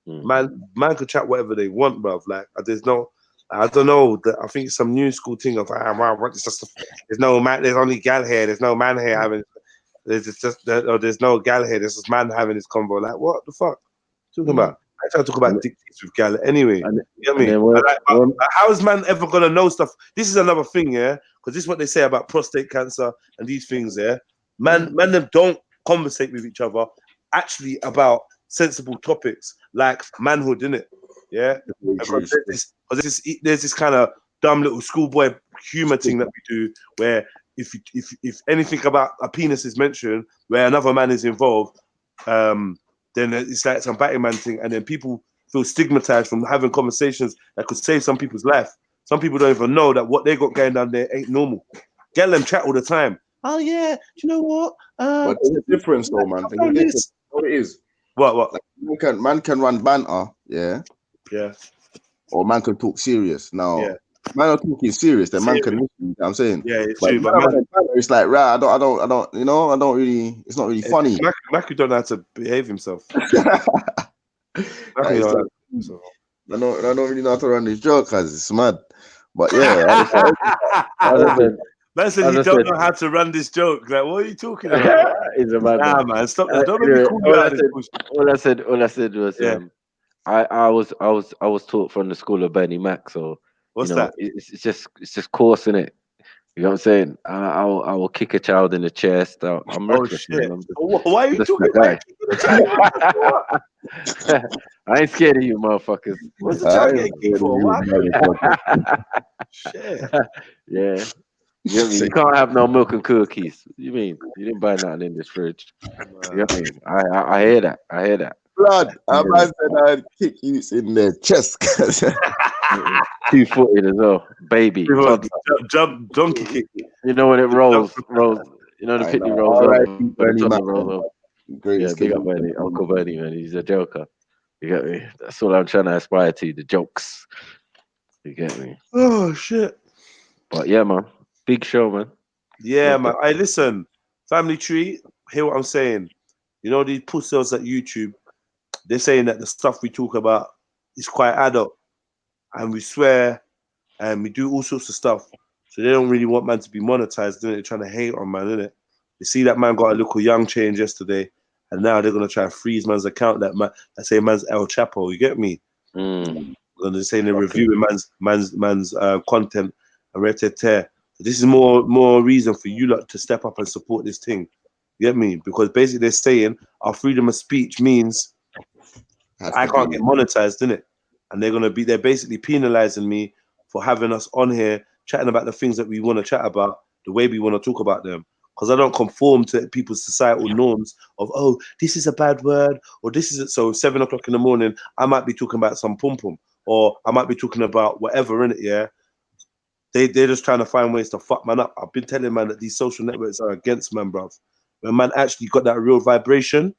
Man could chat whatever they want, bruv. Like, there's no, I don't know. I think it's some new school thing of wow, what is just there's no man, there's only gal here, there's no man here having. There's no gal here. There's this man having this convo. Like, what the fuck? Talking about? I try to talk about dick pics with gal anyway. You know what I mean? But how is man ever gonna know stuff? This is another thing, yeah. Because this is what they say about prostate cancer and these things, yeah. Man, them don't conversate with each other actually about sensible topics like manhood, innit? Yeah. Because there's this kind of dumb little schoolboy humor thing that we do where if anything about a penis is mentioned where another man is involved, then it's like some Batman man thing, and then people feel stigmatized from having conversations that could save some people's life. Some people don't even know that what they got going down there ain't normal. Get them chat all the time. Oh yeah, do you know what? But there's a difference though, man. What it is? What? Like, man can run banter, yeah. Yeah. Or man can talk serious. Now, man are talking serious, then man can listen. You know what I'm saying? Yeah, it's true. But man, it's like, right, I don't, you know, I don't really. It's not really funny. Macu don't know how to behave himself. I don't really know how to run this joke because it's mad. But yeah, man said he don't know how to run this joke. Like, what are you talking about? He's a mad nah, man, stop that. Don't make me call you out of this bullshit. All I said was, I was taught from the school of Bernie Mac. So what's that? It's just coarse, innit? You know what I'm saying? I will kick a child in the chest. I'm reckless, man. Why are you talking like I ain't scared of you, motherfuckers. What's the child getting kicked for? What? Shit. Yeah. You can't have no milk and cookies. You mean you didn't buy nothing in this fridge? You know what I mean? I hear that. I hear that. Blood. I said I'd kick you in the chest. 2-footed as well, baby. Jump, donkey kick. You know when it rolls. You know the pitney rolls over. Yeah, big up Bernie, Uncle Bernie, man. He's a joker. You get me? That's all I'm trying to aspire to. The jokes. You get me? Oh shit. But yeah, man. Big show, man. Yeah, man. Hey, listen, Family Tree, hear what I'm saying. You know, these pussels at YouTube, they're saying that the stuff we talk about is quite adult. And we swear and we do all sorts of stuff. So they don't really want man to be monetized, they're trying to hate on man, innit? You see that man got a little young change yesterday, and now they're gonna try and freeze man's account that say man's El Chapo, you get me? And they're saying they're reviewing man's content and tear. This is more reason for you lot to step up and support this thing. You get me? Because basically they're saying our freedom of speech means I can't get monetized, innit? And they're basically penalizing me for having us on here chatting about the things that we want to chat about, the way we want to talk about them. Because I don't conform to people's societal norms of, oh, this is a bad word, or this is it. So 7 o'clock in the morning, I might be talking about some pum pum, or I might be talking about whatever in it, yeah. They're just trying to find ways to fuck man up. I've been telling man that these social networks are against man, bruv. When man actually got that real vibration,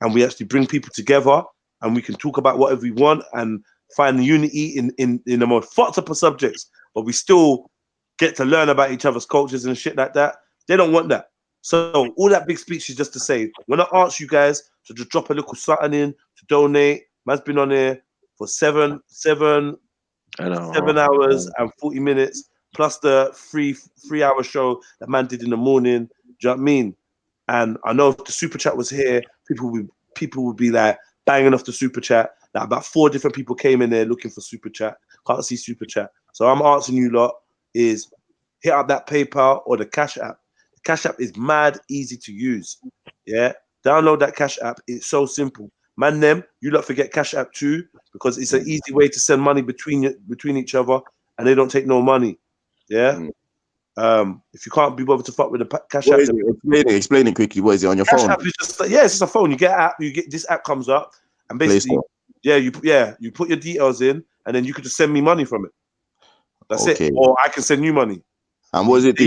and we actually bring people together, and we can talk about whatever we want and find unity in the most fucked up of subjects, but we still get to learn about each other's cultures and shit like that. They don't want that. So all that big speech is just to say, when I ask you guys to just drop a little something in to donate, man's been on here for 7 hours and 40 minutes plus the 3-hour show that man did in the morning. Do you know what I mean? And I know if the super chat was here, people would be like banging off the super chat. Like about 4 different people came in there looking for super chat. Can't see super chat. So I'm asking you lot is hit up that PayPal or the Cash App. The Cash App is mad easy to use. Yeah, download that Cash App. It's so simple. Man, you lot forget Cash App too, because it's an easy way to send money between each other, and they don't take no money. Yeah. If you can't be bothered to fuck with the Cash App, explain it quickly. What is it on your Cash phone? App is just it's just a phone. You get an app. You get this app comes up, and basically, you put your details in, and then you could just send me money from it. That's it. Or I can send you money. And what does it do?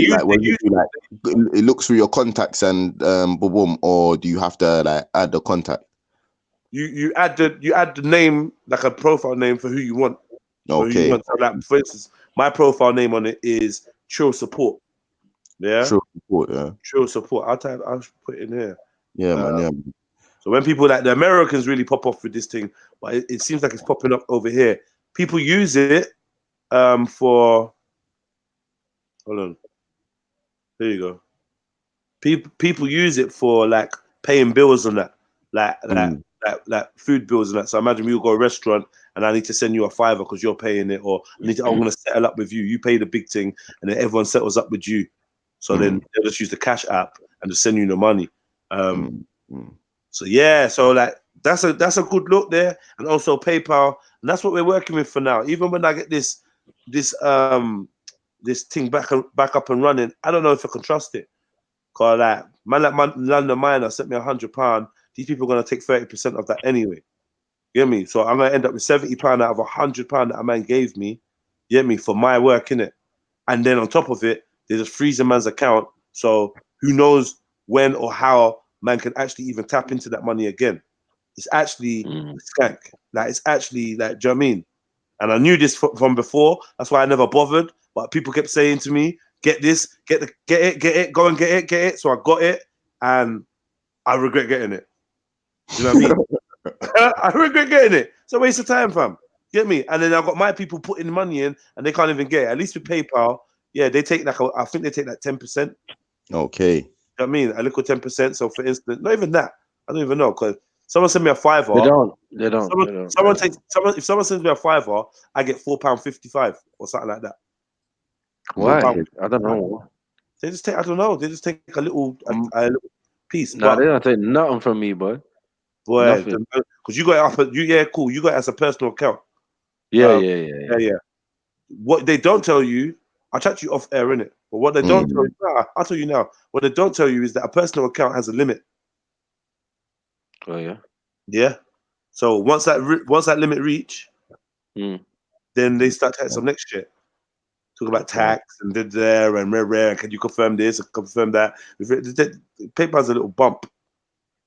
It looks through your contacts and boom, or do you have to like add the contact? You add the name, like a profile name for who you want. Okay. So like, for instance, my profile name on it is Trill Support. Yeah. Trill Support. Yeah. Trill Support. I'll put it in here. Yeah, man. Yeah. So when people like the Americans really pop off with this thing, but it seems like it's popping up over here. People use it for hold on. There you go. People use it for like paying bills and that, like food bills and that. So imagine you go to a restaurant and I need to send you a $5 because you're paying it, or I'm going to settle up with you. You pay the big thing, and then everyone settles up with you. So then they'll just use the Cash app and just send you the money. So yeah, so like that's a good look there, and also PayPal, and that's what we're working with for now. Even when I get this thing back up and running, I don't know if I can trust it. Cause like London Miner sent me £100. These people are gonna take 30% of that anyway. You get me? So I'm gonna end up with £70 out of £100 that a man gave me. You get me? For my work, innit? And then on top of it, they just freeze a man's account. So who knows when or how man can actually even tap into that money again. It's actually a skank. Like it's actually like, do you know what I mean? And I knew this from before. That's why I never bothered. But people kept saying to me, get this, get it, go and get it. So I got it, and I regret getting it. You know what I mean? I regret getting it. It's a waste of time, fam. Get me? And then I've got my people putting money in, and they can't even get it. At least with PayPal, yeah, they take like I think they take like 10%. Okay. You know what I mean? A little 10%. So for instance, not even that. I don't even know, because someone sent me a $5. They don't. If someone sends me a $5, I get £4.55 or something like that. Why? £4. I don't know. They just take. I don't know. They just take a little piece. Nah, But they don't take nothing from me, boy. boy, Nothing. because you got it up. Yeah, cool. You got it as a personal account. Yeah. What they don't tell you, I'll chat to you off air, innit? But what they don't tell you, I'll tell you now. What they don't tell you is that a personal account has a limit. Oh yeah. Yeah. So once that limit reach, then they start taking some next shit. Talk about tax and did there and rare and can you confirm this and confirm that? PayPal's a little bump.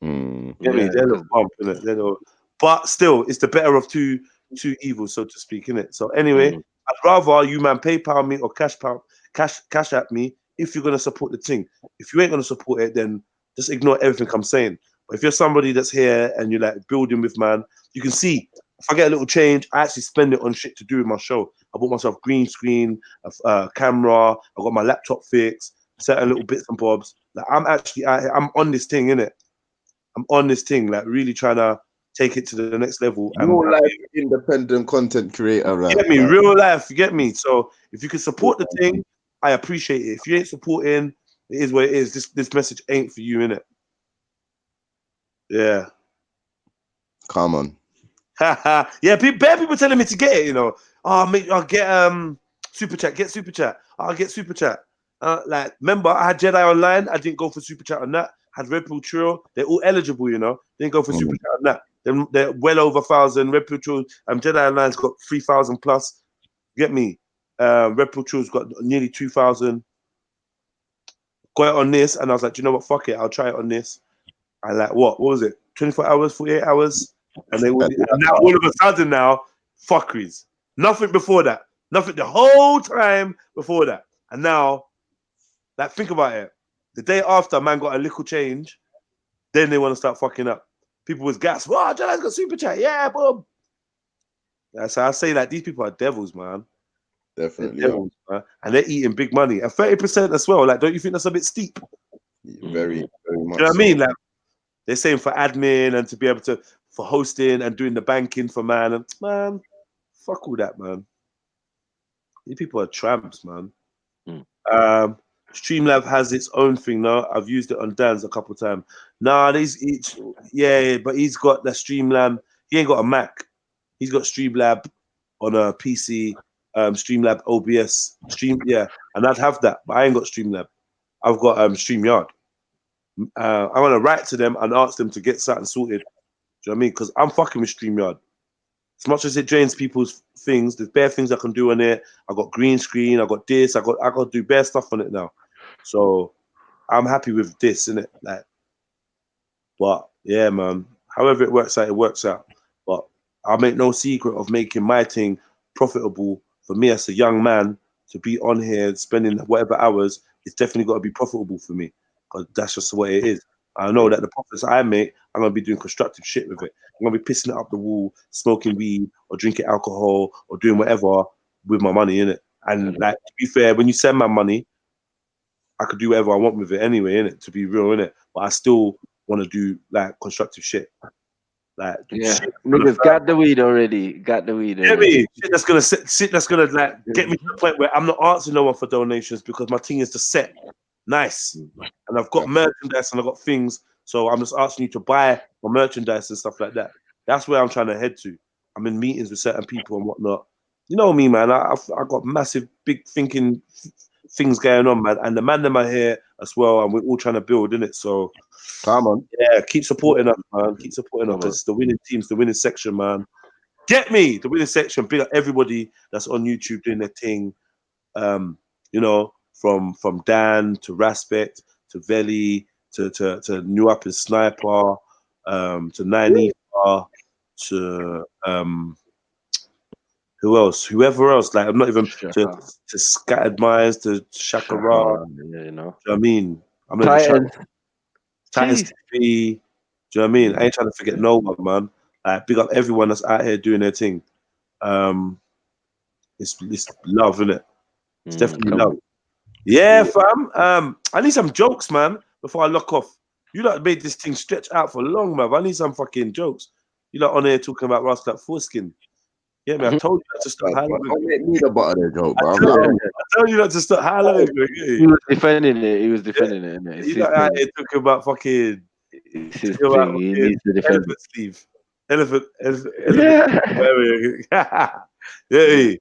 Get me? They're a little bump, innit? But still, it's the better of two evils, so to speak, innit? So anyway, I'd rather you man PayPal me or cash at me if you're gonna support the thing. If you ain't gonna support it, then just ignore everything I'm saying. But if you're somebody that's here and you're like building with man, you can see if I get a little change, I actually spend it on shit to do with my show. I bought myself green screen, a camera, I got my laptop fixed, certain little bits and bobs. Like I'm on this thing, innit? I'm on this thing, like really trying to take it to the next level. Real life independent content creator, right? You get me? Real life, you get me? So if you can support the thing, I appreciate it. If you ain't supporting, it is what it is. This message ain't for you, innit? Yeah. Come on. Yeah, bare people telling me to get it, you know. Oh, I'll get super chat, get super chat. I'll get super chat. Like, remember, I had Jedi Online. I didn't go for super chat on that. Had Red Pill Trill. They're all eligible, you know. Didn't go for super chat on that. They're well over 1,000. Red Pill Trill. Jedi Online's got 3,000 plus. Get me? Red Pill Trill's got nearly 2,000. Got it on this, and I was like, do you know what? Fuck it. I'll try it on this. I like what was it? 24 hours, 48 hours. And now all of a sudden now, fuckeries. Nothing before that. Nothing the whole time before that. And now, like, think about it. The day after, man got a little change, then they want to start fucking up. People was gas. Wow, Jedi's got super chat. Yeah, boom. So I say like these people are devils, man. Definitely. They're devils, man. And they're eating big money. And 30% as well. Like, don't you think that's a bit steep? Very, very much. Do you know what I mean? Like, they're saying for admin and to be able to for hosting and doing the banking for man. And man, fuck all that, man. These people are tramps, man. Streamlab has its own thing now. I've used it on Dan's a couple of times. Nah, but he's got the Streamlab. He ain't got a Mac. He's got Streamlab on a PC. Streamlab OBS. And I'd have that, but I ain't got Streamlab. I've got StreamYard. I'm gonna write to them and ask them to get something sorted. Do you know what I mean? Because I'm fucking with StreamYard. As much as it drains people's things, there's bare things I can do on it. I got green screen, I got this, I got to do bare stuff on it now. So I'm happy with this, innit? Like, but yeah, man. However it works out, it works out. But I'll make no secret of making my thing profitable for me as a young man to be on here spending whatever hours. It's definitely got to be profitable for me. Because that's just what it is. I know that the profits I make, I'm gonna be doing constructive shit with it. I'm gonna be pissing it up the wall, smoking weed, or drinking alcohol, or doing whatever. with my money, innit? And like, to be fair, when you send my money, I could do whatever I want with it anyway, innit? To be real, innit? But I still want to do like constructive shit. Like shit niggas got the weed already. Got the weed get already. me? Shit that's gonna like get me to the point where I'm not asking no one for donations because my thing is to set nice. And I've got merchandise and I've got things. So I'm just asking you to buy my merchandise and stuff like that. That's where I'm trying to head to. I'm in meetings with certain people and whatnot. You know me, man. I got massive, big thinking things going on, man. And the man them are here as well, and we're all trying to build, innit? So come on, yeah, keep supporting us, man. Keep supporting us because the winning teams, the winning section, man. Get me the winning section. Big up everybody that's on YouTube doing their thing. You know, from Dan to Raspect to Veli to New Up and Sniper, to 9 to who else? Whoever else. Like I'm not even to Scattered Minds to Shakara. Yeah, you know. Do you know what I mean? I'm not even Titans TV. Do you know what I mean? I ain't trying to forget no one, man. Like big up everyone that's out here doing their thing. It's love, isn't it? It's definitely love. Yeah, fam. I need some jokes, man, before I lock off. You like made this thing stretch out for long, man. I need some fucking jokes. You like on here talking about Rascal like foreskin. Yeah, man. I told you not to stop hollering. Don't make me the butt of the joke, bro. I told you not to stop hollering. He was defending it. He was defending it. Innit? You like out here talking about fucking. It's his thing. He needs to defend elephant sleeve. Elephant. Yeah.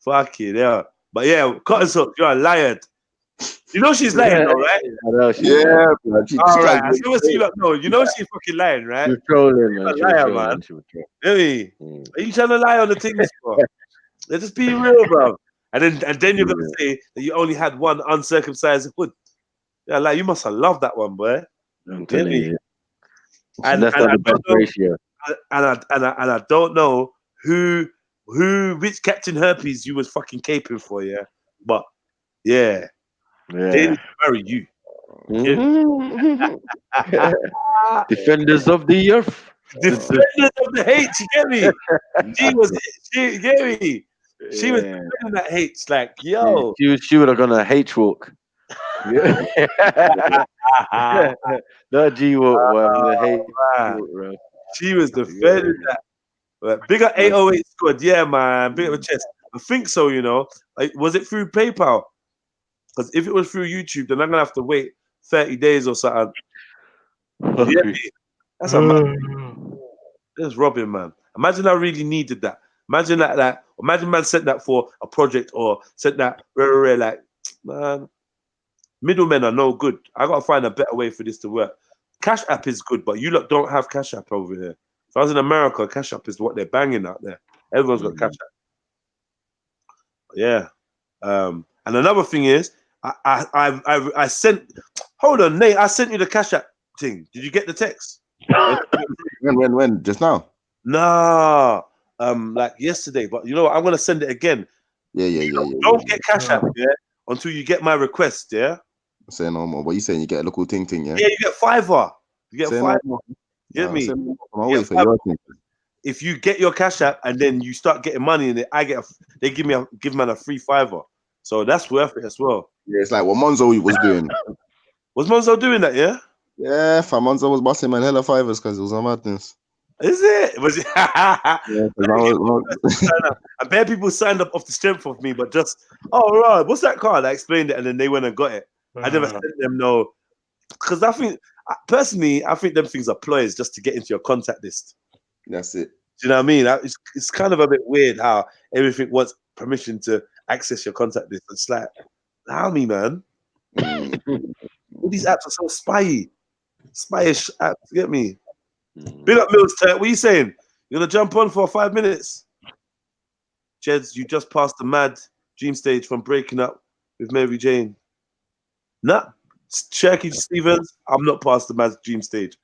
Fucking yeah. But yeah, Cotton Socks, you're a liar. You know she's lying, though, right? I know she's man. All right. As soon as you know, you know she's fucking lying, right? She's trolling, You're man. a liar, man. Really? Are you trying to lie on the things, bro? Let's just be real, bro. And then you're gonna say that you only had one uncircumcised hood. Yeah, like you must have loved that one, boy. I'm telling you. And That's not the best ratio. And I don't know which Captain Herpes you was fucking caping for, yeah. But yeah. They need to marry you. Defenders of the earth. Defenders of the hate, you get me? She get me? She was defending that hate, like, yo. She would have gone a H walk. Not G walk, the hate walk, bro. She was defending that. But big up 808 squad, yeah, man. Big up a chest. I think so, you know. Like, was it through PayPal? Because if it was through YouTube, then I'm gonna have to wait 30 days or something. Yeah, that's a that's robbing, man. Imagine I really needed that. Imagine imagine man sent that for a project or sent that like, man. Middlemen are no good. I gotta find a better way for this to work. Cash App is good, but you lot don't have Cash App over here. If I was in America, Cash App is what they're banging out there. Everyone's got Cash App. Yeah. And another thing is, I sent. Hold on, Nate. I sent you the Cash App thing. Did you get the text? When? Just now? Nah. Like yesterday. But you know what? I'm gonna send it again. Yeah. Don't get Cash App, yeah, until you get my request, yeah. Say no more. What you saying? You get a little ting, yeah? Yeah, you get $5. You get say $5. No Get me? I'm wait for your thing. If you get your Cash App and then you start getting money in it, they give man a free $5. So that's worth it as well. Yeah, it's like what Monzo was doing. Was Monzo doing that? Yeah. Yeah, fam. Monzo was busting man hella $5 because it was a madness. Is it? Was it? Yeah, I bet people signed up off the strength of me, but just right, what's that card? I explained it and then they went and got it. I never sent them no, because I think personally, I think them things are ploys just to get into your contact list. That's it. Do you know what I mean? It's kind of a bit weird how everything wants permission to access your contact list. It's like, allow me, man. All these apps are so spyish apps. Get me? Big up Mills, what are you saying? You're gonna jump on for 5 minutes? Jeds, you just passed the mad dream stage from breaking up with Mary Jane. Nah, Cherokee Stevens, I'm not past the mad dream stage.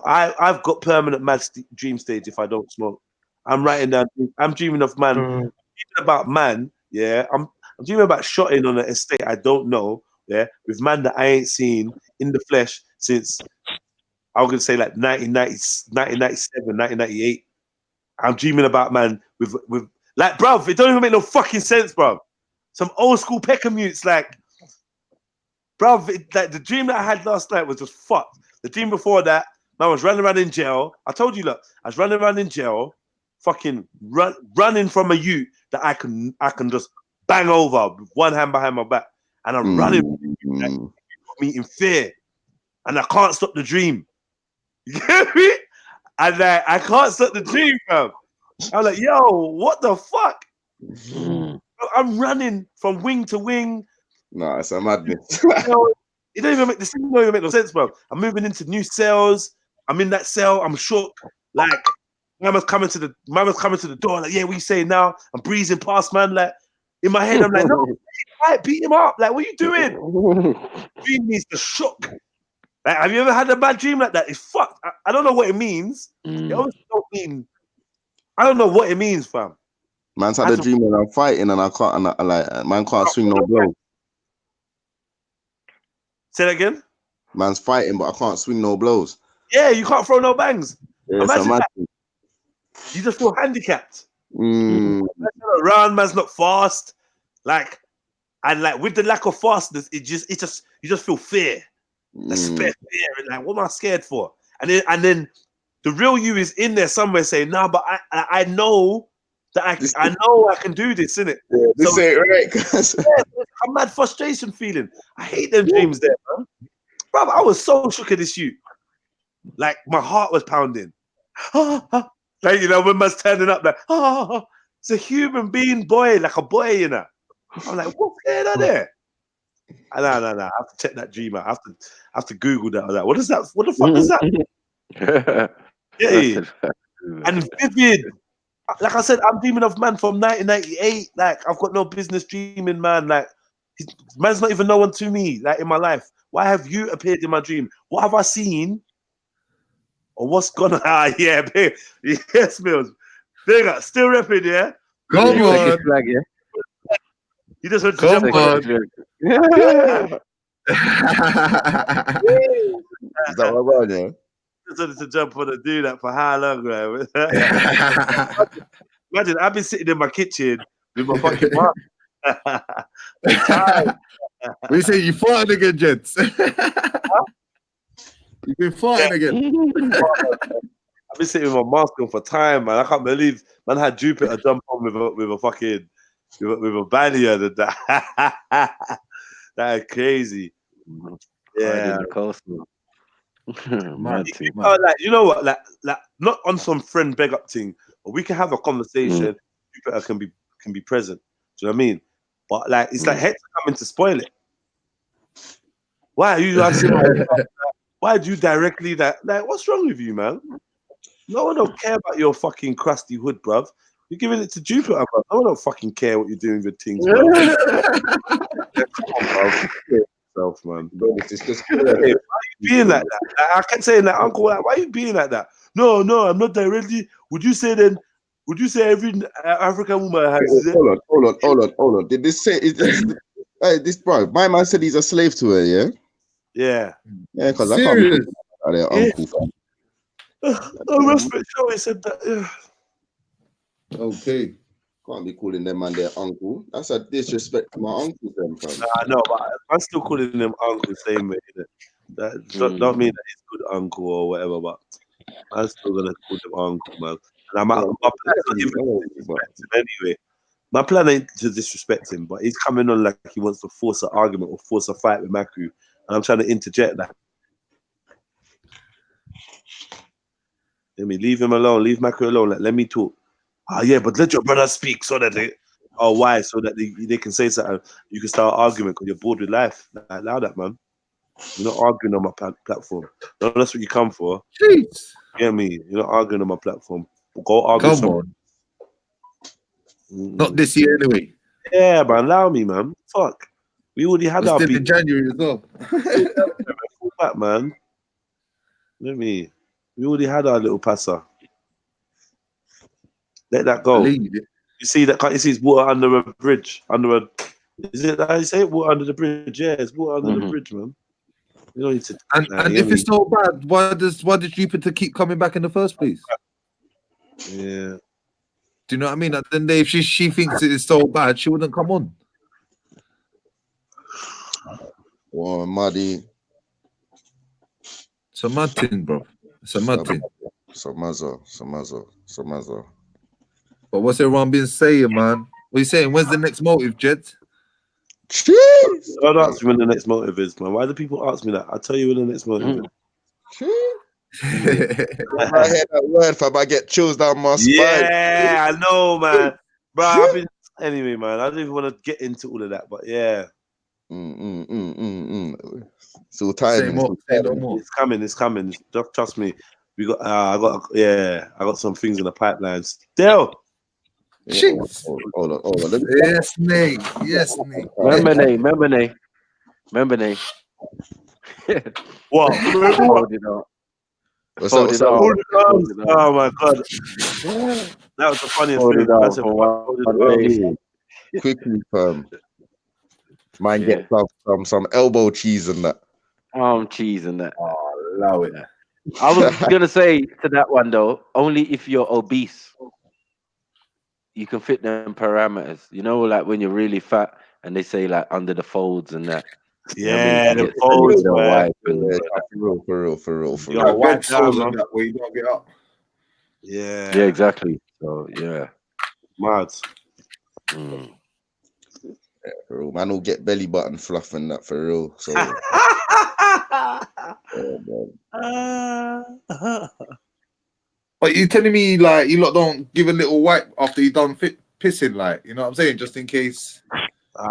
I've got permanent mad dream stage if I don't smoke. I'm writing down. I'm dreaming of man. Dreaming about man. Yeah, I'm dreaming about shotting on an estate I don't know. Yeah, with man that I ain't seen in the flesh since I was gonna say like 1990, 1997, 1998. I'm dreaming about man with Like, bruv, it don't even make no fucking sense, bruv. Some old school peckamutes, like, bruv, like the dream that I had last night was just fucked. The dream before that, I was running around in jail. I told you, look, I was running around in jail, fucking running from a ute that I can just bang over with one hand behind my back, and I'm running, like, me in fear, and I can't stop the dream. You get me? And like, I can't stop the dream, fam. I'm like, yo, what the fuck? I'm running from wing to wing. Nah, it's a madness. It don't even make this don't even make no sense, bro. I'm moving into new cells. I'm in that cell. I'm shook. Like, mama's coming to the door. Like, yeah, what you saying now? I'm breezing past, man. Like, in my head, I'm like, no, right, beat him up. Like, what are you doing? Dream needs to shook. Like, have you ever had a bad dream like that? It's fucked. I don't know what it means. It obviously don't mean. I don't know what it means, fam. Man's had a dream when I'm fighting and I can't, and like, man can't swing no blow. Say that again. Man's fighting, but I can't swing no blows. Yeah, you can't throw no bangs. Yeah, Imagine that. You just feel handicapped. Man's not around, man's not fast. Like, and like with the lack of fastness, you just feel fear. Fear. Like, what am I scared for? And then the real you is in there somewhere saying, "No, but I know that I know I can do this, innit?" Yeah, this ain't right, guys. A mad frustration feeling. I hate them dreams there, man. Bro, I was so shook at this shoot. Like, my heart was pounding. Like, you know, when man's turning up, like, it's a human being boy, like a boy, you know. I'm like, what's going on there? No. I have to check that dream out. I have to Google that. Like, what is that? What the fuck is that? Yeah. And vivid. Like I said, I'm dreaming of man from 1998. Like, I've got no business dreaming, man. Like, man's not even no one to me, like, in my life. Why have you appeared in my dream? What have I seen? Or what's gone on? Yeah, big. Yes, Mills. Big up. Still repping, yeah? Come on. Flag, yeah? You just heard Come on. Is that what I'm on, yeah? Just wanted to jump on and do that for how long, man? Imagine, I've been sitting in my kitchen with my fucking mom. We say you farting again, gents. You've been farting again. I've been sitting with my mask on for time, man. I can't believe man had Jupiter jump on with a fucking with a banner. That is crazy. Yeah. Like, you know what? Like not on some friend beg up thing, but we can have a conversation. Jupiter can be present. Do you know what I mean? But like, it's like Hector coming to spoil it. Why are you asking? Why do you directly that? Like, what's wrong with you, man? No one don't care about your fucking crusty hood, bruv. You're giving it to Jupiter, bruv. No one don't fucking care what you're doing with your things, bruv. Yeah, come on, bruv. Yourself, man. It's just why are you being like that? Like, I kept saying that, uncle. Like, why are you being like that? No, I'm not directly. Would you say every African woman has? Hold on. Did this say? Hey, this bro, my man said he's a slave to her, yeah? Yeah. Yeah, because I can't be their uncle. Respect show, he said that. Yeah. Okay. Can't be calling them man their uncle. That's a disrespect to my uncle, then, fam. Nah, no, but I'm still calling them uncle same way. That don't mean that he's good uncle or whatever, but I'm still gonna call them uncle, man. And my plan not even to disrespect him anyway. My plan ain't to disrespect him, but he's coming on like he wants to force an argument or force a fight with Maku, and I'm trying to interject that. Let me leave him alone. Leave Maku alone. Like, let me talk. Yeah, but let your brother speak so that they. Oh, why? So that they can say something. You can start an argument because you're bored with life. Like, allow that, man. You're not arguing on my platform. No, that's what you come for. Jeez. You get me? You're not arguing on my platform. Go argue. Come on. Not this year, anyway. Yeah, man. Allow me, man. Fuck. We already had our beat in January as well. Full back, man. Let me. We already had our little passer. Let that go. You see that? Can't you see it's water under a bridge? Is it how you say it? Water under the bridge? Yeah, it's water under the bridge, man. You don't need to. And if it's so bad, why does Jupiter keep coming back in the first place? Yeah. Do you know what I mean? At the end of the day, if she thinks it is so bad, she wouldn't come on. Well, Muddy. It's a mad thing, bro. It's a mad thing. Samazo. But what's everyone been saying, man? What are you saying? When's the next motive, Jed? Don't ask me when the next motive is, man. Why do people ask me that? I'll tell you when the next motive is. When I hear that word, fam, I get chills down my spine. Yeah, I know, man. Bro, I've been anyway, man. I don't even want to get into all of that, but yeah. It's all timing. It's coming. It's coming. Just trust me. We got. I got some things in the pipeline still. Hold on. Yes, Nate. Yes, Nate. Remember, Nate. What? Hold it up. What's up? Oh my god. That was the funniest thing. Quickly, man, get some elbow cheese and that. Cheese and that. Oh, allow it. I was gonna say to that one though, only if you're obese, you can fit them parameters. You know, like when you're really fat, and they say like under the folds and that. Yeah, the folds, man. For real. You got bed sores and that where you don't get up. Yeah, exactly. So yeah, mad. Yeah, for real. Man will get belly button fluff and that for real. So But you telling me like you lot don't give a little wipe after you done pissing, like, you know what I'm saying? Just in case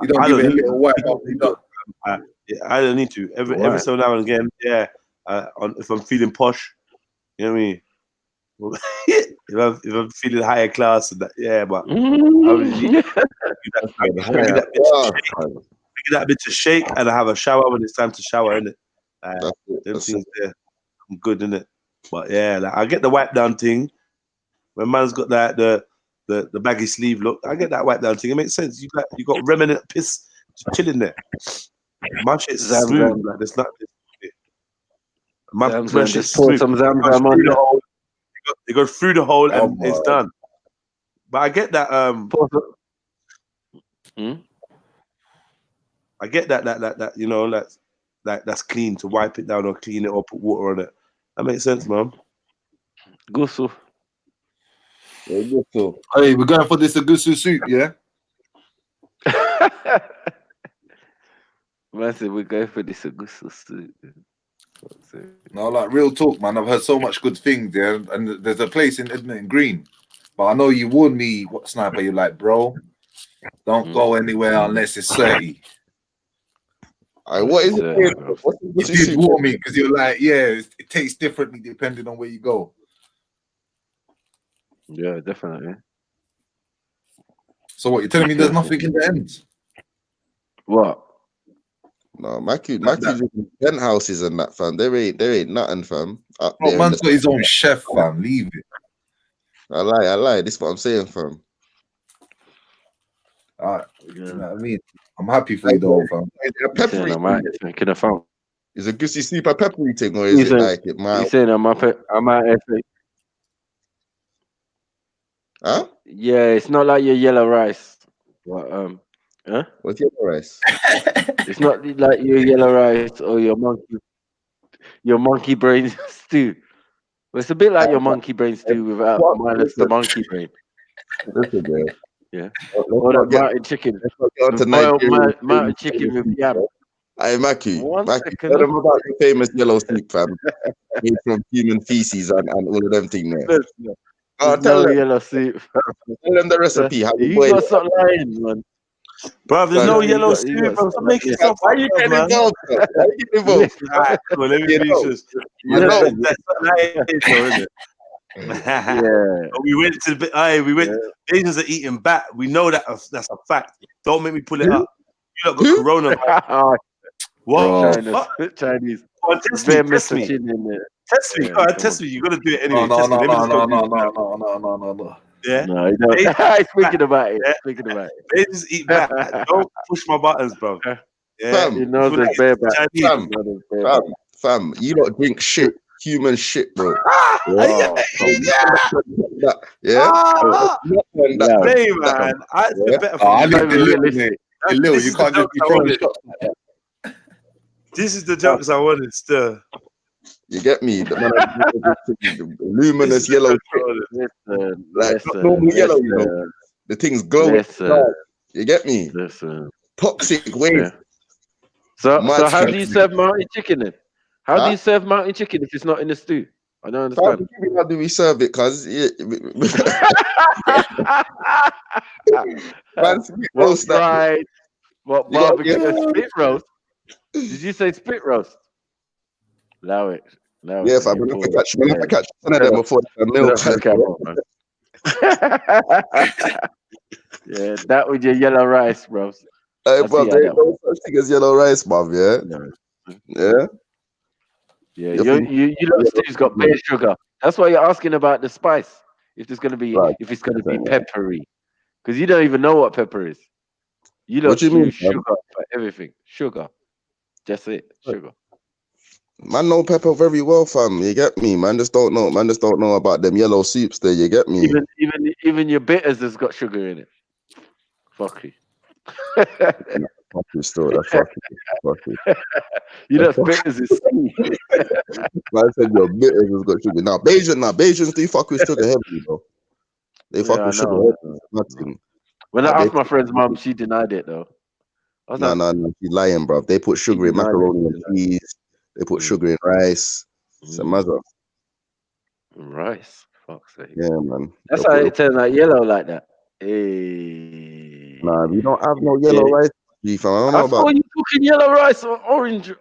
you don't give it a little wipe after you done. I don't need to. Every so now and again, yeah. If I'm feeling posh, you know what I mean. if I'm feeling higher class, and that, yeah, but I really need that bit to shake, and I have a shower when it's time to shower, innit? Them things there, I'm good, innit? But yeah, like, I get the wipe down thing. When man's got that the baggy sleeve look, I get that wipe down thing. It makes sense. You got remnant piss chilling there. My shit's smooth. Like, there's not. My shit's just pour some Zamzam on that. It goes through the hole and it's done. But I get that. I get that you know, that's clean to wipe it down or clean it or put water on it. That makes sense, man. Gusu. Hey, we're going for this Agusu soup, yeah? Man said we're going for this Agusu soup. No, like real talk, man. I've heard so much good things, yeah. And there's a place in Edmonton Green, but I know you warned me, what Sniper? You're like, bro, don't go anywhere unless it's 30. What is it? You did warn me because you're like, yeah, it tastes differently depending on where you go. Yeah, definitely. So what, you're telling me there's nothing in the end? What? No, Mackie lives in penthouses and that, fam. There ain't nothing, fam. Up Bro, there, man's got his own chef, fam. Leave it. I lie. This is what I'm saying, fam. Alright, you know what I mean? I'm happy for you though, fam. Is it a peppery thing? Is it a Gussie soup a peppery thing, or is He's it like it might? You saying I'm out effing? Huh? Yeah, it's not like your yellow rice. But, huh? What's yellow rice? It's not like your yellow rice or your monkey brain stew. Well, it's a bit like your monkey brain stew without minus the monkey brain. Listen, bro. Yeah. Or that mountain chicken. Mountain chicken with yam. Hey, Mackie, tell them about the famous yellow soup, fam. Made from human feces and all of them things there. Tell them yellow soup. Tell them the recipe. How you got stop lying, man. Bro, there's no yellow soup. Stop making stuff. Why are you getting involved? Why are you getting involved? Alright, cool. Let me be just. We went to the. We went. Asians are eating bat. We know that that's a fact. Don't make me pull it up. You lot got corona. What? Chinese. Test me. Test me. Go ahead, test me. You got to do it anyway. No. Yeah. No, you don't. He's thinking about it. Thinking about it. They just eat back. Don't push my buttons, bro. Yeah. Fam, you know the bare back. Fam, you don't drink shit. human shit, bro. Yeah. Yeah. Hey, man. I better Oh, I from need the little, mate. The little, This you is the can't just jokes be I throwing wanted. shots like that. This is the jokes I wanted still. You get me? The man the luminous yellow shit. Like not normal yellow, you know. The thing's glowing. You get me? Toxic waste. So Mad how do stuff. you serve mountain chicken then? How do you serve mountain chicken if it's not in the stew? I don't understand. How do we serve it? Cause What fried? What You got- barbecue? yeah. Spit roast? Did you say spit roast? Allow it. Allow Yeah, it. fam. When I catch some of them before the milk. Yeah, that with your yellow rice, bro. Hey, bro, there ain't no such thing as yellow rice, bruv, yeah? Yeah? Yeah, you lot stew's got bare sugar. That's why you're asking about the spice. If it's gonna be peppery. Because you don't even know what pepper is. You lot What you mean, use sugar for everything. Sugar. Just it. Sugar. Man know pepper very well, fam. You get me? Man just don't know. Man just don't know about them yellow soups there. You get me? Even your bitters has got sugar in it. Fuck you. Fuck you still. That's fuck you. You know, bitters is sweet. Man said your bitters has got sugar. Now, Bajans do fuck with sugar heavily, bro. They fuck with sugar heavily. Nothing. When I asked my friend's mum, she denied it though. No, she's lying, bro. They put sugar in macaroni and cheese. They put sugar in rice. Some other. Rice? Fuck's sake. Yeah, man. That's how it turns out yellow like that. Hey. Nah, we don't have no yellow rice. I don't know I about. saw you cooking yellow rice or orange.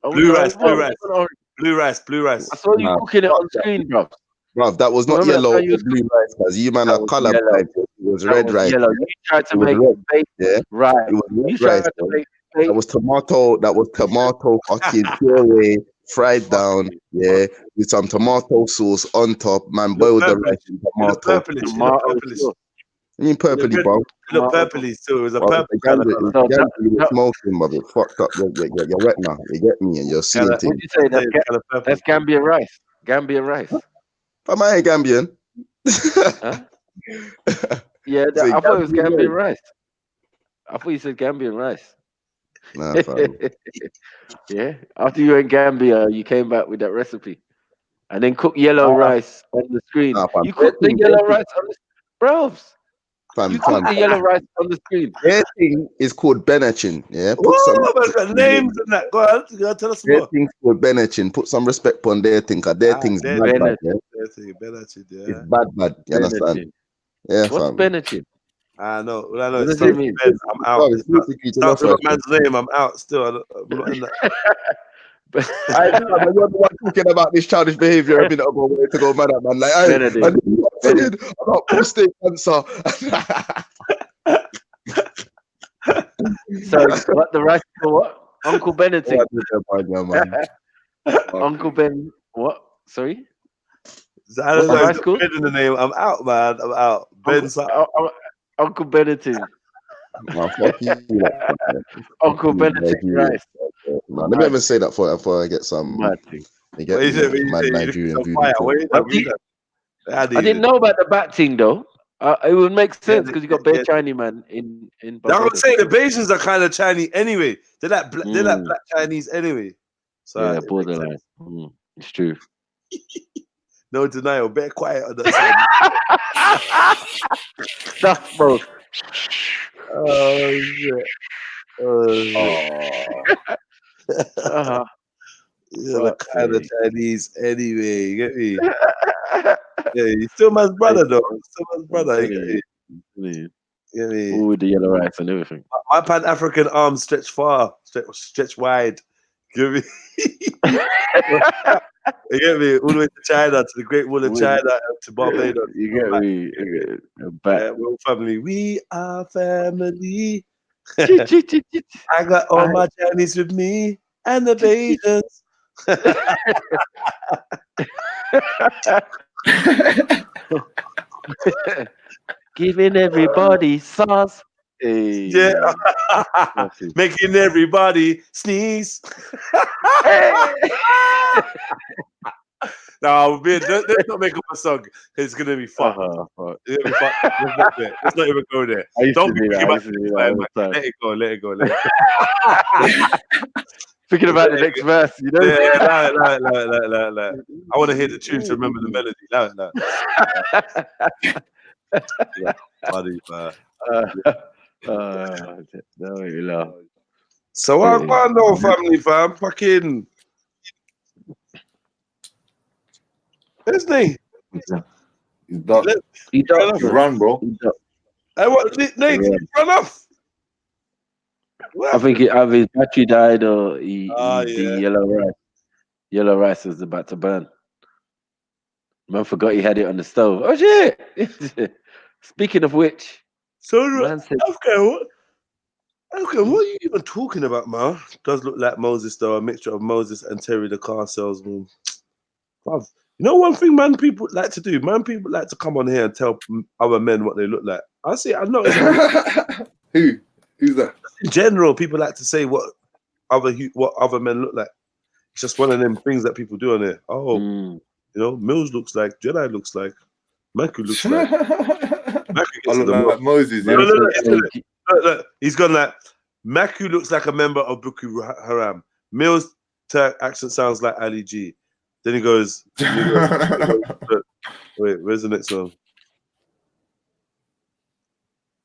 Blue rice. I saw you cooking it on screen, bro. Bro, that was not Remember yellow that or blue rice, because you man are color blind. It was red rice. Yellow. You tried to It was make red. fake. Yeah, Right. it was You red tried rice. to Bro. make fake. That was tomato fucking puree, fried down, yeah, with some tomato sauce on top. Man, boiled the rice in tomato. You mean purpley, bro? It looked purpley too. It was a purple color. color. You were smoking, but it fucked up. You're wet now. You get me, and you're seeing What things. did you say? That's Gambian rice. Gambian rice. Am I Gambian? Huh? Yeah, I thought it was Gambian rice. I thought you said Gambian rice. Nah, fam. Yeah. After you went Gambia, you came back with that recipe. And then cook yellow rice on the screen. You cook the yellow rice on the bros. You cook the yellow rice on the screen. Their thing is called benachin. Yeah. Got names and that. Go on, you gotta tell us Their more. thing's called benachin. Put some respect on their thing, cause their thing's bad. Yeah? It's bad. You understand? Yeah, What's fam. benachin? I know. What It does it mean? I'm out. Start with a man's name. I'm out still. I'm not in that. You're the one talking about this childish behavior a minute ago. To go mad at man. Like, I didn't saying about prostate cancer. So what the rice for what? Uncle Benedict. Uncle Ben what? Sorry? I don't know. It's got Ben in the name. I'm out, man. I'm out. Ben Uncle Benedict. Uncle Benedict rice. Let me even say that before I get some. You get mad Nigerian voodoo. I didn't know about the bat thing though. It would make sense because you got bare Chinese man in Barbados. I would say the Bajans are kind of Chinese anyway. They're like black Chinese anyway. So yeah, borderline. It's true. No denial. Better quiet on that side. Stuff, bro. Oh shit. You're the kind of Chinese anyway. You get me? Yeah, he's still my brother though. Still my brother. You get me? All with the yellow rice and everything. My Pan African arms stretch far, stretch wide. You get me? You get me? All the way to China, to the Great Wall of China, to Barbados. You get me? Yeah, we're all family. We are family. I got all my Chinese with me and the Bajans. Giving everybody sauce. Hey. Yeah. Making everybody sneeze. No, let's not make up a song. It's gonna be fun. It's gonna be fun. Let's not even go there. I used Don't to be do that. thinking I about used to do this, that all man. the time. Let it go. Let it go. Let it go. Thinking about the next verse, you know? Yeah, like. I want to hear the tune to remember the melody. No. Yeah, funny, man. No, you laugh. So I got no family, fam. Fucking, isn't he? He's done. He Run He off. run, bro. Hey, what? Nate, did he run off? I think either his battery died or the yeah. yellow rice was about to burn. Man forgot he had it on the stove. Oh shit! Speaking of which, So man said, Okay, what are you even talking about, man? Does look like Moses, though, a mixture of Moses and Terry the car salesman. Bruv, you know one thing, man, people like to do? Man, people like to come on here and tell other men what they look like. I see, I noticed. Who's that? In general, people like to say what other men look like. It's just one of them things that people do on here. Oh, you know, Mills looks like, Jedi looks like, Maku looks like. Maku I look like Moses, yeah. Look, he's gone like, Maku looks like a member of Boko Haram. Mills' accent sounds like Ali G. Then he goes, wait, where's the next one?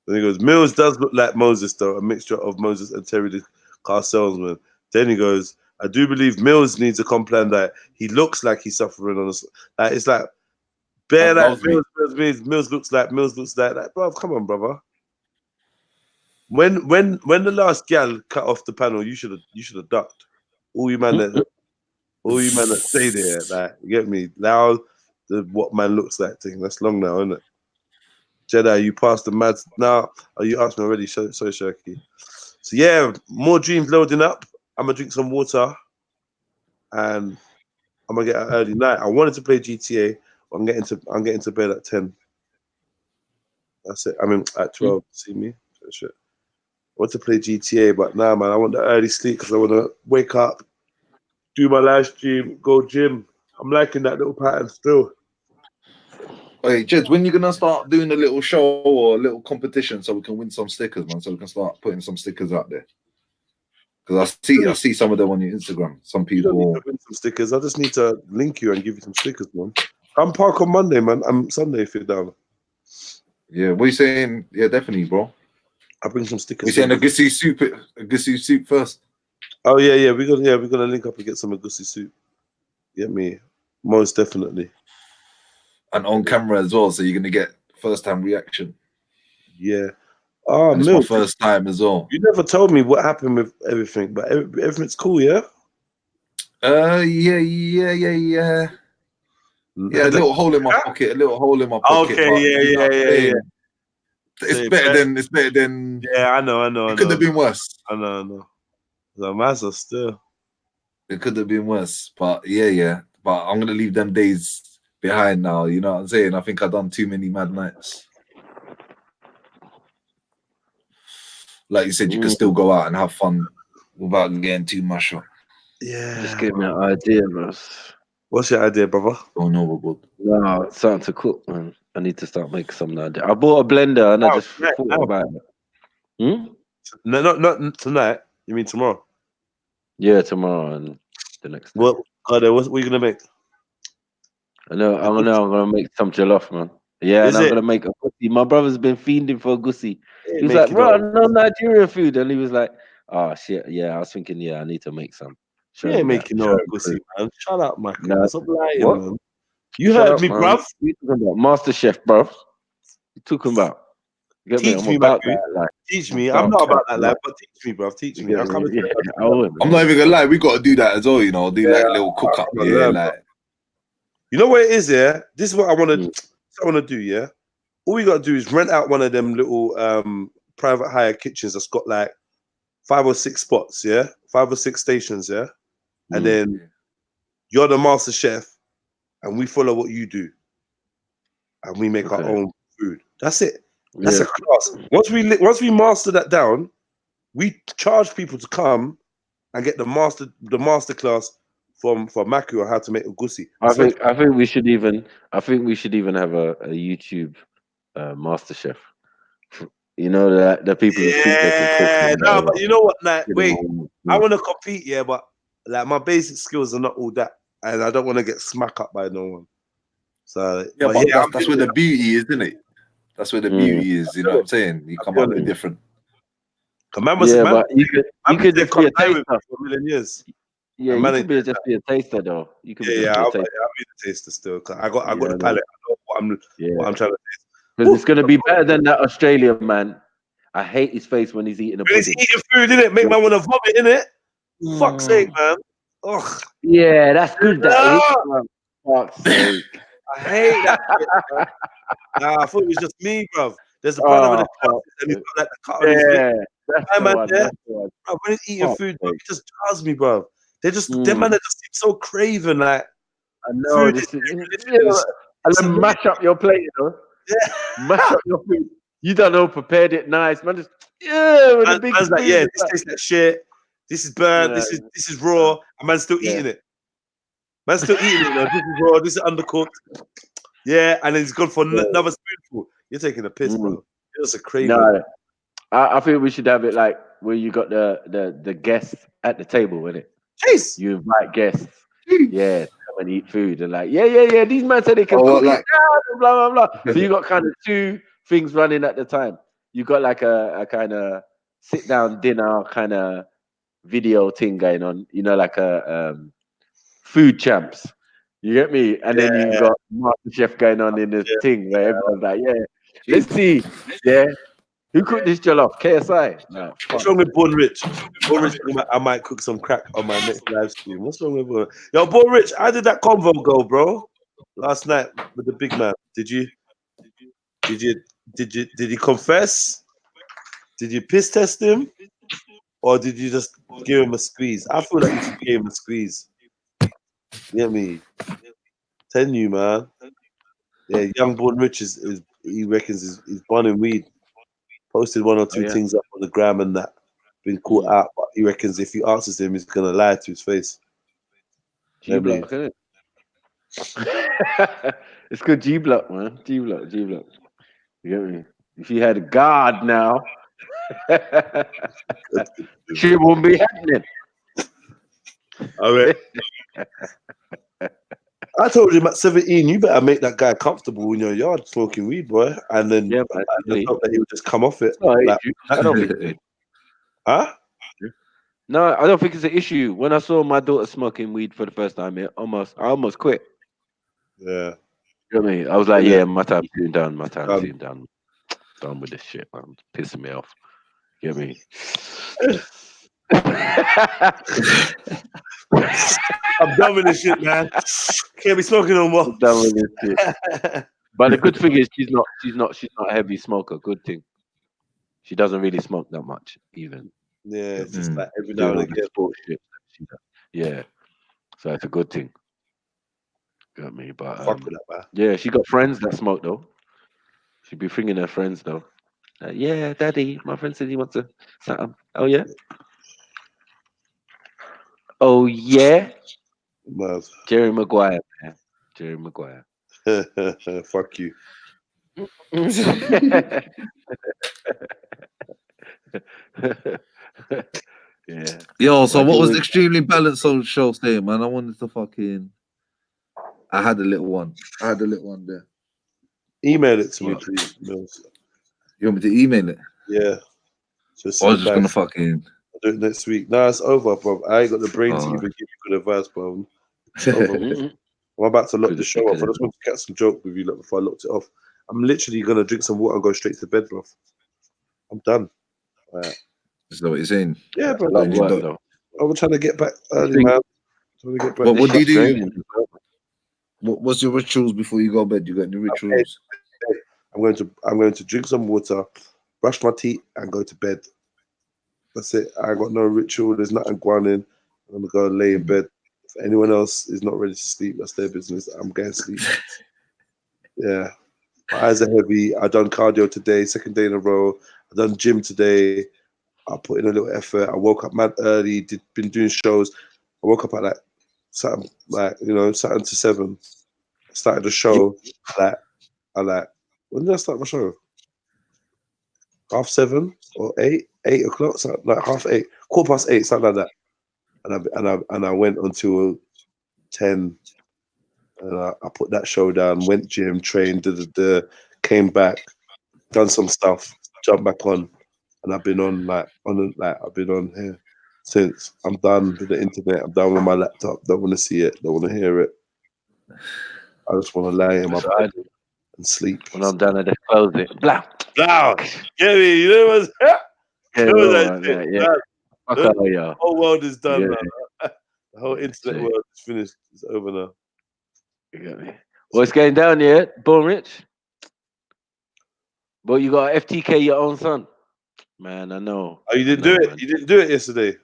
Then he goes, Mills does look like Moses, though, a mixture of Moses and Terry the car salesman. Then he goes, I do believe Mills needs a complaint that he looks like he's suffering on us. Like, it's like, bare like Mills looks like, bro, come on, brother. When the last gal cut off the panel, you should have ducked. All you man that stay there, like, you get me? Now the what man looks like thing. That's long now, isn't it? Jedi, you passed the mad now. Oh, you asked me already, so Shirky. So yeah, more dreams loading up. I'm gonna drink some water and I'm gonna get an early night. I wanted to play GTA, but I'm getting to bed at 10. That's it. I mean at 12. See me? Shit. I want to play GTA, but nah, man, I want the early sleep because I want to wake up, do my live stream, go gym. I'm liking that little pattern still. Hey, Jed, when you gonna start doing a little show or a little competition so we can win some stickers, man? So we can start putting some stickers out there. Because I see some of them on your Instagram. Some people. You don't need to win some stickers. I just need to link you and give you some stickers, man. I'm park on Monday, man. I'm Sunday if you're down. Yeah, what are you saying? Yeah, definitely, bro. I'll bring some stickers. We're saying a Gussie soup first. Oh yeah, we're gonna link up and get some Agusi soup. Get me, most definitely. And on camera as well, so you're gonna get first-time reaction. Yeah. Oh, and it's my first time as well. You never told me what happened with everything, but everything's cool, yeah. Yeah. Yeah, a little hole in my pocket. Okay, yeah. It's better than. Yeah, I know. It could have been worse. I know. The Mazda still. It could have been worse, but yeah. But I'm gonna leave them days behind now. You know what I'm saying? I think I've done too many mad nights. Like you said, you can still go out and have fun without getting too much up. Yeah. Just give me an idea, bro. What's your idea, brother? Going overboard. No, it's starting to cook, man. I need to start making some now. I bought a blender and I just thought about it. No, not tonight. You mean tomorrow? Yeah, tomorrow and the next day. What are you gonna make? I'm gonna make some jollof, man. Yeah, and I'm gonna make a gussie. My brother's been fiending for a gussie. He was like, bro, no Nigerian food. And he was like, oh shit, yeah, I was thinking, yeah, I need to make some. You ain't making no gussie, man. Shut up, Michael. Nah, Stop lying, what? man. You heard me, bruv. What you talking about? Master Chef, bruv. You talking about? Get Teach I'm me, about Matthew. that life. Teach me. I'm not about that life, but teach me, bruv. Teach me. I'm not even gonna lie. We got to do that as well. You know, do like a little cook up. Yeah, like. You know what it is, yeah? This is what I want to do, yeah? All you got to do is rent out one of them little private hire kitchens that's got like 5 or 6 spots, yeah? 5 or 6 stations, yeah? And then you're the master chef and we follow what you do. And we make our own food. That's it. That's a class. Once we master that down, we charge people to come and get the master class from Maku on how to make ugusi. I think we should even have a YouTube master chef. You know that the people who think they can cook. Yeah, and no, but you know what? Like, wait, I yeah. want to compete, yeah, but like my basic skills are not all that, and I don't want to get smacked up by no one. So Yeah, but but yeah, that's where the beauty is, isn't it? That's where the beauty is. You know what I'm saying? You come up with different. But you could just be a taster for a million years. Yeah, And you man, could be just be a taster though. You could yeah, just I'll be a be taster. the taster still. 'Cause I got the palate. I know what I'm trying to taste. Because it's gonna be better than that Australian man. I hate his face when he's eating a When he's pudding. eating food, innit? Make man want to vomit, innit? Fuck's sake, man. Ugh. Yeah, that's good. That is. Fuck's sake. I hate that shit, man. Nah, I thought it was just me, bruv. There's a brother with a glasses and he's got like the cut on his lip. That's My the man one. there, That's the one. bruv, when he's eating food, bruv, it just jars me, bruv. Them man, they just seem so craven, like. I know Food this is is, and then mash up your plate, you know. Yeah. Mash up your food. You don't know, prepared it nice, man. Just with a big Man's like, spoon. yeah, this tastes like shit. This is burnt. Yeah. This is raw. And man's still eating it. Man's still eating it. You know? This is raw. This is undercooked. Yeah, and then he's gone for another spoonful. You're taking a piss, bro. You're just a craven. No, I feel we should have it like where you got the guests at the table, innit? Jeez. You invite guests, yeah, to come and eat food, and like, yeah. These men said they can cook it, blah blah blah. So you got kind of two things running at the time. You got like a kind of sit down dinner kind of video thing going on, you know, like a food champs. You get me? And then you got Master Chef going on in this thing where everyone's like, let's see, who cooked this jollof? KSI. No, what's wrong with Born Rich? Born Rich, I might cook some crack on my next live stream. What's wrong with Born? Yo, Born Rich, how did that convo go, bro? Last night with the big man. Did he confess? Did you piss test him? Or did you just give him a squeeze? I feel like you should give him a squeeze. You get me? Tell you, man. Yeah, young Born Rich is he reckons is burning weed. Posted one or two things up on the gram and that. Been caught out, but he reckons if he answers him, he's gonna lie to his face. G-Block, isn't it? It's good G-Block, man. G-Block. You get me? If you had a guard now, shit won't be happening. All right. I told him at 17, you better make that guy comfortable in your yard smoking weed, boy. And then I hope that he would just come off it. I don't think it's an issue. Huh? No, I don't think it's an issue. When I saw my daughter smoking weed for the first time, I almost quit. Yeah. You know what I mean? I was like, my time's soon done. My time's soon done. Done with this shit, man. It's pissing me off. You get me? I'm done with this shit, man. Can't be smoking no more. I'm done with this shit. But the good thing is she's not a heavy smoker. Good thing. She doesn't really smoke that much, even. Yeah, it's just like every now and again. Sports shit. Yeah. So it's a good thing. Got me, but fuck with that, man. yeah, she got friends that smoke though. She'd be bringing her friends though. Yeah, daddy, my friend said he wants to something. Oh yeah. Oh yeah. Man. Jerry Maguire, man. Jerry Maguire. Fuck you. Yeah. Yo, so what was the Extremely Balanced show saying, man? I wanted to fucking. I had a little one there. Email it to me, please. You want me to email it? Yeah. I was just gonna fucking. I'll do it next week. Nah, it's over, bro. I ain't got the brain to even give you good advice, bro. It's over. I'm about to lock the show off. I just want to get some joke with you before I locked it off. I'm literally gonna drink some water and go straight to bed, bro. I'm done. Right. Is that what you're saying? Yeah, bro. I'm trying to get back early, man. What do you do? What's your rituals before you go to bed? You got any rituals? I'm going to drink some water, brush my teeth, and go to bed. That's it. I got no ritual. There's nothing going in. I'm gonna go lay in bed. If anyone else is not ready to sleep, that's their business. I'm going to sleep. Yeah. My eyes are heavy. I done cardio today, second day in a row. I done gym today. I put in a little effort. I woke up mad early. Been doing shows. I woke up at like something like, you know, something to 7. Started the show like when did I start my show? 7:30 or 8 o'clock, something like 7:30, 8:15, something like that. And I went until 10. And I put that show down, went gym, trained, came back, done some stuff, jumped back on, and I've been on I've been on here since. I'm done with the internet. I'm done with my laptop. Don't want to see it. Don't want to hear it. I just want to lie in my bed and sleep. When I'm done, I just close it. Blah. Blah. Get me? You know what's Yeah, yeah. Fuck The all y'all. whole world is done Yeah. now. The whole internet world is finished. It's over now. You got me. What's going down here, Born Rich? But you got FTK your own son. Man, I know. Oh, you didn't do it? You didn't do it yesterday?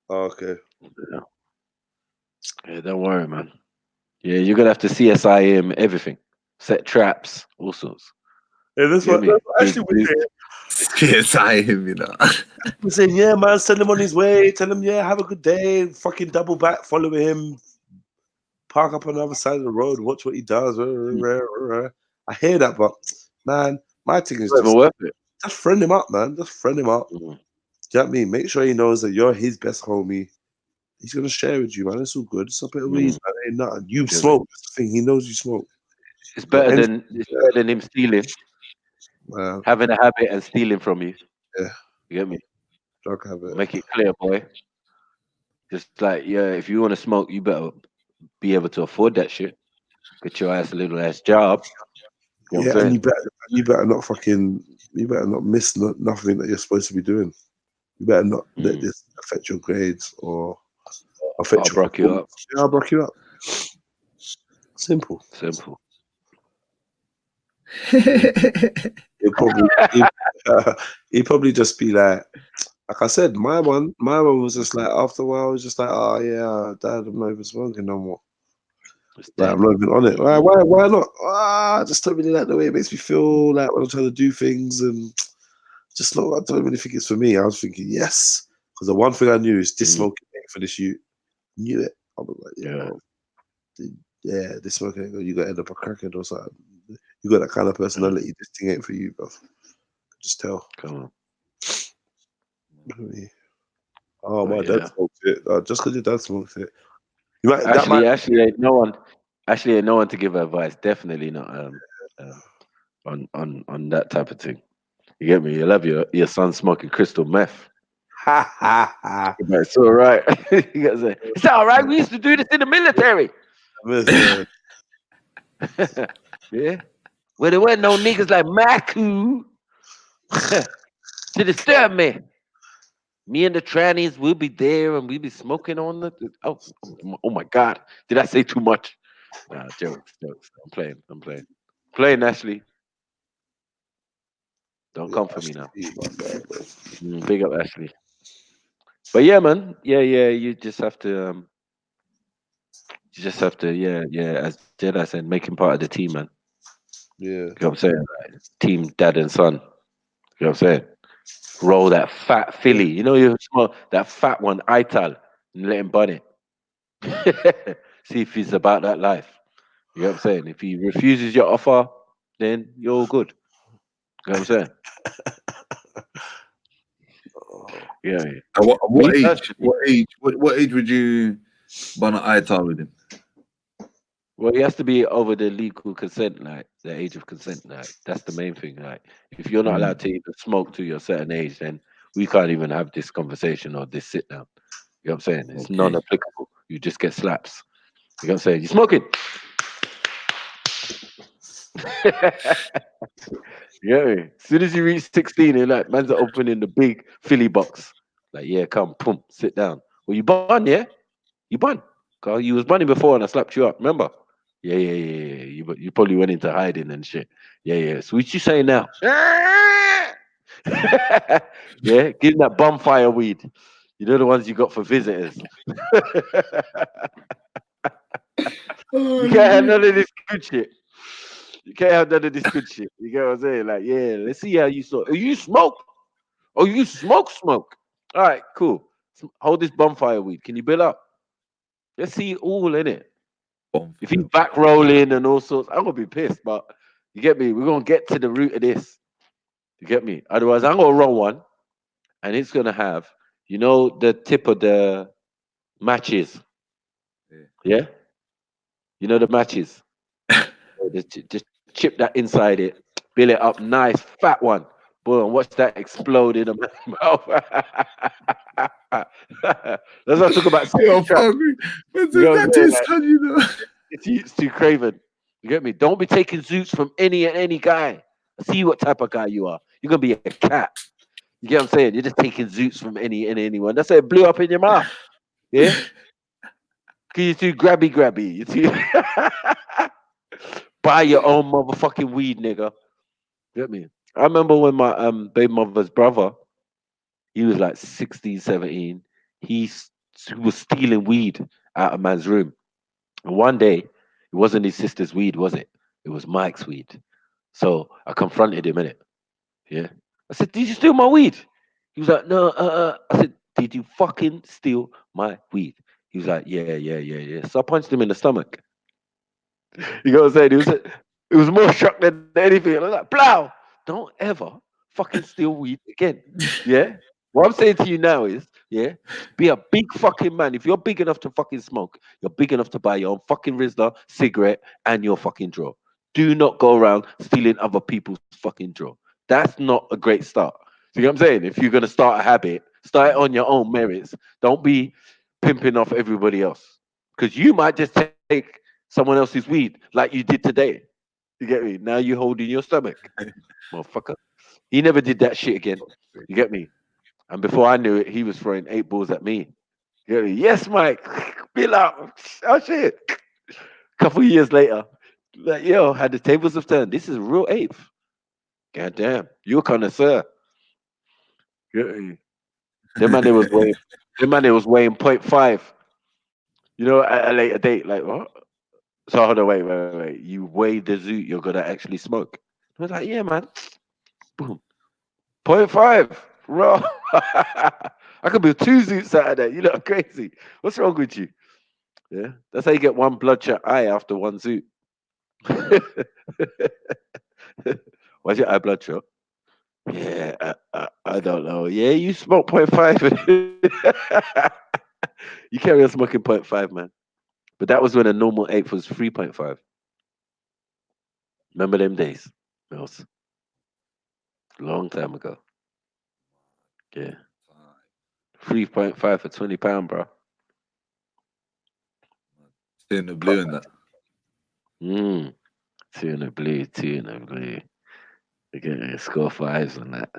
Oh, okay. Yeah, don't worry, man. Yeah, you're gonna have to CSI him, everything. Set traps, all sorts. Yeah, that's what Ashley was saying. CSI him, you know. We're saying, yeah, man, send him on his way. Tell him, yeah, have a good day. Fucking double back, follow him. Park up on the other side of the road. Watch what he does. I hear that, but man, my thing is It's not worth it. just friend him up, man. Just friend him up. Do you know what I mean? Make sure he knows that you're his best homie. He's gonna share with you, man. It's all good. It's a bit of weed, man. Ain't nothing. You smoke. That's the thing. He knows you smoke. It's better than him stealing. Having a habit and stealing from you. Yeah. You get me? Drug habit. Make it clear, boy. Just like, yeah, if you want to smoke, you better be able to afford that shit. Get your ass a little ass job. You know what I'm Yeah, and saying? you better not miss nothing that you're supposed to be doing. You better not let this affect your grades or affect I'll brock you up. Yeah, I'll brock you up. Simple. He'd probably just be like I said, my one was just like after a while, I was just like, oh yeah, Dad, I'm not even smoking no more. Like, I'm not even on it. Why not? I just don't really like the way it makes me feel like when I'm trying to do things and just not. I don't really think it's for me. I was thinking yes, because the one thing I knew is this smoking ain't for this youth. Knew it. I was like, yeah, this smoking ain't good. You got to end up a crackhead or something. You got that kind of personality. This thing ain't for you, bro. Just tell. Come on. Oh, my dad smoked it. Just because your dad smokes it. Ashley ain't no one to give advice. Definitely not on that type of thing. You get me? You'll have your son smoking crystal meth. Ha ha ha. It's all right. You gotta say, it's all right. We used to do this in the military. Yeah. Where there weren't no niggas like Maku to disturb me. Me and the trannies will be there and we'll be smoking on the. Oh my God. Did I say too much? Nah, jokes. I'm playing. Playing, Ashley. Don't come for me now. Big up, Ashley. But yeah, man. Yeah. You just have to. As Jedi said, make him part of the team, man. Yeah. You know what I'm saying? Like, team dad and son. You know what I'm saying? Roll that fat filly. You know you smell that fat one, Ital, and let him bun it. See if he's about that life. You know what I'm saying? If he refuses your offer, then you're all good. You know what I'm saying? Yeah. And what age would you bun an Ital with him? Well, he has to be over the legal consent, like the age of consent. Like that's the main thing. Like if you're not allowed to even smoke to your certain age, then we can't even have this conversation or this sit down. You know what I'm saying? It's non-applicable. You just get slaps. You know what I'm saying? You smoking. Yeah. As soon as you reach 16, you're like, man's opening the big Philly box. Like, yeah, come, pump, sit down. Well, you bun, yeah? You bun. Cause you was bunning before and I slapped you up, remember? Yeah. You probably went into hiding and shit. Yeah. So what you saying now? Yeah, give him that bonfire weed. You know the ones you got for visitors. You can't have none of this good shit. You can't have none of this good shit. You get what I'm saying? Like, yeah, let's see how you saw. Oh, you smoke? Oh, you smoke? All right, cool. Hold this bonfire weed. Can you build up? Let's see it all in it. If he's back rolling and all sorts, I'm gonna be pissed. But you get me? We're gonna get to the root of this. You get me? Otherwise, I'm gonna roll one, and it's gonna have, you know, the tip of the matches. Yeah. You know the matches. Just chip that inside it, build it up, nice fat one. Boy, and watch that explode in the mouth. That's what I talk about. Yo, Trap. fuck, what's You know what I'm that saying? to Like, son, you know? it's too craven. You get me? Don't be taking zoots from any guy. See what type of guy you are. You're gonna be a cat. You get what I'm saying? You're just taking zoots from anyone. That's it blew up in your mouth. Yeah? Cause you're too grabby. You too buy your own motherfucking weed, nigga. Get me? I remember when my baby mother's brother, he was like 16, 17. He was stealing weed out of man's room. And one day, it wasn't his sister's weed, was it? It was Mike's weed. So I confronted him in it. Yeah. I said, "Did you steal my weed?" He was like, "No, I said, "Did you fucking steal my weed?" He was like, "Yeah. So I punched him in the stomach. You know what I'm saying? It was more shock than anything. I was like, "Blow! Don't ever fucking steal weed again." Yeah. What I'm saying to you now is, yeah, be a big fucking man. If you're big enough to fucking smoke, you're big enough to buy your own fucking Rizla, cigarette, and your fucking draw. Do not go around stealing other people's fucking draw. That's not a great start. See what I'm saying? If you're gonna start a habit, start it on your own merits. Don't be pimping off everybody else. Because you might just take someone else's weed like you did today. You get me? Now you hold in your stomach. Motherfucker. He never did that shit again. You get me? And before I knew it, he was throwing 8 balls at me. You get me? Yes, Mike. Bill out. Oh shit. Couple years later, like, yo, had the tables have turned. This is a real ape. God damn. You're a connoisseur. You get me? Them man they was weighing 0.5. You know, at a later date, like what? So hold on, wait. You weigh the zoot you're gonna actually smoke. I was like, yeah, man. Boom. 0.5. Raw. I could build 2 zoots out of that. You look crazy. What's wrong with you? Yeah. That's how you get one bloodshot eye after one zoot. Why's your eye bloodshot? Yeah, I don't know. Yeah, you smoke 0.5. You carry on smoking 0.5, man. But that was when a normal eighth was 3.5. Remember them days? Mills? Long time ago. Yeah. 3.5 for £20, bro. Two in the blue and that. 2 in the blue. Again, score 5s and that.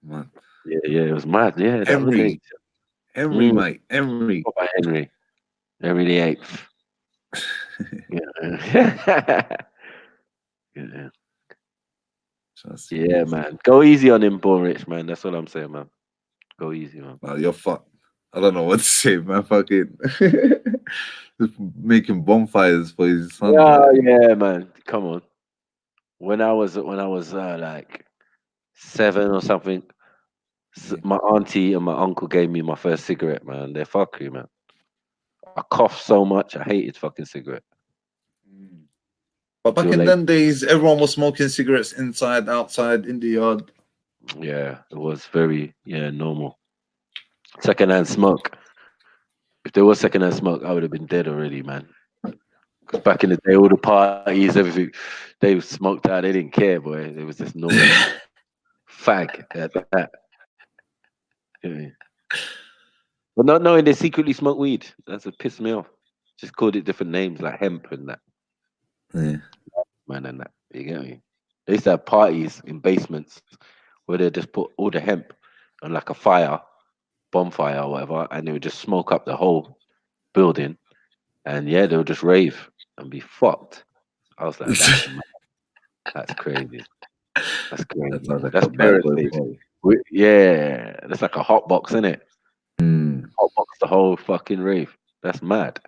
Man. Yeah, it was mad. Yeah, that was Henry. it. Mate. Henry. What about Henry? Henry the 8th. Yeah. Yeah, man. Go easy on him, Born Rich, man. That's all I'm saying, man. Go easy, man. Nah, you're fucked. I don't know what to say, man. Fucking just making bonfires for his son. Yeah, man. Come on. When I was like 7 or something, my auntie and my uncle gave me my first cigarette, man. They're fuckery, man. I coughed so much. I hated fucking cigarette. But back Till in late. them days, everyone was smoking cigarettes inside, outside, in the yard. Yeah, it was very normal. Secondhand smoke. If there was secondhand smoke, I would have been dead already, man. Because back in the day, all the parties, everything, they smoked out. They didn't care, boy. It was just normal. Fag at that. Yeah. But not knowing they secretly smoke weed, that's what pissed me off. Just called it different names like hemp and that. Yeah. Man, and that. You get me? They used to have parties in basements where they just put all the hemp on like a fire, bonfire or whatever, and they would just smoke up the whole building. And yeah, they would just rave and be fucked. I was like, that's mad. That's crazy. That's crazy. That sounds like That's a bad boy parents. party. Yeah, that's like a hot box, isn't it? Hot box the whole fucking rave. That's mad.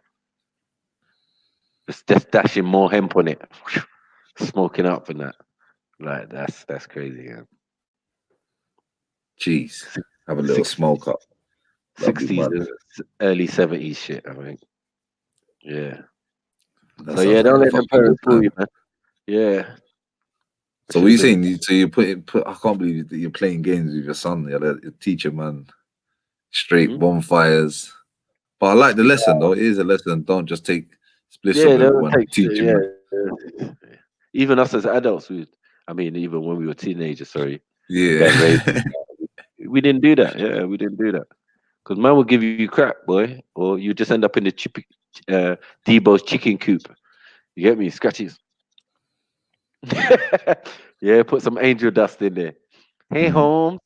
It's just dashing more hemp on it, smoking up and that. Like that's crazy. Yeah. Jeez, have a little smoke up. 60s, early 70s shit. I think. Yeah. That So sounds yeah, like don't a let them fucking good parents fool plan. you, man. Yeah. So what are you saying? So you put I can't believe that you're playing games with your son. You're a teacher, man. Straight bonfires. But I like the lesson though. It is a lesson. Don't just take spliffs Yeah, of they don't everyone. take Teach him, yeah. man. Even us as adults, I mean, even when we were teenagers, sorry. Yeah. We didn't do that. Yeah, we didn't do that. Because man will give you crap, boy, or you just end up in the Debo's chicken coop. You get me? Scratches. Yeah, put some angel dust in there. Hey, Holmes.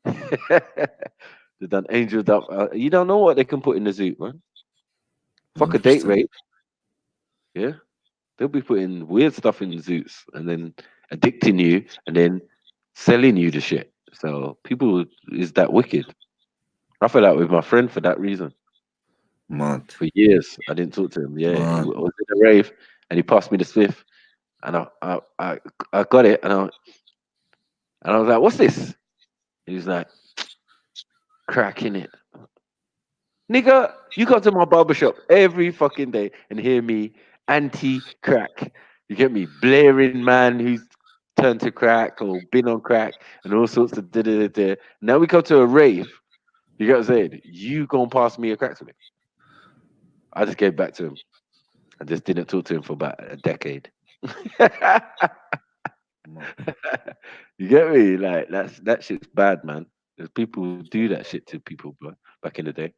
They done angel dust. You don't know what they can put in the zoo, man. Fuck a date 100%. rape. Yeah, they'll be putting weird stuff in the zoos and then addicting you and then selling you the shit. So people is that wicked. I fell out with my friend for that reason. Mad. For years, I didn't talk to him. Yeah, he Mad. was in a rave and he passed me the spliff, and I got it, and I was like, "What's this?" He was like, "Cracking it." Nigga, you come to my barbershop every fucking day and hear me anti-crack. You get me? Blaring man who's turned to crack or been on crack and all sorts of da-da-da-da. Now we come to a rave. You get what I'm saying? You gonna pass me a crack to me. I just gave back to him. I just didn't talk to him for about a decade. You get me? Like that shit's bad, man. There's people who do that shit to people, bro, back in the day.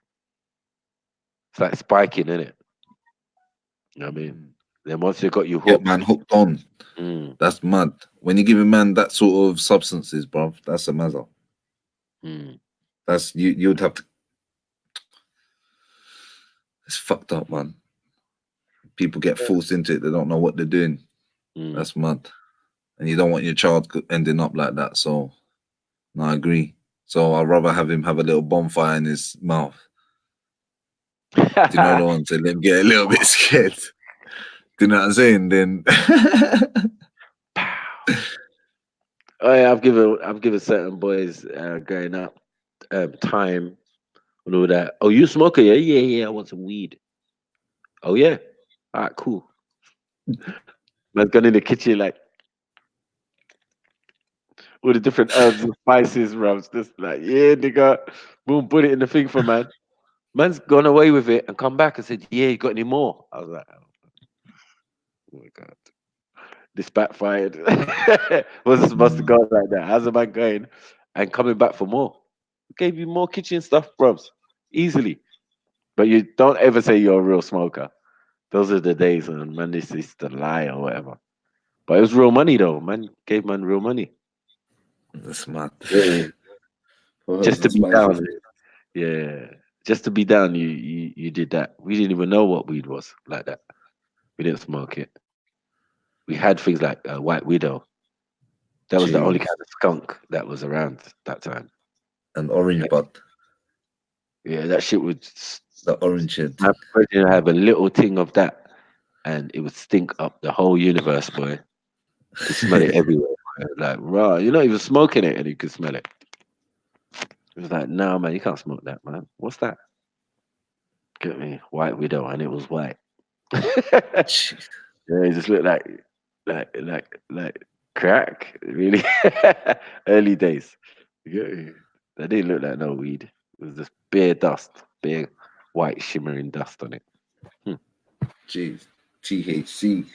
It's like spiking, isn't it? You know what I mean? Then once they got you Get hooked, man hooked on. Mm. That's mad. When you give a man that sort of substances, bro, that's a matter. That's you'd have to. It's fucked up, man. People get forced into it. They don't know what they're doing. That's mad. And you don't want your child ending up like that. So, no, I agree. So I'd rather have him have a little bonfire in his mouth. Do you know the one to let him get a little bit scared? Do you know what I'm saying? Then oh yeah, I've given certain boys growing up time and all that. Oh, you smoker? Yeah, yeah, yeah. I want some weed. Oh yeah. All right, cool. Man's gone in the kitchen like all the different herbs and spices, rubs. Just like, yeah, nigga. Boom, put it in the thing for man. Man's gone away with it and come back and said, yeah, you got any more? I was like, oh my God. This backfired. Wasn't supposed to go like that. How's a man going and coming back for more? Gave you more kitchen stuff, bros. Easily. But you don't ever say you're a real smoker. Those are the days when man this is the lie or whatever. But it was real money though. Man gave man real money. That's mad. Yeah. Just to That's be spicy. down. Yeah. Just to be down, you did that. We didn't even know what weed was like that. We didn't smoke it. We had things like White Widow. That was the only Jeez. kind of skunk that was around that time. And orange bud. Yeah, that shit would. The orange shit. My president have a little thing of that, and it would stink up the whole universe, boy. You could smell it everywhere. Boy. Like, raw. You're not even smoking it, and you could smell it. It was like, no, man, you can't smoke that, man. What's that? Get me, White Widow, and it was white. Yeah, it just looked like crack. Really, early days. You get me? That didn't look like no weed. It was just bare dust, bare white shimmering dust on it. Jeez, THC.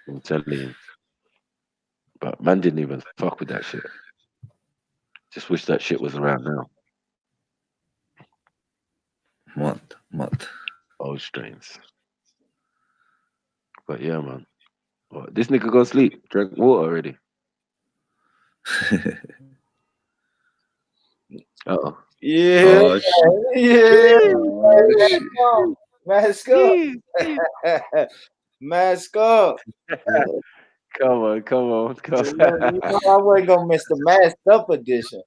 I'm telling you. But man didn't even fuck with that shit. Just wish that shit was around now. What? Old strains. But yeah, man. What, this nigga go sleep. Drank water already. Uh-oh. Yeah, Oh, yeah. shit. Mask up. Mask up. Come on. You know I wasn't gonna miss the masked up edition.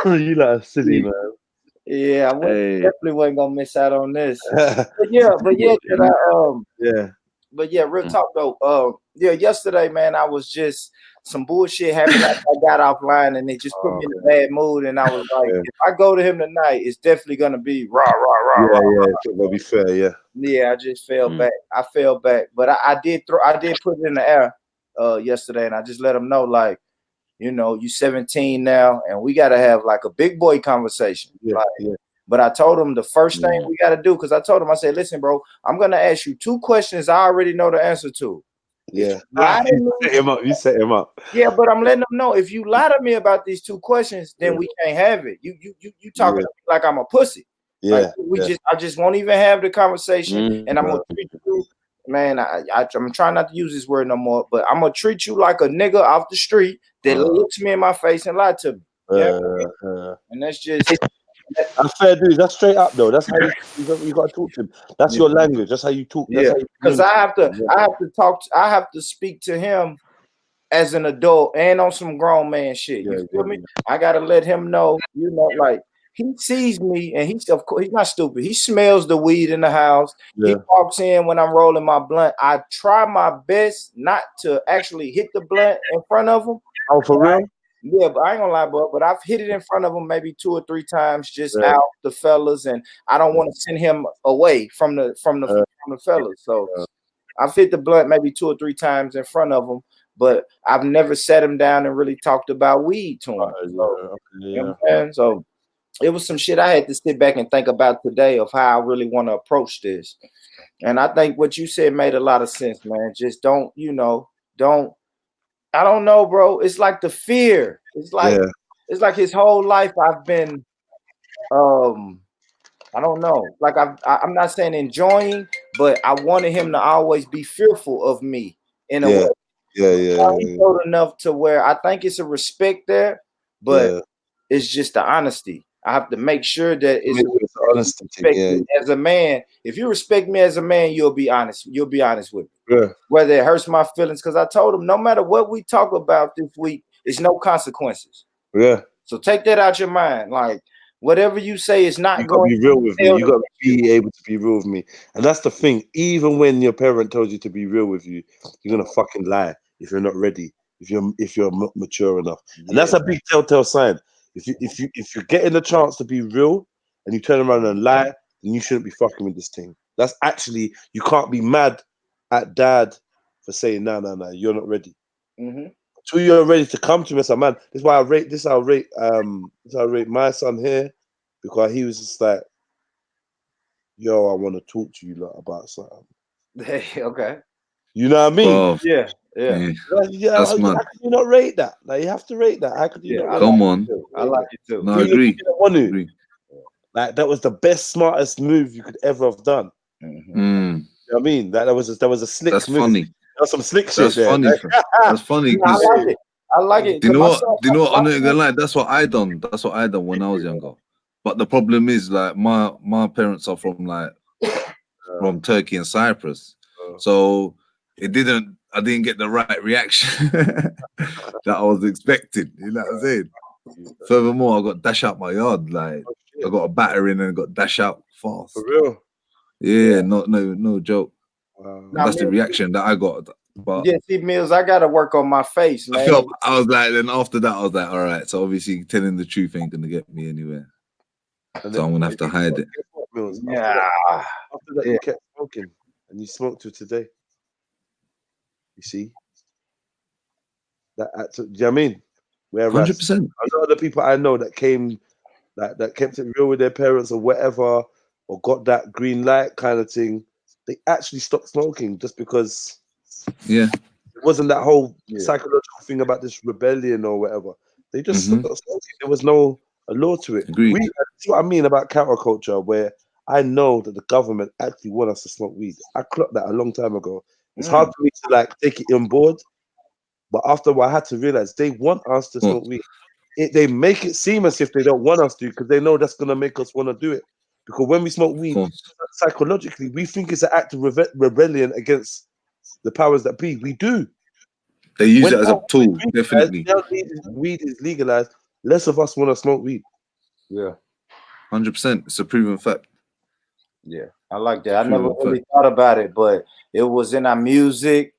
You like silly, man. Yeah, I Hey. definitely wasn't gonna miss out on this. But yeah, Yeah. but yeah, real talk though. yesterday, man, I was just some bullshit happened after I got offline, and it just put me in a bad mood. And I was like, if I go to him tonight, it's definitely gonna be rah rah rah rah. It's gonna be fair, yeah. Yeah, I just fell back. I fell back, but I did put it in the air yesterday, and I just let him know, like, you know, you 17 now, and we gotta have like a big boy conversation. But I told him the first thing we gotta do, because I told him, I said, listen, bro, I'm gonna ask you 2 questions I already know the answer to. Yeah. You set him up. You set him up. Yeah, but I'm letting them know, if you lie to me about these 2 questions, then we can't have it. You talking to me like I'm a pussy. Like, I just won't even have the conversation, and I'm gonna treat you, man. I'm trying not to use this word no more, but I'm gonna treat you like a nigga off the street that looks me in my face and lied to me. And that's just that's fair, dude. That's straight up though. That's how you gotta talk to him. That's your language. That's how you talk. Because I have to speak to him as an adult and on some grown man shit. You feel me? I gotta let him know, you know, like, he sees me, and of course he's not stupid. He smells the weed in the house. He walks in when I'm rolling my blunt. I try my best not to actually hit the blunt in front of him. Oh, for real? Yeah, but I ain't gonna lie, bro. But I've hit it in front of him maybe 2 or 3 times, just out the fellas, and I don't want to send him away from the fellas. So I've hit the blunt maybe 2 or 3 times in front of him, but I've never sat him down and really talked about weed to him. You know what I'm saying? So it was some shit I had to sit back and think about today of how I really want to approach this. And I think what you said made a lot of sense, man. Just don't, I don't know, bro. It's like the fear. It's like his whole life I've been, I don't know. Like I'm not saying enjoying, but I wanted him to always be fearful of me in a way. He's old enough to where I think it's a respect there, but it's just the honesty. I have to make sure that it's honesty. As a man, if you respect me as a man, you'll be honest. You'll be honest with me. Whether it hurts my feelings, because I told him no matter what we talk about this week, it's no consequences. So take that out your mind. Like, whatever you say is not going to be real with me. You got to be able to be real with me, and that's the thing. Even when your parent tells you to be real with you, you're gonna fucking lie if you're not ready. If you're not mature enough, and that's a big telltale sign. If you're getting the chance to be real and you turn around and lie, then you shouldn't be fucking with this thing. That's actually, you can't be mad at dad for saying no, you're not ready. Until you're ready to come to me as a man. This is why I rate my son here, because he was just like, yo, I want to talk to you lot about something. Okay. You know what I mean? Yeah. How could you not rate that? Like, you have to rate that. How could you not rate Come on. I like it too. No, I agree. Like, that was the best, smartest move you could ever have done. You know what I mean? That was a slick That's move. funny. That was some slick That's shit funny. there. That's funny. I like it. I like it. Do you know what? I'm not gonna lie. That's what I done. That's what I done when I was younger. But the problem is, like, my parents are from Turkey and Cyprus, so I didn't get the right reaction that I was expecting. You know what I'm saying? Furthermore, I got dash out my yard. Like, I got a battering and got dash out fast. For real? Yeah, no joke. That's the reaction that I got. But see, Mills, I gotta work on my face, man. I was like, then after that, I was like, all right. So obviously, telling the truth ain't gonna get me anywhere. So I'm gonna have to hide it. After that, you kept smoking, and you smoked to today. You see, do you know what I mean? Whereas 100%. a lot of the people I know that came, that kept it real with their parents or whatever, or got that green light kind of thing, they actually stopped smoking just because it wasn't that whole psychological thing about this rebellion or whatever. They just stopped smoking. There was no law to it. That's what I mean about counterculture, where I know that the government actually want us to smoke weed. I clocked that a long time ago. It's hard for me to take it on board, but after a while, I had to realize they want us to smoke weed. They make it seem as if they don't want us to, because they know that's gonna make us want to do it. Because when we smoke weed, psychologically, we think it's an act of rebellion against the powers that be. We do. They use it as a tool, definitely. Now weed is legalized. Less of us want to smoke weed. Yeah, 100%. It's a proven fact. Yeah, I like that. I never really thought about it, but it was in our music.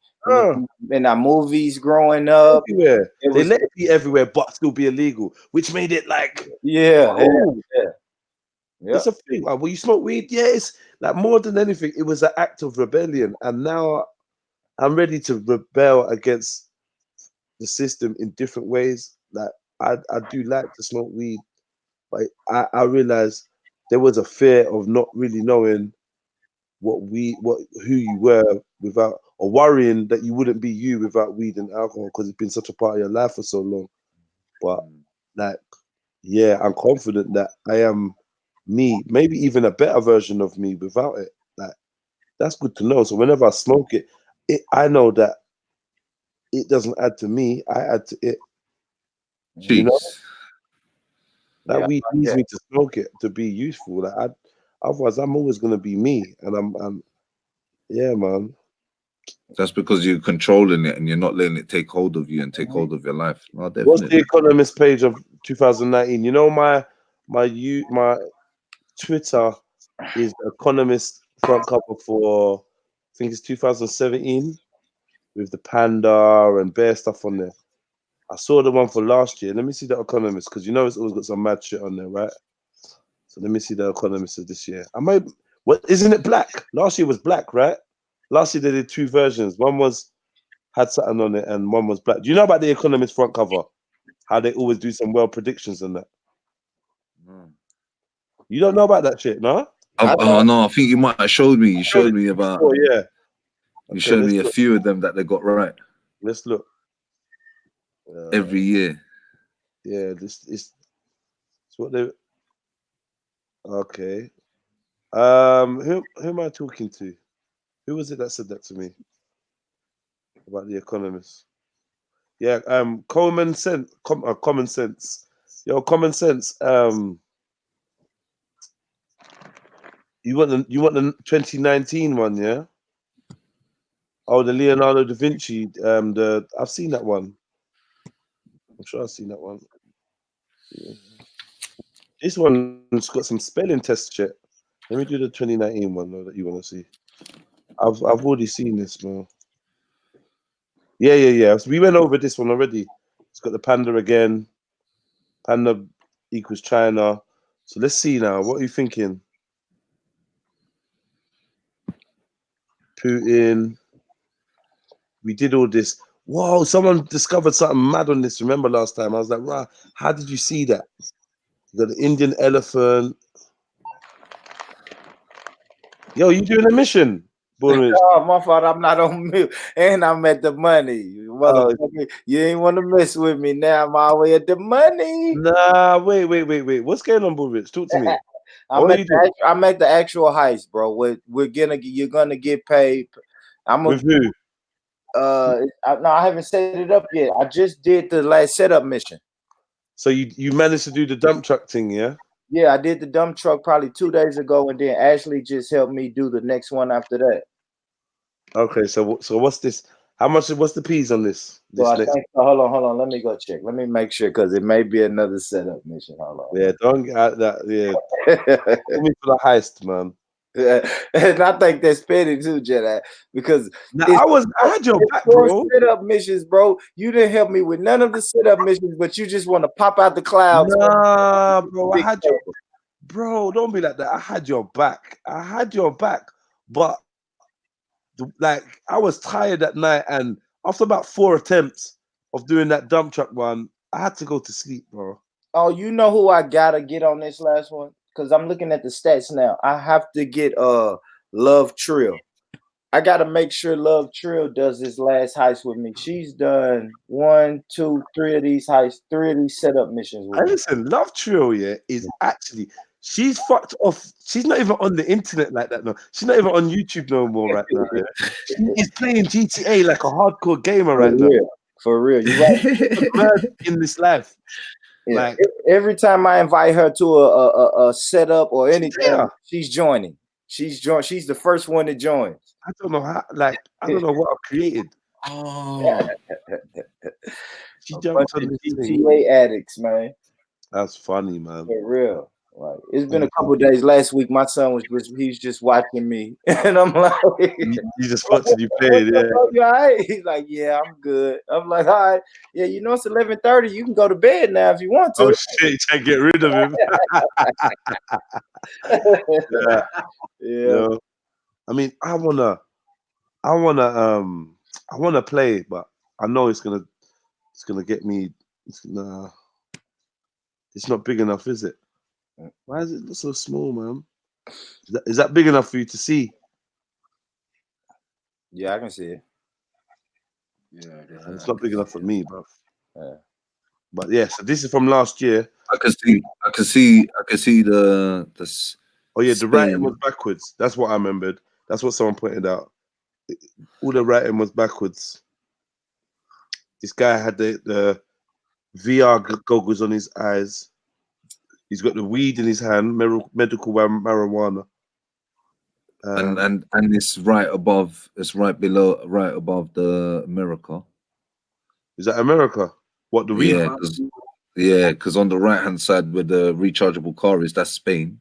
in our movies growing up. Everywhere. It They was, let it be everywhere, but still be illegal, which made it like, yeah, oh, yeah. it's a thing. Like, well, you smoke weed, yeah. It's like more than anything, it was an act of rebellion, and now I'm ready to rebel against the system in different ways. Like I do like to smoke weed, but I realized there was a fear of not really knowing who you were without, or worrying that you wouldn't be you without weed and alcohol because it's been such a part of your life for so long. But like, yeah, I'm confident that I am me, maybe even a better version of me without it. Like, that's good to know. So whenever I smoke it, I know that it doesn't add to me, I add to it. You know? That Yeah, weed needs me to smoke it to be useful. Like otherwise I'm always gonna be me. And I'm yeah, man. That's because you're controlling it and you're not letting it take hold of you and take hold of your life. No, What's the definitely. Economist page of 2019? You know, my Twitter is Economist front cover for, I think it's 2017, with the panda and bear stuff on there. I saw the one for last year. Let me see the Economist, because you know it's always got some mad shit on there, right? So let me see the Economist of this year. What isn't it black? Last year was black, right? Last year they did two versions. One had something on it and one was black. Do you know about the Economist front cover? How they always do some well predictions and that. You don't know about that shit, no? Oh no, I think you might have showed me. You showed me about. Oh yeah. You showed me a few of them that they got right. Let's look. Every year. Yeah, it's what they. Okay. Who am I talking to? Who was it that said that to me about the Economist? Yeah, common sense. Common sense. Yo, common sense. You want the 2019 one, yeah? Oh, the Leonardo da Vinci. I've seen that one. I'm sure I've seen that one. Yeah. This one's got some spelling test shit. Let me do the 2019 one though, that you want to see. I've already seen this, man. Yeah. So we went over this one already. It's got the panda again. Panda equals China. So let's see now. What are you thinking? Putin. We did all this. Whoa, someone discovered something mad on this. Remember last time? I was like, right, how did you see that? You got the Indian elephant. Yo, you doing a mission? Oh, my fault. I'm not on mute, and I'm at the money, motherfucker. You ain't want to mess with me now. I'm all the way at the money. Nah, wait. What's going on, Bullrich? Talk to me. I'm at the actual heist, bro. You're gonna get paid. With who? No, I haven't set it up yet. I just did the last setup mission. So you managed to do the dump truck thing, yeah? Yeah, I did the dump truck probably 2 days ago, and then Ashley just helped me do the next one after that. Okay, so what's this? What's the P's on this? So I think, hold on. Let me go check. Let me make sure, because it may be another setup mission. Hold on. Yeah, don't get out that. Yeah, call me for the heist, man. Yeah. And I think that's petty too, Jedi, because I had your back, bro. Setup missions, bro. You didn't help me with none of the setup missions, but you just want to pop out the clouds. Nah, bro. Bro, don't be like that. I had your back. But like, I was tired that night, and after about 4 attempts of doing that dump truck one, I had to go to sleep, bro. Oh, you know who I gotta get on this last one? Because I'm looking at the stats now. I have to get Love Trill. I gotta make sure Love Trill does this last heist with me. She's done 1, 2, 3 of these heists, 3 of these setup missions with me. Listen, Love Trill, is actually, she's fucked off. She's not even on the internet like that, no. She's not even on YouTube no more right now. Yeah? She is playing GTA like a hardcore gamer right now. For real, you right. In this life. Yeah. Like, every time I invite her to a setup or anything, she's joining. She's the first one that joins. I don't know how. Like, I don't know what I've created. Oh, she jumped on this GTA addicts, man. That's funny, man. For real. Like, it's been a couple of days. Last week, my son he's just watching me, and I'm like, you just watching you play, yeah. You all right? He's like, yeah, I'm good. I'm like, all right, yeah, you know it's 11:30. You can go to bed now if you want to. Oh shit, you can't get rid of him. Yeah. Yeah. I mean, I wanna play, but I know it's gonna get me. It's not big enough, is it? Why is it so small, man? Is that big enough for you to see? Yeah, I can see it. Yeah, It's not big enough for me, bro. Yeah. But yeah, so this is from last year. I can see the Oh yeah, the writing Spain. was backwards. That's what I remembered. That's what someone pointed out. All the writing was backwards. This guy had the VR goggles on his eyes. He's got the weed in his hand, medical marijuana. And it's right above, it's right above the America. Is that America? What, the weed? Yeah, because on the right hand side where the rechargeable car is, that's Spain.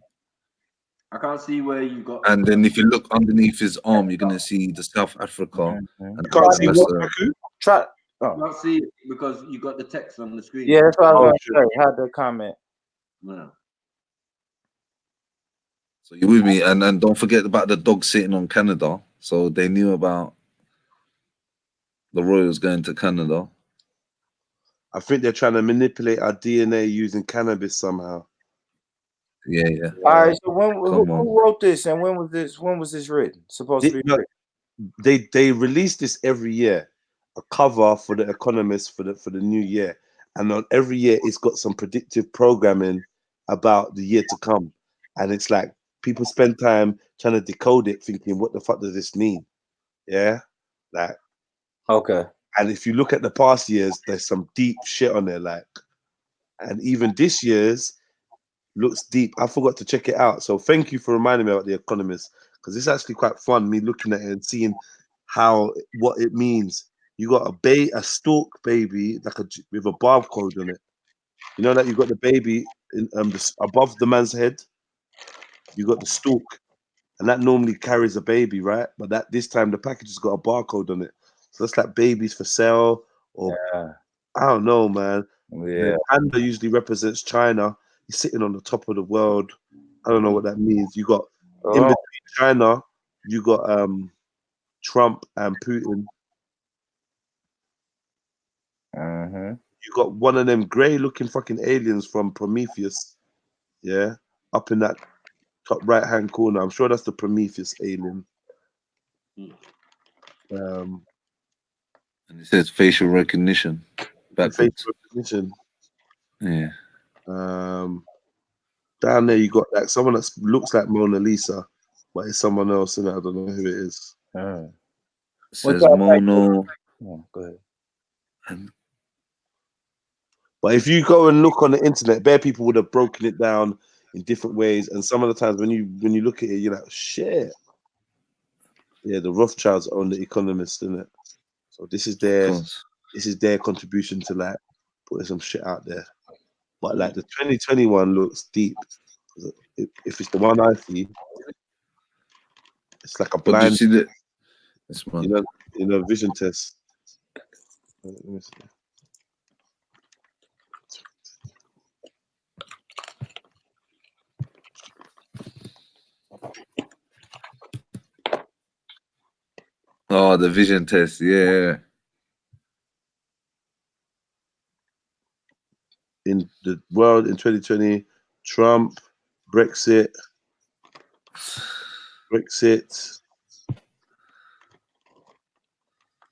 I can't see where you got. And then if you look underneath his arm, you're gonna see the South Africa. And You can't see what, Try. You can't see it because you got the text on the screen. Yeah, that's what I was gonna say. Had the comment. Yeah. So you're with me, and don't forget about the dog sitting on Canada. So they knew about the royals going to Canada. I think they're trying to manipulate our DNA using cannabis somehow. Yeah, yeah. All right. So who wrote this, and when was this? When was this written? Supposed to be written? They release this every year, a cover for the Economist for the new year, and on every year it's got some predictive programming about the year to come, and it's like people spend time trying to decode it, thinking, what the fuck does this mean? Yeah, like okay. And if you look at the past years, there's some deep shit on there, like, and even this year's looks deep. I forgot to check it out, so thank you for reminding me about the Economist, because it's actually quite fun me looking at it and seeing what it means. You got a stalk baby with a barcode on it. You know that you got the baby in above the man's head. You got the stalk, and that normally carries a baby, right? But this time the package has got a barcode on it, so that's like babies for sale, or I don't know, man. Yeah. The panda usually represents China. He's sitting on the top of the world. I don't know what that means. You got in between China, you got Trump and Putin. You got one of them grey-looking fucking aliens from Prometheus. Yeah, up in that top right-hand corner. I'm sure that's the Prometheus alien. And it says facial recognition. Backwards. Facial recognition. Yeah. Down there you got like someone that looks like Mona Lisa, but it's someone else, and I don't know who it is. It says Mono. Go ahead. But if you go and look on the internet, bare people would have broken it down in different ways, and some of the times when you look at it, you're like, shit. Yeah, the Rothschilds own the Economist, isn't it? So this is their contribution to like putting some shit out there. But like the 2021 looks deep. If it's the one I see, it's like a blind. You see this one. You know, vision test. Let me see. Oh, the vision test, yeah. In the world in 2020, Trump, Brexit.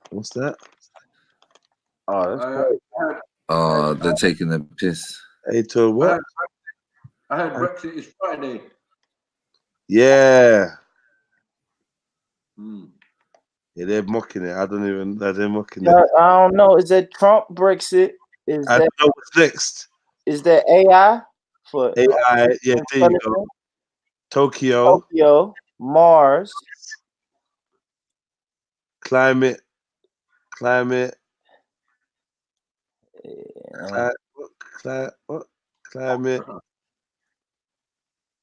What's that? Oh, that's great. Oh, they're taking the piss. Hey, to what? I heard Brexit is Friday. Yeah. Yeah, they're mocking it. I don't even know. They're mocking it. I don't know. Is that Trump Brexit? I don't know what's next. Is that AI for AI? Yeah, there you go. Tokyo, Mars, climate. Climate.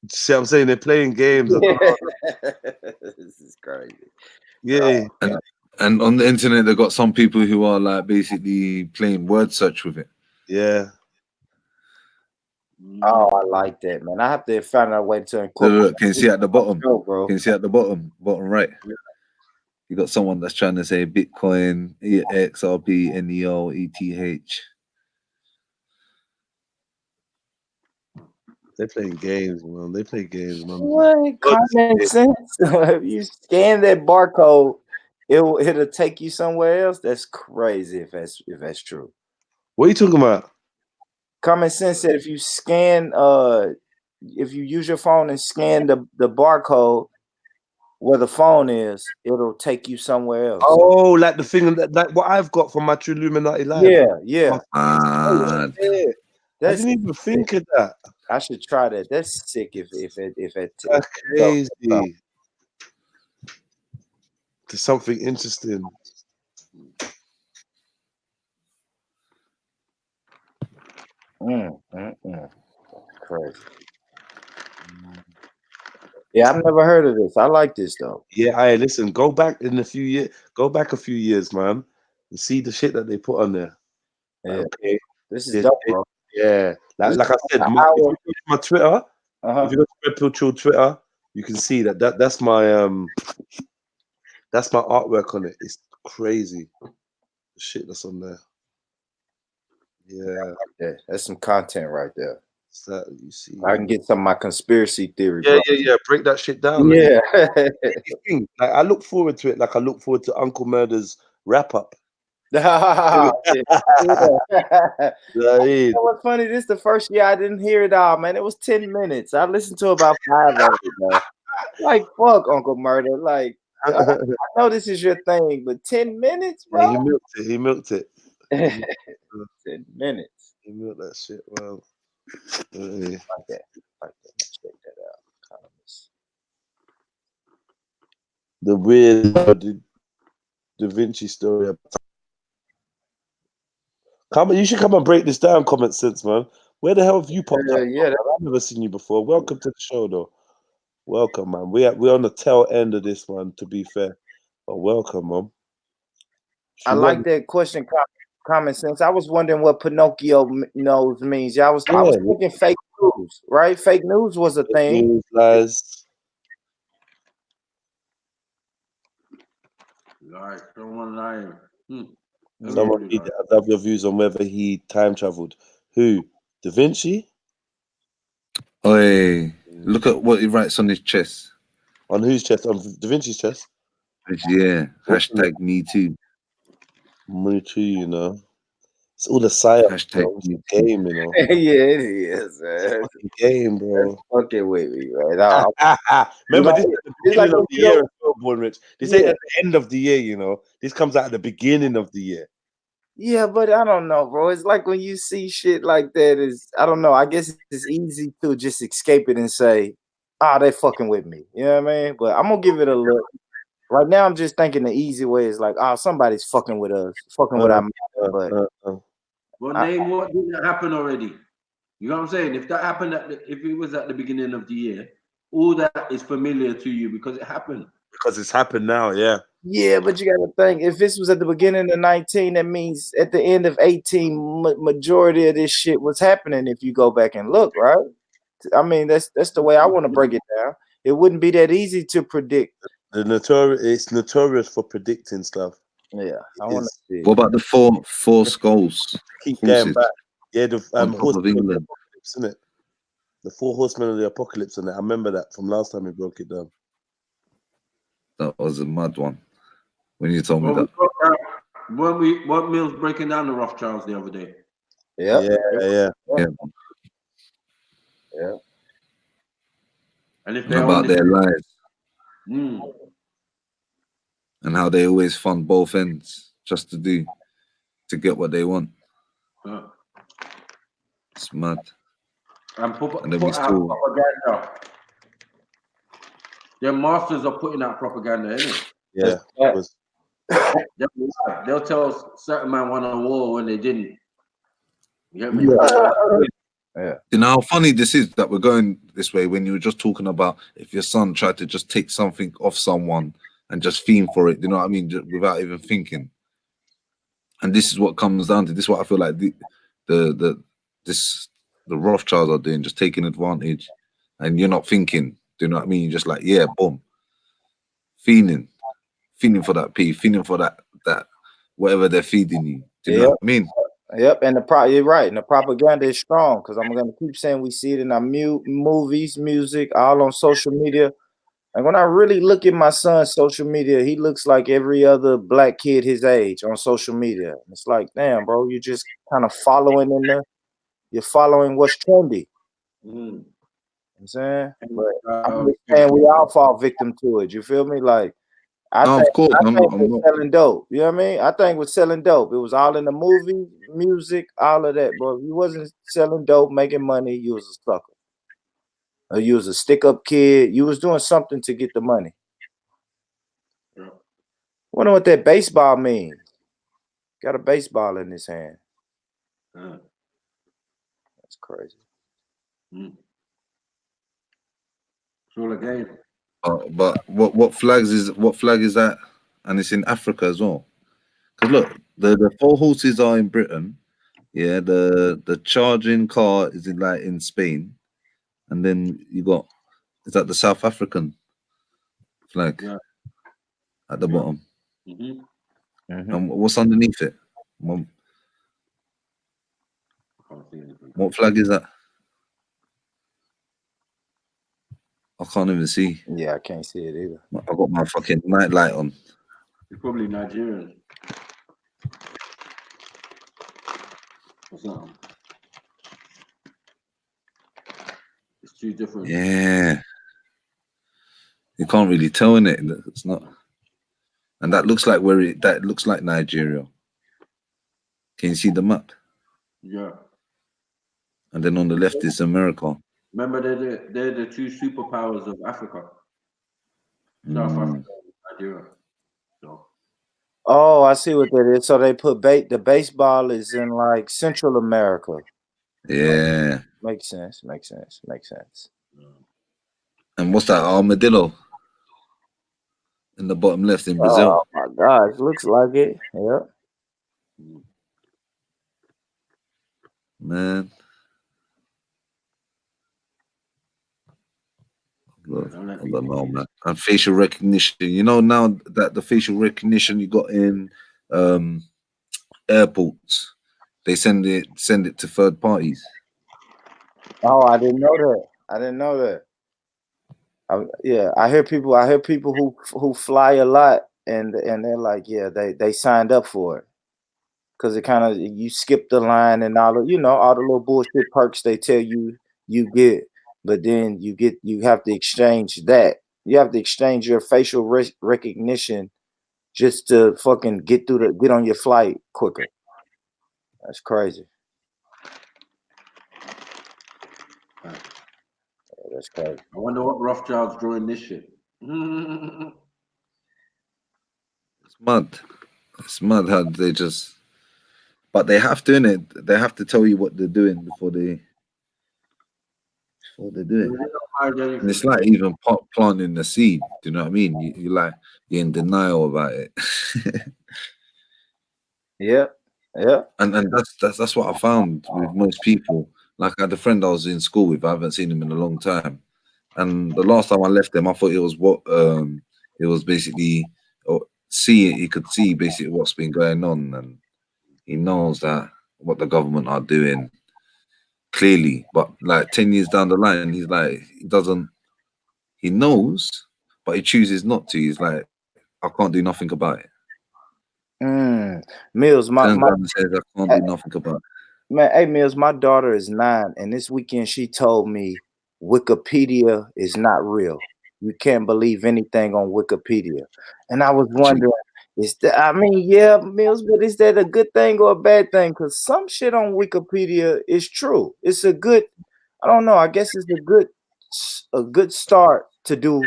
See what I'm saying? They're playing games. This is crazy. Yeah. And on the internet, they've got some people who are like basically playing word search with it. Yeah. Oh, I like that, man. I have to find out a way to So incorporate. look, can you see at the bottom? Show, bro. Can you see at the bottom right? You got someone that's trying to say Bitcoin, XRP, NEO, ETH. They're playing games, man. They play games, man. What common sense? If you scan that barcode, it'll take you somewhere else. That's crazy if that's true. What are you talking about? Common sense said if you scan, if you use your phone and scan the barcode where the phone is, it'll take you somewhere else. Oh, like the thing that like what I've got from my Trilluminati live. Yeah. I didn't even think of that. I should try that. That's sick. If That's crazy. There's something interesting. Crazy. Yeah, I've never heard of this. I like this though. Yeah, listen. Go back in a few years. Go back a few years, man, and see the shit that they put on there. Yeah. Okay, This is dope, bro. Yeah, like I said, if you go to my Twitter, if you go to Red Pill Chill Twitter, you can see that's my artwork on it. It's crazy, the shit that's on there. Yeah, that's some content right there. So you see, I can get some of my conspiracy theory. Yeah, bro. Break that shit down. Yeah. Like I look forward to it. Like I look forward to Uncle Murder's wrap up. You know what's funny? This is the first year I didn't hear it all, man. It was 10 minutes. I listened to about 5 of it, man. Like, fuck Uncle Murder. Like, I know this is your thing, but 10 minutes, bro? Yeah, he milked it. 10 minutes. He milked that shit, well. Like that. Let's check that out. The weird Da Vinci story. You should come and break this down, Common Sense, man. Where the hell have you popped up? Yeah, I've never seen you before. Welcome to the show, though. Welcome, man. We're on the tail end of this one, to be fair. But welcome, man. I like that question, Common Sense. I was wondering what Pinocchio nose means. I was thinking fake news, right? Fake news was a thing. News, lies. Like someone lying. Someone I'd love your views on whether he time traveled. Who? Da Vinci? Hey, look at what he writes on his chest. On whose chest? On Da Vinci's chest? Yeah. Hashtag me too. Me too, you know. It's all the psyops game, you know. Yeah, it is, man. Game, bro. Fucking with me, right? Remember, this is at the beginning of the year, Born Rich. This ain't at the end of the year, you know. This comes out at the beginning of the year. Yeah, but I don't know, bro. It's like when you see shit like that, I don't know. I guess it's easy to just escape it and say, they fucking with me. You know what I mean? But I'm going to give it a look. Right now, I'm just thinking the easy way is like, somebody's fucking with us. Fucking with our man. Well, name what didn't happen already. You know what I'm saying? If that happened, if it was at the beginning of the year, all that is familiar to you because it happened. Because it's happened now, yeah. Yeah, but you got to think, if this was at the beginning of 19, that means at the end of 18, majority of this shit was happening if you go back and look, right? I mean, that's the way I want to break it down. It wouldn't be that easy to predict. It's notorious for predicting stuff. Yeah, I want to see. What about the four skulls? Keep going back. Yeah, the on top of horsemen of the England. apocalypse, isn't it? The 4 horsemen of the apocalypse, and I remember that from last time we broke it down. That was a mad one. When you told me that. What Mills breaking down the Rothschilds the other day? Yeah. And if And about their lives. And how they always fund both ends just to get what they want. It's mad. And then we put out still propaganda. Their masters are putting out propaganda, isn't it? Yeah. They'll tell certain man won a war when they didn't. You get me? Yeah. You know how funny this is that we're going this way when you were just talking about if your son tried to just take something off someone and just fiend for it, you know what I mean, just without even thinking. And this is what comes down to. This is what I feel like the Rothschilds are doing, just taking advantage, and you're not thinking. Do you know what I mean? You're just like, yeah, boom, fiending for that P, fiending for that whatever they're feeding you. Do you know what I mean? Yep, and you're right, and the propaganda is strong because I'm gonna keep saying we see it in our movies, music, all on social media. And when I really look at my son's social media, he looks like every other black kid his age on social media. It's like, damn, bro, you're just kind of following you're following what's trendy. You know what I'm saying? But I'm just saying we all fall victim to it. You feel me? Like I think we're selling dope. You know what I mean? I think we're selling dope. It was all in the movie, music, all of that. But if you wasn't selling dope, making money, you was a sucker. Or you was a stick-up kid. You was doing something to get the money. Wonder what that baseball means. Got a baseball in his hand. That's crazy. It's all a game. But what flag is that? And it's in Africa as well. Because look, the 4 horses are in Britain. Yeah, the charging car is in Spain, and then you got the South African flag at the bottom. And what's underneath it? What flag is that? I can't even see. Yeah, I can't see it either. I got my fucking night light on. It's probably Nigerian. What's that? It's 2 different. Yeah. You can't really tell, innit? It's not. And that looks like that looks like Nigeria. Can you see the map? Yeah. And then on the left is America. Remember, they're the 2 superpowers of Africa. South Africa and Nigeria. So. Oh, I see what that is. So they put the baseball is in like Central America. Yeah. Makes sense. And what's that? Armadillo in the bottom left in Brazil. Oh my gosh, looks like it. Yep. Man. I don't know, man. And facial recognition. You know, now that the facial recognition you got in airports, they send it to third parties. Oh, I didn't know that. I hear people who fly a lot and they're like, yeah, they signed up for it. Cause it kind of, you skip the line and all the little bullshit perks they tell you get, but then you have to exchange that. You have to exchange your facial recognition just to fucking get on your flight quicker. That's crazy. That's crazy. I wonder what Rothschild's drawing this shit. It's mad how they just. But they have to, innit? They have to tell you what they're doing before they do it. And it's like even planting the seed. Do you know what I mean? You're in denial about it. Yeah. And that's what I found with most people. Like I had a friend I was in school with. I haven't seen him in a long time. And the last time I left them, I thought it was basically he could see basically what's been going on, and he knows that what the government are doing clearly. But like 10 years down the line, he's like, he knows, but he chooses not to. He's like, I can't do nothing about it. Mills, turns around and says, I can't do nothing about it. Man, hey Mills, my daughter is 9, and this weekend she told me Wikipedia is not real. You can't believe anything on Wikipedia. And I was wondering, Mills, but is that a good thing or a bad thing? Because some shit on Wikipedia is true. It's a good, I don't know, I guess it's a good start to do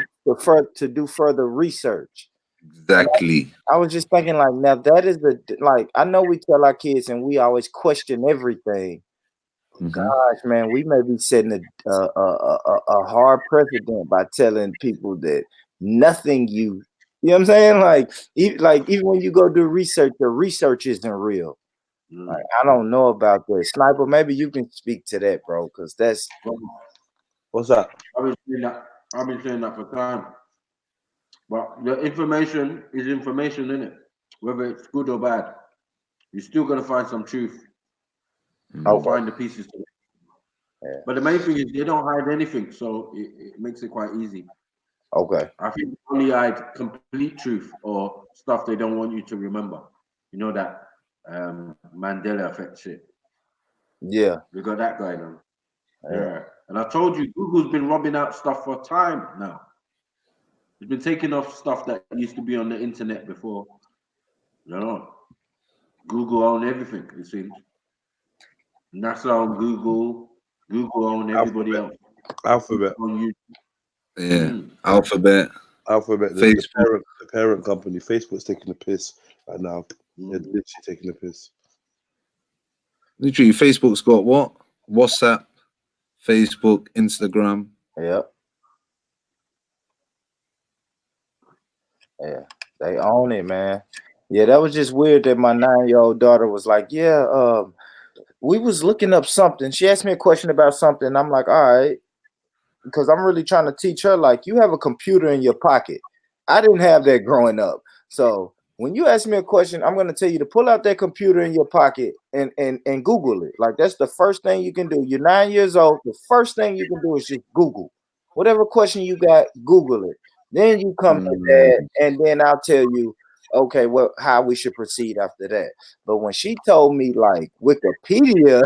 further research. Exactly. I was just thinking, like, now that is I know we tell our kids and we always question everything, Gosh, man, we may be setting a hard precedent by telling people that nothing you know what I'm saying? Like even when you go do research, the research isn't real. Like, I don't know about that. Sniper, maybe you can speak to that, bro, because that's what's that? I've been saying that for time. But the information is information, innit? Whether it's good or bad, you're still gonna find some truth. You'll find the pieces to it. Yeah. But the main thing is they don't hide anything, so it makes it quite easy. Okay. I think they only hide complete truth or stuff they don't want you to remember. You know that Mandela effect shit. Yeah. We got that going on. Yeah. Yeah. And I told you, Google's been robbing out stuff for time now. It's been taking off stuff that used to be on the internet before. You know, Google own everything, it seems. NASA own Google. Google own everybody else. Alphabet. Yeah. Alphabet. The Facebook. parent company. Facebook's taking the piss right now. They're literally taking the piss. Literally, Facebook's got what? WhatsApp, Facebook, Instagram. Yep. Yeah, they own it, man. Yeah, that was just weird that my 9-year-old daughter was like, yeah, we was looking up something. She asked me a question about something. I'm like, all right, because I'm really trying to teach her, like, you have a computer in your pocket. I didn't have that growing up. So when you ask me a question, I'm going to tell you to pull out that computer in your pocket and Google it. Like, that's the first thing you can do. You're 9 years old. The first thing you can do is just Google. Whatever question you got, Google it. Then you come to that, and then I'll tell you, okay, well, how we should proceed after that. But when she told me, like, Wikipedia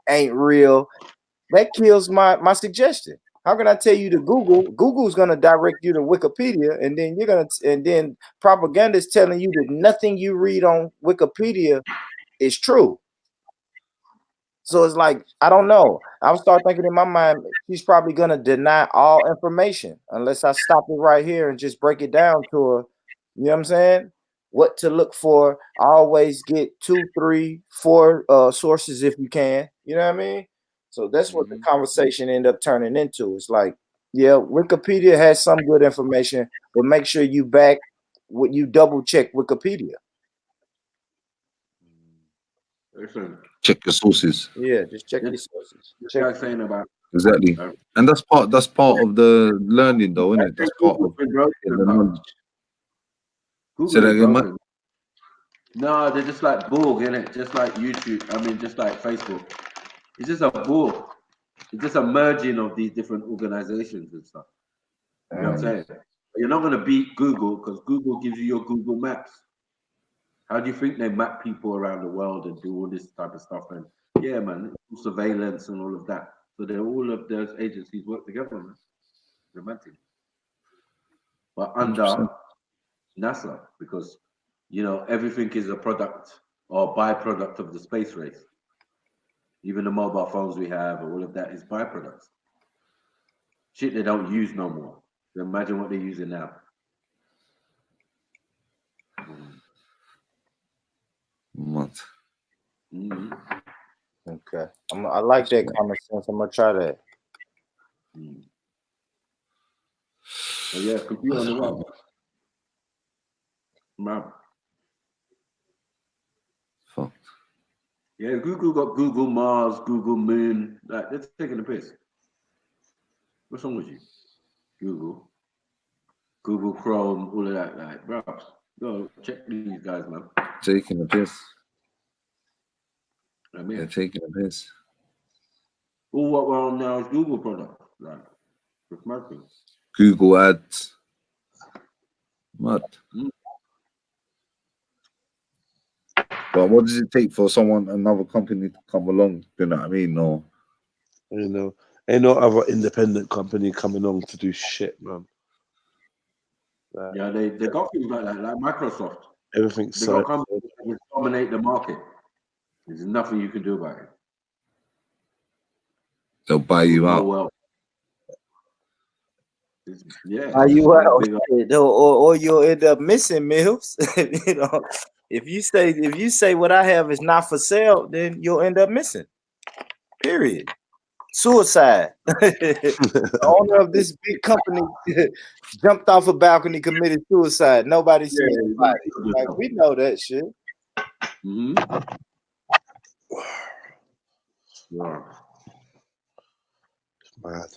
ain't real, that kills my suggestion. How can I tell you to Google? Google's gonna direct you to Wikipedia, and then propaganda is telling you that nothing you read on Wikipedia is true. So it's like, I don't know. I would start thinking in my mind, she's probably gonna deny all information unless I stop it right here and just break it down to her. You know what I'm saying? What to look for. Always get 2, 3, 4 sources if you can. You know what I mean? So that's what the conversation ended up turning into. It's like, yeah, Wikipedia has some good information, but make sure you double check Wikipedia. Check your sources. Yeah, just check your sources. Check saying about Exactly. And that's part of the learning though, isn't it? That's part of the knowledge. Say that again, Mike? No, they're just like Borg, innit? Just like YouTube. I mean, just like Facebook. It's just a Borg. It's just a merging of these different organizations and stuff. You know what I'm saying? You're not going to beat Google because Google gives you your Google Maps. How do you think they map people around the world and do all this type of stuff? And yeah, man, surveillance and all of that. So all of those agencies work together, man. Romantic. But under NASA, because everything is a product or byproduct of the space race. Even the mobile phones we have, all of that is byproducts. Shit they don't use no more. So imagine what they're using now. What? Okay. I like that common sense. I'm gonna try that. So yeah, computer on the web. Man. Fuck. Yeah, Google got Google Mars, Google Moon. Like, they're taking the piss. What's wrong with you? Google Chrome, all of that. Like, bro, go check these guys, man. Taking the piss. I mean, they're taking the piss. All what we're on now is Google products. Like, with marketing. Google ads. What? But what does it take for another company to come along? You know what I mean? No. Ain't no other independent company coming on to do shit, man. Yeah, they got things like that, like Microsoft. Everything's they got companies that will dominate the market. There's nothing you can do about it. They'll buy you out. Well, yeah. Buy you out, or you'll end up missing, Mills. If you say what I have is not for sale, then you'll end up missing. Period. Suicide. The owner of this big company jumped off a balcony, committed suicide. Nobody seen his body. Like, we know that shit. Mm-hmm. Yeah. Mad.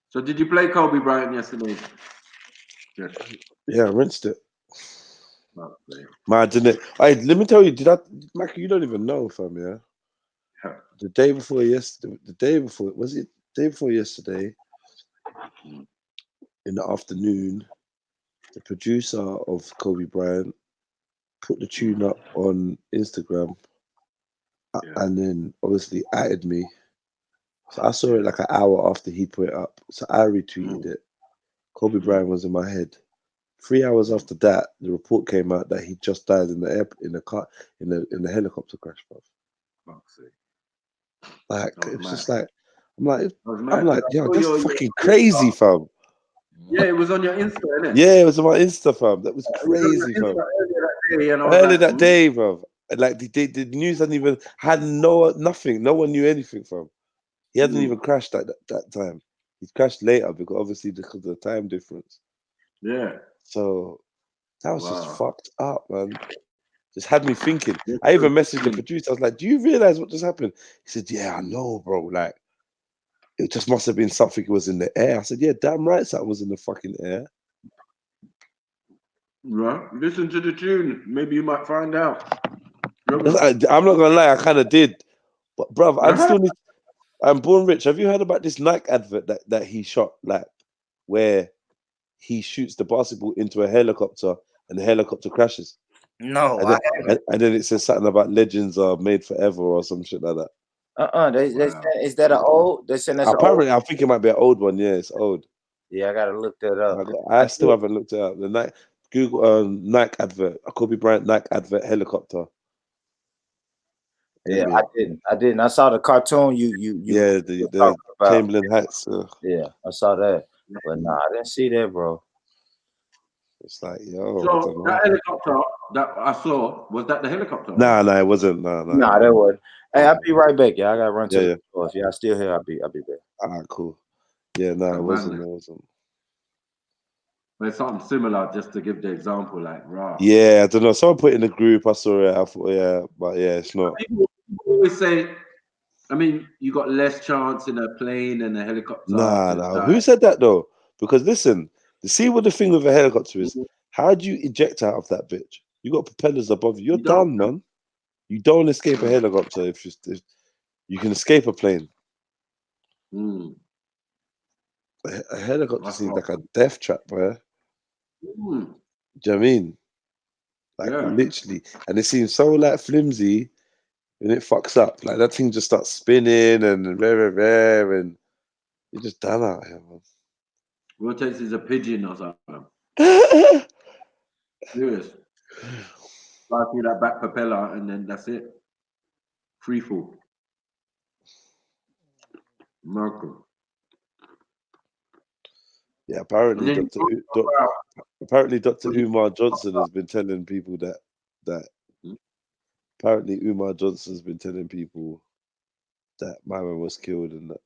So did you play Kobe Bryant yesterday? Yes. Yeah, I rinsed it. Okay. Man, didn't it? Hey, let me tell you, Mackie, you don't even know, fam, yeah? The day before yesterday, was it the day before yesterday, in the afternoon, the producer of Kobe Bryant put the tune up on Instagram and then obviously added me. So I saw it like an hour after he put it up. So I retweeted it. Kobe Bryant was in my head. 3 hours after that, the report came out that he just died in the helicopter crash, bro. Like it was just like I'm like, yo, that's fucking crazy, fam. Yeah, it was on your Insta, innit? Yeah, it was on my Insta, fam. That was crazy, fam. Earlier that day, bro. Like the news hadn't even had nothing. No one knew anything, fam. He hadn't even crashed that time. He crashed later because of the time difference. Yeah. So that was just fucked up, man. Just had me thinking. I even messaged the producer. I was like, "Do you realize what just happened?" He said, "Yeah, I know, bro. Like, it just must have been something that was in the air." I said, "Yeah, damn right, something was in the fucking air." Right. Listen to the tune. Maybe you might find out. I'm not gonna lie, I kind of did, but bruv, I'm born rich. Have you heard about this Nike advert that he shot, like where he shoots the basketball into a helicopter and the helicopter crashes? No, and then it says something about legends are made forever or some shit like that. Is that an old? They saying that's Apparently, old. I think it might be an old one. Yeah, it's old. Yeah, I gotta look that up. I still haven't looked it up. The Nike Google Nike advert, a Kobe Bryant Nike advert helicopter. Yeah, I didn't. I saw the cartoon. You yeah, the Chamberlain hats. Yeah, I saw that, but nah, I didn't see that, bro. It's like, yo, So that helicopter that I saw, was that the helicopter? Nah, it wasn't. Nah, that wasn't. Hey, I'll be right back. Yeah, I gotta run to Yeah, the store. If y'all still here, I'll be back. Alright, cool. Yeah, no, it wasn't. But it's something similar, just to give the example, like, raw. Yeah, I don't know. Someone put it in the group. I saw it. I thought, yeah, but yeah, it's not. People always say, I mean, you got less chance in a plane and a helicopter. Nah. Who said that though? Because listen, see what the thing with a helicopter is. How do you eject out of that bitch? You got propellers above you. You're done, man. You don't escape a helicopter if you can escape a plane. A helicopter seems like a death trap, bro. Do you know what I mean? Like literally, and it seems so like flimsy, and it fucks up. Like that thing just starts spinning and rare, and you're just done out here, man. Rotates is a pigeon or something. Serious. Fly through that back propeller and then that's it. Free fall. Miracle. Yeah, apparently Dr. Umar Johnson has been telling people that apparently Umar Johnson's been telling people that my man was killed and that.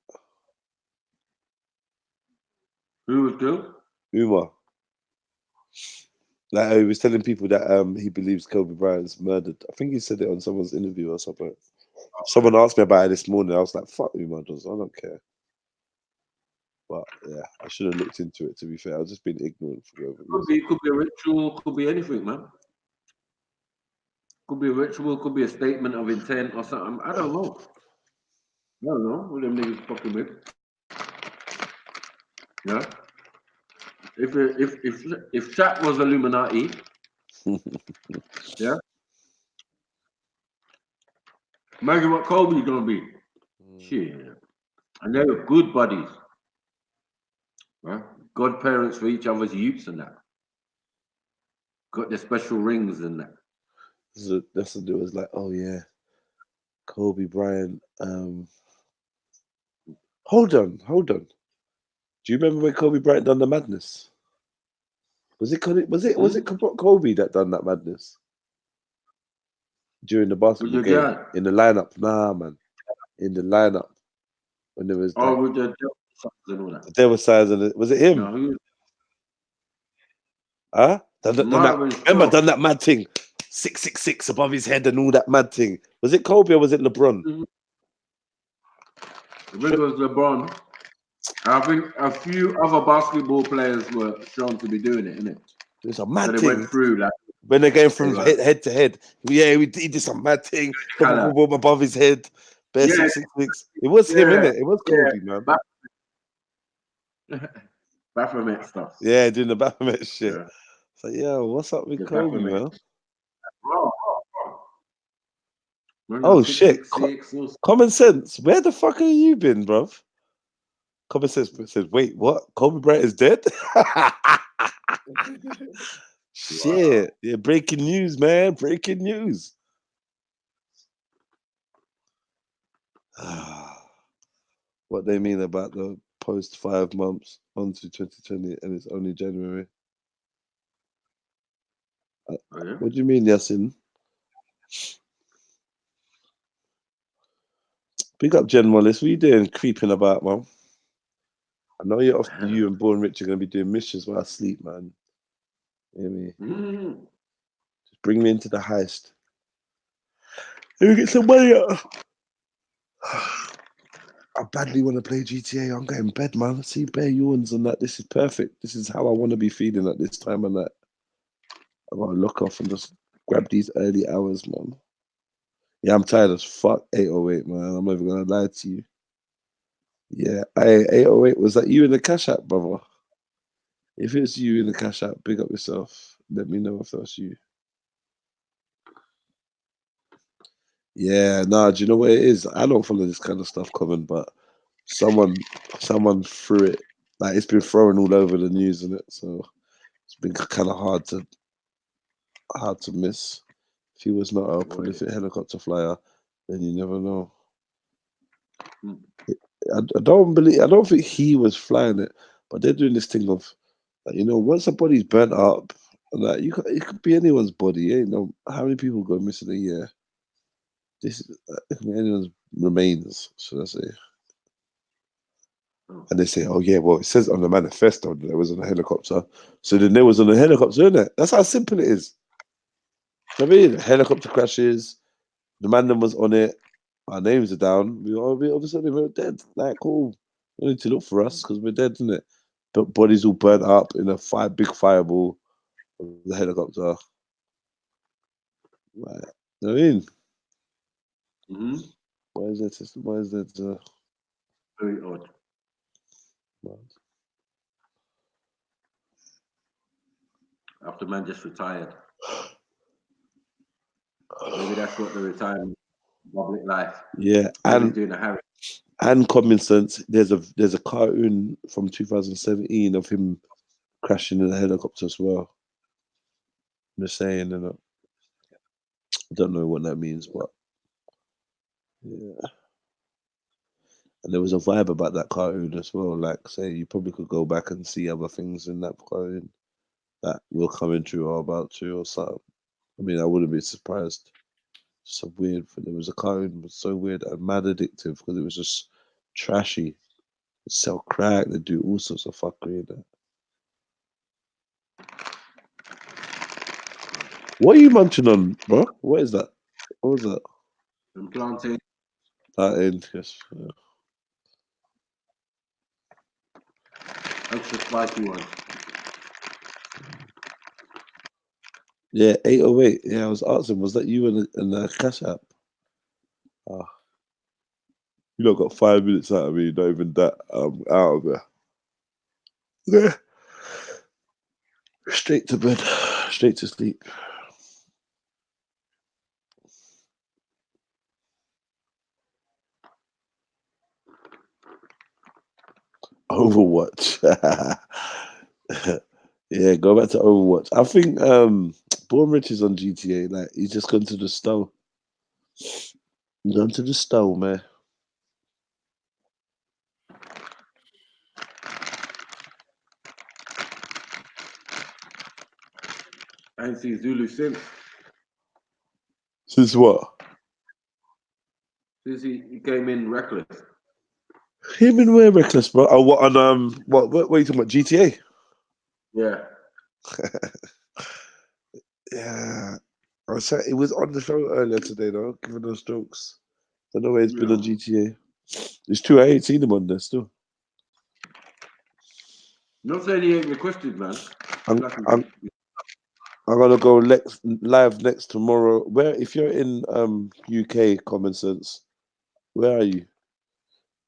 Who was killed? Umar. Like he was telling people that he believes Kobe Bryant's murdered. I think he said it on someone's interview or something. Someone asked me about it this morning. I was like, "Fuck Umar Johnson, I don't care." But yeah, I should have looked into it. To be fair, I've just been ignorant for whatever reason. Could be a ritual. Could be anything, man. Could be a ritual. Could be a statement of intent or something. I don't know. What them niggas fucking with. Yeah. If Shaq was Illuminati, yeah. Imagine what Kobe's gonna be. Shit. And they were good buddies. Right? Godparents for each other's youths and that. Got their special rings and that. That's what it was like. Oh yeah, Kobe Bryant. Hold on. Do you remember when Kobe Bryant done the madness? Was it Kobe that done that madness during the basketball game in the lineup? Nah, man. in the lineup when there was Oh, like with the devil signs and all that. the devil signs and was it him? No, who? Huh? Done It might have been remember Shaw. done that mad thing, 666 above his head and all that mad thing. Was it Kobe or was it LeBron? I think it was LeBron. I think a few other basketball players were shown to be doing it, innit? It was a So mad they thing. went through like When they're going from Right. head to head. Yeah, he did some mad thing. Colour. Above his head. Bare Yeah. 666. It was him, Yeah. innit? It was Kobe, man. Baphomet stuff. Yeah, doing the Baphomet shit. Yeah. So yeah, what's up with The Kobe, Baphomet. man? Bro. Oh shit. 666. Common sense. Where the fuck have you been, bruv? Common sense says, wait, what? Kobe Bryant is dead? Shit. Yeah, breaking news, man. Breaking news. What they mean about the post 5 months onto 2020 and it's only January. What do you mean, Yasin? Big up Jen Wallace. What are you doing creeping about, man? I know you and Born Rich are going to be doing missions while I sleep, man. You hear me? Just bring me into the heist. Let me get some money out. I badly want to play GTA. I'm going to bed, man. See bare yawns and that. This is perfect. This is how I want to be feeling at this time and that. I got to look off and just grab these early hours, man. Yeah, I'm tired as fuck. 808, man. I'm not even going to lie to you. Yeah, 808, was that you in the Cash App, brother? If it's you in the Cash App, big up yourself. Let me know if that's you. Yeah, nah, do you know what it is? I don't follow this kind of stuff, Common, but someone threw it. Like, it's been thrown all over the news, isn't it? So it's been kind of hard to miss. If he was not a prolific helicopter flyer, then you never know. I don't think he was flying it, but they're doing this thing of, like, you know, once a body's burnt up, like it could be anyone's body. You know how many people go missing a year. This it can be anyone's remains, should I say? And they say, oh yeah, well it says on the manifesto that there was on a helicopter, so then there was on a helicopter, isn't it? That's how simple it is. I mean, helicopter crashes, the man that was on it, our names are down. We obviously we're dead. Like, cool. You need to look for us because we're dead, isn't it? But bodies all burnt up in a big fireball of the helicopter. Like, you know what I mean? Why is that? Very odd. After man just retired. Maybe that's what the retirement public life. Yeah, and doing a Harry. And common sense. There's a cartoon from 2017 of him crashing in a helicopter as well. I'm just saying, I don't know what that means, but yeah. And there was a vibe about that cartoon as well. Like, say, you probably could go back and see other things in that cartoon that will come into or about to or something. I mean, I wouldn't be surprised. So weird. There was a cartoon, was so weird and mad addictive because it was just trashy. They sell crack. They do all sorts of fuckery in there. What are you munching on, bro? What is that? What was that? I'm planting. Plantain, yes. Yeah. Extra spicy one. Yeah, 808. Yeah, I was asking, was that you in the Cash App? Ah. You lot got 5 minutes out of me, not even that. I'm out of there. Yeah. Straight to bed. Straight to sleep. Overwatch. Yeah, go back to Overwatch. I think Born Rich is on GTA. Like, he's just gone to the store. He's gone to the store, man. I ain't seen Zulu since. Since what? Since he came in reckless. Him and we're reckless, bro. Oh, what on what are you talking about? GTA? Yeah. Yeah. It was on the show earlier today, though, giving those jokes. Don't know where he's been on GTA. It's true, I ain't seen him on there still. Not saying he ain't requested, man. I'm gonna go live next tomorrow. Where, if you're in UK, Common Sense, where are you?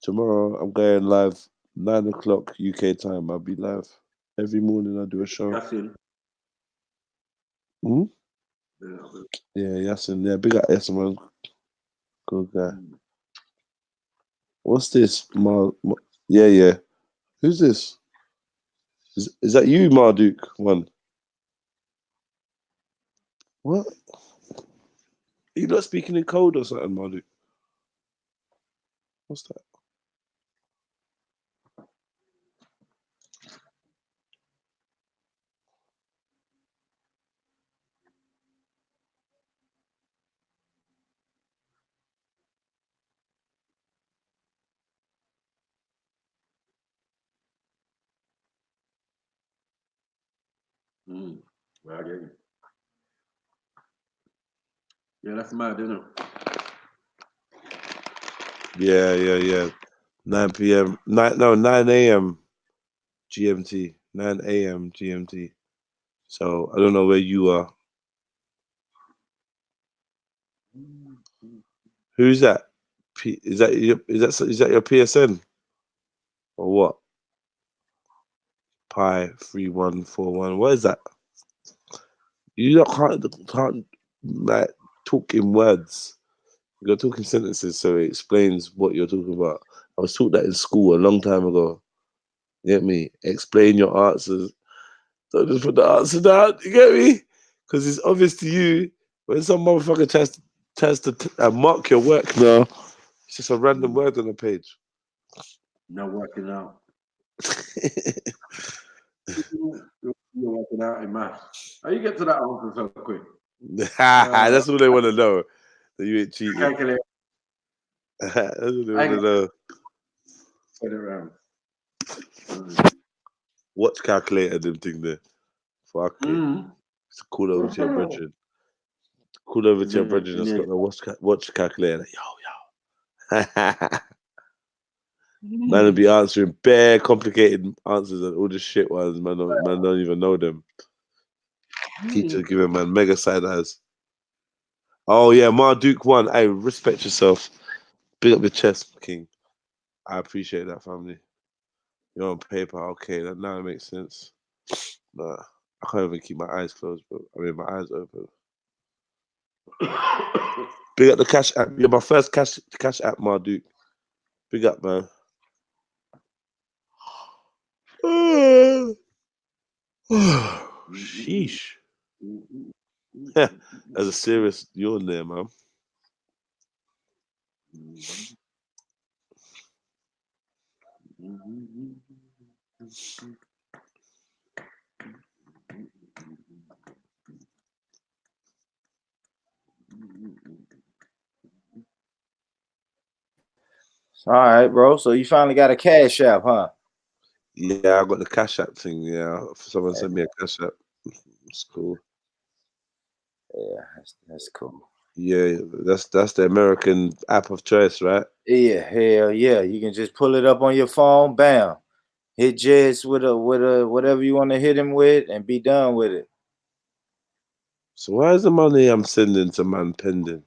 Tomorrow I'm going live 9 o'clock UK time. I'll be live every morning. I do a show. Yasin. Hmm? Yeah, Yasin. Yeah, big up Yasin, man. Good guy. What's this? Yeah. Who's this? Is that you, Marduk? One. What? Are you not speaking in code or something, Marduk? What's that? Well, I get you. Yeah, that's mad, isn't it? Yeah. 9 p.m. 9 a.m. GMT. 9 a.m. GMT. So I don't know where you are. Who's that? Is that your PSN or what? Pi 3141. What is that? You can't like talk in words. You're talking sentences, so it explains what you're talking about. I was taught that in school a long time ago. You get me? Explain your answers. Don't just put the answer down. You get me? Because it's obvious to you when some motherfucker tries to mark your work now. It's just a random word on the page. Not working out. You're working out in maths. How you get to that answer so quick? That's what they want to know. That you ain't cheating. Calculate. That's what they want to know. Put it around. Watch calculator, them thing there. Fuck it. Just call over to your brethren. Call over to your brethren that's got the watch calculator. Like, yo. Man will be answering bare complicated answers and all the shit ones. Man don't even know them. Teacher giving man mega side eyes. Oh yeah, Marduk won. Hey, respect yourself. Big up your chest, King. I appreciate that, family. You're on paper, okay. That now makes sense. Nah, I can't even keep my eyes closed, bro. I mean, my eyes open. Big up the Cash App. You're my first Cash App, Marduk. Big up, man. Sheesh. That's a serious yawn there, man. All right, bro. So you finally got a Cash App, huh? Yeah, I got the Cash App thing. Yeah, someone sent me a Cash App. It's cool. Yeah, that's cool. Yeah, that's the American app of choice, right? Yeah, hell yeah. You can just pull it up on your phone, bam. Hit Jess with a whatever you want to hit him with and be done with it. So why is the money I'm sending to man pending?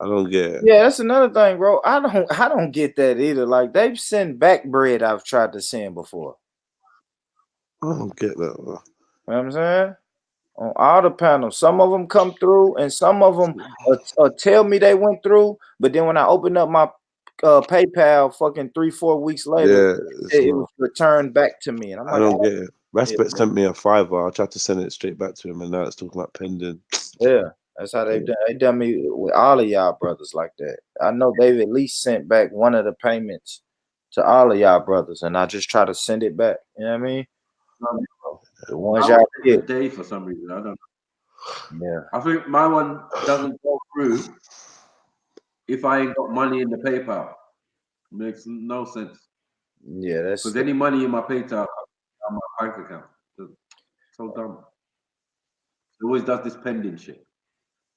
I don't get it. Yeah, that's another thing, bro. I don't get that either. Like they've sent back bread I've tried to send before. I don't get that. You know what I'm saying? On all the panels, some of them come through, and some of them tell me they went through. But then when I open up my PayPal, fucking 3-4 weeks later, it was returned back to me, and I'm I like, don't get it. Respect yeah, sent me a $5. I tried to send it straight back to him, and now it's talking about pending. yeah, that's how they've done. They done me with all of y'all brothers like that. I know they've at least sent back one of the payments to all of y'all brothers, and I just try to send it back. You know what I mean? The ones y'all get a day for some reason. I don't know. Yeah. I think my one doesn't go through if I ain't got money in the PayPal. Makes no sense. Yeah, that's because any money in my PayPal on my bank account. So dumb. It always does this pending shit.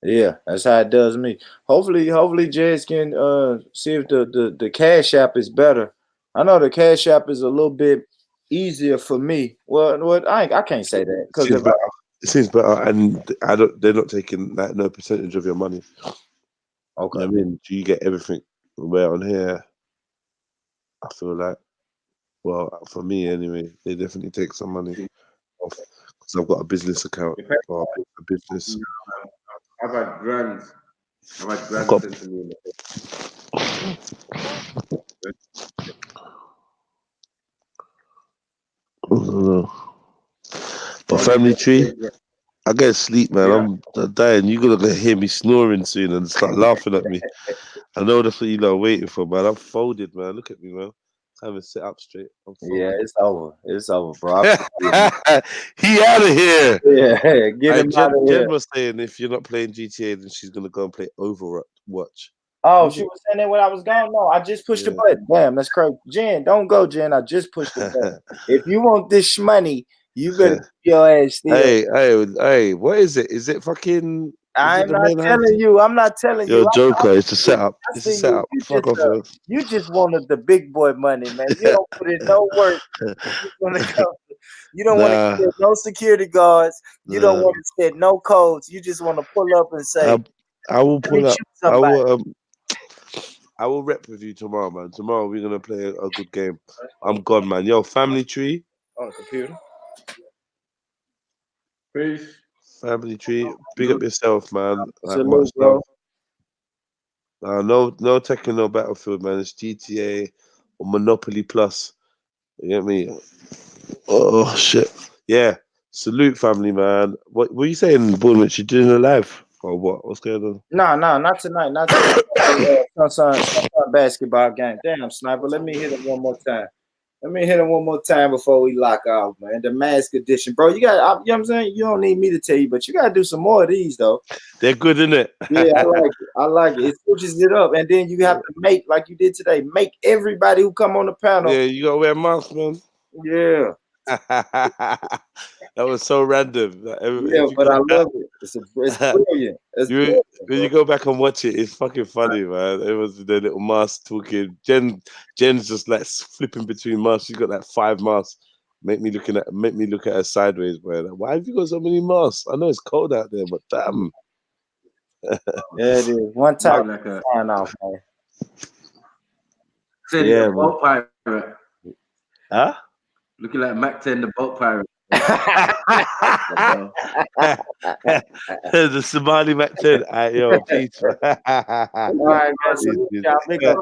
Yeah, that's how it does me. Hopefully Jez can see if the Cash App is better. I know the Cash App is a little bit easier for me. Well, I can't say that because It seems better, and they're not taking like no percentage of your money. Okay. You know what I mean, do you get everything? Where on here, I feel like, well, for me anyway, they definitely take some money off because I've got a business account or a business. I've had grand I've got- sent to me in the I don't know. But family tree, I get sleep, man. I'm dying. You're gonna hear me snoring soon and start laughing at me. I know that's what you lot are waiting for, man. I'm folded, man. Look at me, man. Can't even sit up straight. I'm folded. Yeah, it's over. It's over, bro. He out of here. Yeah, get him out of here. Jen was saying if you're not playing GTA, then she's gonna go and play Overwatch. Oh, she was saying that when I was gone. No, I just pushed the button. Damn, that's crazy. Jen, don't go, Jen. I just pushed the button. If you want this money, you better keep your ass still. Hey, what is it? Is it fucking? I'm not telling you. I'm not telling you. You're a joker. It's a setup. It's a setup. Fuck off, man. You just wanted the big boy money, man. You don't put in no work. You don't want to get no security guards. You don't want to set no codes. You just want to pull up and say, I will pull up. Somebody. I will rep with you tomorrow, man. Tomorrow we're gonna play a good game. I'm gone, man. Yo, family tree. On the computer. Peace. Family tree. Big up yourself, man. Like Salute, much bro. love. No Tekken, no Battlefield, man. It's GTA or Monopoly Plus. You get me? Oh shit. Yeah. Salute, family, man. What were you saying, Bournemouth? You doing a live or what? What's going on? No, not tonight. Not tonight. Son, basketball game. Damn, Sniper. Let me hit him one more time. Let me hit him one more time before we lock out, man. The mask edition, bro. You got, you know what I'm saying? You don't need me to tell you, but you got to do some more of these, though. They're good, isn't it? Yeah, I like it. I like it. It switches it up. And then you have to make, like you did today, make everybody who come on the panel. Yeah, you got to wear a mask, man. Yeah. That was so random. Yeah, but I love it. It's brilliant. When you go back and watch it, it's fucking funny, man. It was the little mask talking. Jen's just like flipping between masks. She's got like 5 masks. Make me look at her sideways, man. Like, why have you got so many masks? I know it's cold out there, but damn. Yeah, it is. One time, like a sign off, man. Yeah, the boat pirate. Huh? Looking like Mac 10, the boat pirate. The Somali Mac 10. Yo, peace. All right, guys. Big up.